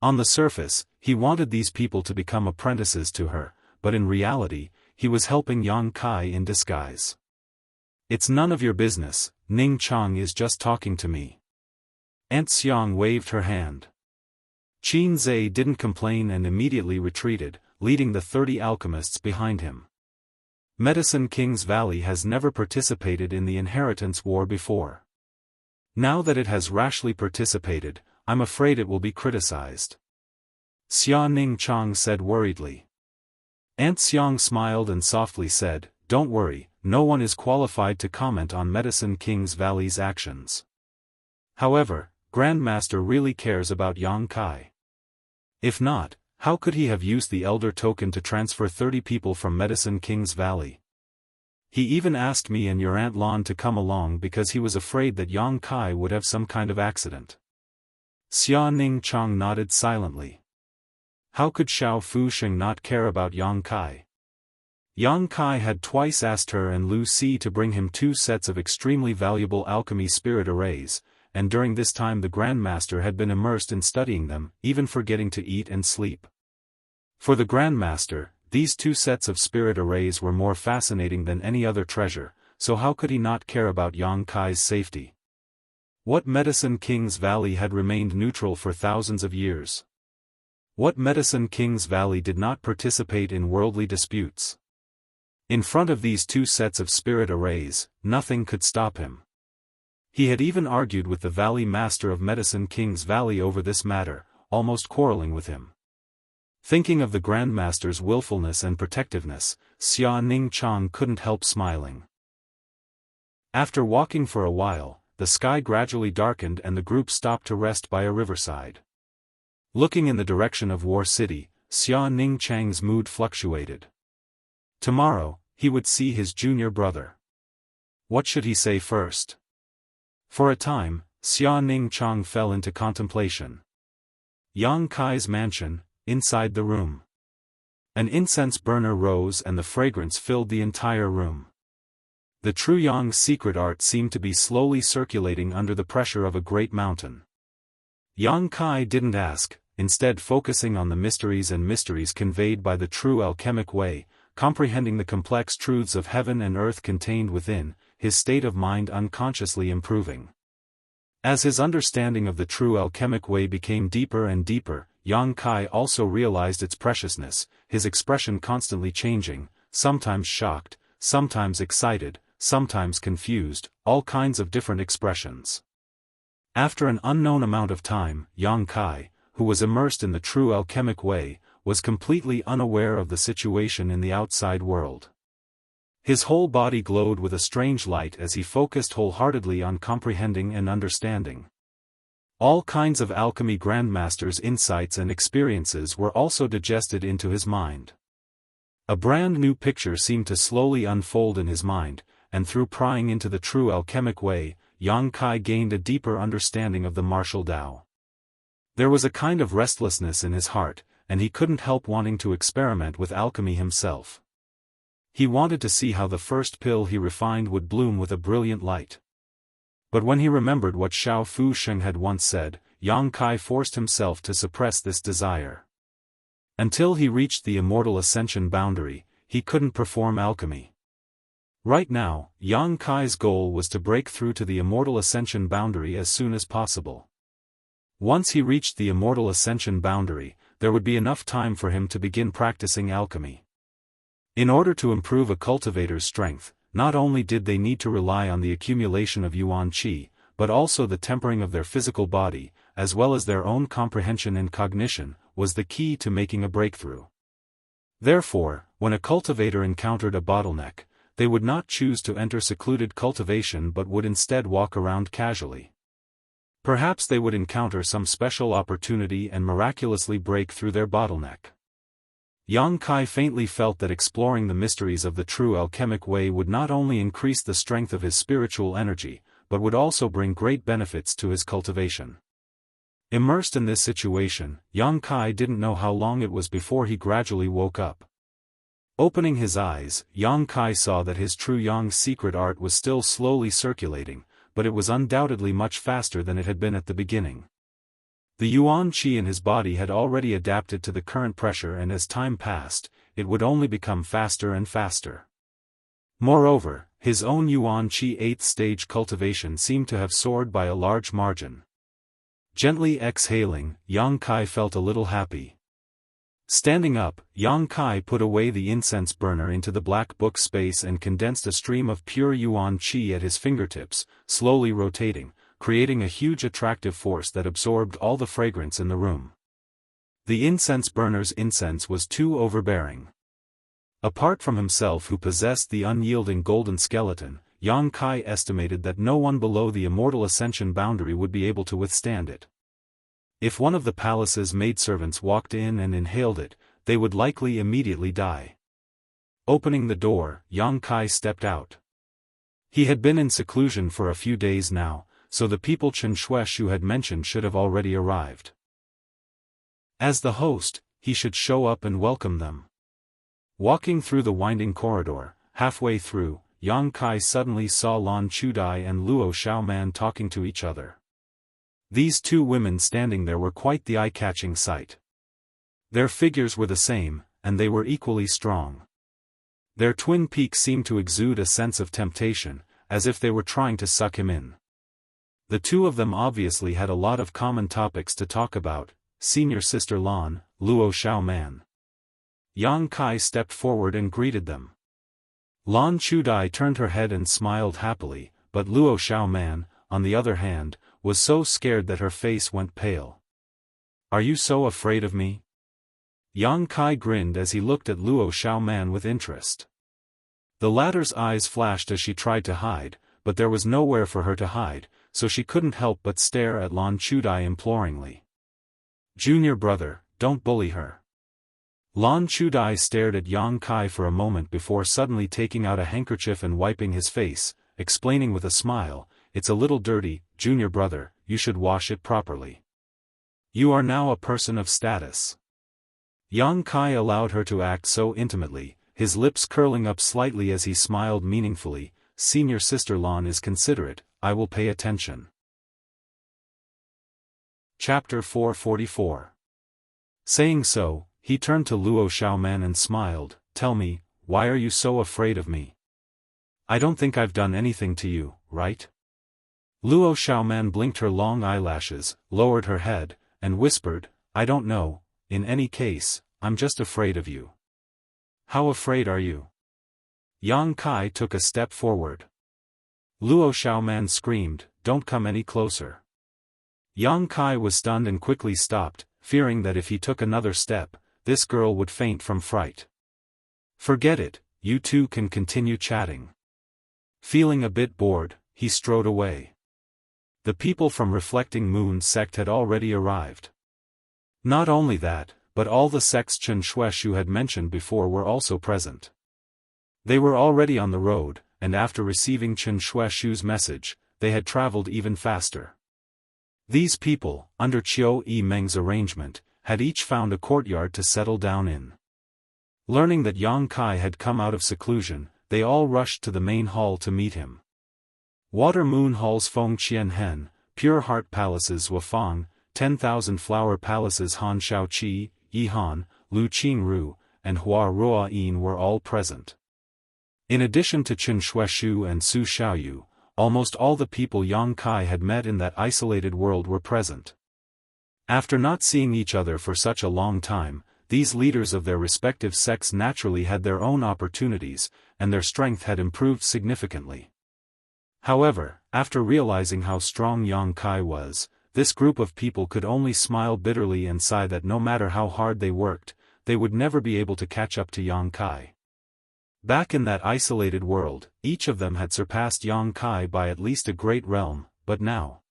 On the surface, he wanted these people to become apprentices to her, but in reality, he was helping Yang Kai in disguise. It's none of your business, Ning Chang is just talking to me. Aunt Xiang waved her hand. Qin Zhe didn't complain and immediately retreated, leading the 30 alchemists behind him. Medicine King's Valley has never participated in the inheritance war before. Now that it has rashly participated, I'm afraid it will be criticized. Xia Ning Chang said worriedly. Aunt Xiang smiled and softly said, Don't worry, no one is qualified to comment on Medicine King's Valley's actions. However, Grandmaster really cares about Yang Kai. If not, how could he have used the Elder Token to transfer 30 people from Medicine King's Valley? He even asked me and your Aunt Lon to come along because he was afraid that Yang Kai would have some kind of accident. Xia Ning Chang nodded silently. How could Xiao Fusheng not care about Yang Kai? Yang Kai had twice asked her and Lu Si to bring him 2 sets of extremely valuable alchemy spirit arrays, and during this time the Grandmaster had been immersed in studying them, even forgetting to eat and sleep. For the Grandmaster, these 2 sets of spirit arrays were more fascinating than any other treasure, so how could he not care about Yang Kai's safety? What Medicine King's Valley had remained neutral for thousands of years? What Medicine King's Valley did not participate in worldly disputes? In front of these 2 sets of spirit arrays, nothing could stop him. He had even argued with the Valley Master of Medicine King's Valley over this matter, almost quarreling with him. Thinking of the Grandmaster's willfulness and protectiveness, Xia Ning Chang couldn't help smiling. After walking for a while, the sky gradually darkened and the group stopped to rest by a riverside. Looking in the direction of War City, Xia Ning Chang's mood fluctuated. Tomorrow, he would see his junior brother. What should he say first? For a time, Xia Ning Chang fell into contemplation. Yang Kai's mansion, inside the room. An incense burner rose and the fragrance filled the entire room. The true Yang's secret art seemed to be slowly circulating under the pressure of a great mountain. Yang Kai didn't ask, instead focusing on the mysteries conveyed by the true alchemic way, comprehending the complex truths of heaven and earth contained within, his state of mind unconsciously improving. As his understanding of the true alchemic way became deeper and deeper, Yang Kai also realized its preciousness, his expression constantly changing, sometimes shocked, sometimes excited, sometimes confused, all kinds of different expressions. After an unknown amount of time, Yang Kai, who was immersed in the true alchemic way, was completely unaware of the situation in the outside world. His whole body glowed with a strange light as he focused wholeheartedly on comprehending and understanding. All kinds of alchemy grandmasters' insights and experiences were also digested into his mind. A brand new picture seemed to slowly unfold in his mind, and through prying into the true alchemic way, Yang Kai gained a deeper understanding of the martial Tao. There was a kind of restlessness in his heart, and he couldn't help wanting to experiment with alchemy himself. He wanted to see how the first pill he refined would bloom with a brilliant light. But when he remembered what Xiao Fusheng had once said, Yang Kai forced himself to suppress this desire. Until he reached the immortal Ascension boundary, he couldn't perform alchemy. Right now, Yang Kai's goal was to break through to the immortal Ascension boundary as soon as possible. Once he reached the immortal Ascension boundary, there would be enough time for him to begin practicing alchemy. In order to improve a cultivator's strength, not only did they need to rely on the accumulation of yuan qi, but also the tempering of their physical body, as well as their own comprehension and cognition, was the key to making a breakthrough. Therefore, when a cultivator encountered a bottleneck, they would not choose to enter secluded cultivation but would instead walk around casually. Perhaps they would encounter some special opportunity and miraculously break through their bottleneck. Yang Kai faintly felt that exploring the mysteries of the true alchemic way would not only increase the strength of his spiritual energy, but would also bring great benefits to his cultivation. Immersed in this situation, Yang Kai didn't know how long it was before he gradually woke up. Opening his eyes, Yang Kai saw that his true Yang's secret art was still slowly circulating, but it was undoubtedly much faster than it had been at the beginning. The yuan qi in his body had already adapted to the current pressure, and as time passed, it would only become faster and faster. Moreover, his own yuan qi 8th stage cultivation seemed to have soared by a large margin. Gently exhaling, Yang Kai felt a little happy. Standing up, Yang Kai put away the incense burner into the black book space and condensed a stream of pure yuan qi at his fingertips, slowly rotating, creating a huge attractive force that absorbed all the fragrance in the room. The incense burner's incense was too overbearing. Apart from himself who possessed the unyielding golden skeleton, Yang Kai estimated that no one below the immortal ascension boundary would be able to withstand it. If one of the palace's maidservants walked in and inhaled it, they would likely immediately die. Opening the door, Yang Kai stepped out. He had been in seclusion for a few days now, so the people Chen Shueshu had mentioned should have already arrived. As the host, he should show up and welcome them. Walking through the winding corridor, halfway through, Yang Kai suddenly saw Lan Chudai and Luo Xiaoman talking to each other. These two women standing there were quite the eye-catching sight. Their figures were the same, and they were equally strong. Their twin peaks seemed to exude a sense of temptation, as if they were trying to suck him in. The two of them obviously had a lot of common topics to talk about: senior sister Lan, Luo Xiaoman. Yang Kai stepped forward and greeted them. Lan Chudai turned her head and smiled happily, but Luo Xiaoman, on the other hand, was so scared that her face went pale. "Are you so afraid of me?" Yang Kai grinned as he looked at Luo Xiaoman with interest. The latter's eyes flashed as she tried to hide, but there was nowhere for her to hide, so she couldn't help but stare at Lan Chudai imploringly. "Junior brother, don't bully her." Lan Chudai stared at Yang Kai for a moment before suddenly taking out a handkerchief and wiping his face, explaining with a smile, "It's a little dirty, junior brother, you should wash it properly. You are now a person of status." Yang Kai allowed her to act so intimately, his lips curling up slightly as he smiled meaningfully. "Senior sister Lan is considerate, I will pay attention." Chapter 444. Saying so, he turned to Luo Xiaoman and smiled. "Tell me, why are you so afraid of me? I don't think I've done anything to you, right?" Luo Xiaoman blinked her long eyelashes, lowered her head, and whispered, "I don't know, in any case, I'm just afraid of you." "How afraid are you?" Yang Kai took a step forward. Luo Xiaoman screamed, "Don't come any closer." Yang Kai was stunned and quickly stopped, fearing that if he took another step, this girl would faint from fright. "Forget it, you two can continue chatting." Feeling a bit bored, he strode away. The people from Reflecting Moon's sect had already arrived. Not only that, but all the sects Chen Shueshu had mentioned before were also present. They were already on the road, and after receiving Chen Shueshu's message, they had traveled even faster. These people, under Qiu Yimeng's arrangement, had each found a courtyard to settle down in. Learning that Yang Kai had come out of seclusion, they all rushed to the main hall to meet him. Water Moon Hall's Feng Qianhen, Pure Heart Palaces Wafang, 10,000 Flower Palaces Han Shaoqi, Yihan, Lu Qingru, and Hua Ruoyin were all present. In addition to Chen Shueshu and Su Xiaoyu, almost all the people Yang Kai had met in that isolated world were present. After not seeing each other for such a long time, these leaders of their respective sects naturally had their own opportunities, and their strength had improved significantly. However, after realizing how strong Yang Kai was, this group of people could only smile bitterly and sigh that no matter how hard they worked, they would never be able to catch up to Yang Kai. Back in that isolated world, each of them had surpassed Yang Kai by at least a great realm, but now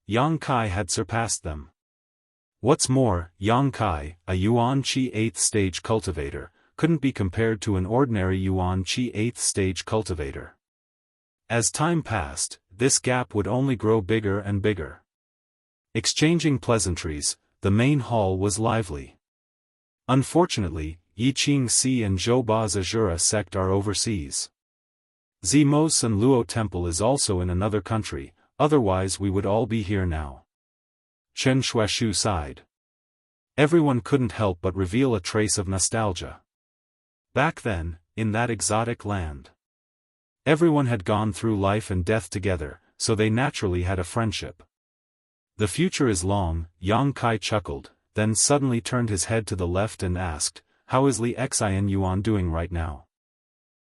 Yang Kai had surpassed them. What's more, Yang Kai, a Yuan Qi 8th stage cultivator, couldn't be compared to an ordinary Yuan Qi 8th stage cultivator. As time passed, this gap would only grow bigger and bigger. Exchanging pleasantries, the main hall was lively. Unfortunately, Yiqing Si and Zhou Ba's Azura sect are overseas. Zimo's San Luo temple is also in another country, otherwise we would all be here now. Chen Shueshu sighed. Everyone couldn't help but reveal a trace of nostalgia. Back then, in that exotic land, everyone had gone through life and death together, so they naturally had a friendship. "The future is long," Yang Kai chuckled, then suddenly turned his head to the left and asked, "How is Li Xian Yuan doing right now?"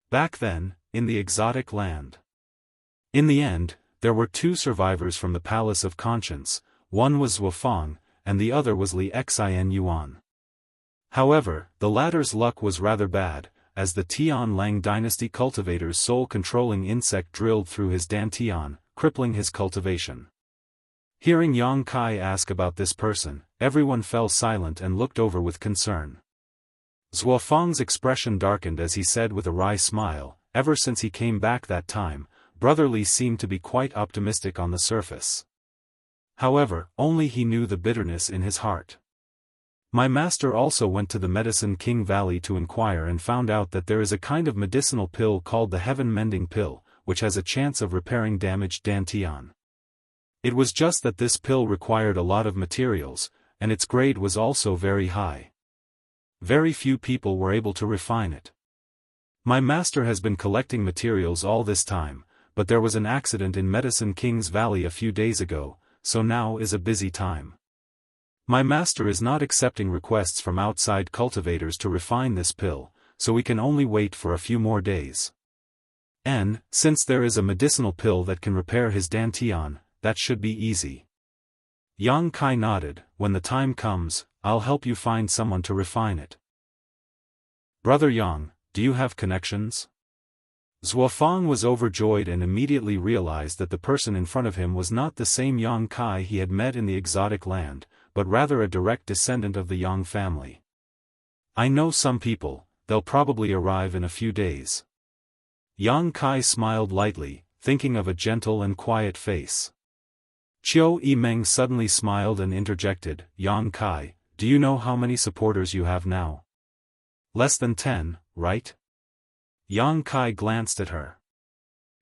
Back then, in the exotic land. In the end, there were two survivors from the Palace of Conscience, one was Wufang, and the other was Li Xian Yuan. However, the latter's luck was rather bad, as the Tian Lang dynasty cultivator's soul-controlling insect drilled through his dantian, crippling his cultivation. Hearing Yang Kai ask about this person, everyone fell silent and looked over with concern. Zuofeng's expression darkened as he said with a wry smile, ever since he came back that time, Brother Li seemed to be quite optimistic on the surface. However, only he knew the bitterness in his heart. My master also went to the Medicine King Valley to inquire and found out that there is a kind of medicinal pill called the Heaven Mending Pill, which has a chance of repairing damaged dantian. It was just that this pill required a lot of materials, and its grade was also very high. Very few people were able to refine it. My master has been collecting materials all this time, but there was an accident in Medicine King's Valley a few days ago, so now is a busy time. My master is not accepting requests from outside cultivators to refine this pill, so we can only wait for a few more days. And, since there is a medicinal pill that can repair his dantian, that should be easy. Yang Kai nodded. When the time comes, I'll help you find someone to refine it. Brother Yang, do you have connections? Zuofeng was overjoyed and immediately realized that the person in front of him was not the same Yang Kai he had met in the exotic land, but rather a direct descendant of the Yang family. I know some people, they'll probably arrive in a few days. Yang Kai smiled lightly, thinking of a gentle and quiet face. Qiu Yimeng suddenly smiled and interjected, Yang Kai, do you know how many supporters you have now? Less than 10, right? Yang Kai glanced at her.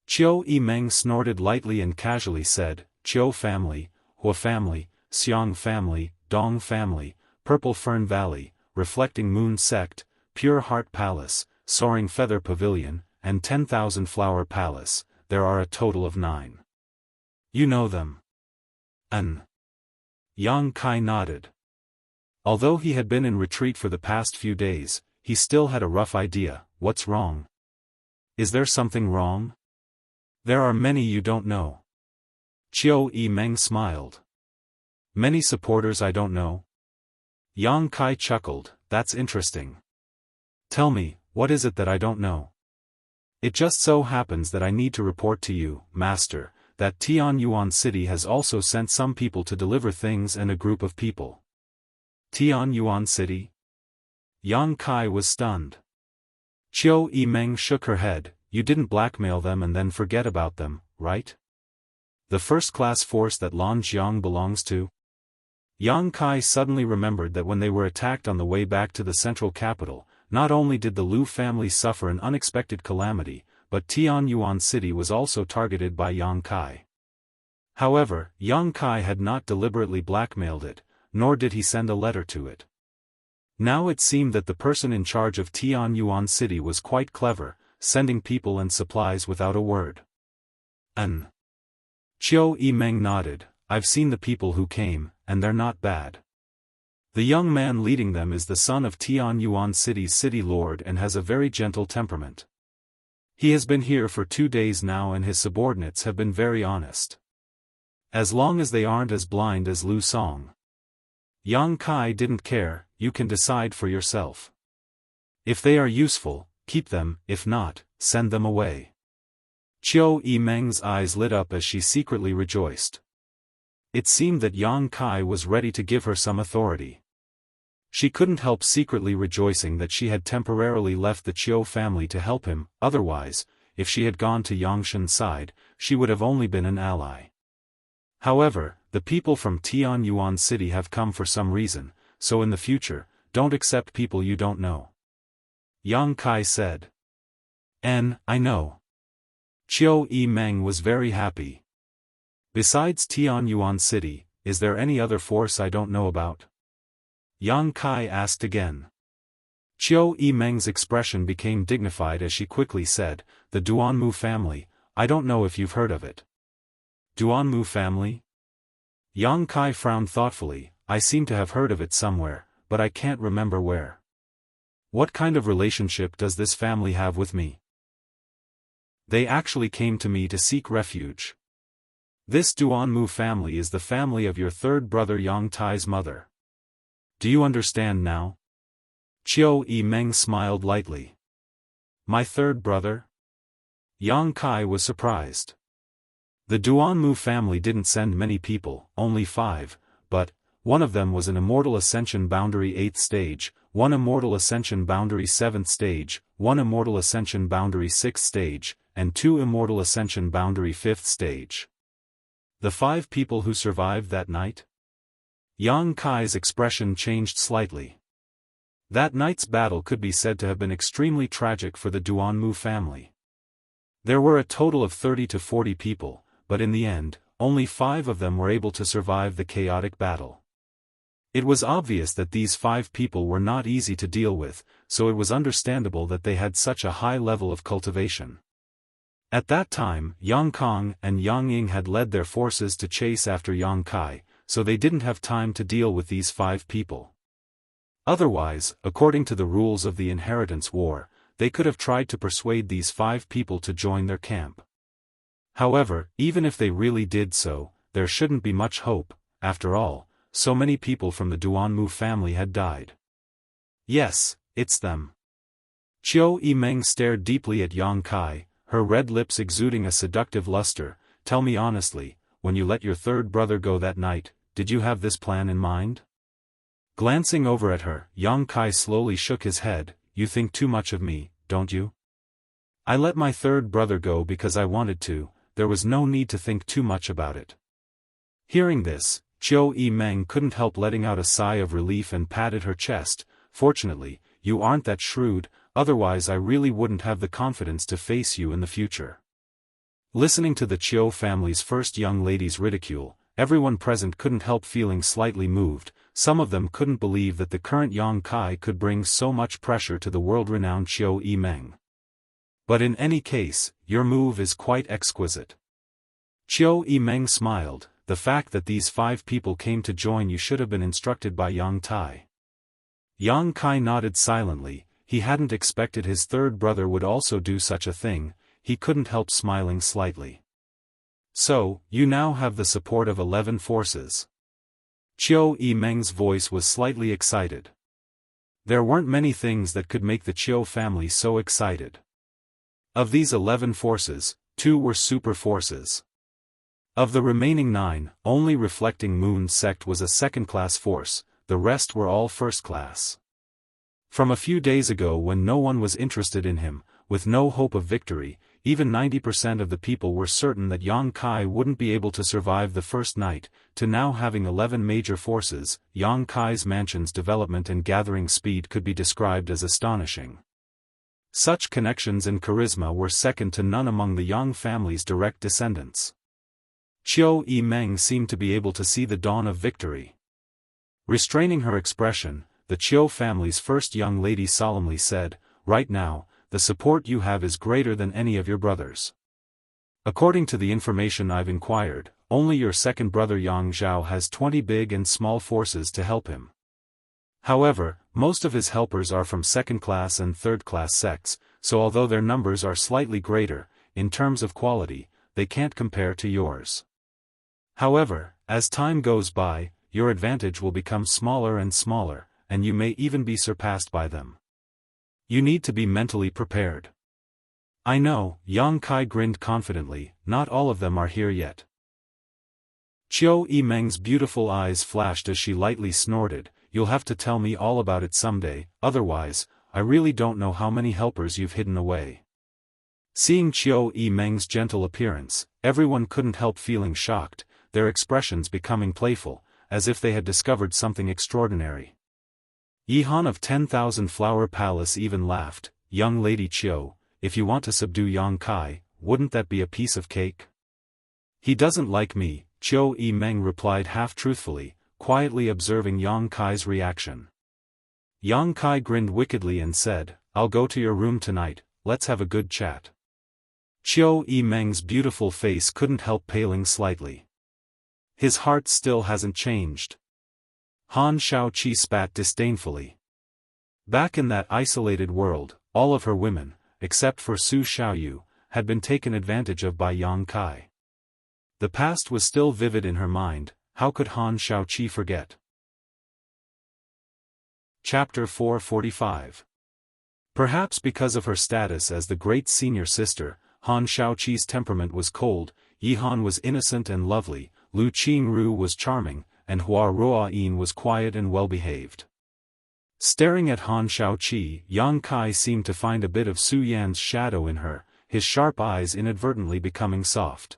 Qiu Yimeng snorted lightly and casually said, Qiu family, Hua family, Xiang family, Dong family, Purple Fern Valley, Reflecting Moon Sect, Pure Heart Palace, Soaring Feather Pavilion, and 10,000 Flower Palace, there are a total of 9. You know them. Yang Kai nodded. Although he had been in retreat for the past few days, he still had a rough idea. What's wrong? Is there something wrong? There are many you don't know. Qiu Yimeng smiled. Many supporters I don't know? Yang Kai chuckled, that's interesting. Tell me, what is it that I don't know? It just so happens that I need to report to you, Master, that Tianyuan City has also sent some people to deliver things and a group of people. Tianyuan City? Yang Kai was stunned. Qiu Yimeng shook her head, you didn't blackmail them and then forget about them, right? The first-class force that Lan Jiang belongs to? Yang Kai suddenly remembered that when they were attacked on the way back to the central capital, not only did the Lu family suffer an unexpected calamity, but Tianyuan City was also targeted by Yang Kai. However, Yang Kai had not deliberately blackmailed it, nor did he send a letter to it. Now it seemed that the person in charge of Tianyuan City was quite clever, sending people and supplies without a word. Qiu Yimeng nodded, I've seen the people who came, and they're not bad. The young man leading them is the son of Tianyuan City's city lord and has a very gentle temperament. He has been here for 2 days now and his subordinates have been very honest. As long as they aren't as blind as Lu Song. Yang Kai didn't care, you can decide for yourself. If they are useful, keep them, if not, send them away. Qiu Yimeng's eyes lit up as she secretly rejoiced. It seemed that Yang Kai was ready to give her some authority. She couldn't help secretly rejoicing that she had temporarily left the Qiu family to help him, otherwise, if she had gone to Yangshan's side, she would have only been an ally. However, the people from Tianyuan City have come for some reason, so in the future, don't accept people you don't know. Yang Kai said. I know. Qiu Yimeng was very happy. Besides Tianyuan City, is there any other force I don't know about? Yang Kai asked again. Qiu Yimeng's expression became dignified as she quickly said, the Duanmu family, I don't know if you've heard of it. Duanmu family? Yang Kai frowned thoughtfully, I seem to have heard of it somewhere, but I can't remember where. What kind of relationship does this family have with me? They actually came to me to seek refuge. This Duanmu family is the family of your third brother Yang Tai's mother. Do you understand now? Qiu Yimeng smiled lightly. My third brother? Yang Kai was surprised. The Duanmu family didn't send many people, only 5, but one of them was an Immortal Ascension Boundary 8th stage, one Immortal Ascension Boundary 7th stage, one Immortal Ascension Boundary 6th stage, and 2 Immortal Ascension Boundary 5th stage. The 5 people who survived that night? Yang Kai's expression changed slightly. That night's battle could be said to have been extremely tragic for the Duanmu family. There were a total of 30 to 40 people, but in the end, only 5 of them were able to survive the chaotic battle. It was obvious that these 5 people were not easy to deal with, so it was understandable that they had such a high level of cultivation. At that time, Yang Kong and Yang Ying had led their forces to chase after Yang Kai, so they didn't have time to deal with these 5 people. Otherwise, according to the rules of the Inheritance War, they could have tried to persuade these 5 people to join their camp. However, even if they really did so, there shouldn't be much hope. After all, so many people from the Duanmu family had died. Yes, it's them. Qiu Yimeng stared deeply at Yang Kai, her red lips exuding a seductive luster. Tell me honestly, when you let your third brother go that night, did you have this plan in mind? Glancing over at her, Yang Kai slowly shook his head. You think too much of me, don't you? I let my third brother go because I wanted to, there was no need to think too much about it. Hearing this, Qiu Yimeng couldn't help letting out a sigh of relief and patted her chest. Fortunately, you aren't that shrewd, otherwise I really wouldn't have the confidence to face you in the future. Listening to the Qiu family's first young lady's ridicule, everyone present couldn't help feeling slightly moved. Some of them couldn't believe that the current Yang Kai could bring so much pressure to the world-renowned Qiu Yimeng. But in any case, your move is quite exquisite. Qiu Yimeng smiled. The fact that these 5 people came to join you should have been instructed by Yang Tai. Yang Kai nodded silently. He hadn't expected his third brother would also do such a thing. He couldn't help smiling slightly. So, you now have the support of 11 forces. Qiu Yimeng's voice was slightly excited. There weren't many things that could make the Qiu family so excited. Of these 11 forces, 2 were super forces. Of the remaining 9, only Reflecting Moon's sect was a second-class force, the rest were all first-class. From a few days ago when no one was interested in him, with no hope of victory, even 90% of the people were certain that Yang Kai wouldn't be able to survive the first night, to now having 11 major forces, Yang Kai's mansion's development and gathering speed could be described as astonishing. Such connections and charisma were second to none among the Yang family's direct descendants. Qiu Yimeng seemed to be able to see the dawn of victory. Restraining her expression, the Qiu family's first young lady solemnly said, "Right now, the support you have is greater than any of your brothers. According to the information I've inquired, only your second brother Yang Zhao has 20 big and small forces to help him. However, most of his helpers are from second-class and third-class sects, so although their numbers are slightly greater, in terms of quality, they can't compare to yours. However, as time goes by, your advantage will become smaller and smaller, and you may even be surpassed by them. You need to be mentally prepared." "I know," Yang Kai grinned confidently, "not all of them are here yet." Qiu Yimeng's beautiful eyes flashed as she lightly snorted, "You'll have to tell me all about it someday, otherwise, I really don't know how many helpers you've hidden away." Seeing Qiu Yimeng's gentle appearance, everyone couldn't help feeling shocked, their expressions becoming playful, as if they had discovered something extraordinary. Yihan of 10,000 Flower Palace even laughed, "Young Lady Qiu, if you want to subdue Yang Kai, wouldn't that be a piece of cake?" "He doesn't like me," Qiu Yimeng replied half-truthfully, quietly observing Yang Kai's reaction. Yang Kai grinned wickedly and said, "I'll go to your room tonight, let's have a good chat." Qiu Yimeng's beautiful face couldn't help paling slightly. His heart still hasn't changed. Han Shaoqi spat disdainfully. Back in that isolated world, all of her women, except for Su Xiaoyu, had been taken advantage of by Yang Kai. The past was still vivid in her mind. How could Han Shaoqi forget? Chapter 445. Perhaps because of her status as the great senior sister, Han Shaoqi's temperament was cold, Yi Han was innocent and lovely, Lu Qingru was charming, and Hua Ruoyin was quiet and well-behaved. Staring at Han Shaoqi, Yang Kai seemed to find a bit of Su Yan's shadow in her, his sharp eyes inadvertently becoming soft.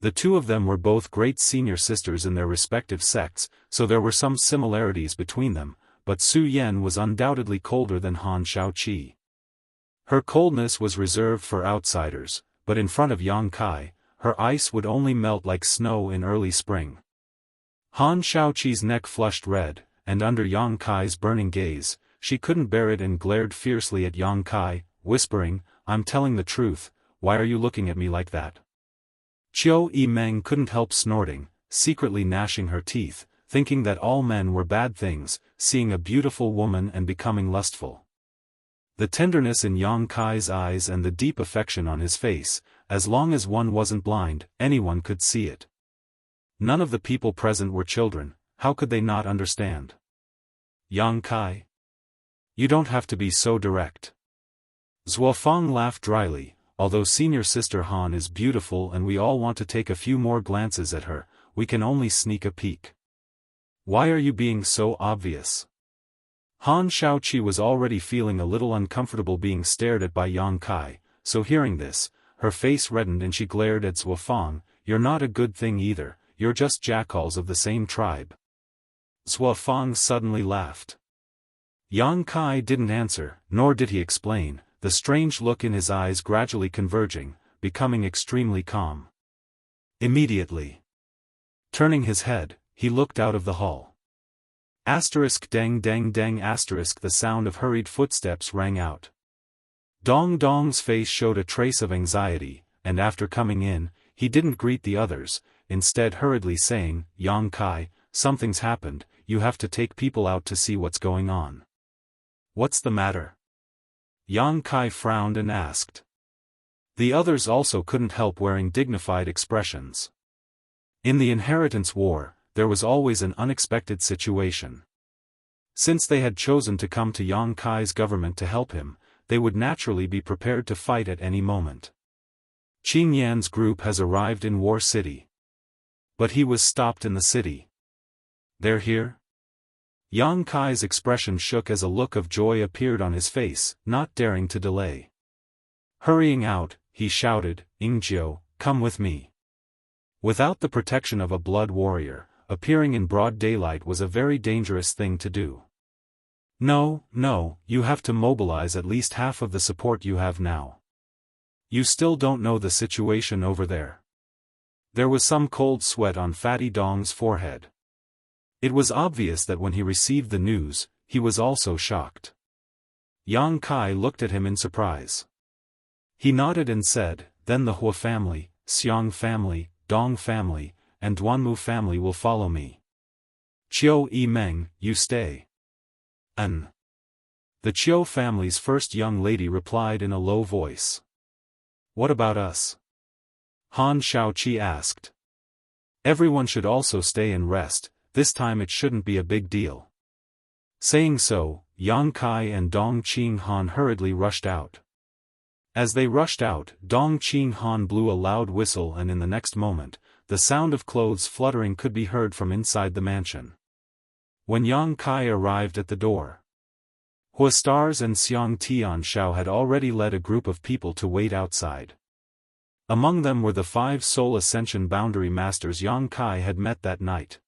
The two of them were both great senior sisters in their respective sects, so there were some similarities between them, but Su Yan was undoubtedly colder than Han Shaoqi. Her coldness was reserved for outsiders, but in front of Yang Kai, her ice would only melt like snow in early spring. Han Shaoqi's neck flushed red, and under Yang Kai's burning gaze, she couldn't bear it and glared fiercely at Yang Kai, whispering, "I'm telling the truth, why are you looking at me like that?" Qiu Yimeng couldn't help snorting, secretly gnashing her teeth, thinking that all men were bad things, seeing a beautiful woman and becoming lustful. The tenderness in Yang Kai's eyes and the deep affection on his face, as long as one wasn't blind, anyone could see it. None of the people present were children, how could they not understand? Yang Kai? You don't have to be so direct. Zuofeng laughed dryly, although senior sister Han is beautiful and we all want to take a few more glances at her, we can only sneak a peek. Why are you being so obvious? Han Shaoqi was already feeling a little uncomfortable being stared at by Yang Kai, so hearing this, her face reddened and she glared at Zuofeng, "You're not a good thing either, you're just jackals of the same tribe." Zuofeng suddenly laughed. Yang Kai didn't answer, nor did he explain, the strange look in his eyes gradually converging, becoming extremely calm. Immediately, turning his head, he looked out of the hall. Deng deng deng the sound of hurried footsteps rang out. Dong Dong's face showed a trace of anxiety, and after coming in, he didn't greet the others, instead hurriedly saying, "Yang Kai, something's happened, you have to take people out to see what's going on." "What's the matter?" Yang Kai frowned and asked. The others also couldn't help wearing dignified expressions. In the inheritance war, there was always an unexpected situation. Since they had chosen to come to Yang Kai's government to help him, they would naturally be prepared to fight at any moment. Qing Yan's group has arrived in War City. But he was stopped in the city. "They're here?" Yang Kai's expression shook as a look of joy appeared on his face, not daring to delay. Hurrying out, he shouted, "Ingjiu, come with me." Without the protection of a blood warrior, appearing in broad daylight was a very dangerous thing to do. No, you have to mobilize at least half of the support you have now. You still don't know the situation over there. There was some cold sweat on Fatty Dong's forehead. It was obvious that when he received the news, he was also shocked. Yang Kai looked at him in surprise. He nodded and said, "Then the Hua family, Xiang family, Dong family, and Duanmu family will follow me. Qiu Yimeng, you stay." The Qiu family's first young lady replied in a low voice. "What about us?" Han Shaoqi asked. "Everyone should also stay and rest, this time it shouldn't be a big deal." Saying so, Yang Kai and Dong Qing Han hurriedly rushed out. As they rushed out, Dong Qing Han blew a loud whistle and in the next moment, the sound of clothes fluttering could be heard from inside the mansion. When Yang Kai arrived at the door, Hua Stars and Xiang Tianshao had already led a group of people to wait outside. Among them were the 5 Soul Ascension boundary masters Yang Kai had met that night.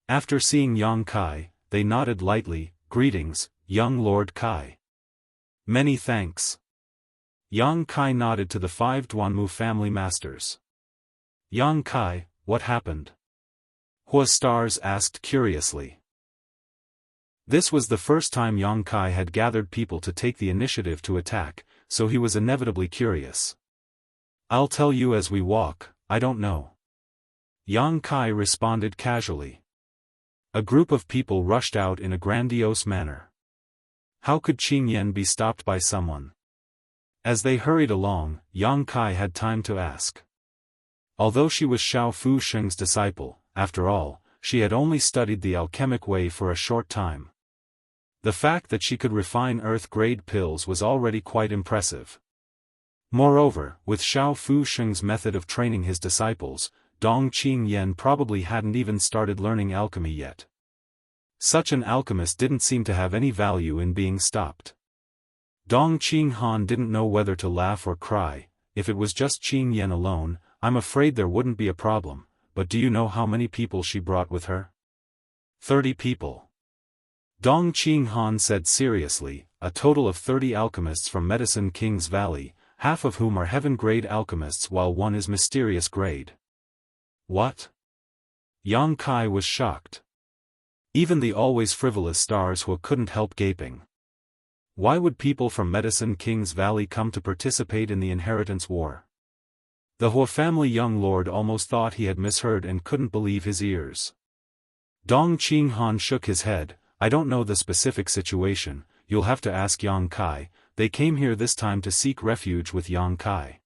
After seeing Yang Kai, they nodded lightly, "Greetings, young Lord Kai." "Many thanks." Yang Kai nodded to the 5 Duanmu family masters. "Yang Kai, what happened?" Hua Stars asked curiously. This was the first time Yang Kai had gathered people to take the initiative to attack, so he was inevitably curious. "I'll tell you as we walk, I don't know." Yang Kai responded casually. A group of people rushed out in a grandiose manner. How could Qing Yan be stopped by someone? As they hurried along, Yang Kai had time to ask. Although she was Xiao Fu Sheng's disciple, after all, she had only studied the alchemic way for a short time. The fact that she could refine earth-grade pills was already quite impressive. Moreover, with Xiao Fu Sheng's method of training his disciples, Dong Qingyan probably hadn't even started learning alchemy yet. Such an alchemist didn't seem to have any value in being stopped. Dong Qinghan didn't know whether to laugh or cry. If it was just Qingyan alone, I'm afraid there wouldn't be a problem, but do you know how many people she brought with her? 30 people. Dong Qinghan said seriously, a total of 30 alchemists from Medicine King's Valley, half of whom are heaven-grade alchemists while one is mysterious grade. What? Yang Kai was shocked. Even the always frivolous Stars Hua couldn't help gaping. Why would people from Medicine King's Valley come to participate in the inheritance war? The Hua family young lord almost thought he had misheard and couldn't believe his ears. Dong Qinghan shook his head. I don't know the specific situation, you'll have to ask Yang Kai. They came here this time to seek refuge with Yang Kai.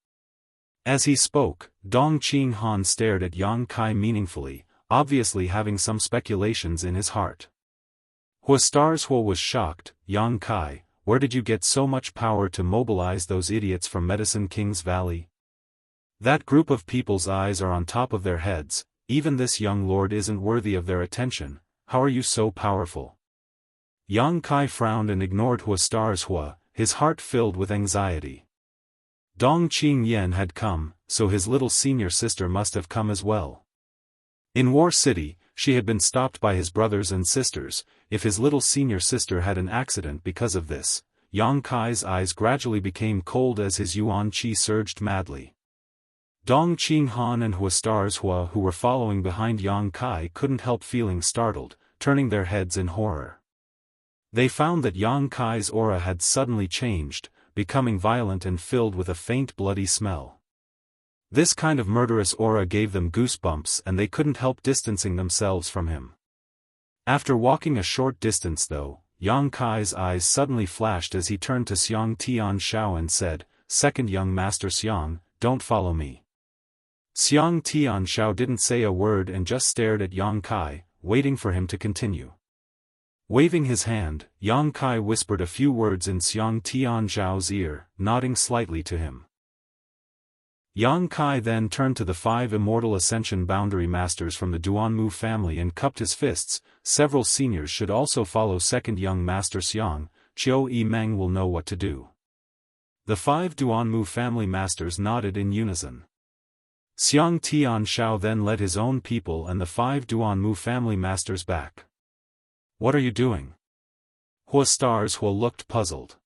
As he spoke, Dong Qinghan stared at Yang Kai meaningfully, obviously having some speculations in his heart. Hua Stars Hua was shocked. Yang Kai, where did you get so much power to mobilize those idiots from Medicine King's Valley? That group of people's eyes are on top of their heads. Even this young lord isn't worthy of their attention. How are you so powerful? Yang Kai frowned and ignored Hua Stars Hua, his heart filled with anxiety. Dong Qingyan had come, so his little senior sister must have come as well. In War City, she had been stopped by his brothers and sisters. If his little senior sister had an accident because of this, Yang Kai's eyes gradually became cold as his yuan qi surged madly. Dong Qinghan and Hua Stars Hua, who were following behind Yang Kai, couldn't help feeling startled, turning their heads in horror. They found that Yang Kai's aura had suddenly changed, becoming violent and filled with a faint bloody smell. This kind of murderous aura gave them goosebumps and they couldn't help distancing themselves from him. After walking a short distance though, Yang Kai's eyes suddenly flashed as he turned to Xiang Tianshao and said, "Second young master Xiang, don't follow me." Xiang Tianshao didn't say a word and just stared at Yang Kai, waiting for him to continue. Waving his hand, Yang Kai whispered a few words in Xiang Tianshao's ear, nodding slightly to him. Yang Kai then turned to the 5 Immortal Ascension boundary masters from the Duanmu family and cupped his fists. Several seniors should also follow second young master Xiang. Qiu Yimeng will know what to do. The 5 Duanmu family masters nodded in unison. Xiang Tianshao then led his own people and the 5 Duanmu family masters back. What are you doing? Hua Stars Hua looked puzzled.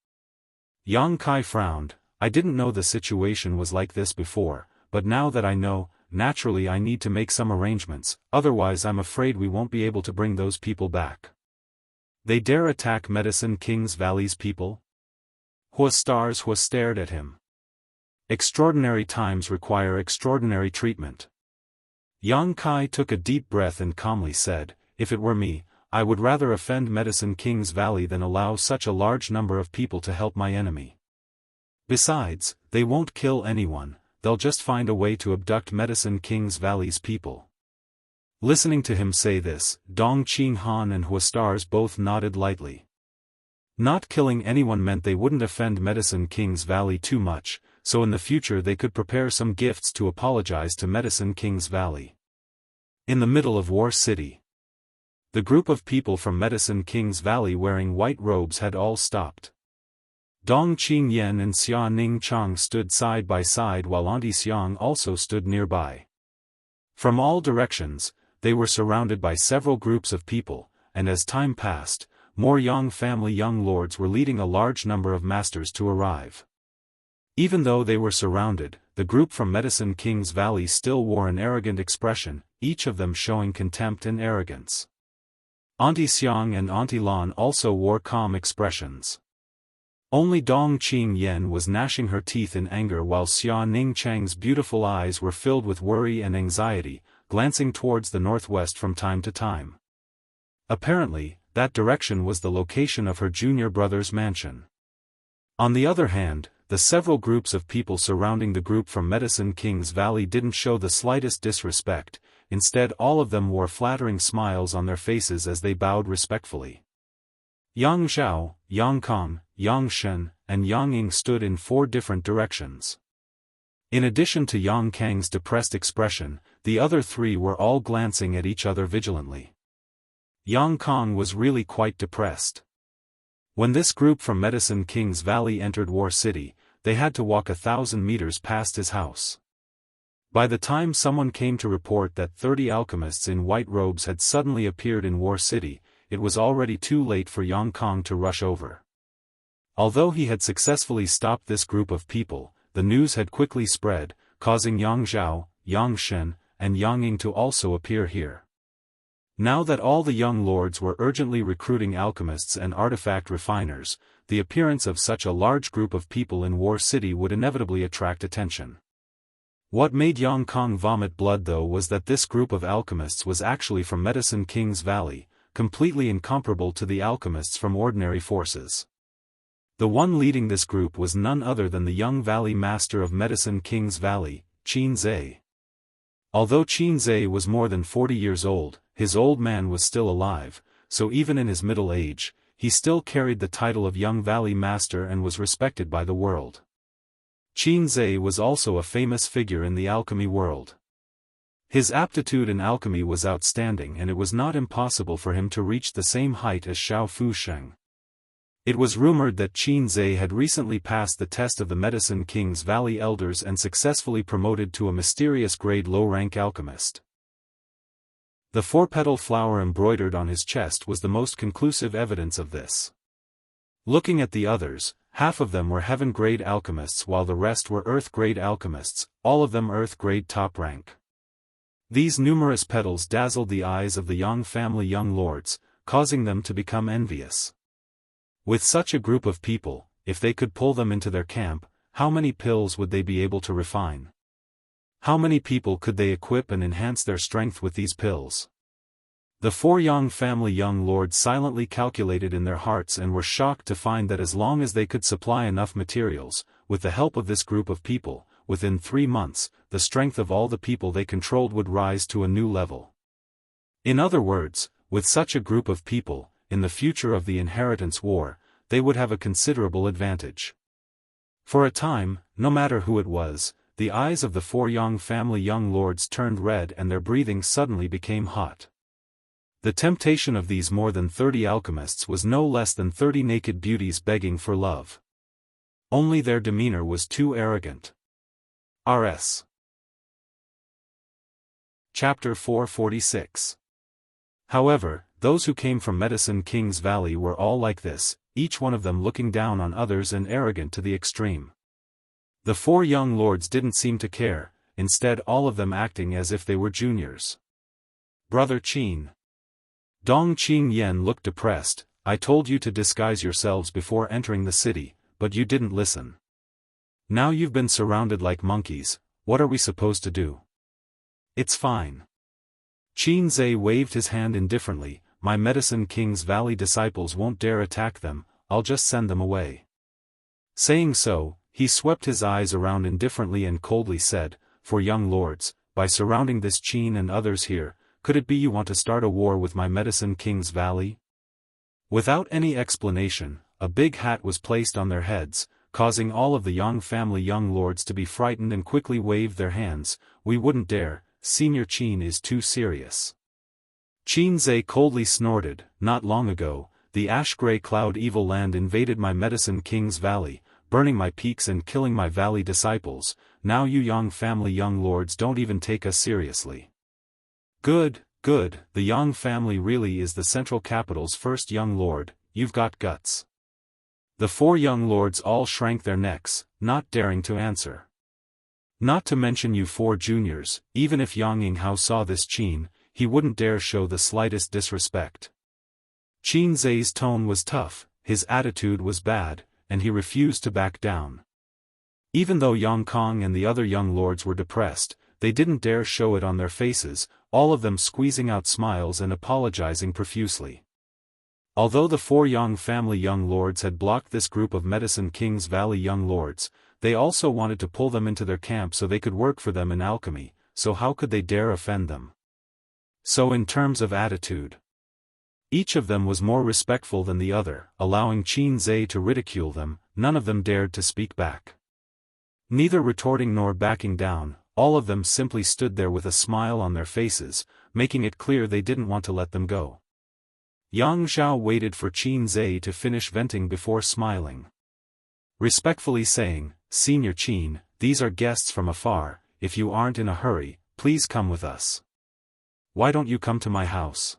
Yang Kai frowned. I didn't know the situation was like this before, but now that I know, naturally I need to make some arrangements, otherwise I'm afraid we won't be able to bring those people back. They dare attack Medicine King's Valley's people? Hua Stars Hua stared at him. Extraordinary times require extraordinary treatment. Yang Kai took a deep breath and calmly said, if it were me, I would rather offend Medicine King's Valley than allow such a large number of people to help my enemy. Besides, they won't kill anyone, they'll just find a way to abduct Medicine King's Valley's people. Listening to him say this, Dong Qinghan and Hua Stars both nodded lightly. Not killing anyone meant they wouldn't offend Medicine King's Valley too much, so in the future they could prepare some gifts to apologize to Medicine King's Valley. In the middle of War City, the group of people from Medicine King's Valley wearing white robes had all stopped. Dong Qingyan and Xia Ningchang stood side by side while Auntie Xiang also stood nearby. From all directions, they were surrounded by several groups of people, and as time passed, more Yang family young lords were leading a large number of masters to arrive. Even though they were surrounded, the group from Medicine King's Valley still wore an arrogant expression, each of them showing contempt and arrogance. Auntie Xiang and Auntie Lan also wore calm expressions. Only Dong Qingyan was gnashing her teeth in anger while Xia Ningchang's beautiful eyes were filled with worry and anxiety, glancing towards the northwest from time to time. Apparently, that direction was the location of her junior brother's mansion. On the other hand, the several groups of people surrounding the group from Medicine King's Valley didn't show the slightest disrespect, instead all of them wore flattering smiles on their faces as they bowed respectfully. Yang Zhao, Yang Kong, Yang Shen, and Yang Ying stood in 4 different directions. In addition to Yang Kang's depressed expression, the other 3 were all glancing at each other vigilantly. Yang Kong was really quite depressed. When this group from Medicine King's Valley entered War City, they had to walk 1,000 meters past his house. By the time someone came to report that 30 alchemists in white robes had suddenly appeared in War City, it was already too late for Yang Kong to rush over. Although he had successfully stopped this group of people, the news had quickly spread, causing Yang Zhao, Yang Shen, and Yang Ying to also appear here. Now that all the young lords were urgently recruiting alchemists and artifact refiners, the appearance of such a large group of people in War City would inevitably attract attention. What made Yang Kong vomit blood though was that this group of alchemists was actually from Medicine King's Valley, completely incomparable to the alchemists from ordinary forces. The one leading this group was none other than the young valley master of Medicine King's Valley, Qin Zhe. Although Qin Zhe was more than 40 years old, his old man was still alive, so even in his middle age, he still carried the title of Young Valley Master and was respected by the world. Qin Zhe was also a famous figure in the alchemy world. His aptitude in alchemy was outstanding and it was not impossible for him to reach the same height as Xiao Fu Sheng. It was rumored that Qin Zhe had recently passed the test of the Medicine King's Valley Elders and successfully promoted to a mysterious grade low-rank alchemist. The 4-petal flower embroidered on his chest was the most conclusive evidence of this. Looking at the others, half of them were heaven-grade alchemists while the rest were earth-grade alchemists, all of them earth-grade top rank. These numerous petals dazzled the eyes of the Yang family young lords, causing them to become envious. With such a group of people, if they could pull them into their camp, how many pills would they be able to refine? How many people could they equip and enhance their strength with these pills? The 4 Yang family young lords silently calculated in their hearts and were shocked to find that as long as they could supply enough materials, with the help of this group of people, within 3 months, the strength of all the people they controlled would rise to a new level. In other words, with such a group of people, in the future of the inheritance war, they would have a considerable advantage. For a time, no matter who it was, the eyes of the 4 Yang family young lords turned red and their breathing suddenly became hot. The temptation of these more than 30 alchemists was no less than 30 naked beauties begging for love. Only their demeanor was too arrogant. R.S. Chapter 446. However, those who came from Medicine King's Valley were all like this, each one of them looking down on others and arrogant to the extreme. The 4 young lords didn't seem to care, instead all of them acting as if they were juniors. Brother Qin. Dong Qing Yen looked depressed. I told you to disguise yourselves before entering the city, but you didn't listen. Now you've been surrounded like monkeys, what are we supposed to do? It's fine. Qin Zhe waved his hand indifferently. My Medicine King's Valley disciples won't dare attack them, I'll just send them away. Saying so, he swept his eyes around indifferently and coldly said, For young lords, by surrounding this Qin and others here, could it be you want to start a war with my Medicine King's Valley? Without any explanation, a big hat was placed on their heads, causing all of the Yang family young lords to be frightened and quickly waved their hands. We wouldn't dare, Senior Qin is too serious. Qin Zhe coldly snorted, not long ago, the ash-gray cloud evil land invaded my Medicine King's Valley, burning my peaks and killing my valley disciples. Now you Yang family young lords don't even take us seriously. Good, good, the Yang family really is the central capital's first young lord, you've got guts. The 4 young lords all shrank their necks, not daring to answer. Not to mention you 4 juniors, even if Yang Yinghao saw this Qin, he wouldn't dare show the slightest disrespect. Qin Zhe's tone was tough, his attitude was bad, and he refused to back down. Even though Yang Kong and the other young lords were depressed, they didn't dare show it on their faces, all of them squeezing out smiles and apologizing profusely. Although the 4 Yang family young lords had blocked this group of Medicine King's Valley young lords, they also wanted to pull them into their camp so they could work for them in alchemy, so how could they dare offend them? So in terms of attitude, Each of them was more respectful than the other, allowing Qin Zhe to ridicule them. None of them dared to speak back. Neither retorting nor backing down, all of them simply stood there with a smile on their faces, making it clear they didn't want to let them go. Yang Zhao waited for Qin Zhe to finish venting before smiling. Respectfully saying, "Senior Qin, these are guests from afar. If you aren't in a hurry, please come with us. Why don't you come to my house?"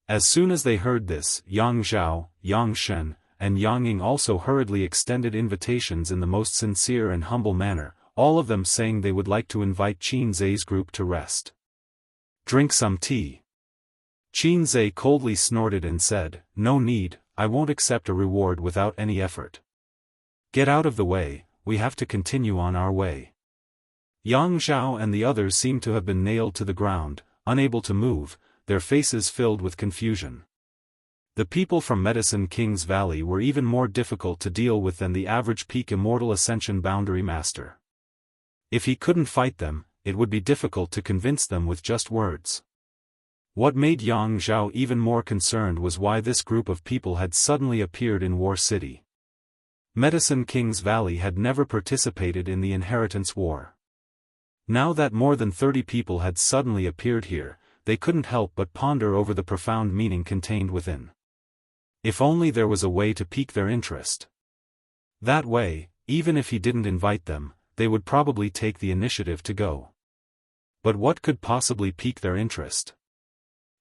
As soon as they heard this, Yang Zhao, Yang Shen, and Yang Ying also hurriedly extended invitations in the most sincere and humble manner, all of them saying they would like to invite Qin Zhe's group to rest. "Drink some tea." Qin Zhe coldly snorted and said, "No need, I won't accept a reward without any effort. Get out of the way, we have to continue on our way." Yang Zhao and the others seemed to have been nailed to the ground, unable to move, their faces filled with confusion. The people from Medicine King's Valley were even more difficult to deal with than the average peak Immortal Ascension boundary master. If he couldn't fight them, it would be difficult to convince them with just words. What made Yang Zhao even more concerned was why this group of people had suddenly appeared in War City. Medicine King's Valley had never participated in the Inheritance War. Now that more than 30 people had suddenly appeared here, they couldn't help but ponder over the profound meaning contained within. If only there was a way to pique their interest. That way, even if he didn't invite them, they would probably take the initiative to go. But what could possibly pique their interest?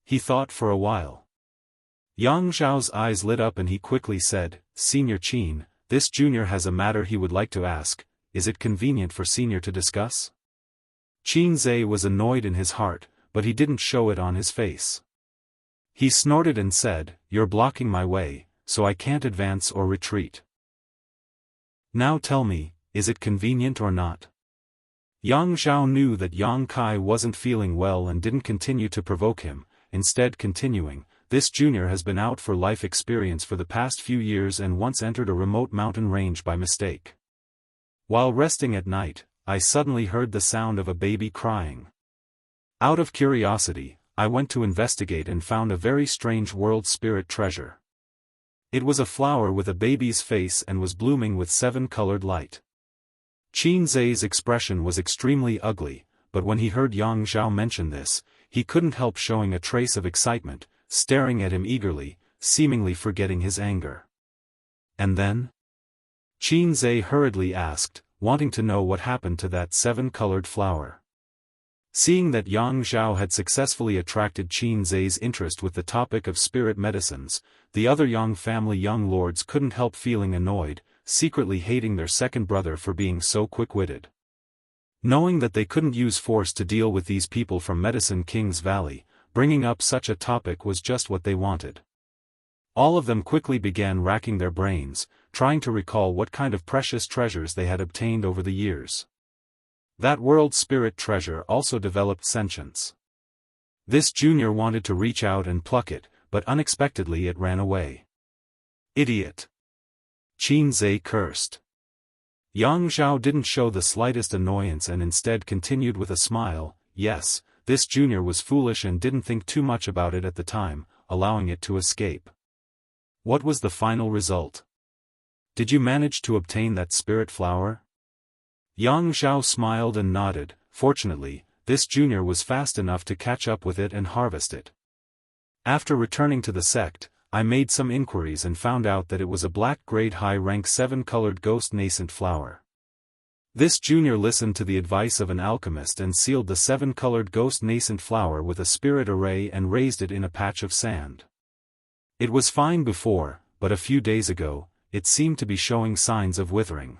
He thought for a while. Yang Zhao's eyes lit up and he quickly said, "Senior Qin, this junior has a matter he would like to ask. Is it convenient for senior to discuss?" Qin Zhe was annoyed in his heart, but he didn't show it on his face. He snorted and said, "You're blocking my way, so I can't advance or retreat. Now tell me, is it convenient or not?" Yang Zhao knew that Yang Kai wasn't feeling well and didn't continue to provoke him, instead continuing, "This junior has been out for life experience for the past few years and once entered a remote mountain range by mistake. While resting at night, I suddenly heard the sound of a baby crying. Out of curiosity, I went to investigate and found a very strange world spirit treasure. It was a flower with a baby's face and was blooming with 7-colored light." Qin Zhe's expression was extremely ugly, but when he heard Yang Zhao mention this, he couldn't help showing a trace of excitement, staring at him eagerly, seemingly forgetting his anger. "And then?" Qin Zhe hurriedly asked, wanting to know what happened to that 7-colored flower. Seeing that Yang Zhao had successfully attracted Qin Zhe's interest with the topic of spirit medicines, the other Yang family young lords couldn't help feeling annoyed, secretly hating their second brother for being so quick-witted. Knowing that they couldn't use force to deal with these people from Medicine King's Valley, bringing up such a topic was just what they wanted. All of them quickly began racking their brains, trying to recall what kind of precious treasures they had obtained over the years. That world spirit treasure also developed sentience. This junior wanted to reach out and pluck it, but unexpectedly it ran away. "Idiot!" Qin Zhe cursed. Yang Zhao didn't show the slightest annoyance and instead continued with a smile, "Yes, this junior was foolish and didn't think too much about it at the time, allowing it to escape. What was the final result? Did you manage to obtain that spirit flower?" Yang Zhao smiled and nodded. "Fortunately, this junior was fast enough to catch up with it and harvest it. After returning to the sect, I made some inquiries and found out that it was a black grade high rank 7-colored ghost nascent flower. This junior listened to the advice of an alchemist and sealed the 7-colored ghost nascent flower with a spirit array and raised it in a patch of sand. It was fine before, but a few days ago, it seemed to be showing signs of withering.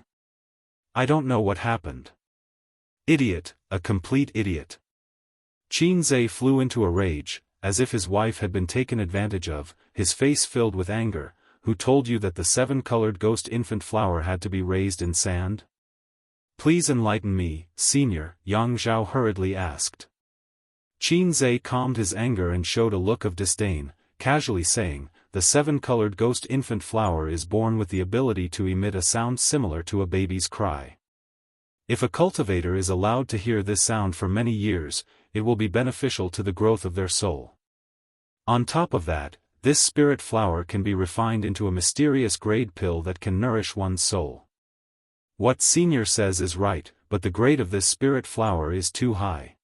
I don't know what happened. Idiot, a complete idiot." Qin Zhe flew into a rage, as if his wife had been taken advantage of, his face filled with anger. "Who told you that the 7-colored ghost infant flower had to be raised in sand? Please enlighten me, senior," Yang Zhao hurriedly asked. Qin Zhe calmed his anger and showed a look of disdain, casually saying, "The 7-colored ghost infant flower is born with the ability to emit a sound similar to a baby's cry. If a cultivator is allowed to hear this sound for many years, it will be beneficial to the growth of their soul. On top of that, this spirit flower can be refined into a mysterious grade pill that can nourish one's soul. What Senior says is right, but the grade of this spirit flower is too high.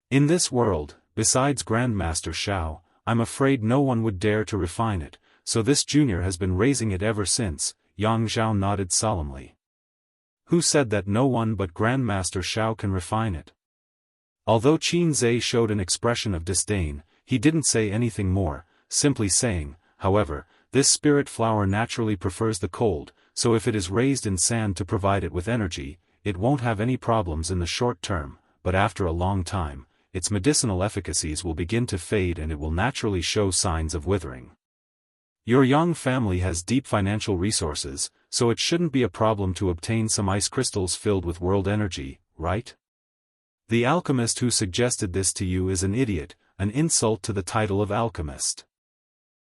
In this world, besides Grandmaster Shao, I'm afraid no one would dare to refine it, so this junior has been raising it ever since. Yang Zhao nodded solemnly. Who said that no one but Grandmaster Shao can refine it? Although Qin Zhe showed an expression of disdain, he didn't say anything more, simply saying, however, this spirit flower naturally prefers the cold, so if it is raised in sand to provide it with energy, it won't have any problems in the short term, but after a long time, its medicinal efficacies will begin to fade and it will naturally show signs of withering. Your Yang family has deep financial resources, so it shouldn't be a problem to obtain some ice crystals filled with world energy, right? The alchemist who suggested this to you is an idiot, an insult to the title of alchemist.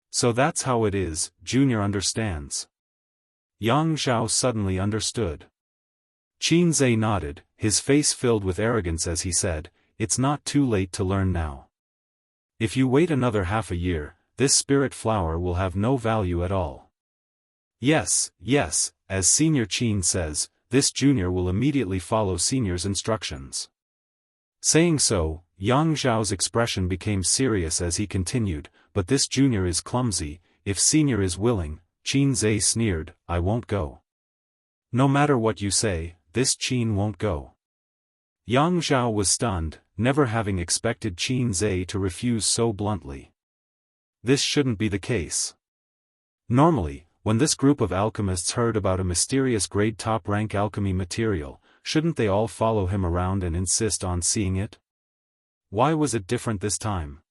So that's how it is, Junior understands. Yang Zhao suddenly understood. Qin Zhe nodded, his face filled with arrogance as he said, it's not too late to learn now. If you wait another half a year, this spirit flower will have no value at all. Yes, as Senior Qin says, this junior will immediately follow Senior's instructions. Saying so, Yang Zhao's expression became serious as he continued, but this junior is clumsy, if Senior is willing, Qin Zhe sneered, I won't go. No matter what you say, this Qin won't go. Yang Zhao was stunned, never having expected Qin Zhe to refuse so bluntly. This shouldn't be the case. Normally, when this group of alchemists heard about a mysterious grade top-rank alchemy material, shouldn't they all follow him around and insist on seeing it? Why was it different this time?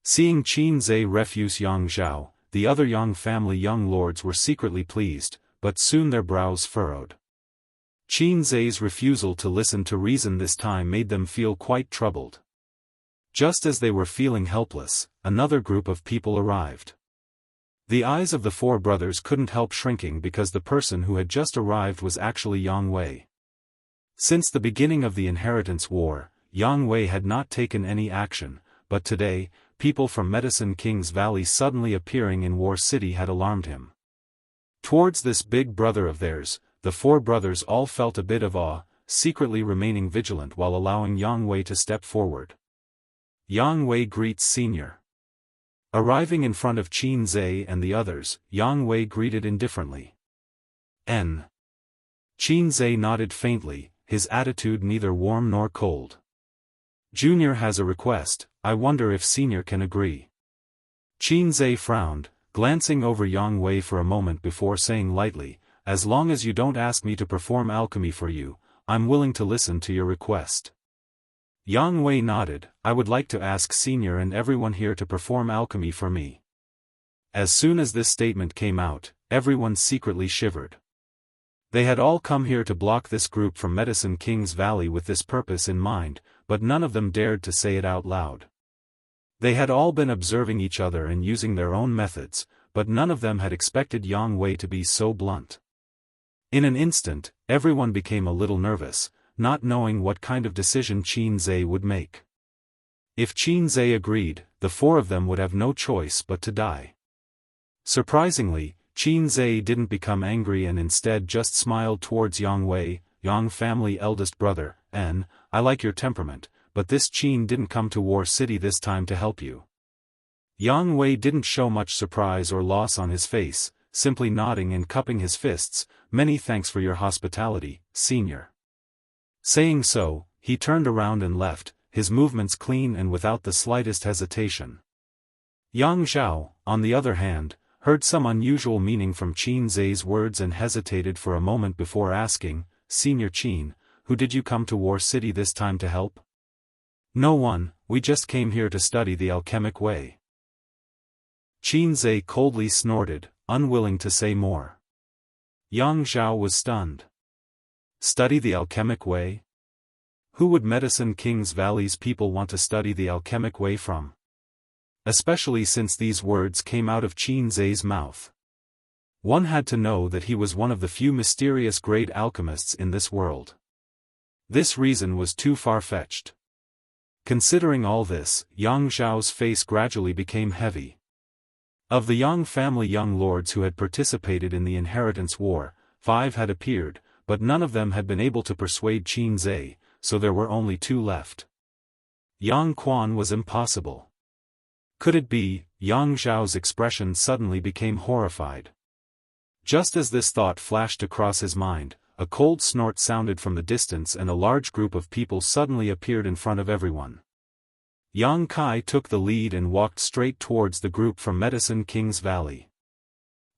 Seeing Qin Zhe refuse Yang Zhao, the other Yang family young lords were secretly pleased, but soon their brows furrowed. Qin Zhe's refusal to listen to reason this time made them feel quite troubled. Just as they were feeling helpless, another group of people arrived. The eyes of the four brothers couldn't help shrinking because the person who had just arrived was actually Yang Wei. Since the beginning of the Inheritance War, Yang Wei had not taken any action, but today, people from Medicine King's Valley suddenly appearing in War City had alarmed him. Towards this big brother of theirs, the four brothers all felt a bit of awe, secretly remaining vigilant while allowing Yang Wei to step forward. Yang Wei greets Senior. Arriving in front of Qin Zhe and the others, Yang Wei greeted indifferently. N. Qin Zhe nodded faintly, his attitude neither warm nor cold. Junior has a request, I wonder if Senior can agree. Qin Zhe frowned, glancing over Yang Wei for a moment before saying lightly, as long as you don't ask me to perform alchemy for you, I'm willing to listen to your request. Yang Wei nodded, I would like to ask Senior and everyone here to perform alchemy for me. As soon as this statement came out, everyone secretly shivered. They had all come here to block this group from Medicine King's Valley with this purpose in mind, but none of them dared to say it out loud. They had all been observing each other and using their own methods, but none of them had expected Yang Wei to be so blunt. In an instant, everyone became a little nervous, not knowing what kind of decision Qin Zhe would make. If Qin Zhe agreed, the four of them would have no choice but to die. Surprisingly, Qin Zhe didn't become angry and instead just smiled towards Yang Wei, Yang family eldest brother, and, I like your temperament, but this Qin didn't come to War City this time to help you. Yang Wei didn't show much surprise or loss on his face, simply nodding and cupping his fists, many thanks for your hospitality, Senior. Saying so, he turned around and left, his movements clean and without the slightest hesitation. Yang Zhao, on the other hand, heard some unusual meaning from Qin Zhe's words and hesitated for a moment before asking, Senior Qin, who did you come to War City this time to help? No one, we just came here to study the alchemic way. Qin Zhe coldly snorted, unwilling to say more. Yang Zhao was stunned. Study the alchemic way? Who would Medicine King's Valley's people want to study the alchemic way from? Especially since these words came out of Qin Zhe's mouth. One had to know that he was one of the few mysterious great alchemists in this world. This reason was too far-fetched. Considering all this, Yang Zhao's face gradually became heavy. Of the Yang family young lords who had participated in the inheritance war, 5 had appeared, but none of them had been able to persuade Qin Zhe, so there were only 2 left. Yang Quan was impossible. Could it be? Yang Zhao's expression suddenly became horrified. Just as this thought flashed across his mind, a cold snort sounded from the distance and a large group of people suddenly appeared in front of everyone. Yang Kai took the lead and walked straight towards the group from Medicine King's Valley.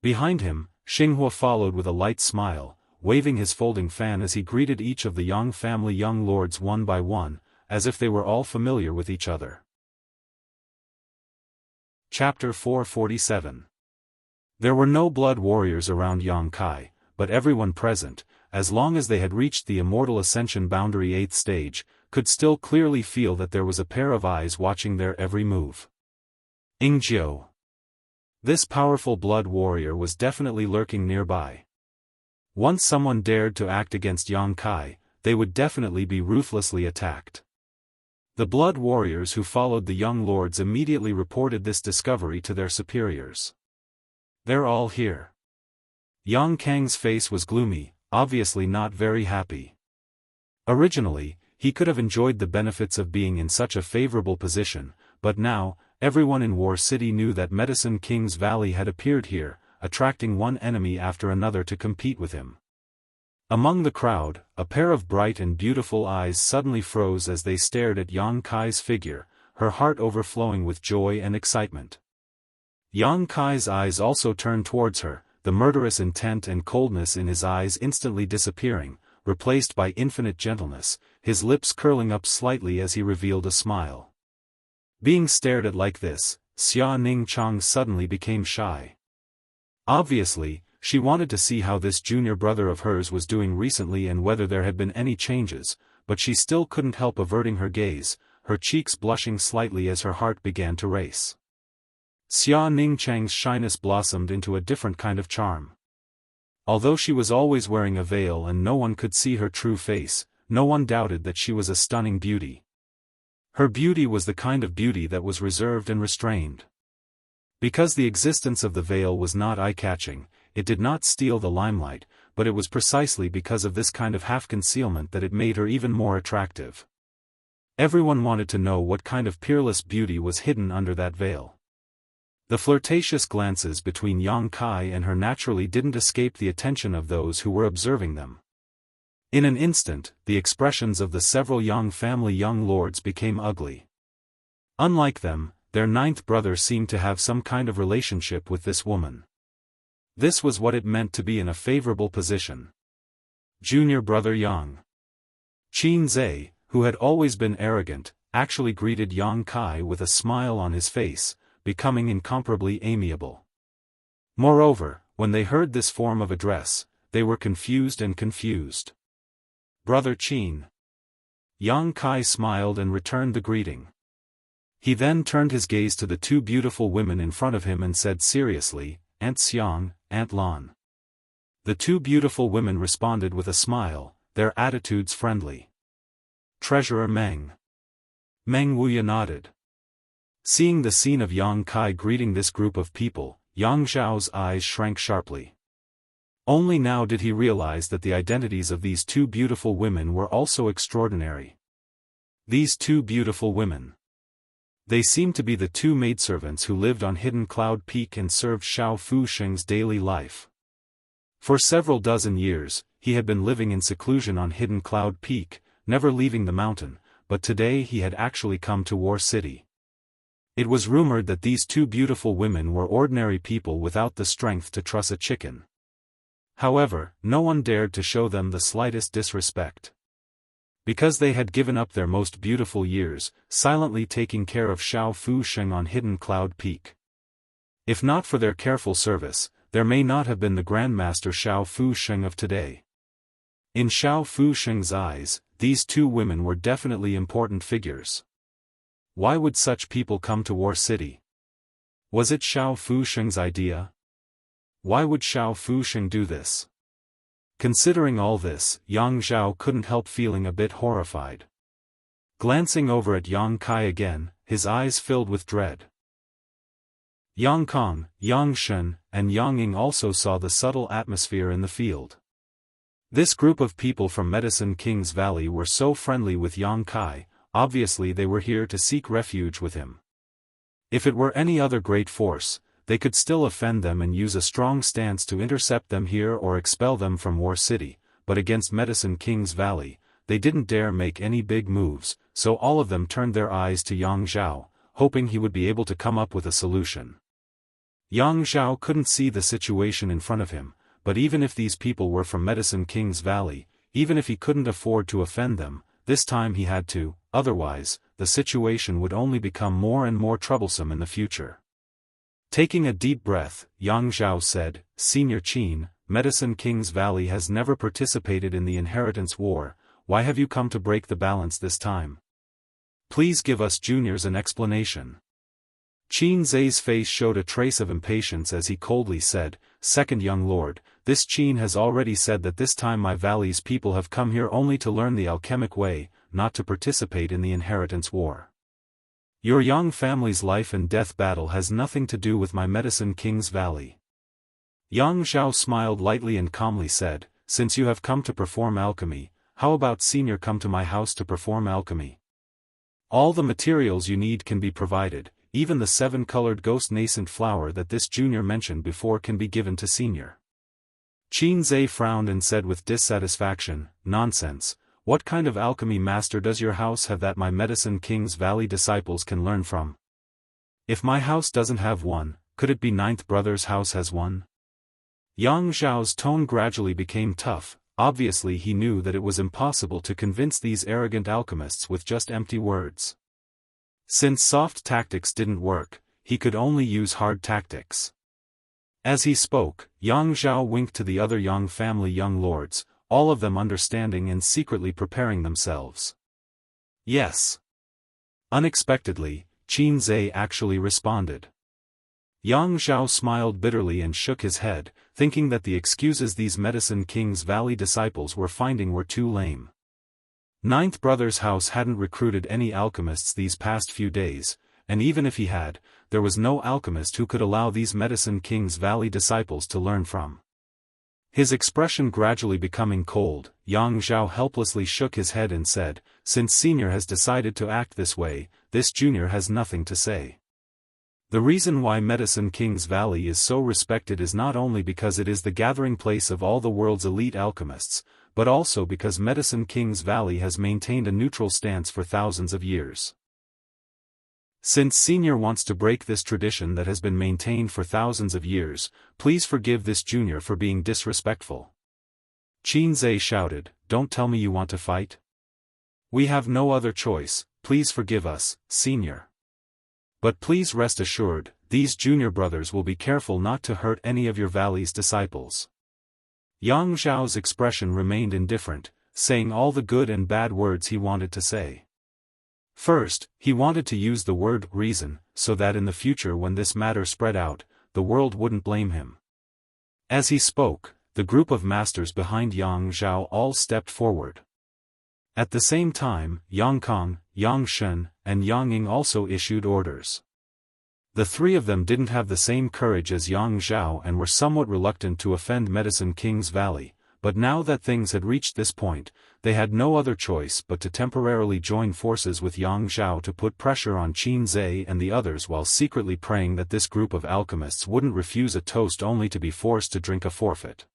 Behind him, Xinghua followed with a light smile, waving his folding fan as he greeted each of the Yang family young lords one by one, as if they were all familiar with each other. Chapter 447. There were no blood warriors around Yang Kai, but everyone present, as long as they had reached the Immortal Ascension boundary 8th stage, could still clearly feel that there was a pair of eyes watching their every move. Ingjiu. This powerful blood warrior was definitely lurking nearby. Once someone dared to act against Yang Kai, they would definitely be ruthlessly attacked. The blood warriors who followed the young lords immediately reported this discovery to their superiors. They're all here. Yang Kang's face was gloomy, obviously not very happy. Originally, he could have enjoyed the benefits of being in such a favorable position, but now, everyone in War City knew that Medicine King's Valley had appeared here, attracting one enemy after another to compete with him. Among the crowd, a pair of bright and beautiful eyes suddenly froze as they stared at Yang Kai's figure, her heart overflowing with joy and excitement. Yang Kai's eyes also turned towards her, the murderous intent and coldness in his eyes instantly disappearing, replaced by infinite gentleness, his lips curling up slightly as he revealed a smile. Being stared at like this, Xia Ningchang suddenly became shy. Obviously, she wanted to see how this junior brother of hers was doing recently and whether there had been any changes, but she still couldn't help averting her gaze, her cheeks blushing slightly as her heart began to race. Xia Ningchang's shyness blossomed into a different kind of charm. Although she was always wearing a veil and no one could see her true face, no one doubted that she was a stunning beauty. Her beauty was the kind of beauty that was reserved and restrained. Because the existence of the veil was not eye-catching, it did not steal the limelight, but it was precisely because of this kind of half-concealment that it made her even more attractive. Everyone wanted to know what kind of peerless beauty was hidden under that veil. The flirtatious glances between Yang Kai and her naturally didn't escape the attention of those who were observing them. In an instant, the expressions of the several Yang family young lords became ugly. Unlike them, their 9th brother seemed to have some kind of relationship with this woman. This was what it meant to be in a favorable position. Junior brother Yang. Qin Zhe, who had always been arrogant, actually greeted Yang Kai with a smile on his face, becoming incomparably amiable. Moreover, when they heard this form of address, they were confused. Brother Qin. Yang Kai smiled and returned the greeting. He then turned his gaze to the 2 beautiful women in front of him and said seriously, Aunt Xiang, Aunt Lan. The 2 beautiful women responded with a smile, their attitudes friendly. Treasurer Meng. Meng Wuya nodded. Seeing the scene of Yang Kai greeting this group of people, Yang Zhao's eyes shrank sharply. Only now did he realize that the identities of these 2 beautiful women were also extraordinary. These 2 beautiful women. They seemed to be the 2 maidservants who lived on Hidden Cloud Peak and served Xiao Fusheng's daily life. For several dozen years, he had been living in seclusion on Hidden Cloud Peak, never leaving the mountain, but today he had actually come to War City. It was rumored that these 2 beautiful women were ordinary people without the strength to truss a chicken. However, no one dared to show them the slightest disrespect. Because they had given up their most beautiful years, silently taking care of Xiao Fusheng on Hidden Cloud Peak. If not for their careful service, there may not have been the Grandmaster Xiao Fusheng of today. In Xiao Fusheng's eyes, these 2 women were definitely important figures. Why would such people come to War City? Was it Xiao Fusheng's idea? Why would Xiao Fusheng do this? Considering all this, Yang Zhao couldn't help feeling a bit horrified. Glancing over at Yang Kai again, his eyes filled with dread. Yang Kong, Yang Shen, and Yang Ying also saw the subtle atmosphere in the field. This group of people from Medicine King's Valley were so friendly with Yang Kai, obviously they were here to seek refuge with him. If it were any other great force, they could still offend them and use a strong stance to intercept them here or expel them from War City, but against Medicine King's Valley, they didn't dare make any big moves, so all of them turned their eyes to Yang Zhao, hoping he would be able to come up with a solution. Yang Zhao couldn't see the situation in front of him, but even if these people were from Medicine King's Valley, even if he couldn't afford to offend them, this time he had to, otherwise, the situation would only become more and more troublesome in the future. Taking a deep breath, Yang Zhao said, "Senior Qin, Medicine King's Valley has never participated in the inheritance war. Why have you come to break the balance this time? Please give us juniors an explanation." Qin Zai's face showed a trace of impatience as he coldly said, "Second young lord, this Qin has already said that this time my valley's people have come here only to learn the alchemic way, not to participate in the inheritance war. Your young family's life and death battle has nothing to do with my Medicine King's Valley." Yang Zhao smiled lightly and calmly said, "Since you have come to perform alchemy, how about senior come to my house to perform alchemy? All the materials you need can be provided, even the 7-colored ghost nascent flower that this junior mentioned before can be given to senior." Qin Zai frowned and said with dissatisfaction, "Nonsense, what kind of alchemy master does your house have that my Medicine King's Valley disciples can learn from? If my house doesn't have one, could it be Ninth Brother's house has one?" Yang Zhao's tone gradually became tough. Obviously he knew that it was impossible to convince these arrogant alchemists with just empty words. Since soft tactics didn't work, he could only use hard tactics. As he spoke, Yang Zhao winked to the other Yang family young lords, all of them understanding and secretly preparing themselves. "Yes." Unexpectedly, Qin Zai actually responded. Yang Zhao smiled bitterly and shook his head, thinking that the excuses these Medicine King's Valley disciples were finding were too lame. Ninth Brother's house hadn't recruited any alchemists these past few days, and even if he had, there was no alchemist who could allow these Medicine King's Valley disciples to learn from. His expression gradually becoming cold, Yang Zhao helplessly shook his head and said, "Since senior has decided to act this way, this junior has nothing to say. The reason why Medicine King's Valley is so respected is not only because it is the gathering place of all the world's elite alchemists, but also because Medicine King's Valley has maintained a neutral stance for thousands of years. Since senior wants to break this tradition that has been maintained for thousands of years, please forgive this junior for being disrespectful." Qin Zai shouted, "Don't tell me you want to fight. We have no other choice, please forgive us, senior. But please rest assured, these junior brothers will be careful not to hurt any of your valley's disciples." Yang Zhao's expression remained indifferent, saying all the good and bad words he wanted to say. First, he wanted to use the word reason, so that in the future when this matter spread out, the world wouldn't blame him. As he spoke, the group of masters behind Yang Zhao all stepped forward. At the same time, Yang Kong, Yang Shen, and Yang Ying also issued orders. The three of them didn't have the same courage as Yang Zhao and were somewhat reluctant to offend Medicine King's Valley, but now that things had reached this point, they had no other choice but to temporarily join forces with Yang Zhao to put pressure on Qin Zai and the others while secretly praying that this group of alchemists wouldn't refuse a toast only to be forced to drink a forfeit.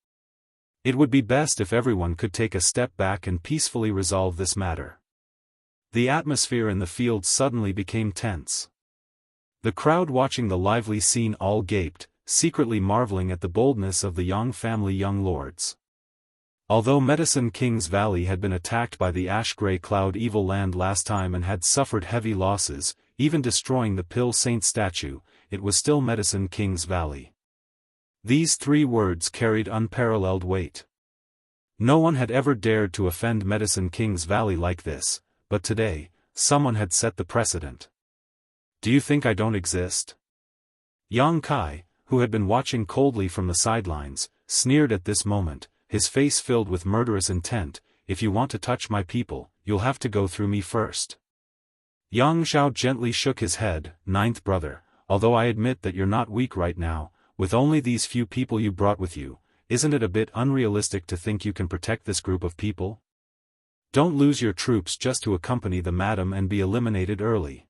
It would be best if everyone could take a step back and peacefully resolve this matter. The atmosphere in the field suddenly became tense. The crowd watching the lively scene all gaped, secretly marveling at the boldness of the Yang family young lords. Although Medicine King's Valley had been attacked by the ash-gray cloud evil land last time and had suffered heavy losses, even destroying the Pill Saint statue, it was still Medicine King's Valley. These three words carried unparalleled weight. No one had ever dared to offend Medicine King's Valley like this, but today, someone had set the precedent. "Do you think I don't exist?" Yang Kai, who had been watching coldly from the sidelines, sneered at this moment, his face filled with murderous intent. "If you want to touch my people, you'll have to go through me first." Yang Zhao gently shook his head. "Ninth brother, although I admit that you're not weak right now, with only these few people you brought with you, isn't it a bit unrealistic to think you can protect this group of people? Don't lose your troops just to accompany the madam and be eliminated early."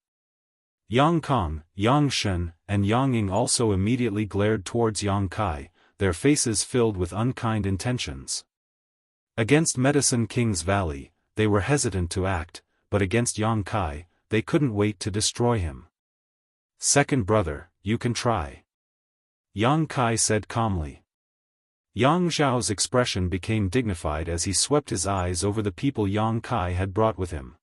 Yang Kong, Yang Shen, and Yang Ying also immediately glared towards Yang Kai, their faces filled with unkind intentions. Against Medicine King's Valley, they were hesitant to act, but against Yang Kai, they couldn't wait to destroy him. "Second brother, you can try," Yang Kai said calmly. Yang Zhao's expression became dignified as he swept his eyes over the people Yang Kai had brought with him.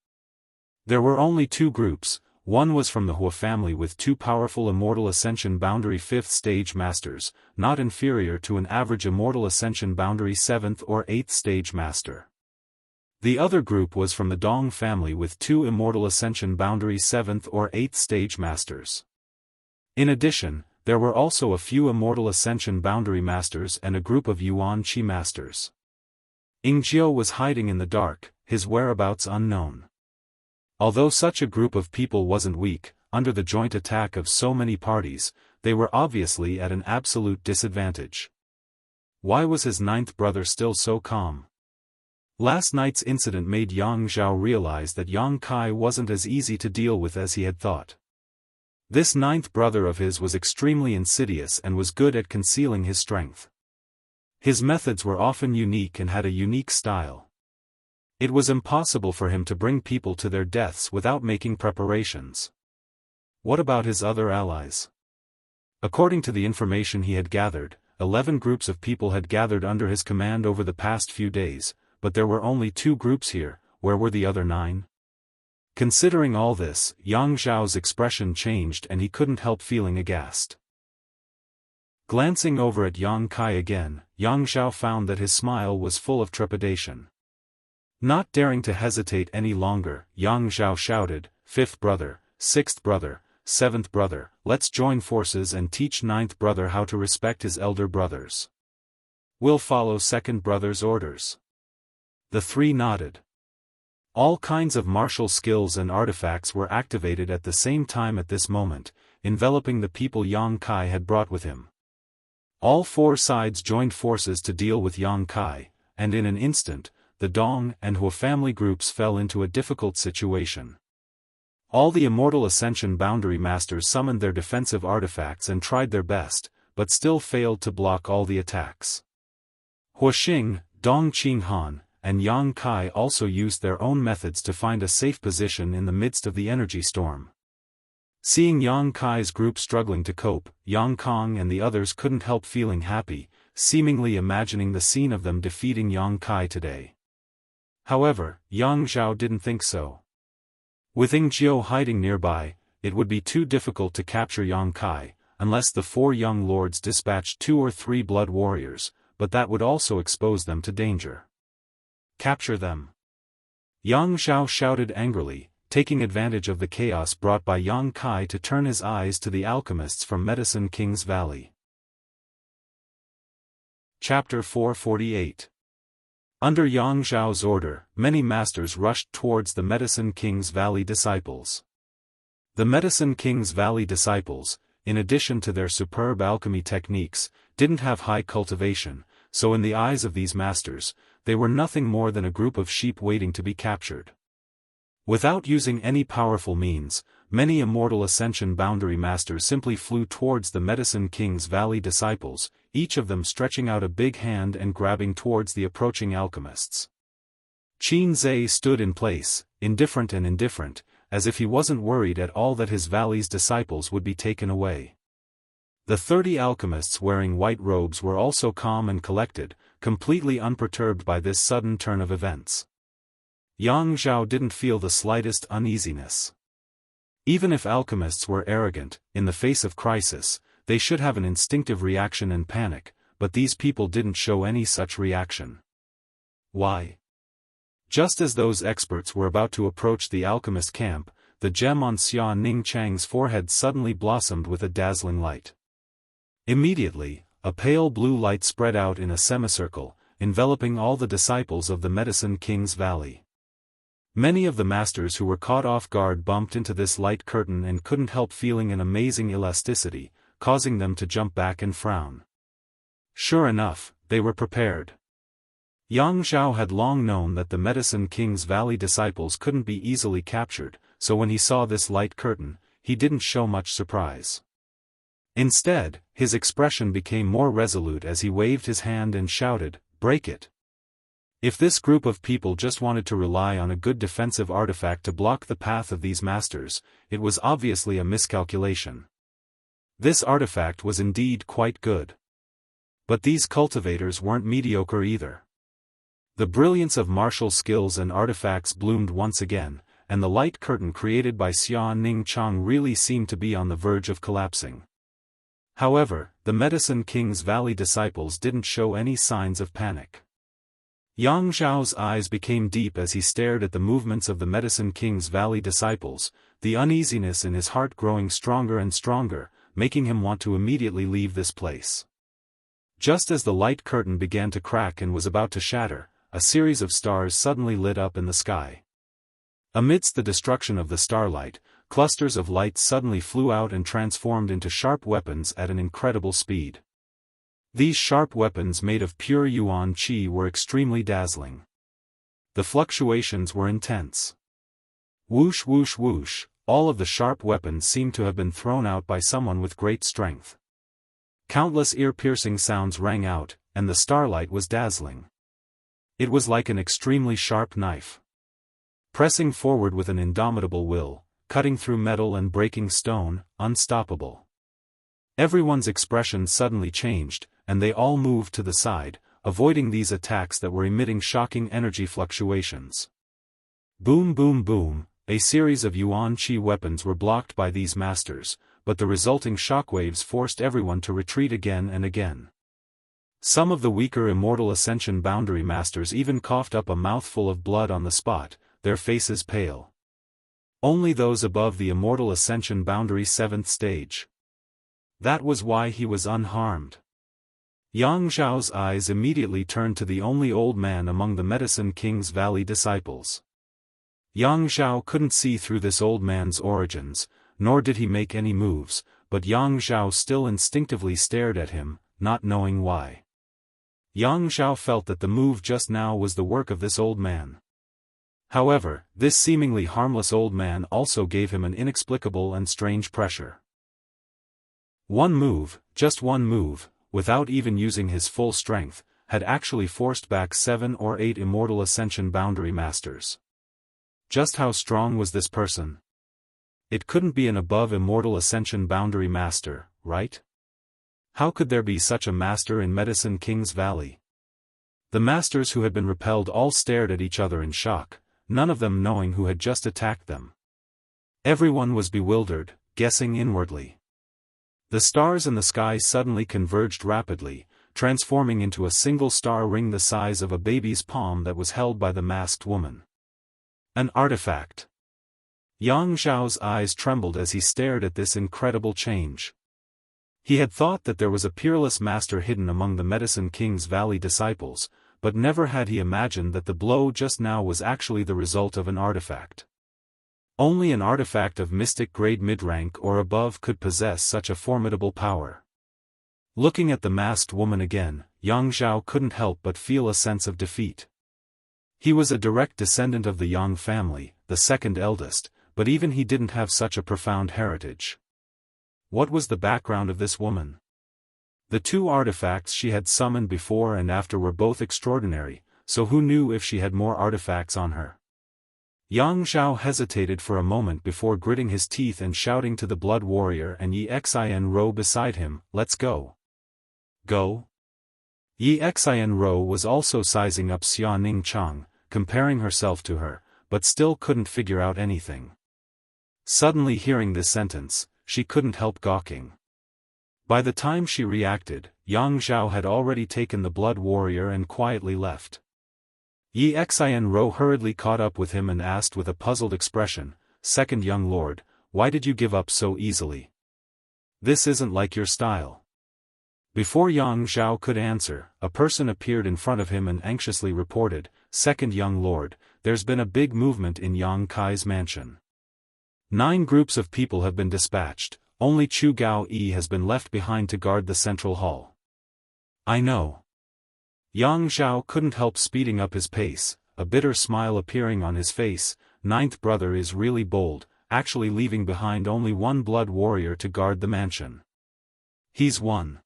There were only two groups. One was from the Hua family with two powerful Immortal Ascension Boundary 5th Stage Masters, not inferior to an average Immortal Ascension Boundary 7th or 8th Stage Master. The other group was from the Dong family with two Immortal Ascension Boundary 7th or 8th Stage Masters. In addition, there were also a few Immortal Ascension Boundary Masters and a group of Yuan Qi Masters. Ingjiu was hiding in the dark, his whereabouts unknown. Although such a group of people wasn't weak, under the joint attack of so many parties, they were obviously at an absolute disadvantage. Why was his ninth brother still so calm? Last night's incident made Yang Zhao realize that Yang Kai wasn't as easy to deal with as he had thought. This ninth brother of his was extremely insidious and was good at concealing his strength. His methods were often unique and had a unique style. It was impossible for him to bring people to their deaths without making preparations. What about his other allies? According to the information he had gathered, 11 groups of people had gathered under his command over the past few days, but there were only 2 groups here. Where were the other 9? Considering all this, Yang Zhao's expression changed and he couldn't help feeling aghast. Glancing over at Yang Kai again, Yang Zhao found that his smile was full of trepidation. Not daring to hesitate any longer, Yang Zhao shouted, "Fifth brother, sixth brother, seventh brother, let's join forces and teach ninth brother how to respect his elder brothers. We'll follow second brother's orders." The 3 nodded. All kinds of martial skills and artifacts were activated at the same time at this moment, enveloping the people Yang Kai had brought with him. All 4 sides joined forces to deal with Yang Kai, and in an instant, the Dong and Hua family groups fell into a difficult situation. All the Immortal Ascension Boundary Masters summoned their defensive artifacts and tried their best, but still failed to block all the attacks. Hua Xing, Dong Qinghan, and Yang Kai also used their own methods to find a safe position in the midst of the energy storm. Seeing Yang Kai's group struggling to cope, Yang Kong and the others couldn't help feeling happy, seemingly imagining the scene of them defeating Yang Kai today. However, Yang Zhao didn't think so. With Ingjiu hiding nearby, it would be too difficult to capture Yang Kai, unless the 4 young lords dispatched 2 or 3 blood warriors, but that would also expose them to danger. Capture them! Yang Zhao shouted angrily, taking advantage of the chaos brought by Yang Kai to turn his eyes to the alchemists from Medicine King's Valley. Chapter 448. Under Yang Zhao's order, many masters rushed towards the Medicine King's Valley disciples. The Medicine King's Valley disciples, in addition to their superb alchemy techniques, didn't have high cultivation, so in the eyes of these masters, they were nothing more than a group of sheep waiting to be captured. Without using any powerful means, many Immortal Ascension Boundary Masters simply flew towards the Medicine King's Valley disciples, each of them stretching out a big hand and grabbing towards the approaching alchemists. Qin Zhe stood in place, indifferent, as if he wasn't worried at all that his valley's disciples would be taken away. The 30 alchemists wearing white robes were also calm and collected, completely unperturbed by this sudden turn of events. Yang Zhao didn't feel the slightest uneasiness. Even if alchemists were arrogant, in the face of crisis, they should have an instinctive reaction and panic, but these people didn't show any such reaction. Why? Just as those experts were about to approach the alchemist camp, the gem on Xia Ning Chang's forehead suddenly blossomed with a dazzling light. Immediately, a pale blue light spread out in a semicircle, enveloping all the disciples of the Medicine King's Valley. Many of the masters who were caught off guard bumped into this light curtain and couldn't help feeling an amazing elasticity, causing them to jump back and frown. Sure enough, they were prepared. Yang Zhao had long known that the Medicine King's Valley disciples couldn't be easily captured, so when he saw this light curtain, he didn't show much surprise. Instead, his expression became more resolute as he waved his hand and shouted, "Break it!" If this group of people just wanted to rely on a good defensive artifact to block the path of these masters, it was obviously a miscalculation. This artifact was indeed quite good. But these cultivators weren't mediocre either. The brilliance of martial skills and artifacts bloomed once again, and the light curtain created by Xia Ning Chang really seemed to be on the verge of collapsing. However, the Medicine King's Valley disciples didn't show any signs of panic. Yang Zhao's eyes became deep as he stared at the movements of the Medicine King's Valley disciples, the uneasiness in his heart growing stronger and stronger, making him want to immediately leave this place. Just as the light curtain began to crack and was about to shatter, a series of stars suddenly lit up in the sky. Amidst the destruction of the starlight, clusters of light suddenly flew out and transformed into sharp weapons at an incredible speed. These sharp weapons made of pure yuan qi were extremely dazzling. The fluctuations were intense. Whoosh whoosh whoosh, all of the sharp weapons seemed to have been thrown out by someone with great strength. Countless ear-piercing sounds rang out, and the starlight was dazzling. It was like an extremely sharp knife. Pressing forward with an indomitable will, cutting through metal and breaking stone, unstoppable. Everyone's expression suddenly changed, and they all moved to the side, avoiding these attacks that were emitting shocking energy fluctuations. Boom boom boom, a series of yuan qi weapons were blocked by these masters, but the resulting shockwaves forced everyone to retreat again and again. Some of the weaker Immortal Ascension boundary masters even coughed up a mouthful of blood on the spot, their faces pale. Only those above the Immortal Ascension boundary 7th stage. That was why he was unharmed. Yang Zhao's eyes immediately turned to the only old man among the Medicine King's Valley disciples. Yang Zhao couldn't see through this old man's origins, nor did he make any moves, but Yang Zhao still instinctively stared at him, not knowing why. Yang Zhao felt that the move just now was the work of this old man. However, this seemingly harmless old man also gave him an inexplicable and strange pressure. One move, just one move, without even using his full strength, had actually forced back 7 or 8 Immortal Ascension boundary masters. Just how strong was this person? It couldn't be an above Immortal Ascension boundary master, right? How could there be such a master in Medicine King's Valley? The masters who had been repelled all stared at each other in shock, none of them knowing who had just attacked them. Everyone was bewildered, guessing inwardly. The stars in the sky suddenly converged rapidly, transforming into a single star ring the size of a baby's palm that was held by the masked woman. An artifact. Yang Zhao's eyes trembled as he stared at this incredible change. He had thought that there was a peerless master hidden among the Medicine King's Valley disciples, but never had he imagined that the blow just now was actually the result of an artifact. Only an artifact of mystic grade mid-rank or above could possess such a formidable power. Looking at the masked woman again, Yang Zhao couldn't help but feel a sense of defeat. He was a direct descendant of the Yang family, the second eldest, but even he didn't have such a profound heritage. What was the background of this woman? The 2 artifacts she had summoned before and after were both extraordinary, so who knew if she had more artifacts on her? Yang Zhao hesitated for a moment before gritting his teeth and shouting to the Blood Warrior and Yi Xian Ro beside him, "Let's go." Go? Yi Xian Ro was also sizing up Xia Ning Chang, comparing herself to her, but still couldn't figure out anything. Suddenly hearing this sentence, she couldn't help gawking. By the time she reacted, Yang Zhao had already taken the Blood Warrior and quietly left. Yi Xian Ro hurriedly caught up with him and asked with a puzzled expression, "Second young lord, why did you give up so easily? This isn't like your style." Before Yang Zhao could answer, a person appeared in front of him and anxiously reported, "Second young lord, there's been a big movement in Yang Kai's mansion. 9 groups of people have been dispatched, only Chu Gao Yi has been left behind to guard the central hall." "I know." Yang Zhao couldn't help speeding up his pace, a bitter smile appearing on his face. "Ninth brother is really bold, actually leaving behind only one blood warrior to guard the mansion. He's one."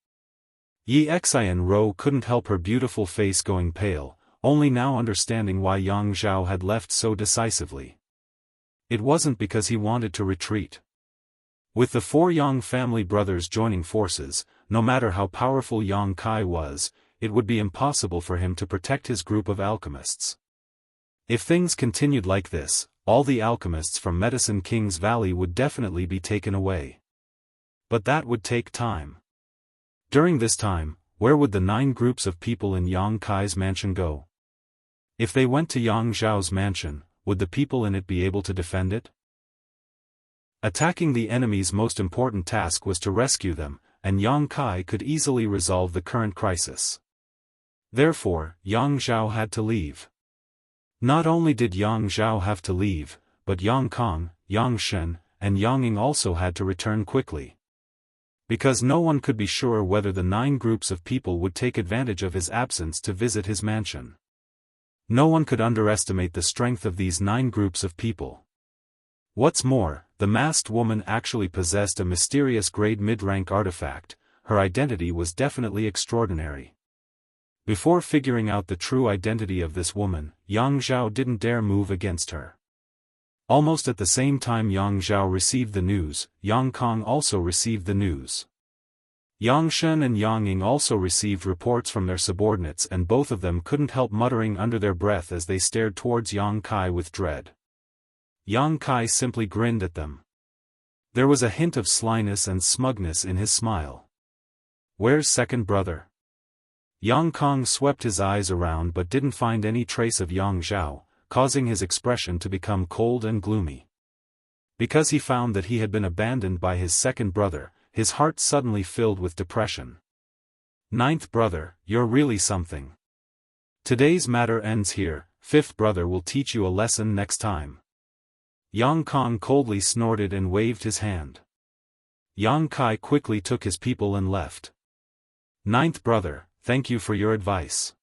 Yi Xian Ro couldn't help her beautiful face going pale, only now understanding why Yang Zhao had left so decisively. It wasn't because he wanted to retreat. With the 4 Yang family brothers joining forces, no matter how powerful Yang Kai was, it would be impossible for him to protect his group of alchemists. If things continued like this, all the alchemists from Medicine King's Valley would definitely be taken away. But that would take time. During this time, where would the 9 groups of people in Yang Kai's mansion go? If they went to Yang Zhao's mansion, would the people in it be able to defend it? Attacking the enemy's most important task was to rescue them, and Yang Kai could easily resolve the current crisis. Therefore, Yang Zhao had to leave. Not only did Yang Zhao have to leave, but Yang Kong, Yang Shen, and Yang Ying also had to return quickly. Because no one could be sure whether the 9 groups of people would take advantage of his absence to visit his mansion. No one could underestimate the strength of these 9 groups of people. What's more, the masked woman actually possessed a mysterious grade mid-rank artifact. Her identity was definitely extraordinary. Before figuring out the true identity of this woman, Yang Zhao didn't dare move against her. Almost at the same time Yang Zhao received the news, Yang Kong also received the news. Yang Shen and Yang Ying also received reports from their subordinates, and both of them couldn't help muttering under their breath as they stared towards Yang Kai with dread. Yang Kai simply grinned at them. There was a hint of slyness and smugness in his smile. "Where's second brother?" Yang Kong swept his eyes around but didn't find any trace of Yang Zhao, causing his expression to become cold and gloomy. Because he found that he had been abandoned by his second brother, his heart suddenly filled with depression. "Ninth brother, you're really something. Today's matter ends here, 5th brother will teach you a lesson next time." Yang Kong coldly snorted and waved his hand. Yang Kai quickly took his people and left. "Ninth brother, thank you for your advice."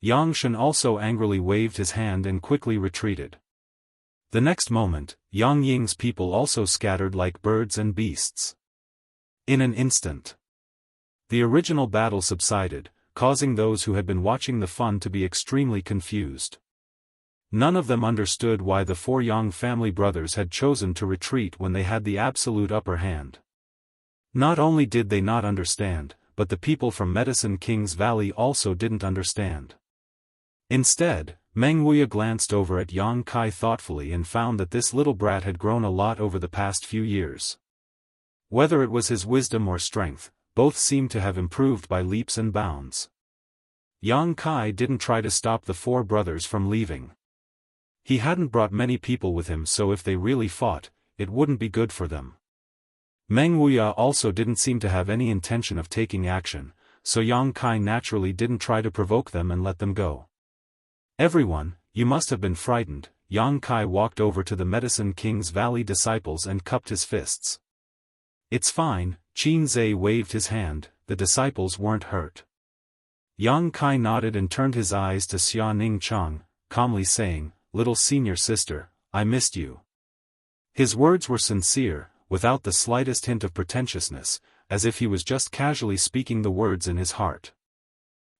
Yang Shen also angrily waved his hand and quickly retreated. The next moment, Yang Ying's people also scattered like birds and beasts. In an instant, the original battle subsided, causing those who had been watching the fun to be extremely confused. None of them understood why the 4 Yang family brothers had chosen to retreat when they had the absolute upper hand. Not only did they not understand, but the people from Medicine King's Valley also didn't understand. Instead, Meng Wuya glanced over at Yang Kai thoughtfully and found that this little brat had grown a lot over the past few years. Whether it was his wisdom or strength, both seemed to have improved by leaps and bounds. Yang Kai didn't try to stop the 4 brothers from leaving. He hadn't brought many people with him, so if they really fought, it wouldn't be good for them. Meng Wuya also didn't seem to have any intention of taking action, so Yang Kai naturally didn't try to provoke them and let them go. "Everyone, you must have been frightened." Yang Kai walked over to the Medicine King's Valley disciples and cupped his fists. "It's fine," Qin Zhe waved his hand, the disciples weren't hurt. Yang Kai nodded and turned his eyes to Xia Ning Chang, calmly saying, "Little senior sister, I missed you." His words were sincere, without the slightest hint of pretentiousness, as if he was just casually speaking the words in his heart.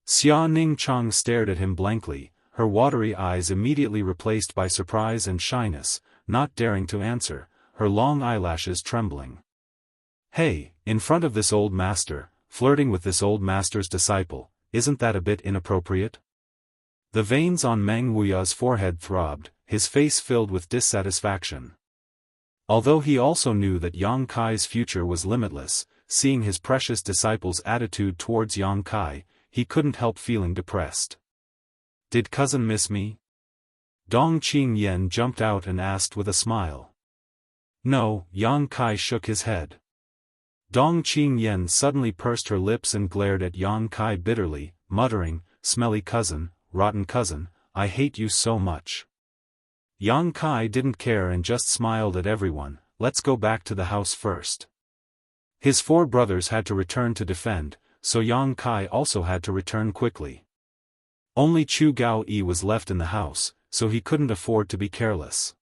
Xia Ning Chang stared at him blankly, her watery eyes immediately replaced by surprise and shyness, not daring to answer, her long eyelashes trembling. "Hey, in front of this old master, flirting with this old master's disciple, isn't that a bit inappropriate?" The veins on Meng Wuya's forehead throbbed, his face filled with dissatisfaction. Although he also knew that Yang Kai's future was limitless, seeing his precious disciple's attitude towards Yang Kai, he couldn't help feeling depressed. "Did cousin miss me?" Dong Qingyan jumped out and asked with a smile. "No," Yang Kai shook his head. Dong Qingyan suddenly pursed her lips and glared at Yang Kai bitterly, muttering, "Smelly cousin, rotten cousin, I hate you so much." Yang Kai didn't care and just smiled at everyone. "Let's go back to the house first." His 4 brothers had to return to defend, so Yang Kai also had to return quickly. Only Chu Gao-yi was left in the house, so he couldn't afford to be careless.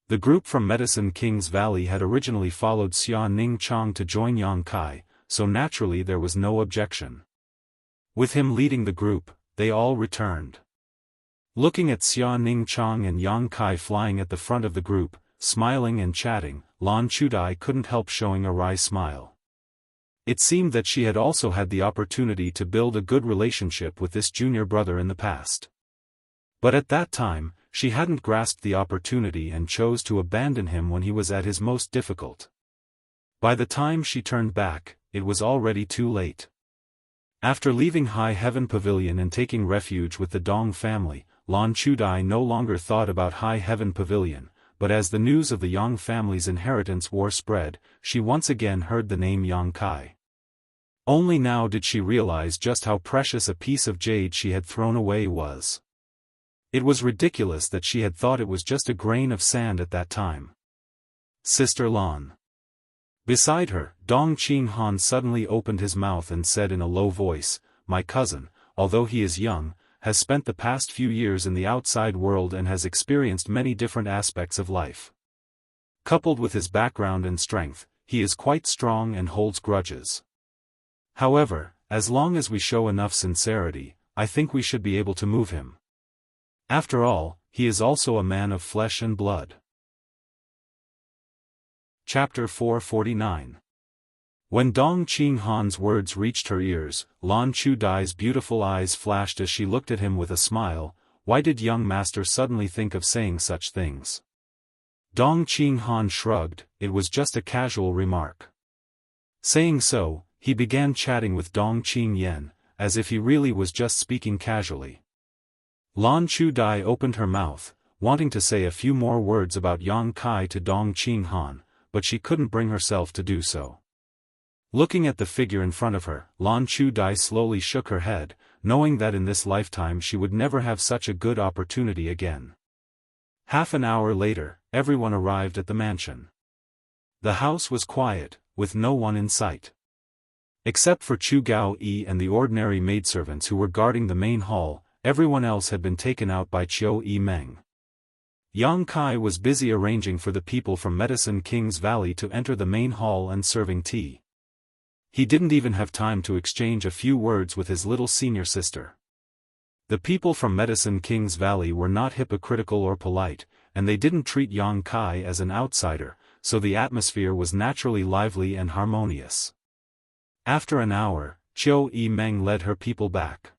The group from Medicine King's Valley had originally followed Xia Ning Chang to join Yang Kai, so naturally there was no objection. With him leading the group, they all returned. Looking at Xia Ning Chang and Yang Kai flying at the front of the group, smiling and chatting, Lan Chudai couldn't help showing a wry smile. It seemed that she had also had the opportunity to build a good relationship with this junior brother in the past. But at that time, she hadn't grasped the opportunity and chose to abandon him when he was at his most difficult. By the time she turned back, it was already too late. After leaving High Heaven Pavilion and taking refuge with the Dong family, Lan Chudai no longer thought about High Heaven Pavilion, but as the news of the Yang family's inheritance war spread, she once again heard the name Yang Kai. Only now did she realize just how precious a piece of jade she had thrown away was. It was ridiculous that she had thought it was just a grain of sand at that time. "Sister Lan." Beside her, Dong Qinghan suddenly opened his mouth and said in a low voice, "My cousin, although he is young, has spent the past few years in the outside world and has experienced many different aspects of life. Coupled with his background and strength, he is quite strong and holds grudges. However, as long as we show enough sincerity, I think we should be able to move him. After all, he is also a man of flesh and blood." Chapter 449. When Dong Qinghan's words reached her ears, Lan Chudai's beautiful eyes flashed as she looked at him with a smile. Why did young master suddenly think of saying such things? Dong Qinghan shrugged, it was just a casual remark. Saying so, he began chatting with Dong Qingyan, as if he really was just speaking casually. Lan Chudai opened her mouth, wanting to say a few more words about Yang Kai to Dong Qinghan, but she couldn't bring herself to do so. Looking at the figure in front of her, Lan Chudai slowly shook her head, knowing that in this lifetime she would never have such a good opportunity again. Half an hour later, everyone arrived at the mansion. The house was quiet, with no one in sight. Except for Chu Gao-yi and the ordinary maidservants who were guarding the main hall, everyone else had been taken out by Chiu Yi-meng. Yang Kai was busy arranging for the people from Medicine King's Valley to enter the main hall and serving tea. He didn't even have time to exchange a few words with his little senior sister. The people from Medicine King's Valley were not hypocritical or polite, and they didn't treat Yang Kai as an outsider, so the atmosphere was naturally lively and harmonious. After an hour, Chiu Yi-meng led her people back.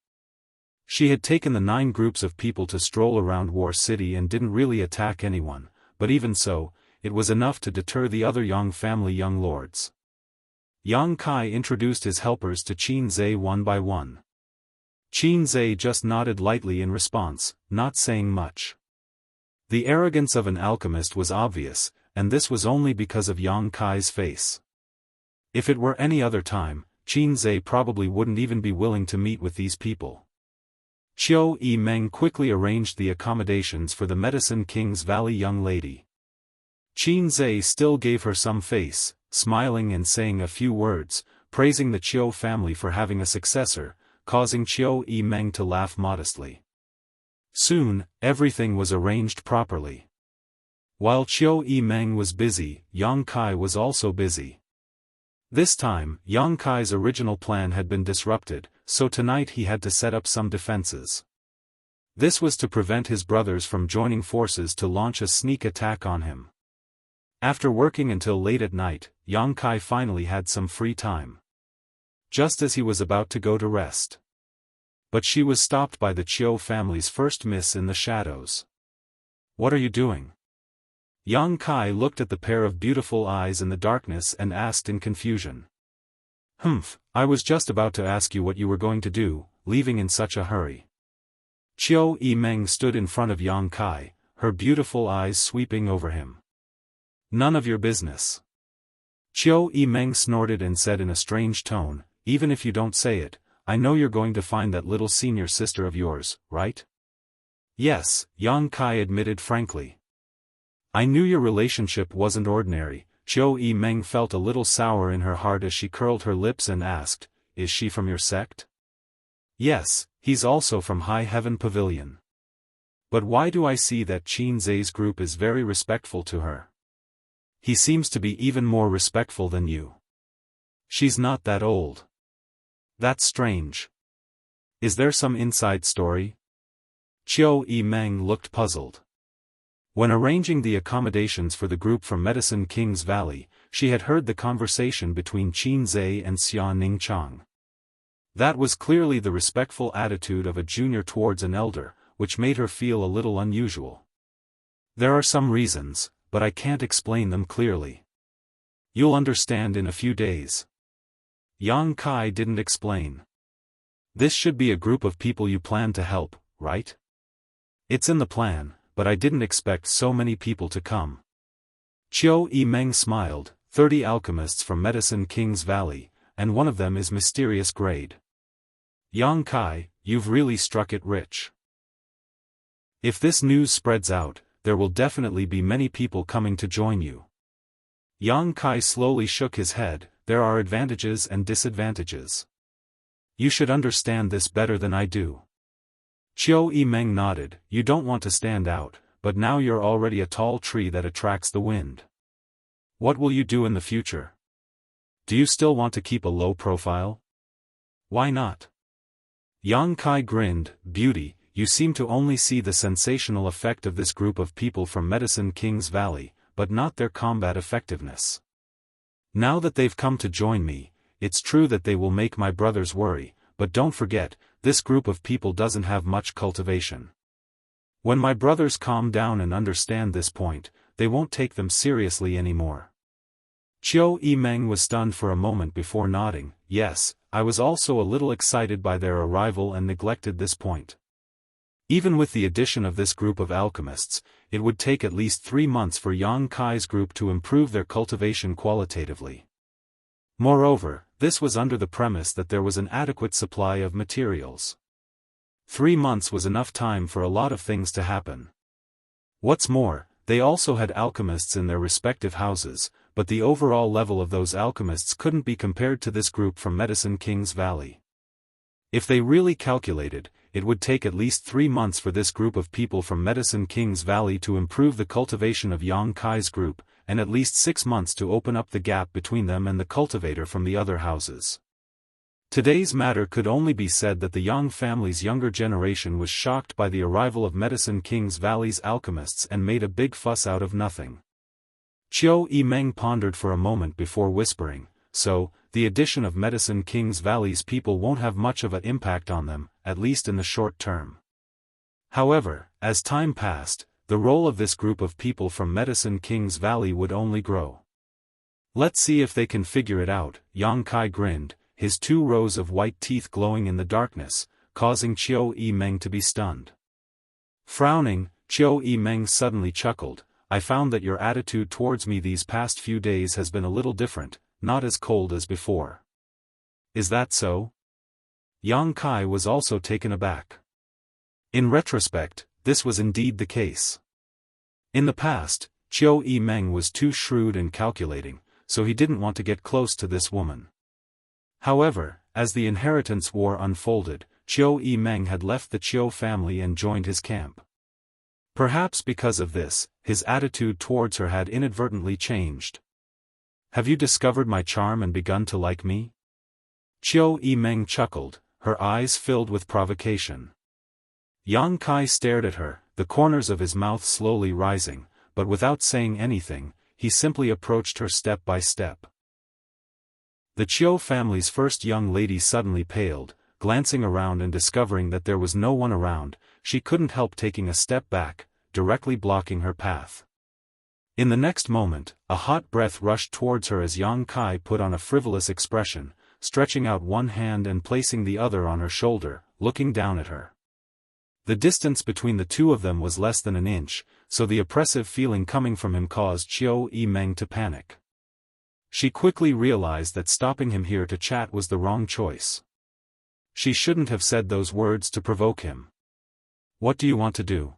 She had taken the 9 groups of people to stroll around War City and didn't really attack anyone, but even so, it was enough to deter the other Yang family young lords. Yang Kai introduced his helpers to Qin Zhe one by one. Qin Zhe just nodded lightly in response, not saying much. The arrogance of an alchemist was obvious, and this was only because of Yang Kai's face. If it were any other time, Qin Zhe probably wouldn't even be willing to meet with these people. Chiu Yi-meng quickly arranged the accommodations for the Medicine King's Valley young lady. Qin Zhe still gave her some face, smiling and saying a few words, praising the Chiu family for having a successor, causing Chiu Yi-meng to laugh modestly. Soon, everything was arranged properly. While Chiu Yi-meng was busy, Yang Kai was also busy. This time, Yang Kai's original plan had been disrupted, so tonight he had to set up some defenses. This was to prevent his brothers from joining forces to launch a sneak attack on him. After working until late at night, Yang Kai finally had some free time. Just as he was about to go to rest. But she was stopped by the Chiu family's first miss in the shadows. "What are you doing?" Yang Kai looked at the pair of beautiful eyes in the darkness and asked in confusion. "Humph, I was just about to ask you what you were going to do, leaving in such a hurry." Chiu Yi-meng stood in front of Yang Kai, her beautiful eyes sweeping over him. "None of your business." Chiu Yimeng snorted and said in a strange tone, even if you don't say it, I know you're going to find that little senior sister of yours, right? Yes, Yang Kai admitted frankly. I knew your relationship wasn't ordinary. Chiu Yimeng felt a little sour in her heart as she curled her lips and asked, is she from your sect? Yes, he's also from High Heaven Pavilion. But why do I see that Qin Zai's group is very respectful to her? He seems to be even more respectful than you. She's not that old. That's strange. Is there some inside story? Chiu Yimeng looked puzzled. When arranging the accommodations for the group from Medicine King's Valley, she had heard the conversation between Qin Zai and Xia Ningchang. That was clearly the respectful attitude of a junior towards an elder, which made her feel a little unusual. There are some reasons, but I can't explain them clearly. You'll understand in a few days. Yang Kai didn't explain. This should be a group of people you plan to help, right? It's in the plan, but I didn't expect so many people to come. Chiu Yimeng smiled, 30 alchemists from Medicine King's Valley, and one of them is mysterious grade. Yang Kai, you've really struck it rich. If this news spreads out, there will definitely be many people coming to join you. Yang Kai slowly shook his head, there are advantages and disadvantages. You should understand this better than I do. Chiu Yimeng nodded, you don't want to stand out, but now you're already a tall tree that attracts the wind. What will you do in the future? Do you still want to keep a low profile? Why not? Yang Kai grinned, beauty, you seem to only see the sensational effect of this group of people from Medicine King's Valley, but not their combat effectiveness. Now that they've come to join me, it's true that they will make my brothers worry, but don't forget, this group of people doesn't have much cultivation. When my brothers calm down and understand this point, they won't take them seriously anymore. Chiu Yimeng was stunned for a moment before nodding, yes, I was also a little excited by their arrival and neglected this point. Even with the addition of this group of alchemists, it would take at least 3 months for Yang Kai's group to improve their cultivation qualitatively. Moreover, this was under the premise that there was an adequate supply of materials. 3 months was enough time for a lot of things to happen. What's more, they also had alchemists in their respective houses, but the overall level of those alchemists couldn't be compared to this group from Medicine King's Valley. If they really calculated, it would take at least 3 months for this group of people from Medicine King's Valley to improve the cultivation of Yang Kai's group, and at least 6 months to open up the gap between them and the cultivator from the other houses. Today's matter could only be said that the Yang family's younger generation was shocked by the arrival of Medicine King's Valley's alchemists and made a big fuss out of nothing. Chiu Yimeng pondered for a moment before whispering, so, the addition of Medicine King's Valley's people won't have much of an impact on them, at least in the short term. However, as time passed, the role of this group of people from Medicine King's Valley would only grow. Let's see if they can figure it out, Yang Kai grinned, his 2 rows of white teeth glowing in the darkness, causing Chiu Yimeng to be stunned. Frowning, Chiu Yimeng suddenly chuckled, I found that your attitude towards me these past few days has been a little different, not as cold as before. Is that so? Yang Kai was also taken aback. In retrospect, this was indeed the case. In the past, Chiu Yimeng was too shrewd and calculating, so he didn't want to get close to this woman. However, as the inheritance war unfolded, Chiu Yimeng had left the Chiu family and joined his camp. Perhaps because of this, his attitude towards her had inadvertently changed. Have you discovered my charm and begun to like me? Chiu Yimeng chuckled, her eyes filled with provocation. Yang Kai stared at her, the corners of his mouth slowly rising, but without saying anything, he simply approached her step by step. The Chiu family's first young lady suddenly paled, glancing around and discovering that there was no one around, she couldn't help taking a step back, directly blocking her path. In the next moment, a hot breath rushed towards her as Yang Kai put on a frivolous expression, stretching out one hand and placing the other on her shoulder, looking down at her. The distance between the two of them was less than an inch, so the oppressive feeling coming from him caused Chiu Yimeng to panic. She quickly realized that stopping him here to chat was the wrong choice. She shouldn't have said those words to provoke him. What do you want to do?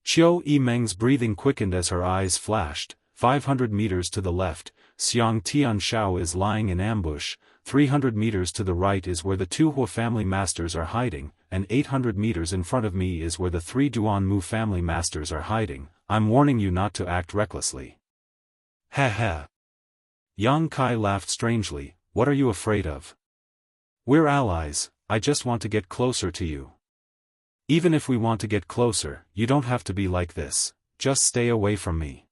Qiu Yimeng's breathing quickened as her eyes flashed. 500 meters to the left, Xiang Tianshao is lying in ambush. 300 meters to the right is where the two Hua family masters are hiding, and 800 meters in front of me is where the 3 Duanmu family masters are hiding. I'm warning you not to act recklessly. Ha ha. Yang Kai laughed strangely. What are you afraid of? We're allies. I just want to get closer to you. Even if we want to get closer, you don't have to be like this. Just stay away from me.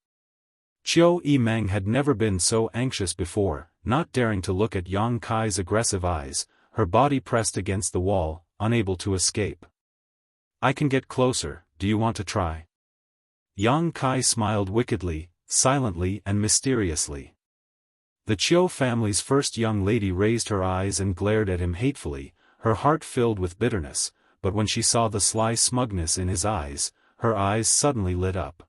Qiu Yimeng had never been so anxious before, not daring to look at Yang Kai's aggressive eyes, her body pressed against the wall, unable to escape. I can get closer, do you want to try? Yang Kai smiled wickedly, silently and mysteriously. The Qiu family's first young lady raised her eyes and glared at him hatefully, her heart filled with bitterness, but when she saw the sly smugness in his eyes, her eyes suddenly lit up.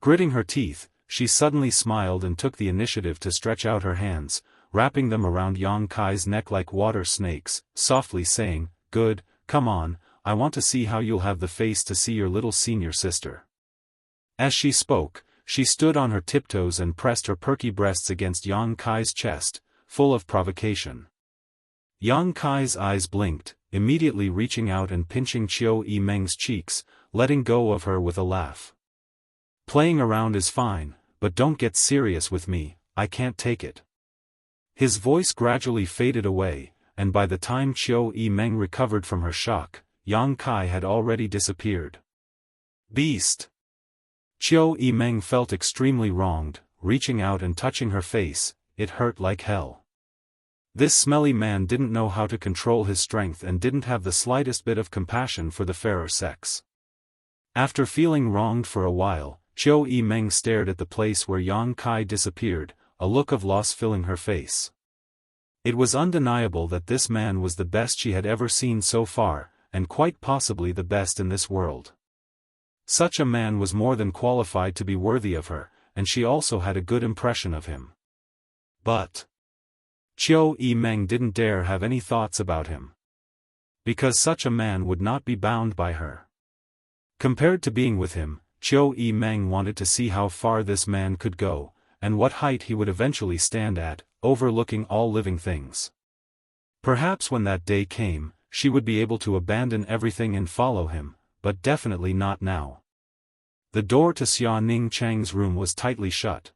Gritting her teeth, she suddenly smiled and took the initiative to stretch out her hands, wrapping them around Yang Kai's neck like water snakes, softly saying, "Good, come on, I want to see how you'll have the face to see your little senior sister." As she spoke, she stood on her tiptoes and pressed her perky breasts against Yang Kai's chest, full of provocation. Yang Kai's eyes blinked, immediately reaching out and pinching Qiu Yimeng's cheeks, letting go of her with a laugh. Playing around is fine, but don't get serious with me, I can't take it. His voice gradually faded away, and by the time Qiu Yimeng recovered from her shock, Yang Kai had already disappeared. Beast! Qiu Yimeng felt extremely wronged, reaching out and touching her face, it hurt like hell. This smelly man didn't know how to control his strength and didn't have the slightest bit of compassion for the fairer sex. After feeling wronged for a while, Qiu Yimeng stared at the place where Yang Kai disappeared, a look of loss filling her face. It was undeniable that this man was the best she had ever seen so far, and quite possibly the best in this world. Such a man was more than qualified to be worthy of her, and she also had a good impression of him. But Qiu Yimeng didn't dare have any thoughts about him. Because such a man would not be bound by her. Compared to being with him, Qiu Yimeng wanted to see how far this man could go, and what height he would eventually stand at, overlooking all living things. Perhaps when that day came, she would be able to abandon everything and follow him, but definitely not now. The door to Xia Ningchang's room was tightly shut.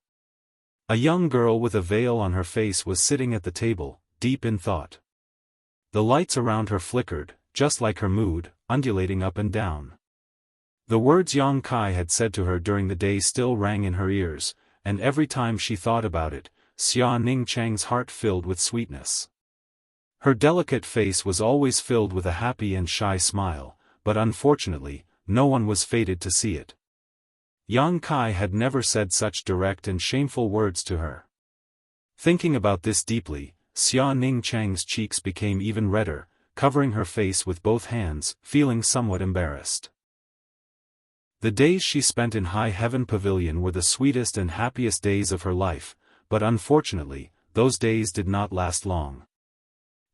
A young girl with a veil on her face was sitting at the table, deep in thought. The lights around her flickered, just like her mood, undulating up and down. The words Yang Kai had said to her during the day still rang in her ears, and every time she thought about it, Xia Ningchang's heart filled with sweetness. Her delicate face was always filled with a happy and shy smile, but unfortunately, no one was fated to see it. Yang Kai had never said such direct and shameful words to her. Thinking about this deeply, Xia Ningchang's cheeks became even redder, covering her face with both hands, feeling somewhat embarrassed. The days she spent in High Heaven Pavilion were the sweetest and happiest days of her life, but unfortunately, those days did not last long.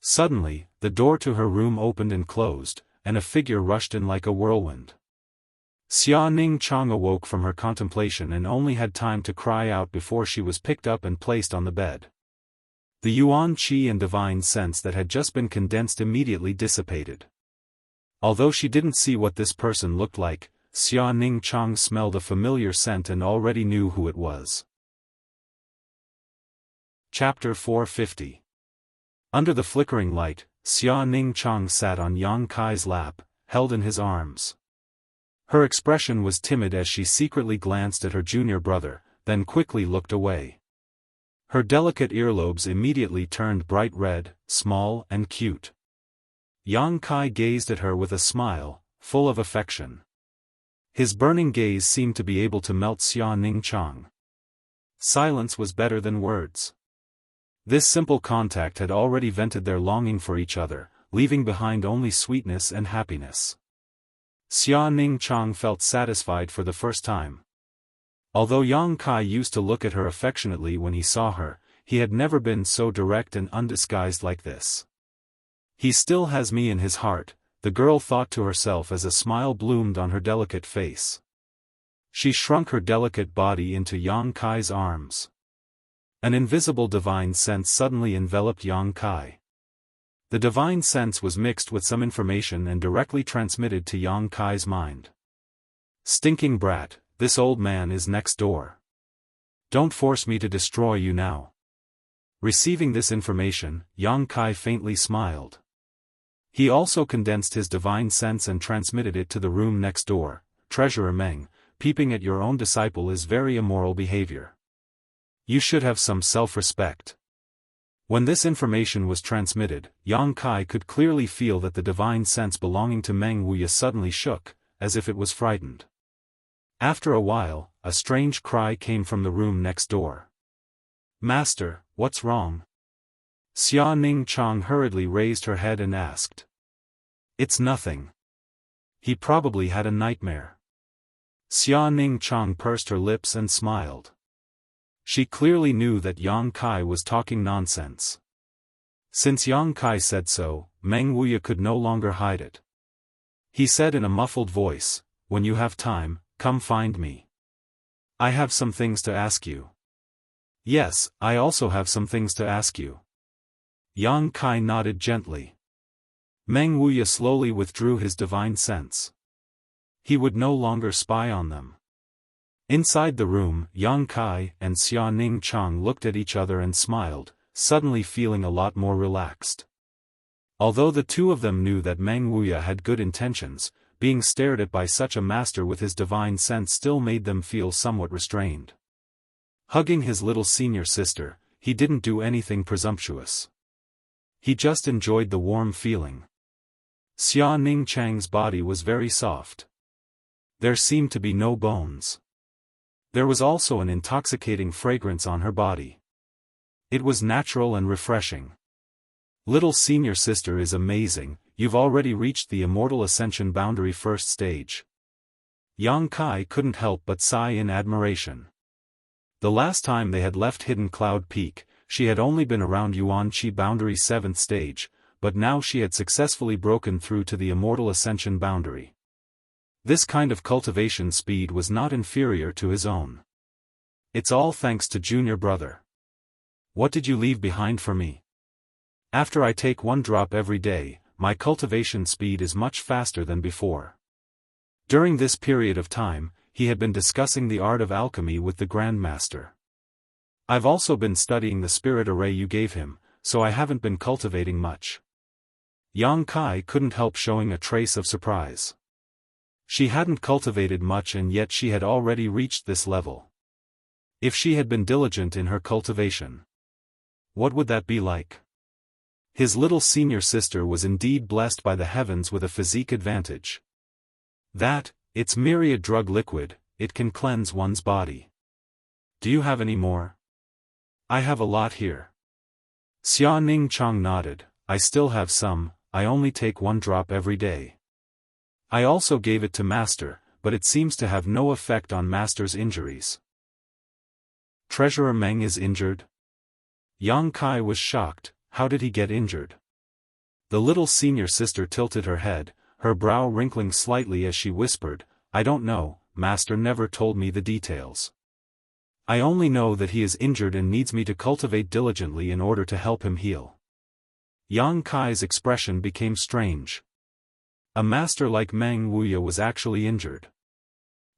Suddenly, the door to her room opened and closed, and a figure rushed in like a whirlwind. Xia Ningchang awoke from her contemplation and only had time to cry out before she was picked up and placed on the bed. The yuan qi and divine sense that had just been condensed immediately dissipated. Although she didn't see what this person looked like, Xia Ningchang smelled a familiar scent and already knew who it was. Chapter 450. Under the flickering light, Xia Ningchang sat on Yang Kai's lap, held in his arms. Her expression was timid as she secretly glanced at her junior brother, then quickly looked away. Her delicate earlobes immediately turned bright red, small and cute. Yang Kai gazed at her with a smile, full of affection. His burning gaze seemed to be able to melt Xia Ningchang. Silence was better than words. This simple contact had already vented their longing for each other, leaving behind only sweetness and happiness. Xia Ningchang felt satisfied for the first time. Although Yang Kai used to look at her affectionately when he saw her, he had never been so direct and undisguised like this. He still has me in his heart, the girl thought to herself as a smile bloomed on her delicate face. She shrunk her delicate body into Yang Kai's arms. An invisible divine sense suddenly enveloped Yang Kai. The divine sense was mixed with some information and directly transmitted to Yang Kai's mind. Stinking brat, this old man is next door. Don't force me to destroy you now. Receiving this information, Yang Kai faintly smiled. He also condensed his divine sense and transmitted it to the room next door. Treasurer Meng, peeping at your own disciple is very immoral behavior. You should have some self-respect. When this information was transmitted, Yang Kai could clearly feel that the divine sense belonging to Meng Wuya suddenly shook, as if it was frightened. After a while, a strange cry came from the room next door. Master, what's wrong? Xia Ning Chang hurriedly raised her head and asked. It's nothing. He probably had a nightmare. Xia Ning Chang pursed her lips and smiled. She clearly knew that Yang Kai was talking nonsense. Since Yang Kai said so, Meng Wuya could no longer hide it. He said in a muffled voice, when you have time, come find me. I have some things to ask you. Yes, I also have some things to ask you. Yang Kai nodded gently. Meng Wuya slowly withdrew his divine sense. He would no longer spy on them. Inside the room, Yang Kai and Xia Ning Chang looked at each other and smiled, suddenly feeling a lot more relaxed. Although the two of them knew that Meng Wuya had good intentions, being stared at by such a master with his divine sense still made them feel somewhat restrained. Hugging his little senior sister, he didn't do anything presumptuous. He just enjoyed the warm feeling. Xia Ning Chang's body was very soft. There seemed to be no bones. There was also an intoxicating fragrance on her body. It was natural and refreshing. Little senior sister is amazing, you've already reached the Immortal Ascension boundary first stage. Yang Kai couldn't help but sigh in admiration. The last time they had left Hidden Cloud Peak, she had only been around Yuan-Chi boundary 7th stage, but now she had successfully broken through to the Immortal Ascension boundary. This kind of cultivation speed was not inferior to his own. It's all thanks to junior brother. What did you leave behind for me? After I take one drop every day, my cultivation speed is much faster than before. During this period of time, he had been discussing the art of alchemy with the Grand Master. I've also been studying the spirit array you gave him, so I haven't been cultivating much. Yang Kai couldn't help showing a trace of surprise. She hadn't cultivated much and yet she had already reached this level. If she had been diligent in her cultivation, what would that be like? His little senior sister was indeed blessed by the heavens with a physique advantage. It's myriad drug liquid, it can cleanse one's body. Do you have any more? I have a lot here. Xia Ning Chang nodded, I still have some, I only take one drop every day. I also gave it to Master, but it seems to have no effect on Master's injuries. Treasurer Meng is injured? Yang Kai was shocked, how did he get injured? The little senior sister tilted her head, her brow wrinkling slightly as she whispered, I don't know, Master never told me the details. I only know that he is injured and needs me to cultivate diligently in order to help him heal. Yang Kai's expression became strange. A master like Meng Wuya was actually injured.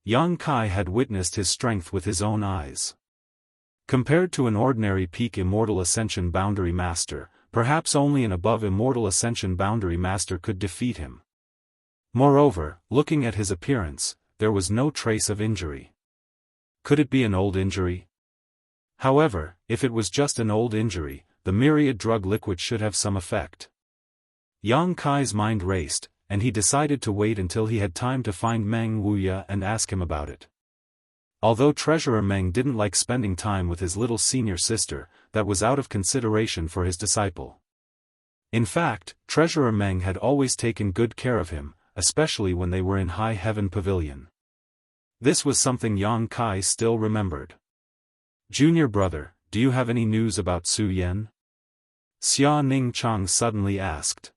Yang Kai had witnessed his strength with his own eyes. Compared to an ordinary peak Immortal Ascension boundary master, perhaps only an above Immortal Ascension boundary master could defeat him. Moreover, looking at his appearance, there was no trace of injury. Could it be an old injury? However, if it was just an old injury, the myriad drug liquid should have some effect. Yang Kai's mind raced, and he decided to wait until he had time to find Meng Wuya and ask him about it. Although Treasurer Meng didn't like spending time with his little senior sister, that was out of consideration for his disciple. In fact, Treasurer Meng had always taken good care of him, especially when they were in High Heaven Pavilion. This was something Yang Kai still remembered. Junior brother, do you have any news about Su Yan? Xia Ning Chang suddenly asked.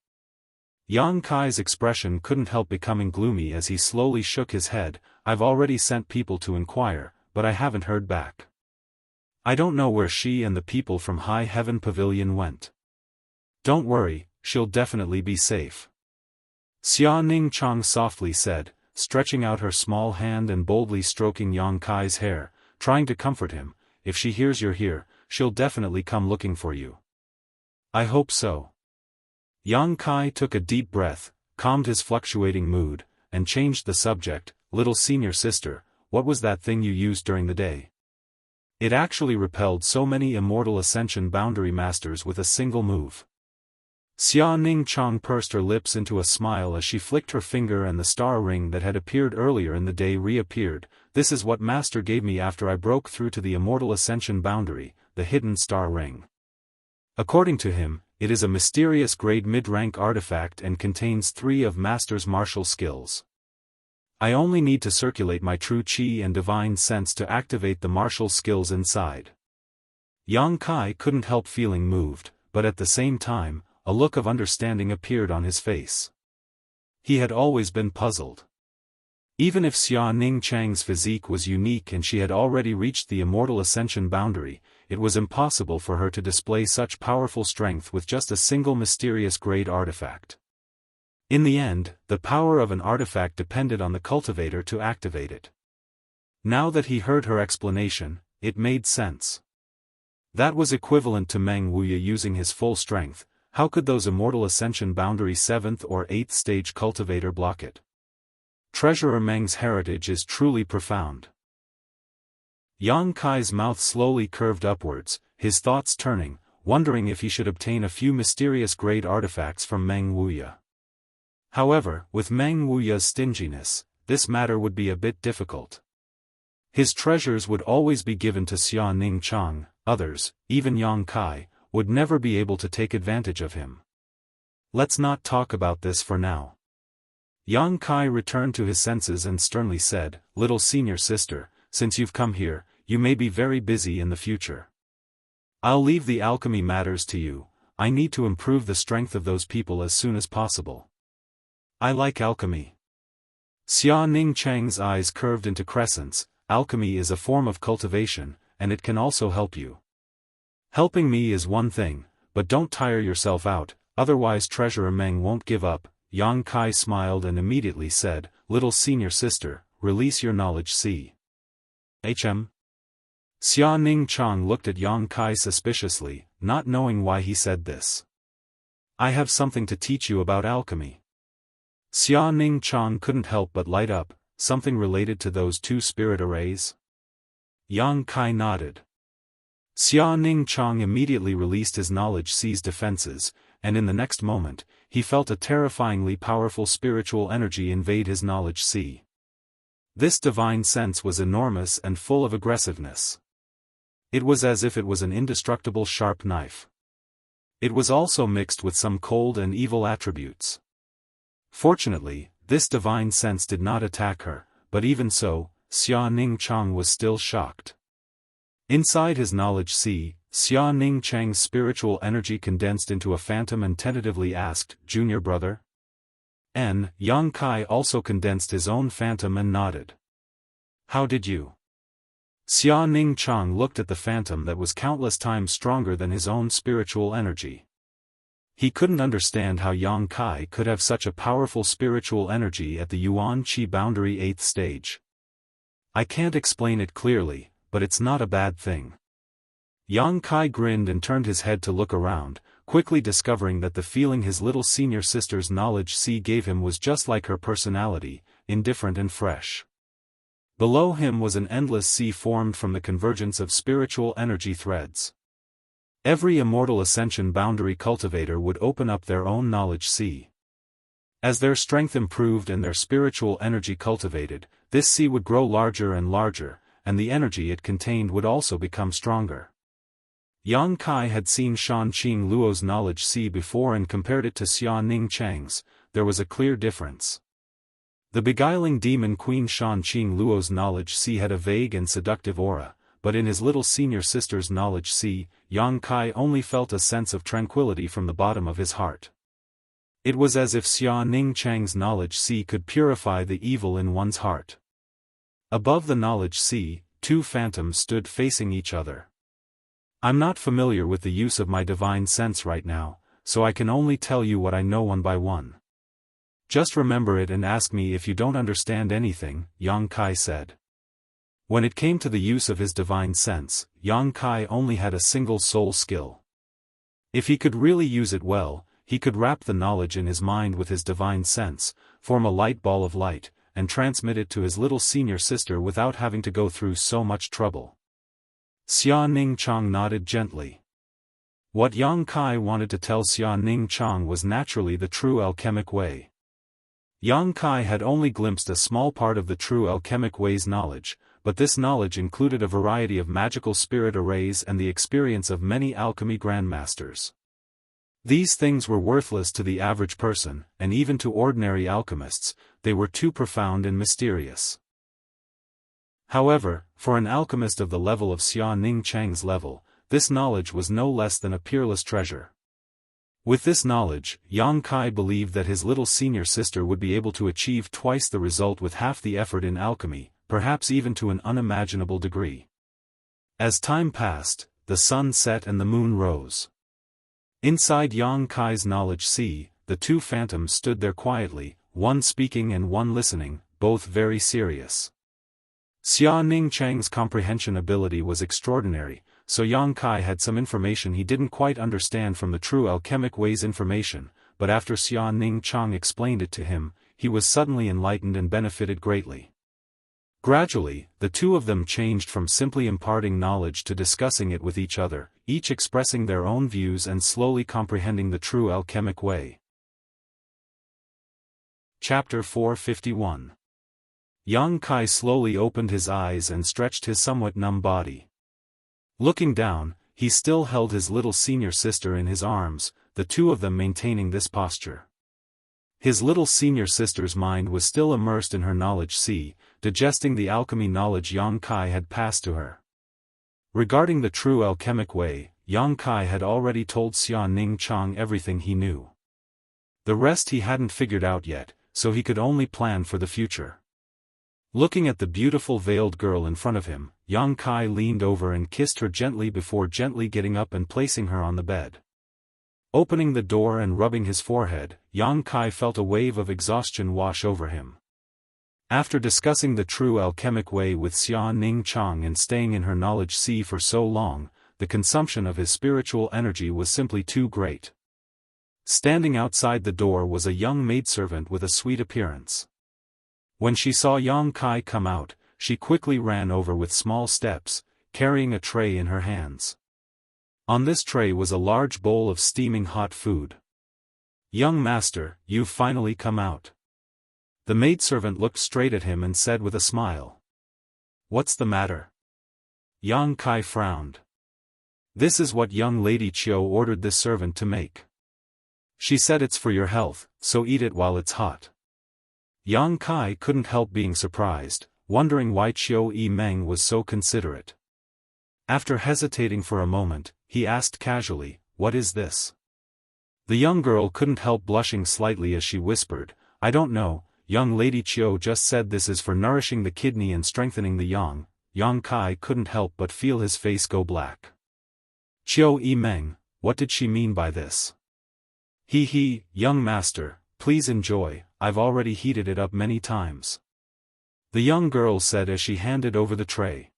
Yang Kai's expression couldn't help becoming gloomy as he slowly shook his head. I've already sent people to inquire, but I haven't heard back. I don't know where she and the people from High Heaven Pavilion went. Don't worry, she'll definitely be safe. Xia Ning Chang softly said, stretching out her small hand and boldly stroking Yang Kai's hair, trying to comfort him. If she hears you're here, she'll definitely come looking for you. I hope so. Yang Kai took a deep breath, calmed his fluctuating mood, and changed the subject. Little senior sister, what was that thing you used during the day? It actually repelled so many Immortal Ascension boundary masters with a single move. Xia Ning Chang pursed her lips into a smile as she flicked her finger and the star ring that had appeared earlier in the day reappeared. This is what Master gave me after I broke through to the Immortal Ascension boundary, the hidden star ring. According to him, it is a mysterious grade mid-rank artifact and contains 3 of Master's martial skills. I only need to circulate my true chi and divine sense to activate the martial skills inside. Yang Kai couldn't help feeling moved, but at the same time, a look of understanding appeared on his face. He had always been puzzled. Even if Xia Ning Chang's physique was unique and she had already reached the Immortal Ascension boundary, it was impossible for her to display such powerful strength with just a single mysterious grade artifact. In the end, the power of an artifact depended on the cultivator to activate it. Now that he heard her explanation, it made sense. That was equivalent to Meng Wuya using his full strength. How could those Immortal Ascension boundary 7th or 8th stage cultivator block it? Treasurer Meng's heritage is truly profound. Yang Kai's mouth slowly curved upwards, his thoughts turning, wondering if he should obtain a few mysterious grade artifacts from Meng Wuya. However, with Meng Wuya's stinginess, this matter would be a bit difficult. His treasures would always be given to Xia Ning Chang, others, even Yang Kai, would never be able to take advantage of him. Let's not talk about this for now. Yang Kai returned to his senses and sternly said, little senior sister, since you've come here, you may be very busy in the future. I'll leave the alchemy matters to you. I need to improve the strength of those people as soon as possible. I like alchemy. Xia Ning Chang's eyes curved into crescents. Alchemy is a form of cultivation, and it can also help you. Helping me is one thing, but don't tire yourself out, otherwise Treasurer Meng won't give up. Yang Kai smiled and immediately said, little senior sister, release your knowledge see. Xia Ning Chang looked at Yang Kai suspiciously, not knowing why he said this. I have something to teach you about alchemy. Xia Ning Chang couldn't help but light up, something related to those 2 spirit arrays? Yang Kai nodded. Xia Ning Chang immediately released his knowledge sea's defenses, and in the next moment, he felt a terrifyingly powerful spiritual energy invade his knowledge sea. This divine sense was enormous and full of aggressiveness. It was as if it was an indestructible sharp knife. It was also mixed with some cold and evil attributes. Fortunately, this divine sense did not attack her, but even so, Xia Ning Chang was still shocked. Inside his knowledge sea, Xia Ning Chang's spiritual energy condensed into a phantom and tentatively asked, Junior brother? Yang Kai also condensed his own phantom and nodded. How did you? Xia Ning Chang looked at the phantom that was countless times stronger than his own spiritual energy. He couldn't understand how Yang Kai could have such a powerful spiritual energy at the Yuan Qi boundary 8th stage. I can't explain it clearly, but it's not a bad thing. Yang Kai grinned and turned his head to look around, quickly discovering that the feeling his little senior sister's knowledge sea gave him was just like her personality, indifferent and fresh. Below him was an endless sea formed from the convergence of spiritual energy threads. Every Immortal Ascension boundary cultivator would open up their own knowledge sea. As their strength improved and their spiritual energy cultivated, this sea would grow larger and larger, and the energy it contained would also become stronger. Yang Kai had seen Shan Qing Luo's knowledge sea before and compared it to Xia Ning Chang's. There was a clear difference. The beguiling demon Queen Shan Qing Luo's knowledge sea had a vague and seductive aura, but in his little senior sister's knowledge sea, Yang Kai only felt a sense of tranquility from the bottom of his heart. It was as if Xia Ning Chang's knowledge sea could purify the evil in one's heart. Above the knowledge sea, two phantoms stood facing each other. I'm not familiar with the use of my divine sense right now, so I can only tell you what I know one by one. Just remember it and ask me if you don't understand anything, Yang Kai said. When it came to the use of his divine sense, Yang Kai only had a single soul skill. If he could really use it well, he could wrap the knowledge in his mind with his divine sense, form a light ball of light, and transmit it to his little senior sister without having to go through so much trouble. Xia Ning Chang nodded gently. What Yang Kai wanted to tell Xia Ning Chang was naturally the true alchemic way. Yang Kai had only glimpsed a small part of the true alchemic way's knowledge, but this knowledge included a variety of magical spirit arrays and the experience of many alchemy grandmasters. These things were worthless to the average person, and even to ordinary alchemists, they were too profound and mysterious. However, for an alchemist of the level of Xia Ning Chang's level, this knowledge was no less than a peerless treasure. With this knowledge, Yang Kai believed that his little senior sister would be able to achieve twice the result with half the effort in alchemy, perhaps even to an unimaginable degree. As time passed, the sun set and the moon rose. Inside Yang Kai's knowledge sea, the two phantoms stood there quietly, one speaking and one listening, both very serious. Xia Ning Chang's comprehension ability was extraordinary, so Yang Kai had some information he didn't quite understand from the true alchemic way's information, but after Xia Ning Chang explained it to him, he was suddenly enlightened and benefited greatly. Gradually, the two of them changed from simply imparting knowledge to discussing it with each other, each expressing their own views and slowly comprehending the true alchemic way. Chapter 451. Yang Kai slowly opened his eyes and stretched his somewhat numb body. Looking down, he still held his little senior sister in his arms, the two of them maintaining this posture. His little senior sister's mind was still immersed in her knowledge sea, digesting the alchemy knowledge Yang Kai had passed to her. Regarding the true alchemic way, Yang Kai had already told Xia Ning Chang everything he knew. The rest he hadn't figured out yet, so he could only plan for the future. Looking at the beautiful veiled girl in front of him, Yang Kai leaned over and kissed her gently before gently getting up and placing her on the bed. Opening the door and rubbing his forehead, Yang Kai felt a wave of exhaustion wash over him. After discussing the true alchemic way with Xia Ning Chang and staying in her knowledge sea for so long, the consumption of his spiritual energy was simply too great. Standing outside the door was a young maidservant with a sweet appearance. When she saw Yang Kai come out, she quickly ran over with small steps, carrying a tray in her hands. On this tray was a large bowl of steaming hot food. "Young master, you've finally come out." The maidservant looked straight at him and said with a smile. "What's the matter?" Yang Kai frowned. "This is what young Lady Chiu ordered this servant to make. She said it's for your health, so eat it while it's hot." Yang Kai couldn't help being surprised, wondering why Chiu Meng was so considerate. After hesitating for a moment, he asked casually, "What is this?" The young girl couldn't help blushing slightly as she whispered, "I don't know, young Lady Chiu just said this is for nourishing the kidney and strengthening the yang." Yang Kai couldn't help but feel his face go black. "Chiu Meng, what did she mean by this?" He, young master, please enjoy, I've already heated it up many times," the young girl said as she handed over the tray.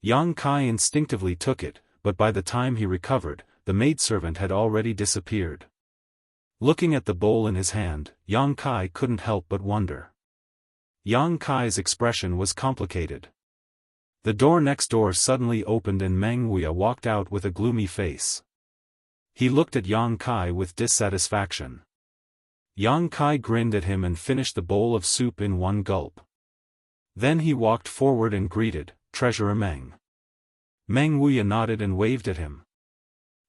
Yang Kai instinctively took it, but by the time he recovered, the maidservant had already disappeared. Looking at the bowl in his hand, Yang Kai couldn't help but wonder. Yang Kai's expression was complicated. The door next door suddenly opened and Meng Wuya walked out with a gloomy face. He looked at Yang Kai with dissatisfaction. Yang Kai grinned at him and finished the bowl of soup in one gulp. Then he walked forward and greeted, "Treasurer Meng." Meng Wuya nodded and waved at him.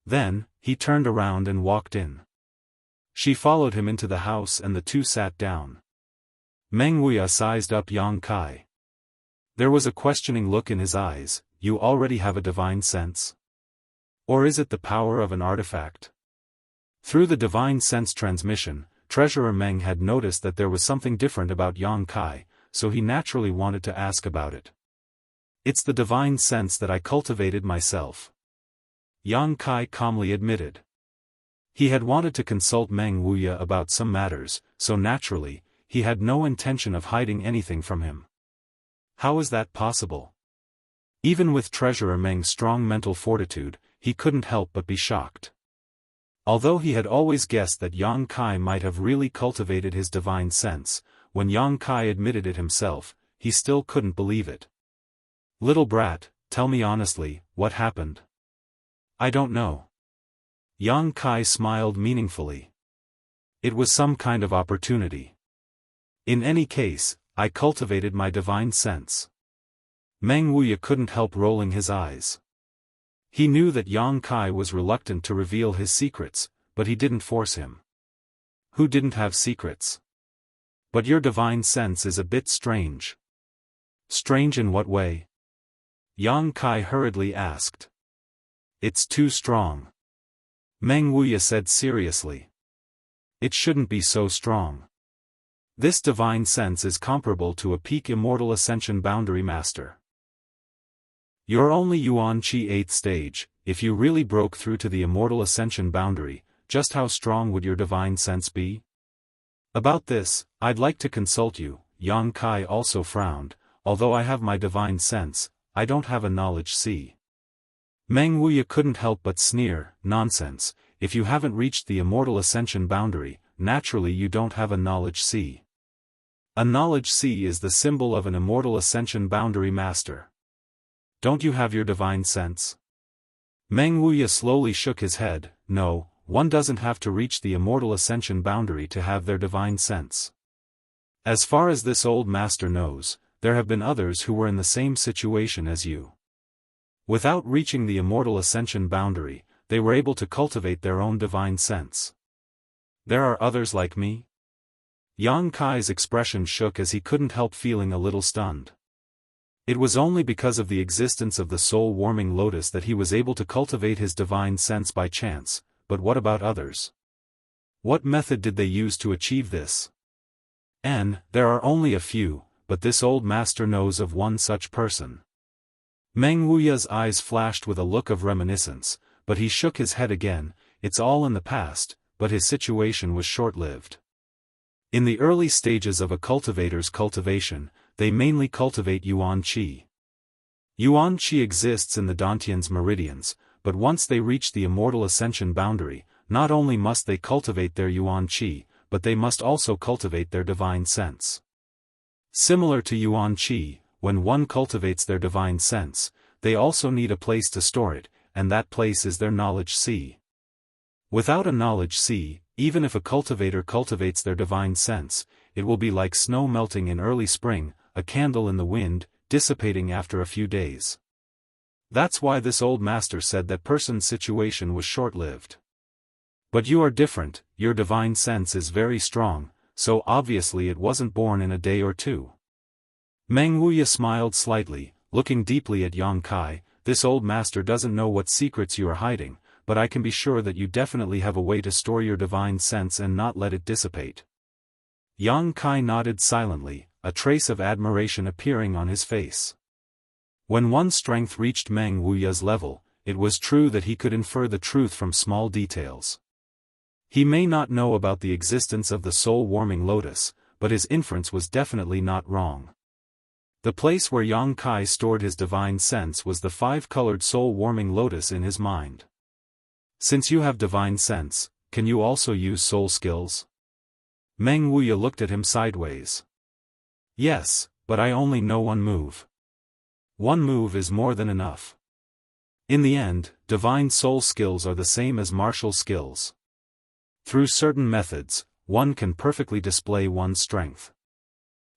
Then, he turned around and walked in. She followed him into the house and the two sat down. Meng Wuya sized up Yang Kai. There was a questioning look in his eyes. You already have a divine sense? Or is it the power of an artifact? Through the divine sense transmission, Treasurer Meng had noticed that there was something different about Yang Kai, so he naturally wanted to ask about it. It's the divine sense that I cultivated myself, Yang Kai calmly admitted. He had wanted to consult Meng Wuya about some matters, so naturally, he had no intention of hiding anything from him. How is that possible? Even with Treasurer Meng's strong mental fortitude, he couldn't help but be shocked. Although he had always guessed that Yang Kai might have really cultivated his divine sense, when Yang Kai admitted it himself, he still couldn't believe it. Little brat, tell me honestly, what happened? I don't know. Yang Kai smiled meaningfully. It was some kind of opportunity. In any case, I cultivated my divine sense. Meng Wuya couldn't help rolling his eyes. He knew that Yang Kai was reluctant to reveal his secrets, but he didn't force him. Who didn't have secrets? But your divine sense is a bit strange. Strange in what way? Yang Kai hurriedly asked. It's too strong. Meng Wuya said seriously. It shouldn't be so strong. This divine sense is comparable to a peak Immortal Ascension boundary master. You're only Yuan Qi 8th stage. If you really broke through to the Immortal Ascension boundary, just how strong would your divine sense be? About this, I'd like to consult you. Yang Kai also frowned. Although I have my divine sense, I don't have a knowledge C. Meng Wuya couldn't help but sneer. Nonsense, if you haven't reached the Immortal Ascension boundary, naturally you don't have a knowledge C. A knowledge C is the symbol of an Immortal Ascension boundary master. Don't you have your divine sense? Meng Wuya slowly shook his head. No, one doesn't have to reach the Immortal Ascension boundary to have their divine sense. As far as this old master knows, there have been others who were in the same situation as you. Without reaching the Immortal Ascension boundary, they were able to cultivate their own divine sense. There are others like me? Yang Kai's expression shook as he couldn't help feeling a little stunned. It was only because of the existence of the soul-warming lotus that he was able to cultivate his divine sense by chance, but what about others? What method did they use to achieve this? There are only a few, but this old master knows of one such person. Meng Wuya's eyes flashed with a look of reminiscence, but he shook his head again. It's all in the past, but his situation was short-lived. In the early stages of a cultivator's cultivation, they mainly cultivate Yuan Qi. Yuan Qi exists in the Dantian's meridians, but once they reach the Immortal Ascension boundary, not only must they cultivate their Yuan Qi, but they must also cultivate their divine sense. Similar to Yuan Qi, when one cultivates their divine sense, they also need a place to store it, and that place is their knowledge C. Without a knowledge C, even if a cultivator cultivates their divine sense, it will be like snow melting in early spring, a candle in the wind, dissipating after a few days. That's why this old master said that person's situation was short-lived. But you are different, your divine sense is very strong, so obviously it wasn't born in a day or two. Meng Wuya smiled slightly, looking deeply at Yang Kai. This old master doesn't know what secrets you are hiding, but I can be sure that you definitely have a way to store your divine sense and not let it dissipate. Yang Kai nodded silently, a trace of admiration appearing on his face. When one's strength reached Meng Wuya's level, it was true that he could infer the truth from small details. He may not know about the existence of the soul-warming lotus, but his inference was definitely not wrong. The place where Yang Kai stored his divine sense was the five-colored soul-warming lotus in his mind. Since you have divine sense, can you also use soul skills? Meng Wuya looked at him sideways. Yes, but I only know one move. One move is more than enough. In the end, divine soul skills are the same as martial skills. Through certain methods, one can perfectly display one's strength.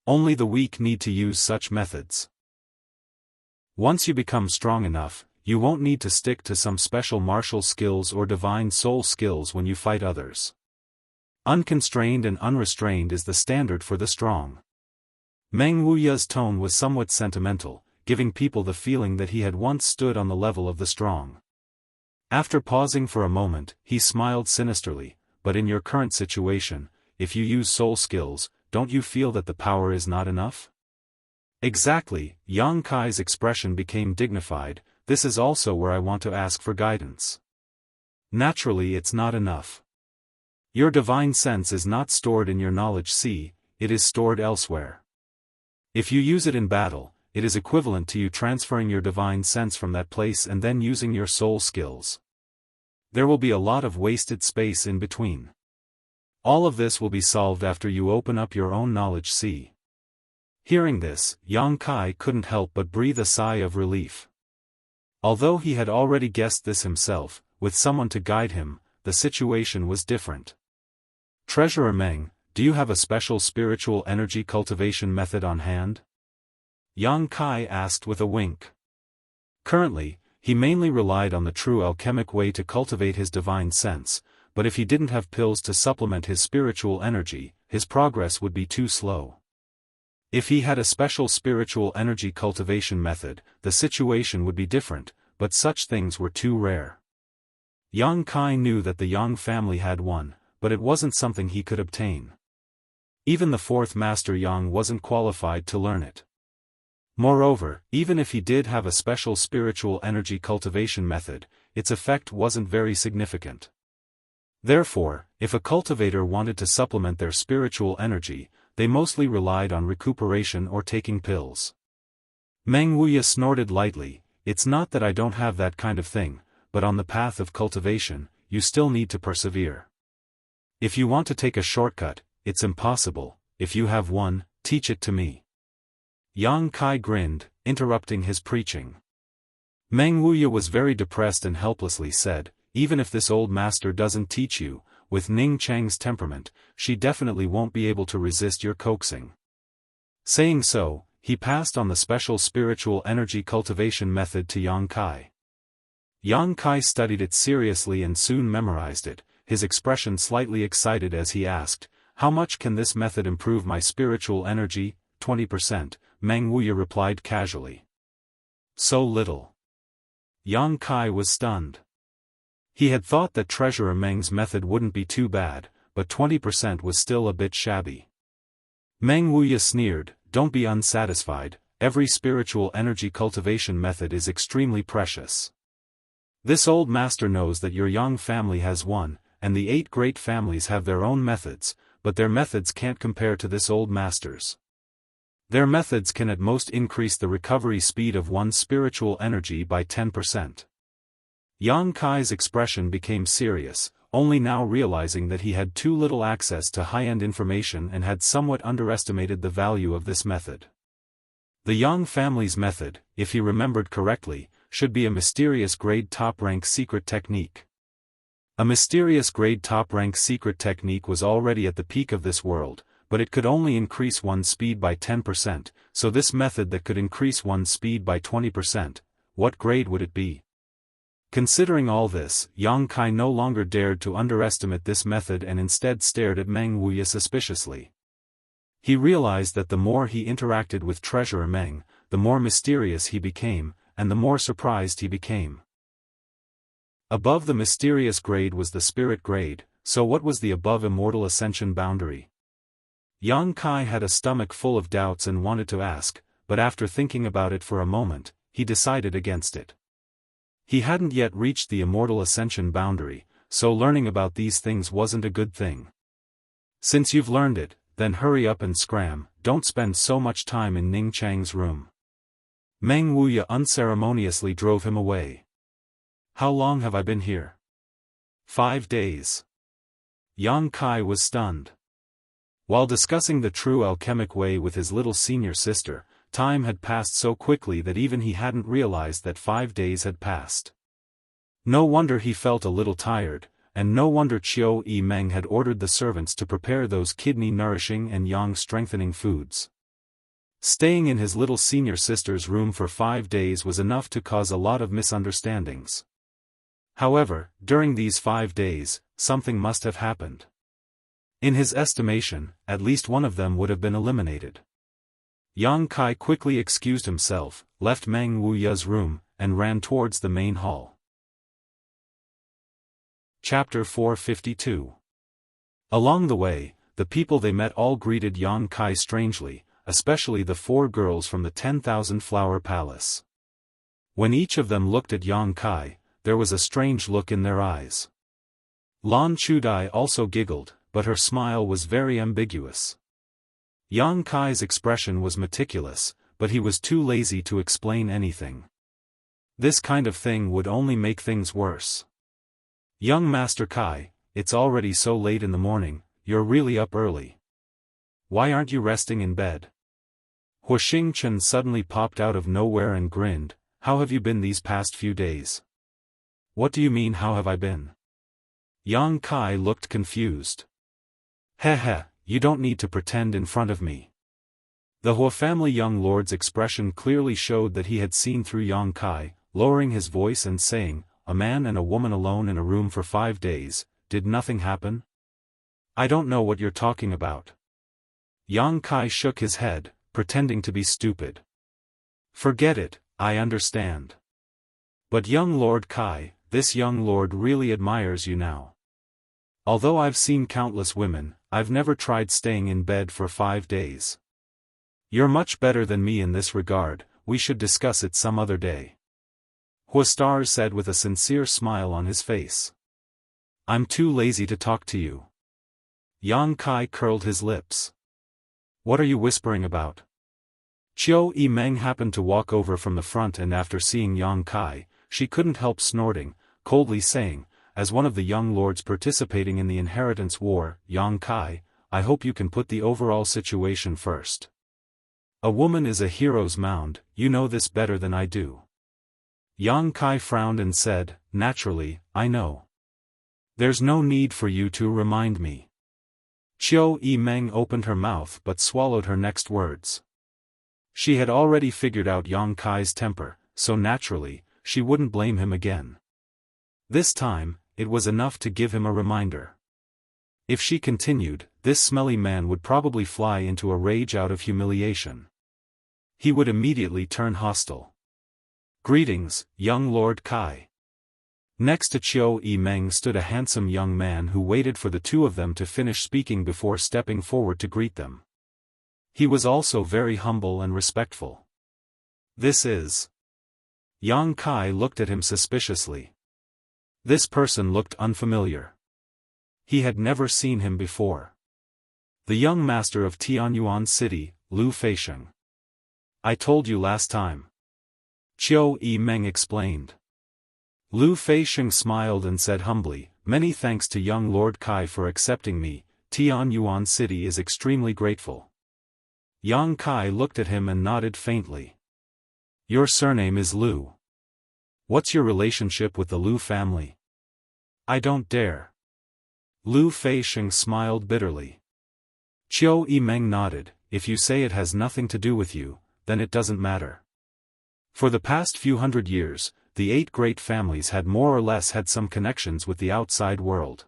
Only the weak need to use such methods. Once you become strong enough, you won't need to stick to some special martial skills or divine soul skills when you fight others. Unconstrained and unrestrained is the standard for the strong. Meng Wuya's tone was somewhat sentimental, giving people the feeling that he had once stood on the level of the strong. After pausing for a moment, he smiled sinisterly, but in your current situation, if you use soul skills, don't you feel that the power is not enough? Exactly, Yang Kai's expression became dignified. This is also where I want to ask for guidance. Naturally, it's not enough. Your divine sense is not stored in your knowledge sea, it is stored elsewhere. If you use it in battle, it is equivalent to you transferring your divine sense from that place and then using your soul skills. There will be a lot of wasted space in between. All of this will be solved after you open up your own knowledge sea. Hearing this, Yang Kai couldn't help but breathe a sigh of relief. Although he had already guessed this himself, with someone to guide him, the situation was different. Treasurer Meng, do you have a special spiritual energy cultivation method on hand? Yang Kai asked with a wink. Currently, he mainly relied on the true alchemic way to cultivate his divine sense, but if he didn't have pills to supplement his spiritual energy, his progress would be too slow. If he had a special spiritual energy cultivation method, the situation would be different, but such things were too rare. Yang Kai knew that the Yang family had one, but it wasn't something he could obtain. Even the fourth master Yang wasn't qualified to learn it. Moreover, even if he did have a special spiritual energy cultivation method, its effect wasn't very significant. Therefore, if a cultivator wanted to supplement their spiritual energy, they mostly relied on recuperation or taking pills. Meng Wuya snorted lightly. It's not that I don't have that kind of thing, but on the path of cultivation, you still need to persevere. If you want to take a shortcut, it's impossible. If you have one, teach it to me. Yang Kai grinned, interrupting his preaching. Meng Wuya was very depressed and helplessly said, even if this old master doesn't teach you, with Ning Chang's temperament, she definitely won't be able to resist your coaxing. Saying so, he passed on the special spiritual energy cultivation method to Yang Kai. Yang Kai studied it seriously and soon memorized it, his expression slightly excited as he asked, "How much can this method improve my spiritual energy?" 20%, Meng Wuya replied casually. So little. Yang Kai was stunned. He had thought that Treasurer Meng's method wouldn't be too bad, but 20% was still a bit shabby. Meng Wuya sneered, "Don't be unsatisfied, every spiritual energy cultivation method is extremely precious. This old master knows that your Yang family has one, and the 8 great families have their own methods, but their methods can't compare to this old master's. Their methods can at most increase the recovery speed of one's spiritual energy by 10%. Yang Kai's expression became serious, only now realizing that he had too little access to high-end information and had somewhat underestimated the value of this method. The Yang family's method, if he remembered correctly, should be a mysterious grade top-rank secret technique. A mysterious grade top-rank secret technique was already at the peak of this world, but it could only increase one's speed by 10%, so this method that could increase one's speed by 20%, what grade would it be? Considering all this, Yang Kai no longer dared to underestimate this method and instead stared at Meng Wuya suspiciously. He realized that the more he interacted with Treasurer Meng, the more mysterious he became, and the more surprised he became. Above the mysterious grade was the spirit grade, so what was the above immortal ascension boundary? Yang Kai had a stomach full of doubts and wanted to ask, but after thinking about it for a moment, he decided against it. He hadn't yet reached the immortal ascension boundary, so learning about these things wasn't a good thing. Since you've learned it, then hurry up and scram, don't spend so much time in Ning Chang's room. Meng Wuya unceremoniously drove him away. How long have I been here? 5 days. Yang Kai was stunned. While discussing the true alchemic way with his little senior sister, time had passed so quickly that even he hadn't realized that 5 days had passed. No wonder he felt a little tired, and no wonder Chiu E Meng had ordered the servants to prepare those kidney-nourishing and yang-strengthening foods. Staying in his little senior sister's room for 5 days was enough to cause a lot of misunderstandings. However, during these 5 days, something must have happened. In his estimation, at least one of them would have been eliminated. Yang Kai quickly excused himself, left Meng Wuya's room, and ran towards the main hall. Chapter 452. Along the way, the people they met all greeted Yang Kai strangely, especially the 4 girls from the 10,000 Flower Palace. When each of them looked at Yang Kai, there was a strange look in their eyes. Lan Chudai also giggled, but her smile was very ambiguous. Yang Kai's expression was meticulous, but he was too lazy to explain anything. This kind of thing would only make things worse. Young Master Kai, it's already so late in the morning, you're really up early. Why aren't you resting in bed? Hua Xingchen suddenly popped out of nowhere and grinned. How have you been these past few days? What do you mean how have I been? Yang Kai looked confused. Heh, you don't need to pretend in front of me. The Hua family young lord's expression clearly showed that he had seen through Yang Kai, lowering his voice and saying, a man and a woman alone in a room for 5 days, did nothing happen? I don't know what you're talking about. Yang Kai shook his head, pretending to be stupid. Forget it, I understand. But young Lord Kai, this young lord really admires you now. Although I've seen countless women, I've never tried staying in bed for 5 days. You're much better than me in this regard, we should discuss it some other day. Hua Star said with a sincere smile on his face. I'm too lazy to talk to you. Yang Kai curled his lips. What are you whispering about? Chiu Yimeng happened to walk over from the front and after seeing Yang Kai, she couldn't help snorting, coldly saying, as one of the young lords participating in the inheritance war, Yang Kai, I hope you can put the overall situation first. A woman is a hero's mound, you know this better than I do. Yang Kai frowned and said, naturally, I know. There's no need for you to remind me. Chiu Yimeng opened her mouth but swallowed her next words. She had already figured out Yang Kai's temper, so naturally, she wouldn't blame him again. This time, it was enough to give him a reminder. If she continued, this smelly man would probably fly into a rage out of humiliation. He would immediately turn hostile. Greetings, young Lord Kai. Next to Chiu Yimeng stood a handsome young man who waited for the two of them to finish speaking before stepping forward to greet them. He was also very humble and respectful. This is... Yang Kai looked at him suspiciously. This person looked unfamiliar. He had never seen him before. The young master of Tianyuan City, Lu Feisheng. I told you last time. Chiu Yimeng explained. Lu Feisheng smiled and said humbly, many thanks to young Lord Kai for accepting me, Tianyuan City is extremely grateful. Yang Kai looked at him and nodded faintly. Your surname is Lu. What's your relationship with the Lu family? I don't dare. Lu Feisheng smiled bitterly. Chiu Yimeng nodded, if you say it has nothing to do with you, then it doesn't matter. For the past few hundred years, the 8 great families had more or less had some connections with the outside world.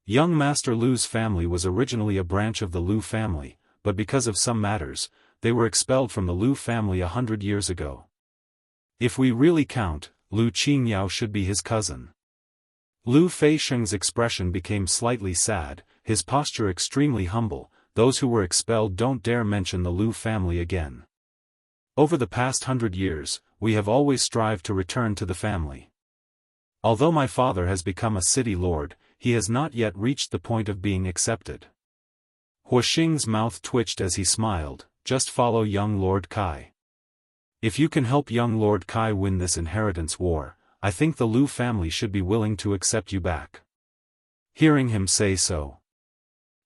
Young Master Lu's family was originally a branch of the Lu family, but because of some matters, they were expelled from the Lu family 100 years ago. If we really count, Lu Qingyao should be his cousin. Lu Feisheng's expression became slightly sad, his posture extremely humble. Those who were expelled don't dare mention the Lu family again. Over the past 100 years, we have always strived to return to the family. Although my father has become a city lord, he has not yet reached the point of being accepted. Hua Xing's mouth twitched as he smiled, just follow young Lord Kai. If you can help young Lord Kai win this inheritance war, I think the Lu family should be willing to accept you back. Hearing him say so,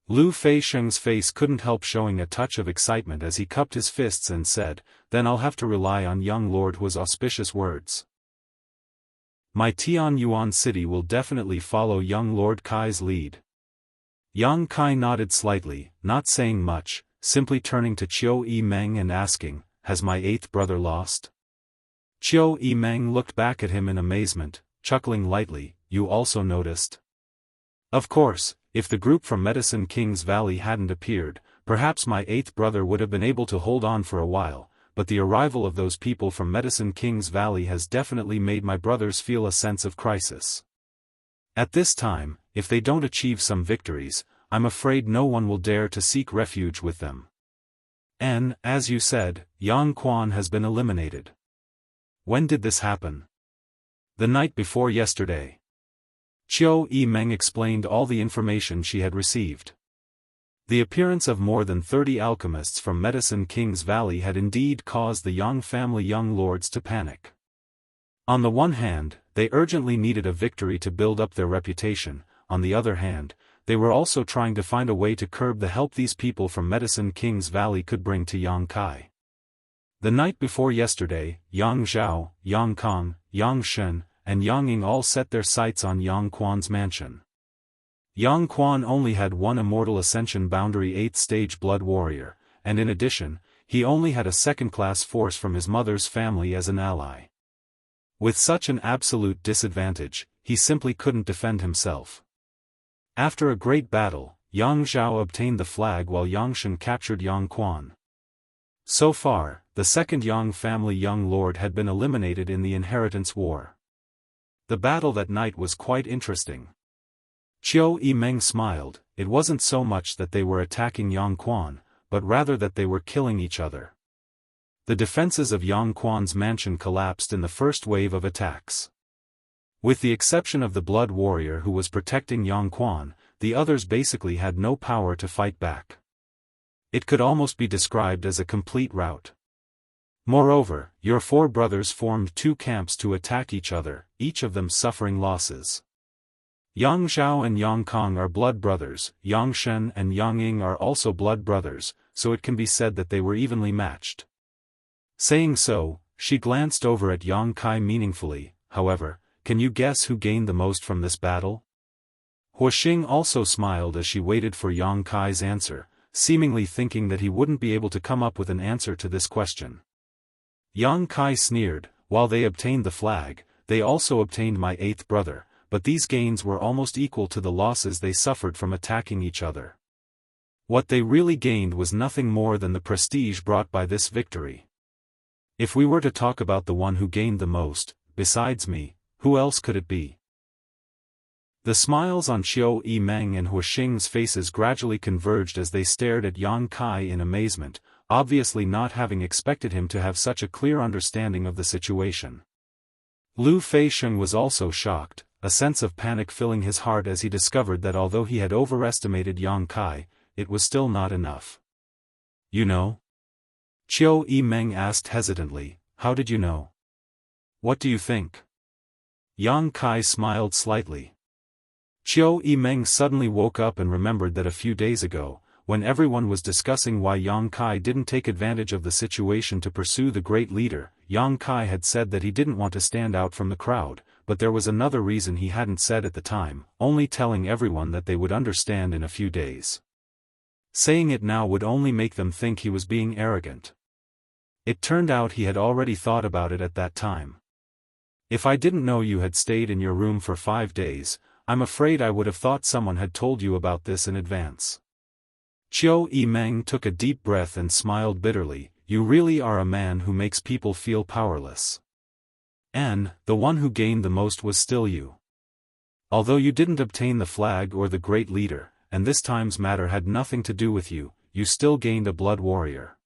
Lu Feisheng's face couldn't help showing a touch of excitement as he cupped his fists and said, then I'll have to rely on young Lord Hua's auspicious words. My Tianyuan City will definitely follow young Lord Kai's lead. Yang Kai nodded slightly, not saying much, simply turning to Chiu Yimeng and asking, has my 8th brother lost? Chiu Yimeng looked back at him in amazement, chuckling lightly, you also noticed? Of course, if the group from Medicine King's Valley hadn't appeared, perhaps my eighth brother would have been able to hold on for a while, but the arrival of those people from Medicine King's Valley has definitely made my brothers feel a sense of crisis. At this time, if they don't achieve some victories, I'm afraid no one will dare to seek refuge with them. And, as you said, Yang Quan has been eliminated. When did this happen? The night before yesterday. Qiu Yimeng explained all the information she had received. The appearance of more than 30 alchemists from Medicine King's Valley had indeed caused the Yang family young lords to panic. On the one hand, they urgently needed a victory to build up their reputation, on the other hand, they were also trying to find a way to curb the help these people from Medicine King's Valley could bring to Yang Kai. The night before yesterday, Yang Zhao, Yang Kong, Yang Shen, and Yang Ying all set their sights on Yang Quan's mansion. Yang Quan only had one Immortal Ascension boundary 8th stage blood warrior, and in addition, he only had a second-class force from his mother's family as an ally. With such an absolute disadvantage, he simply couldn't defend himself. After a great battle, Yang Zhao obtained the flag while Yang Shen captured Yang Quan. So far, the second Yang family young lord had been eliminated in the inheritance war. The battle that night was quite interesting. Qiu Yimeng smiled. It wasn't so much that they were attacking Yang Quan, but rather that they were killing each other. The defenses of Yang Quan's mansion collapsed in the first wave of attacks. With the exception of the blood warrior who was protecting Yang Quan, the others basically had no power to fight back. It could almost be described as a complete rout. Moreover, your four brothers formed two camps to attack each other, each of them suffering losses. Yang Zhao and Yang Kong are blood brothers, Yang Shen and Yang Ying are also blood brothers, so it can be said that they were evenly matched. Saying so, she glanced over at Yang Kai meaningfully. However, can you guess who gained the most from this battle? Huoxing also smiled as she waited for Yang Kai's answer, seemingly thinking that he wouldn't be able to come up with an answer to this question. Yang Kai sneered. While they obtained the flag, they also obtained my eighth brother, but these gains were almost equal to the losses they suffered from attacking each other. What they really gained was nothing more than the prestige brought by this victory. If we were to talk about the one who gained the most, besides me, who else could it be? The smiles on Qiu Yimeng and Huoxing's faces gradually converged as they stared at Yang Kai in amazement, obviously not having expected him to have such a clear understanding of the situation. Lu Feixiong was also shocked, a sense of panic filling his heart as he discovered that although he had overestimated Yang Kai, it was still not enough. You know? Qiu Yimeng asked hesitantly, how did you know? What do you think? Yang Kai smiled slightly. Qiu Yimeng suddenly woke up and remembered that a few days ago, when everyone was discussing why Yang Kai didn't take advantage of the situation to pursue the great leader, Yang Kai had said that he didn't want to stand out from the crowd, but there was another reason he hadn't said at the time, only telling everyone that they would understand in a few days. Saying it now would only make them think he was being arrogant. It turned out he had already thought about it at that time. If I didn't know you had stayed in your room for 5 days, I'm afraid I would have thought someone had told you about this in advance. Qiu Yimeng took a deep breath and smiled bitterly. You really are a man who makes people feel powerless. And, the one who gained the most was still you. Although you didn't obtain the flag or the great leader, and this time's matter had nothing to do with you, you still gained a blood warrior.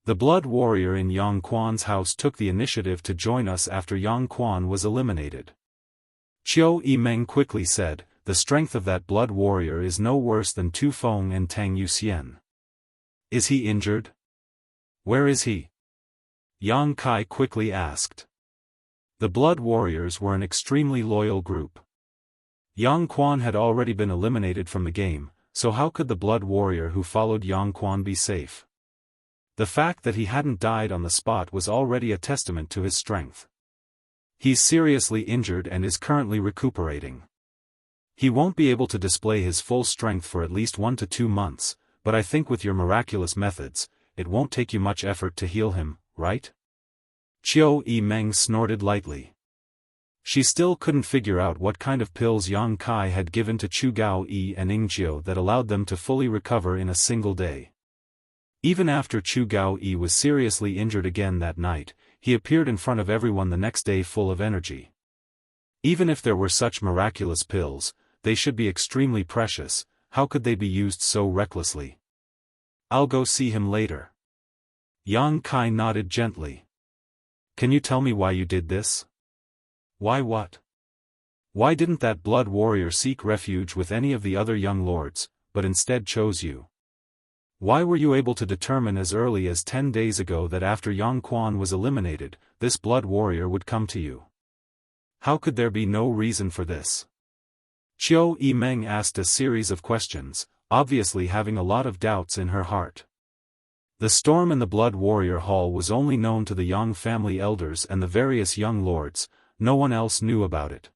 The blood warrior in Yang Quan's house took the initiative to join us after Yang Quan was eliminated. Qiu Yimeng quickly said, the strength of that blood warrior is no worse than Tu Feng and Tang Yuxian. Is he injured? Where is he? Yang Kai quickly asked. The blood warriors were an extremely loyal group. Yang Quan had already been eliminated from the game, so how could the blood warrior who followed Yang Quan be safe? The fact that he hadn't died on the spot was already a testament to his strength. He's seriously injured and is currently recuperating. He won't be able to display his full strength for at least 1 to 2 months, but I think with your miraculous methods, it won't take you much effort to heal him, right? Qiu Yimeng snorted lightly. She still couldn't figure out what kind of pills Yang Kai had given to Chu Gao Yi and Yingjiu that allowed them to fully recover in a single day. Even after Chu Gao-yi was seriously injured again that night, he appeared in front of everyone the next day full of energy. Even if there were such miraculous pills, they should be extremely precious. How could they be used so recklessly? I'll go see him later. Yang Kai nodded gently. Can you tell me why you did this? Why what? Why didn't that blood warrior seek refuge with any of the other young lords, but instead chose you? Why were you able to determine as early as 10 days ago that after Yang Quan was eliminated, this blood warrior would come to you? How could there be no reason for this? Qiu Yimeng asked a series of questions, obviously having a lot of doubts in her heart. The storm in the Blood Warrior Hall was only known to the Yang family elders and the various young lords. No one else knew about it.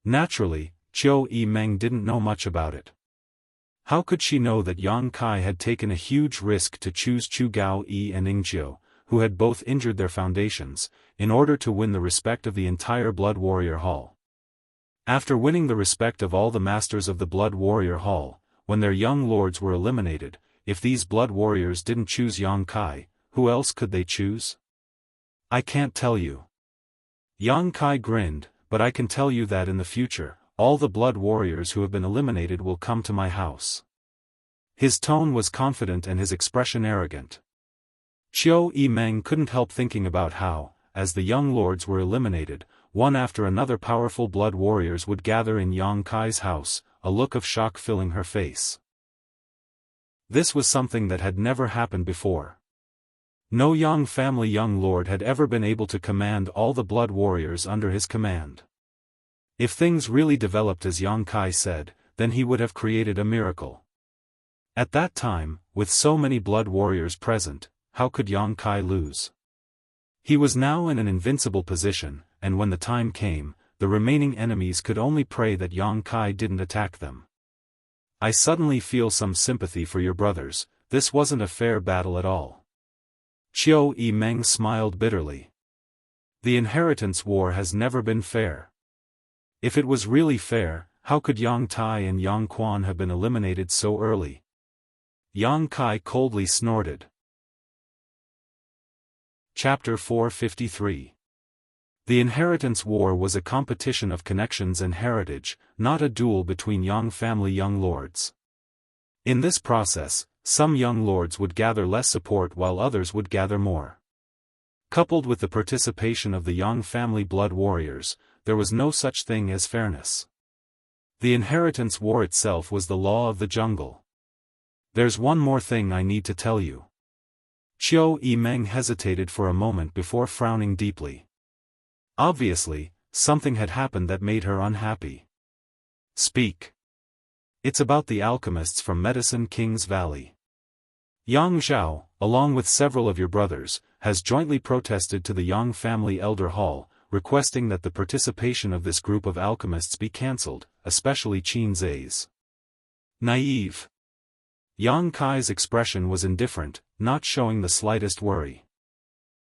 Naturally, Qiu Yimeng didn't know much about it. How could she know that Yang Kai had taken a huge risk to choose Chu Gao-yi and Ingjiu, who had both injured their foundations, in order to win the respect of the entire Blood Warrior Hall? After winning the respect of all the masters of the Blood Warrior Hall, when their young lords were eliminated, if these blood warriors didn't choose Yang Kai, who else could they choose? I can't tell you. Yang Kai grinned, but I can tell you that in the future, all the blood warriors who have been eliminated will come to my house. His tone was confident and his expression arrogant. Qiu Yimeng couldn't help thinking about how, as the young lords were eliminated, one after another powerful blood warriors would gather in Yang Kai's house, a look of shock filling her face. This was something that had never happened before. No Yang family young lord had ever been able to command all the blood warriors under his command. If things really developed as Yang Kai said, then he would have created a miracle. At that time, with so many blood warriors present, how could Yang Kai lose? He was now in an invincible position, and when the time came, the remaining enemies could only pray that Yang Kai didn't attack them. I suddenly feel some sympathy for your brothers. This wasn't a fair battle at all. Qiu Yimeng smiled bitterly. The inheritance war has never been fair. If it was really fair, how could Yang Tai and Yang Quan have been eliminated so early? Yang Kai coldly snorted. Chapter 453. The inheritance war was a competition of connections and heritage, not a duel between Yang family young lords. In this process, some young lords would gather less support while others would gather more. Coupled with the participation of the Yang family blood warriors, there was no such thing as fairness. The inheritance war itself was the law of the jungle. There's one more thing I need to tell you. Qiu Yimeng hesitated for a moment before frowning deeply. Obviously, something had happened that made her unhappy. Speak. It's about the alchemists from Medicine King's Valley. Yang Zhao, along with several of your brothers, has jointly protested to the Yang family elder hall, requesting that the participation of this group of alchemists be cancelled, especially Qin Zai's. Naive. Yang Kai's expression was indifferent, not showing the slightest worry.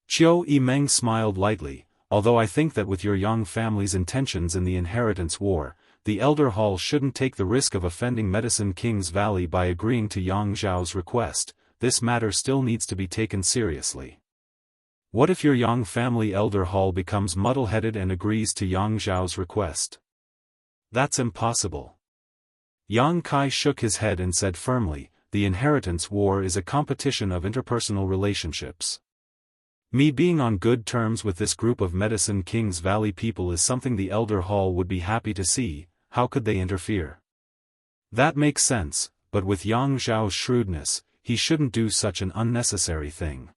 Qiu Yimeng smiled lightly. Although I think that with your Yang family's intentions in the inheritance war, the Elder Hall shouldn't take the risk of offending Medicine King's Valley by agreeing to Yang Zhao's request, this matter still needs to be taken seriously. What if your Yang family Elder Hall becomes muddle-headed and agrees to Yang Zhao's request? That's impossible. Yang Kai shook his head and said firmly, the inheritance war is a competition of interpersonal relationships. Me being on good terms with this group of Medicine King's Valley people is something the Elder Hall would be happy to see. How could they interfere? That makes sense, but with Yang Zhao's shrewdness, he shouldn't do such an unnecessary thing.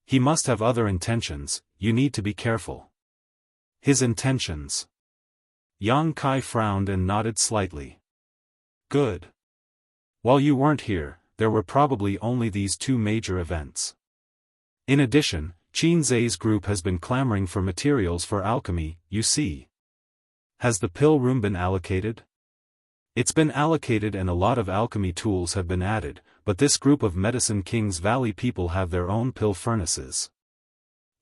He must have other intentions, you need to be careful. His intentions. Yang Kai frowned and nodded slightly. Good. While you weren't here, there were probably only these two major events. In addition, Qin Zai's group has been clamoring for materials for alchemy, you see. Has the pill room been allocated? It's been allocated and a lot of alchemy tools have been added, but this group of Medicine King's Valley people have their own pill furnaces.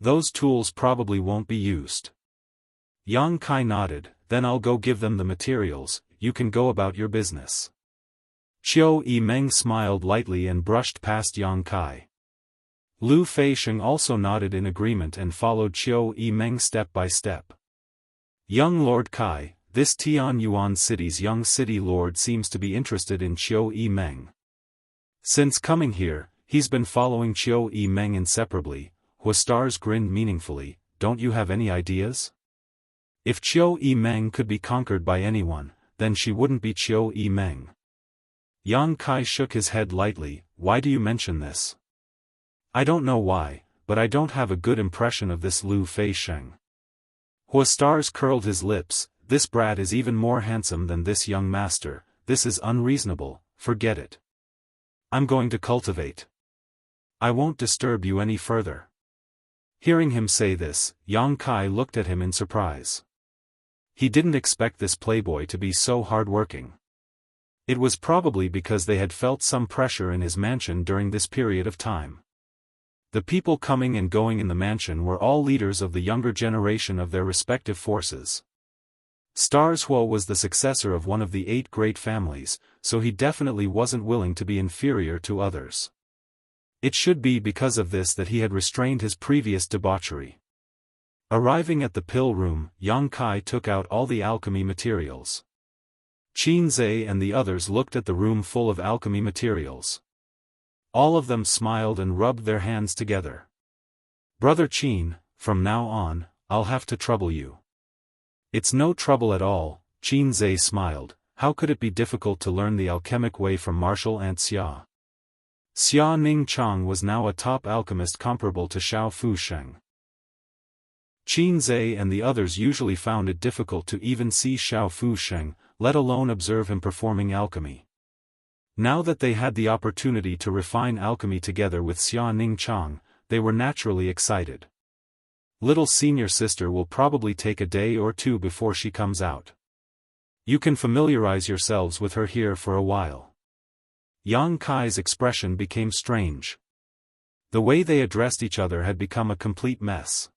Those tools probably won't be used. Yang Kai nodded, then I'll go give them the materials, you can go about your business. Qiu Yimeng smiled lightly and brushed past Yang Kai. Lu Feisheng also nodded in agreement and followed Qiu Yimeng step by step. Young Lord Kai, this Tianyuan city's young city lord seems to be interested in Qiu Yimeng. Since coming here, he's been following Qiu Yimeng inseparably. Huastars grinned meaningfully. Don't you have any ideas? If Qiu Yimeng could be conquered by anyone, then she wouldn't be Qiu Yimeng. Yang Kai shook his head lightly. Why do you mention this? I don't know why, but I don't have a good impression of this Lu Feisheng. Huastars curled his lips. This brat is even more handsome than this young master. This is unreasonable, forget it. I'm going to cultivate. I won't disturb you any further. Hearing him say this, Yang Kai looked at him in surprise. He didn't expect this playboy to be so hard-working. It was probably because they had felt some pressure in his mansion during this period of time. The people coming and going in the mansion were all leaders of the younger generation of their respective forces. Starshuo was the successor of one of the 8 great families, so he definitely wasn't willing to be inferior to others. It should be because of this that he had restrained his previous debauchery. Arriving at the pill room, Yang Kai took out all the alchemy materials. Qin Zhe and the others looked at the room full of alchemy materials. All of them smiled and rubbed their hands together. Brother Qin, from now on, I'll have to trouble you. It's no trouble at all, Qin Zhe smiled. How could it be difficult to learn the alchemic way from martial ant Xia? Xia Ning Chang was now a top alchemist comparable to Xiao Fu Sheng. Qin Zhe and the others usually found it difficult to even see Xiao Fu Sheng, let alone observe him performing alchemy. Now that they had the opportunity to refine alchemy together with Xia Ning Chang, they were naturally excited. Little senior sister will probably take a day or 2 before she comes out. You can familiarize yourselves with her here for a while. Yang Kai's expression became strange. The way they addressed each other had become a complete mess.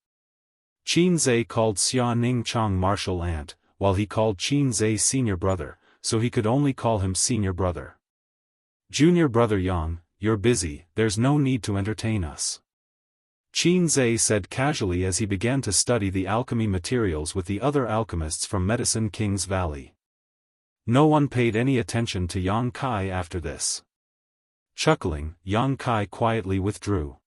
Qin Zhe called Xia Ning Chang martial ant, while he called Qin Zhe senior brother, so he could only call him senior brother. Junior brother Yang, you're busy, there's no need to entertain us. Qin Zhe said casually as he began to study the alchemy materials with the other alchemists from Medicine King's Valley. No one paid any attention to Yang Kai after this. Chuckling, Yang Kai quietly withdrew.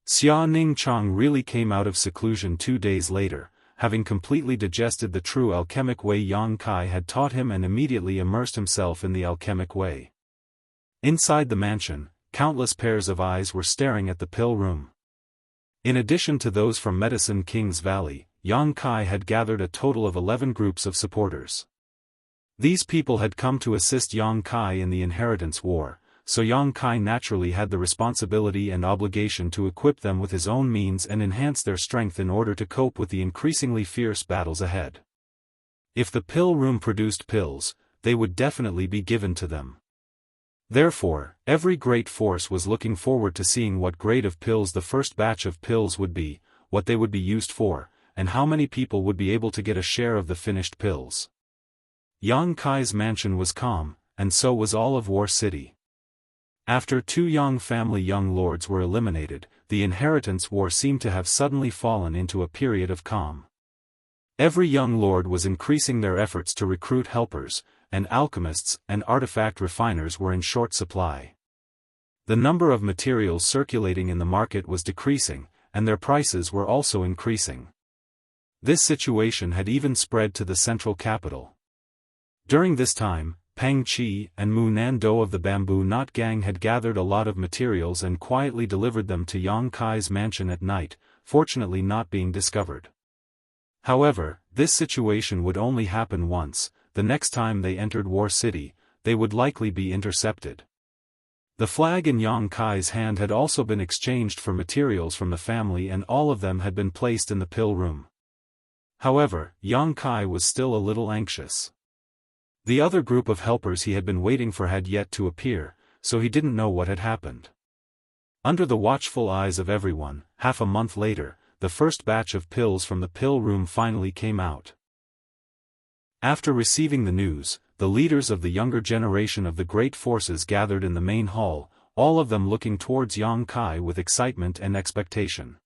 Xia Ning Chang really came out of seclusion 2 days later, having completely digested the true alchemic way Yang Kai had taught him and immediately immersed himself in the alchemic way. Inside the mansion, countless pairs of eyes were staring at the pill room. In addition to those from Medicine King's Valley, Yang Kai had gathered a total of 11 groups of supporters. These people had come to assist Yang Kai in the inheritance war, so Yang Kai naturally had the responsibility and obligation to equip them with his own means and enhance their strength in order to cope with the increasingly fierce battles ahead. If the pill room produced pills, they would definitely be given to them. Therefore, every great force was looking forward to seeing what grade of pills the first batch of pills would be, what they would be used for, and how many people would be able to get a share of the finished pills. Yang Kai's mansion was calm, and so was all of War City. After 2 Yang family young lords were eliminated, the inheritance war seemed to have suddenly fallen into a period of calm. Every young lord was increasing their efforts to recruit helpers, and alchemists and artifact refiners were in short supply. The number of materials circulating in the market was decreasing, and their prices were also increasing. This situation had even spread to the central capital. During this time, Peng Qi and Mu Nando of the Bamboo Knot Gang had gathered a lot of materials and quietly delivered them to Yang Kai's mansion at night, fortunately not being discovered. However, this situation would only happen once. The next time they entered War City, they would likely be intercepted. The flag in Yang Kai's hand had also been exchanged for materials from the family and all of them had been placed in the pill room. However, Yang Kai was still a little anxious. The other group of helpers he had been waiting for had yet to appear, so he didn't know what had happened. Under the watchful eyes of everyone, half a month later, the first batch of pills from the pill room finally came out. After receiving the news, the leaders of the younger generation of the great forces gathered in the main hall, all of them looking towards Yang Kai with excitement and expectation.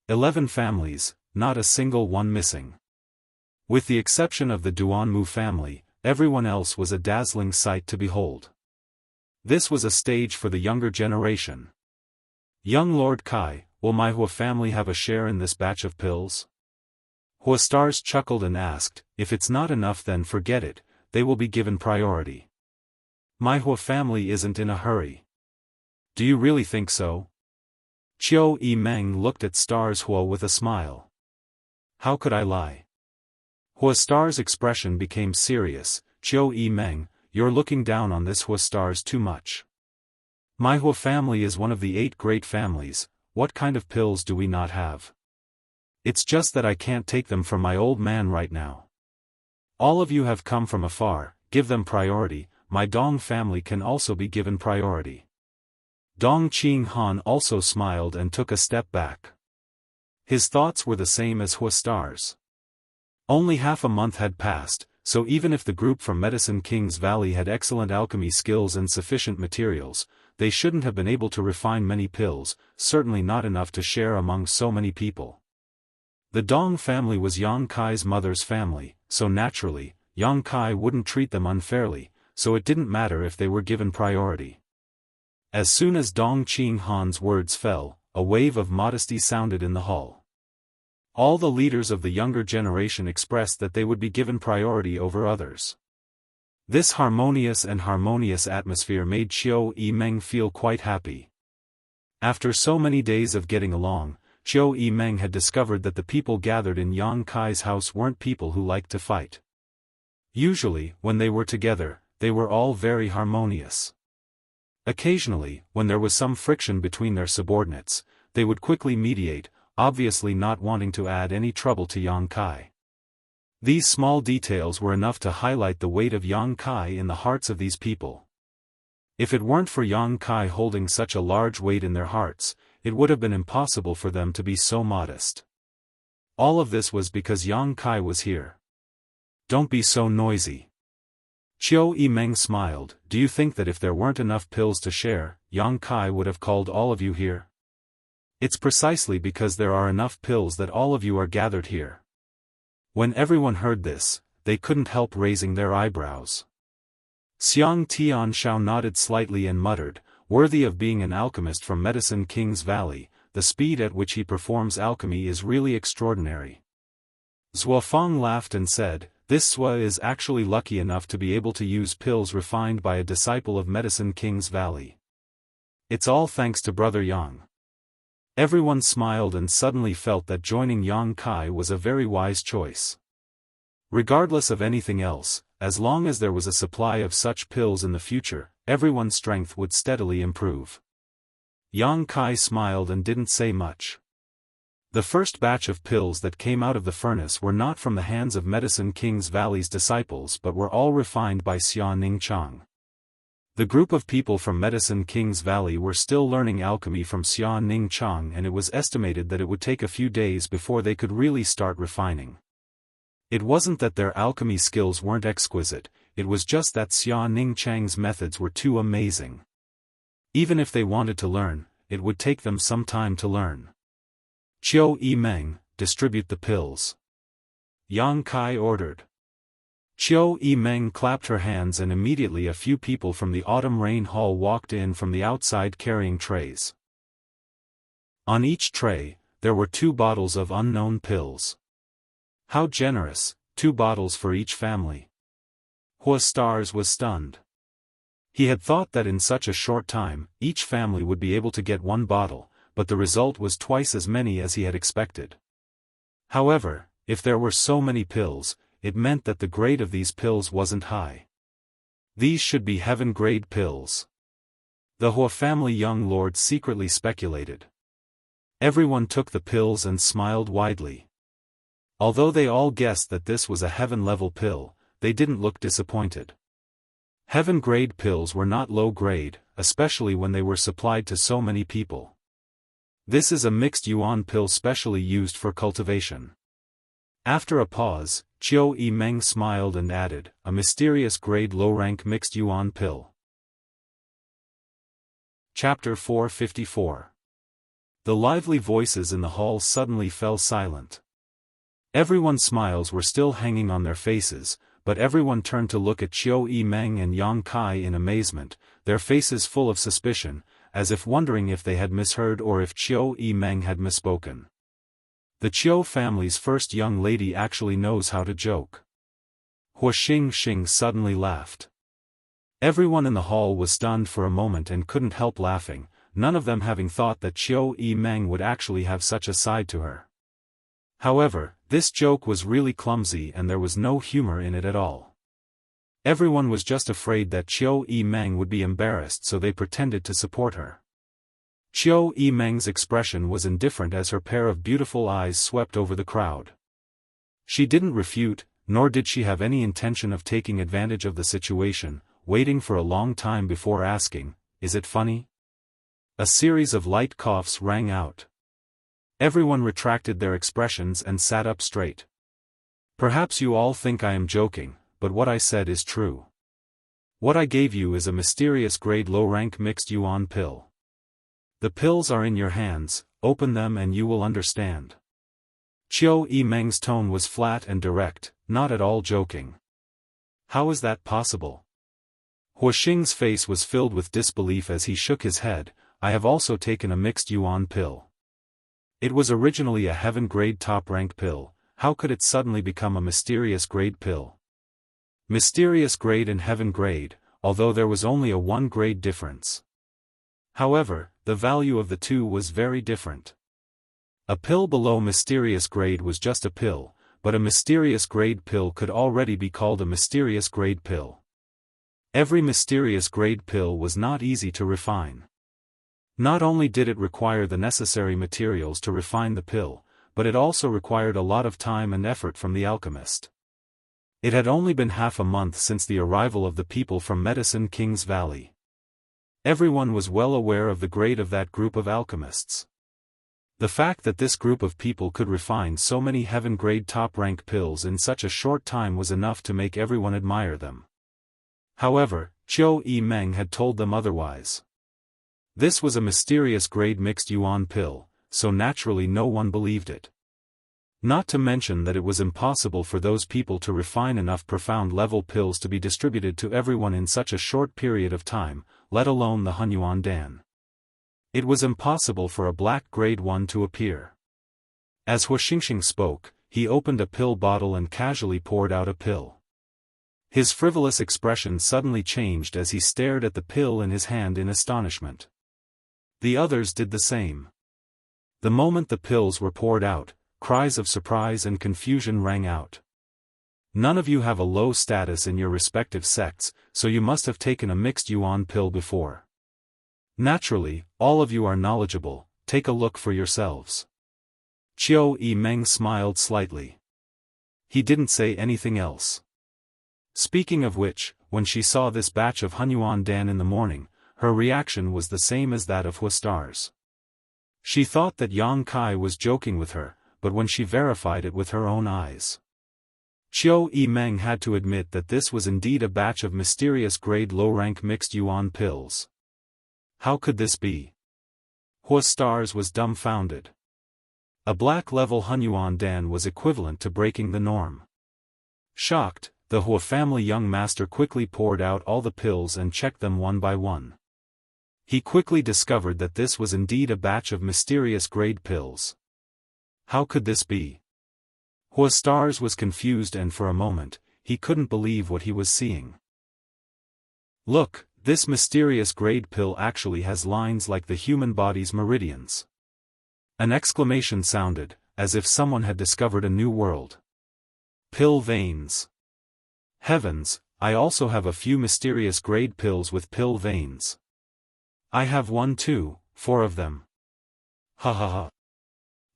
11 families, not a single one missing. With the exception of the Duanmu family, everyone else was a dazzling sight to behold. This was a stage for the younger generation. Young Lord Kai, will my Hua family have a share in this batch of pills? Hua Stars chuckled and asked, if it's not enough then forget it, they will be given priority. My Hua family isn't in a hurry. Do you really think so? Chiu Yi Meng looked at Stars Hua with a smile. How could I lie? Hua Stars' expression became serious. Chiu Yi Meng, you're looking down on this Hua Stars too much. My Hua family is one of the 8 great families. What kind of pills do we not have? It's just that I can't take them from my old man right now. All of you have come from afar, give them priority. My Dong family can also be given priority. Dong Qing Han also smiled and took a step back. His thoughts were the same as Hua Stars. Only half a month had passed, so even if the group from Medicine King's Valley had excellent alchemy skills and sufficient materials, they shouldn't have been able to refine many pills, certainly not enough to share among so many people. The Dong family was Yang Kai's mother's family, so naturally, Yang Kai wouldn't treat them unfairly, so it didn't matter if they were given priority. As soon as Dong Qing Han's words fell, a wave of modesty sounded in the hall. All the leaders of the younger generation expressed that they would be given priority over others. This harmonious atmosphere made Chiu Yi Meng feel quite happy. After so many days of getting along, Chiu Yi Meng had discovered that the people gathered in Yang Kai's house weren't people who liked to fight. Usually, when they were together, they were all very harmonious. Occasionally, when there was some friction between their subordinates, they would quickly mediate, obviously not wanting to add any trouble to Yang Kai. These small details were enough to highlight the weight of Yang Kai in the hearts of these people. If it weren't for Yang Kai holding such a large weight in their hearts, it would have been impossible for them to be so modest. All of this was because Yang Kai was here. Don't be so noisy. Chiu Yi Meng smiled. Do you think that if there weren't enough pills to share, Yang Kai would have called all of you here? It's precisely because there are enough pills that all of you are gathered here. When everyone heard this, they couldn't help raising their eyebrows. Xiang Tianshao nodded slightly and muttered, worthy of being an alchemist from Medicine King's Valley, the speed at which he performs alchemy is really extraordinary. Zuofeng laughed and said, this Zua is actually lucky enough to be able to use pills refined by a disciple of Medicine King's Valley. It's all thanks to Brother Yang. Everyone smiled and suddenly felt that joining Yang Kai was a very wise choice. Regardless of anything else, as long as there was a supply of such pills in the future, everyone's strength would steadily improve. Yang Kai smiled and didn't say much. The first batch of pills that came out of the furnace were not from the hands of Medicine King's Valley's disciples but were all refined by Xia Ningchang. The group of people from Medicine King's Valley were still learning alchemy from Xia Ningchang, and it was estimated that it would take a few days before they could really start refining. It wasn't that their alchemy skills weren't exquisite, it was just that Xia Ningchang's methods were too amazing. Even if they wanted to learn, it would take them some time to learn. Chiu Yi Meng, distribute the pills. Yang Kai ordered. Chiu Yi Meng clapped her hands and immediately a few people from the autumn rain hall walked in from the outside carrying trays. On each tray, there were 2 bottles of unknown pills. How generous, 2 bottles for each family. Hua Stars was stunned. He had thought that in such a short time, each family would be able to get 1 bottle, but the result was twice as many as he had expected. However, if there were so many pills, it meant that the grade of these pills wasn't high. These should be heaven-grade pills. The Hua family young lord secretly speculated. Everyone took the pills and smiled widely. Although they all guessed that this was a heaven-level pill, they didn't look disappointed. Heaven-grade pills were not low-grade, especially when they were supplied to so many people. This is a mixed yuan pill specially used for cultivation. After a pause, Qiu Yimeng smiled and added, a mysterious grade low-rank mixed yuan pill. Chapter 454. The lively voices in the hall suddenly fell silent. Everyone's smiles were still hanging on their faces, but everyone turned to look at Qiu Yimeng and Yang Kai in amazement, their faces full of suspicion, as if wondering if they had misheard or if Qiu Yimeng had misspoken. The Qiu family's first young lady actually knows how to joke. Hua Xingxing suddenly laughed. Everyone in the hall was stunned for a moment and couldn't help laughing, none of them having thought that Qiu Yimeng would actually have such a side to her. However, this joke was really clumsy and there was no humor in it at all. Everyone was just afraid that Qiu Yimeng would be embarrassed, so they pretended to support her. Qiu Yimeng's expression was indifferent as her pair of beautiful eyes swept over the crowd. She didn't refute, nor did she have any intention of taking advantage of the situation, waiting for a long time before asking, "Is it funny?" A series of light coughs rang out. Everyone retracted their expressions and sat up straight. Perhaps you all think I am joking, but what I said is true. What I gave you is a mysterious grade low-rank mixed yuan pill. The pills are in your hands, open them and you will understand. Qiu Yimeng's tone was flat and direct, not at all joking. How is that possible? Hua Xing's face was filled with disbelief as he shook his head. I have also taken a mixed yuan pill. It was originally a heaven grade top rank pill, how could it suddenly become a mysterious grade pill? Mysterious grade and heaven grade, although there was only a 1 grade difference. However, the value of the two was very different. A pill below mysterious grade was just a pill, but a mysterious grade pill could already be called a mysterious grade pill. Every mysterious grade pill was not easy to refine. Not only did it require the necessary materials to refine the pill, but it also required a lot of time and effort from the alchemist. It had only been half a month since the arrival of the people from Medicine King's Valley. Everyone was well aware of the grade of that group of alchemists. The fact that this group of people could refine so many heaven-grade top-rank pills in such a short time was enough to make everyone admire them. However, Qiu Yimeng had told them otherwise. This was a mysterious grade mixed yuan pill, so naturally no one believed it. Not to mention that it was impossible for those people to refine enough profound level pills to be distributed to everyone in such a short period of time, let alone the Hunyuan Dan. It was impossible for a black grade one to appear. As Hua Xingxing spoke, he opened a pill bottle and casually poured out a pill. His frivolous expression suddenly changed as he stared at the pill in his hand in astonishment. The others did the same. The moment the pills were poured out, cries of surprise and confusion rang out. None of you have a low status in your respective sects, so you must have taken a mixed yuan pill before. Naturally, all of you are knowledgeable, take a look for yourselves. Qiu Yimeng smiled slightly. He didn't say anything else. Speaking of which, when she saw this batch of Hunyuan Dan in the morning, her reaction was the same as that of Hua Stars. She thought that Yang Kai was joking with her, but when she verified it with her own eyes, Qiu Yimeng had to admit that this was indeed a batch of mysterious grade low-rank mixed yuan pills. How could this be? Hua Stars was dumbfounded. A black-level Hunyuan Dan was equivalent to breaking the norm. Shocked, the Hua family young master quickly poured out all the pills and checked them one by one. He quickly discovered that this was indeed a batch of mysterious grade pills. How could this be? Hua Stars was confused and for a moment, he couldn't believe what he was seeing. Look, this mysterious grade pill actually has lines like the human body's meridians. An exclamation sounded, as if someone had discovered a new world. Pill veins. Heavens, I also have a few mysterious grade pills with pill veins. I have 1 too, 4 of them. Ha ha ha.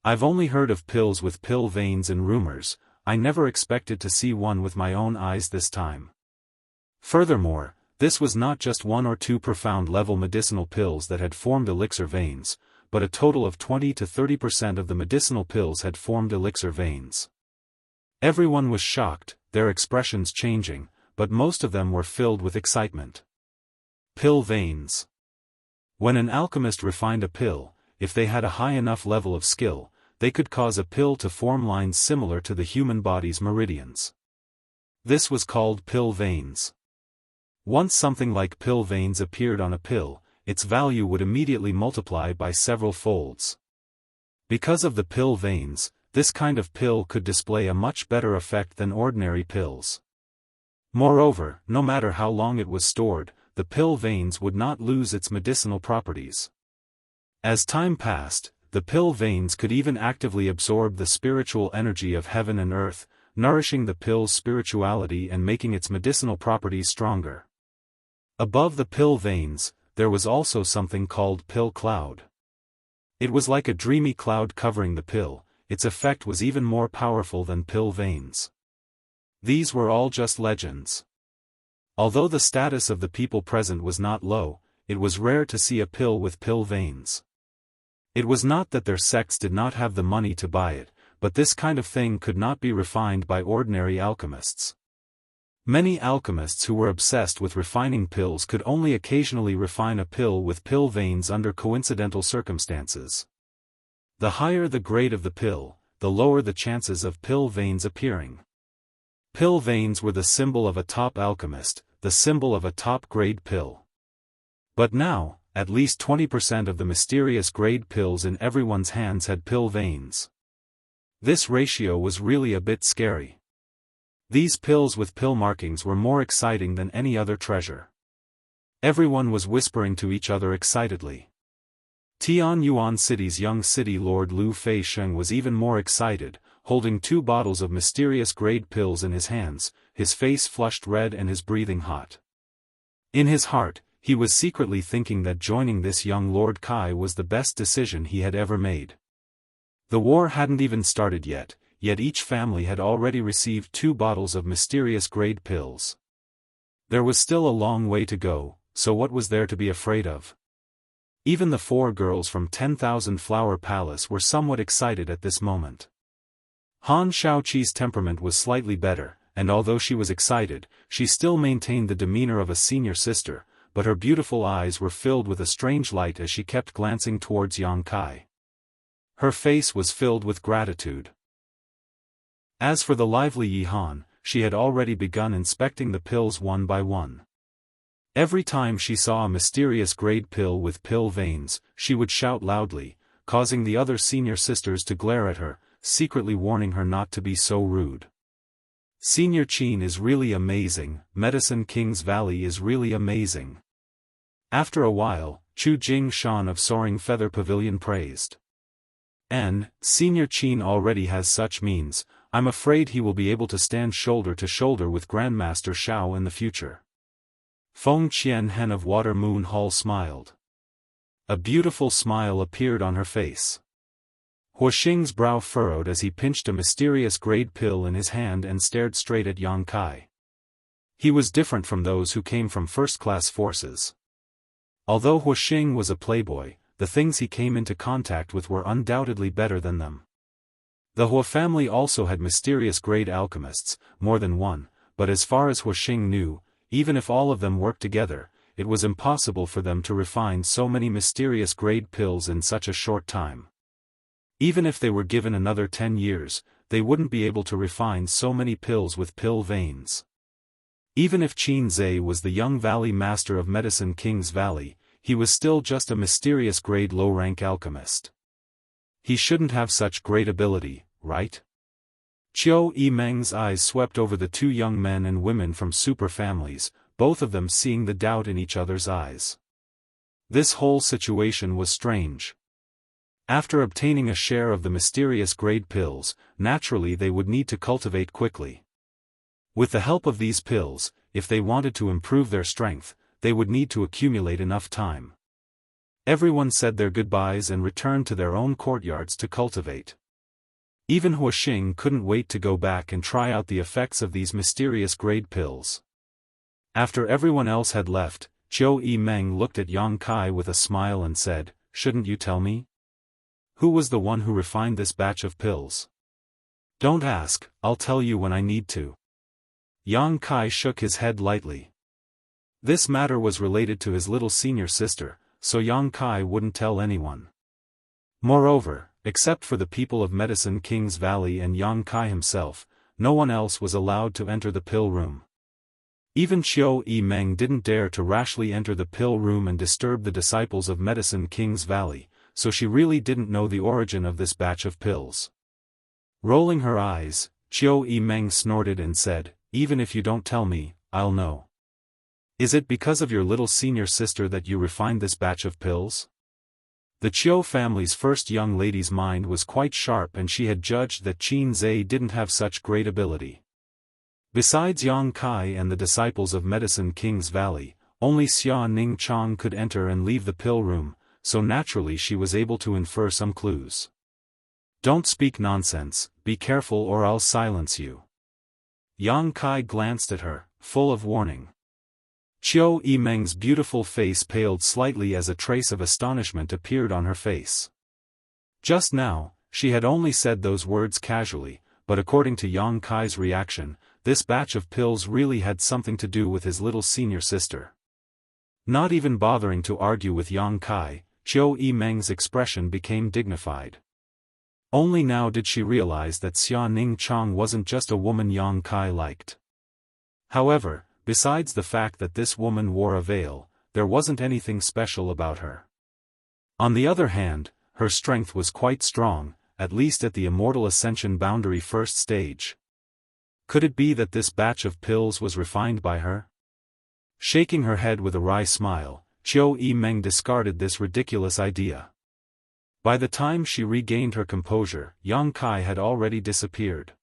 I've only heard of pills with pill veins in rumors, I never expected to see one with my own eyes this time. Furthermore, this was not just 1 or 2 profound level medicinal pills that had formed elixir veins, but a total of 20 to 30% of the medicinal pills had formed elixir veins. Everyone was shocked, their expressions changing, but most of them were filled with excitement. Pill veins. When an alchemist refined a pill, if they had a high enough level of skill, they could cause a pill to form lines similar to the human body's meridians. This was called pill veins. Once something like pill veins appeared on a pill, its value would immediately multiply by several folds. Because of the pill veins, this kind of pill could display a much better effect than ordinary pills. Moreover, no matter how long it was stored, the pill veins would not lose its medicinal properties. As time passed, the pill veins could even actively absorb the spiritual energy of heaven and earth, nourishing the pill's spirituality and making its medicinal properties stronger. Above the pill veins, there was also something called pill cloud. It was like a dreamy cloud covering the pill. Its effect was even more powerful than pill veins. These were all just legends. Although the status of the people present was not low, it was rare to see a pill with pill veins. It was not that their sects did not have the money to buy it, but this kind of thing could not be refined by ordinary alchemists. Many alchemists who were obsessed with refining pills could only occasionally refine a pill with pill veins under coincidental circumstances. The higher the grade of the pill, the lower the chances of pill veins appearing. Pill veins were the symbol of a top alchemist, the symbol of a top-grade pill. But now, at least 20% of the mysterious grade pills in everyone's hands had pill veins. This ratio was really a bit scary. These pills with pill markings were more exciting than any other treasure. Everyone was whispering to each other excitedly. Tianyuan City's young city lord Lu Fei-sheng was even more excited, holding 2 bottles of mysterious grade pills in his hands, his face flushed red and his breathing hot. In his heart, he was secretly thinking that joining this young Lord Kai was the best decision he had ever made. The war hadn't even started yet each family had already received 2 bottles of mysterious grade pills. There was still a long way to go, so what was there to be afraid of? Even the 4 girls from 10,000 Flower Palace were somewhat excited at this moment. Han Shaoqi's temperament was slightly better, and although she was excited, she still maintained the demeanor of a senior sister, but her beautiful eyes were filled with a strange light as she kept glancing towards Yang Kai. Her face was filled with gratitude. As for the lively Yi Han, she had already begun inspecting the pills one by one. Every time she saw a mysterious grade pill with pill veins, she would shout loudly, causing the other senior sisters to glare at her, secretly warning her not to be so rude. Senior Qin is really amazing, Medicine King's Valley is really amazing. After a while, Chu Jing Shan of Soaring Feather Pavilion praised. Senior Qin already has such means, I'm afraid he will be able to stand shoulder to shoulder with Grandmaster Shao in the future. Feng Qianhen of Water Moon Hall smiled. A beautiful smile appeared on her face. Huoxing's brow furrowed as he pinched a mysterious grade pill in his hand and stared straight at Yang Kai. He was different from those who came from first-class forces. Although Huoxing was a playboy, the things he came into contact with were undoubtedly better than them. The Huo family also had mysterious grade alchemists, more than one, but as far as Huoxing knew, even if all of them worked together, it was impossible for them to refine so many mysterious grade pills in such a short time. Even if they were given another 10 years, they wouldn't be able to refine so many pills with pill veins. Even if Qin Zhe was the young valley master of Medicine King's Valley, he was still just a mysterious grade low-rank alchemist. He shouldn't have such great ability, right? Qiu Yimeng's eyes swept over the 2 young men and women from super families, both of them seeing the doubt in each other's eyes. This whole situation was strange. After obtaining a share of the mysterious grade pills, naturally they would need to cultivate quickly. With the help of these pills, if they wanted to improve their strength, they would need to accumulate enough time. Everyone said their goodbyes and returned to their own courtyards to cultivate. Even Huoxing couldn't wait to go back and try out the effects of these mysterious grade pills. After everyone else had left, Qiu Yimeng looked at Yang Kai with a smile and said, "Shouldn't you tell me? Who was the one who refined this batch of pills?" Don't ask, I'll tell you when I need to. Yang Kai shook his head lightly. This matter was related to his little senior sister, so Yang Kai wouldn't tell anyone. Moreover, except for the people of Medicine King's Valley and Yang Kai himself, no one else was allowed to enter the pill room. Even Qiu Yimeng didn't dare to rashly enter the pill room and disturb the disciples of Medicine King's Valley, so she really didn't know the origin of this batch of pills. Rolling her eyes, Qiu Yimeng snorted and said, "Even if you don't tell me, I'll know. Is it because of your little senior sister that you refined this batch of pills?" The Qiu family's first young lady's mind was quite sharp, and she had judged that Qin Zhe didn't have such great ability. Besides Yang Kai and the disciples of Medicine King's Valley, only Xia Ning Chang could enter and leave the pill room, so naturally she was able to infer some clues. "Don't speak nonsense, be careful or I'll silence you." Yang Kai glanced at her, full of warning. Qiu Yimeng's beautiful face paled slightly as a trace of astonishment appeared on her face. Just now, she had only said those words casually, but according to Yang Kai's reaction, this batch of pills really had something to do with his little senior sister. Not even bothering to argue with Yang Kai, Qiu Yimeng's expression became dignified. Only now did she realize that Xia Ning Chang wasn't just a woman Yang Kai liked. However, besides the fact that this woman wore a veil, there wasn't anything special about her. On the other hand, her strength was quite strong, at least at the Immortal Ascension boundary first stage. Could it be that this batch of pills was refined by her? Shaking her head with a wry smile, Qiu Yimeng discarded this ridiculous idea. By the time she regained her composure, Yang Kai had already disappeared.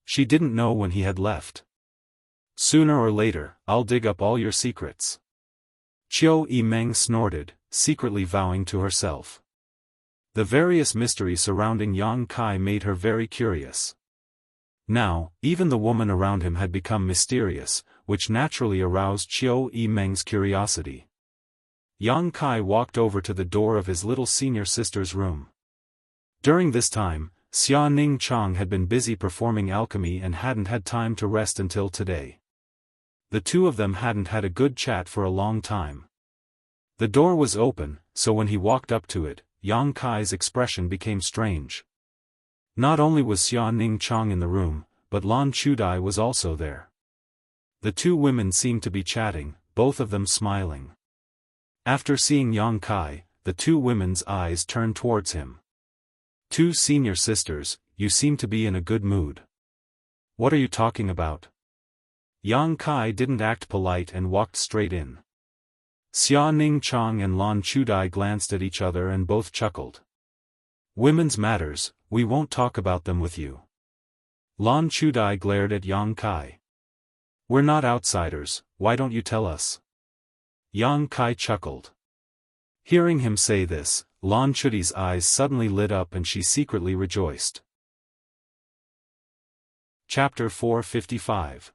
She didn't know when he had left. "Sooner or later, I'll dig up all your secrets." Qiu Yimeng snorted, secretly vowing to herself. The various mysteries surrounding Yang Kai made her very curious. Now, even the woman around him had become mysterious, which naturally aroused Qiu Yimeng's curiosity. Yang Kai walked over to the door of his little senior sister's room. During this time, Xia Ning Chang had been busy performing alchemy and hadn't had time to rest until today. The two of them hadn't had a good chat for a long time. The door was open, so when he walked up to it, Yang Kai's expression became strange. Not only was Xia Ning Chang in the room, but Lan Chudai was also there. The two women seemed to be chatting, both of them smiling. After seeing Yang Kai, the two women's eyes turned towards him. "Two senior sisters, you seem to be in a good mood. What are you talking about?" Yang Kai didn't act polite and walked straight in. Xia Ning Chang and Lan Chudai glanced at each other and both chuckled. "Women's matters, we won't talk about them with you." Lan Chudai glared at Yang Kai. "We're not outsiders, why don't you tell us?" Yang Kai chuckled. Hearing him say this, Lan Chudai's eyes suddenly lit up and she secretly rejoiced. Chapter 455.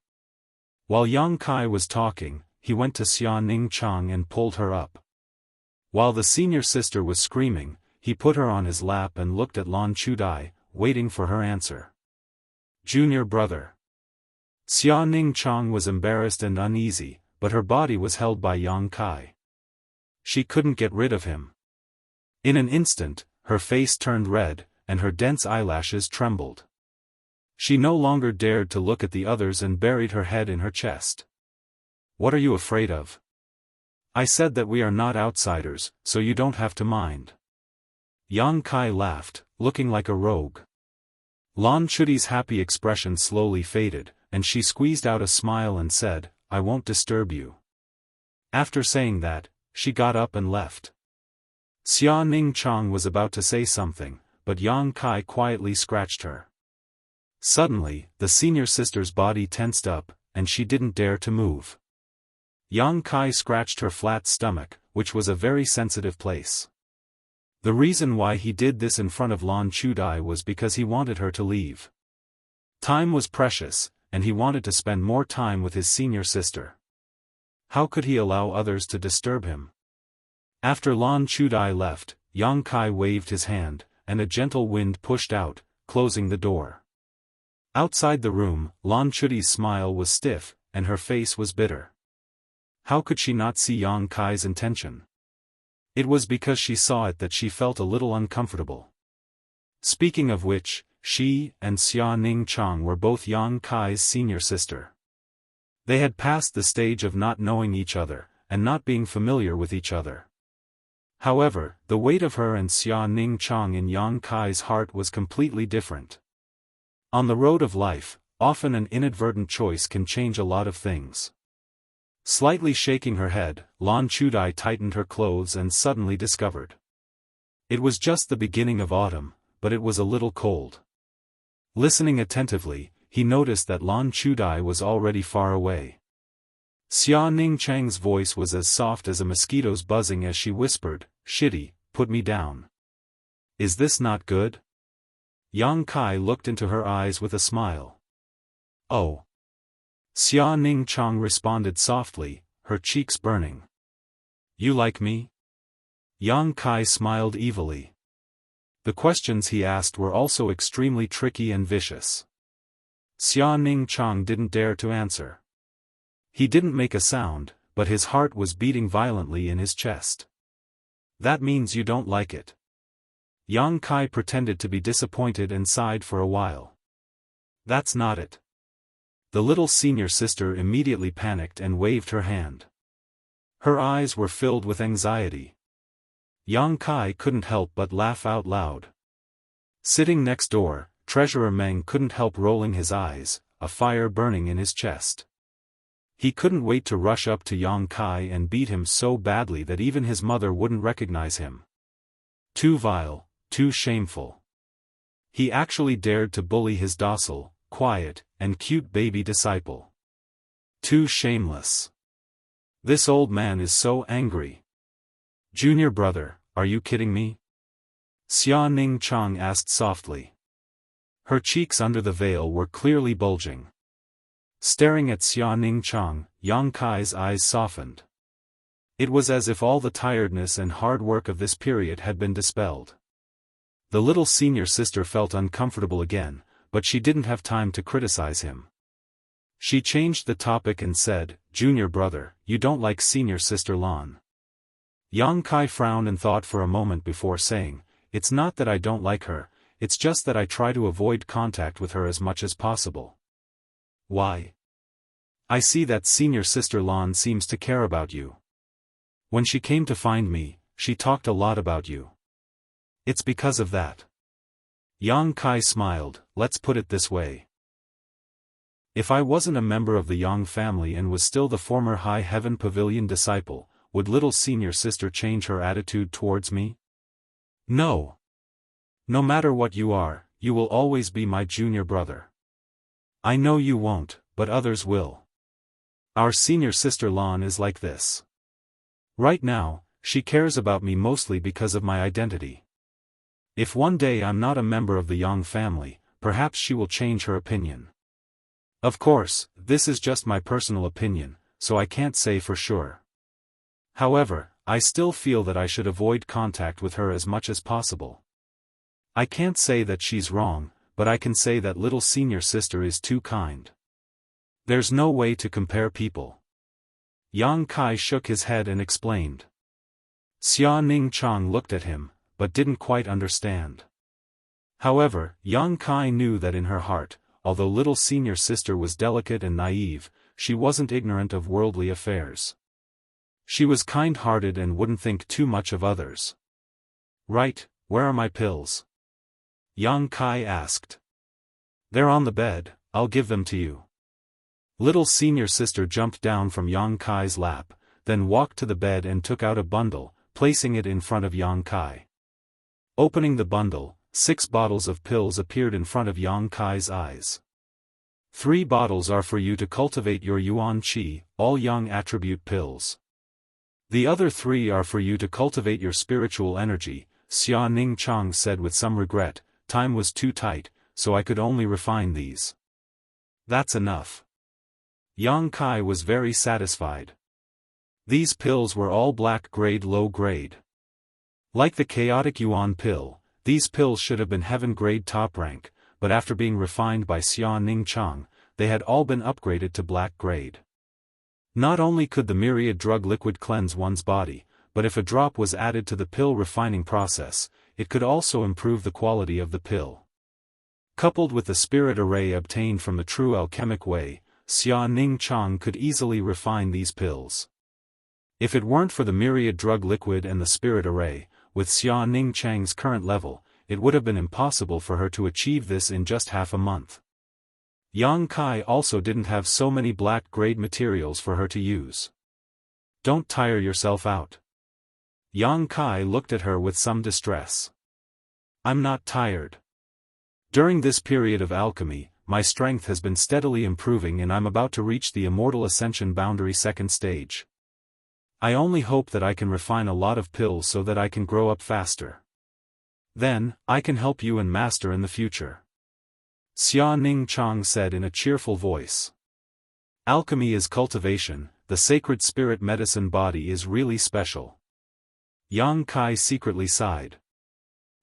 While Yang Kai was talking, he went to Xia Ning Chang and pulled her up. While the senior sister was screaming, he put her on his lap and looked at Lan Chudai, waiting for her answer. "Junior brother." Xia Ning Chang was embarrassed and uneasy, but her body was held by Yang Kai. She couldn't get rid of him. In an instant, her face turned red, and her dense eyelashes trembled. She no longer dared to look at the others and buried her head in her chest. "What are you afraid of? I said that we are not outsiders, so you don't have to mind." Yang Kai laughed, looking like a rogue. Lan Chudai's happy expression slowly faded, and she squeezed out a smile and said, "I won't disturb you." After saying that, she got up and left. Xia Ning Chang was about to say something, but Yang Kai quietly scratched her. Suddenly, the senior sister's body tensed up, and she didn't dare to move. Yang Kai scratched her flat stomach, which was a very sensitive place. The reason why he did this in front of Lan Chudai was because he wanted her to leave. Time was precious, and he wanted to spend more time with his senior sister. How could he allow others to disturb him? After Lan Chudai left, Yang Kai waved his hand, and a gentle wind pushed out, closing the door. Outside the room, Lan Chudi's smile was stiff, and her face was bitter. How could she not see Yang Kai's intention? It was because she saw it that she felt a little uncomfortable. Speaking of which, she and Xia Ning Chang were both Yang Kai's senior sister. They had passed the stage of not knowing each other, and not being familiar with each other. However, the weight of her and Xia Ning Chang in Yang Kai's heart was completely different. On the road of life, often an inadvertent choice can change a lot of things. Slightly shaking her head, Lan Chudai tightened her clothes and suddenly discovered. It was just the beginning of autumn, but it was a little cold. Listening attentively, he noticed that Lan Chudai was already far away. Xia Ning Chang's voice was as soft as a mosquito's buzzing as she whispered, "Shitty, put me down. Is this not good?" Yang Kai looked into her eyes with a smile. "Oh." Xia Ning Chang responded softly, her cheeks burning. "You like me?" Yang Kai smiled evilly. The questions he asked were also extremely tricky and vicious. Xia Ning Chang didn't dare to answer. He didn't make a sound, but his heart was beating violently in his chest. "That means you don't like it." Yang Kai pretended to be disappointed and sighed for a while. "That's not it." The little senior sister immediately panicked and waved her hand. Her eyes were filled with anxiety. Yang Kai couldn't help but laugh out loud. Sitting next door, Treasurer Meng couldn't help rolling his eyes, a fire burning in his chest. He couldn't wait to rush up to Yang Kai and beat him so badly that even his mother wouldn't recognize him. Too vile, too shameful. He actually dared to bully his docile, quiet, and cute baby disciple. Too shameless. This old man is so angry. "Junior brother, are you kidding me?" Xia Ning Chang asked softly. Her cheeks under the veil were clearly bulging. Staring at Xia Ning Chang, Yang Kai's eyes softened. It was as if all the tiredness and hard work of this period had been dispelled. The little senior sister felt uncomfortable again, but she didn't have time to criticize him. She changed the topic and said, "Junior brother, you don't like senior sister Lan." Yang Kai frowned and thought for a moment before saying, "It's not that I don't like her, it's just that I try to avoid contact with her as much as possible." "Why?" "I see that senior sister Lan seems to care about you. When she came to find me, she talked a lot about you. It's because of that." Yang Kai smiled. "Let's put it this way. If I wasn't a member of the Yang family and was still the former High Heaven Pavilion disciple, would little senior sister change her attitude towards me? No. No matter what you are, you will always be my junior brother. I know you won't, but others will. Our senior sister Lan is like this. Right now, she cares about me mostly because of my identity. If one day I'm not a member of the Yang family, perhaps she will change her opinion. Of course, this is just my personal opinion, so I can't say for sure. However, I still feel that I should avoid contact with her as much as possible. I can't say that she's wrong, but I can say that little senior sister is too kind. There's no way to compare people." Yang Kai shook his head and explained. Xia Ning Chang looked at him, but didn't quite understand. However, Yang Kai knew that in her heart, although little senior sister was delicate and naive, she wasn't ignorant of worldly affairs. She was kind-hearted and wouldn't think too much of others. "Right, where are my pills?" Yang Kai asked. "They're on the bed, I'll give them to you." Little senior sister jumped down from Yang Kai's lap, then walked to the bed and took out a bundle, placing it in front of Yang Kai. Opening the bundle, 6 bottles of pills appeared in front of Yang Kai's eyes. 3 bottles are for you to cultivate your Yuan Qi, all Yang attribute pills. The other 3 are for you to cultivate your spiritual energy, Xia Ning Chang said with some regret. Time was too tight, so I could only refine these. That's enough. Yang Kai was very satisfied. These pills were all black grade low grade. Like the chaotic Yuan pill, these pills should have been heaven grade top rank, but after being refined by Xia Ningchang, they had all been upgraded to black grade. Not only could the myriad drug liquid cleanse one's body, but if a drop was added to the pill refining process, it could also improve the quality of the pill. Coupled with the spirit array obtained from the true alchemic way, Xia Ningchang could easily refine these pills. If it weren't for the myriad drug liquid and the spirit array, with Xia Ningchang's current level, it would have been impossible for her to achieve this in just half a month. Yang Kai also didn't have so many black-grade materials for her to use. Don't tire yourself out. Yang Kai looked at her with some distress. I'm not tired. During this period of alchemy, my strength has been steadily improving and I'm about to reach the Immortal Ascension boundary second stage. I only hope that I can refine a lot of pills so that I can grow up faster. Then, I can help you and master in the future. Xia Ningchang said in a cheerful voice. Alchemy is cultivation, the sacred spirit medicine body is really special. Yang Kai secretly sighed.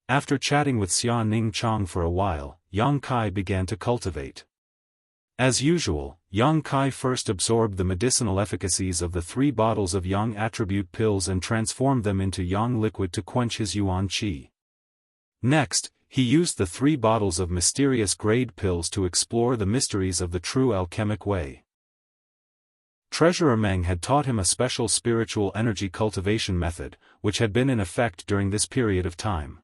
After chatting with Xia Ningchang for a while, Yang Kai began to cultivate. As usual, Yang Kai first absorbed the medicinal efficacies of the 3 bottles of Yang attribute pills and transformed them into Yang liquid to quench his Yuan Qi. Next, he used the 3 bottles of mysterious grade pills to explore the mysteries of the true alchemic way. Treasurer Meng had taught him a special spiritual energy cultivation method, which had been in effect during this period of time.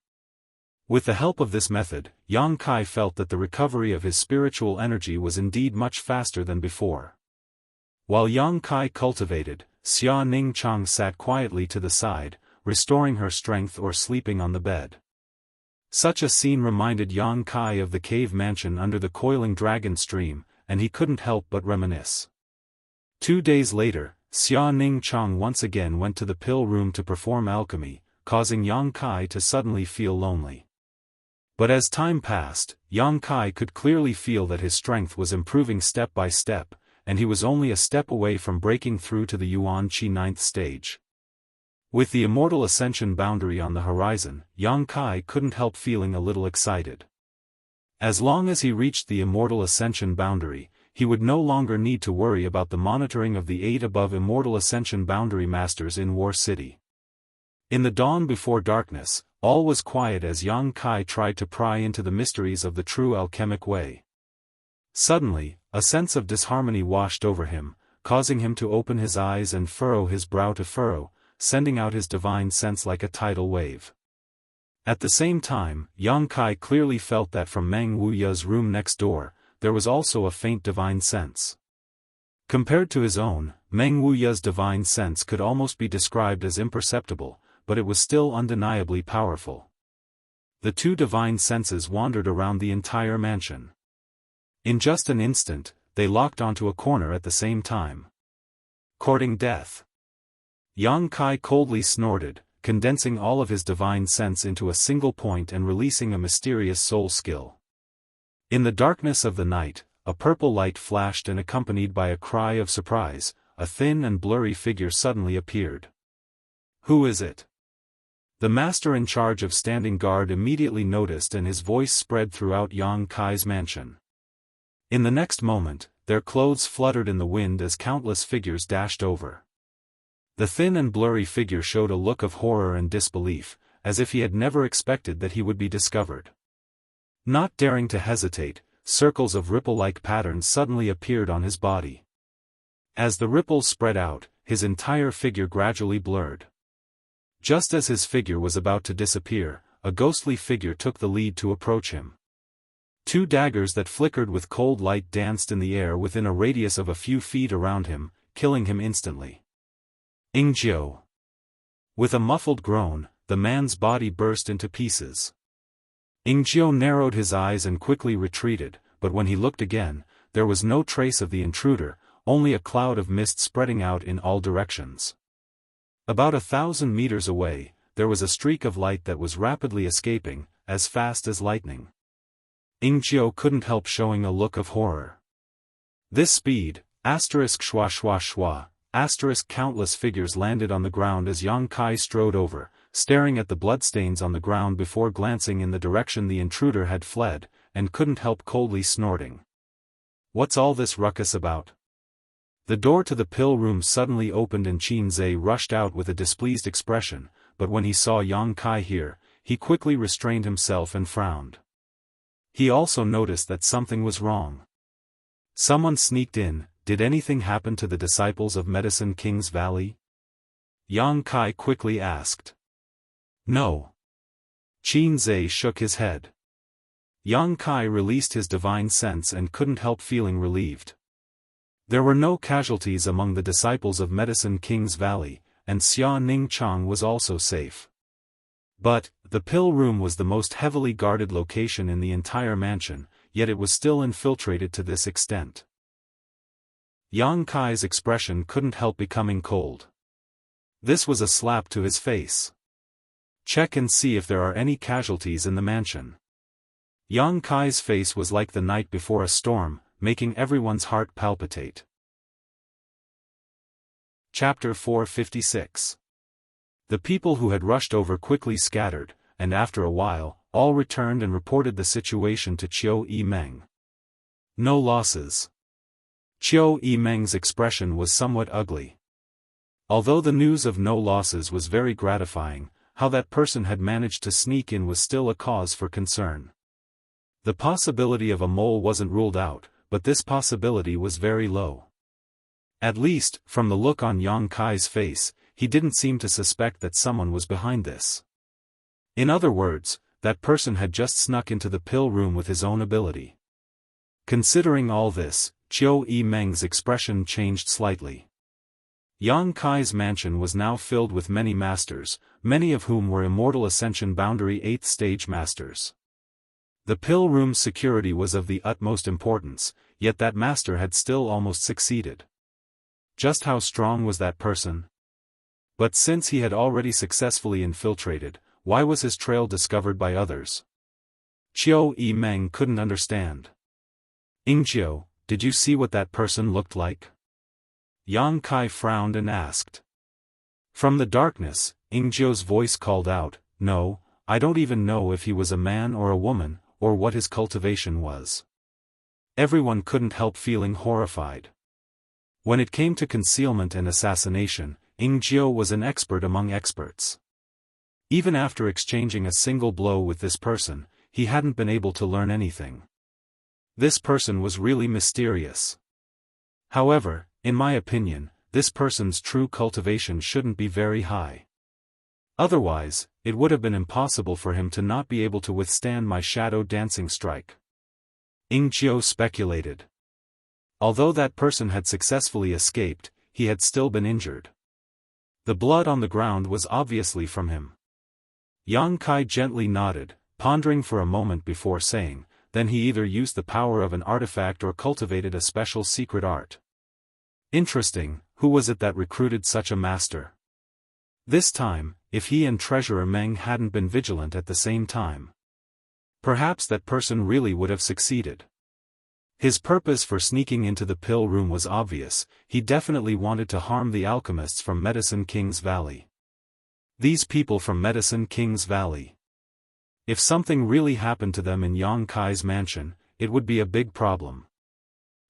With the help of this method, Yang Kai felt that the recovery of his spiritual energy was indeed much faster than before. While Yang Kai cultivated, Xia Ningchang sat quietly to the side, restoring her strength or sleeping on the bed. Such a scene reminded Yang Kai of the cave mansion under the coiling dragon stream, and he couldn't help but reminisce. 2 days later, Xia Ningchang once again went to the pill room to perform alchemy, causing Yang Kai to suddenly feel lonely. But as time passed, Yang Kai could clearly feel that his strength was improving step by step, and he was only a step away from breaking through to the Yuan Qi 9th stage. With the Immortal Ascension boundary on the horizon, Yang Kai couldn't help feeling a little excited. As long as he reached the Immortal Ascension boundary, he would no longer need to worry about the monitoring of the 8 above Immortal Ascension boundary masters in War City. In the dawn before darkness, all was quiet as Yang Kai tried to pry into the mysteries of the true alchemic way. Suddenly, a sense of disharmony washed over him, causing him to open his eyes and furrow his brow to furrow, sending out his divine sense like a tidal wave. At the same time, Yang Kai clearly felt that from Meng Wuya's room next door, there was also a faint divine sense. Compared to his own, Meng Wuya's divine sense could almost be described as imperceptible, but it was still undeniably powerful. The 2 divine senses wandered around the entire mansion. In just an instant, they locked onto a corner at the same time. Courting death. Yang Kai coldly snorted, condensing all of his divine sense into a single point and releasing a mysterious soul skill. In the darkness of the night, a purple light flashed and accompanied by a cry of surprise, a thin and blurry figure suddenly appeared. Who is it? The master in charge of standing guard immediately noticed and his voice spread throughout Yang Kai's mansion. In the next moment, their clothes fluttered in the wind as countless figures dashed over. The thin and blurry figure showed a look of horror and disbelief, as if he had never expected that he would be discovered. Not daring to hesitate, circles of ripple-like patterns suddenly appeared on his body. As the ripples spread out, his entire figure gradually blurred. Just as his figure was about to disappear, a ghostly figure took the lead to approach him. 2 daggers that flickered with cold light danced in the air within a radius of a few feet around him, killing him instantly. Ingjiu. With a muffled groan, the man's body burst into pieces. Ingjiu narrowed his eyes and quickly retreated, but when he looked again, there was no trace of the intruder, only a cloud of mist spreading out in all directions. About 1,000 meters away, there was a streak of light that was rapidly escaping, as fast as lightning. Ingjiu couldn't help showing a look of horror. This speed, *shwa shwa shwa, countless figures landed on the ground as Yang Kai strode over, staring at the bloodstains on the ground before glancing in the direction the intruder had fled, and couldn't help coldly snorting. "What's all this ruckus about?" The door to the pill room suddenly opened and Qin Zhe rushed out with a displeased expression, but when he saw Yang Kai here, he quickly restrained himself and frowned. He also noticed that something was wrong. Someone sneaked in. Did anything happen to the disciples of Medicine King's Valley? Yang Kai quickly asked. No. Qin Zhe shook his head. Yang Kai released his divine sense and couldn't help feeling relieved. There were no casualties among the disciples of Medicine King's Valley, and Xia Ning Chang was also safe. But, the pill room was the most heavily guarded location in the entire mansion, yet it was still infiltrated to this extent. Yang Kai's expression couldn't help becoming cold. This was a slap to his face. Check and see if there are any casualties in the mansion. Yang Kai's face was like the night before a storm, making everyone's heart palpitate. Chapter 456. The people who had rushed over quickly scattered, and after a while, all returned and reported the situation to Qiu Yimeng. No losses. Qiu Yimeng's expression was somewhat ugly. Although the news of no losses was very gratifying, how that person had managed to sneak in was still a cause for concern. The possibility of a mole wasn't ruled out, but this possibility was very low. At least, from the look on Yang Kai's face, he didn't seem to suspect that someone was behind this. In other words, that person had just snuck into the pill room with his own ability. Considering all this, Qiu Yimeng's expression changed slightly. Yang Kai's mansion was now filled with many masters, many of whom were Immortal Ascension Boundary 8th Stage masters. The pill room's security was of the utmost importance, yet that master had still almost succeeded. Just how strong was that person? But since he had already successfully infiltrated, why was his trail discovered by others? Qiu Yimeng couldn't understand. Ingjiu, did you see what that person looked like? Yang Kai frowned and asked. From the darkness, Ingjiu's voice called out, No, I don't even know if he was a man or a woman, or what his cultivation was. Everyone couldn't help feeling horrified. When it came to concealment and assassination, Ingjiu was an expert among experts. Even after exchanging a single blow with this person, he hadn't been able to learn anything. This person was really mysterious. However, in my opinion, this person's true cultivation shouldn't be very high. Otherwise, it would have been impossible for him to not be able to withstand my shadow dancing strike. Ingjiu speculated. Although that person had successfully escaped, he had still been injured. The blood on the ground was obviously from him. Yang Kai gently nodded, pondering for a moment before saying, then he either used the power of an artifact or cultivated a special secret art. Interesting, who was it that recruited such a master? This time, if he and Treasurer Meng hadn't been vigilant at the same time, perhaps that person really would have succeeded. His purpose for sneaking into the pill room was obvious, he definitely wanted to harm the alchemists from Medicine King's Valley. These people from Medicine King's Valley. If something really happened to them in Yang Kai's mansion, it would be a big problem.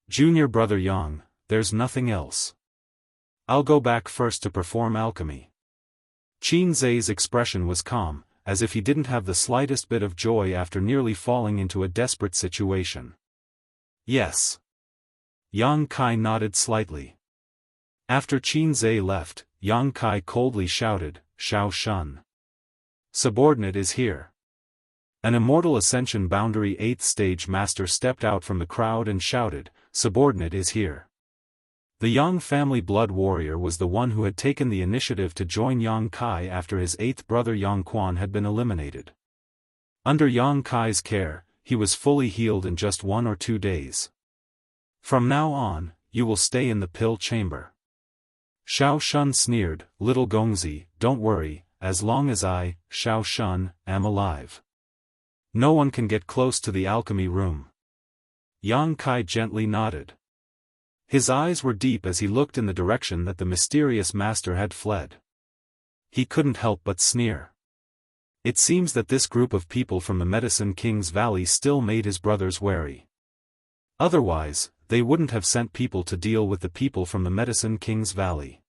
Junior brother Yang, there's nothing else. I'll go back first to perform alchemy. Qin Zhe's expression was calm, as if he didn't have the slightest bit of joy after nearly falling into a desperate situation. Yes. Yang Kai nodded slightly. After Qin Zhe left, Yang Kai coldly shouted, Shao Shun. Subordinate is here. An Immortal Ascension Boundary 8th Stage Master stepped out from the crowd and shouted, Subordinate is here. The Yang family blood warrior was the one who had taken the initiative to join Yang Kai after his 8th brother Yang Quan had been eliminated. Under Yang Kai's care, he was fully healed in just 1 or 2 days. From now on, you will stay in the pill chamber. Shao Shun sneered, Little Gongzi, don't worry, as long as I, Shao Shun, am alive. No one can get close to the alchemy room. Yang Kai gently nodded. His eyes were deep as he looked in the direction that the mysterious master had fled. He couldn't help but sneer. It seems that this group of people from the Medicine King's Valley still made his brothers wary. Otherwise, they wouldn't have sent people to deal with the people from the Medicine King's Valley.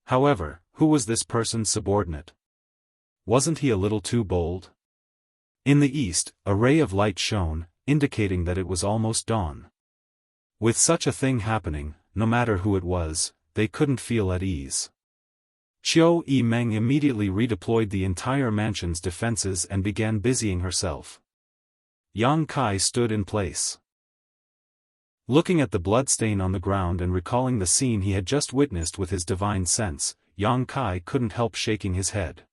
However, who was this person's subordinate? Wasn't he a little too bold? In the east, a ray of light shone, indicating that it was almost dawn. With such a thing happening, no matter who it was, they couldn't feel at ease. Qiu Yimeng immediately redeployed the entire mansion's defenses and began busying herself. Yang Kai stood in place. Looking at the bloodstain on the ground and recalling the scene he had just witnessed with his divine sense, Yang Kai couldn't help shaking his head.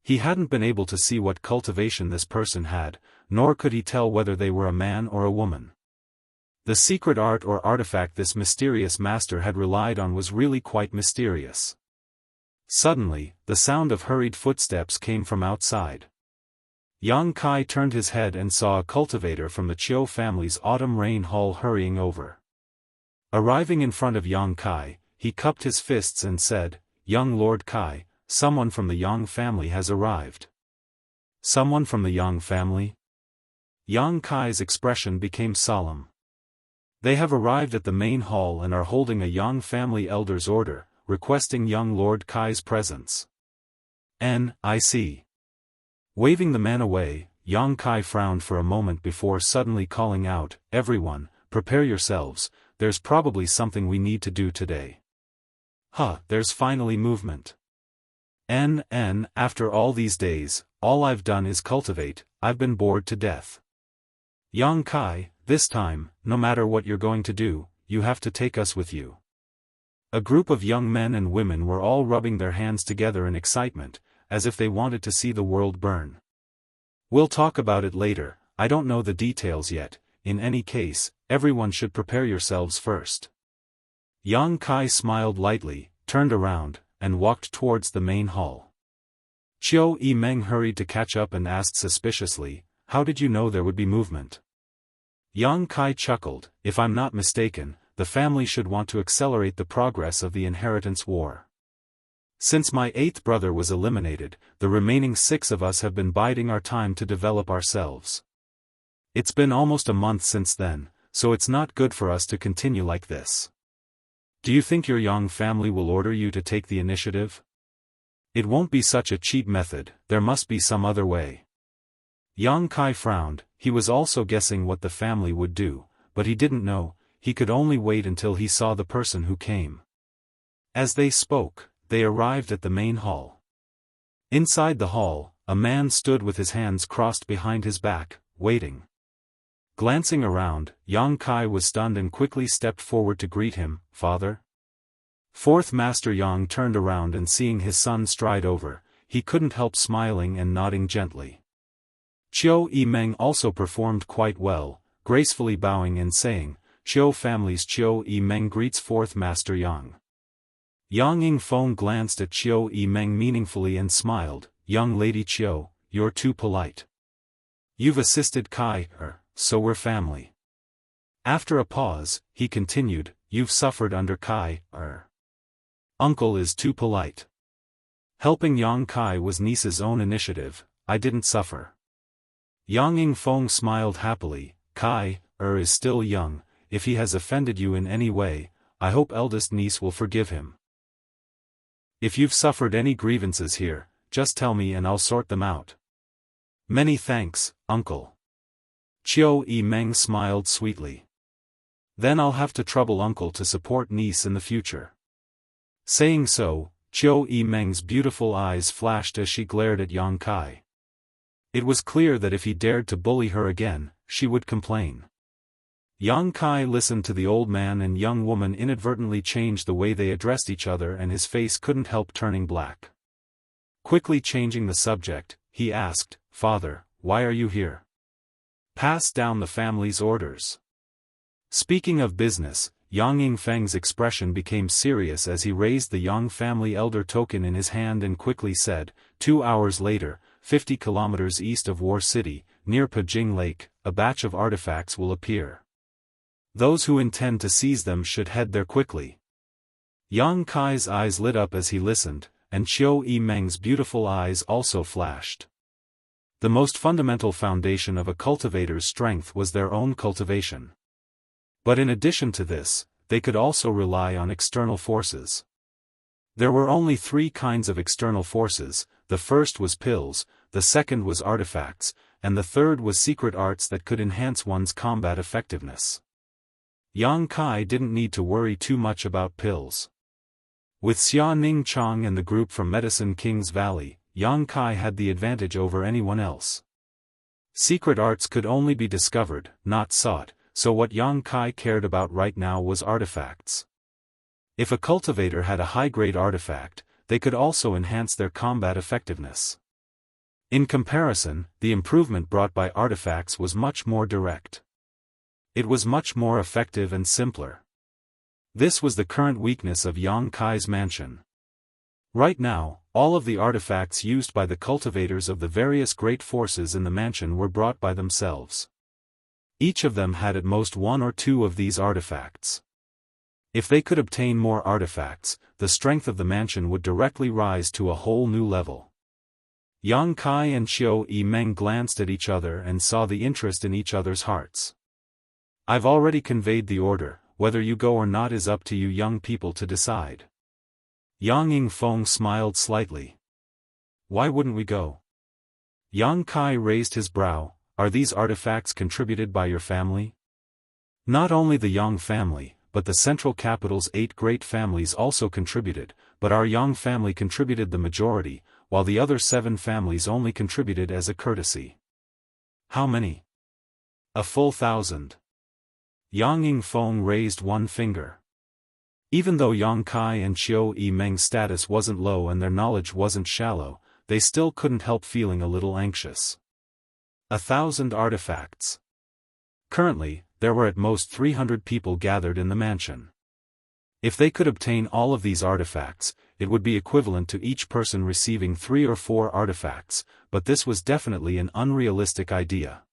He hadn't been able to see what cultivation this person had, nor could he tell whether they were a man or a woman. The secret art or artifact this mysterious master had relied on was really quite mysterious. Suddenly, the sound of hurried footsteps came from outside. Yang Kai turned his head and saw a cultivator from the Qiu family's autumn rain hall hurrying over. Arriving in front of Yang Kai, he cupped his fists and said, "Young Lord Kai, someone from the Yang family has arrived." Someone from the Yang family? Yang Kai's expression became solemn. They have arrived at the main hall and are holding a Yang family elder's order, requesting young Lord Kai's presence. I see. Waving the man away, Yang Kai frowned for a moment before suddenly calling out, "Everyone, prepare yourselves, there's probably something we need to do today." There's finally movement. After all these days, all I've done is cultivate, I've been bored to death. Yang Kai, this time, no matter what you're going to do, you have to take us with you. A group of young men and women were all rubbing their hands together in excitement, as if they wanted to see the world burn. We'll talk about it later, I don't know the details yet, in any case, everyone should prepare yourselves first. Yang Kai smiled lightly, turned around, and walked towards the main hall. Qiu Yimeng hurried to catch up and asked suspiciously, "How did you know there would be movement?" Yang Kai chuckled, "If I'm not mistaken, the family should want to accelerate the progress of the inheritance war. Since my 8th brother was eliminated, the remaining 6 of us have been biding our time to develop ourselves. It's been almost a month since then, so it's not good for us to continue like this. Do you think your Yang family will order you to take the initiative? It won't be such a cheap method, there must be some other way." Yang Kai frowned, he was also guessing what the family would do, but he didn't know, he could only wait until he saw the person who came. As they spoke, they arrived at the main hall. Inside the hall, a man stood with his hands crossed behind his back, waiting. Glancing around, Yang Kai was stunned and quickly stepped forward to greet him, "Father?" 4th Master Yang turned around and seeing his son stride over, he couldn't help smiling and nodding gently. Qiu Yimeng also performed quite well, gracefully bowing and saying, "Qiu family's Qiu Yimeng greets 4th Master Yang." Yang Yingfeng glanced at Qiu Yimeng meaningfully and smiled, "Young lady Qiu, you're too polite. You've assisted Kai, so we're family." After a pause, he continued, "You've suffered under Kai, Uncle is too polite. Helping Yang Kai was niece's own initiative, I didn't suffer." Yang Yingfeng smiled happily, "Kai, is still young, if he has offended you in any way, I hope eldest niece will forgive him. If you've suffered any grievances here, just tell me and I'll sort them out." "Many thanks, uncle." Qiu Yimeng smiled sweetly. "Then I'll have to trouble uncle to support niece in the future." Saying so, Qiu Yimeng's beautiful eyes flashed as she glared at Yang Kai. It was clear that if he dared to bully her again, she would complain. Yang Kai listened to the old man and young woman inadvertently change the way they addressed each other and his face couldn't help turning black. Quickly changing the subject, he asked, "Father, why are you here?" "Pass down the family's orders." Speaking of business, Yang Yingfeng's expression became serious as he raised the Yang family elder token in his hand and quickly said, 2 hours later, 50 kilometers east of War City, near Pajing Lake, a batch of artifacts will appear. Those who intend to seize them should head there quickly." Yang Kai's eyes lit up as he listened, and Qiu Yimeng's beautiful eyes also flashed. The most fundamental foundation of a cultivator's strength was their own cultivation. But in addition to this, they could also rely on external forces. There were only 3 kinds of external forces: the first was pills, the second was artifacts, and the third was secret arts that could enhance one's combat effectiveness. Yang Kai didn't need to worry too much about pills. With Xia Ning Chang and the group from Medicine King's Valley, Yang Kai had the advantage over anyone else. Secret arts could only be discovered, not sought, so what Yang Kai cared about right now was artifacts. If a cultivator had a high-grade artifact, they could also enhance their combat effectiveness. In comparison, the improvement brought by artifacts was much more direct. It was much more effective and simpler. This was the current weakness of Yang Kai's mansion. Right now, all of the artifacts used by the cultivators of the various great forces in the mansion were brought by themselves. Each of them had at most 1 or 2 of these artifacts. If they could obtain more artifacts, the strength of the mansion would directly rise to a whole new level. Yang Kai and Xiao Yimeng glanced at each other and saw the interest in each other's hearts. "I've already conveyed the order, whether you go or not is up to you young people to decide." Yang Yingfeng smiled slightly. "Why wouldn't we go?" Yang Kai raised his brow. "Are these artifacts contributed by your family?" "Not only the Yang family, but the central capital's 8 great families also contributed, but our Yang family contributed the majority, while the other 7 families only contributed as a courtesy." "How many?" "A full 1,000. Yang Yingfeng raised one finger. Even though Yang Kai and Xiao Yimeng's status wasn't low and their knowledge wasn't shallow, they still couldn't help feeling a little anxious. 1,000 artifacts. Currently, there were at most 300 people gathered in the mansion. If they could obtain all of these artifacts, it would be equivalent to each person receiving 3 or 4 artifacts, but this was definitely an unrealistic idea.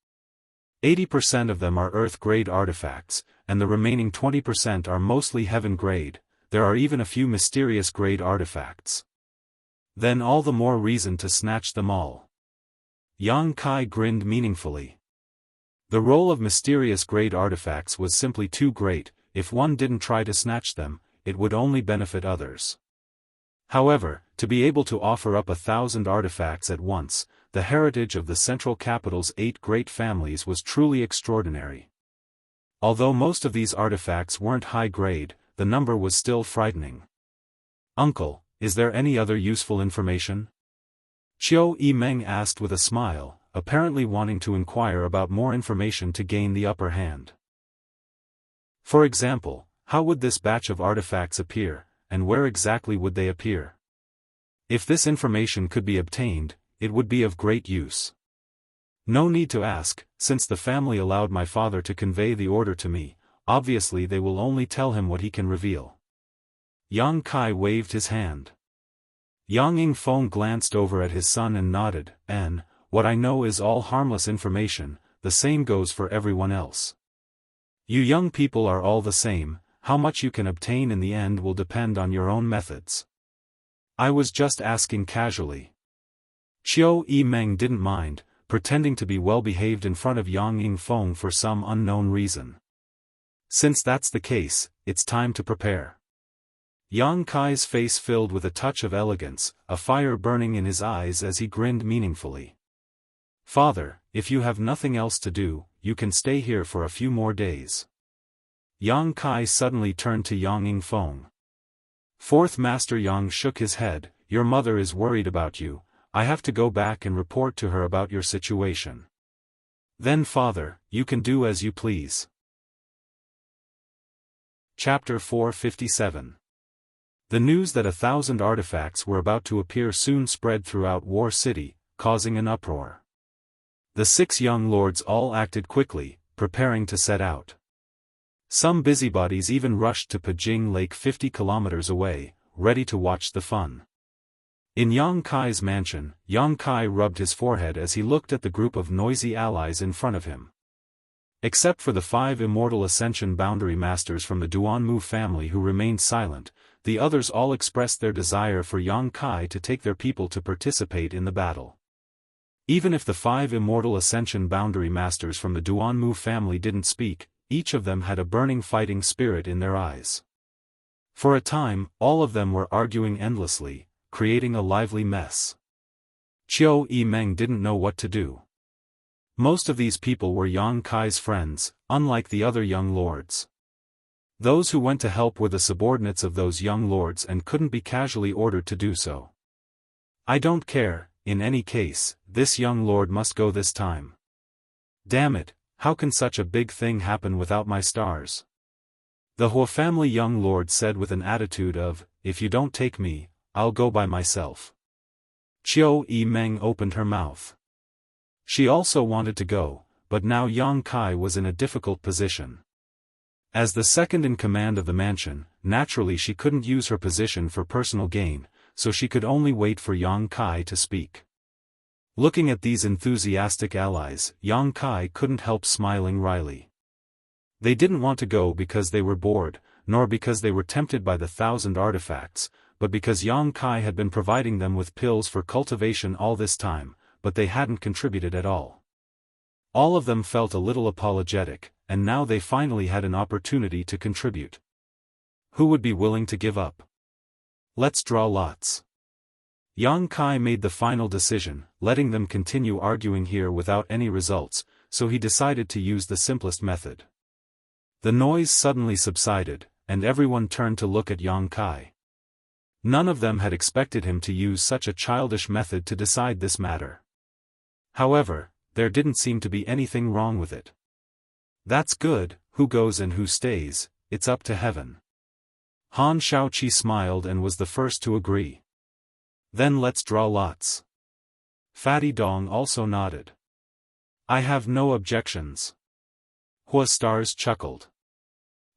80% of them are Earth-grade artifacts, and the remaining 20% are mostly Heaven-grade. There are even a few mysterious-grade artifacts. Then all the more reason to snatch them all. Yang Kai grinned meaningfully. The role of mysterious-grade artifacts was simply too great. If one didn't try to snatch them, it would only benefit others. However, to be able to offer up 1,000 artifacts at once, the heritage of the central capital's 8 great families was truly extraordinary. Although most of these artifacts weren't high-grade, the number was still frightening. "Uncle, is there any other useful information?" Xiao Yimeng asked with a smile, apparently wanting to inquire about more information to gain the upper hand. "For example, how would this batch of artifacts appear, and where exactly would they appear? If this information could be obtained, it would be of great use." "No need to ask, since the family allowed my father to convey the order to me, obviously they will only tell him what he can reveal." Yang Kai waved his hand. Yang Yingfeng glanced over at his son and nodded. What I know is all harmless information, the same goes for everyone else. You young people are all the same, how much you can obtain in the end will depend on your own methods. I was just asking casually." Xiao Yimeng didn't mind, pretending to be well-behaved in front of Yang Yingfeng for some unknown reason. "Since that's the case, it's time to prepare." Yang Kai's face filled with a touch of elegance, a fire burning in his eyes as he grinned meaningfully. "Father, if you have nothing else to do, you can stay here for a few more days." Yang Kai suddenly turned to Yang Yingfeng. Fourth Master Yang shook his head. "Your mother is worried about you. I have to go back and report to her about your situation." "Then father, you can do as you please." Chapter 457. The news that 1,000 artifacts were about to appear soon spread throughout War City, causing an uproar. The 6 young lords all acted quickly, preparing to set out. Some busybodies even rushed to Pijing Lake 50 kilometers away, ready to watch the fun. In Yang Kai's mansion, Yang Kai rubbed his forehead as he looked at the group of noisy allies in front of him. Except for the 5 immortal Ascension boundary masters from the Duanmu family who remained silent, the others all expressed their desire for Yang Kai to take their people to participate in the battle. Even if the 5 immortal Ascension boundary masters from the Duanmu family didn't speak, each of them had a burning fighting spirit in their eyes. For a time, all of them were arguing endlessly, creating a lively mess. Qiu Yimeng didn't know what to do. Most of these people were Yang Kai's friends, unlike the other young lords. Those who went to help were the subordinates of those young lords and couldn't be casually ordered to do so. I don't care, in any case, this young lord must go this time. Damn it, how can such a big thing happen without my stars? The Hua family young lord said with an attitude of, if you don't take me, I'll go by myself. Qiu Yimeng opened her mouth. She also wanted to go, but now Yang Kai was in a difficult position. As the second in command of the mansion, naturally she couldn't use her position for personal gain, so she could only wait for Yang Kai to speak. Looking at these enthusiastic allies, Yang Kai couldn't help smiling wryly. They didn't want to go because they were bored, nor because they were tempted by the 1,000 artifacts, but because Yang Kai had been providing them with pills for cultivation all this time, but they hadn't contributed at all. All of them felt a little apologetic, and now they finally had an opportunity to contribute. Who would be willing to give up? Let's draw lots. Yang Kai made the final decision, letting them continue arguing here without any results, so he decided to use the simplest method. The noise suddenly subsided, and everyone turned to look at Yang Kai. None of them had expected him to use such a childish method to decide this matter. However, there didn't seem to be anything wrong with it. That's good, who goes and who stays, it's up to heaven. Han Shaoqi smiled and was the first to agree. Then let's draw lots. Fatty Dong also nodded. I have no objections. Hua Stars chuckled.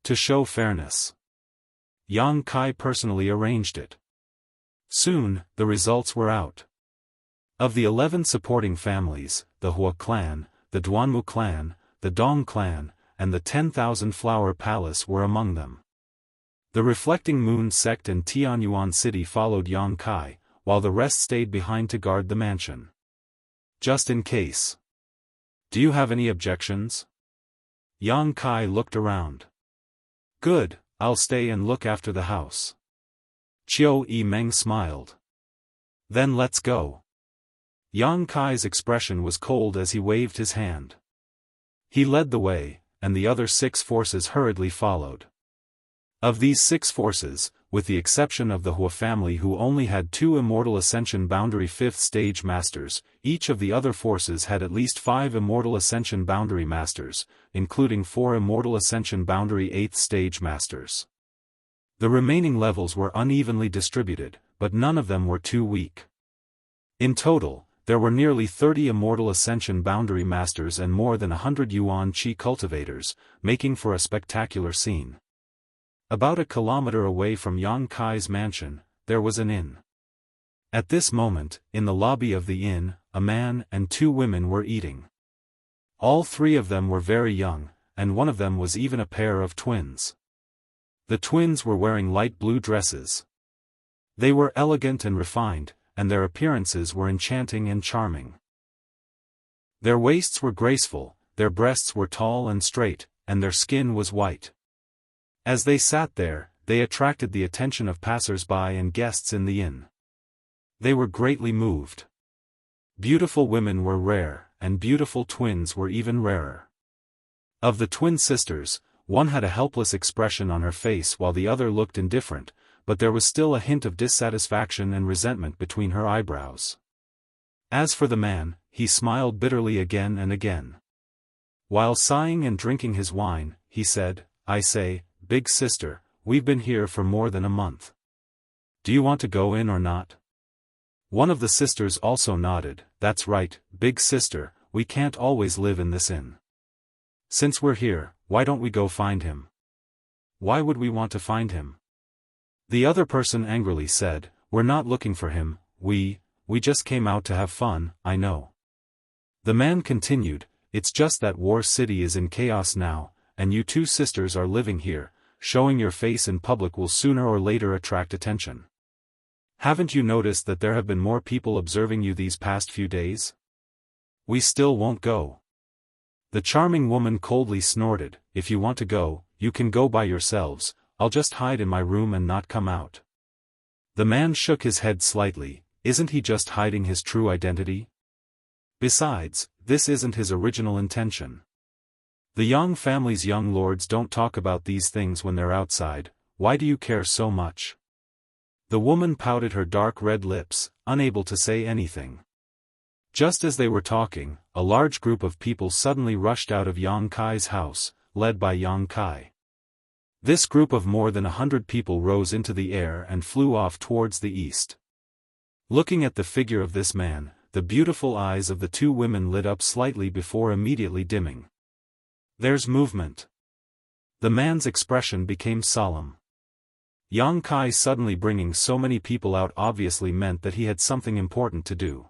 To show fairness, Yang Kai personally arranged it. Soon, the results were out. Of the 11 supporting families, the Hua clan, the Duanmu clan, the Dong clan, and the 10,000 Flower Palace were among them. The Reflecting Moon sect and Tianyuan City followed Yang Kai, while the rest stayed behind to guard the mansion. Just in case. Do you have any objections? Yang Kai looked around. Good, I'll stay and look after the house. Qiu Yimeng smiled. Then let's go. Yang Kai's expression was cold as he waved his hand. He led the way, and the other 6 forces hurriedly followed. Of these 6 forces, with the exception of the Hua family who only had 2 Immortal Ascension Boundary 5th Stage Masters, each of the other forces had at least 5 Immortal Ascension Boundary Masters, including 4 Immortal Ascension Boundary 8th Stage Masters. The remaining levels were unevenly distributed, but none of them were too weak. In total, there were nearly 30 Immortal Ascension Boundary Masters and more than 100 Yuan Qi cultivators, making for a spectacular scene. About a kilometer away from Yang Kai's mansion, there was an inn. At this moment, in the lobby of the inn, a man and 2 women were eating. All 3 of them were very young, and one of them was even a pair of twins. The twins were wearing light blue dresses. They were elegant and refined, and their appearances were enchanting and charming. Their waists were graceful, their breasts were tall and straight, and their skin was white. As they sat there, they attracted the attention of passers-by and guests in the inn. They were greatly moved. Beautiful women were rare, and beautiful twins were even rarer. Of the twin sisters, one had a helpless expression on her face while the other looked indifferent, but there was still a hint of dissatisfaction and resentment between her eyebrows. As for the man, he smiled bitterly again and again. While sighing and drinking his wine, he said, I say, big sister, we've been here for more than a month. Do you want to go in or not? One of the sisters also nodded, that's right, big sister, we can't always live in this inn. Since we're here, why don't we go find him? Why would we want to find him? The other person angrily said, we're not looking for him, we just came out to have fun, I know. The man continued, it's just that War City is in chaos now, and you 2 sisters are living here, showing your face in public will sooner or later attract attention. Haven't you noticed that there have been more people observing you these past few days? We still won't go. The charming woman coldly snorted, if you want to go, you can go by yourselves, I'll just hide in my room and not come out. The man shook his head slightly, isn't he just hiding his true identity? Besides, this isn't his original intention. The Yang family's young lords don't talk about these things when they're outside, why do you care so much? The woman pouted her dark red lips, unable to say anything. Just as they were talking, a large group of people suddenly rushed out of Yang Kai's house, led by Yang Kai. This group of more than 100 people rose into the air and flew off towards the east. Looking at the figure of this man, the beautiful eyes of the two women lit up slightly before immediately dimming. There's movement. The man's expression became solemn. Yang Kai suddenly bringing so many people out obviously meant that he had something important to do.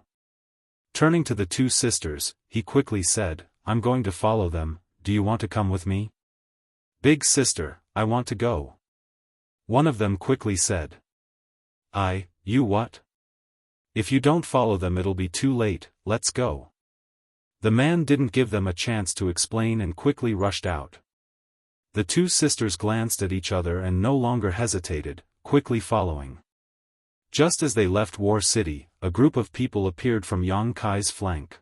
Turning to the two sisters, he quickly said, I'm going to follow them, do you want to come with me? Big sister, I want to go. One of them quickly said. You what? If you don't follow them it'll be too late, let's go. The man didn't give them a chance to explain and quickly rushed out. The two sisters glanced at each other and no longer hesitated, quickly following. Just as they left War City, a group of people appeared from Yang Kai's flank.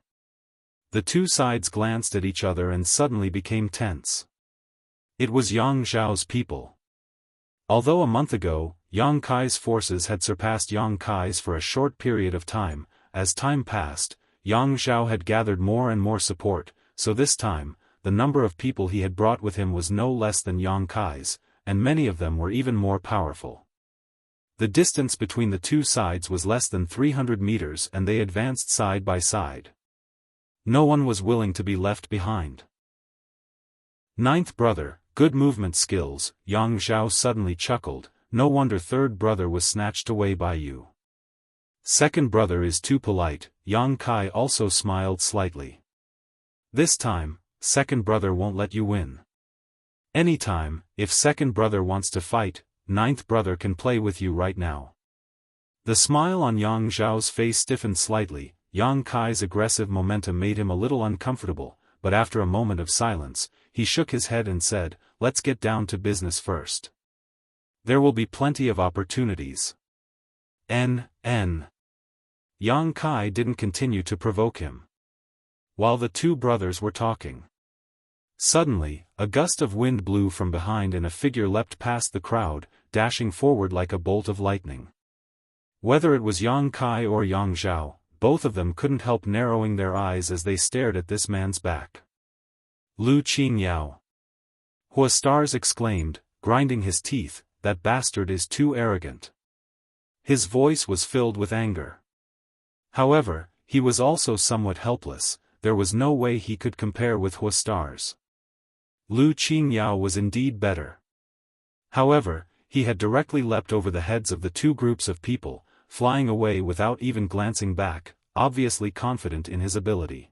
The two sides glanced at each other and suddenly became tense. It was Yang Zhao's people. Although a month ago, Yang Kai's forces had surpassed Yang Kai's for a short period of time, as time passed, Yang Zhao had gathered more and more support, so this time, the number of people he had brought with him was no less than Yang Kai's, and many of them were even more powerful. The distance between the two sides was less than 300 meters and they advanced side by side. No one was willing to be left behind. Ninth brother, good movement skills, Yang Zhao suddenly chuckled, no wonder third brother was snatched away by you. Second brother is too polite, Yang Kai also smiled slightly. This time, second brother won't let you win. Anytime, if second brother wants to fight, ninth brother can play with you right now. The smile on Yang Zhao's face stiffened slightly, Yang Kai's aggressive momentum made him a little uncomfortable, but after a moment of silence, he shook his head and said, let's get down to business first. There will be plenty of opportunities. Yang Kai didn't continue to provoke him. While the two brothers were talking. Suddenly, a gust of wind blew from behind and a figure leapt past the crowd, dashing forward like a bolt of lightning. Whether it was Yang Kai or Yang Zhao, both of them couldn't help narrowing their eyes as they stared at this man's back. Lu Qingyao. Huastars exclaimed, grinding his teeth, that bastard is too arrogant. His voice was filled with anger. However, he was also somewhat helpless, there was no way he could compare with Huastars. Lu Qingyao was indeed better. However, he had directly leapt over the heads of the two groups of people, flying away without even glancing back, obviously confident in his ability.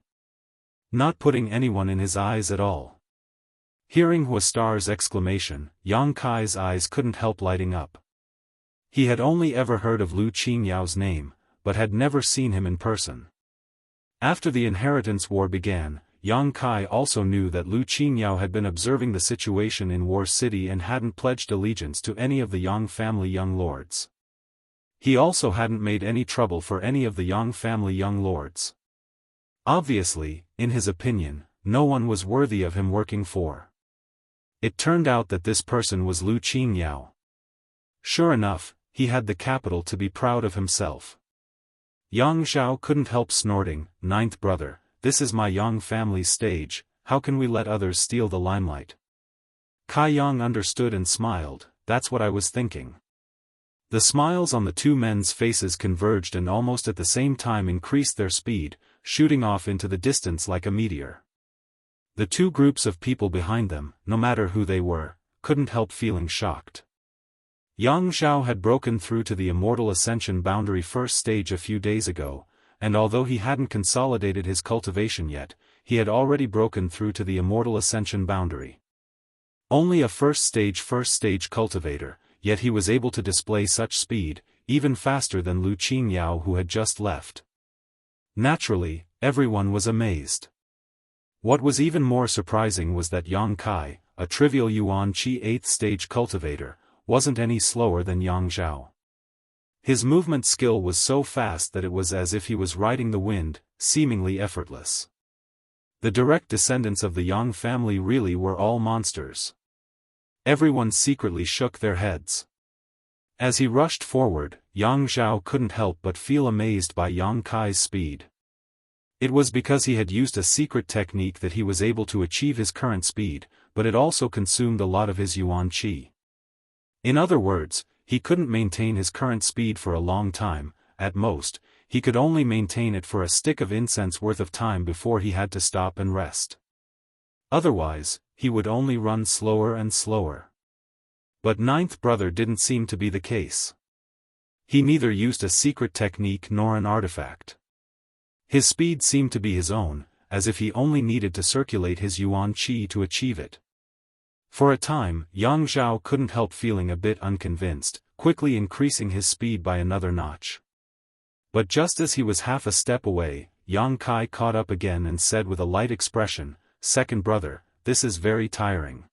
Not putting anyone in his eyes at all. Hearing Huastar's exclamation, Yang Kai's eyes couldn't help lighting up. He had only ever heard of Lu Qingyao's name, but had never seen him in person. After the inheritance war began, Yang Kai also knew that Lu Qingyao had been observing the situation in War City and hadn't pledged allegiance to any of the Yang family young lords. He also hadn't made any trouble for any of the Yang family young lords. Obviously, in his opinion, no one was worthy of him working for. It turned out that this person was Lu Qingyao. Sure enough, he had the capital to be proud of himself. Yang Zhao couldn't help snorting, ninth brother, this is my Yang family's stage, how can we let others steal the limelight? Kai Yang understood and smiled, that's what I was thinking. The smiles on the two men's faces converged and almost at the same time increased their speed, shooting off into the distance like a meteor. The two groups of people behind them, no matter who they were, couldn't help feeling shocked. Yang Zhao had broken through to the Immortal Ascension boundary first stage a few days ago, and although he hadn't consolidated his cultivation yet, he had already broken through to the Immortal Ascension boundary. Only a first stage cultivator, yet he was able to display such speed, even faster than Lu Qingyao who had just left. Naturally, Everyone was amazed. What was even more surprising was that Yang Kai, a trivial Yuan Qi 8th stage cultivator, wasn't any slower than Yang Zhao. His movement skill was so fast that it was as if he was riding the wind, seemingly effortless. The direct descendants of the Yang family really were all monsters. Everyone secretly shook their heads. As he rushed forward, Yang Zhao couldn't help but feel amazed by Yang Kai's speed. It was because he had used a secret technique that he was able to achieve his current speed, but it also consumed a lot of his Yuan Qi. In other words, he couldn't maintain his current speed for a long time. At most, he could only maintain it for a stick of incense worth of time before he had to stop and rest. Otherwise, he would only run slower and slower. But ninth brother didn't seem to be the case. He neither used a secret technique nor an artifact. His speed seemed to be his own, as if he only needed to circulate his Yuan Qi to achieve it. For a time, Yang Zhao couldn't help feeling a bit unconvinced, quickly increasing his speed by another notch. But just as he was half a step away, Yang Kai caught up again and said with a light expression, "Second brother, this is very tiring."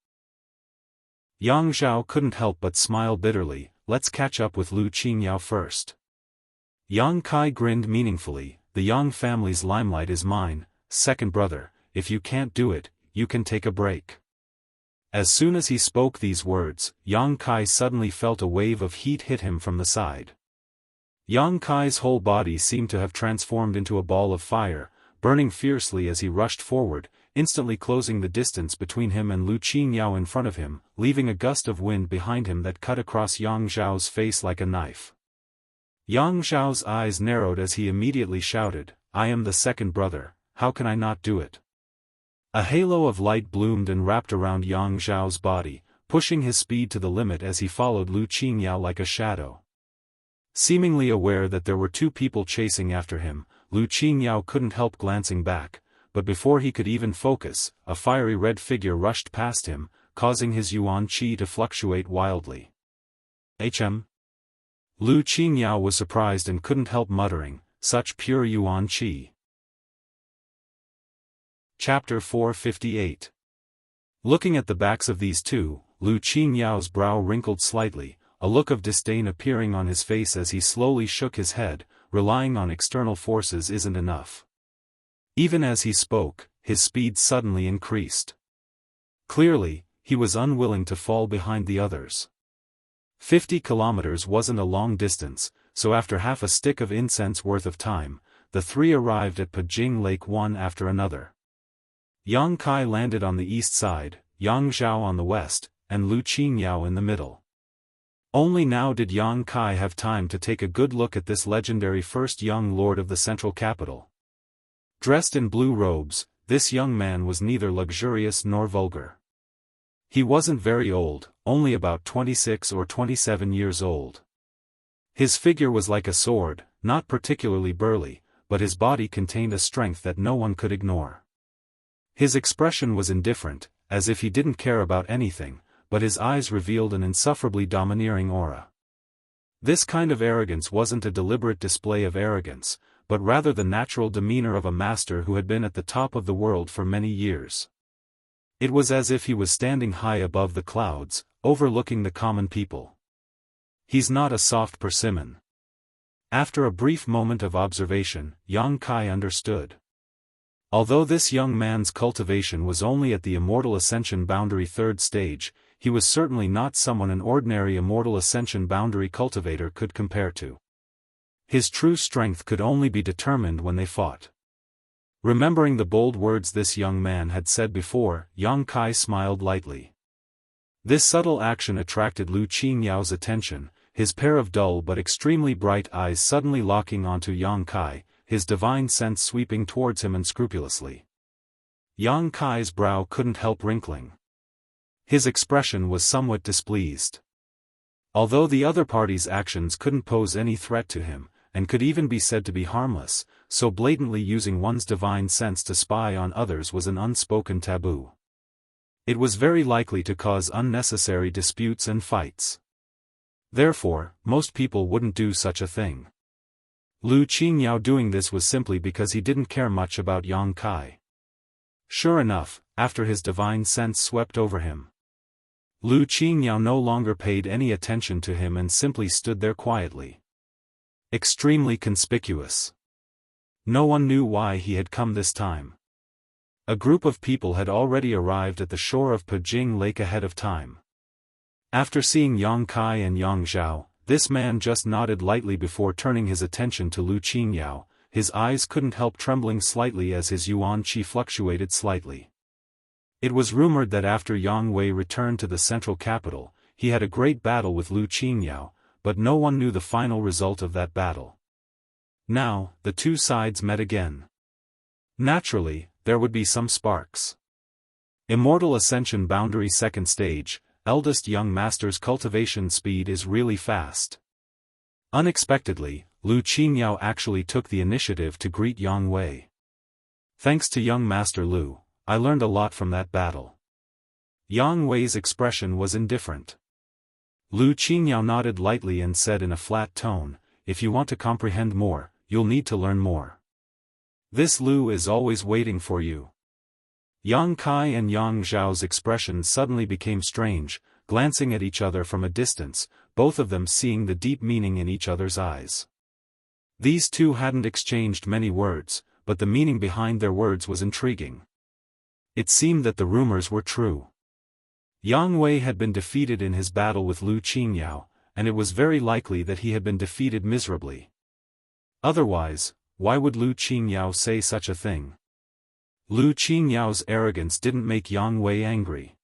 Yang Zhao couldn't help but smile bitterly. "Let's catch up with Lu Qingyao first." Yang Kai grinned meaningfully. "The Yang family's limelight is mine, second brother. If you can't do it, you can take a break." As soon as he spoke these words, Yang Kai suddenly felt a wave of heat hit him from the side. Yang Kai's whole body seemed to have transformed into a ball of fire, burning fiercely as he rushed forward, instantly closing the distance between him and Lu Qingyao in front of him, leaving a gust of wind behind him that cut across Yang Zhao's face like a knife. Yang Zhao's eyes narrowed as he immediately shouted, "I am the second brother, how can I not do it?" A halo of light bloomed and wrapped around Yang Zhao's body, pushing his speed to the limit as he followed Lu Qingyao like a shadow. Seemingly aware that there were two people chasing after him, Lu Qingyao couldn't help glancing back, but before he could even focus, a fiery red figure rushed past him, causing his Yuan Qi to fluctuate wildly. Lu Qingyao was surprised and couldn't help muttering, "Such pure Yuan Qi." Chapter 458. Looking at the backs of these two, Lu Qinyao's brow wrinkled slightly, a look of disdain appearing on his face as he slowly shook his head. Relying on external forces isn't enough. Even as he spoke, his speed suddenly increased. Clearly, he was unwilling to fall behind the others. 50 kilometers wasn't a long distance, so after half a stick of incense worth of time, the three arrived at Pajing Lake one after another. Yang Kai landed on the east side, Yang Zhao on the west, and Lu Qingyao in the middle. Only now did Yang Kai have time to take a good look at this legendary first young lord of the central capital. Dressed in blue robes, this young man was neither luxurious nor vulgar. He wasn't very old, only about 26 or 27 years old. His figure was like a sword, not particularly burly, but his body contained a strength that no one could ignore. His expression was indifferent, as if he didn't care about anything, but his eyes revealed an insufferably domineering aura. This kind of arrogance wasn't a deliberate display of arrogance, but rather the natural demeanor of a master who had been at the top of the world for many years. It was as if he was standing high above the clouds, overlooking the common people. "He's not a soft persimmon." After a brief moment of observation, Yang Kai understood. Although this young man's cultivation was only at the Immortal Ascension boundary 3rd stage, he was certainly not someone an ordinary Immortal Ascension boundary cultivator could compare to. His true strength could only be determined when they fought. Remembering the bold words this young man had said before, Yang Kai smiled lightly. This subtle action attracted Lu Qinyao's attention, his pair of dull but extremely bright eyes suddenly locking onto Yang Kai, his divine sense sweeping towards him unscrupulously. Yang Kai's brow couldn't help wrinkling. His expression was somewhat displeased. Although the other party's actions couldn't pose any threat to him, and could even be said to be harmless, so blatantly using one's divine sense to spy on others was an unspoken taboo. It was very likely to cause unnecessary disputes and fights. Therefore, most people wouldn't do such a thing. Lu Qingyao doing this was simply because he didn't care much about Yang Kai. Sure enough, after his divine sense swept over him, Lu Qingyao no longer paid any attention to him and simply stood there quietly. Extremely conspicuous. No one knew why he had come this time. A group of people had already arrived at the shore of Pejing Lake ahead of time. After seeing Yang Kai and Yang Zhao, this man just nodded lightly before turning his attention to Lu Qingyao. His eyes couldn't help trembling slightly as his yuan qi fluctuated slightly. It was rumored that after Yang Wei returned to the central capital, he had a great battle with Lu Qingyao, but no one knew the final result of that battle. Now, the two sides met again. Naturally, there would be some sparks. Immortal Ascension Boundary Second Stage, Eldest Young Master's cultivation speed is really fast. Unexpectedly, Lu Qingyao actually took the initiative to greet Yang Wei. Thanks to young Master Lu, I learned a lot from that battle. Yang Wei's expression was indifferent. Lu Qingyao nodded lightly and said in a flat tone, if you want to comprehend more, you'll need to learn more. This Lu is always waiting for you. Yang Kai and Yang Zhao's expressions suddenly became strange, glancing at each other from a distance, both of them seeing the deep meaning in each other's eyes. These two hadn't exchanged many words, but the meaning behind their words was intriguing. It seemed that the rumors were true. Yang Wei had been defeated in his battle with Lu Qingyao, and it was very likely that he had been defeated miserably. Otherwise, why would Lu Qingyao say such a thing? Lu Qingyao's arrogance didn't make Yang Wei angry.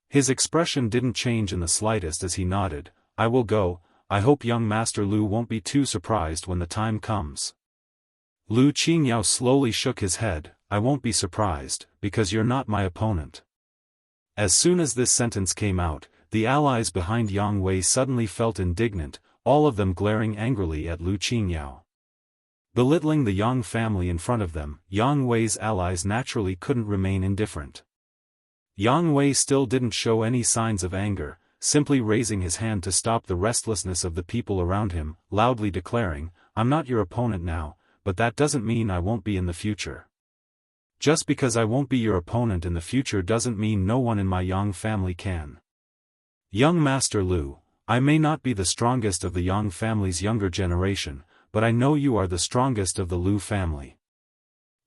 His expression didn't change in the slightest as he nodded, I will go. I hope young Master Lu won't be too surprised when the time comes. Lu Qingyao slowly shook his head, I won't be surprised, because you're not my opponent. As soon as this sentence came out, the allies behind Yang Wei suddenly felt indignant, all of them glaring angrily at Lu Qingyao. Belittling the Yang family in front of them, Yang Wei's allies naturally couldn't remain indifferent. Yang Wei still didn't show any signs of anger, simply raising his hand to stop the restlessness of the people around him, loudly declaring, I'm not your opponent now, but that doesn't mean I won't be in the future. Just because I won't be your opponent in the future doesn't mean no one in my Yang family can. Young Master Lu, I may not be the strongest of the Yang family's younger generation, but I know you are the strongest of the Lu family.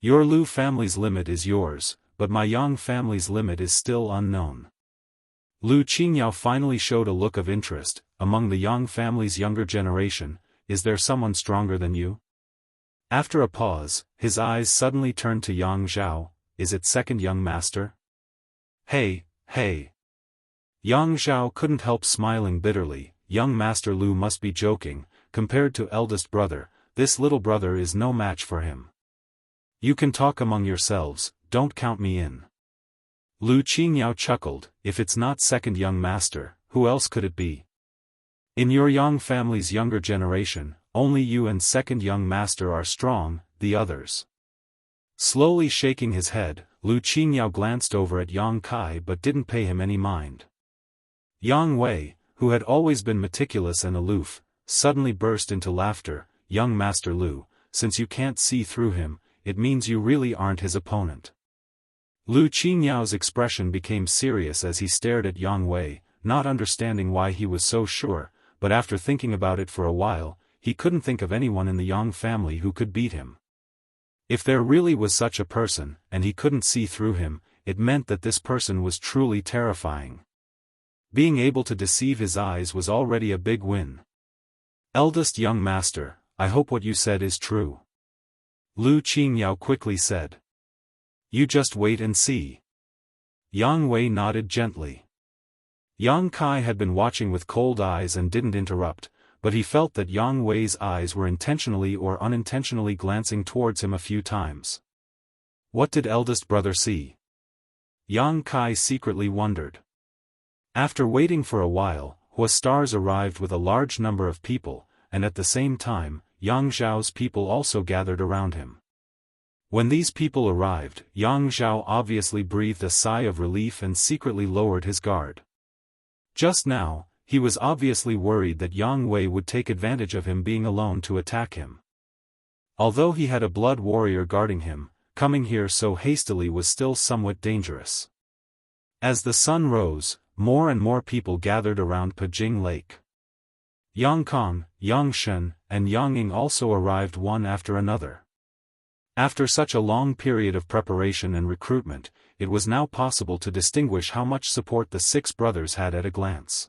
Your Lu family's limit is yours, but my Yang family's limit is still unknown. Lu Qingyao finally showed a look of interest, among the Yang family's younger generation, is there someone stronger than you? After a pause, his eyes suddenly turned to Yang Zhao, is it second young master? Hey. Yang Zhao couldn't help smiling bitterly, young Master Lu must be joking, compared to eldest brother, this little brother is no match for him. You can talk among yourselves, don't count me in. Lu Qingyao chuckled, if it's not second young master, who else could it be? In your Yang family's younger generation, only you and second young master are strong, the others. Slowly shaking his head, Lu Qingyao glanced over at Yang Kai but didn't pay him any mind. Yang Wei, who had always been meticulous and aloof, suddenly burst into laughter, young Master Lu, since you can't see through him, it means you really aren't his opponent. Lu Qingyao's expression became serious as he stared at Yang Wei, not understanding why he was so sure, but after thinking about it for a while, he couldn't think of anyone in the Yang family who could beat him. If there really was such a person, and he couldn't see through him, it meant that this person was truly terrifying. Being able to deceive his eyes was already a big win. Eldest young master, I hope what you said is true. Lu Qingyao quickly said. You just wait and see. Yang Wei nodded gently. Yang Kai had been watching with cold eyes and didn't interrupt, but he felt that Yang Wei's eyes were intentionally or unintentionally glancing towards him a few times. What did eldest brother see? Yang Kai secretly wondered. After waiting for a while, Hua stars arrived with a large number of people, and at the same time, Yang Zhao's people also gathered around him. When these people arrived, Yang Zhao obviously breathed a sigh of relief and secretly lowered his guard. Just now, he was obviously worried that Yang Wei would take advantage of him being alone to attack him. Although he had a blood warrior guarding him, coming here so hastily was still somewhat dangerous. As the sun rose, more and more people gathered around Pijing Lake. Yang Kong, Yang Shen, and Yang Ying also arrived one after another. After such a long period of preparation and recruitment, it was now possible to distinguish how much support the 6 brothers had at a glance.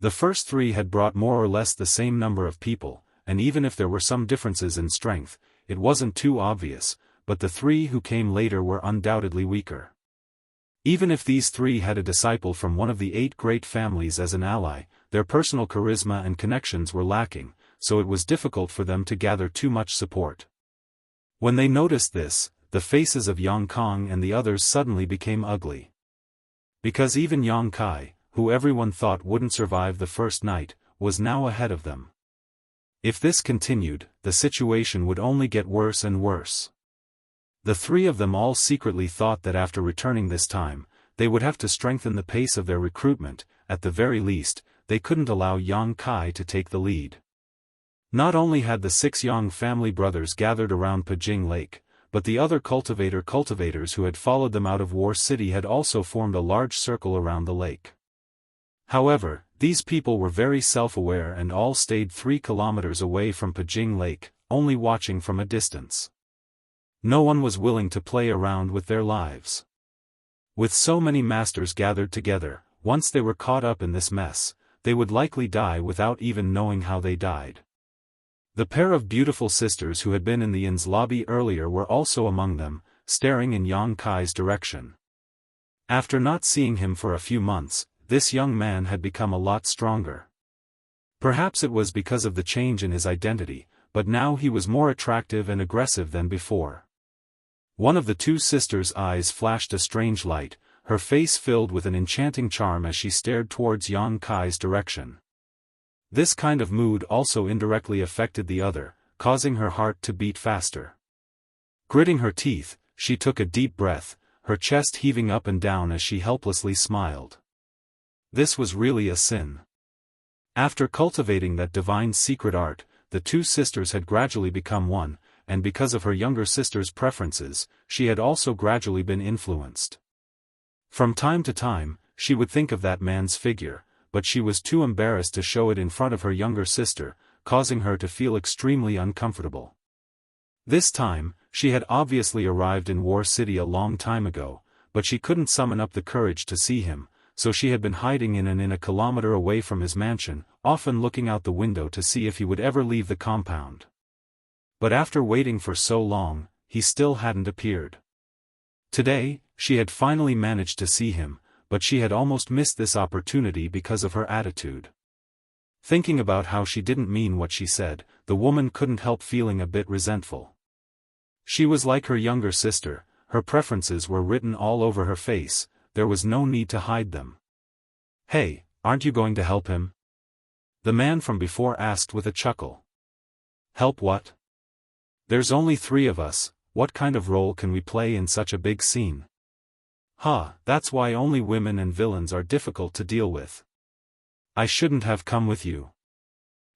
The first 3 had brought more or less the same number of people, and even if there were some differences in strength, it wasn't too obvious, but the 3 who came later were undoubtedly weaker. Even if these 3 had a disciple from one of the 8 great families as an ally, their personal charisma and connections were lacking, so it was difficult for them to gather too much support. When they noticed this, the faces of Yang Kong and the others suddenly became ugly. Because even Yang Kai, who everyone thought wouldn't survive the first night, was now ahead of them. If this continued, the situation would only get worse and worse. The 3 of them all secretly thought that after returning this time, they would have to strengthen the pace of their recruitment. At the very least, they couldn't allow Yang Kai to take the lead. Not only had the 6 Yang family brothers gathered around Pijing Lake, but the other cultivators who had followed them out of War City had also formed a large circle around the lake. However, these people were very self-aware and all stayed 3 kilometers away from Pijing Lake, only watching from a distance. No one was willing to play around with their lives. With so many masters gathered together, once they were caught up in this mess, they would likely die without even knowing how they died. The pair of beautiful sisters who had been in the inn's lobby earlier were also among them, staring in Yang Kai's direction. After not seeing him for a few months, this young man had become a lot stronger. Perhaps it was because of the change in his identity, but now he was more attractive and aggressive than before. One of the 2 sisters' eyes flashed a strange light, her face filled with an enchanting charm as she stared towards Yang Kai's direction. This kind of mood also indirectly affected the other, causing her heart to beat faster. Gritting her teeth, she took a deep breath, her chest heaving up and down as she helplessly smiled. This was really a sin. After cultivating that divine secret art, the 2 sisters had gradually become one, and because of her younger sister's preferences, she had also gradually been influenced. From time to time, she would think of that man's figure, but she was too embarrassed to show it in front of her younger sister, causing her to feel extremely uncomfortable. This time, she had obviously arrived in War City a long time ago, but she couldn't summon up the courage to see him, so she had been hiding in an inn a kilometer away from his mansion, often looking out the window to see if he would ever leave the compound. But after waiting for so long, he still hadn't appeared. Today, she had finally managed to see him, but she had almost missed this opportunity because of her attitude. Thinking about how she didn't mean what she said, the woman couldn't help feeling a bit resentful. She was like her younger sister, her preferences were written all over her face, there was no need to hide them. "Hey, aren't you going to help him?" the man from before asked with a chuckle. "Help what? There's only 3 of us, what kind of role can we play in such a big scene?" That's why only women and villains are difficult to deal with. I shouldn't have come with you."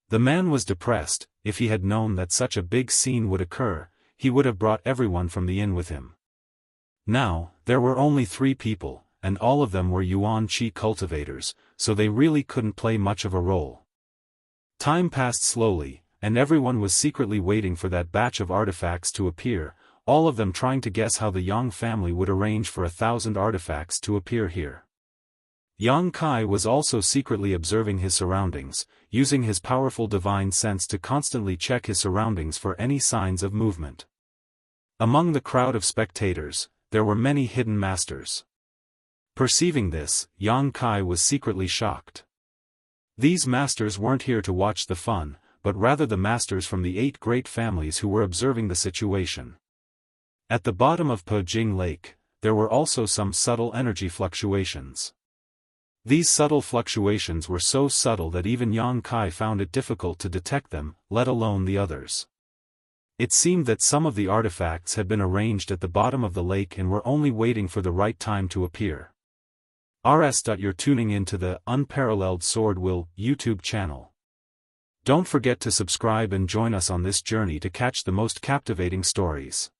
The man was depressed. If he had known that such a big scene would occur, he would have brought everyone from the inn with him. Now, there were only 3 people, and all of them were Yuan Qi cultivators, so they really couldn't play much of a role. Time passed slowly, and everyone was secretly waiting for that batch of artifacts to appear, all of them trying to guess how the Yang family would arrange for 1,000 artifacts to appear here. Yang Kai was also secretly observing his surroundings, using his powerful divine sense to constantly check his surroundings for any signs of movement. Among the crowd of spectators, there were many hidden masters. Perceiving this, Yang Kai was secretly shocked. These masters weren't here to watch the fun, but rather the masters from the 8 great families who were observing the situation. At the bottom of Pijing Lake, there were also some subtle energy fluctuations. These subtle fluctuations were so subtle that even Yang Kai found it difficult to detect them, let alone the others. It seemed that some of the artifacts had been arranged at the bottom of the lake and were only waiting for the right time to appear. You're tuning into the Unparalleled SwordWill YouTube channel. Don't forget to subscribe and join us on this journey to catch the most captivating stories.